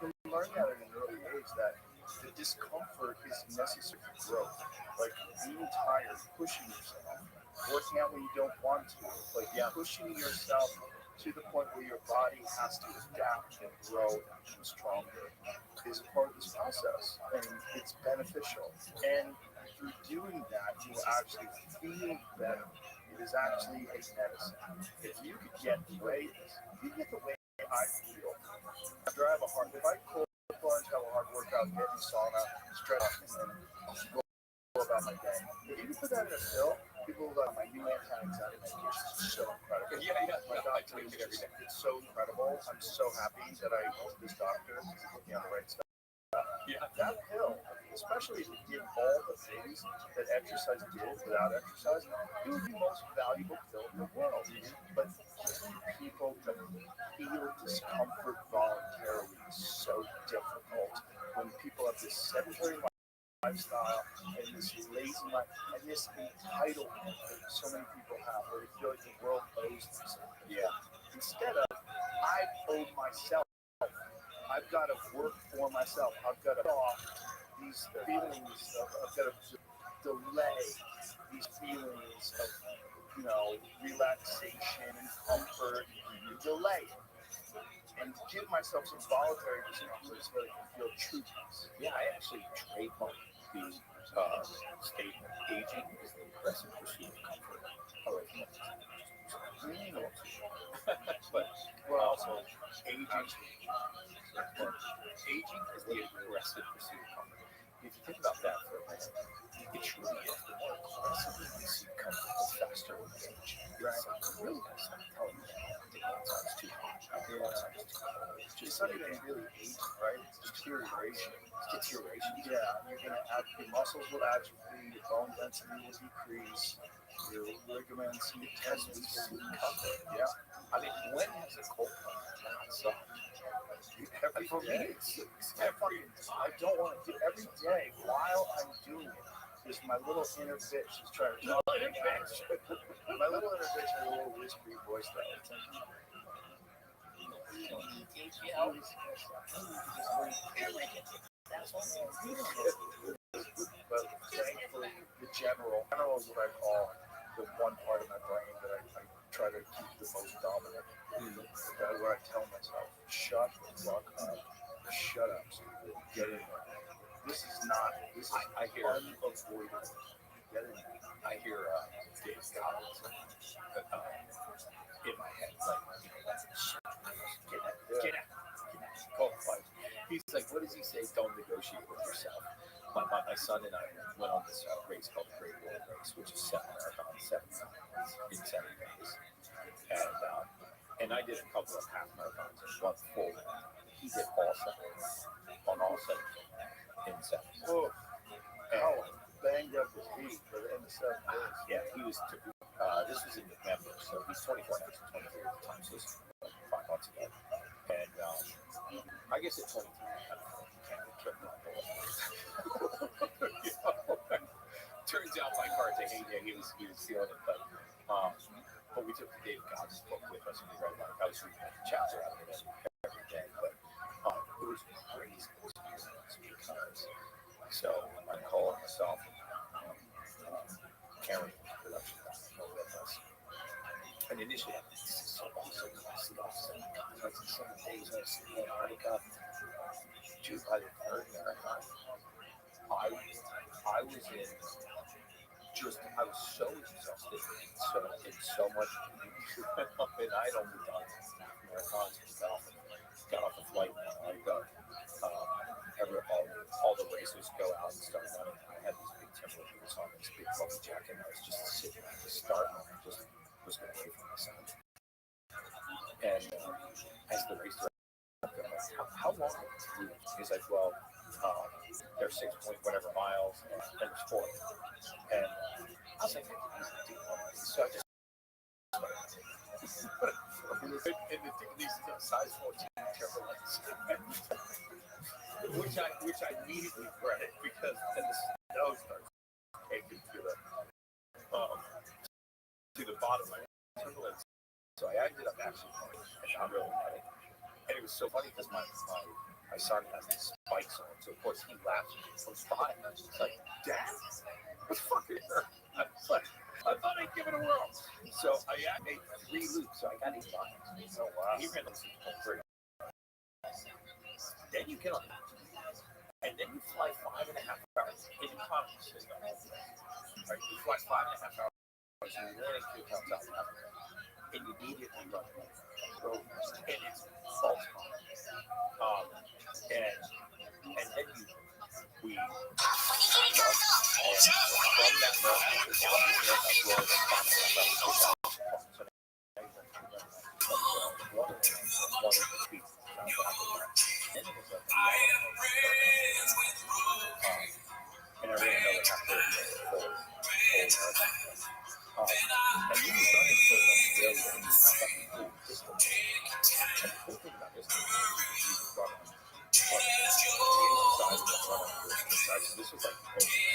You can learn that at an early age that the discomfort is necessary for growth. Like being tired, pushing yourself, working out when you don't want to, like pushing yourself to the point where your body has to adapt and grow and become stronger is a part of this process, and it's beneficial. And through doing that, you will actually feel better. It is actually a medicine. If you could get the way, if you get the way I feel after I have a hard, if I cold plunge, have a hard workout, get in the sauna, stretch, and go about my day. If you can put that in a pill, people love my new anti-anxiety medication. It's so incredible. My doctor is just, it's so incredible. I'm so happy that I went to this doctor because he put me on the right stuff. That pill, especially if it did all the things that exercise did without exercise, it would be the most valuable pill in the world. But getting people to feel discomfort voluntarily is so difficult when people have this sedentary lifestyle and this lazy life and this entitlement that so many people have where they feel like the world owes them something. Yeah. Instead of, I owe myself. I've got to work for myself. I've got to off these feelings of, I've got to delay these feelings of, relaxation and comfort, delay it. And give myself some voluntary discomfort so that I can feel true peace. Yeah, I actually trademarked the statement, aging is the aggressive pursuit of comfort. Oh, but also aging is the aggressive pursuit of comfort. If you think about that for a minute, it truly is. The more aggressively you seek comfort, the faster we age. It's really nice. I'm telling you, it's too hot. It's not even really aging, right? It's deterioration. Deterioration. Yeah, you're gonna have your muscles will atrophy, your bone density will decrease, your ligaments and your tendons will decay. Yeah. I mean, when has a cold plunge not sucked? Every day. I don't want to do every day while I'm doing it. There's my little inner bitch is trying to talk to me. My little inner bitch has a little whispery voice though. It's like, but thankfully, the general is what I call the one part of my brain that I try to keep the most dominant. That's what I tell myself: shut the fuck up, shut up, stupid, get in there. This is I hear unavoidable. Get in there. I hear Dave Goggins in my head, get out. He's like, what does he say? Don't negotiate with yourself. My son and I went on this race called the Great World Race, which is 7 marathons, 7 in 7 days. And I did a couple of half marathons and one full marathon. He did all 7 on all 7 in 7. Oh, how banged up was he for the end of 7 days? Yeah, he was. This was in November, so he's 24 now, so 23 at the time, so it's 5 months ago. And I guess at 23, I don't know, you can't trip my Turns out my car's a heyday. He was feeling it, but we took the David Goggins book with us and we read about it. I was reading a chapter out of it every day, but it was a crazy experience because so I'm calling myself Karen production with us. And initially I didn't shoot by the third marathon, I was in just, I was so exhausted in so much pain. And I'd only done half marathons and got off the flight. I got all the races go out and start running. I had these big Timberland boots on, this big fluffy jacket, and I was just sitting at the start and I just was going to wait for my son. And as the race I'm like, how long is it? He's like, well, there's 6 point whatever miles, and there's 4. And I was like, so I just and these size 14 Timberlands, which I immediately regret because then the snow starts taking to the bottom of my Timberlands. So I ended up actually not really running. And it was so funny because my son has these spikes on, so of course he laughs from 5. It's like, Dad, what the fuck is that? I was like, I thought I'd give it a whirl. So I made 3 loops, so I got 8 miles. Oh wow! He ran those 3. Then you get on that, and then you fly 5.5 hours in Congress. Right? You fly 5.5 hours, and you land in South Africa, and you immediately run and it's false and then we from that and I ran another half full and you was running for Australia and you have the cool thing about this is you can run on this was like actually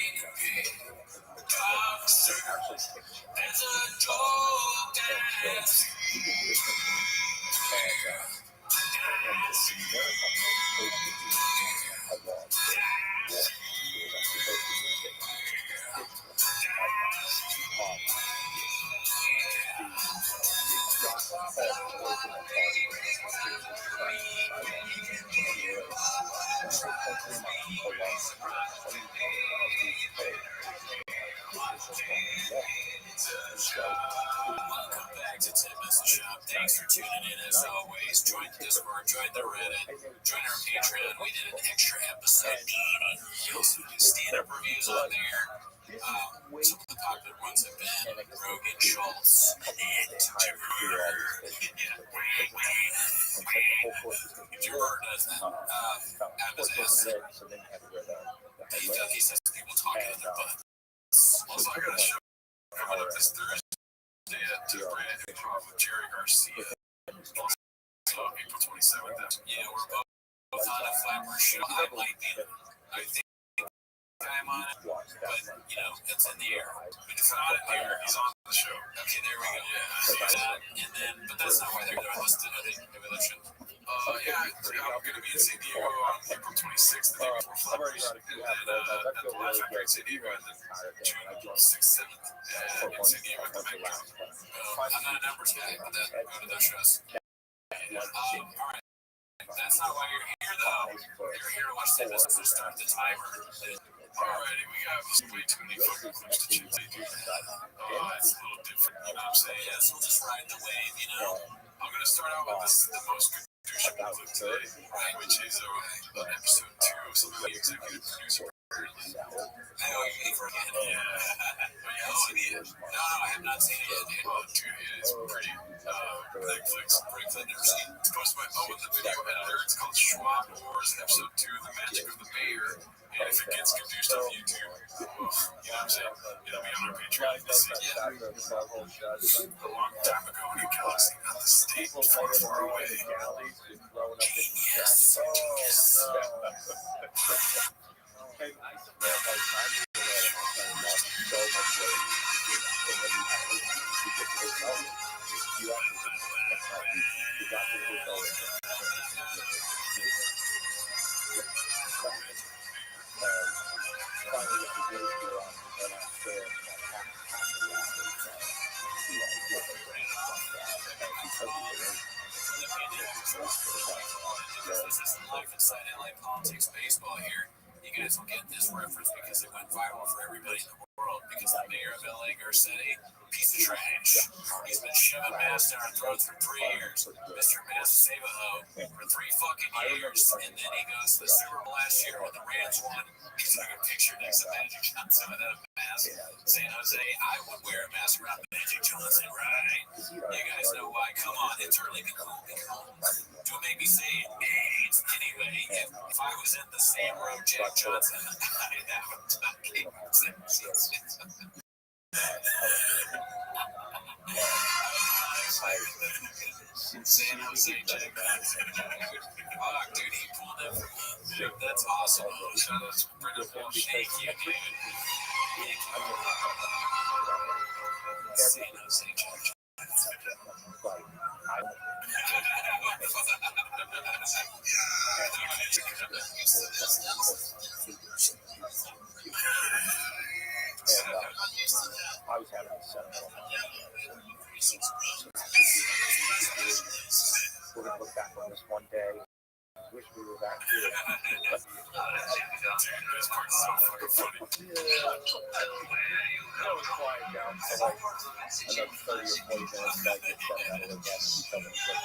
Welcome back to Timbus Shop. Thanks for tuning in as always. Join the Discord, join the Reddit, join our Patreon. We did an extra episode. You also do stand-up reviews on there. Some of the popular ones have been Rogan, Schultz, and Javert. Javert does that. He says people talking in their butts. Also, I got a show coming up this Thursday at Brand Improv with Jerry Garcia. Also, April 27th. Yeah, we're both on a Flatbush show. I might be, I think I'm on it, but, you know, it's in the air. I mean, it's not in the air, he's on the show. Okay, there we go. Yeah. And then, but that's not why they're listed at Evolution. Yeah, I'm going to be in San Diego on April 26th, the day before Flatbush. And then at the Laugh Factory in San Diego on June 6th, 7th in San Diego at the Met Gala. I'm not a numbers guy, but then go to those shows. All right. That's not why you're here, though. You're here to watch Timbus and start the timer. Alrighty, we got way too many fucking clips to choose. Oh, it's a little different, you know what I'm saying? Yeah, so we'll just ride the wave, you know? I'm going to start out with the most contribution clip today, right, which is episode 2 of some of the executive producer. Oh, you forget it. Yeah. No, I have not seen it yet. Dude, it's pretty. Netflix, I've never seen. It's posted by Mo with the video editor. It's called Schwab Wars, episode 2, The Magic of the Mayor. And if it gets produced on YouTube, you know what I'm saying? It'll be on our Patreon. Yeah. A long time ago in a galaxy, not the state, far, far away. Genius. And I swear, by the time we lost so much weight, you got to the hotel. Finally, it was really cool on upstairs. Inside LA Politics Baseball here. You guys will get this reference because it went viral for everybody in the world because the mayor of LA, Garcetti, piece of trash. He's been shoving masks down our throats for 3 years. Mr. Mask Save-A-Ho for 3 fucking years. And then he goes to the Super Bowl last year when the Rams won. He took a picture next to Magic Johnson without a mask. San Jose, I would wear a mask around Magic Johnson, right? You guys know why. Come on, it's early. Be cool. Don't make me say AIDS. Anyway, if I was in the same room, Jack Johnson, I'd have a talking San Jose, Jack Johnson. Fuck, dude, he pulled it from dude, that's awesome. Shout out to Brittle. Thank you, dude. San Jose, Jack Johnson. I was having a sentimental moment. We're going to look back on this one day. Wish we were back here. This part's so fucking funny. I was quiet down for like another 30 or 40 minutes. I get shut out of the gas and someone said,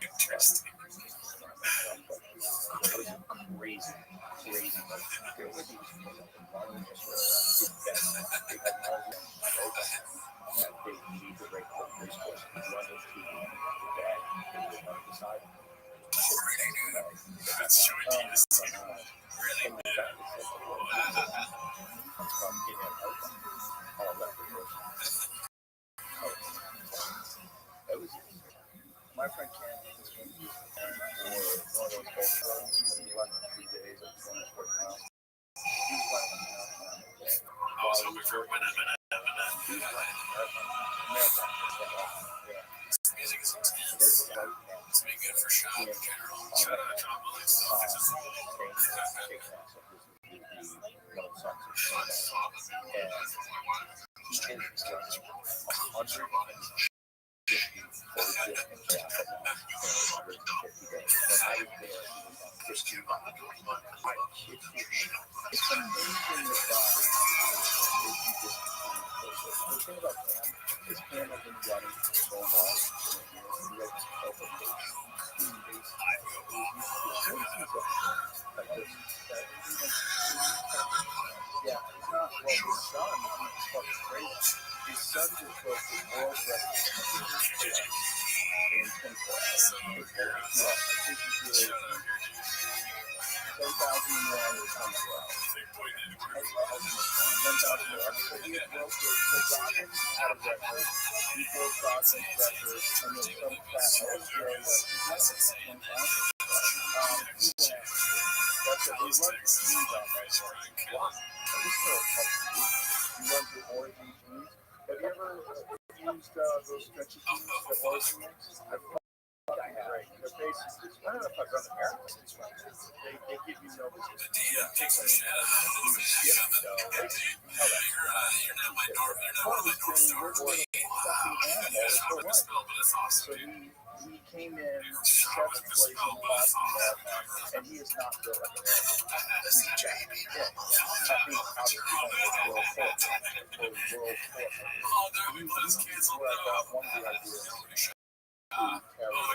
Interesting. It was crazy. There were these they need to break the race course and run into the bag on the other side. That's showing you this. Really? In it was my friend Cam was going to be for one of those boat shows when he left in 3 days at 240 miles. He was running a marathon. I was hoping for a marathon. Music is intense. It's been good for shop in general. Shout out John Williams. It's amazing the body the thing about Cam is Cam has been running for so long and he has this perfect pace. Yeah, it's not well his son, he's fucking crazy. His son just broke the world record in 24 hours. I think he did 10,001 or 24 hours. 10,000 hours. So he broke the Goggins had a record. He broke Goggins' record, and then some fat Australia. That's a he runs the jeans on right now. Wow. He's still a tough dude. He runs the Origin jeans. Have you ever used those stretchy jeans that Origin makes? I have. They're basically, I don't know if I've run a marathon. They give you no resistance. You're not my normal fucking animal. So he came in 7th place in the Boston Marathon, and he is not built like a marathon. He's jacked. Yeah. I think obviously one of the world fourth. He's where I got one of the ideas to carry a lot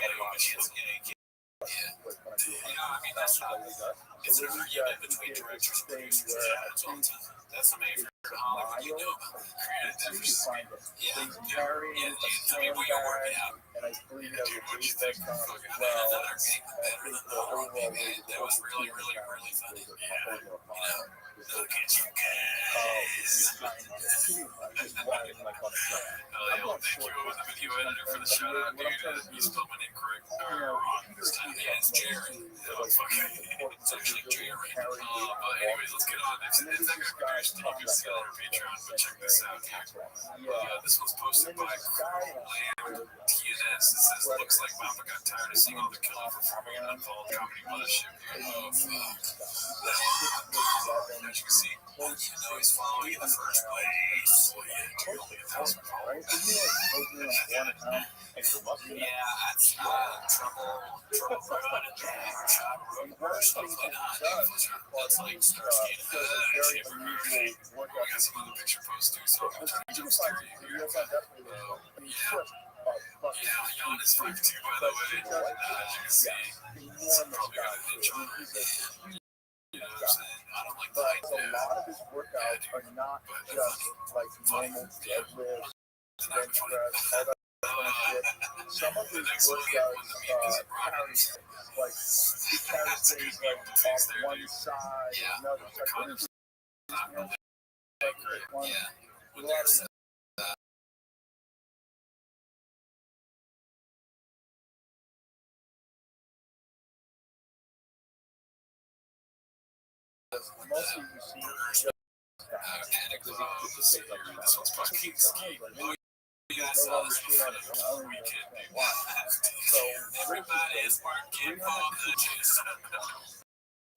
of that's not it's an argument between directors and producers all the time. That's the main for Hollywood, you know. Creative diversity. Yeah. Tell me what you're working out. And I believe that was really best time as well. Another getting better than the normal man. That was really funny. Yeah. Look at you guys. I don't think you was a video editor for the shout out, dude. You spelled my name correct. Wrong this time. Yeah, it's Jared. It's actually Jared. But anyways, let's get on. If that guy could do Steve, you see on our Patreon, but check this out here. This was posted by Lamb TNS. It says, looks like Mama got tired of seeing all the killer performing and unfollowed comedy mothership here. Oh, fuck. As you can see, well, you know he's following in the first place. Well, yeah, only 1,000 followers. Yeah, that's trouble running shot road stuff like that. That's like Starsky and very unusual workout. I got some other picture posts too, so I'm trying to jump scare you here. Yeah, Jan is 5'2", by the way. As you can see, he's probably got an inch on him. You know what I'm saying? I don't like the height. A lot of his workouts are not just like normal deadlifts, bench press, all that kind of shit. Some of his workouts carry like he carries things like off one side, another side. When there's mostly you see panic let's see here. This one's fucking ski. Yeah, I saw this one for the weekend. So everybody is working for the juice.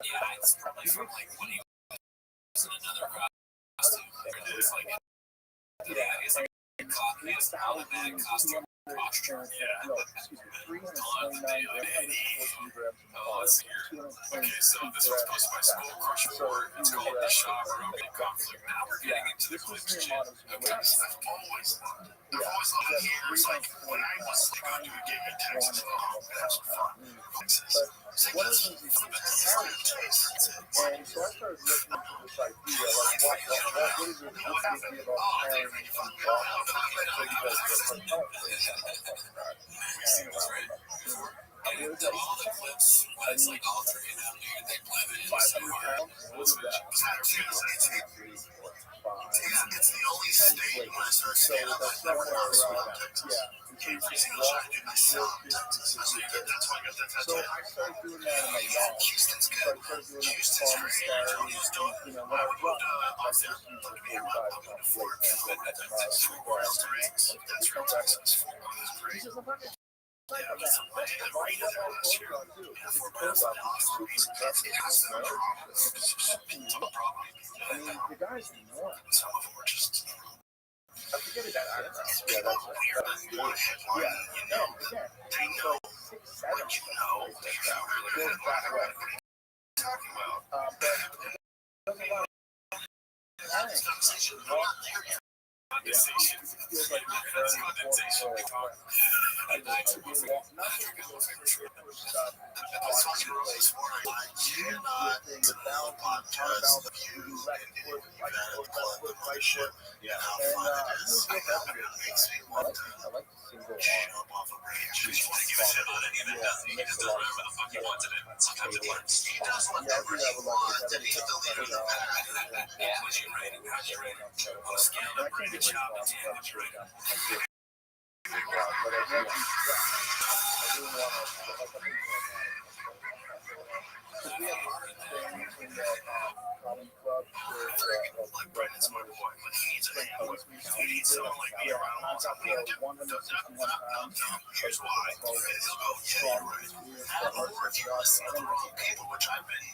Yeah, it's probably from like when he was in another costume. It's like it's like it's automatic costume posture. Yeah. Let's see here. Okay, so this was posted by Skull Crusher Ward. It's called The Shaw Rogan Conflict. Now we're getting into the clips, Jim. Okay, so I've always loved years, like when I was trying to get a text, that's fun. But one of the things you see is carry. And so I started looking into this idea, like what is it about carrying and And all the clips, when it's like all three of them, dude, they blend it in so hard. What's the It's the only state where it starts to get up at the So I started doing that in my yard. Houston's good. Houston's great. You know, when I run, I just use the 45 I mean, the guys know. Some of them are just, I forget it. Eyebrows. Yeah, that's right. you want a headline, you know, they know, like you know, they really Goes that way. talking about. But there's a lot of Conversation going on there. condensation. feels like it's very important. I like to be walking, not just because it's stuff. That's what's really smart. I cannot tell podcast view and shit. Yeah, how fun it is. I know it makes me want to jump off a bridge. You want to give a shit on any of it, doesn't he? He just doesn't remember the fuck he wants it in. Sometimes it works. He does whatever he wants, and he's the leader of the pack. Yeah, was you ready? How'd you rate it? On a scale of great job to 10, how'd you rate it? We have things in the comedy club Like Brandon's my boy, but he needs a hand. He needs someone like me around all the time. 161 pounds. Here's why. He'll go, yeah, you're right. Or if you listen to the wrong people, which I've been,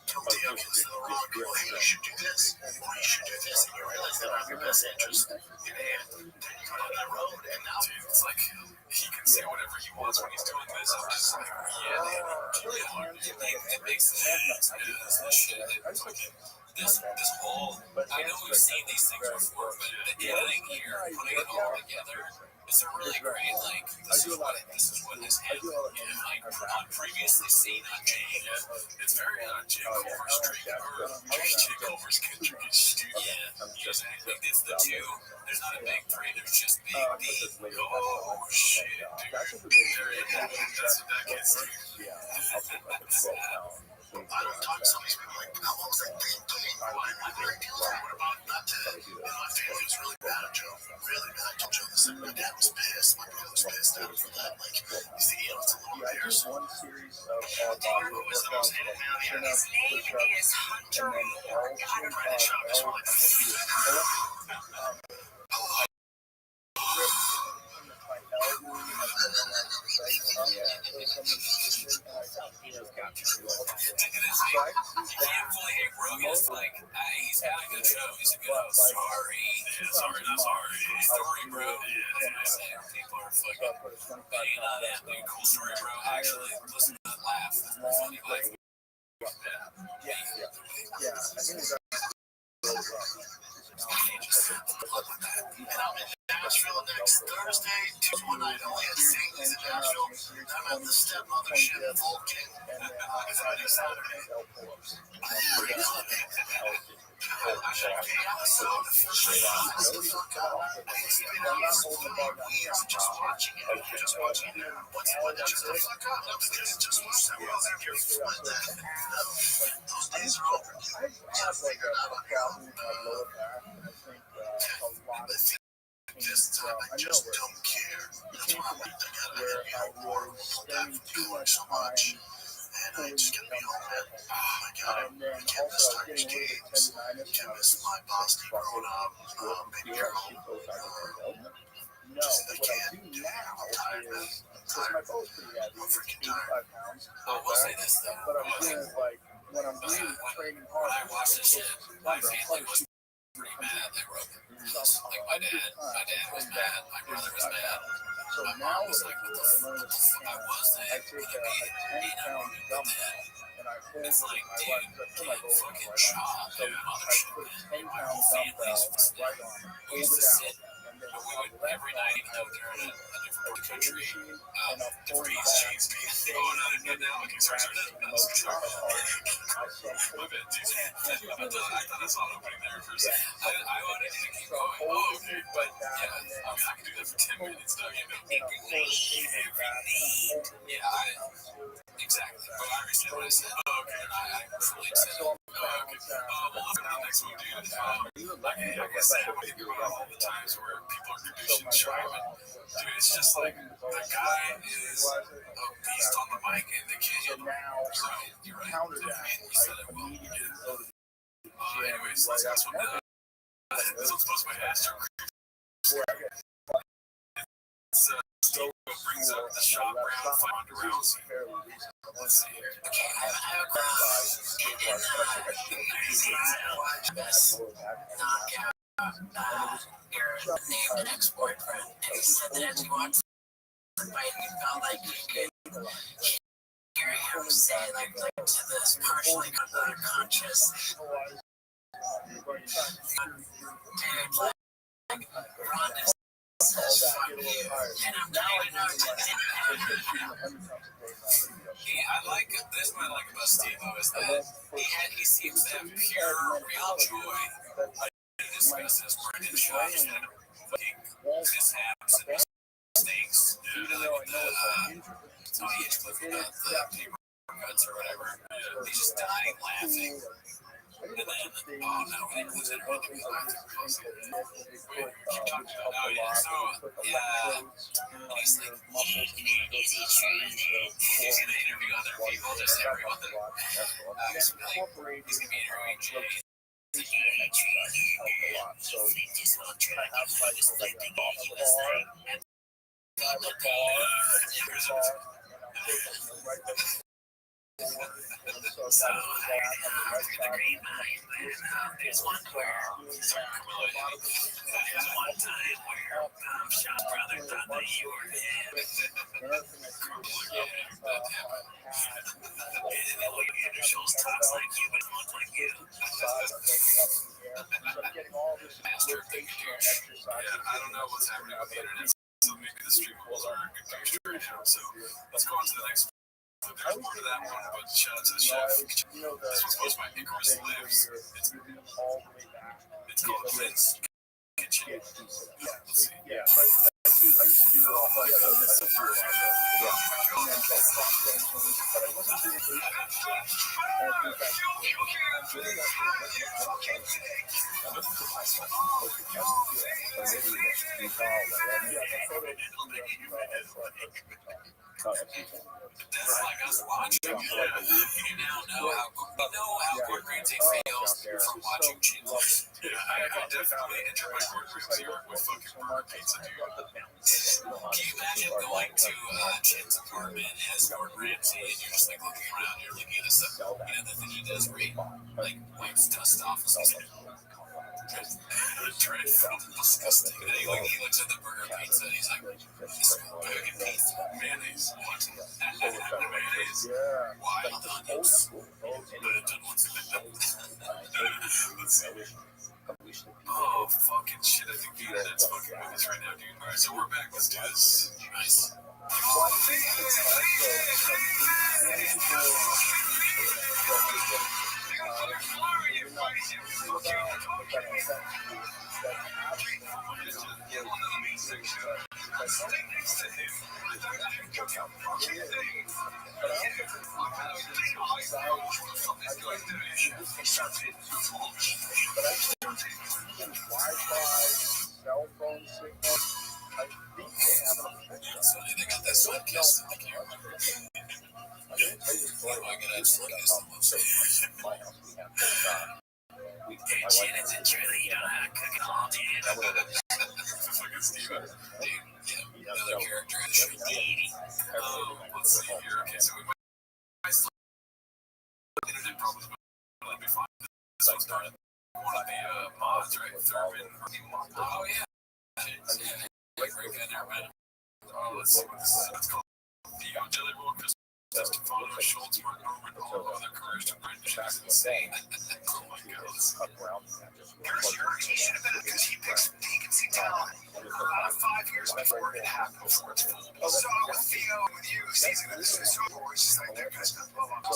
guilty of, is the wrong people. Hey, you should do this, or you should do this, and you realize they're not your best interest. And then you go down that road, and now It's like he can say whatever he wants when he's doing this. I'm just like, it makes sense. This shit. It's like this whole. I know we've seen these things before, but the editing here, putting it all together, is a really great. Like this is what his head. Like on previously seen on Jay. It's very Jay Cover's Drake or Jay Cover's Kendrick and Studio. Yeah, exactly. It's the two. There's not a big three. There's just big D. Oh shit, dude. There it is. That's what that gets to. I don't talk to some of these people like, how long's that thing doing? I'm very dealing. What about not to? My family was really bad at Joe. Really bad at Joe. My dad was pissed. My brother was pissed at him for that. Like, you see, it's a little embarrassing. One series of Who was the most hated man on the internet? name is Hunter and then Moore. I haven't read it, Sean. This one. Rogan's like, he's got a good show. He's a good host. Sorry. Yeah, sorry, not sorry. Story, bro. Yeah, that's what I say. People are fucking banging on that, dude. Cool story, bro. Actually, listen to that laugh. It's funny. Like, Yeah, I think it's And I'm in Nashville next Thursday. Just one night only at Singles in Nashville. I'm at the Step Mothership Vulcan. Friday, Saturday. I'm pretty good. I should have paid out so the fuck up. It's been out for 4 years just watching it. Just watching it. What's just the fuck up? Just watch that world after your foot. Those days are over. I have like a problem with my lower back, and I think a lot of This time I just don't care. That's why where I was spending too much time and I just get me home, man. Oh my god. and then I can't miss also Tiger's getting rid of games. tendonitis. Can't miss my Boston growing up. Baby girl. No, but what I do now is, because my boat's pretty heavy, it's 85 pounds. I will say this, though. But I'm doing like, when I'm really training hard, When I watch this shit, my family was pretty mad that Rogan. Like, my dad was mad. My brother was mad. So My now mom was like, what the fuck? I was I there. take a 10-pound dumbbell and I hold It's it like, with my dude, right, I put my get boat on fucking my right arm. shot, So dude. I put a 10-pound dumbbell on my right arm, We hold used it to out, sit, and then we on would, the left every arm, night, even I though would they're in a different part of the country, and I'll pull different it back. states, oh, no, they're good now. Okay, sorry, my bad, dude. I thought I saw an opening there for a second. I wanted you to keep going. Oh, okay, but yeah, I mean, I can do that for 10 minutes, though, you know. Yeah, exactly. But I understand what I said. Oh, okay, I fully accept it. Oh, okay. Well, look at the next one, dude. Like I said, we think about all the times where people are producing Shrive, and dude, it's just like the guy is a beast on the mic, and the kid, you're right. Counter that, You said it I well. immediately go to the Anyways, this one, this one's supposed to be Astro. Steve brings up the shop around 500 rounds. Let's see here. Okay, I have a your ex-boyfriend, and he said that as you watched the fight, you felt like you could hear him say, like to this partially conscious dude, like, Ron is says fuck you, and I'm not even know I like it. This is what I like about Steve-O is that he seems to have pure, real joy. Like, he discusses Brendan Shaw's mishaps and mistakes. Tony Hinchcliffe about the paper cuts or whatever. He's just dying laughing. And then, oh no, we didn't lose anyone that we laughed at. Keep talking about, oh yeah, so, yeah. And he's like, easy training. He's going to interview other people, just everyone. He's going to be interviewing Jay. So he just won't try to have like the thing he was like, and the so for the green mine, there's one where there's one time where Shop Brother thought that you were him. The way Andrew Schultz talks like you would look like you. Master of the huge. Yeah, I don't know what's happening with the internet, so maybe the stream walls aren't good boost right now. So let's go on to the next. There's more to that one, but shout out to the chef. This one's supposed to be Icarus Lives. It's called Clint's Kitchen. Let's see. Yeah, but I used to do all that. Yeah, and then but I wasn't doing That's like us watching. You now know how Gordon Ramsay fails from watching Chin Close. Yeah, I definitely enjoy my Gordon Ramsay arc with fucking burger pizza, dude. Can you imagine going to Chin's apartment as Gordon Ramsay and you're just like looking around, you're looking at stuff, the thing he does where he like wipes dust off his head. Dreadful, disgusting. And he looks at the burger pizza and he's like, this burger pizza, mayonnaise, what? Mayonnaise, wild onions, burnt onions. Let's see. Oh, fucking shit, I think the internet's fucking with us right now, dude. Alright, so we're back, let's do this. Nice. Cell phone signal. I think they have an effect. So they got that Suncast in the camera. I gotta actually look at some Hey, Shannon's in Truly, you don't know how to cook at all, dude. Fucking Steve. Dude, yeah, another character in the show. Let's see here. Okay, so we might still have internet problems, but that'll be fine. This one's started. One of the mods, right? Thurman. Oh, yeah. Yeah, great guy there, man. Oh, let's see what this is. It's called Theo Jelly Roll. Dustin Fano, Schultz, Mark Norman, all the other careers to Brent Jackson. Insane. Oh my god. Here's your should have been because he picks vacancy talent 5 years before it happened, before it's full. So with Theo and with you, season of this is so cool. It's just like that guy's gonna blow up.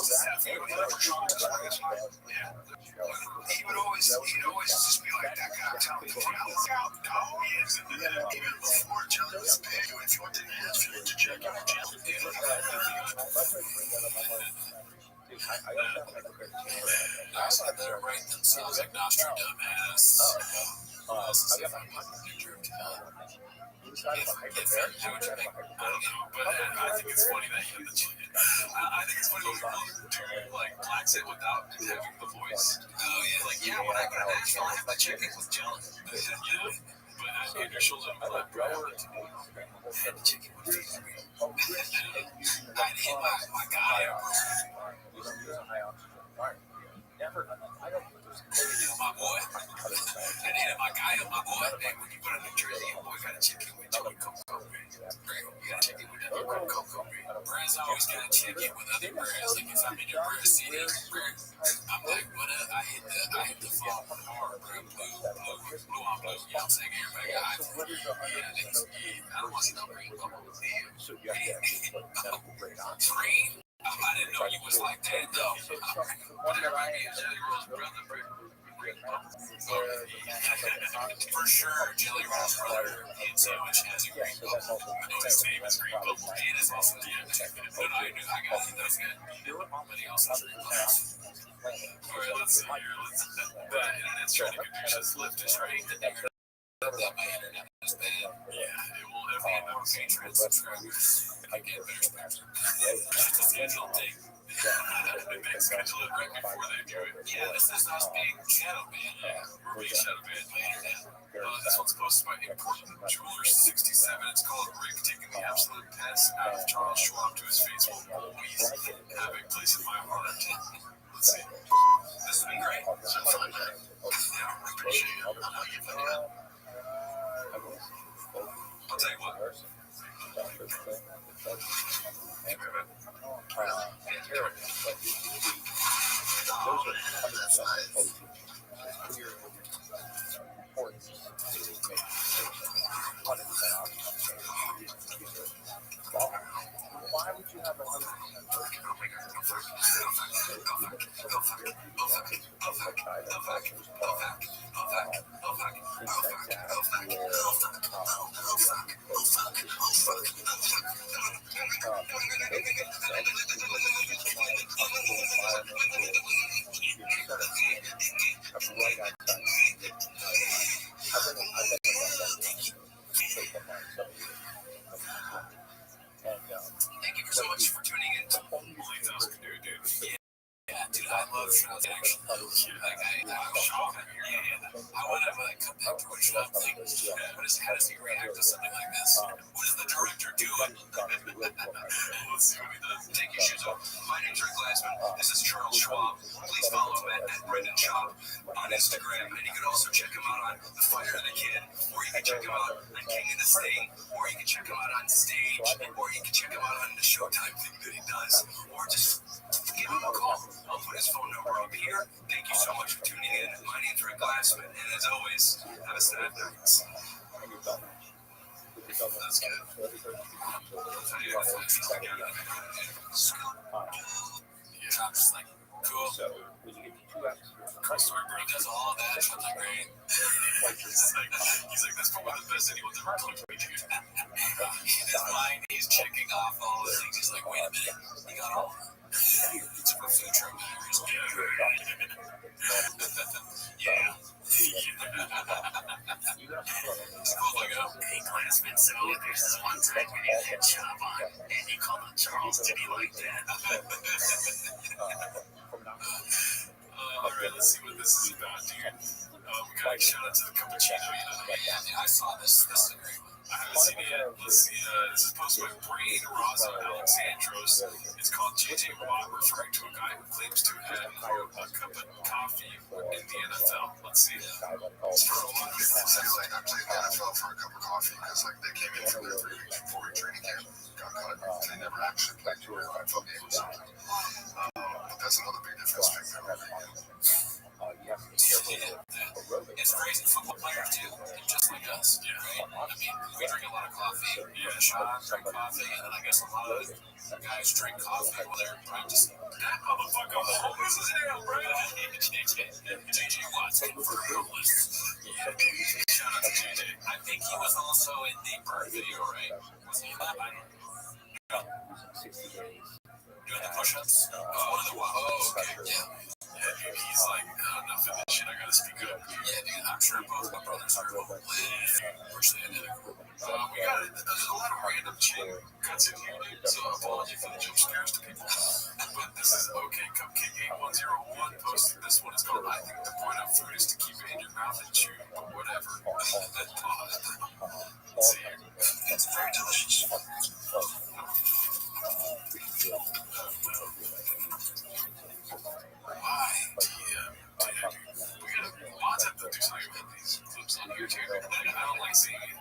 He would always just be like that guy telling me, look out, no, he is. Even before Jelly was big, if you went to Nashville to check out Jelly, I saw that write themselves like Nostradamus. What else is if I'm I don't know, but I think it's funny that you have the chicken. I think it's funny when people do like blacks it without having the voice. Oh yeah, like yeah, when I go to Nashville, I have my chicken with jelly. You know, but Andrew Schultz and Black Brown had the chicken with jelly. I'd hit my guy up. My boy. I needed my guy up, my boy. Hey, when you go to New Jersey, your boy got a chicken with jelly cocoa. You got a chicken with jelly cocoa. Whereas I always got a chicken with other birds. Like if I'm in your bird city, I'm like, what up? I hit the phone hard, bro. Blue on blue. You know what I'm saying? Everybody got iPhone. Yeah, I don't want to see no green. So you have to have green. I didn't know you was like that, though. Whatever I am, Jelly Roll's brother, bro. For sure, Jelly Roll's brother, Ian Sandwich, has a green bubble. I know his name is Green Bubble. And is also the but I got it. That's good. But he also has green bubbles. Alright, let's see here. The internet's trying to confuse us. Lift is right. That my internet is bad. Yeah, it will have me more Patreon subscribers. I get better sponsors. That's a schedule thing. They schedule it right before they do it. Yeah, this is us being shadow banned. Yeah, we're being shadow banned by internet. This one's posted by Important Jeweler 67. It's called Rick taking the absolute piss out of Charles Schwab to his face will always have a place in my heart. Let's see. This has been great. It's been fun. Yeah, I appreciate it. I'll give it a I'll tell you what. Why would you have 100%? actually. Like, I'm shocked. I want to come back to a shop thing. How does he react to something like this? What is the director doing? Let's see what he does. Take your shoes off. My name's Rick Glassman. This is Charles Schwab. Please follow him at Brendan Schwab on Instagram. And you can also check him out on The Fighter and the Kid, or you can check him out on King of the State, or you can check him out on stage, or you can check him out on the Showtime thing that he does, or just give him a call. I'll put his phone number up here. Thank you so much for tuning in. My name's Rick Glassman, and as always, have a sad night. That's good. I'll tell you if I feel like yeah, I'm just like, cool. So when you get to 2 episodes, Cool story, bro. He does all that. It's like great. he's like, that's probably the best anyone's ever come to me, dude. In his mind, he's checking off all the things. He's like, wait a minute, he got all of them. It's for future memories. Yeah. Hey, classmate, so there's this one time when you had Chop on, and you called him Charles. Did he like that? Alright, let's see what this is about, dude. We got a shout out to the Cappuccino, you know. Yeah, I saw this. This is a great one. I haven't seen it yet. Let's see. This is posted by Brain Rosa Alexandros. It's called JJ Watt, referring to a guy who claims to have quote, a cup of coffee in the NFL. Let's see. For a lot of people say, like, I played the NFL for a cup of coffee because, like, they came in from there 3 weeks before training camp, got cut. They never actually played 2 NFL games. But that's another big difference between everything. It's crazy. Football players too, just like us. Yeah. Right? I mean, we drink a lot of coffee. Yeah, Sean drink coffee, and then I guess a lot of guys drink coffee while they're practicing. That motherfucker homeless as hell, bro. JJ Watt's for homeless. Yeah, baby. Shout out to JJ. I think he was also in the Bird video, right? Was he in that? I don't know. 60 days. Doing the push-ups? One of the okay. Yeah. Yeah, dude, he's like, enough of this shit, I gotta speak up. Yeah, dude, I'm sure both my brothers are virtually identical. We got it. There's a lot of random shit cuts in here, dude, so apology for the jump scares to people. But this is OK Cupcake 8101 posted this one. It's called, I think the point of food is to keep it in your mouth and chew, but whatever. Let's see here. It's very delicious. Why? We gotta have to do something about these clips on here too. I don't like seeing it.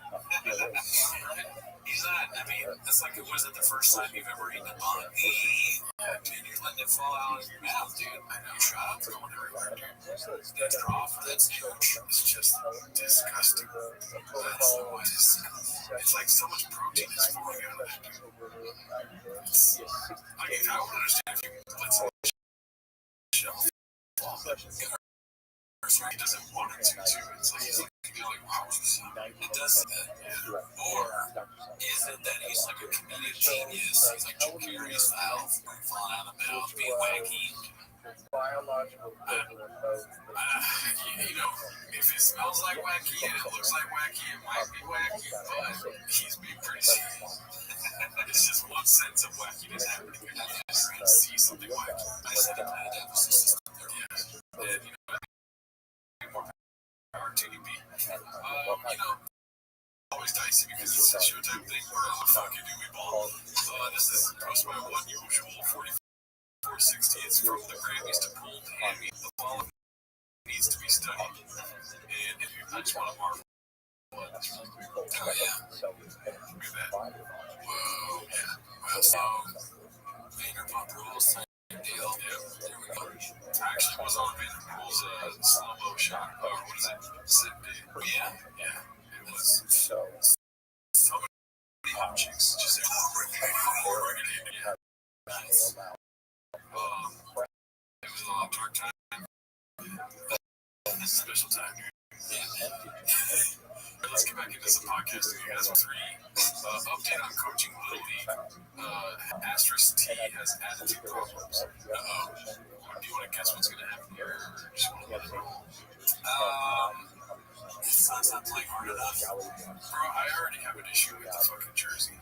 He's not, I mean, it's like, was it the first time you've ever eaten a bun? Yeah, dude, you're letting it fall out of your mouth, dude. I know, shut up, going everywhere, dude. That draw for that's huge. It's just disgusting. That's so disgusting. It's like so much protein is falling out of that, dude. I mean, I would understand if you let some shelf fall. He doesn't want it to, too. It's like, you're like, wow, he does that, yeah. Or is it that he's like a comedic genius? He's like Jim Carrey style, falling out of the mouth, being wacky. Biological you know, if it smells like wacky and it looks like wacky, it might be wacky, but he's being pretty serious. It's just one sense of wackiness happening. You're not trying to see something wacky. I said it had emphasis. Yeah. And, you know, more power to you, B. You know, always dicey because it's a Showtime thing. Where the fuck do we ball? This is posted by One Usual 4460. It's from the Grammys to Pulled Hammy. The following needs to be studied. And I just want to marvel. Oh, yeah. Look at that. Whoa, yeah. Well, so, Vanderpump Rules type deal. Yeah, there we go. Actually, was on Vanderpump's slow-mo shot. Or what is it? Sit day. Yeah, yeah. It was so many hot chicks. Just say, oh, yeah. Nice. It was a long dark time. This is a special time, dude. Yeah. Let's get back into some podcasting. You guys are 3. Update on coaching Little League. Asterisk T has attitude problems. Uh-oh. Do you want to guess what's going to happen here? Or just want to let it roll? This son's not playing hard enough. Bro, I already have an issue with the fucking jersey.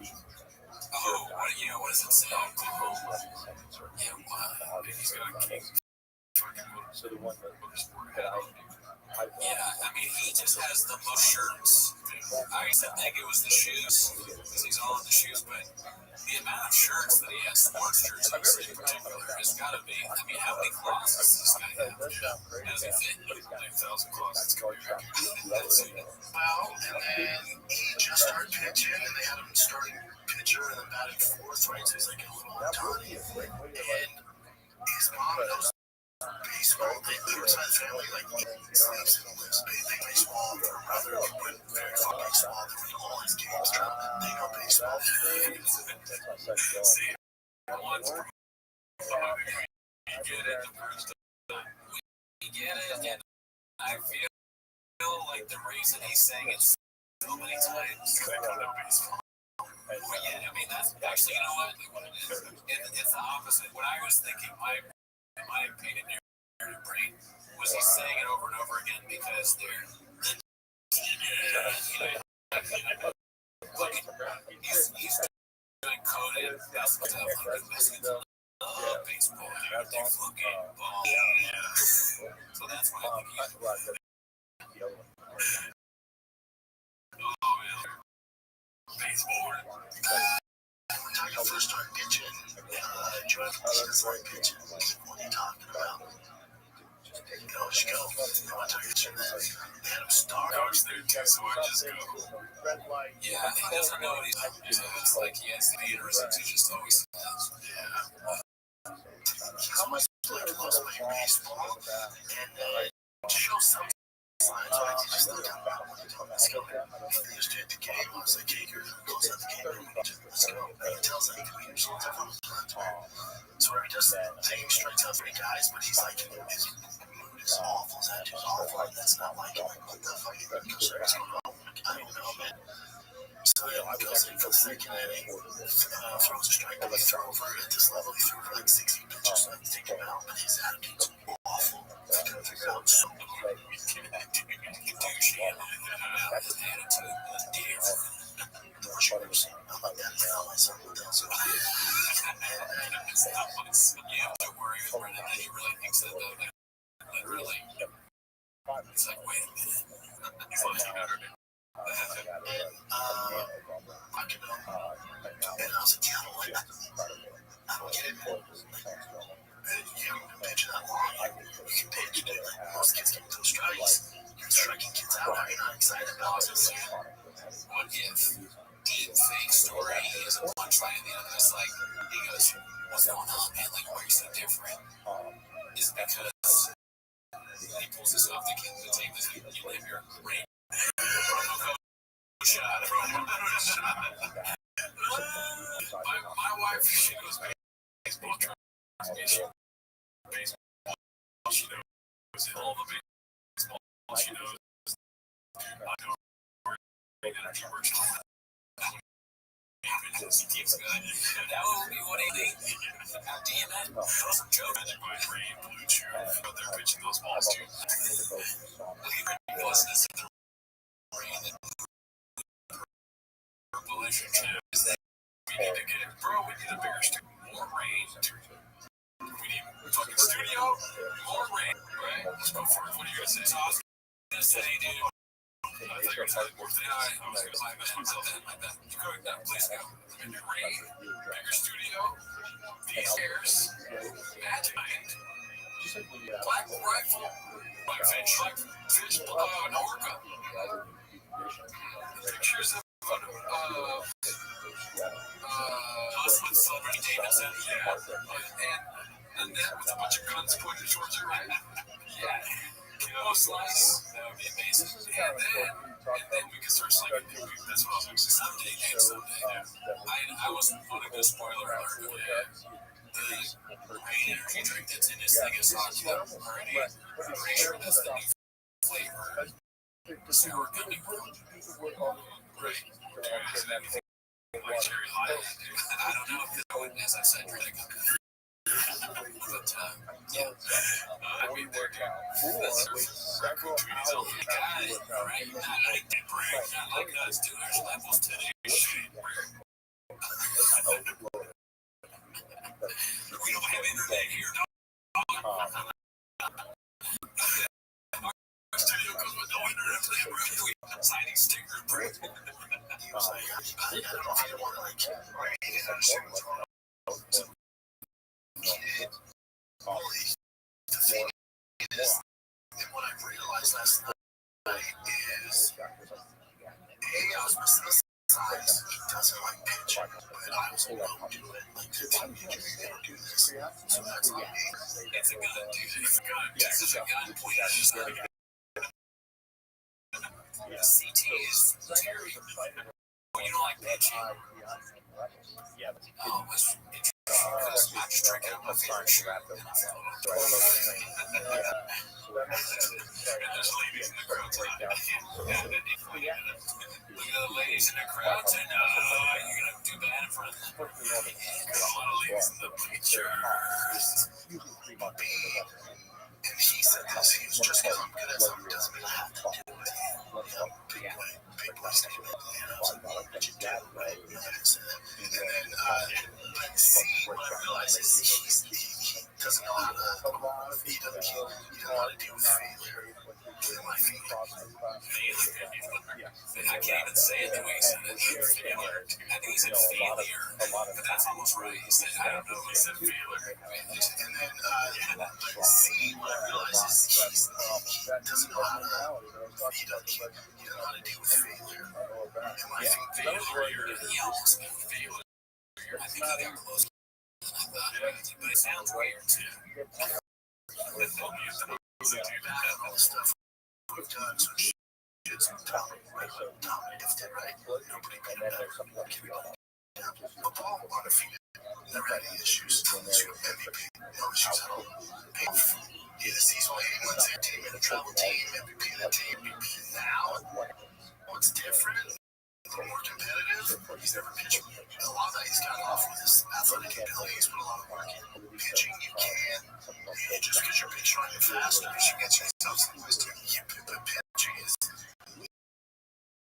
Oh, what does it say? Yeah, wow. He's got a king fucking So the one that Yeah, I mean, he just has the most shirts. I used to think it was the shoes, because he's all in the shoes, but the amount of shirts that he has, sports jerseys in particular, has got to be. I mean, how many closets does this guy have? Does he fit? Like 1,000 closets. That's it. Well, and then he just started pitching, and they had him starting pitcher and then batting fourth, right? So he's like a little Otani. And his mom knows baseball. They were inside the family, like, he sleeps and lives big baseball. Their brother went very far baseball. They went to all his games. They know baseball. See, once we get it the first time, we get it, and I feel like the reason he's saying it so many times is because of baseball. Well, yeah, I mean, that's actually, you know what it is? It's the opposite. What I was thinking, my opinion, narrative brain, was he's saying it over and over again because they're he's doing coded stuff like Mexicans love baseball. They fucking ball. Yeah. So that's why I think he's. Oh, yeah. Baseball. When Tiger first started pitching, Joe started pitching. What are you talking about? Just go. You want Tiger pitching that? They had him start. Coach there too, so I just go. Yeah, he doesn't know what he's doing. It's like he has the mannerisms, he just always does. Yeah. How much loves playing baseball and show some signs why he just looked at that one. Let's go. He finished at the game. I was like, hey, you're close at the game. Let's go. And he tells that he was on the platform. So where he does that, he strikes out 3 guys, but he's like, his mood is awful, his attitude is awful, and that's not like, what the fuck is going on? I don't know, man. So he goes in for the second inning, throws a strike, but he threw over at this level, he threw for like 60 pitches, so I take him out, but his attitude's awful. I couldn't figure out so the worst I've ever seen. I'm like that, I myself with that, so You have to worry with Brendan that he really thinks that, though. Like, really. It's like, wait a minute. He's like, and I was like, yeah, I don't get it, man. You haven't been pitching that long. You can pitch, dude. Like, most kids can throw strikes. You're striking kids out. You're not excited about it. What if deep fake story is a punchline at the end of this? Like, he goes, what's going on, man? Like, why are you so different? Is because he pulls this off the kid to take this. You live your brain. Shot. My wife, she goes baseball transmission. Baseball, she knows all the baseball, she knows. I know energy works on that. He keeps good. That would be what he did. Damn it. Awesome joke. And then by Ray and Blue Chew, they're pitching those balls too. He wasn't in the rain and relationship is that we need to get it, bro. We need a bigger studio, more rain. We need a fucking studio, more rain, right? Let's go for it. What are you gonna say? So I was gonna say, dude. I thought you were gonna say more thing. I was gonna say, man, you go now, please go. Rain, bigger studio, these hairs, magic mind, black rifle, blackfish, an orca. Pictures of Hustling Celebrity Davidson, yeah, and then with a bunch of guns pointed towards her, right? Yeah, kill slice, that would be amazing. And then we can start slinging. That's what I was going to say. Someday. I wasn't going to go spoiler alert, but the green energy drink that's in this thing is hot already. I'm pretty sure that's the new flavor. The sour gummy world. Right. Like cherry lime. I don't know if this one, as I said, drink. But, yeah. I mean, they're cool trees all the guy, right? I like that break. I like us too. There's levels to this shit. We don't have internet here, dog. signing stickers, bro. He was like, I don't know if you want to like, right? He didn't understand what's going on. Well, the thing is, and what I realized last night is, I was missing the size. He doesn't like pitching, but I was like, don't do it. Like, the team manager, you gotta do this. So that's on me. It's a gun, dude. It's a gun. This is a gun point. CT is Terry. Oh, you don't like pitching? Yeah. Oh, it's because I'm just drinking up my favorite shit. And there's ladies in the crowd tonight. Look at the ladies in the crowd tonight. You're gonna do bad in front of them. There's a lot of ladies in the bleachers. And he said this, he was just because I'm good at something doesn't mean I have to do it. Big boy stuff. And I was like, what you do, right? And then, but see, what I realized is he doesn't know how to, he doesn't know how to deal with failure. My failure. I can't even say it the way he said it. Failure. I think he said failure. But that's almost right. He said, I don't know, he said failure. And then, but see, what I realized is he doesn't know how to, he doesn't know how to deal with failure. And when I think failure, he almost failed. I think he got close. But it sounds weird too. With all the stuff we've done, so it's dominant, right? Nobody beat him better. Football, undefeated. Never had any issues. MVP, no issues at all. He had a season 8 wins their team and a travel team, MVP of the team. Now, what's different? A little more competitive. He's never pitched. A lot of that he's gotten off with his athletic ability. He's put a lot of work in. Pitching, you can. Just because you're pitching on your fast, pitching gets yourself some wisdom. But pitching is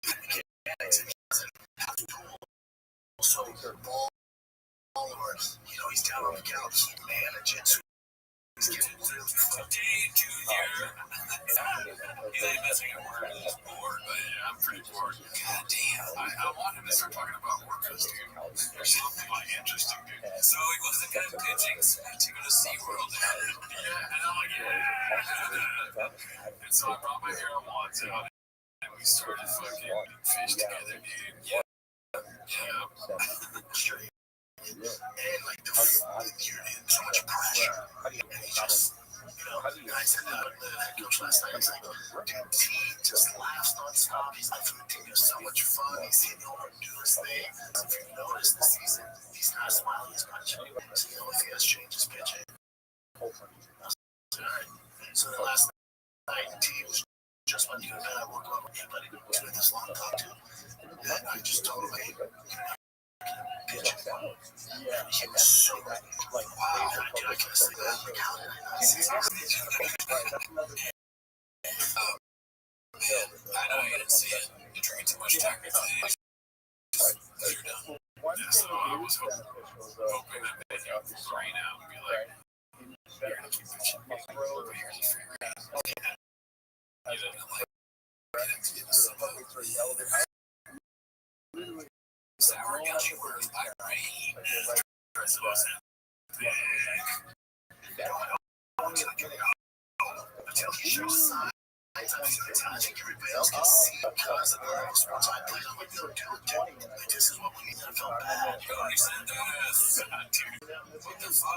mechanics and he doesn't have to tool. So, ball, or, he's down on the count, he manage it. So he's getting really Dave Jr. He's like messing up word on this board, but yeah, I'm pretty bored. God damn. I want him to start talking about workers, dude. Or something like interesting, dude. So he wasn't good at pitching, so to go to SeaWorld. Yeah, and I'm like, yeah. And so I brought my hero wands out, and we started fucking fish together, dude. Yeah. Sure. And like you're in so much pressure. And he just, I said that to the head coach last night. He's like, dude, he just laughs nonstop. He's like, the team is so much fun. He's seeing the over do his thing. If you notice this season, he's not smiling as much. So the only thing that's changed is pitching. So the last night, the team was just when you and I woke up, but he did this long talk to him. And I just told him, hey, pitching. Yeah, he was so like, wow, dude, I can't say that. Like, how did I not see that? I know you didn't see it. You're drinking too much Tucker today. You're done. Yeah, so I was hoping that they'd have this brain out and be like, you're gonna keep pitching. But here's a free round. You didn't like Sour gushy words by rain. Chris wasn't big. Until he shows signs of his intelligence, everybody else can see because of the level of sports I played. I'm like, no, dude, like, this is what we need. I felt bad. You already said this. Dude, what the fuck?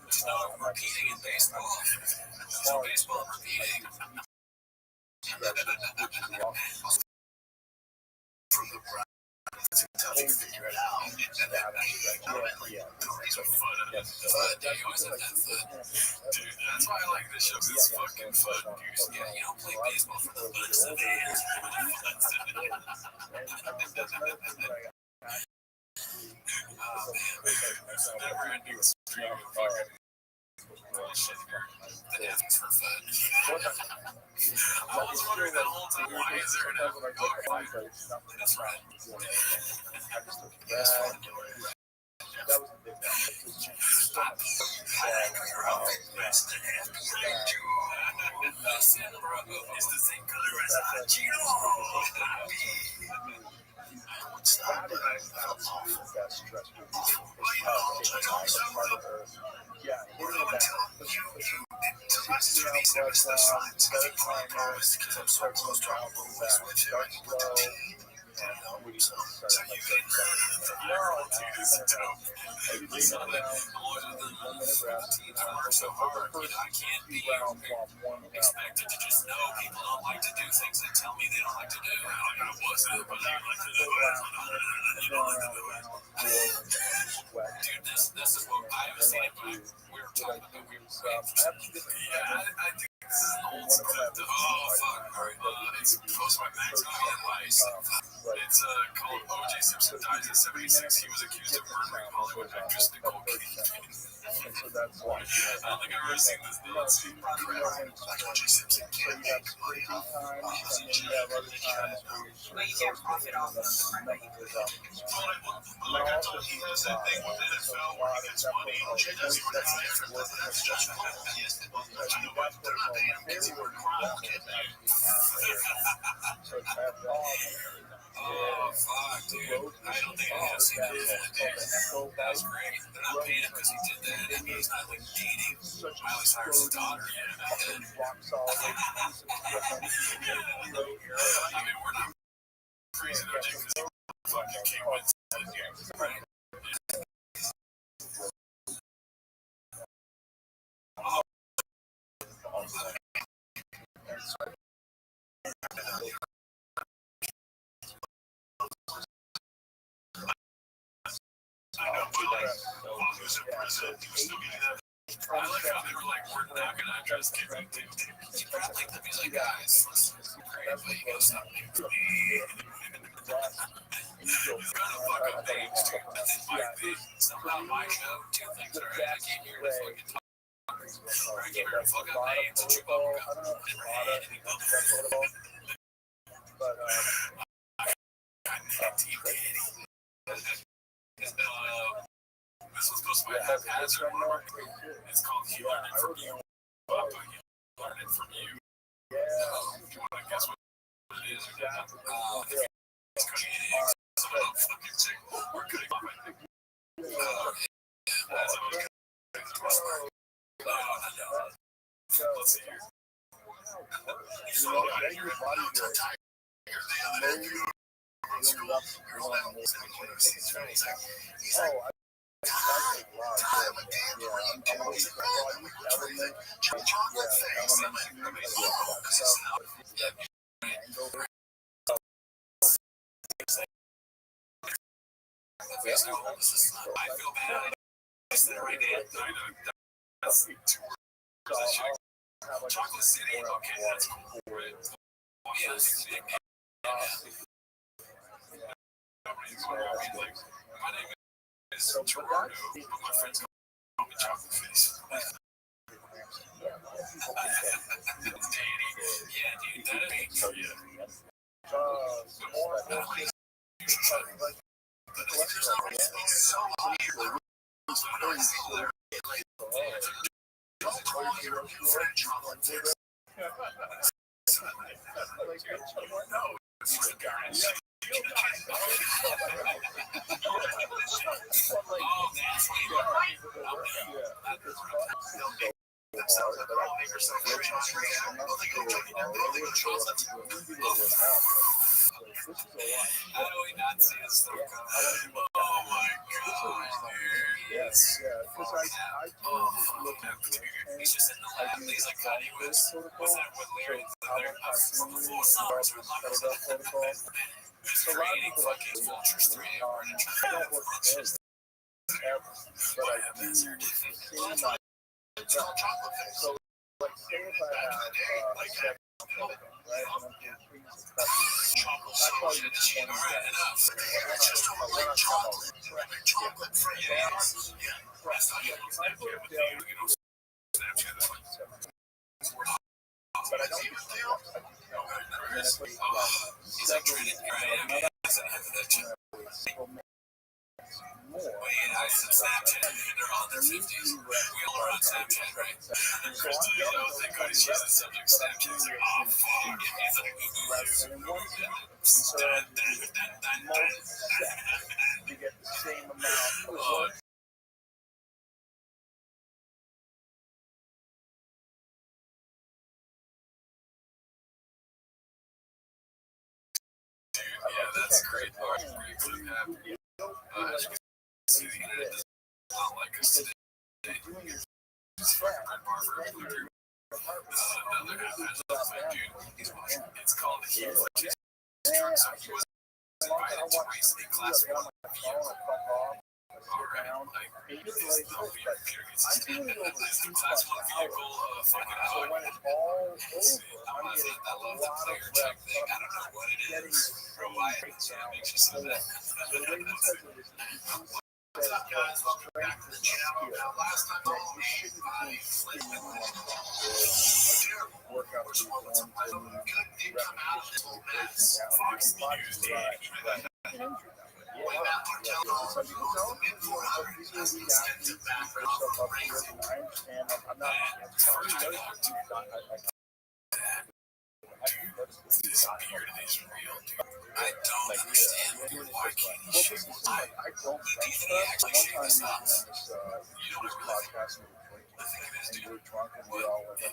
There's no repeating in baseball. There's no baseball repeating. From the ground. It's until you figure it out. And then, the reason fun. Dude, you always have that fun. Dude, that's why I like this show, because it's fucking fun, dude. Yeah, you don't play baseball for the looks of it. Oh, man. There's a never-ending stream of fucking bullshit here. The F's for fun. I was wondering that whole time, why is there an F for dog? That's right. That's fun. That was a big stop. I like your outfit best and behind you. Listen, bro. It's the same color as a Gino. That is absolutely the best stress relief. Yeah, hitting the back, put some blood down, start primer, and start going down from the back. Start slow, and we start like 30 seconds. No, maybe 3 minutes rounds, 1 minute rest. So hard, I can't be rounds while warming up. expected to just know people don't like to do things they tell me they don't like to do. Like I wasn't, but you like to do it. You don't like to do it. Dude, this is what I was saying, but we were talking about weird stuff. Yeah, I think this is an old script. Oh, fuck. It's post my max life. It's called O.J. Simpson dies at 76. He was accused of murdering Hollywood actress Nicole Kidman. And so that's why. I don't think I've ever seen this. It's like O.J. Simpson can't make money off times, and then you have other times where you can't profit off of the numbers up. Like I told you, there's that thing with NFL where he gets money. O.J. doesn't work different. That's just wrong. They're not paying him because he worked around Kidman. So it's bad law. Oh, fuck, dude. I don't think I have seen that yet. That's great. They're not paying him because he did that. That means not like dating Miley Cyrus' daughter. Yeah. I mean, we're not crazy though, because fucking came with right? I know, but like, while he was in prison, he was still getting that. I like how they were like, we're not gonna address kids. He brought like the music guys. Great, but he goes, not me. He's gonna fuck up names too. But then my thing, somehow my show, two things are right. I came here to fucking talk. I came here to fuck up names and chew bubblegum. But this was supposed to be a haphazard mark. It's called He Learned It From You. But you learned it from you. If you want to guess what it is, or not. It's cooking eggs. Some of them fucking chick. We're cooking my thing. That's how it's going. Let's see here. So, you're a tiger. The other day, you were school. You're little. Chocolate face. I feel bad. That's Chocolate City. Okay, that's cool. Oh, yeah, it's big. My name is Toronto, but my friends call me Chocolate Face. Yeah, dude, that ain't for you. How do we not see this stuff coming? Oh my god, dude. Yes, because I He's just in the lab. He's like Kanye West. Was that what Larry? The full summers are like creating fucking vultures 3 hours and trying to function. What happens here? It's called chocolate face. So, like, say if I have like chocolate solution is you alright enough. It's just a white chocolate. Chocolate for you. Yeah. That's not you. You know, Snapchat that one. But I don't even think he's like trying to that I said Snapchat. They're all in their 50s. We all are on Snapchat, right? Kristen, you know, thank God he's using the subject Snapchat. He's like, oh, fuck. He's like, you get the same amount. Yeah, that's great. Large great clip happened. As you can see, the internet does not like us today. It's fucking Red Barber and Blue. Another half has my dude. He's watching. It's called the Heat. So he was invited to race a class 1 vehicle. Alright, like, no, your computer gets suspended. It's a class 1 vehicle, fucking out. I'm on that love the player check thing. I don't know what it is or why it makes you say that. What's up, guys? Welcome back to the channel. Now, last time I flipped we're smoking some good did come out of this whole mess. Fox News did. Way back on telephone, the mid-400s as an extensive background for racing. This beard is real, dude. I don't understand why can't he shoot? Do you think he actually shaved this up? You know what I really think? The thing of this dude,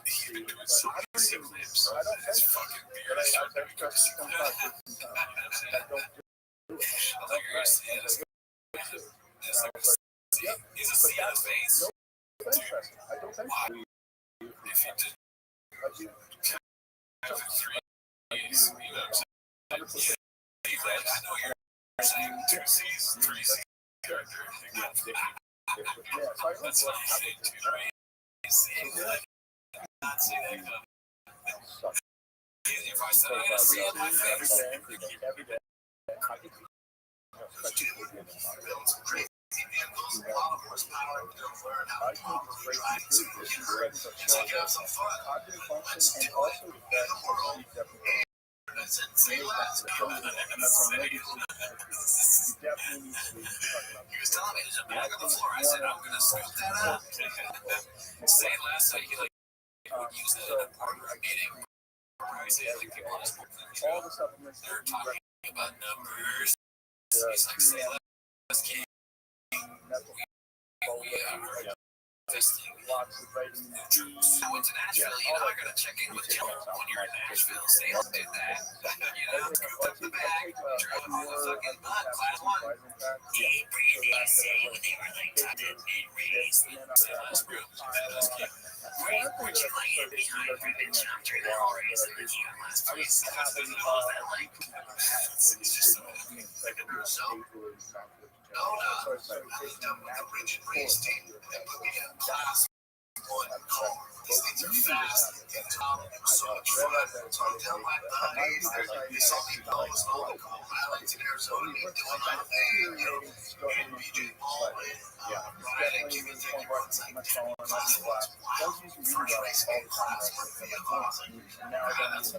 he's been doing so many sick lips. His fucking beard is starting to become sick lips. Like you're saying, it's like he's a C in the face. Dude, why? If he did for 3 days, you know what I'm saying? I know you're saying 2 C's, 3 C's character. That's not shit, dude, right? Not see that coming. If I said I had a C in my face, vehicles, a lot of horsepower, learn how to drive to take out some fun. Let's do it in the world. That's it. Say less. He was telling me there's a bag on the floor. I said, I'm going to scoop that up. Say less. So he would use it in a boardroom meeting. I say, like, people on his they're talking about numbers. He's like, say less. King. We are investing lots of vitamin D. I went to Nashville, I gotta check in with Jill when you're in Nashville. Sales did that. Scoop up the bag, drive a motherfucking class 1. They were like, touching and racing. Would you like it behind for the chapter that all racing with you last week? It's just like a new show. I linked up with the rigid race team and put me in class 1 car. These things are fast. So I tell my buddies, they saw me post all the cool highlights in Arizona, me doing my thing, and BJ Baldwin, riding, giving ticket runs like class 1's wild. First race in class 1 vehicle. I was like, that's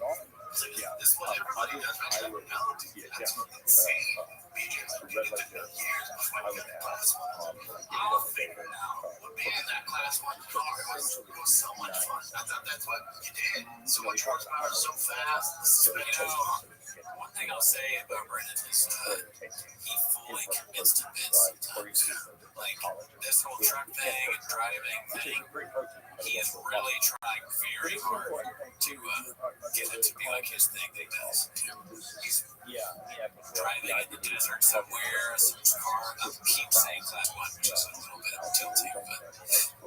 this is what everybody does. I never know, dude. That's insane. BJ's been doing it for years before I get to class 1. I'll figure it out. But being in that class 1 car, it was so much fun. I thought that's what you did. So much horsepower, so fast. But, you know, one thing I'll say about Brendan is he fully commits to it sometimes. Like, this whole truck thing and driving thing, he is really trying very hard to get it to be like his thing that he does. He's driving in the desert somewhere, some car, I keep saying class 1, which is a little bit tilting, but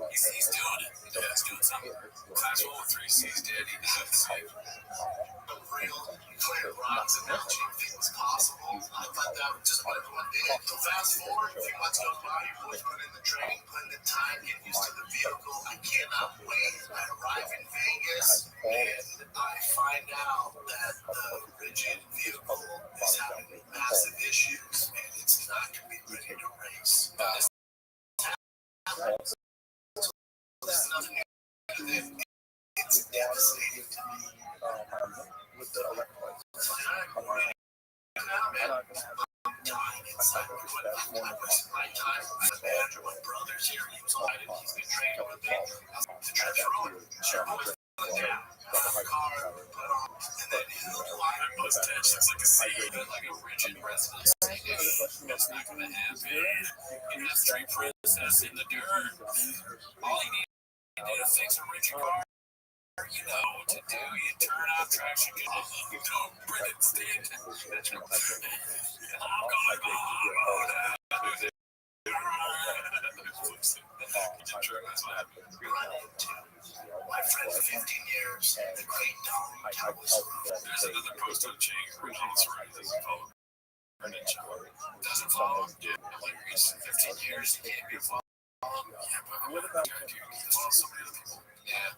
he's doing it. He's doing something. Class 1 with 3 C's did. Real clear rocks and matching things possible. I thought that was just what everyone did. So fast forward, a few months goes by, your boys put in the training, put in the time, get used to the vehicle. I cannot wait. I arrive in Vegas, and I find out that the rigid vehicle is having massive issues, and it's not going to be ready to race. This is nothing new. It's devastating to me. With the electrolytes. I'm dying. nighttime, the band with brothers here, he was on it. He's been trained with me. The church road, sure, always down. Car, and then most tense, looks like a sea, like a rigid residence. It's not gonna happen. In that street process in the dirt. All you need to fix a rigid car. You know what to do. You turn off traction. You don't bring it stand. I'm gonna go. My friend for 15 years, the great Don Towers. There's another post on chain where it's right. Doesn't follow. Doesn't follow. Hilarious. 15 years, he can't be followed. Yeah, but what about you? You can follow so many other people. Yeah.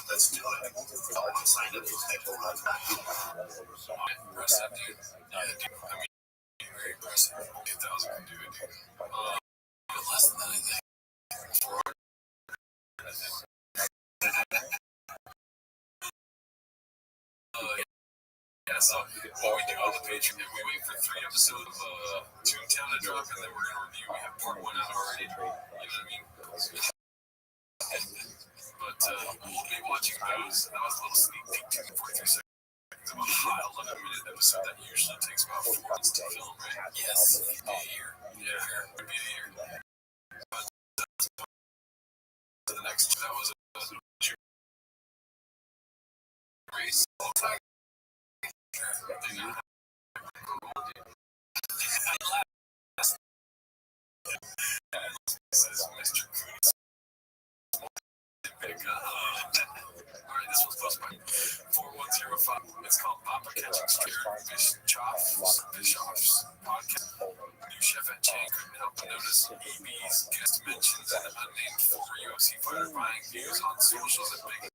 Let's do it. Very impressive. 2,000 can do it. Less than that, I think. Yeah, so what we do on the Patreon, we wait for 3 episodes of Toontown to drop, and then we're going to review. We have part 1 out already. You know what I mean? But we'll be watching those. That was a little sneak peek, 43 seconds of a high 11-minute episode that usually takes about 4 months to film, right? Yes, a year. Yeah, it would be a year. But the next, that was a race. Says Mr. Coons. Alright, this was posted by 4105. It's called Papa Catching Scared Bischoff's podcast. New chef at Chang couldn't help but notice EB's guest mentions an unnamed former UFC fighter buying views on socials and making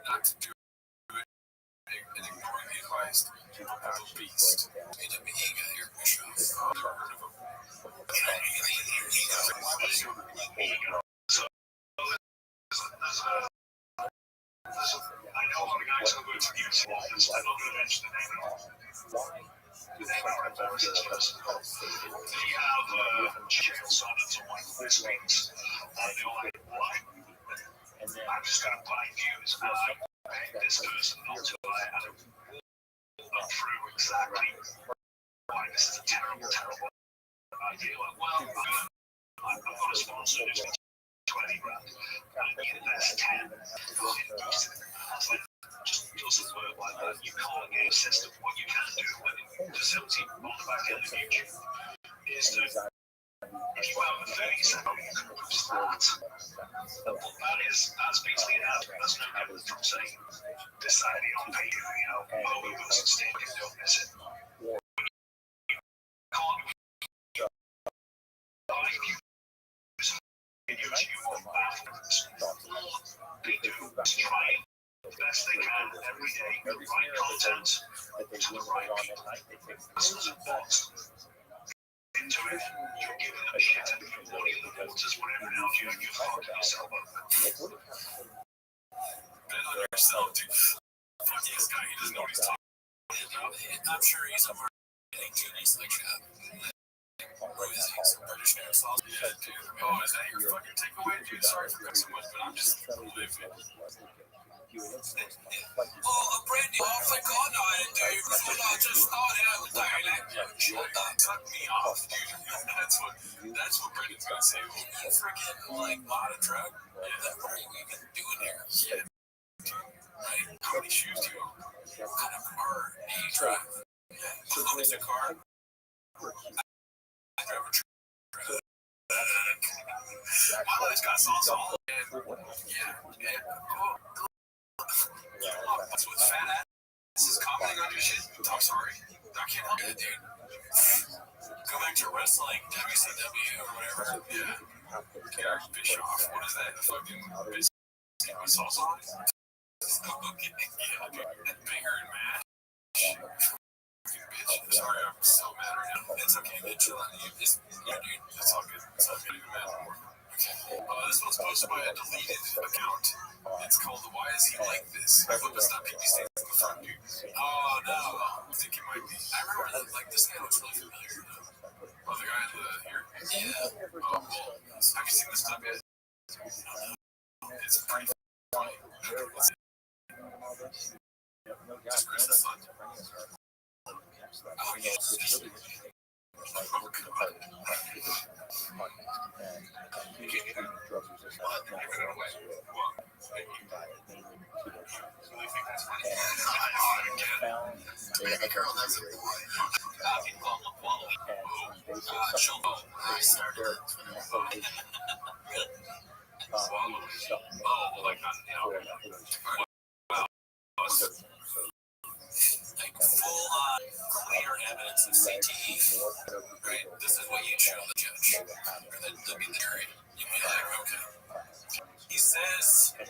not to do it and ignoring the advice of a beast. Hey, let me hang out here, Bischoff. I've never heard of him. I know a lot of guys who go to UFC office. I'm not going to mention the name at all. The name are embarrassing. They have jail summons on like 6 weeks. They're like, what? I'm just going to buy views. I paid this person not to buy it. Not true exactly why this is a terrible, terrible idea. Like, well, I've got a sponsor who's 20 grand. You invest 10. Just doesn't work like that. You can't get a system. What you can do when it facility on the back end of YouTube is to, if you have a 30-second, you can post that. But that's basically an ad. That's no different from saying, deciding on pay, you know, oh, we've got some stake if you don't miss it. Or you can't buy views in YouTube on bathrooms. All they do is try the best they can every day, the right content to the right people. This is a box into it. You're giving them shit and you're money in the waters, whatever else you're fucking yourself up. Bet on yourself, dude. Fuck this guy, he doesn't know what he's talking about. I'm sure he's a marketing genius like that. What is he? Some British aerosol? Yeah, dude. Oh, is that your fucking takeaway, dude? Sorry for cutting so much, but I'm just livid. Oh, Brandy, oh, thank God I didn't do it. I just started out with Thailand. That cut me off, dude. That's what Brendan's gonna say. Oh, you freaking, like, bought a truck? Yeah, what are you even doing there? Yeah, dude. Right? How many shoes do you own? What kind of car do you drive? Yeah, how is a car? I drive a truck. My life's got sauce all. Yeah, yeah. Oh, That's what fat ass is commenting on your shit. I'm sorry. I can't help it, dude. Go back to wrestling, WCW or whatever. Yeah. Garrett Bischoff. What is that? Fucking biscuit sauce on it? Yeah, dude. Banger and mash. Bitch. Sorry, I'm so mad right now. It's okay, man. Chill out. Yeah, dude. It's all good. It's all good. Even mad. This one's posted by a deleted account. It's called Why Is He Like This? I hope it's not PP States in the front, dude. Oh, no. I think it might be. I remember that, like, this guy looks really familiar. Oh, the guy here? Yeah. Oh, cool. Have you seen this stuff yet? It's pretty funny. Just Chris the Sun. Oh, yes. Full clear evidence of CTE. Right? This is what you show the judge. Or the jury. You mean like, okay. He says, yeah.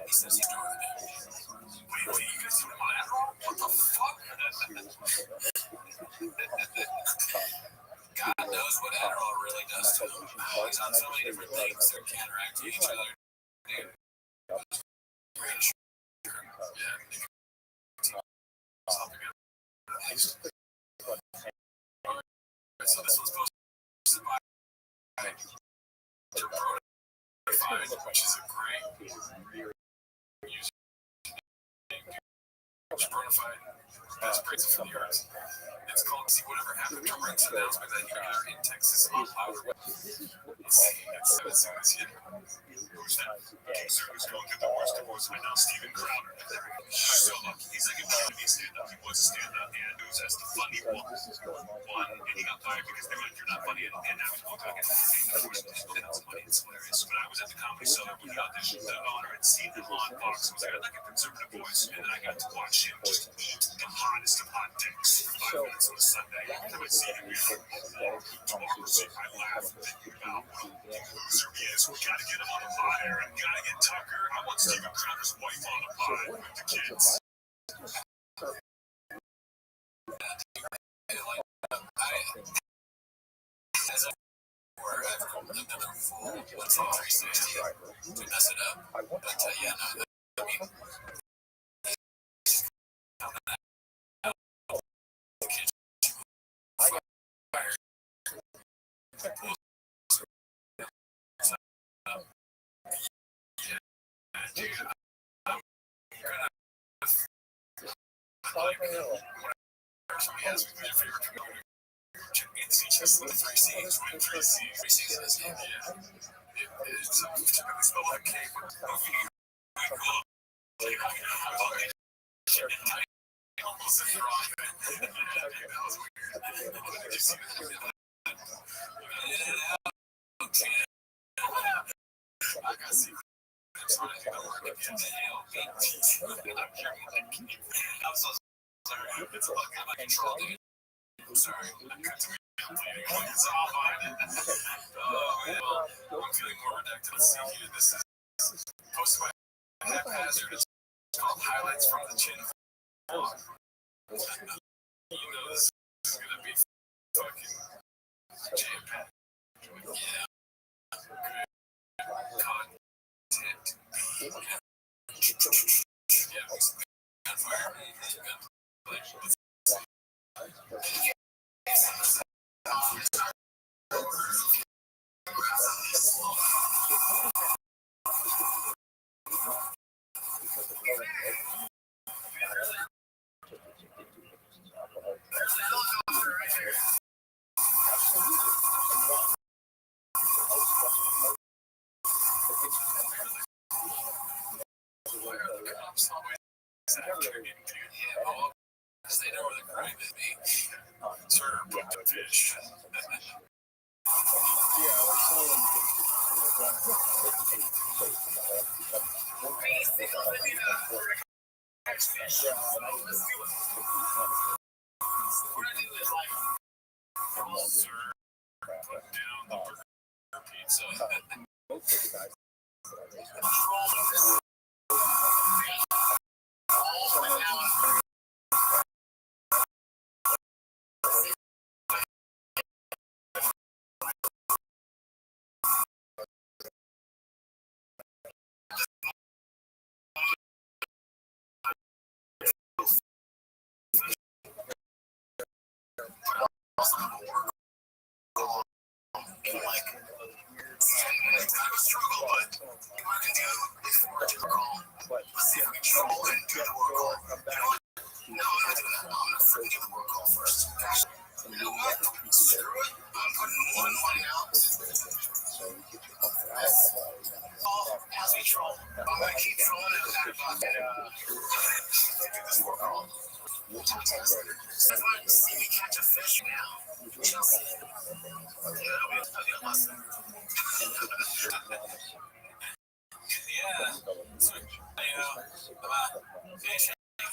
He says he's doing it. Wait, you guys doing him on Adderall? What the fuck? God knows what Adderall really does to him. He's on so many different things that counteract each other. Dude. So this was posted by which is a great user name. Bonafide, best praise for the arts. It's called See Whatever Happened to Rick's announcement that he got in Texas on Louder. Let's see this here. Who's that? King Circus going through the worst divorce right now, Steven Crowder. So lucky. He's like a comedy stand-up. He was a stand-up, and it was as the funny one, and he got fired because they were like, you're not funny, and now he's going back and it's funny, it's hilarious. When I was at the Comedy Cellar, when he auditioned the honor and seen him on Fox, I was like, I like a conservative voice, and then I got to watch him just eat the hottest of hot dicks for 5 minutes on a Sunday. I would see him tomorrow, so I laughed thinking about what a loser he is. We gotta get him on the fire, and gotta get Tucker. I want Steven Crowder's wife on the pod with the kids. As a another full 360 to mess it up. But yeah, no, I mean, it's just the 3 C's, right? 3 C's in his name. It's typically spelled like K, but almost said wrong. That was weird. Did you see that? I got see. I'm trying to work against I'm so sorry. It's a look at my control, dude. I'm sorry. It's all fine. I'm feeling more redacted. Let's see here. This is posted by Haphazard. It's called Highlights from the Chin. You know this is going to be fucking jam-packed. Yeah. Good content. Yeah. Gunfire. They know where the crime is being served to fish. Pizza.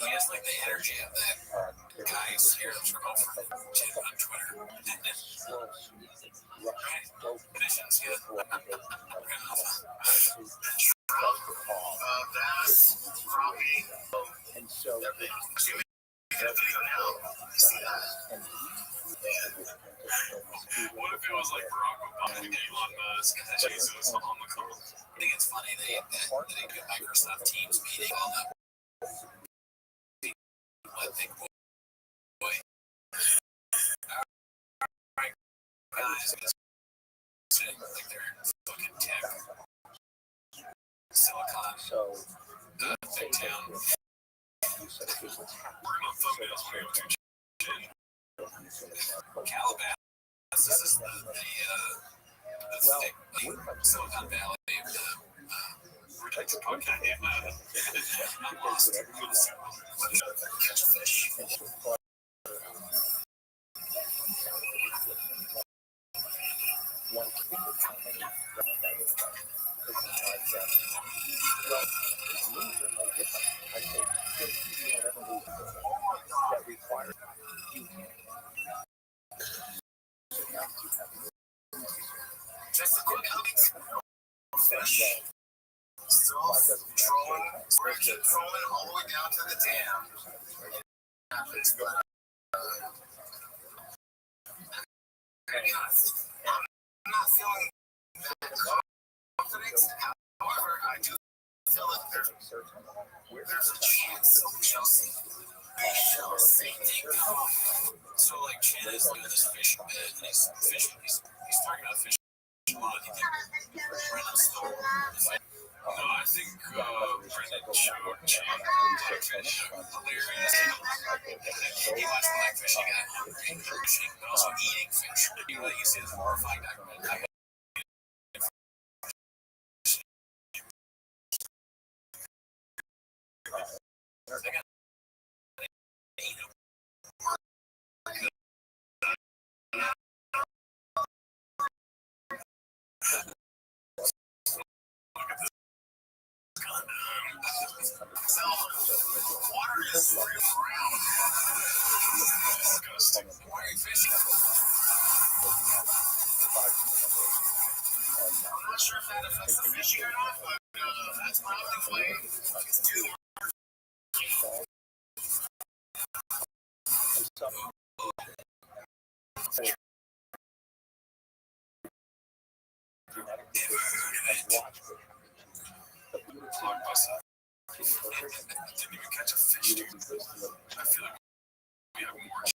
He has like the energy of that guy who scared him from over on Twitter. Missions, yeah. That's probably. And so we got a video now. See that? What if it was like Barack Obama and Elon Musk and Jesus on the cover? I think it's funny they do a Microsoft Teams meeting on the. I think, boy. Guys, sitting like they're fucking tech. Silicon. So big town. Calabasas. This is the Silicon Valley. Okay, I'm lost. Catch a fish. Just a quick fish. Still trolling all the way down to the dam. I'm not feeling that confidence. However, I do feel that there's a chance of Chelsea. So, like, Chan is doing this fishing bit, and he's fishing. He's talking about fishing. No, I think Brendan showed Chan Blackfish. Hilarious. He watched Blackfishing and fishing, but also eating fish. You see this horrifying documentary. Water is real brown. Disgusting. Why are you fishing? I'm not sure if that affects the fishing or not, but that's my only claim. Didn't even catch a fish, dude. I feel like we have more shit.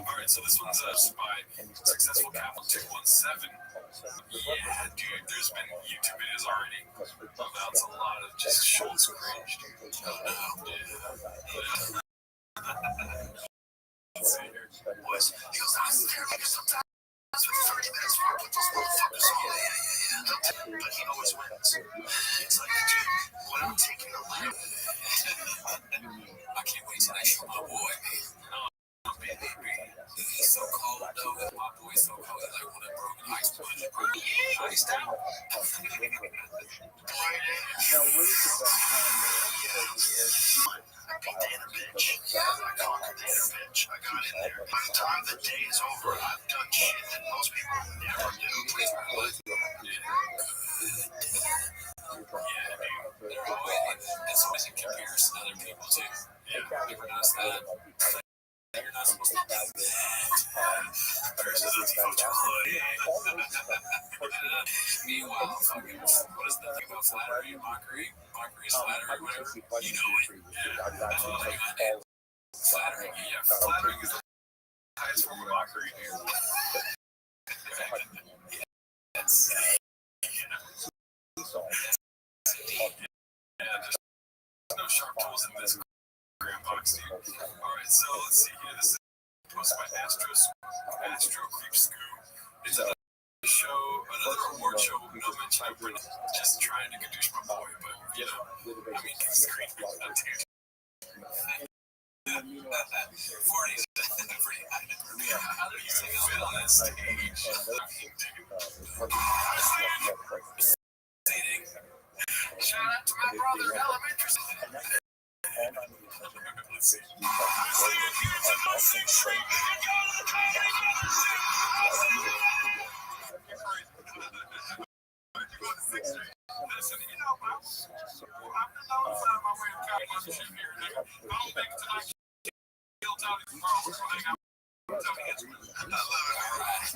Alright, so this one's by Successful Capital 217. Yeah, dude, there's been YouTube videos already about a lot of just Schultz cringe. Oh, no, dude. Yeah. Let's see here. boys. He goes, I was there because sometimes for 30 minutes, fuck with those motherfuckers all day. But he always wins. It's like, dude, when I'm taking a lap, I can't wait till I show my boy. Oh, baby. He's so cold, though. My boy's so cold. He's like one of broken ice punch. Iced out. Now, where's the best time I beat the inner bitch. I conquered the inner bitch. I got in there. By the time the day is over, I've done shit that most people never do. They're always, it's always in comparison to other people, too. Yeah, you ever notice that? You're not supposed to do that. There's a meanwhile, fucking, what is the thing about flattery? Mockery? Mockery is flattery, whatever. You know it. Yeah. Flattering, yeah. Flattering is the highest form of mockery, dude. Yes. Yeah, there's no sharp tools in this grandpa, Steve. Alright, so let's see here. This is posted by Astro Creep Scoop. It's a show, another award show, no mention of Britain. Just trying to introduce my boy, but you know, I mean, it's creepy. 40 is pretty high. How do you feel on that stage? Shout out to my brother, elementary. Let's see. Listen, you know, I've been notified my way of composition here. I'll make tonight. Guilt out tomorrow. We're going to hang out. I love it. All right.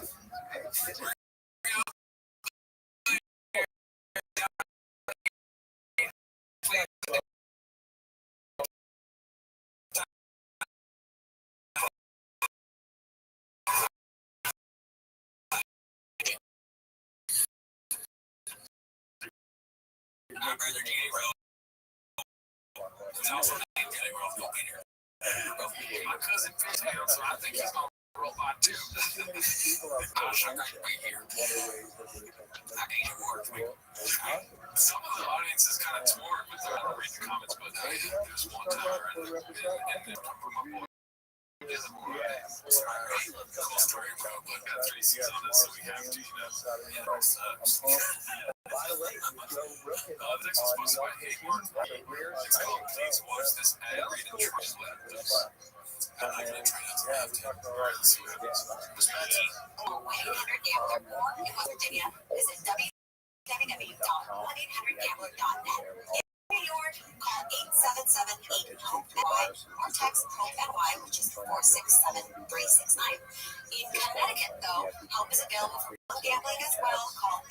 I'd rather do anywhere else. There's also not anywhere else going here. My cousin fits me, so I think he's going to robot too. I wish I could be here. I need to work. Some of the audience is kind of torn with their read the comments, but there's one time and my boy is a more cool story, bro. But got 3 seasons on it, so we have to, you know. It sucks. By the way, The next one's supposed to be Hey Mark. It's called Please Watch This Ad Read and Translate. I'm not going to try not to laugh. Alright, let's see what happens. Gambler or in West Virginia, visit www.1800gambler.net. In New York, call 877-8-HOPE-NY or text HOPE-NY, which is 467-369. In Connecticut, though, help is available for gambling as well. Call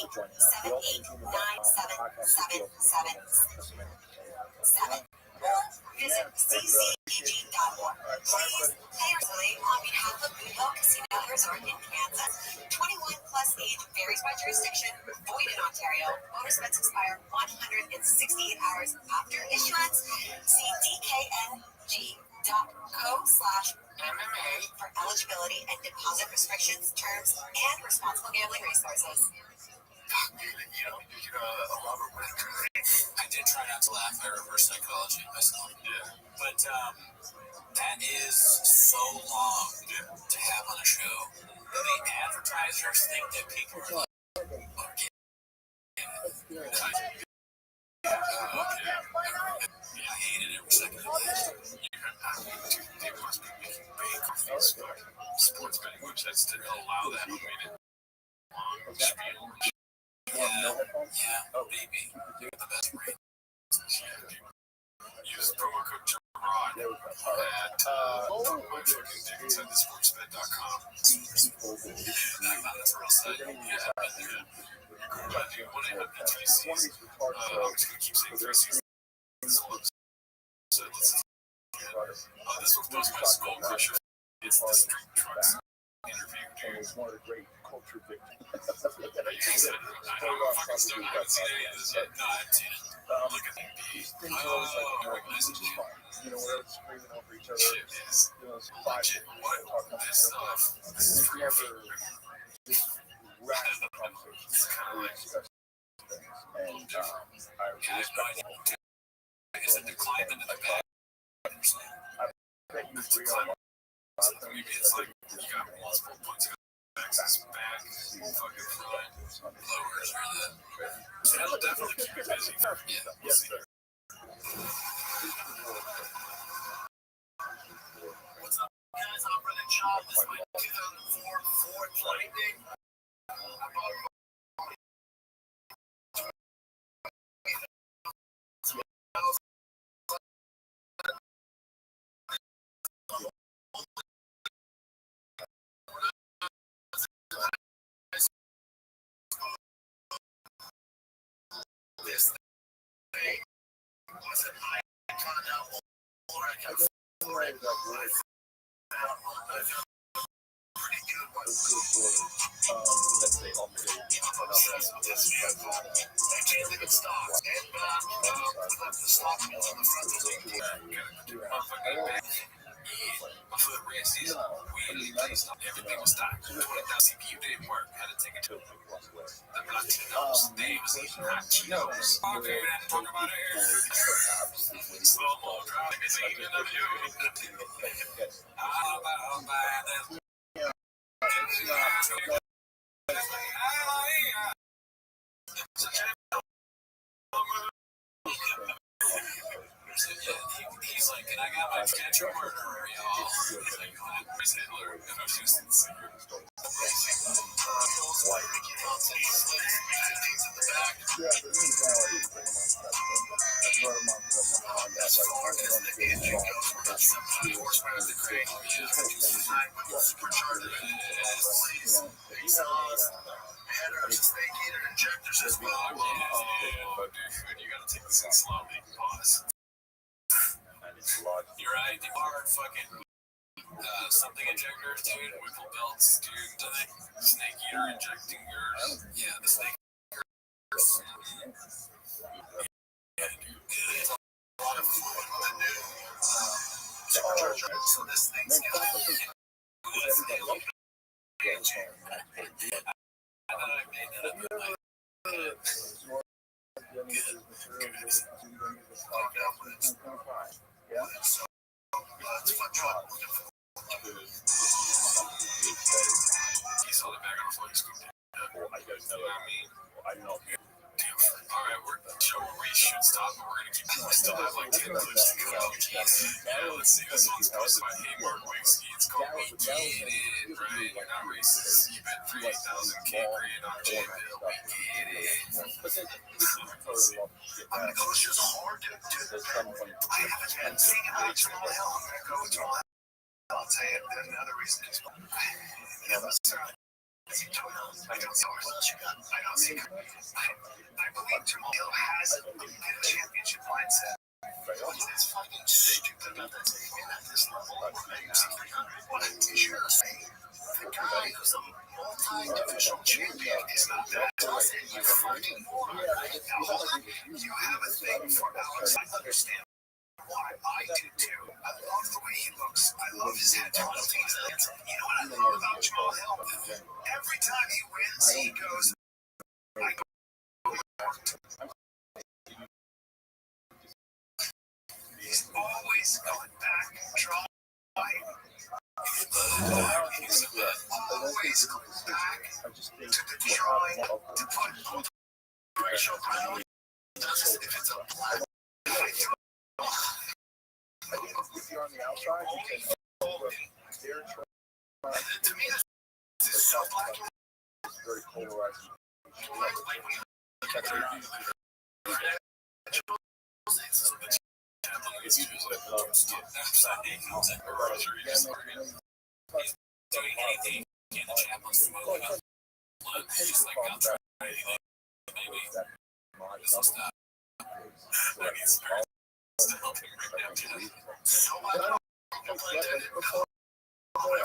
888-789-7777. Or visit ccpg.org. Please pay responsibly on behalf of Boonville Casino and Resort in Kansas. 21 plus age varies by jurisdiction. Void in Ontario. Bonus bets expire 168 hours after issuance. See dkng.co/MMA for eligibility and deposit restrictions, terms, and responsible gambling resources. I did try not to laugh at reverse psychology myself. Yeah. But that is so long to have on a show. The advertisers think that people are like, okay. I hated every second of it. They must be making bank off Facebook. Sports betting websites didn't allow that. Yeah, baby. You're the best brain. Use promo code Gerard at sportsbet.com. That's a real site. Yeah, dude, 1-800-3Cs. I'm just going to keep saying 3Cs. So let's this one's posted by Skull Crusher. It's the street trucks. and is one of the great culture victims. I don't know if I can still haven't seen any of this yet. No, I haven't seen it. Look at These things are always like American, which is fine. You know, we're screaming over each other. shit is You know, it's five legit. talking What? about This stuff. stuff. This is It's for your never feet. just rational conversation. It's kind of We like discuss things, and I yeah, I have no respect idea. Is it declined into the bad? that you agree on a lot of things. Maybe it's like you got multiple points of access back, fucking front, lowers or the. That'll definitely keep you busy. Yeah, we'll see. What's up, guys? I'm running job. This is my 2004 Ford Lightning. I bought it. This thing was an icon now, or I can afford it. Pretty good one. Let's say on the day. This vehicle, I can't leave it stock. And without the stock on the front, there's a My foot rest is everything was stocked. 20,000 CPU didn't work. Had to take it to the Latinos. They was eating hot Cheetos. Okay, we have to talk about it here. Slow mo drive is even of you. How about that? He's like, can I get my catcher murderer, y'all? He's like, where's Hitler? And I was just in secret. Injectors as well. Oh, dude, you gotta take this in slowly. Pause. You're right, the hard fucking something injectors, dude, wiggle belts, dude, snake eater injecting yours. Yeah, the snake eaters. Yeah, dude. A lot of fluid with the new supercharger. So this thing's got I thought I made that up. Like, so it's fun job. he saw the back on the floor, scooped it up. I don't know. I mean, I don't know. damn. Alright, we're show where we should stop, but we're gonna keep. I still have like 10 clips to go. Yeah, let's see. This one's posted by Hayward Whiskey. It's called We Get It, right? You're not racist. You bet 3,000 K grand on J-Bill. We get it. I'm gonna go to hard to I haven't been seeing it much. Hell, I'm gonna go to I'll tell you another reason is I don't see what you got. I don't see. I believe Jamal Hill has a championship mindset. It's fucking stupid that that's at this level. What is your saying? The guy who's a multi-divisional champion is not that talented. You fucking moron. You have a thing for Alex. I understand why. I do too. I love the way he looks. I love his head on things. You know what I love about Jamal Hill? Every time he wins, he goes, I go. He's always going back, trying. He's always going back to try to put racial priority. If it's a black If you're on the outside, you can they're trying to me, this is so black. very polarizing. It's usually doing anything in the chat wants to move up. Just like I'll try anything. Maybe this will stop. I need some parents to help him break down chat. So I don't complain that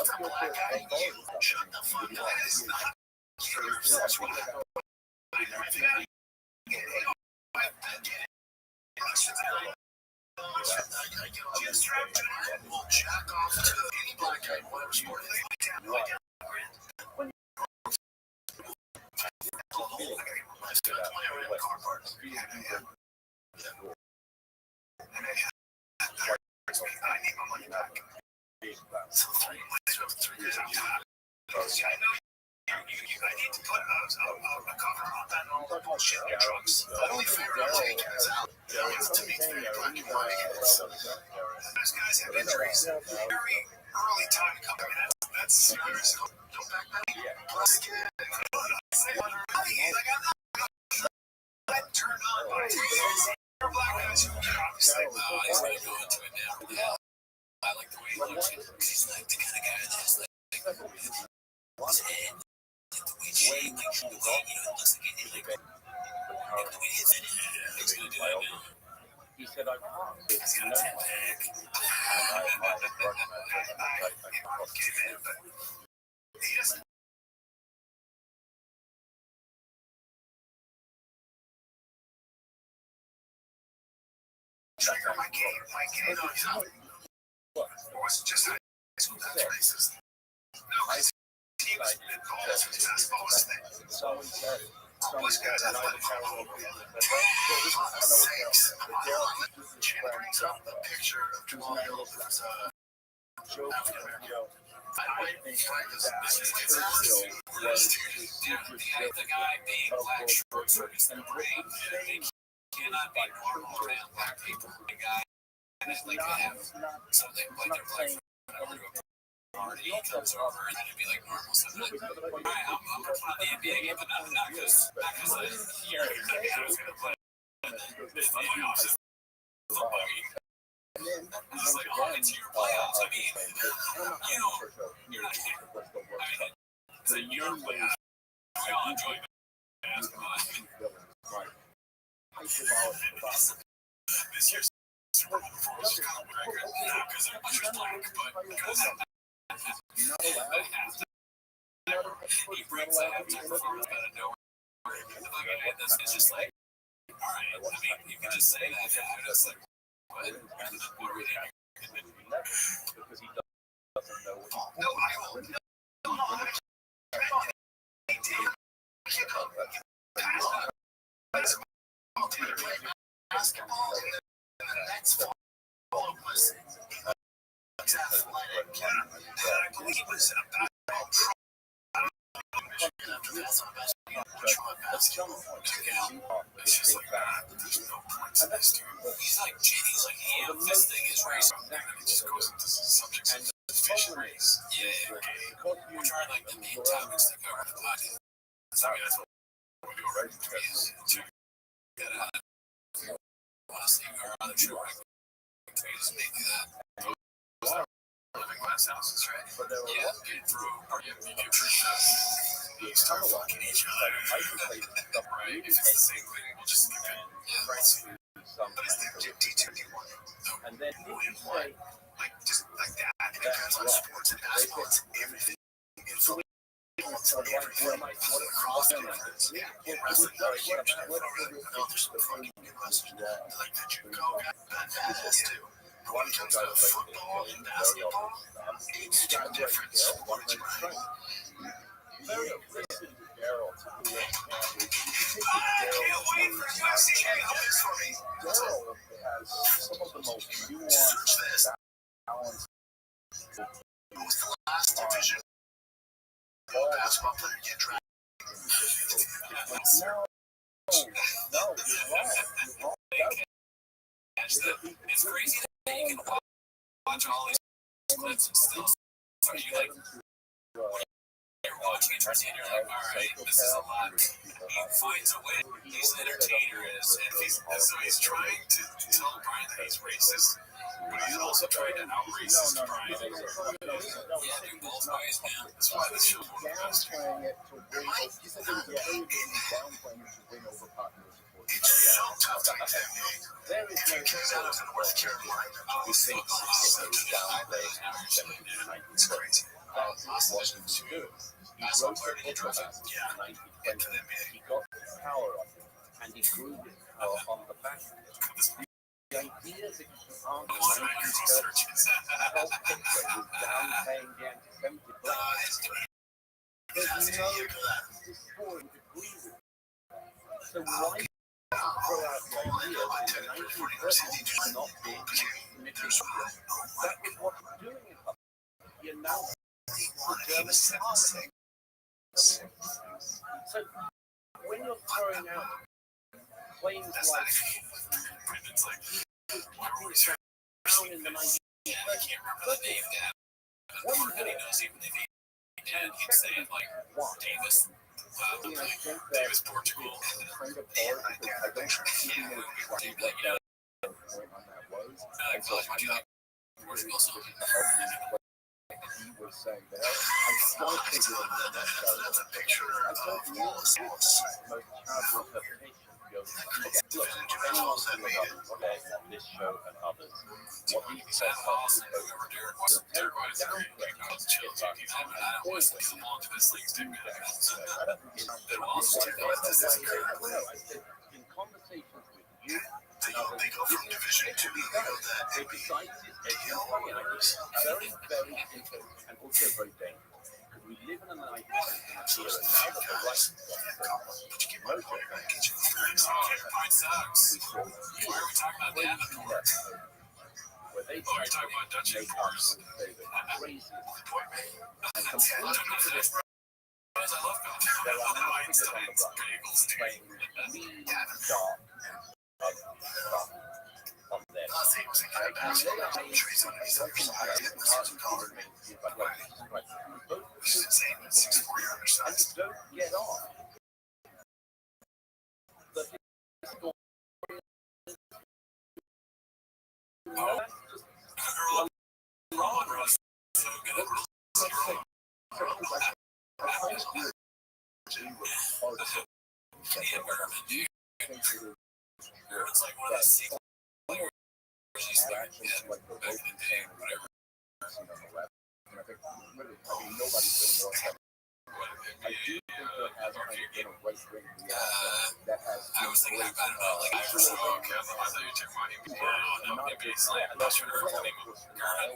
for black guy, you shut the fuck up. That is not your such one. I think I get it. I get it. Just strap it and we'll jack off to any black guy, whatever sport they like down. Let's go to the car parts. I need my money back. So 3 years I'm tired. I know I need to put a cover on that and all that bullshit in your trucks. Only fair to take it out. To be fair, black and white. Those guys have injuries. Very early time to come in. That's serious. Don't back that. Plus, turned on by black guys who obviously he's going to go into it now. Yeah. I like the way he looks. He's like the kind of guy that's like his head, like the way he looks like the way his head is. He's going to do that now. He said, I can't. He's got a 10-pack. I give him, but he doesn't. Trigger my game on top. Or was it just high school that's racist? No, because he was called as his basketball thing. Someone said, Always got that funny problem. Jen brings up the picture of 12-year-old as a African American. The guy being black short is the brain. Cannot be normal around black people. The guy and it's like they have something like they're black over to a party, he comes over and then it'd be like normal. So like, all right, I'm gonna play the NBA game, but not because I was gonna play. And then it's my office football game. It's like, oh, it's your playoffs. I mean, you're not here. I mean, it's a your playoffs. We all enjoy basketball. This year's Super Bowl performance is kind of record. Not because they're just black, but because he brings that halftime performance out of nowhere. It's just like, all right. I mean, you can just say that. And it's like, what are we doing? because he doesn't know what he's No, I will. Basketball in the next fall was athletic. I believe he was a basketball it's just like there's no point to this dude. He's like, this thing is race. And he just goes into subjects of fish and race. Yeah, okay. We're trying like the main topics that cover the podcast. So that's what we do right is to get out. Honestly, our other show, right? We just make that. Living glass houses, right? Yeah, get through our start fucking each other. Right? If it's the same thing, we'll just skip it. Yeah, right. But is there D2D1? and then Like, just like that. It depends on sports and basketball. It's everything. It's everything. Across difference. Yeah. Wrestling not a huge thing. No, there's some fucking good wrestlers. Like the Juco guy. That's too. One comes out of football and basketball. It's a different sports, right? I can't wait for UFC champions for me. Daryl has some of the most nuanced balance. Who was the last division basketball player to get drafted? No, you're wrong. It's crazy that you can watch all these clips and still. So you like, you're watching it and you're like, all right, this is a lot. He finds a way. He's an entertainer, and so he's trying to tell Brian that he's racist, but he's also trying to out-racist Brian. Yeah, dude, both ways, man. That's why this show's one of the best. Downplaying it to win. He said they were downplaying it to win over popular support. There is no doubt North Carolina. we think Hitler downplayed anti-Semitism in the 1920s. That is what he was doing. He wrote a book about it in the 1920s. He got power on it, and he grew his power on the back of it. The idea that you can't in the 1930s help Hitler with downplaying the anti-Semitism, there's no story to agree with. So why throw out the idea that in the 1930s you're not being anti-Semitic? That was what you're doing in public. You announced the German parliament. So when you're throwing out claims like he was down in the 1930s, what are you doing? And he'd say it like Davis. Davis, Portugal. Kind of hard because I don't see him trying what that point on that was. And so I'm not Portugal song. he was saying that. I don't think it was necessary. That's a picture I don't of know Wallace. most casual interpretation. Look, anyone can look up this show and others. What these That people Austin, whoever Derek White is, chill talking. I don't want to listen along to this league's doing that. Then also, this is currently. in conversations with you, They go from Division 2 to that. they decide to educate, and I think it's very, very interesting and also very dangerous. Because we live in an era now that the right is Why are we talking about that? where they Oh, you're talking about Dutch make imports. us say the craziest And completely different. I love coffee. there are now Wines, figures on the right bagels, playing mean, dark, and ugly stuff on their and they are made trees on these other side. Which is insane. It's 64 yards. and you don't get off. The historian, that's just So good. It's like one of those sequels. She's like, yeah, back in the day, whatever. I do think there has kind of been a right-wing reaction that has I was thinking about it, like, I was like, okay, I thought you were talking about him. No, maybe it's like, I'm not sure if the name of Garrett.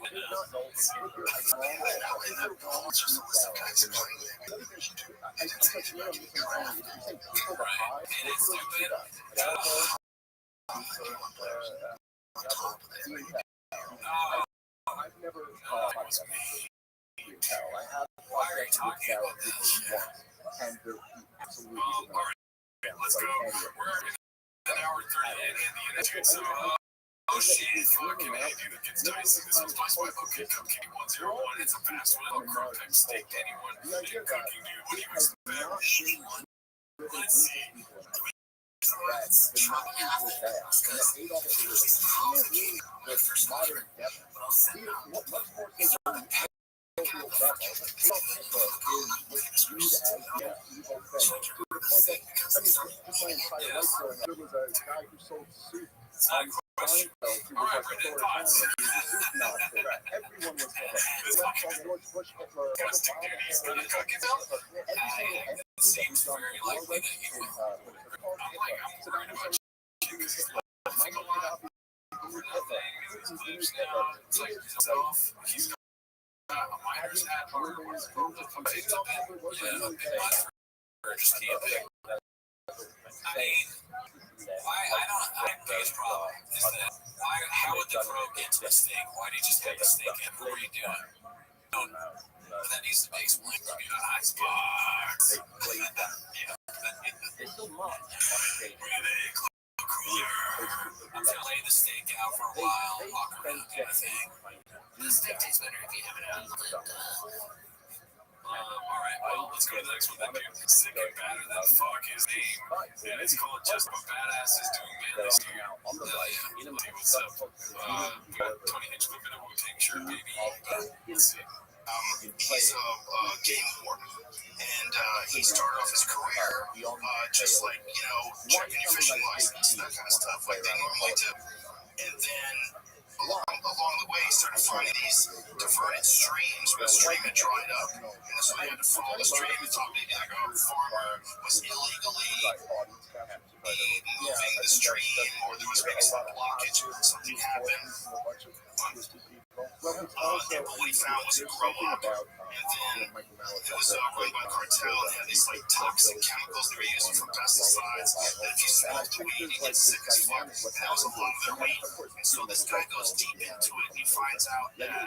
It's just always some kinds of playing. Right, and it's stupid. I've never Why are you talking about this? and they're absolutely All right, let's go. We're an hour 30 in the internet, so oh shit, fucking A, dude, it gets dicey. This is my swipe. Okay, Cupcake 101. It's a fast one. I'm a crook type steak to anyone. And cooking, dude, what do you expect? Let's see. There was a guy who sold soup. All right, Brendan, thoughts? Everyone was George Bush, Hitler, It seems very likely that you will. I'm worried about you. It's like yourself. He's got a miner's hat, just camping. I mean, I think the biggest problem is that how would the crow get to the snake? Why did you just take the snake in? What were you doing? Don't know. That needs to be explained. You know, icebox. Yeah. It's still March. I'm gonna lay the steak out for a while, walk around, kind of thing. The steak tastes better if you have it out of the alright, well, let's go to the next one then, dude. Sick and badder than fuck his name. And it's called Just What Badasses Doing Manly Stew. Yeah, what's up? We got Tony Hinchcliffe in a Wu-Tang shirt, baby. Let's see. He's a game warden, and he started off his career just like, checking your fishing license. way, he started finding these diverted streams, but the stream had dried up. And so he had to follow the stream. He thought maybe like a farmer was illegally moving the stream, or there was maybe some blockage, something happened. But what we found was a grow up, and then it was run by cartel. They had these like toxic chemicals they were using for pesticides. That if you smoked the weed, you get sick as fuck. And that was a lot of their weed. And so this guy goes deep into it, and he finds out that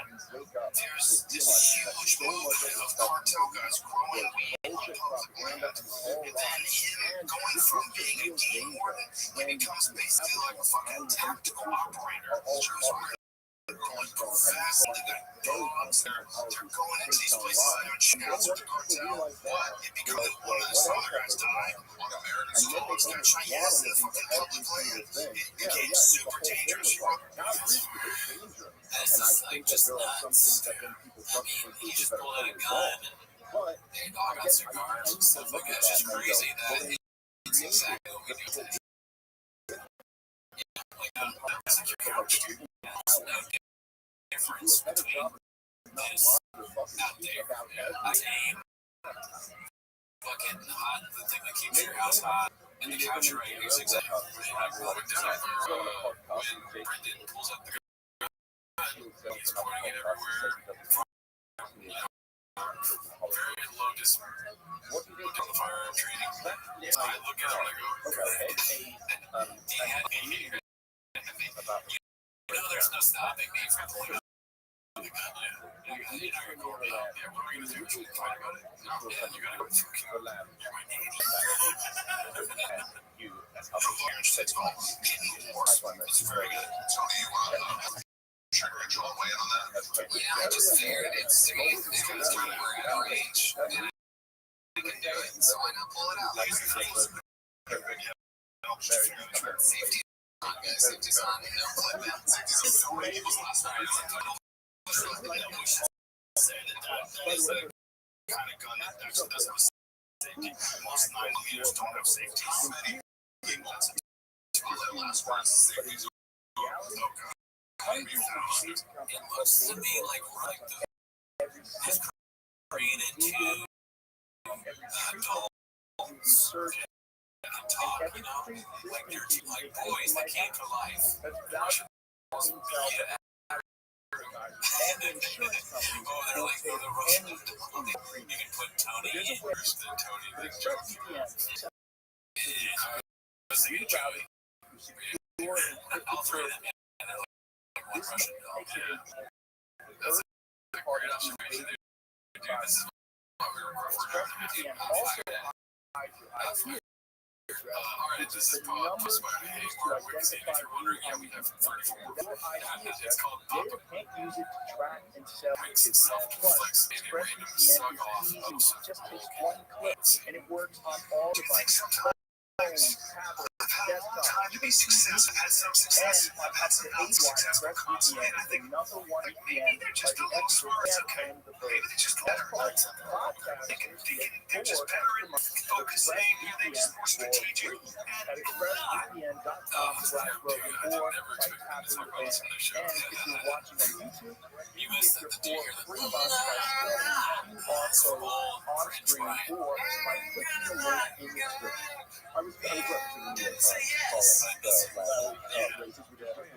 there's this huge movement of cartel guys growing weed on public land. And then him going from being a game warden, he becomes basically like a fucking tactical operator. Going fast, they got dogs, they're going into these places that are channels with the cartel, but it becomes one of the other guys die on America's dogs, they're trying to use the fucking public land. It became super dangerous. This is like just nuts. I mean, he just pulled out a gun and they knock out cigars and stuff like that. It's just crazy that it's exactly what we do today. Like, that's like your couch. There's no difference between this out there. I aim fucking hot, the thing that keeps your house hot, and the couch right here is exactly what I wrote it down when Brendan pulls up the gun. He's pointing it everywhere. Very low distance. On the firearm training. I look at him and I go, you know there's no stopping me from pulling out the gun. You're not going to go around. Yeah, what are we going to do? You're trying to go to yeah, you got to go to the lab. You're my name. It's very good. Tony, trigger and draw away on that. Yeah, I just figured it's kind of we're at our age. And I can do it, so why not pull it out? Safety on, guys. Safety's on. No clip out. Safety's on. Last night, we should say that is the kind of gun that actually doesn't have safety. Most 9mm don't have safety. Last one. It looks to me like we're like this created two adults that can talk, you know, like they're two like boys that came to life. Oh, they're like the Russian. You can put Tony in first, then Tony, then Joe. I'll throw them in. And they're like one Russian dog. Yeah. That's a great observation there. Dude, this is what we were recording. Alright, this is called Just by Hey, we're Wixie. If you're wondering, yeah, we have 34. It's called Data can't use it to track and sell Wix itself flex and random suck off of it just takes one click and it works on all devices. To be successful. I've had some success. I've had some not success, but constantly, and I think maybe they're just a little smarter. It's okay. Maybe they're just better. They can they're just better at focusing. They're just more strategic. And At expressvpn.com/broken or by tapping the band. And if you're watching on YouTube, you can get your 4 free months by scanning also on screen or by clicking the link in the description. I was representing the races, which I think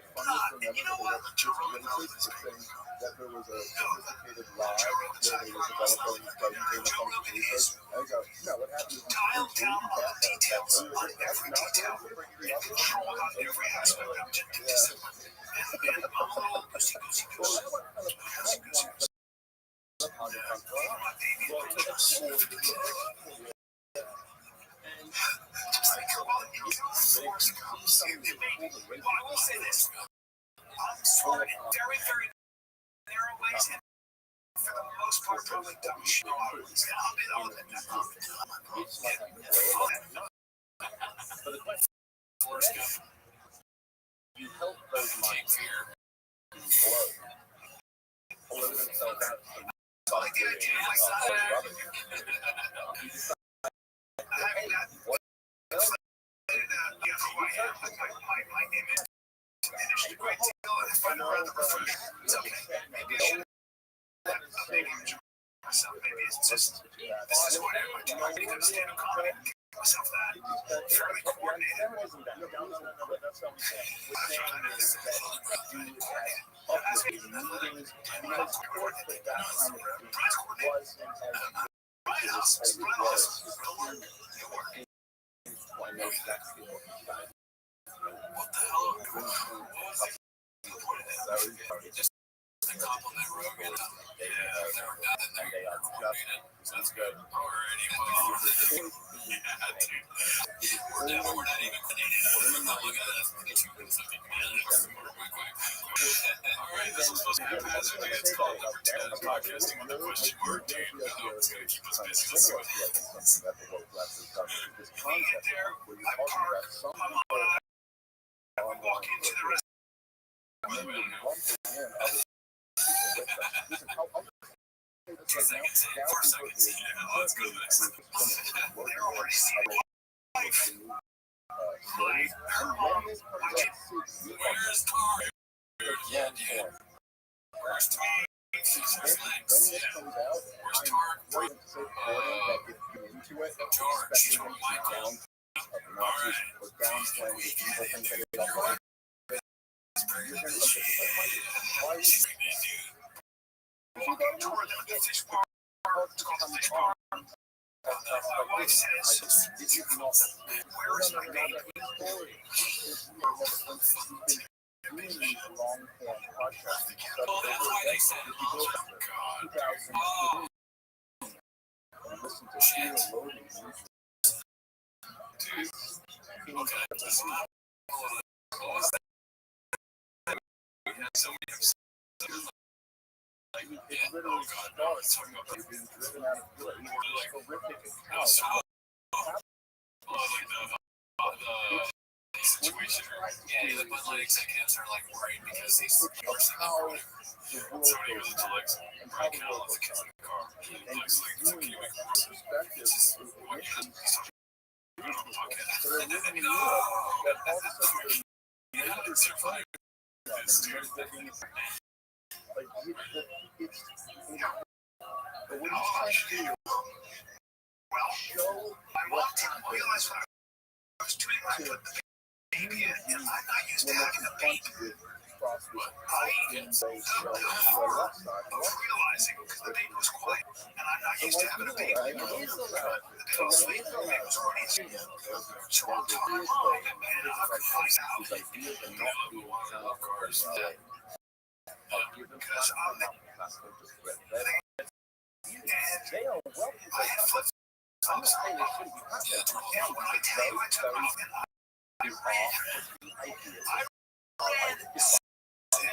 the funniest thing ever. That there was a sophisticated lie where they were developing this guy who came up on the research. I go, no, what happened is dial down on the details, on every detail, and control on every aspect of discipline. And oh, goosey. Just think about it. Force comes. I will say this. Smart in very, very narrow ways. And for the most part, probably dumb shit. Force Gump. You help those minds blow themselves out. I like the idea. My name is diminished a great deal. I find it rather refreshing. It's okay. because sports at that time of thing wasn't as it was. I know exactly what you guys. What the hell? Just a compliment, Rogan. Yeah, they're nothing there. They are just That's good. Alrighty, well. Yeah, dude. We're not even connected. Now look at that. Alright, this was supposed to be a hazard. It's called number 10 podcasting with a question mark, dude. I know it's going to keep us busy. Let's see what happens. that the woke left has done with this concept where you're talking about some people Walk into the rest. and then you lump them in other people with them. Listen, I'll just say this right now. 4 seconds. Yeah, let's go to the next one. They're already seeing Series, and when this comes out, where's Tar? Yeah, dude. Where's Tar? when this comes out, Where's I'm Tar? going to say that if you're into it, George, especially when you're down of the Nazis or downplaying the evil things that they don't like, you're going to look at this like, why would you my wife says, this is not where is my baby? story. Doing these long form podcasts, Oh, that's why they said, oh, God. 2015, and listen to Fear Loading. Dude. Okay. What was that? We had so many episodes. It literally starts when you're being driven out of your horrific account. The situation. Yeah, but like executives are like worried because these are How the world somebody goes goes to like and how the world all the kids goes. in the car. And It looks like it's a doing Cuban. that perspective is What you mission. I don't know, fuck it. So they're living in Europe, but all of a sudden Yeah, they're it's fine. like it's but what he's trying to do show what happens to Baby, I'm not used to when having a they're baby. confronted with prostitution in those The horror of realizing because the baby was quiet and I'm not used to having a baby. The girl sleep, the baby was already asleep. So I'm talking mom and I could find out. Of course, because I'm the they are well I had flip I'm not saying they shouldn't be content. and when I tell you I took off and I ran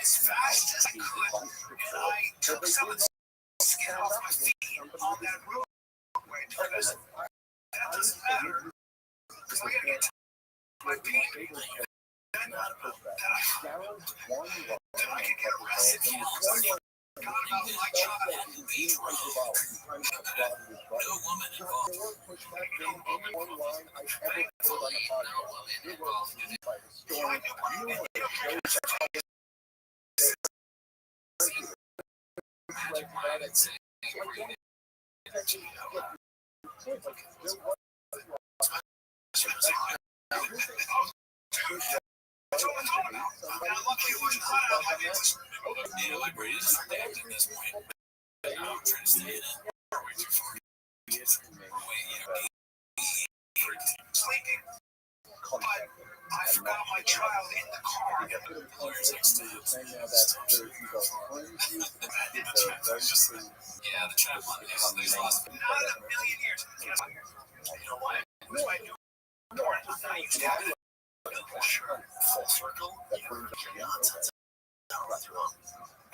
as fast as I could and I took some of the skin off my feet on that roadway because that doesn't matter because we're gonna get to my baby and that I can get arrested for God about my child and be drunk. No woman involved. One line I ever put on a podcast. It was by the story. Sleeping. I forgot my child in the car. Yeah, the chaplain is lost. Not in a million years. You know what? I knew I used to have sure. Full circle. Nonsense. I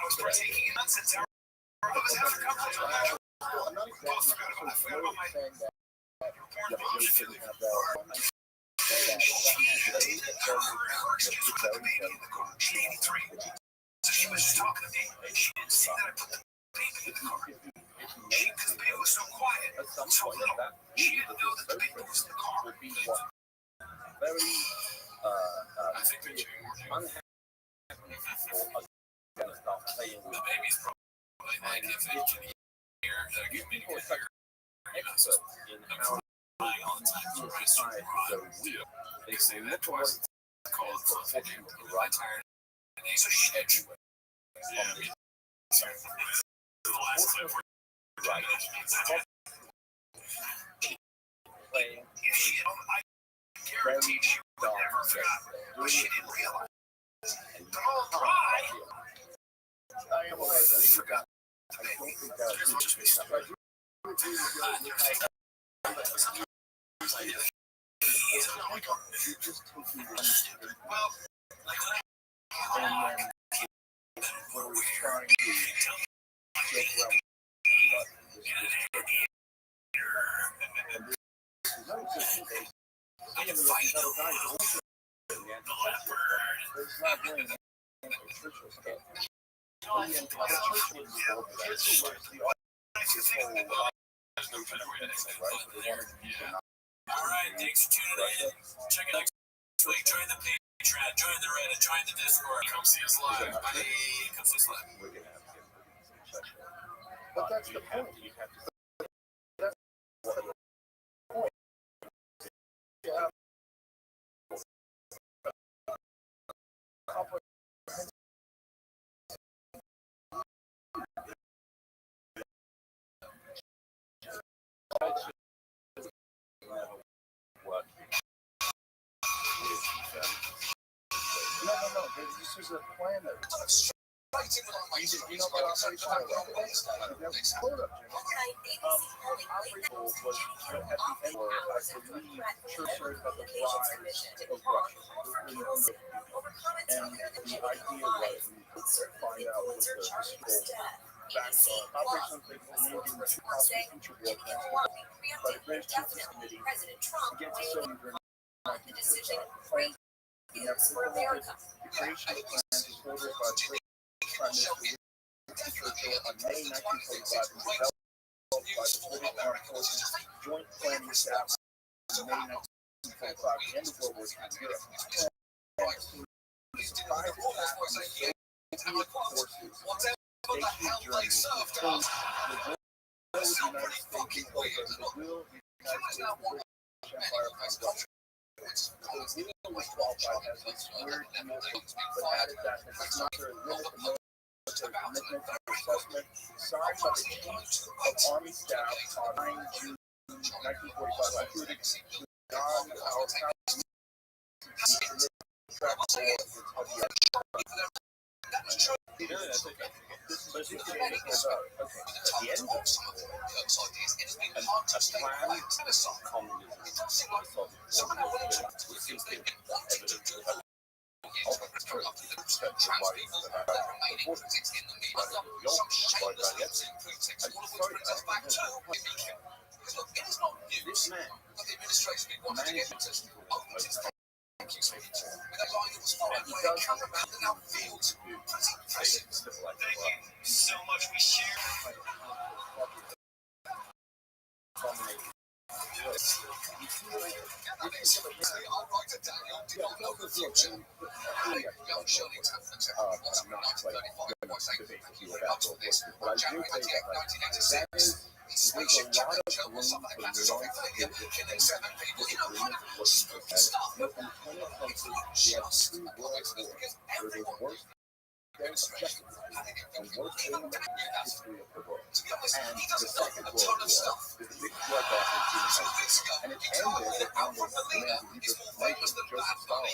was partaking in nonsense. I was after I forgot about my she was just talking to me. She didn't see that I put the baby in the car. Because the baby was so quiet, so little. She didn't know that the baby was in the car. Very I think they're doing more. unhappy people are going to start playing with The baby's probably like if they can hear the community expert in how all the time. So society goes. They say that twice. Called for right tired. So she everywhere. yeah. Right. Playing very dark and she didn't realize. Don't cry. I am aware that you got. I don't think that was just me. I do agree with you. You just take me well, and then when we're trying to joke around All right, thanks for tuning in. Check it out next week. Join the Patreon, join the Reddit, join the Discord. Come see us live. Bye. Come see us live. We're gonna have to get rid of but that's the point. you have to work No. This is a plan that you know about Operation Operation was at the end where I believe church heard about the rise of Russia. And the idea was to find out what the historical facts are. Operation was named in the possible future war plans by the British Justice Committee against the Soviet Union in 1945. The creation of the plan was ordered by the British Prime Minister Churchill on May 1945 and developed by the British Armed Forces Joint Planning Staff in May 1945, the end of World War II in Europe. The surprise attack on the Soviet forces stationed in Germany opposed the will of the United States over the will of the United States, the British Empire upon Russia. The will was qualified as a squared deal, but added that it does not limit the military commitment and assessment signed by the Chief of Army Staff on 9 June 1945, including non-power This man, but the administration wanted to get into Thank you so much. We share. And the Second World War is a big bloodbath in human history, and it ended with the man who just made Joseph Stalin.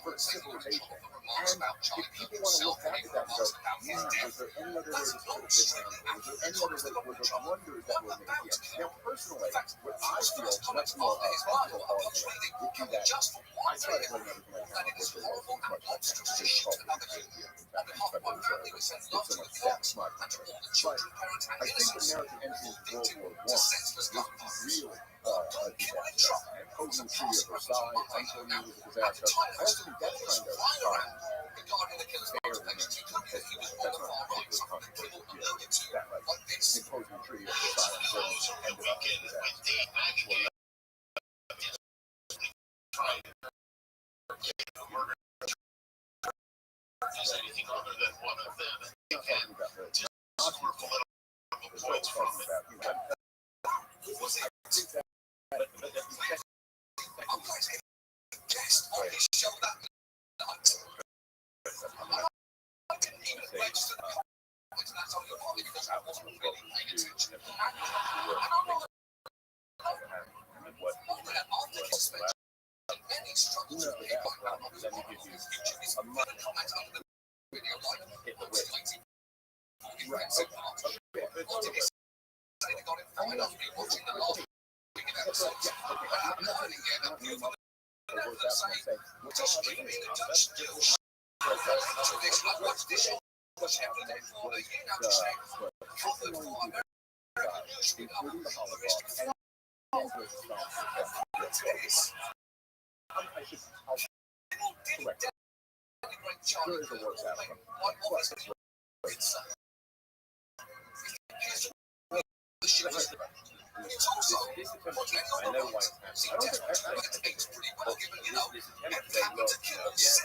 For civilization. And if people want to look back at that and go, was there any other way this could have been handled? Was there any other way, were there blunders that were made here? Now, personally, what I feel much more comfortable on would be that I try to blame everything I can on what there was as much as I can. It's probably so much that smart. But I think American entry into World War I was really a disaster. And Hogan Treaty of Versailles, Anthony was a disaster. I also think that kind of Regarding the killer's motivation, he couldn't he was one of the wrongs of people a million to like this. Imposing Treaty of Versailles ended up in disaster. does anything other than one of them. I'm not talking about the Just for political points from it. Guest on his show that night. I didn't even register the comments, and that's only partly because I wasn't really paying attention. And I'm not any struggles with the background. Let me give you a month comment under the video like hit the website. Right. What did he say? They got it fired off me watching the last episode. I'm not learning yet. I'm never saying to stream in and touch still. So this what's this? What's happening? Well, you know the same. Covered for American newsroom. It's also I know why it's pretty well given, you know, it happened to kill us.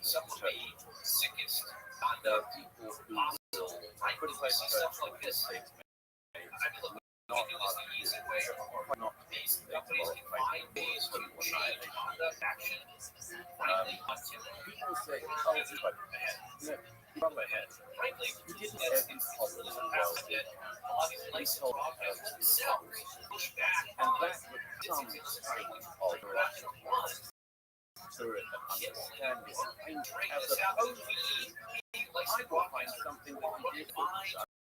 Some of the sickest people who will put in place stuff like this. I mean, look, not the easy way, or not these companies can find ways to change conduct action. People say, oh, it's about ahead. From ahead. Frankly, you didn't have these problems in the past that placeholder themselves push back, and that becomes extremely polarizing. So understanding as opposed to I will find something that you did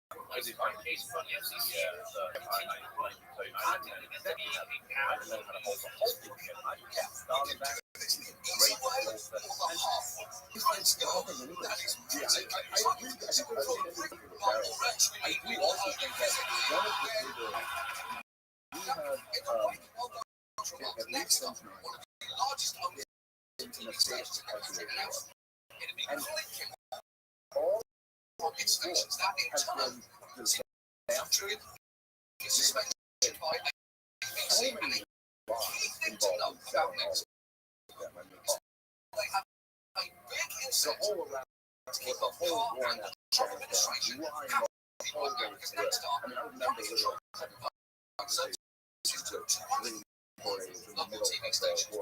because if I'm case from the FCC, I don't know how to hold the whole thing. I kept starting back great roles that I do also think that one of the bigger we have at least since internet space and all extensions that has been designed suspension by so many involved they have a big incentive to keep the whole war and administration the whole because next time I remember local TV stations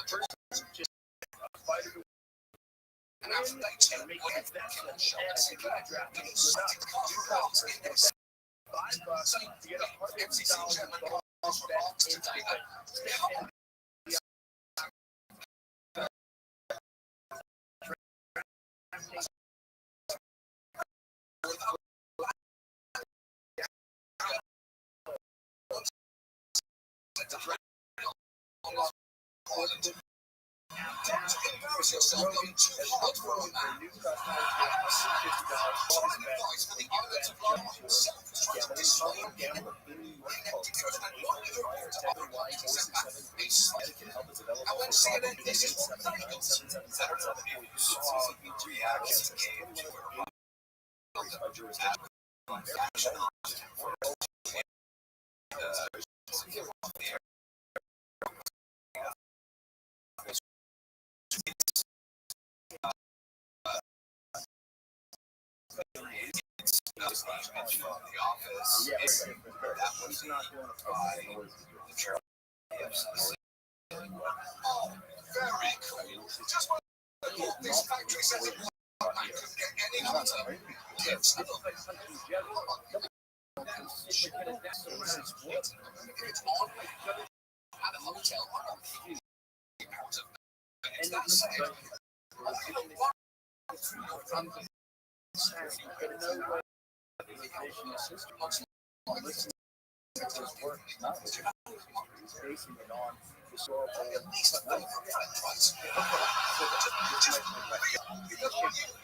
just a fighter to And after day two, and make we it that show such the draft new was not signed cast of rounds in this. $5 So, to get MCC $100 German bonus cast bet rounds today. instantly. Embarrass yourself going too hard for a man. New customers get $50 Try bonus and bet. advise for the islands of life himself is trying to destroy him. Declared an unlimited right to offer 90% back. And when CNN this is what they got, there are no views or reactions came to her. The office. Yeah, That was not going to buy the trail. Oh, very cool. Just one look, this factory says it won't. I couldn't get any hotter. It's not. It's on at a hotel room. And that's it. Basing it on historical. At least a favorite friend price.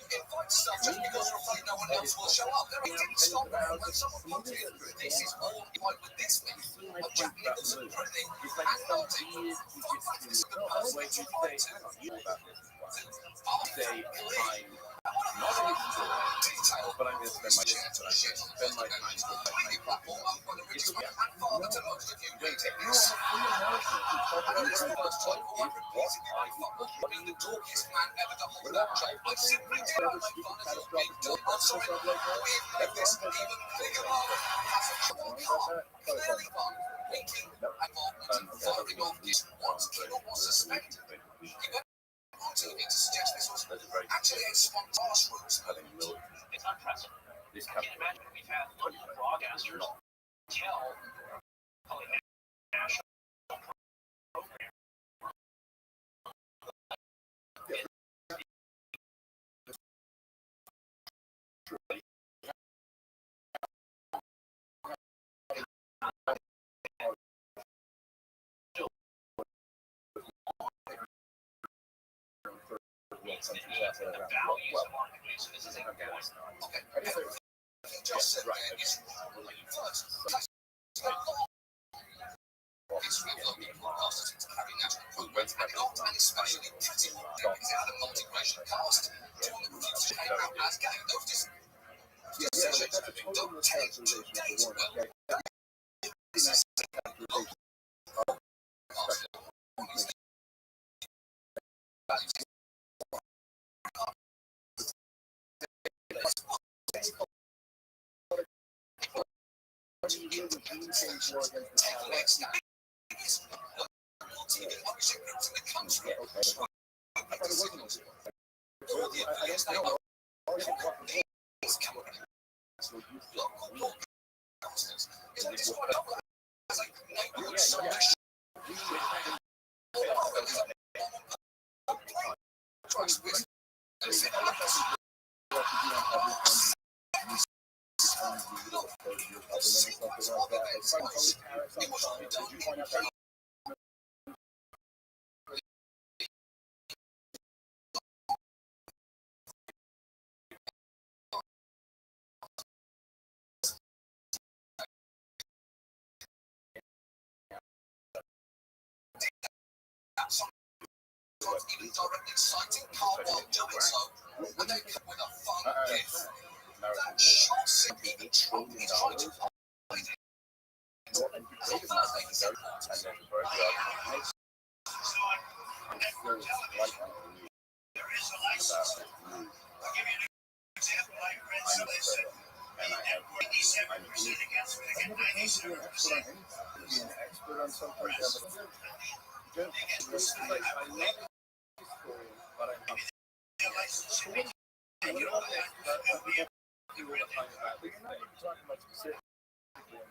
Invite yourself just because you're afraid no one else will show up. There ain't any stopping when someone comes in. This is all like with this man. A jacket doesn't pretty. And naughty. But I'm going to spend my time with Platform up for the richest man and father to most of you retailers. Being the dorkiest man ever to hold that job, I simply did not make fun of your big dick. I'm sorry, we've made this even clearer. Clearly fun, winking, and firing off this once killer was suspected. He went on TV to suggest this was actually a spontaneous route. It's unprecedented. I can't imagine we've had local broadcasters tell probably national program. The values of marketplace. So this is a Just said there is really first. It's reloading broadcasters into carrying out recruitment and not and especially cutting is out of multi-racial cast to an refuse to came out as gay. Those decisions don't take two days well. Even directly citing Carl while doing so, and they come with a fun gift. That short simply the trumpet tried to hide it. So first they said, there is a license. I'll give you an example. I read solicit. And I have 87% against me. I get 97%. Good. It's like, I love this story, but I'm not. And you know what? You were talking about, but you're not even talking about specifically what you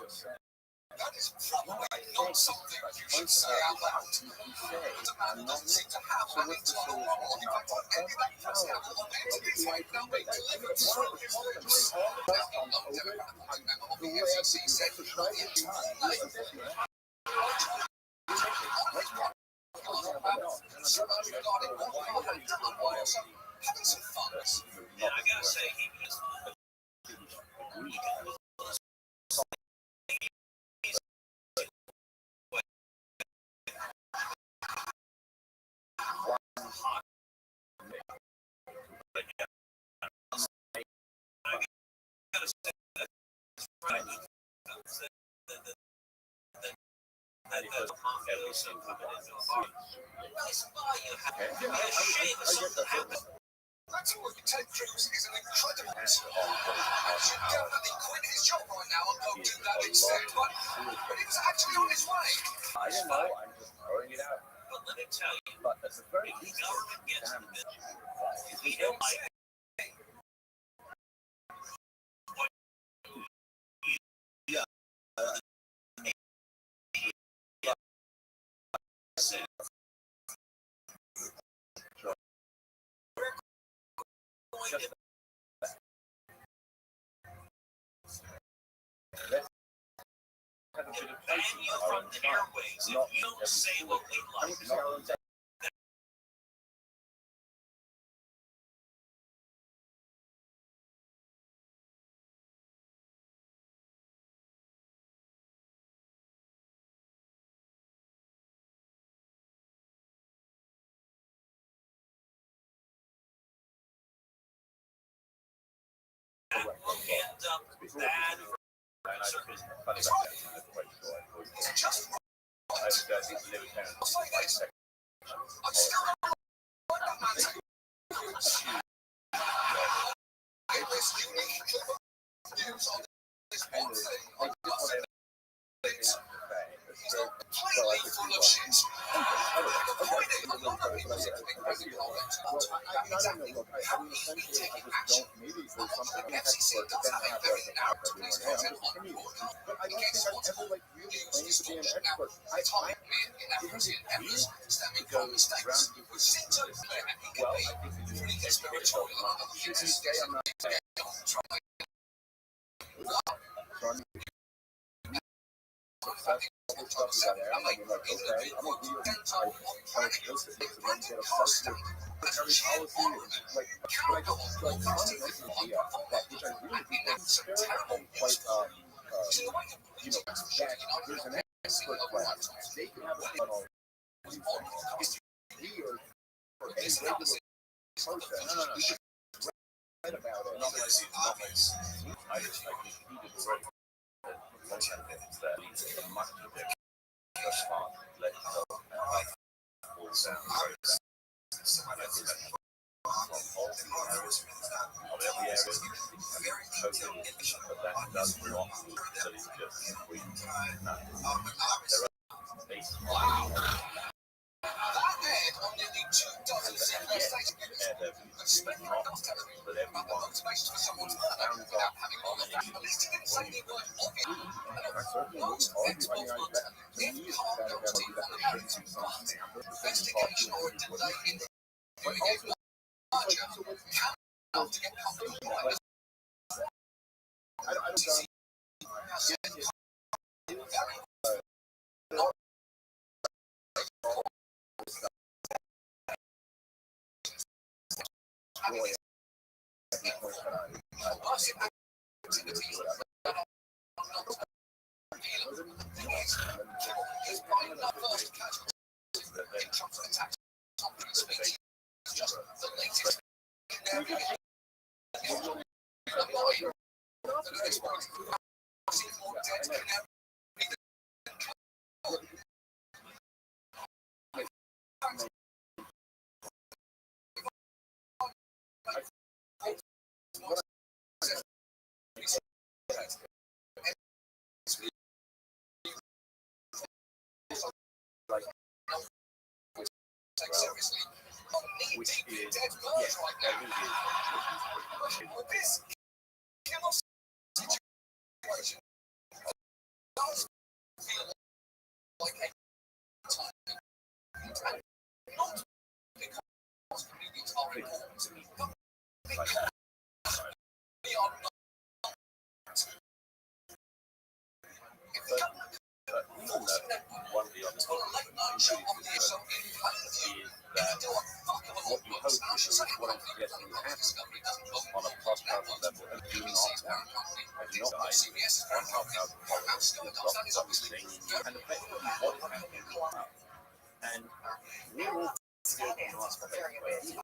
just said. That is probably not something you should say out loud. You say, As a man who doesn't seem to have an internal monologue about anything he does have on the internet right now being delivered from his lips. Now, among Democratic member of the FCC said he will be so much regarding what we all have done, but also having some fun. Yeah, I gotta say, he was every single that's why you have to be ashamed of something that happened. That's why Ted Cruz is an incredible and should definitely quit his job right now and go do that instead. But he was actually on his way. I don't know. I'm just throwing it out. But let me tell you, But at the very if the least, government gets damn to this, it. we don't like Just have a bit of ban you from the airwaves if you don't say what we like. End up bad for certain funny about that. I'm not quite sure. I was live in town. I'm still that man's this unique views on this one thing on nothing. Completely full of shit. The point is, a lot of people seem to be making comments about it. That means that we need to be taking action. The FCC does have a very narrow perspective on the border against what's called news distortion. Now, Tommy, in African members stemming from mistakes who seem to play and he can be pretty conspiratorial about other things. Try there's an expert class. They can have a thing on here for a regular person. No. You just read about it. I just think he did already. One kind of things that leads to much of it. Just smart, let it go, and like all sound very bad. Of every area, but that does belong to it, so it's just we Wow! That aired on nearly 2 dozen similar stations. Spending enough television about the motivations for someone's murder without having all of that. At least he didn't say the word obvious. Most experts will tell you if Carl goes in for narrative craft, investigation or a delay in the merger can help to get public right. I don't like which is one of the other things is that what you hope is what I'm suggesting happens on a podcast level and do not happen. And not guys, 1,500 followers, something, and effectively what is happening now. And we're all building our space.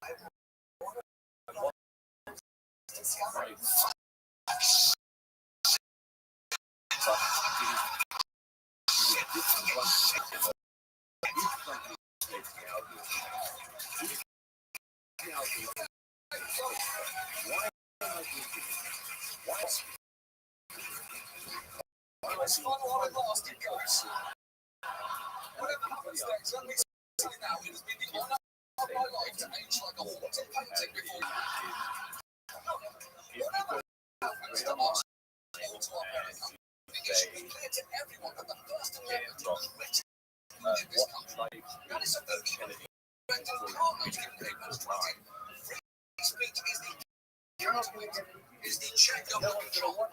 Is the check of control.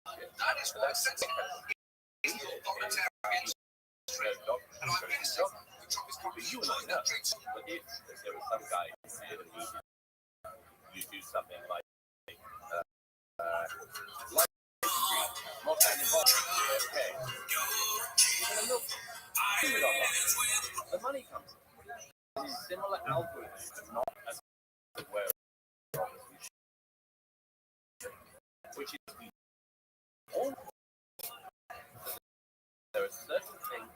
That is what sets it. It's not authoritarian. And I'm going to say, the job is probably You and I know, but if there was some guy who said you do something like not that involved, okay, the money comes in. Similar algorithms, but not as well, which is all. There are certain things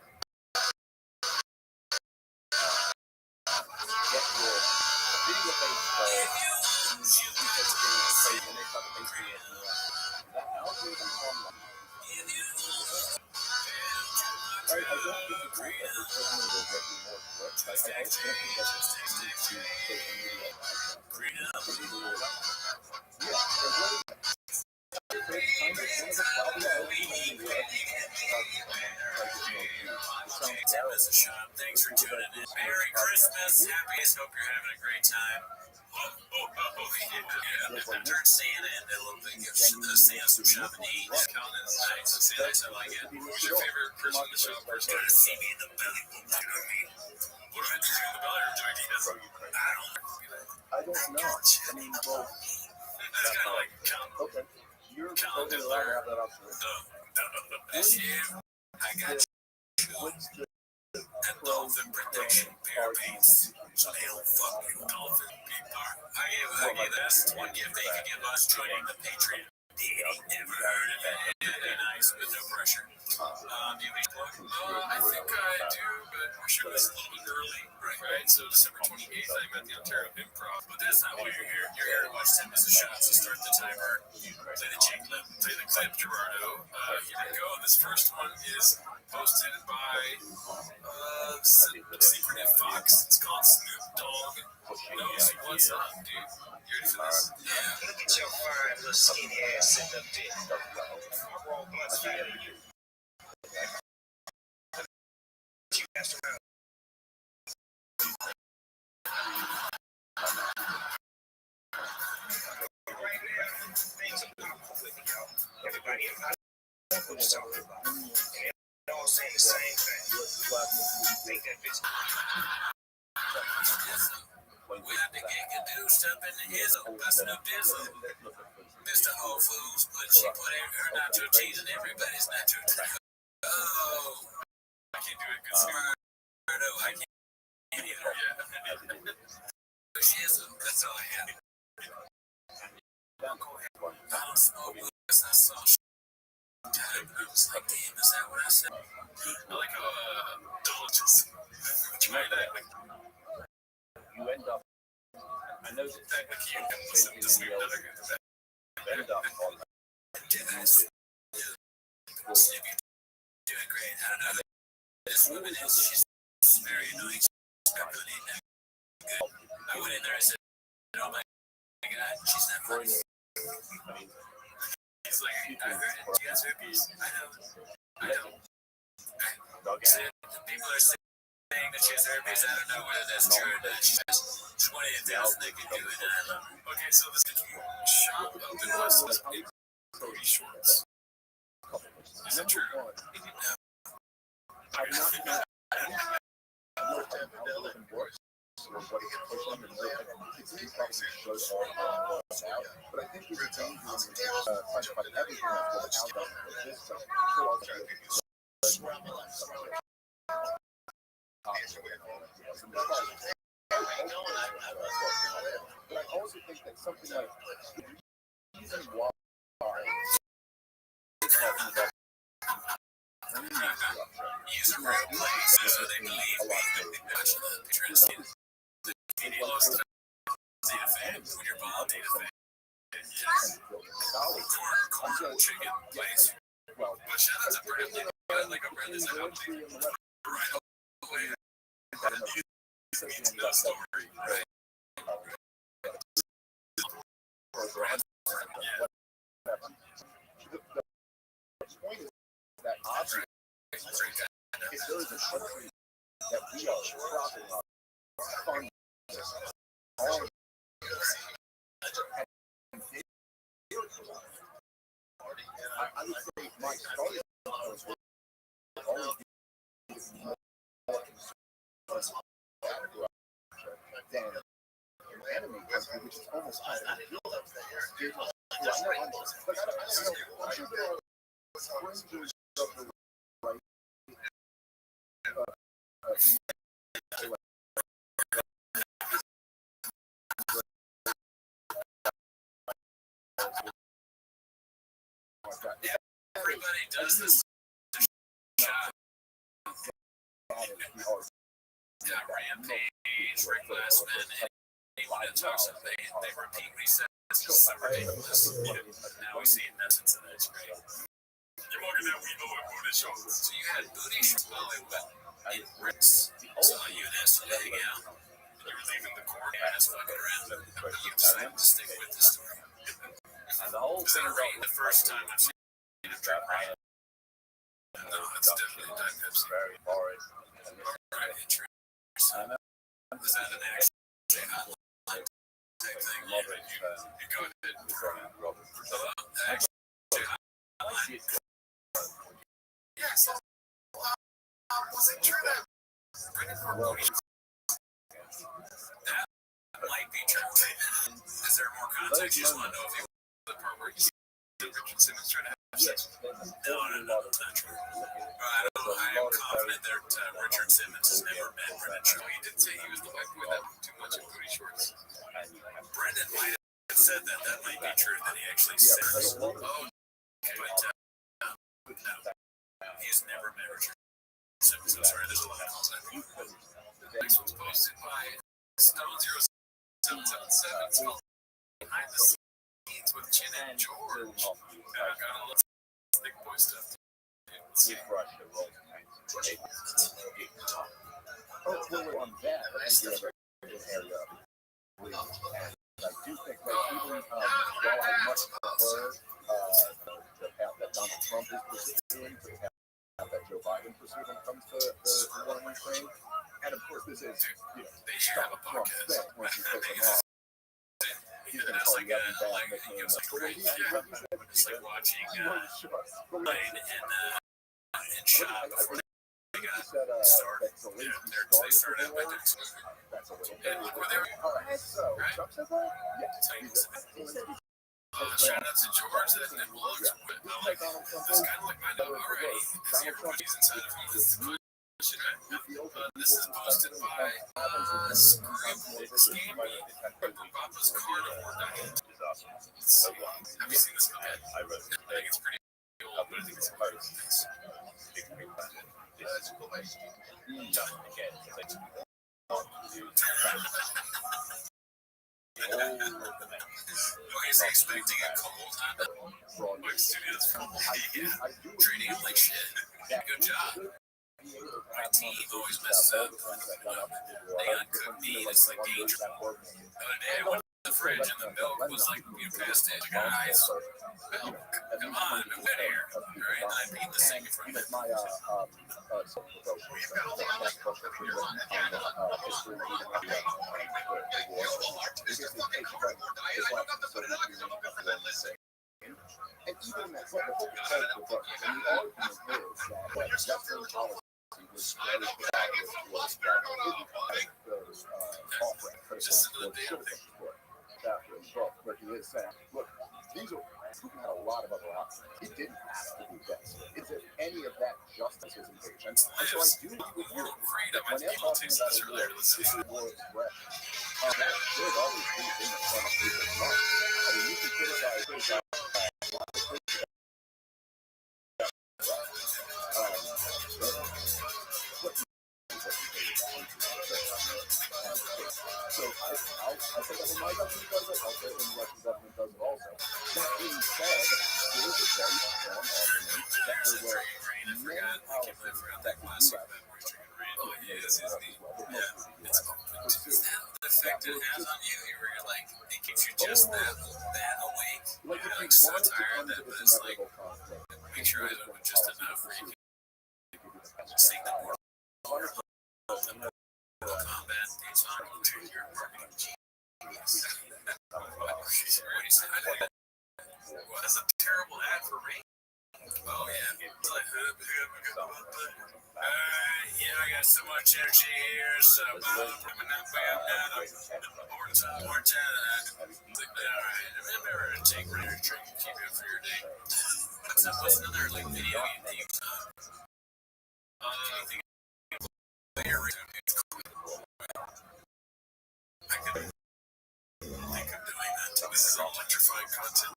get your video based that algorithm online. I don't disagree that there's certainly will get you more work. I don't think that you need to social media. Thanks for tuning in. Merry Christmas. Happy. Hope you're having a great time. I turned Santa into a little bit. Santa some shopping to eat. Calling it nice. Nice. I like it. Who's your favorite person to shop person? To see me in the belly. You know what I mean? What if I do in the belly or do I do this? I don't know. I mean, well, That's kind of like okay. You're totally allowed to have that option. I got you. What's the Dolphin protection bear beats. So they don't fuck you, dolphin. I gave this one gift that you can give us joining the Patreon. Never heard of it. It'd nice with no pressure. Do you have any plug? I think I do, but we're sure it's a little bit early. Right. So December 28th, I'm at the Ontario Improv. But that's not why you're here. You're here to watch 10 Mrs. Shots to start the timer. Play the J clip. Play the clip, Gerardo. Here we go. This first one is posted by Secretive Fox. It's called Snoop Dogg Knows What's Up, dude. You ready for this? Yeah. Look at your fine little skinny ass in the pit. I roll blunts fatter than you. You asked around. Right now, things are powerful with me, y'all. Everybody in my life is talking about it. And they're all saying the same thing. Think that bitch. We have the gig and do stuff in the hizzle. That's no dizzle. Mr. Whole Foods, but she put her nacho cheese in everybody's nacho cheese. Oh, I can't do it. Good I can't either. Yeah. Shizzle, that's all I have. I don't smoke because I saw shit. I was like, damn, is that what I said? I like how, just try that. You end up, I know that you end up on Doing great. I don't know. This woman is, she's It's very annoying. I went in there, I said, oh my god, she's not funny. He's like, I heard it, she has herpes. I know. So, people are saying that she has herpes. I don't know whether that's true or not. She has 20,000 they can do it. Okay, so this shop up in West Cody Shorts. Is that true? But I think we were trying to fight everything else without this stuff. But I also think that something like the reason why Use a real place so they believe me. Transient. Any lost data fan when you're bomb data fan. Yes. Corn chicken place. But shout out to Bradley. Like a Bradley's a company. Right away. Means no story. Right. The point is that obviously, if there is a country that we are propping up, funding all I would say my starting was always more than an enemy country, which is almost kind of I'm sure there are fringes of the right. Everybody does this. Rampage, Rick Glassman, anyone that talks about it, they repeat what he says. It's just so ridiculous. Now we see essence of that. It's great. You're walking that we know it booty shorts. So you had booty shorts blowing well in Rick's. So you and us to hang out. You were leaving the court ass fucking around. You decided to stick with the story. And the whole thing right the first time I've seen him drop right. No, it's definitely Diet Pepsi. Very boring. Right, interesting. Is that an action? Type thing. Love it. You go ahead. Robert. Yes. Was it true that that might be true? Is there more context? You just want to know if he was the part where Richard Simmons trying to have sex? No, that's not true. I am confident that Richard Simmons has never met Brendan Shaw. He did say he was the white boy that looked too much in booty shorts. Brendan might have said that might be true, that he actually said, oh, okay, but no, he's never met Richard Simmons. I'm sorry, there's a lot of calls. The next one's posted by Stone0777. It's called Behind the Scenes with Chin and George. Got a little thick boy stuff. On that, I think you're and I do think that even while I much prefer the path that Donald Trump is pursuing to the path that Joe Biden pursued when it comes to the war in Ukraine, and of course this is Donald Trump's thing once you put them off. He's going to call you up and back, making him It's like watching Lane and Shop before they got started. They started out by doing something. And look where they were. Right? Shout out to George. That looks like that's kind of like my dog already. Everybody's inside of him. This is posted by Scammy Papa's Carnivore Diet. Have you seen this one yet? I think it's pretty old, but I think it's nice. He's expecting a cold Broadway studios from treating him like shit. Good job. My teeth always messes up. They uncooked meat. It's like dangerous. The other day I went to the fridge and the milk was like past it. Guys, milk, come on, I'm wet here. All right, I beat the thing in front of me. And even in that book, the whole part of the book, and the argument is that veteran policy was very collaborative towards that those offering critical support after the book, where he is saying, look, these are Putin had a lot of other options. He didn't have to do this. Is there any of that justice his invasion? And so I do agree with you. When they're talking about a war, this is a war of threat. There's always things in the front of people's minds. I mean, you can criticize so I think that when my government does it, I'll say it when the Russian government does it also. That being said, there is a very strong argument that there were many policies that the U.S. The effect it has on you, you're like, it keeps you just that awake. Like if you like so wanted to tired come that to this it's like, inevitable conflict, make sure I open just enough where you can sing the more combat theme song to your marketing genius. What is a terrible ad for rain? Oh yeah, it's like, yeah, I got so much energy here, so more time. Alright, remember to take your drink and keep it for your day. What's another like video game that you've done? I could think of doing that. This is all electrifying content.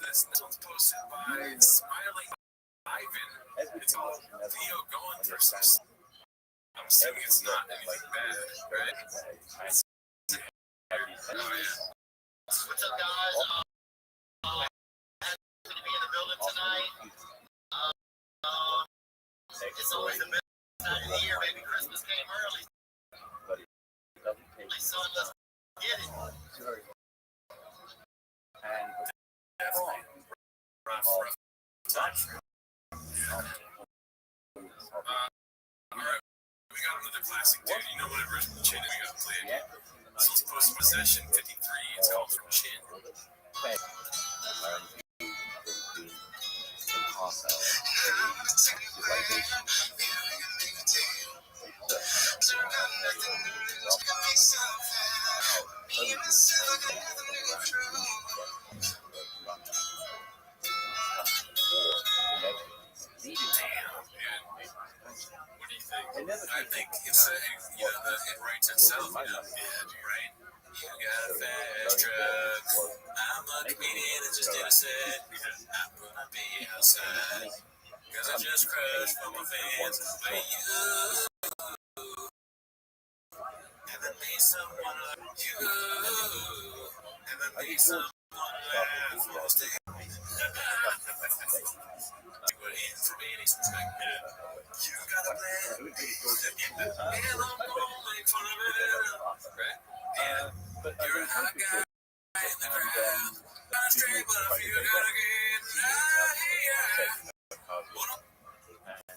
This one's posted by Smiling Ivan. It's all Theo going through some. I'm assuming it's not anything bad, right? Oh yeah. What's up, guys? Happy to be in the building tonight. It's always the best time of the year. Maybe Christmas came early. My son doesn't get it. Touch. Alright, we got another classic, dude. You know whatever Chin we got to play again. This one's Post Possession 53. It's called From Chin. I think it's it writes itself, right? You got fast drugs. I'm a comedian and just did a set. I'm gonna be outside. Cause I just crushed for my fans. But you haven't made someone like you. Haven't made someone laugh for us to from any perspective. You got a plan, and I'm gonna make fun of it. Right? Yeah, you're a hot guy in the crowd. Not straight, but I feel gotta get higher.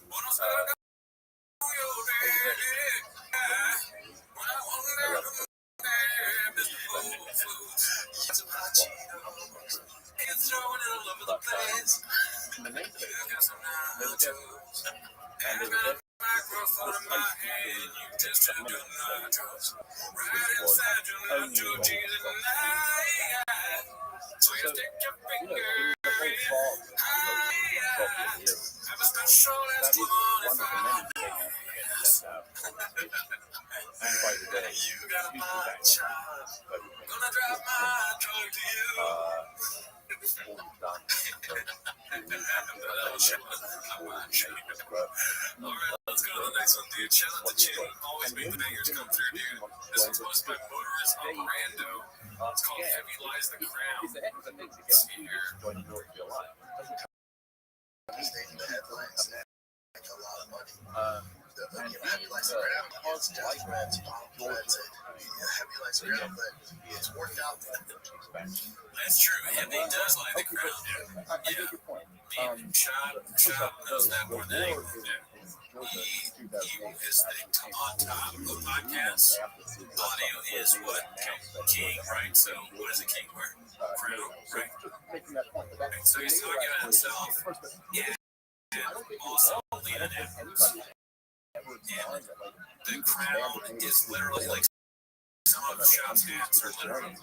What else I got? Your daddy. When I walk down the Mr. Old Food, some hot Cheetos. And throwing it all over the place. I got some nachos. And I got a microphone in my hand. You just took your nachos. Right inside your nacho cheese tonight. So you stick your finger in. Have a special last one if I you got my child. Gonna drive my truck to you. Alright, let's go to the next one, dude. Shout out to Chin. Always make the bangers come through, dude. This one's posted by Motorist Operando. It's called Heavy Lies the Crown. It's a heck of a thing to get See here. join the military alive. Staying in the headlines. Make a lot of money. And Heavy Lies the Crown. It's death threats, bomb threats, Heavy Lies the Crown, but it's worked out. That's true. Heavy does lie the crown. I get your point. Shop knows that more than anyone. He is the on top of the podcast. Audio is what king, right? So what does a king wear? Crown, right? Making that point. But Right. So he's talking about himself. Yeah. And also leading him. The crown is literally like some of Shop's hats are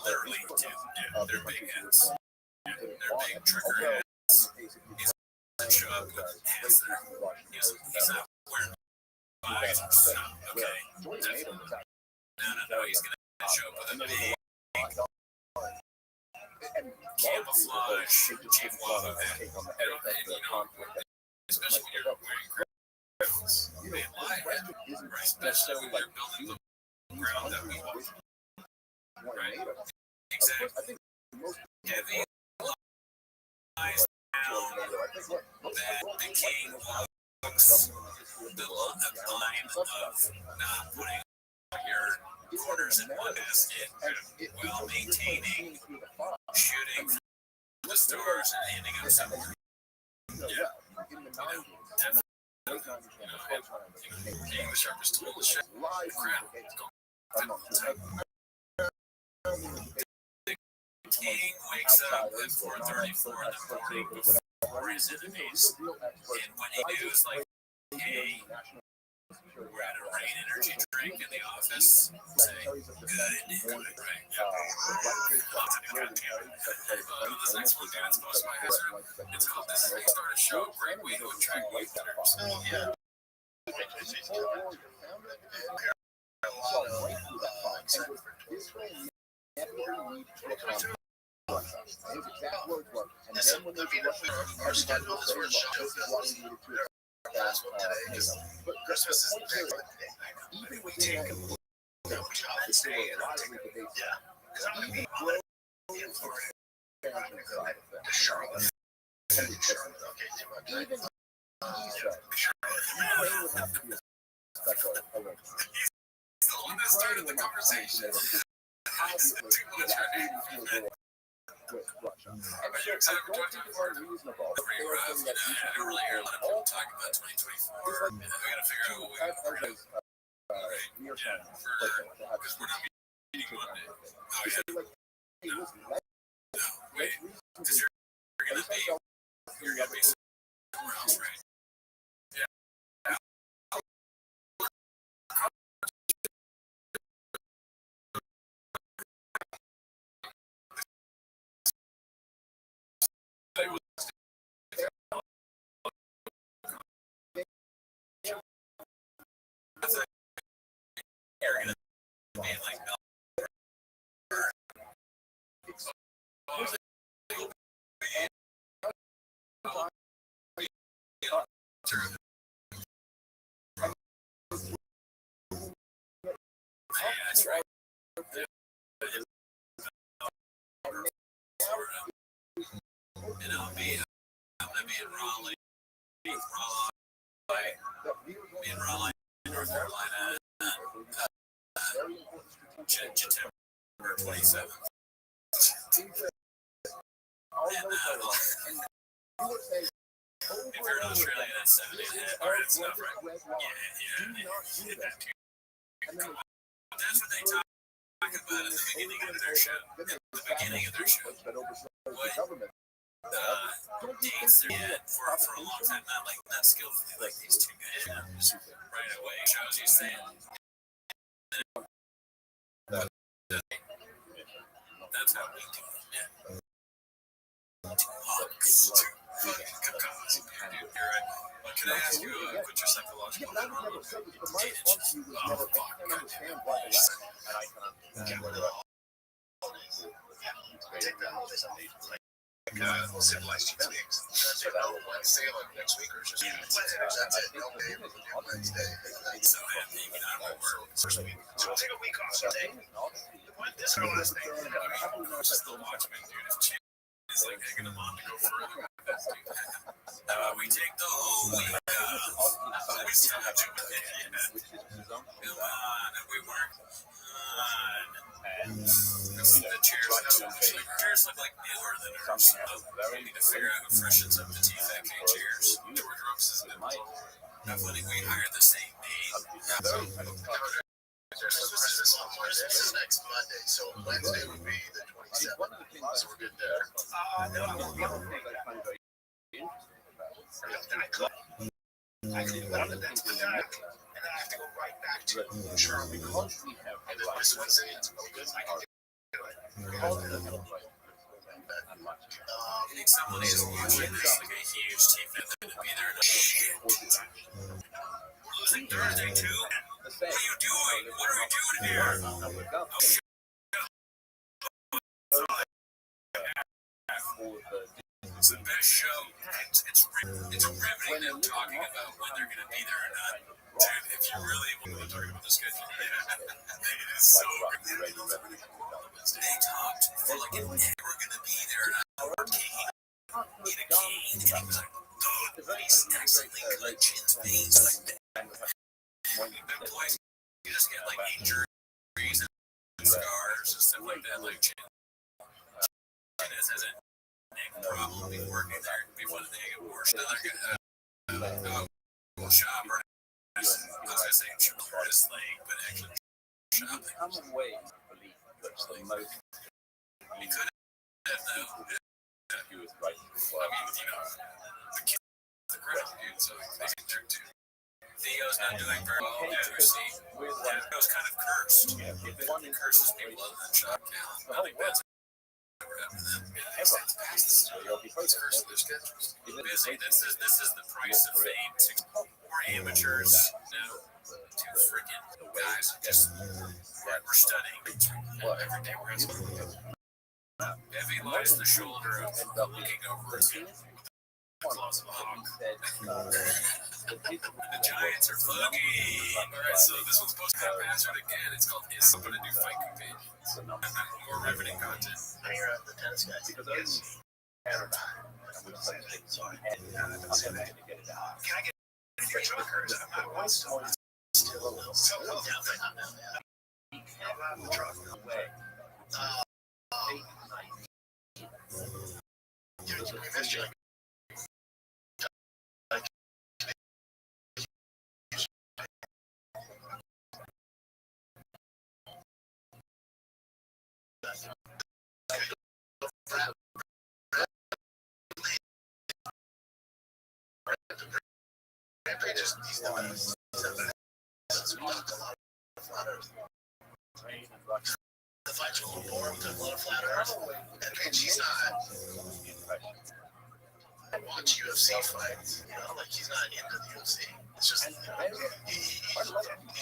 literally too. Yeah, they're big hats. Yeah, they're big trigger hats. He's a shop with hats that are, he's not wearing vibes and stuff. Okay. Definitely. No, he's gonna show up with a big camouflage chihuahua hat. And you know, especially when you're wearing crowns, they lie at, right? Especially when you're building the ground that we walk. Right? Exactly. Heavy lies down that the king walks the line of not putting your quarters in one basket while maintaining shooting from the stars and handing them somewhere. Yeah. You know, definitely. Being the sharpest tool in the shed. Crap. The king wakes up at 4:34 in the morning before his enemies. And when he goes like, hey, we're at a rain energy drink in the office, say, good, right? This next one, it's posted by Hazard. It's called This Is How You Start a Show. Great way to attract listeners. Yeah. Our schedules were last one today because Christmas is next Monday. We take a look at which I would say, and I'll take it. Yeah. Because I'm going to be in Florida. To Charlotte. Okay, too much. Right? He's the one that started the conversation. Too much, right? Are you excited for 2024? Pretty rough. You know, I don't really hear a lot of people talking about 2024. We gotta figure out what we're doing. Right. Yeah. Because we're not meeting Monday. Oh, yeah. No. Wait. Because you're gonna be somewhere else, right? Yeah. You're gonna be like that's right. And I'm gonna be in Raleigh, North Carolina, September 27th. If you're in Australia, that's 7 days ahead. All right, that's enough, right? Yeah. That's what they talk about at the beginning of their show. At the beginning of their show. What dates they're in for a long time, not skillfully like these two guys. Just right away shows you saying. That's how we do it. Yeah. Two hawks. Two cacos. You're right. But can I ask you what your psychological like civilized human beings. So that will sail next week or just that's it. No day Wednesday. So happy when I'm at work. So we'll take a week off someday. This is our last thing. Still Watchmen, dude. If Chip is like egging him on to go further with this, dude. We take the whole week off. We still have to. Come on, we work on. The chairs look like newer than ours. We need to figure out who freshens up the tea factory chairs. Newer drops is how funny we hired the same maid. This is next Monday, so Wednesday would be the 27th. So we're good there. I could go to that and then I have to go right back to Sure. Because we have and then this Wednesday, it's no good. I can do it. I think someone is watching this like a huge team that would be there. Shit. We're losing Thursday too. What are you doing? What are we doing here? It's the best show. It's riveting them talking about when they're going to be there or not. Dude, if you really want to talk about the schedule, it is so great. They talked for like an hour. We're going to be there and we're taking in a cage. And he was like, oh, he's accidentally cut Chin's veins like that. Then twice, you just get like injuries and scars and stuff like that. Like Chin has a neck problem. He's working there before they get abortion. Shop or I was gonna say hurt his leg, but actually shopping. Common way to believe that's the most. He could have though. He was right. I mean, the kid, the crowd, dude. So they can trick too. Theo's not doing very well. Yeah, see, Theo's kind of cursed. He curses people other than Shop Cal. Nothing bad's ever happened to them. He's cursed their schedules. Busy. This is the price of fame. We're amateurs. No, two freaking guys who just we're studying. Every day we're in school. Evie lies the shoulder of looking over his head. Claws of a hawk. The Giants are foggy. Alright, so this one's supposed to have hazard again. It's called Is. I'm going to do Fight Companion. More riveting content. I hear the tennis guy. Because I was Canada. Can I get your truckers? I want still a little. Definitely not now. I'm not the truck. Away. We missed you. The fight's a little boring with a lot of flat earth. And she's not. I watch UFC fights, like he's not into the UFC. It's just he's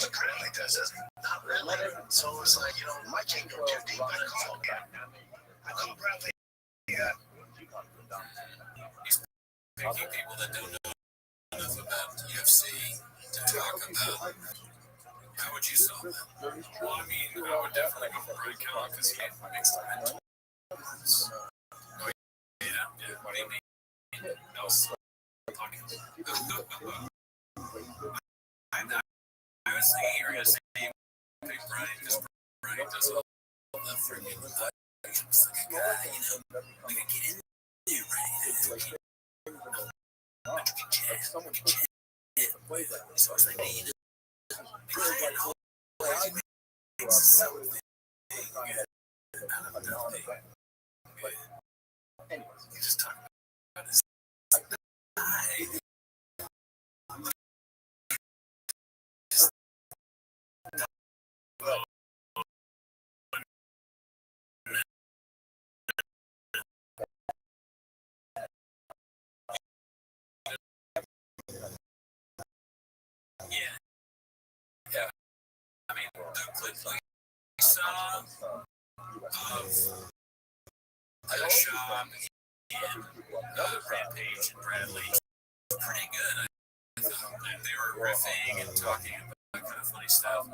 a critic like this, not really. So it's like I can't go too deep. I call Bradley. Yeah. He's picking people that don't know enough about UFC to talk about. How would you solve it? Well, I mean, I would definitely go for Brian Kelly because he makes the mental. Oh, yeah. What do you mean? I was talking. I was thinking you were going to say pick Brian because Brian does all the freaking just like a guy, we can get in there, right? So I was like, hey, Brian always makes something out of nothing. Anyways, you just talk about this guy. Yeah. I mean, the clip we saw of the shop, Rampage and Bradley. Pretty good. I thought they were riffing and talking about kind of funny stuff.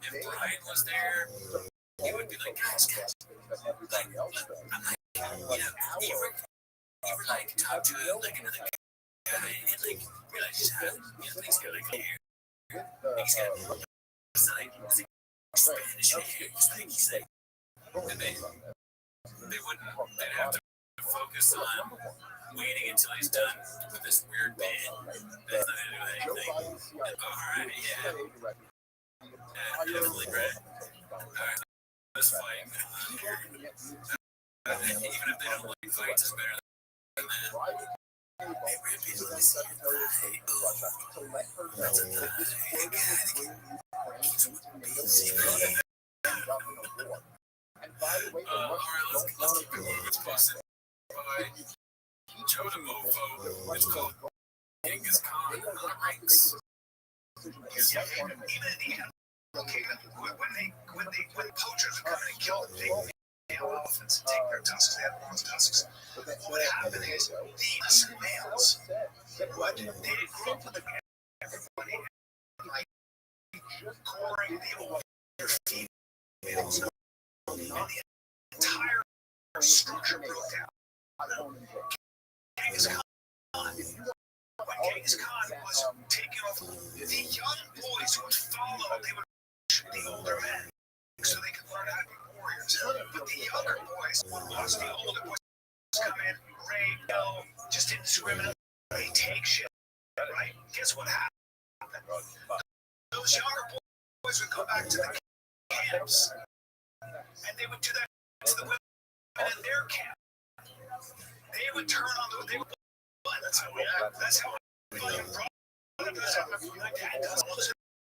If Brian was there, he would be like, guys, like, I'm like, you were like, talk to like another guy, and like, realize he's had, things go like here. He's got, it's like Spanish here. He's like, and they'd have to focus on waiting until he's done with this weird band that's not gonna do anything. And, alright, yeah. Definitely, right? Alright, this fight. Even if they don't like fights, it's better than that. Hey, Rampage, let's see your thigh. Oh, that's a thigh. Hey, God, he's amazing. Alright, let's keep it moving. It's posted by Joe the Mofo. It's called Genghis Khan Ranks. Okay, when poachers are coming and kill the big male elephants and take their tusks, they have bronze tusks. What would happen is the lesser males they didn't grow up with everybody like coring the older females. And the entire structure broke down. Genghis Khan, when Genghis Khan was taking off, the young boys would follow, they would push the older men so they could learn how to be warriors. But the younger boys would watch the older boys come in, raid, just didn't discriminate. They take shit, right? Guess what happened? Those younger boys would go back to the camps, and they would do that to the women in their camp. They would turn on they would, that's how we act. That's how I that's how my dad does.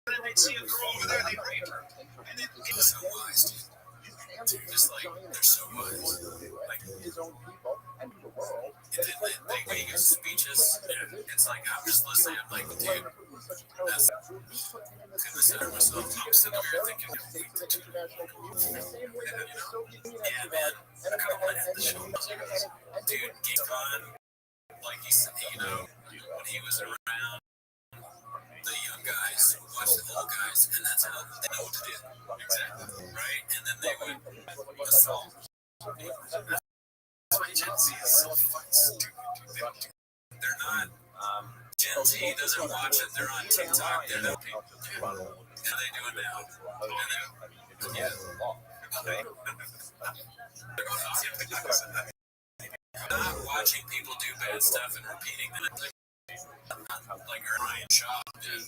And then they'd see a girl over there, they'd rape her. And then it was so wise, dude. Just like, they're so wise. Like, his own people and the world. They give speeches, and it's like, I'm just listening, I'm like, dude, that's couldn't center myself. I'm sitting here thinking, yeah, man, I kind of want to have the show. Dude, King Khan, like he said, when he was around, the young guys would watch the old guys, and that's how they know what to do. Exactly. Right? And then they would assault. That's why Gen Z is so fucking stupid. They're not. Gen Z doesn't watch it. They're on TikTok. They're not people. How they do it now? Yeah. Not watching people do bad stuff and repeating them. Like Ryan Shaw did.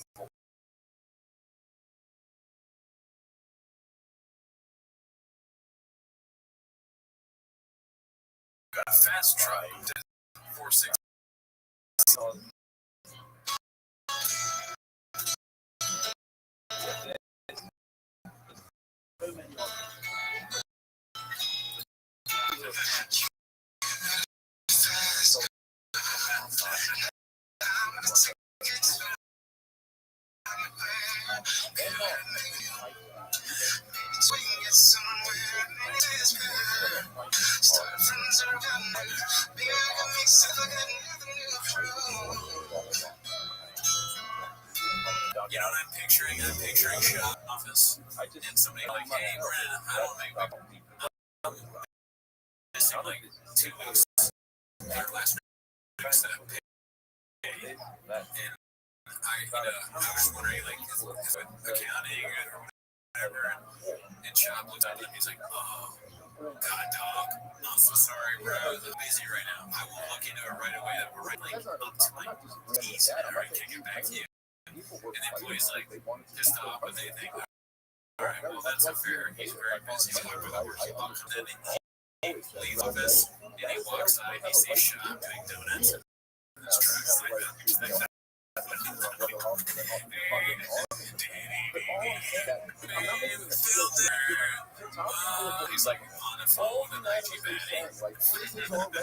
Got a fast track to 460. You know what I'm picturing? I'm picturing shop office and somebody like, hey, Brandon, I don't make I'm missing like 2 weeks. Their last week's that pay. And I was wondering, like, is it accounting or whatever? And Shop looks at him, he's like, oh, God, dog, I'm so sorry, bro. I'm busy right now. I will look into it right away. We're right, like, up to my knees. All right, can't get back to you. And the employee's like, pissed off, but they think, all right, well, that's unfair. He's very busy. So I'm going to work. Then he leaves office, and he walks out, he sees Shop doing donuts. His truck's like that. He's like on the phone and IT batting. Dude, look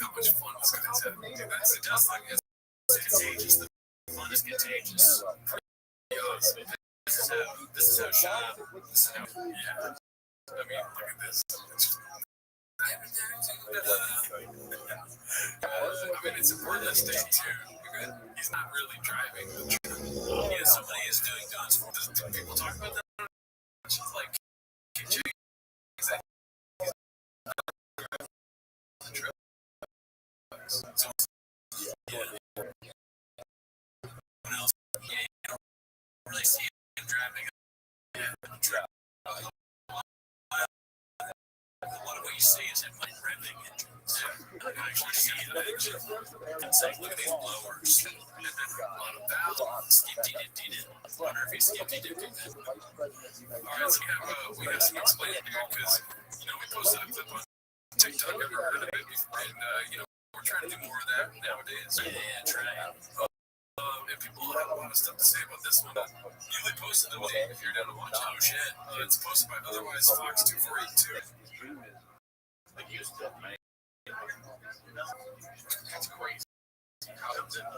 how much fun this guy's having. Dude, that's just like it's contagious. The fun is contagious. This is how Shop. This is how, yeah. I mean, look at this. it's important to state too, because he's not really driving the truck. Yeah, somebody is doing guns for this. Do people talk about that? It's like, can you exactly the truck? So, yeah, someone else, yeah, you don't really see him driving a truck. A lot of what you see is him like revving engines. You can actually see it in action. It's like, look at these blowers. And then a lot of valves. Skip-dee-dip-dee-dip. I wonder if he's skip-dee-dip-dip. Alright, so we have some explaining to do because, we posted a clip on TikTok. I've never heard of it before. And, we're trying to do more of that nowadays. Yeah, trying. If people have a lot of stuff to say about this one, they posted the video if you're down to watch. Oh shit, it's posted by otherwise Fox 2482. Like you still make that's crazy. How did I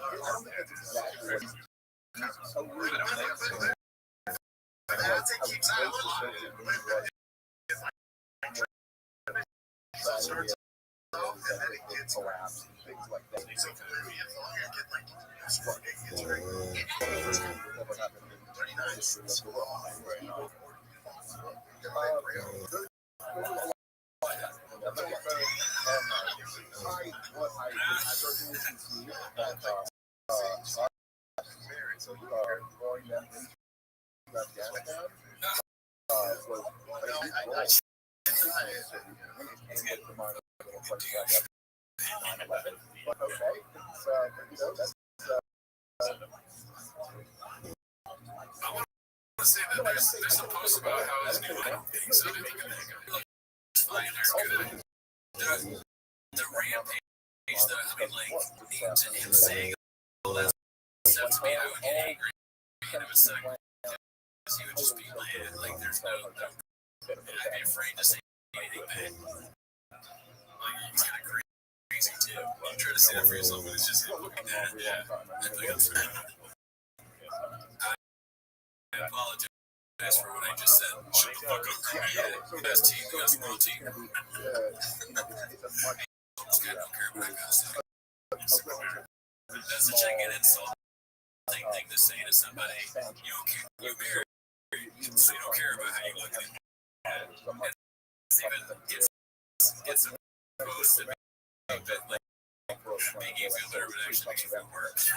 want to say that there's a post about how his new being so big fine, they're good. The rampage, names and him saying all that stuff to me, I would get angry. And it was like, he would just be like there's no, and I'd be afraid to say anything bad. Like, he's kind of crazy too. You try to say that for yourself, but it's just him looking at it. Yeah. I apologize for what I just said. Shut the fuck up. Yeah, best team, best world team. I don't care about that stuff. That's such like an insulting thing to say to somebody. You don't care. You married, so you don't care about how you look at it. It's even it's supposed to make that like make you feel better, but actually makes you feel worse.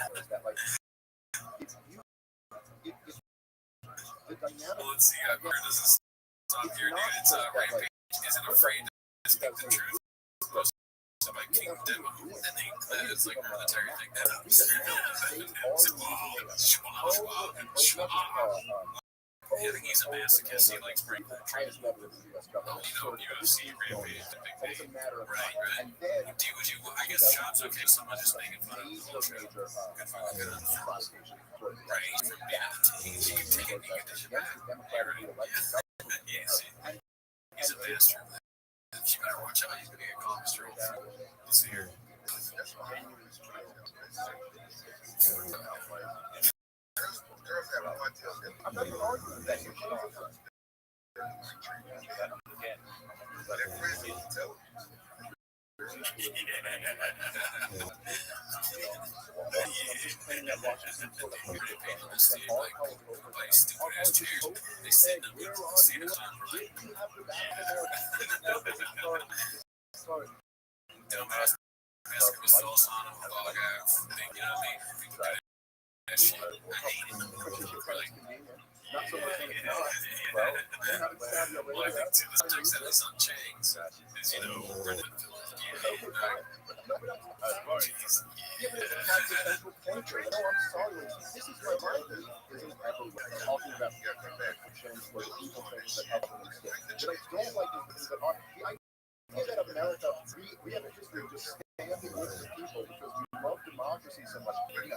Well, let's see. Where does this stop here, dude? It's Rampage isn't afraid to speak the truth. So by King Demo, and it's like an entire thing. I think he's a masochist. He likes breaking the truth. UFC, Rampage, the big thing. Right. I guess Sean's okay. Someone just making fun of the whole truth. Good for the good. Right. Yeah. You can take it, you get this shit back. Yeah, see. He's a bastard. You better watch out. He's going to get caught straight. Let's see here. I'm not even arguing that you're Dumbass basketball sauce on him, dog out. You know what I mean? That shit. I hate it. Like, not so much well, I think too, this text that is on Chang's is, Brendan. Jeez. Yeah, but it's a consequential pointer. No, I'm sorry. This is my mind isn't everywhere. Talking about actions where people things that help them instead. But I don't like the things that are the idea that of America, we have a history of just standing with the people because we love democracy so much. You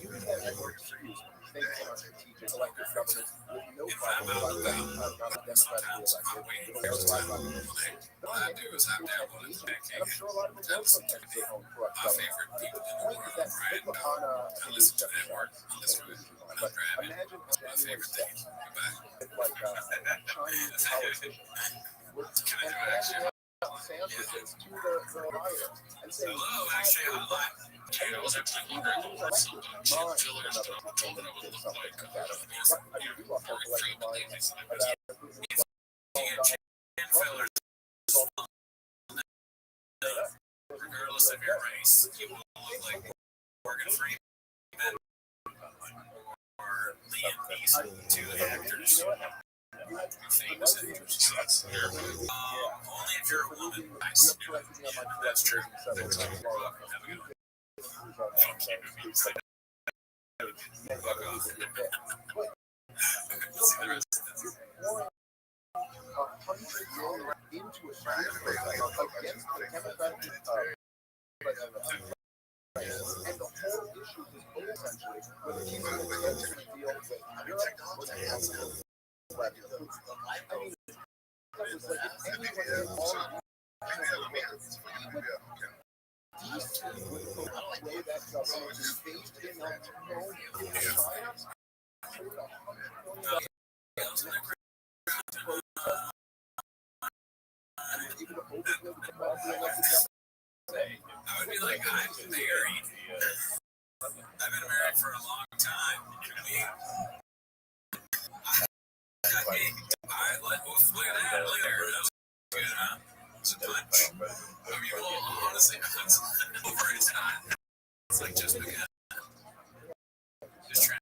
use that as an excuse when things are strategic elected governments with no problem not democratically elected. All I do is have downloaded the pancake. I'm sure a lot of them will sometimes get home for My favorite people in the world, Brian. I listen to that work on this road. I'm not driving. My favorite thing. Goodbye. like Chinese politicians. Can I do it actually? sandwiches to the rioters and say, Hello, actually, hotline. Okay, I was actually wondering what some chicken fillers and what it would look like. Chicken fillers, regardless of your race, you will look like Morgan Freeman or Liam Neeson, two actors. Famous actors. Only if you're a woman. Nice. That's true. That's true. Have a good one. Fuck off. See the rest of this. into a street against the Democratic and the whole issue is essentially whether people are going to deal with Europe or the I mean, it's like if anyone did all of DC would go away that government is based in China. I would be like, I'm married. I've been married for a long time. Look at that. Look at her. That was good, huh? It's a punch. I mean, well, honestly, it's over. It's not. It's like just because. Just trying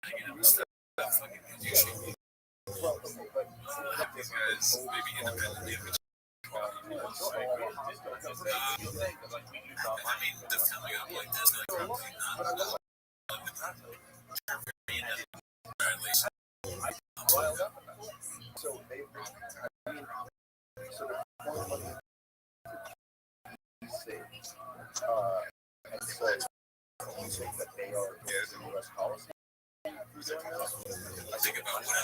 to get him stuff. Fucking douchey. These guys maybe independently of each other. I mean, the coming up like this, like, probably not. At least. So they, I mean, so the point of say, and so you think that they are using U.S. policy? I think about what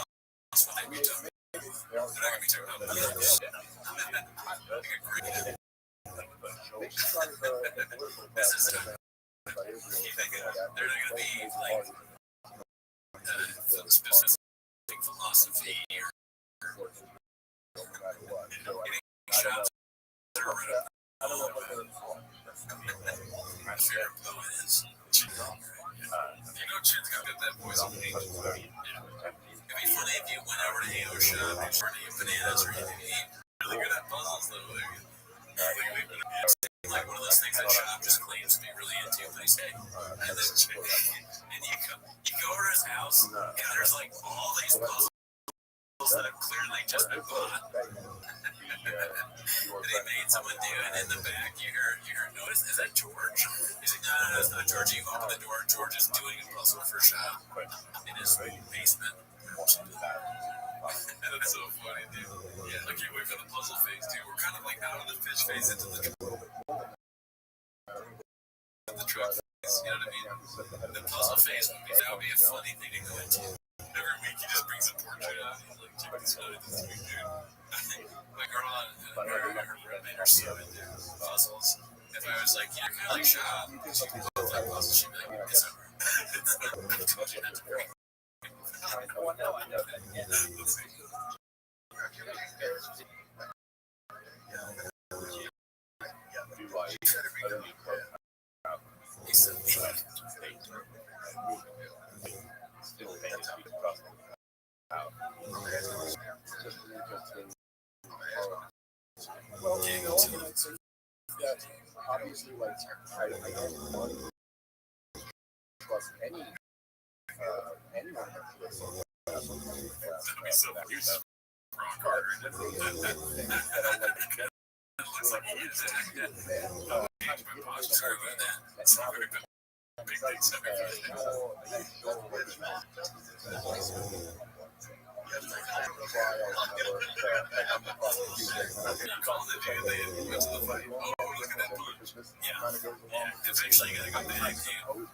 else would they be doing? They're not going to be talking about this. This is you think they're not going to be like specific philosophy or getting shots that are rid of. My favorite poet is Chin. You know Chin's got that voice on me. It'd be funny if you went over to Ao's shop and started eating bananas or anything to eat. Really good at puzzles though. Like one of those things that shop just claims to be really into. They say, and then you go over his house and there's like all these puzzles that have clearly just been bought. And he made someone do it in the back. You heard notice? Is that George? He's like, no, it's not George. You open the door, George is doing a puzzle for shop in his basement. That's so funny, dude. Yeah, I can't wait for the puzzle phase, dude. We're kind of like out of the fish phase into the truck phase, you know what I mean? The puzzle phase that would be a funny thing to go into. Every week he just brings a portrait out and he's like, check this out, this week, dude. My girl and her roommate are so into puzzles. If I was like, you're kind of like shop, she can go like puzzles, she'd be like, it's over. I told you not to bring. Let's see. He said, well, that obviously, like, I don't want to trust anyone. Rock hard. Looks like he is sorry about that. It's not very good. Big things calling the dude, they went to the fight. Oh, look at that punch. Yeah. Eventually you gotta go back, dude.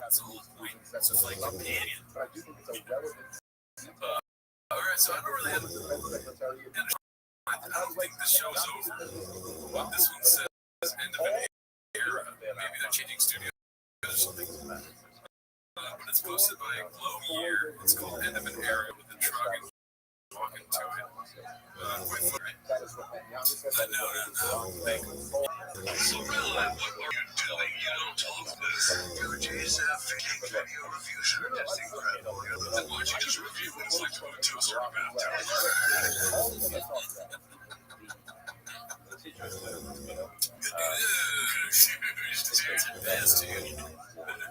That's the whole point. It's just like companion. Alright, so I don't really have I don't think the show's over. This one says end of an era. Maybe they're changing studios or something. But it's posted by Glow Year. It's called End of an Era with the truck and walking to it. Quite funny. So, Madeline, what are you doing? You don't talk this. UJ's fake video reviews are just incredible. Then why don't you just review what it's like to move to a certain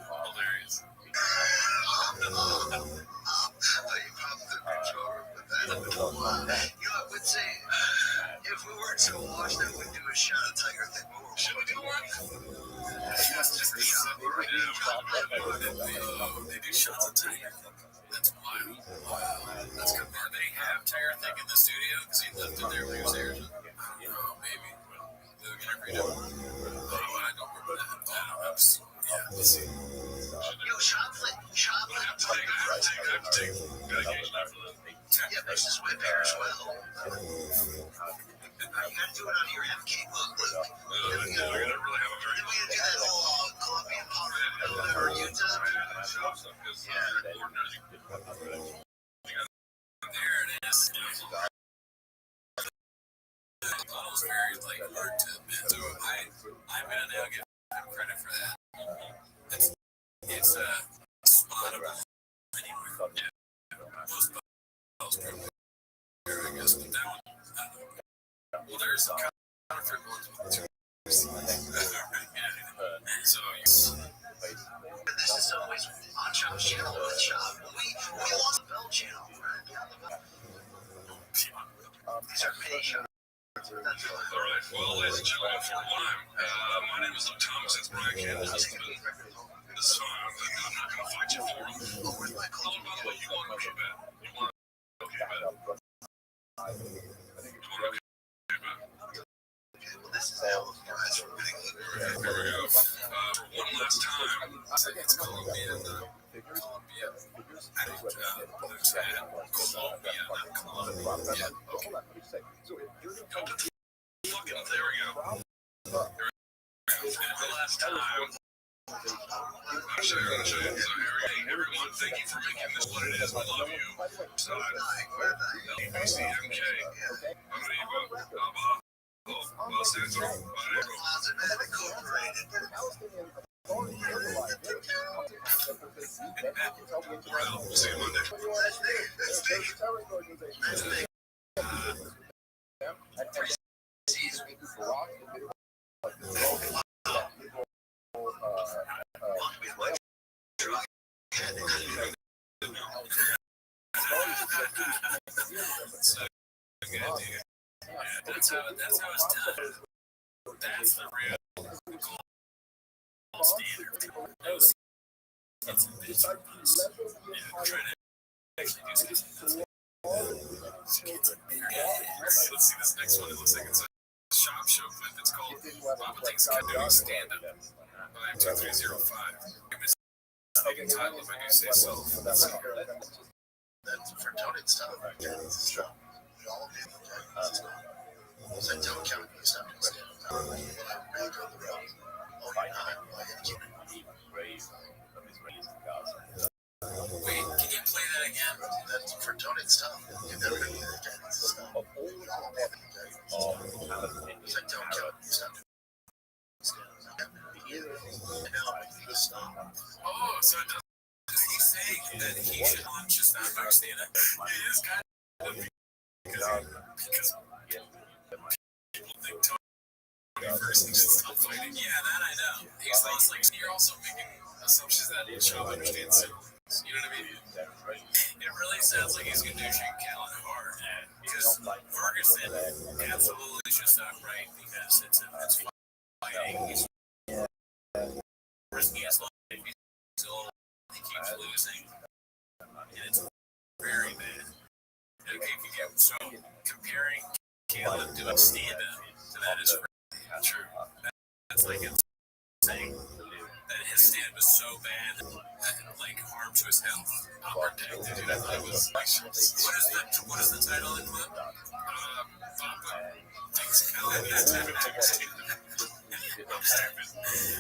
Hilarious. I would say if we were to watch that, we'd do a shot of Tiger thing. Should we do one? Just a shot. They do shots of Tiger. That's wild. That's good. Did they have Tiger thing in the studio? Because he left it there when he was there. I don't know, maybe. They'll get every day. I don't remember that. Yeah, let's see. Yo, Shoplet. I have to take medication after that. Yeah, but this is way better as well. You gotta do it on your MK book. I gotta really have a very. We gotta do that whole Colombian powder or Utah. There it is. Bottle's very hard to admit. So I'm gonna now give him credit for that. It's a spottable. Anyway, yeah. Most bottles are I guess, but that one. Well, there's some counterfeit ones too. So this is always on Shop channel. We lost the Bell channel. These are mini shows. All right. Well, ladies and gentlemen, for one, my name is Luke Thomas. That's Brian Campbell. This is fine. I'm not going to fight you for him. Oh, where's my call? By the way, you want to go to bed? You want to okay bed? You want to okay bed? Well, this is all of guys from here we go. For one last time, it's Colombian. Colombia. And Colombia, not Colombia. Okay. Fucking, there we go. And the last time. I'll show you. So here we go. Everyone, thank you for making this what it is. We love you. So, LBCMK. Los Angeles. Incorporated. Well, see you Monday. That's how it's done. That's the real standard. It's trying to actually do something. Let's see this next one. It looks like it's a shop show clip. It's called Papa Takes Canoe Stand Up by 2305. Fucking title if I do say so. That's for Tony stuff. All so don't count me stuff instead. When I made on the road, wait, can you play that again? That's for Tony stuff. You never heard the again. So don't count me stuff. Oh, so does he say that he should launch his not stand up? He is kind of because people think Tony first and just stop fighting. Yeah, that I know. He's lost like you're also making assumptions that he should understand symbols. You know what I mean? It really sounds like he's gonna do Shane Callan hard because Ferguson absolutely should stop right because it's fighting. He's risking his life. He's old. He keeps losing, and it's very bad. Okay, so comparing Caleb to a stand-up to that is really true. That's like it's saying that his stand was so bad that like harm to his health. I'll protect it. That was what is the title of the clip? Papa Takes Caleb. I'm stupid.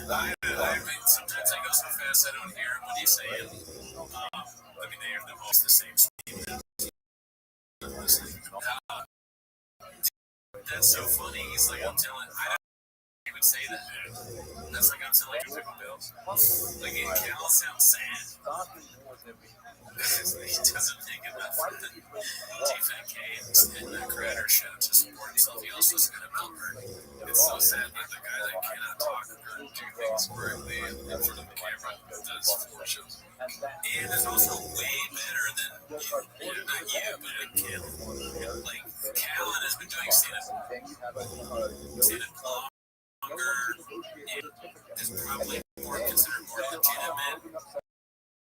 I mean, sometimes I go so fast I don't hear him when he's saying. I mean, they're almost the same speed. That's That's like I'm telling. I don't even say that. That's like I'm telling you pickle bills. Like Cal sounds sad. He doesn't think enough for the T-Fat K and the creator show to support himself. He also has got a number. It's so sad that the guy that cannot talk or do things correctly in front of the camera does 4 shows. And it's also way better than, not you, but like Cal. Like, Callan has been doing stand-up longer. It is probably more considered more legitimate.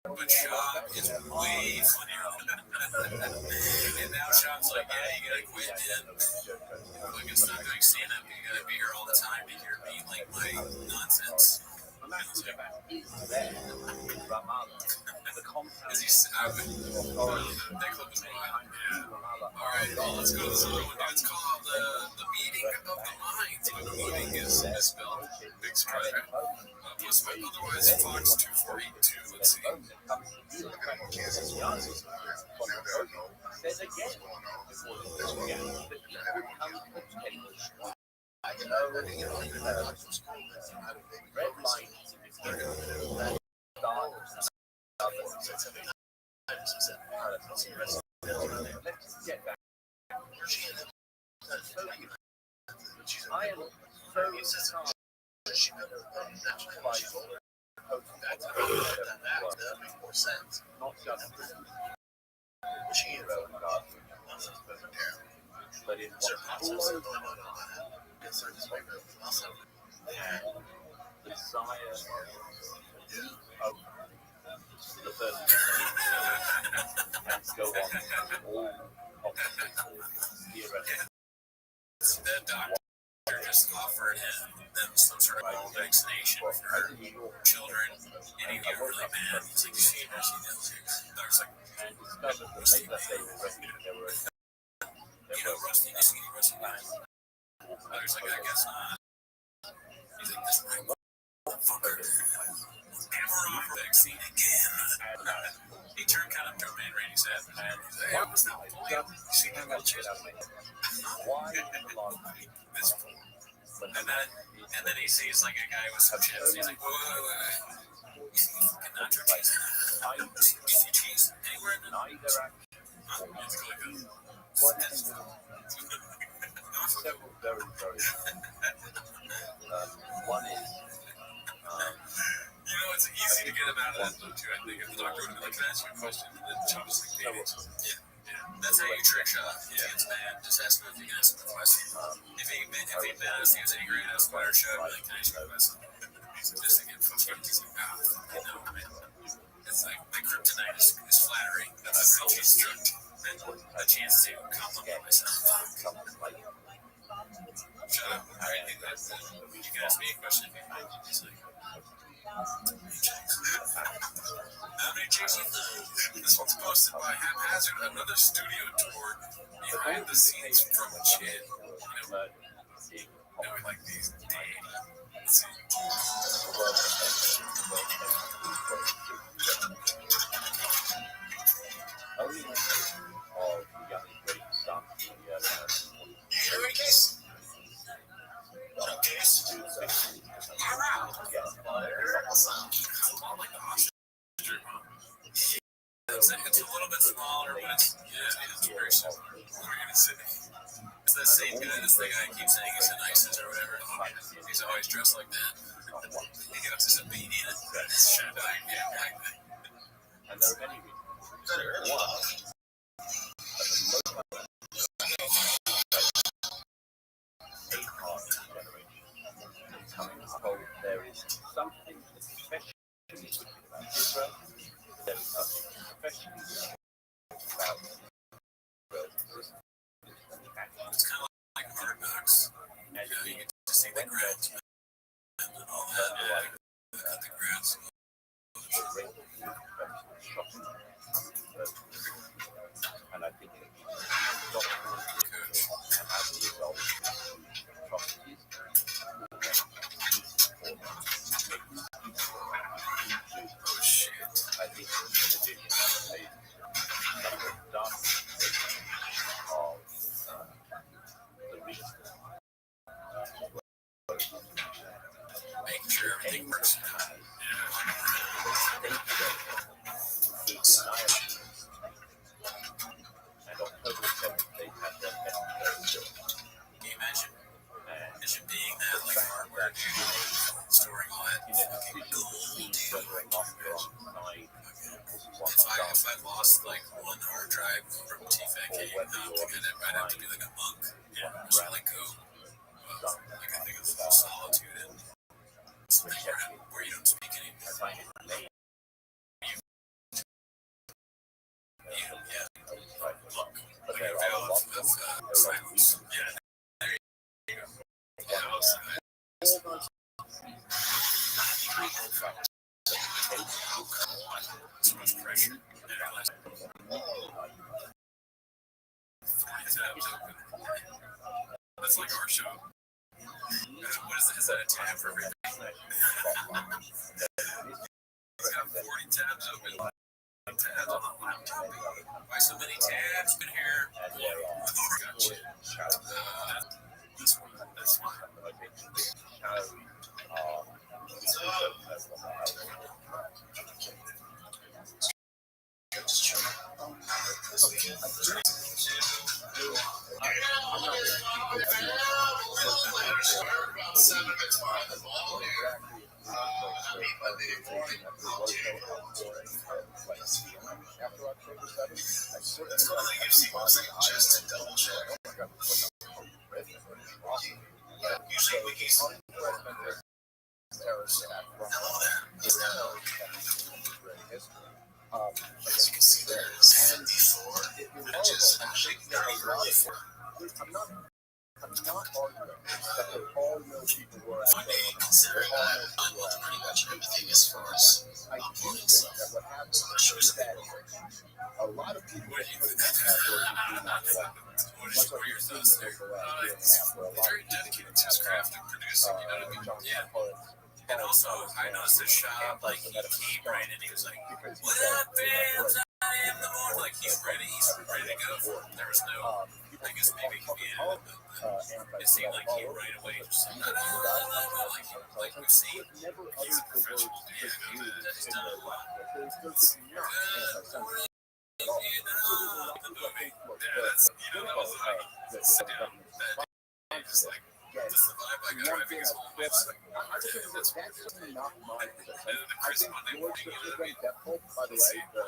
But Shop is way funnier. And now Shop's like, yeah, you gotta quit, man. Like, it's not doing stand-up. You gotta be here all the time to hear me like my nonsense. Is he savage? That clip is wild. Alright, well, let's go to this other one. It's called The Meeting of the Minds. But the meeting is spelled big surprise, right? Plus, otherwise, Fox 2482. Let's see. Says again. Red light. Let's get back. I am so not just but in the desire of the person and go on all theoretical. The doctor just offered them some sort of vaccination for children, and he got really mad. He's like, she knows he does it. Doctor's like, And discovered that later they were resting. Rusty, nice to meet you, Rusty. Doctor's like, I guess not. He's like, this right motherfucker. Never offer vaccine again. He turned kind of to a man, Randy said, and he's like, hey, what's that polio? She can go check out later. Why the long This fool. And then he sees like a guy with some chips. He's like, wait. You see fucking nacho cheese? You see cheese anywhere in the It's really good. several very, very one is it's easy to get him out of that though too. I think if the doctor would have been like, can I ask you a question? And then Chop's like, yeah. That's how you trick Chop. If it's bad, just ask him if you can ask him a question. If he asked, he was angry and asked about our show, like, can I ask you a question? Just to get frustrated. He's like, no, man. It's like my kryptonite is flattery. That's how he's struck. A chance to compliment myself. Shut up. Alright, you can ask me a question if you want. He's like, how many chicks you know? This one's posted by Haphazard, another studio tour behind the scenes from Chin. We like these. Let's see. only of young great stuff in the early 1940s. You hear me, Case? What up, Case? You're out. Oh my gosh. It's a little bit smaller, but it's very similar. What are you going to say? It's the same guy, this the guy keeps saying he's an ISIS or whatever. He's always dressed like that. He got just a beanie in it. Shut up. Yeah, And there are many reasons. One, there is something especially about Israel. There is something especially about it's kind of like Hard Knocks. You get to see the grads and all that. The grads. And I think coach and as a result, atrocities Oh shit. I think in addition to some of the dark of the reason everything works. Can you imagine being that like hardware dude, storing all that fucking gold, dude? If I lost like one hard drive from TFAK, I think I'd have to be like a monk. Yeah, just let go. Like I think it's solitude and something where you don't speak anymore. Yeah. Look, like a veil of silence. Yeah. There you go. Yeah, so much pressure. That's like our show. What is it? Is that a tab for everything? It's got 40 tabs open. Tabs on the laptop. Why so many tabs in here? Gotcha. This one. This one. Just to double check. Usually we can hello there. As you can see, there is 54, which is actually very early for I'm not arguing that there are no people who are when they consider that I'm with pretty much everything as far as uploading stuff. that what happens So that shows is that a lot of people what get you put in think. that category of do not like. Much like What are your we've seen thoughts this there? over the last year and a half, where a lot Very of people dedicated to his craft and producing, you know what I mean? John Yeah. Parks, And also, I noticed his shop, like, he came right in, he was like, what up, fans? I am the morning. Like, he's ready to go for it. There was no, I guess maybe he could be in it, but it seemed like he right away just like, like we've seen. never He's a uttered the words professional. just Yeah, used I just in don't their know. life. There's not anti-Semitism at all. So there's a lot of people I think look Yeah, that's, you know, that was that sit the down. government Just like, this is the vibe I got driving us home. It's like, that's certainly not my position. and the I crisp think Monday George morning, you know what I mean? Death Hope, by the way, the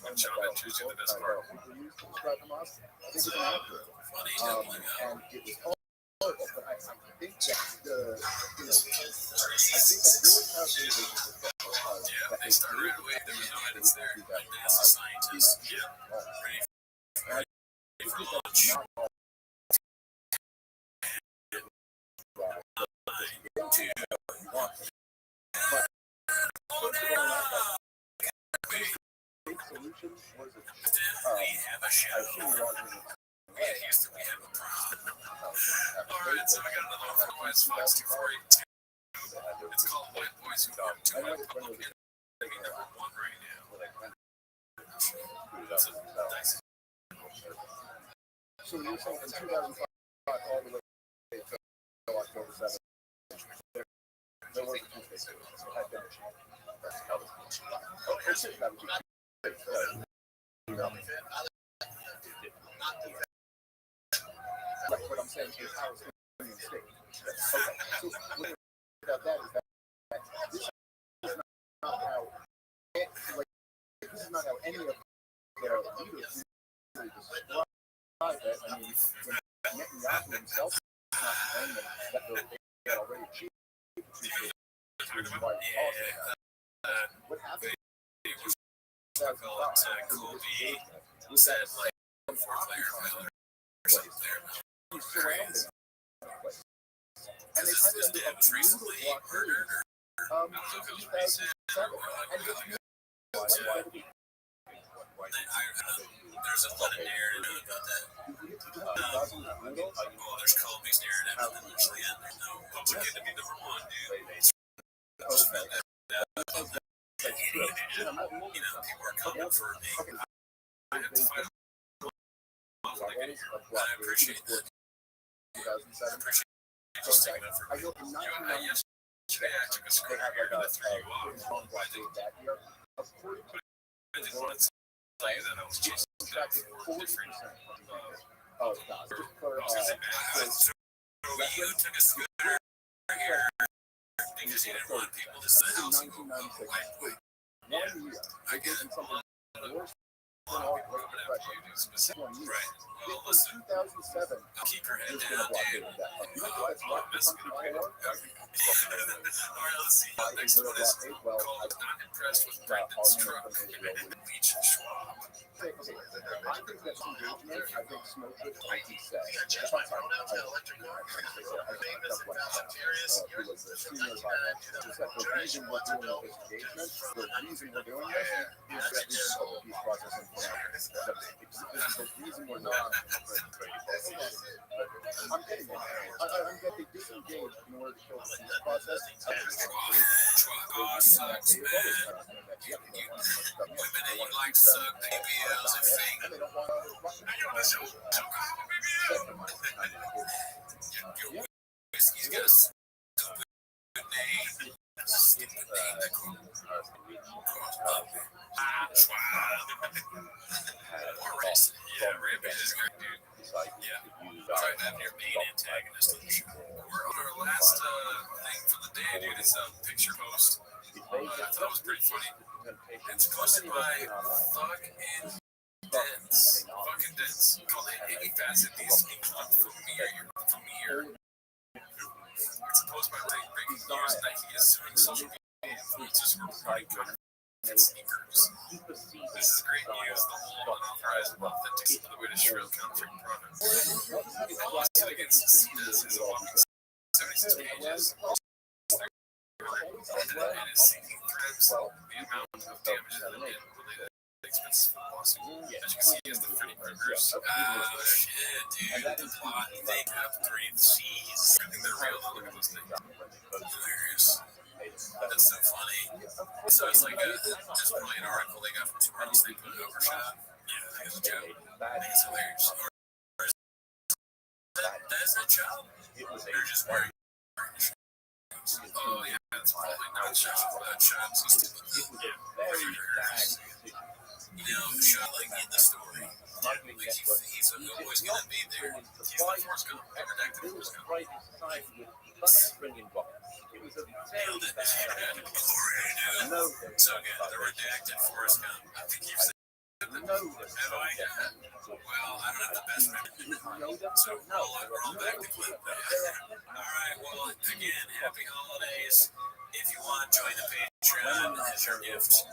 When John and Tuesday, the best part. people use to describe Hamas, I think it's inaccurate. Funny, doubling up. And it was horrible, but I think that the, you know, I think that George House individuals Yeah, they started right away. There was no edits there. Like, as a scientist, yeah, ready for launch. solution was it? We have a show. In Houston, we have a problem. Alright, so I got another one from West Fox 248. It's called White Boys Who Are Too Much Public Enemy number 1 right now. That's a nice. So you're saying in 2005 all the way to October 7th, there was a Tuesday service. It had been achieved. Okay, that would be right, what I'm saying is how it's going to be state. Okay, so what about that is that this is not how, like, this is not how any of their leaders usually describe it. I mean, when Netanyahu himself is not claiming that they already achieved the Tuesday what happened? Kobe said, like, for player failure or something. Crazy. Because it was recently murdered, or I don't know if it was recent, or there's a lot of narrative about that. Well, there's Kobe's narrative, and then there's the end. There's no, what's it to be number 1, dude? You know, people are coming for me. I have to fight them. I appreciate that. I appreciate you sticking up for me. Yes, yesterday I took a They scooter have here like to the 3 walk. long I didn't, back here. According to I didn't want to tell you that I was chasing that for 40%. different. Oh, it's not. Just for, I was gonna say, so you took a scooter here because you didn't want people to see the house and go, oh, wait. Yeah, I get it. worse than A all lot of people Great would have Depression. you do specific. Right. Well, In listen, 2007, keep your head there's been down, a blockade dude. of that. You know I'm what's not left the messing country with for? All right, let's see. Why Next is there a one is blockade? Well, called Not Impressed with Brendan's Truck. Beach Schwab. I think that's engagement. I think Smotrich, like he said, Change my pronouns to electric car. Famous and Fast and Furious. who was the senior advisor, just that the reason we're doing this engagement, the reason we're doing this is that we can put the peace process in place. This is the reason we're not. I'm getting it. I'm getting disengaged in order to kill the peace process. Schwab sucks, man. Women that you like suck, BBLs and fake. And they don't want to. Hey, yo, this your Oklahoma BBL. Your whiskey's got a stupid name. Stupid name that crossed up. Schwab. Yeah, Rampage is great, dude. Yeah. Try to have your main antagonist on the show. We're on our last thing for the day, dude. It's a picture post. I thought it was pretty funny. It's posted by Thug and Dense. Fucking Dense. Called it Any Facet These from here. It's a post by breaking news that he is suing social media influencers for promoting counterfeit sneakers. This is great news. The whole unauthorized, authentic is the way to shrill counterfeit products. The lawsuit against Cetus is a whopping 76 pages. And is seeking threats the amount of damages and related expenses for the lawsuit. As you can see, he has the Freddy Krueger's. Oh shit, dude. The plot, they have 3 C's. I think they're real. Look at those things. Hilarious. That's so funny. So it's like just probably an article they got from somewhere else. They put it overshot. Yeah, I think it's a joke. I think it's hilarious. Or is that a joke? They're just wearing. Oh yeah, that's probably not shots. Yeah, very bad. You know, shot like in the story. Like he's always gonna be there. He's the Force Gump, the redacted Force Gump. It was a very bad idea. No. So again, the redacted Force Gump. I think you've said that. No, Have I? Well, I don't have the best memory. So roll back the clip. Alright, well, again, happy holidays. If you want, join the Patreon as your gift.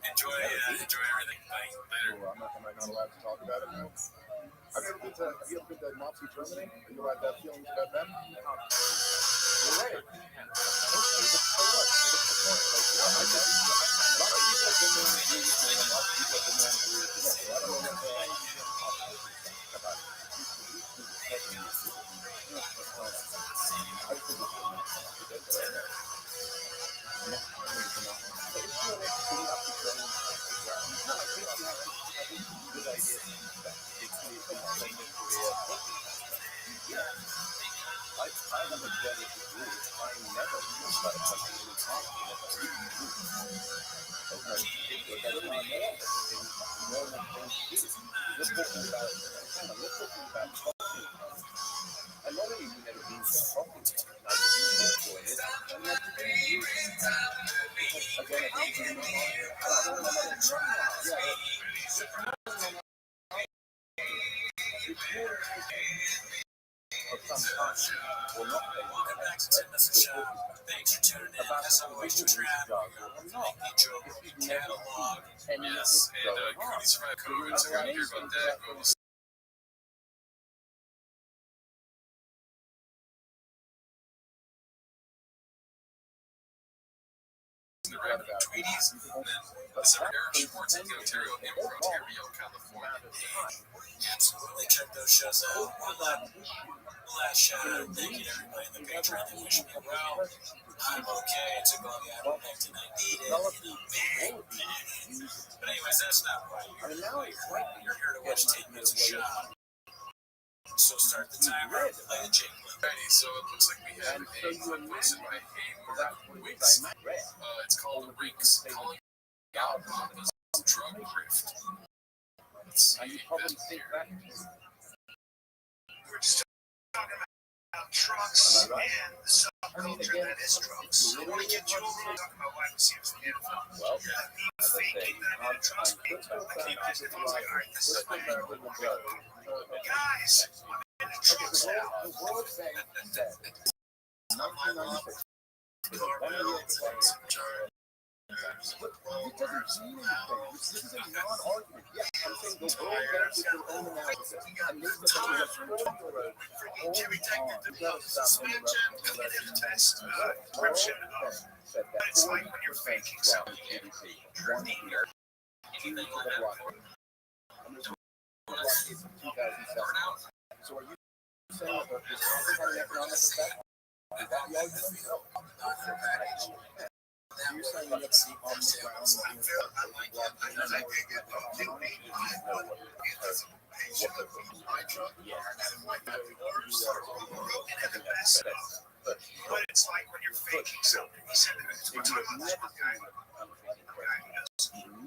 Enjoy everything. Bye. Later. Am I not allowed to talk about it now? Have you ever been to Nazi Germany? Are you allowed to have feelings about them? Right. Welcome back to Tim Message Show. Thanks for tuning in. As always, Trap, the Joe catalog. Yes, and Cody's Survive COVID. So we're going to hear about that. The red Tweeties, and then Air Sports in the Ontario Improv, California. Absolutely check those shows out. Last shout out, thank you to everybody in the Patreon that wished me well. I'm okay. It took all the ivermectin I needed. But anyways, that's not why you're here. You're here to watch 10 minutes of shot. So start the timer. Play the jingle. Alrighty, so it looks like we have And a so you clip posted by That's what Weeks. It's called Reeks, calling out Papa's drug grift. Let's see. and you probably think back to We're just talking about trucks Am I right? and the subculture that is drugs. I want to get you over on talking about wide receivers in the NFL. Well, Yeah, as I say, faking that in trust me. let's go I keep back using to it. I was like, all right, this is my angle. the world. Guys, I'm in the trucks now. The World Bank said in 1996 that one of the players. But it doesn't mean anything. This is a non-argument. Yeah, I'm saying the World Bank did their own analysis, and they said there was a formula. Freaking Jimmy Tech did the suspension, cognitive test, encryption of Said what that it's like when you're faking something. one year, two to the block rate. And there's block rates in 2007. So are you saying that this hasn't had an economic effect? Is that the argument? No. You're saying that it's on the ground and What it's like when you're faking something. He said that we're talking about this one guy.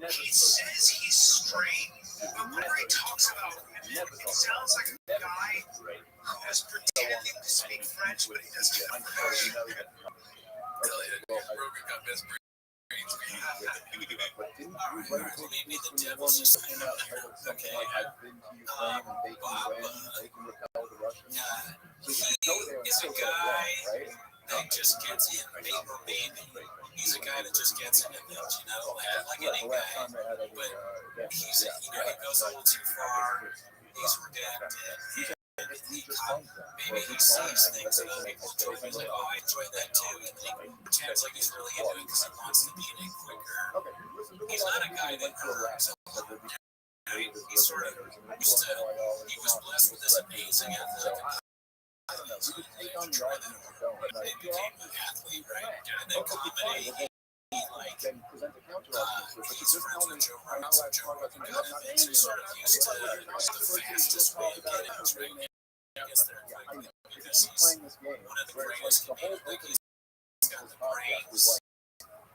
He says he's straight, but whenever he talks about him, it sounds like a guy who's pretending to speak French, but he doesn't have French. Rogan got best brains. but didn't you write a piece when the one that came out titled something like I've been to Ukraine and they can win, they can repel the Russians? So you can go there and He's a still guy right? that just gets in, baby. He's a guy that just gets in it, you know, like any The last guy. time they had any, But he's, you know, he goes a little too far. He's redacted. he just funds them. Maybe he sees things that other people do. He's like, oh, I enjoy that too. And then he pretends like he's really into it because he wants to be in it quicker. Okay, listen, He's not a guy that hurts himself. He sort of used to, he was blessed with this amazing athletic. I don't know. You can take on the Try argument that. or don't. They became an athlete, right? And then comedy, he like, Then present the counter argument. But he's friends with Joe Rogan, so Joe Rogan kind of sort of used to the fastest way of getting us, right? I guess they're like, because he's playing this game. one of the Where greatest the whole comedians. Like thing he's got the brains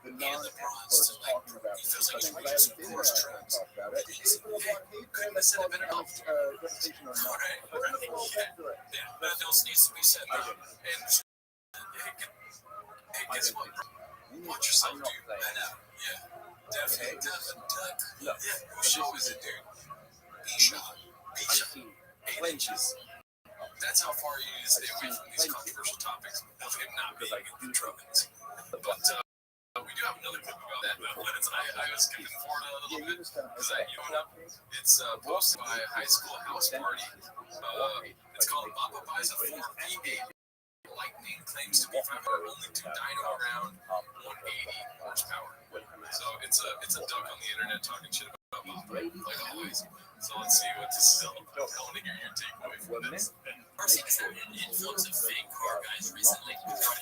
the and the bronze to non-experts like, talking about he this. feels like he's Something way that too didn't coarse talk drugs. about it. Couldn't have said it better. Devastation or not. Right, But right. that's all back to it. Yeah, nothing else needs to be said. And hey, guess what, bro? Watch yourself, dude. Man out. Yeah. Definitely. Yeah. Who show is it, dude? B-Shot. Clinches. That's how far you need to stay away from these controversial topics of him not being in Trojans. But we do have another clip about that. When it's, I was skipping forward a little bit because you know what? It's posted by a high school house party. It's called Papa Buys a 4P8 Lightning, claims to be 500, only to dyno around 180 horsepower. So it's a duck on the internet talking shit about Papa, like always. So let's see what this is all about. I want to hear your takeaway from this. Person has had an influx of fake car guys recently. I found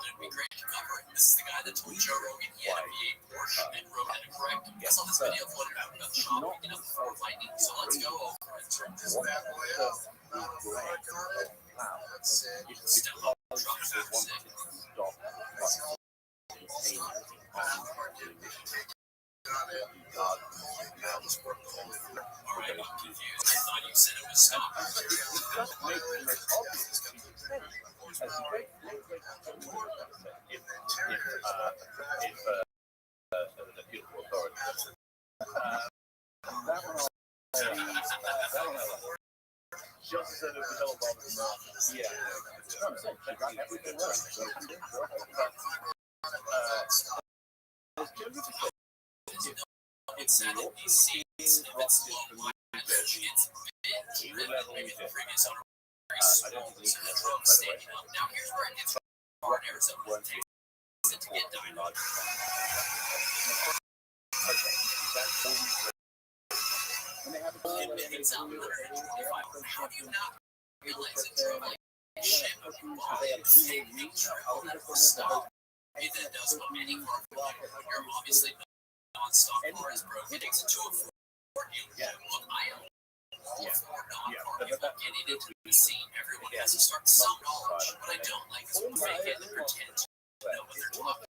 it'd be great to cover it. This is the guy that told Joe Rogan he had a V8 Porsche and Rogan had to correct him. I saw this video floating around about the shop picking up the Ford Lightning. So let's go over and check this bad boy out. Still up, truck sick. Alright, I'm confused. I thought you said it was stop. The beautiful authority. Just said it was hell above. Yeah. I'm saying she got everything right. It's at these scenes, if it's low mileage, it's big, even maybe the previous owner very slow, so the drone staying up. Now here's where it gets hard. Arizona takes it to get done. It's out 125. How do you not realize it drove like shit when you bought it? Fake picture, all that stuff. It then does what many car you're obviously non-stop cars, bro. It takes it to a Ford dealership. Look, I own all for non-core people getting into the scene. Everyone has to start some knowledge, but I don't like to fake it and pretend to know what they're talking about.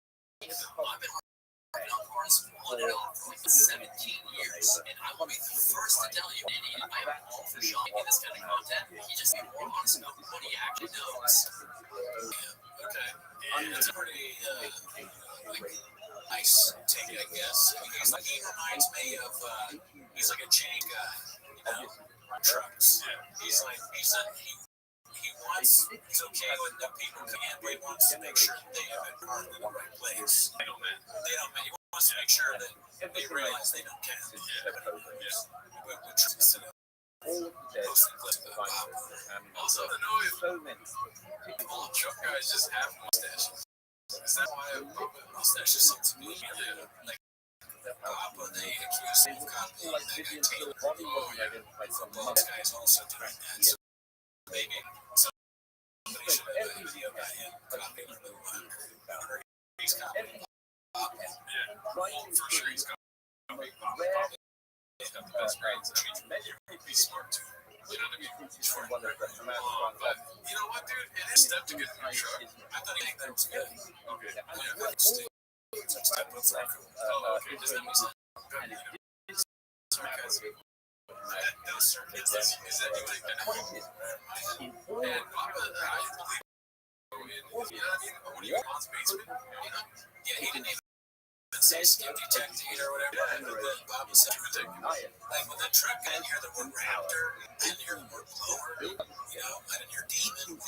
I've been working on chorus on and off for like 17 years, and I will be the first to tell you, Andy, I am all for Sean in this kind of content. He just be more honest about what he actually knows. Okay. And it's a pretty nice take, I guess. He reminds me of he's like a chain guy, you know, trucks. He's okay with the people coming in, but he wants to make sure that they have it parked in the right place. They don't matter. He wants to make sure that they realize they don't count. With trucks and also, I don't know if all truck guys just have mustaches. Is that why mustaches seem to be like Papa, they accuse him of copying that guy Taylor. Oh, yeah. Football guys also doing that. So maybe somebody should have a video about him copying the one. He's copying Papa. Yeah. For sure he's copying Papa. He's got the best grades. I mean, you'd be smart too. You know what I mean? Sure. But you know what, dude? It is step to get in your truck. I thought that was good. Okay. Yeah, step was like, oh, okay. Does that make sense? Those circuits, is that you like that? And Papa, I believe, you know what I mean? What do you call his basement? You know? Yeah, he didn't even say skip detecting or whatever. And then Papa said, like when the truck got in here, the word raptor, I didn't hear the word blower, you know, I didn't hear demon.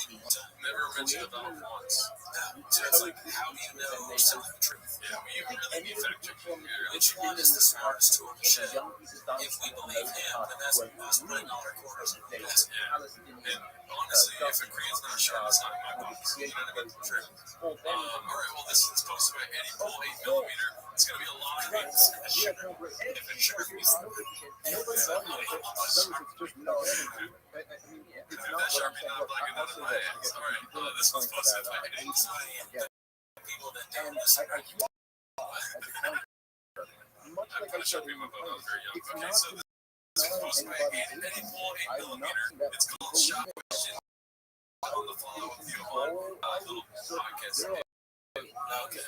Never mentioned it all once. So it's like, how do you know some of the truth? Yeah, well, you really need fact checking. Which one is the smartest tool to shed? If we believe him, then that's us putting all our quarters in the best. Yeah. And honestly, if a crane's not sharp, it's not in my box. You know what I mean? True. All right, well, this is supposed to be any pull 8mm. It's going to be a lot of things. If it's sharp, it's not black and not my ass. All right, this one's supposed to be people that don't listen. I'm going to show people about I was very young. Okay, so this is supposed to be any pull 8mm. It's called Shot Question. On the follow with the little podcast. Okay.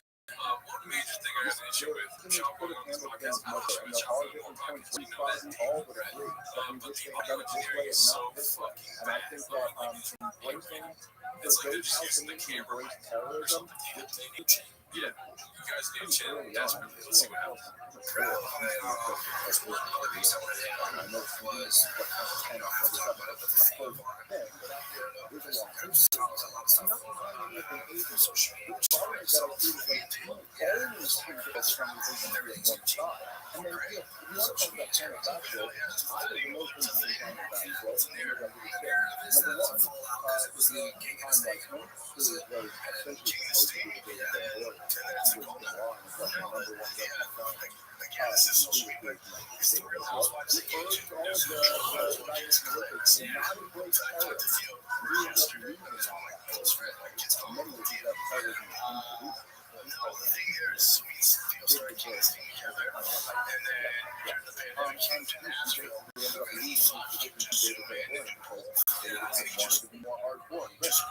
One major thing I have an issue with Sean going on this podcast, I'm not sure with Sean going on podcast, you know that, right? But the audio engineering is so fucking bad. It's like they're just using the camera or something. They need to change. Yeah, you guys need to change desperately. Let's see what happens. One other piece I wanted to add was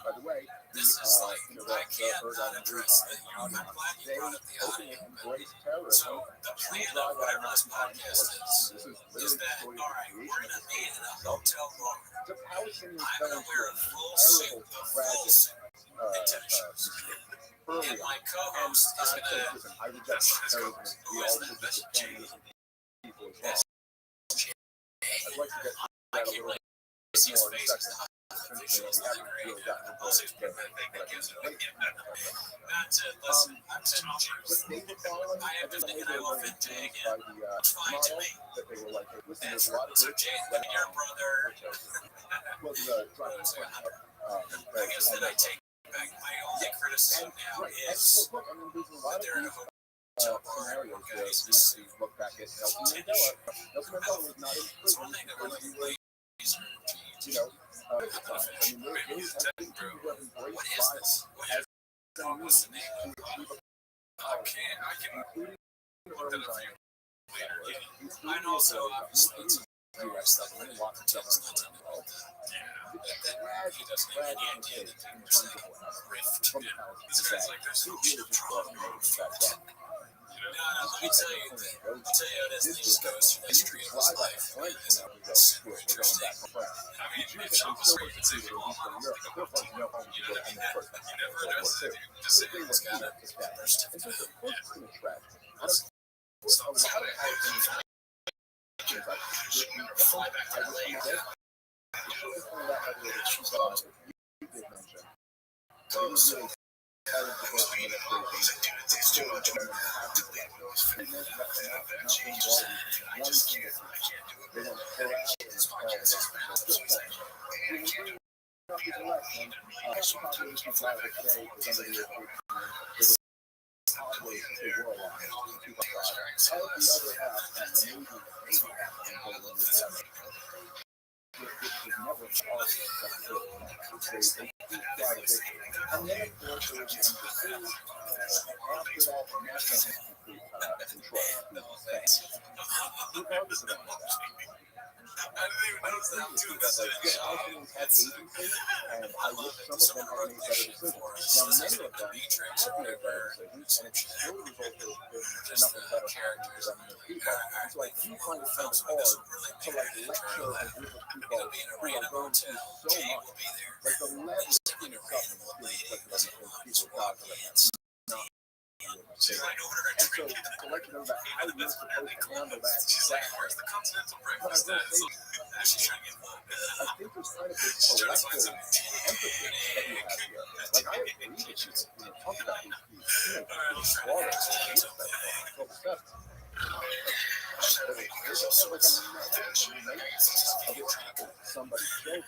By the way, this is like, I can't not address that. I'm glad you brought up the audio. So, the plan of whatever this podcast is that, all right, we're going to be in a hotel room. I'm going to wear a full suit and tennis shoes. And my co-host is going to, that's his co-host. Who is that? That's Jamie. That's Jamie. I can't really see his face. Listen, I'm telling you, I have been thinking I will fit Jay again. It's fine to me. So Jay, your brother. I guess that I take back my only criticism now is that they're in a hotel bar where guys just look back at Nelson Mandela. It's one thing to wear like blazers and jeans. What is this? What's the name of it? I can look at a few later. And also, obviously, it's U.S. stuff, and lots of stuff in the world. He doesn't have any idea that there was like a rift. He says like there's no ocean of trauma. Let me tell you how it is. He just goes through the history of his life. I mean, if Sean was here, you could say Walmart. He never addressed it. Just say he's got a birth certificate. Fly back to LA. I didn't even notice that I'm doing this. And I wish some of them had made better decisions. Now, many of them have made better decisions, and it's still resulted in nothing better characters than the people. So I do find it kind of hard to like lecture a group of people who are going through so much. Like the level of suffering that's being inflicted on people's lives not. And so, to let you know that how you're supposed to handle that Where's the continental breakfast at? She's trying to get one. I think there's kind of this collective empathy that you have here. Like, I agree with you, talk about these waters and all the stuff. Somebody's children.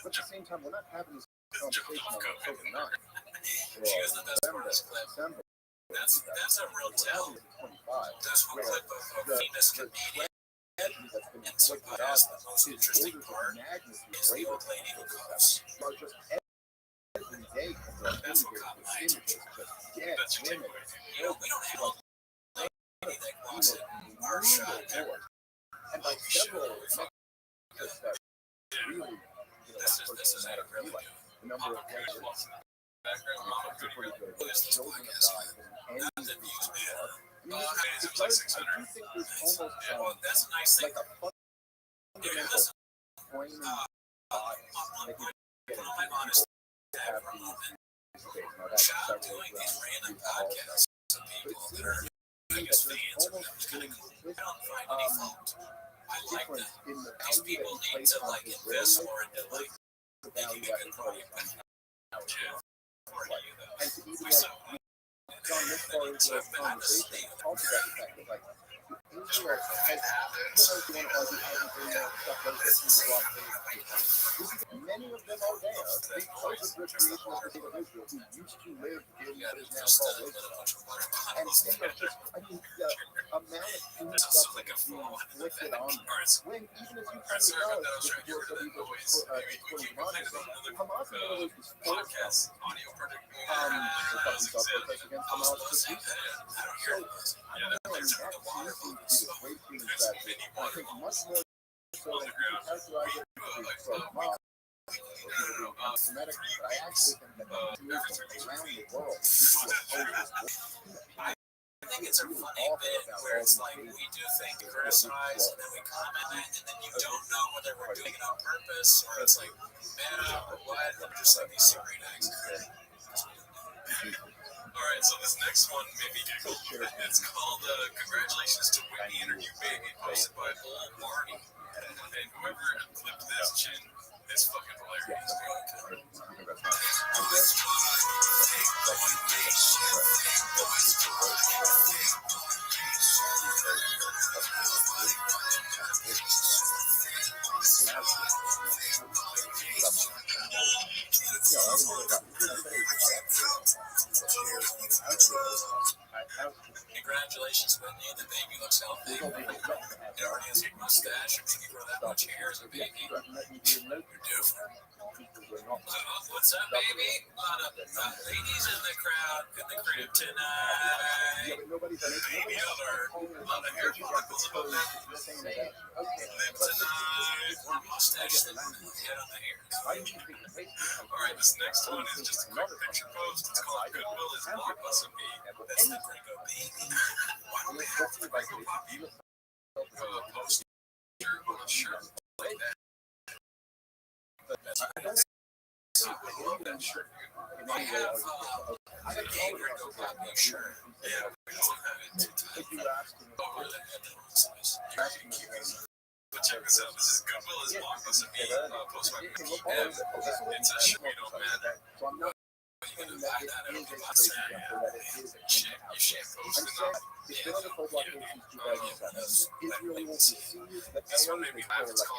But at the same time, we're not having this conversation on October 9th. December. That's a real tell. 25. That's one clip of famous Canadian. And so what is the most interesting part is the old lady who goes. Every day, That's what caught my attention. That's your takeaway. You know, we don't have a lady that walks in our shot. and like several that really, This is a really good. the number of records Background monitor pretty good. list to Children like have this. died, and Not the views, man. it It's like does, 600. I do think there's almost Yeah, well, that's a nice thing. like a fundamental point in On my honest, have these job doing these random podcasts of people that are biggest fans of them. It's kind of cool. I don't find any fault. I like that. These people need to like invest more into like making a good product. For you though. and to even So, like gone this far into a conversation, talk about the fact that like Israel has, you want to argue everything that stuff goes through the block. Many of them are there because of the creation of the state of Israel, who used to live in what is now called Israel. And they are just, I mean, the amount of human stuff that is being inflicted on them, when even if you kind of acknowledge that the deal that we just put Hamas in other words is podcast audio project. against Hamas this week. So, Yeah, that plays a that water seems to be a great human tragedy. I think much more so than you characterize it as pro-Hamas, Semitic, but I actually think that around the world, I think it's a funny bit where it's like we do things, we criticize, and then we comment, and then you don't know whether we're doing it on purpose or it's like meta or what, or just like these secret acts. Alright, so this next one made me giggle. It's called Congratulations to Whitney and Her New Baby, posted by Old Marty. And whoever clipped this chin is fucking hilarious. Congratulations, Whitney. The baby looks healthy. It already has a mustache. If you grow that much hair as a baby, you're due for it. What's up, baby? A lot of ladies in the crowd in the crib tonight. Baby alert. A lot of hair follicles above that lip tonight. More mustache than head on the hair. Alright, this next one is just a quick picture post. It's called Goodwill is Blockbuster Beat. That's the Gringo baby. Why don't we have the Gringo Poppy post shirt on a shirt like that? I love that shirt. I have a Gringo Poppy shirt. Yeah, we don't have it too tight. Over the headphone size. But check this out. This is Goodwill is Blockbuster Beat. Post by Mickey M. It's a shirt you don't matter. You gotta buy that at a shit, you shit posting on. Yeah, this one made me laugh. It's called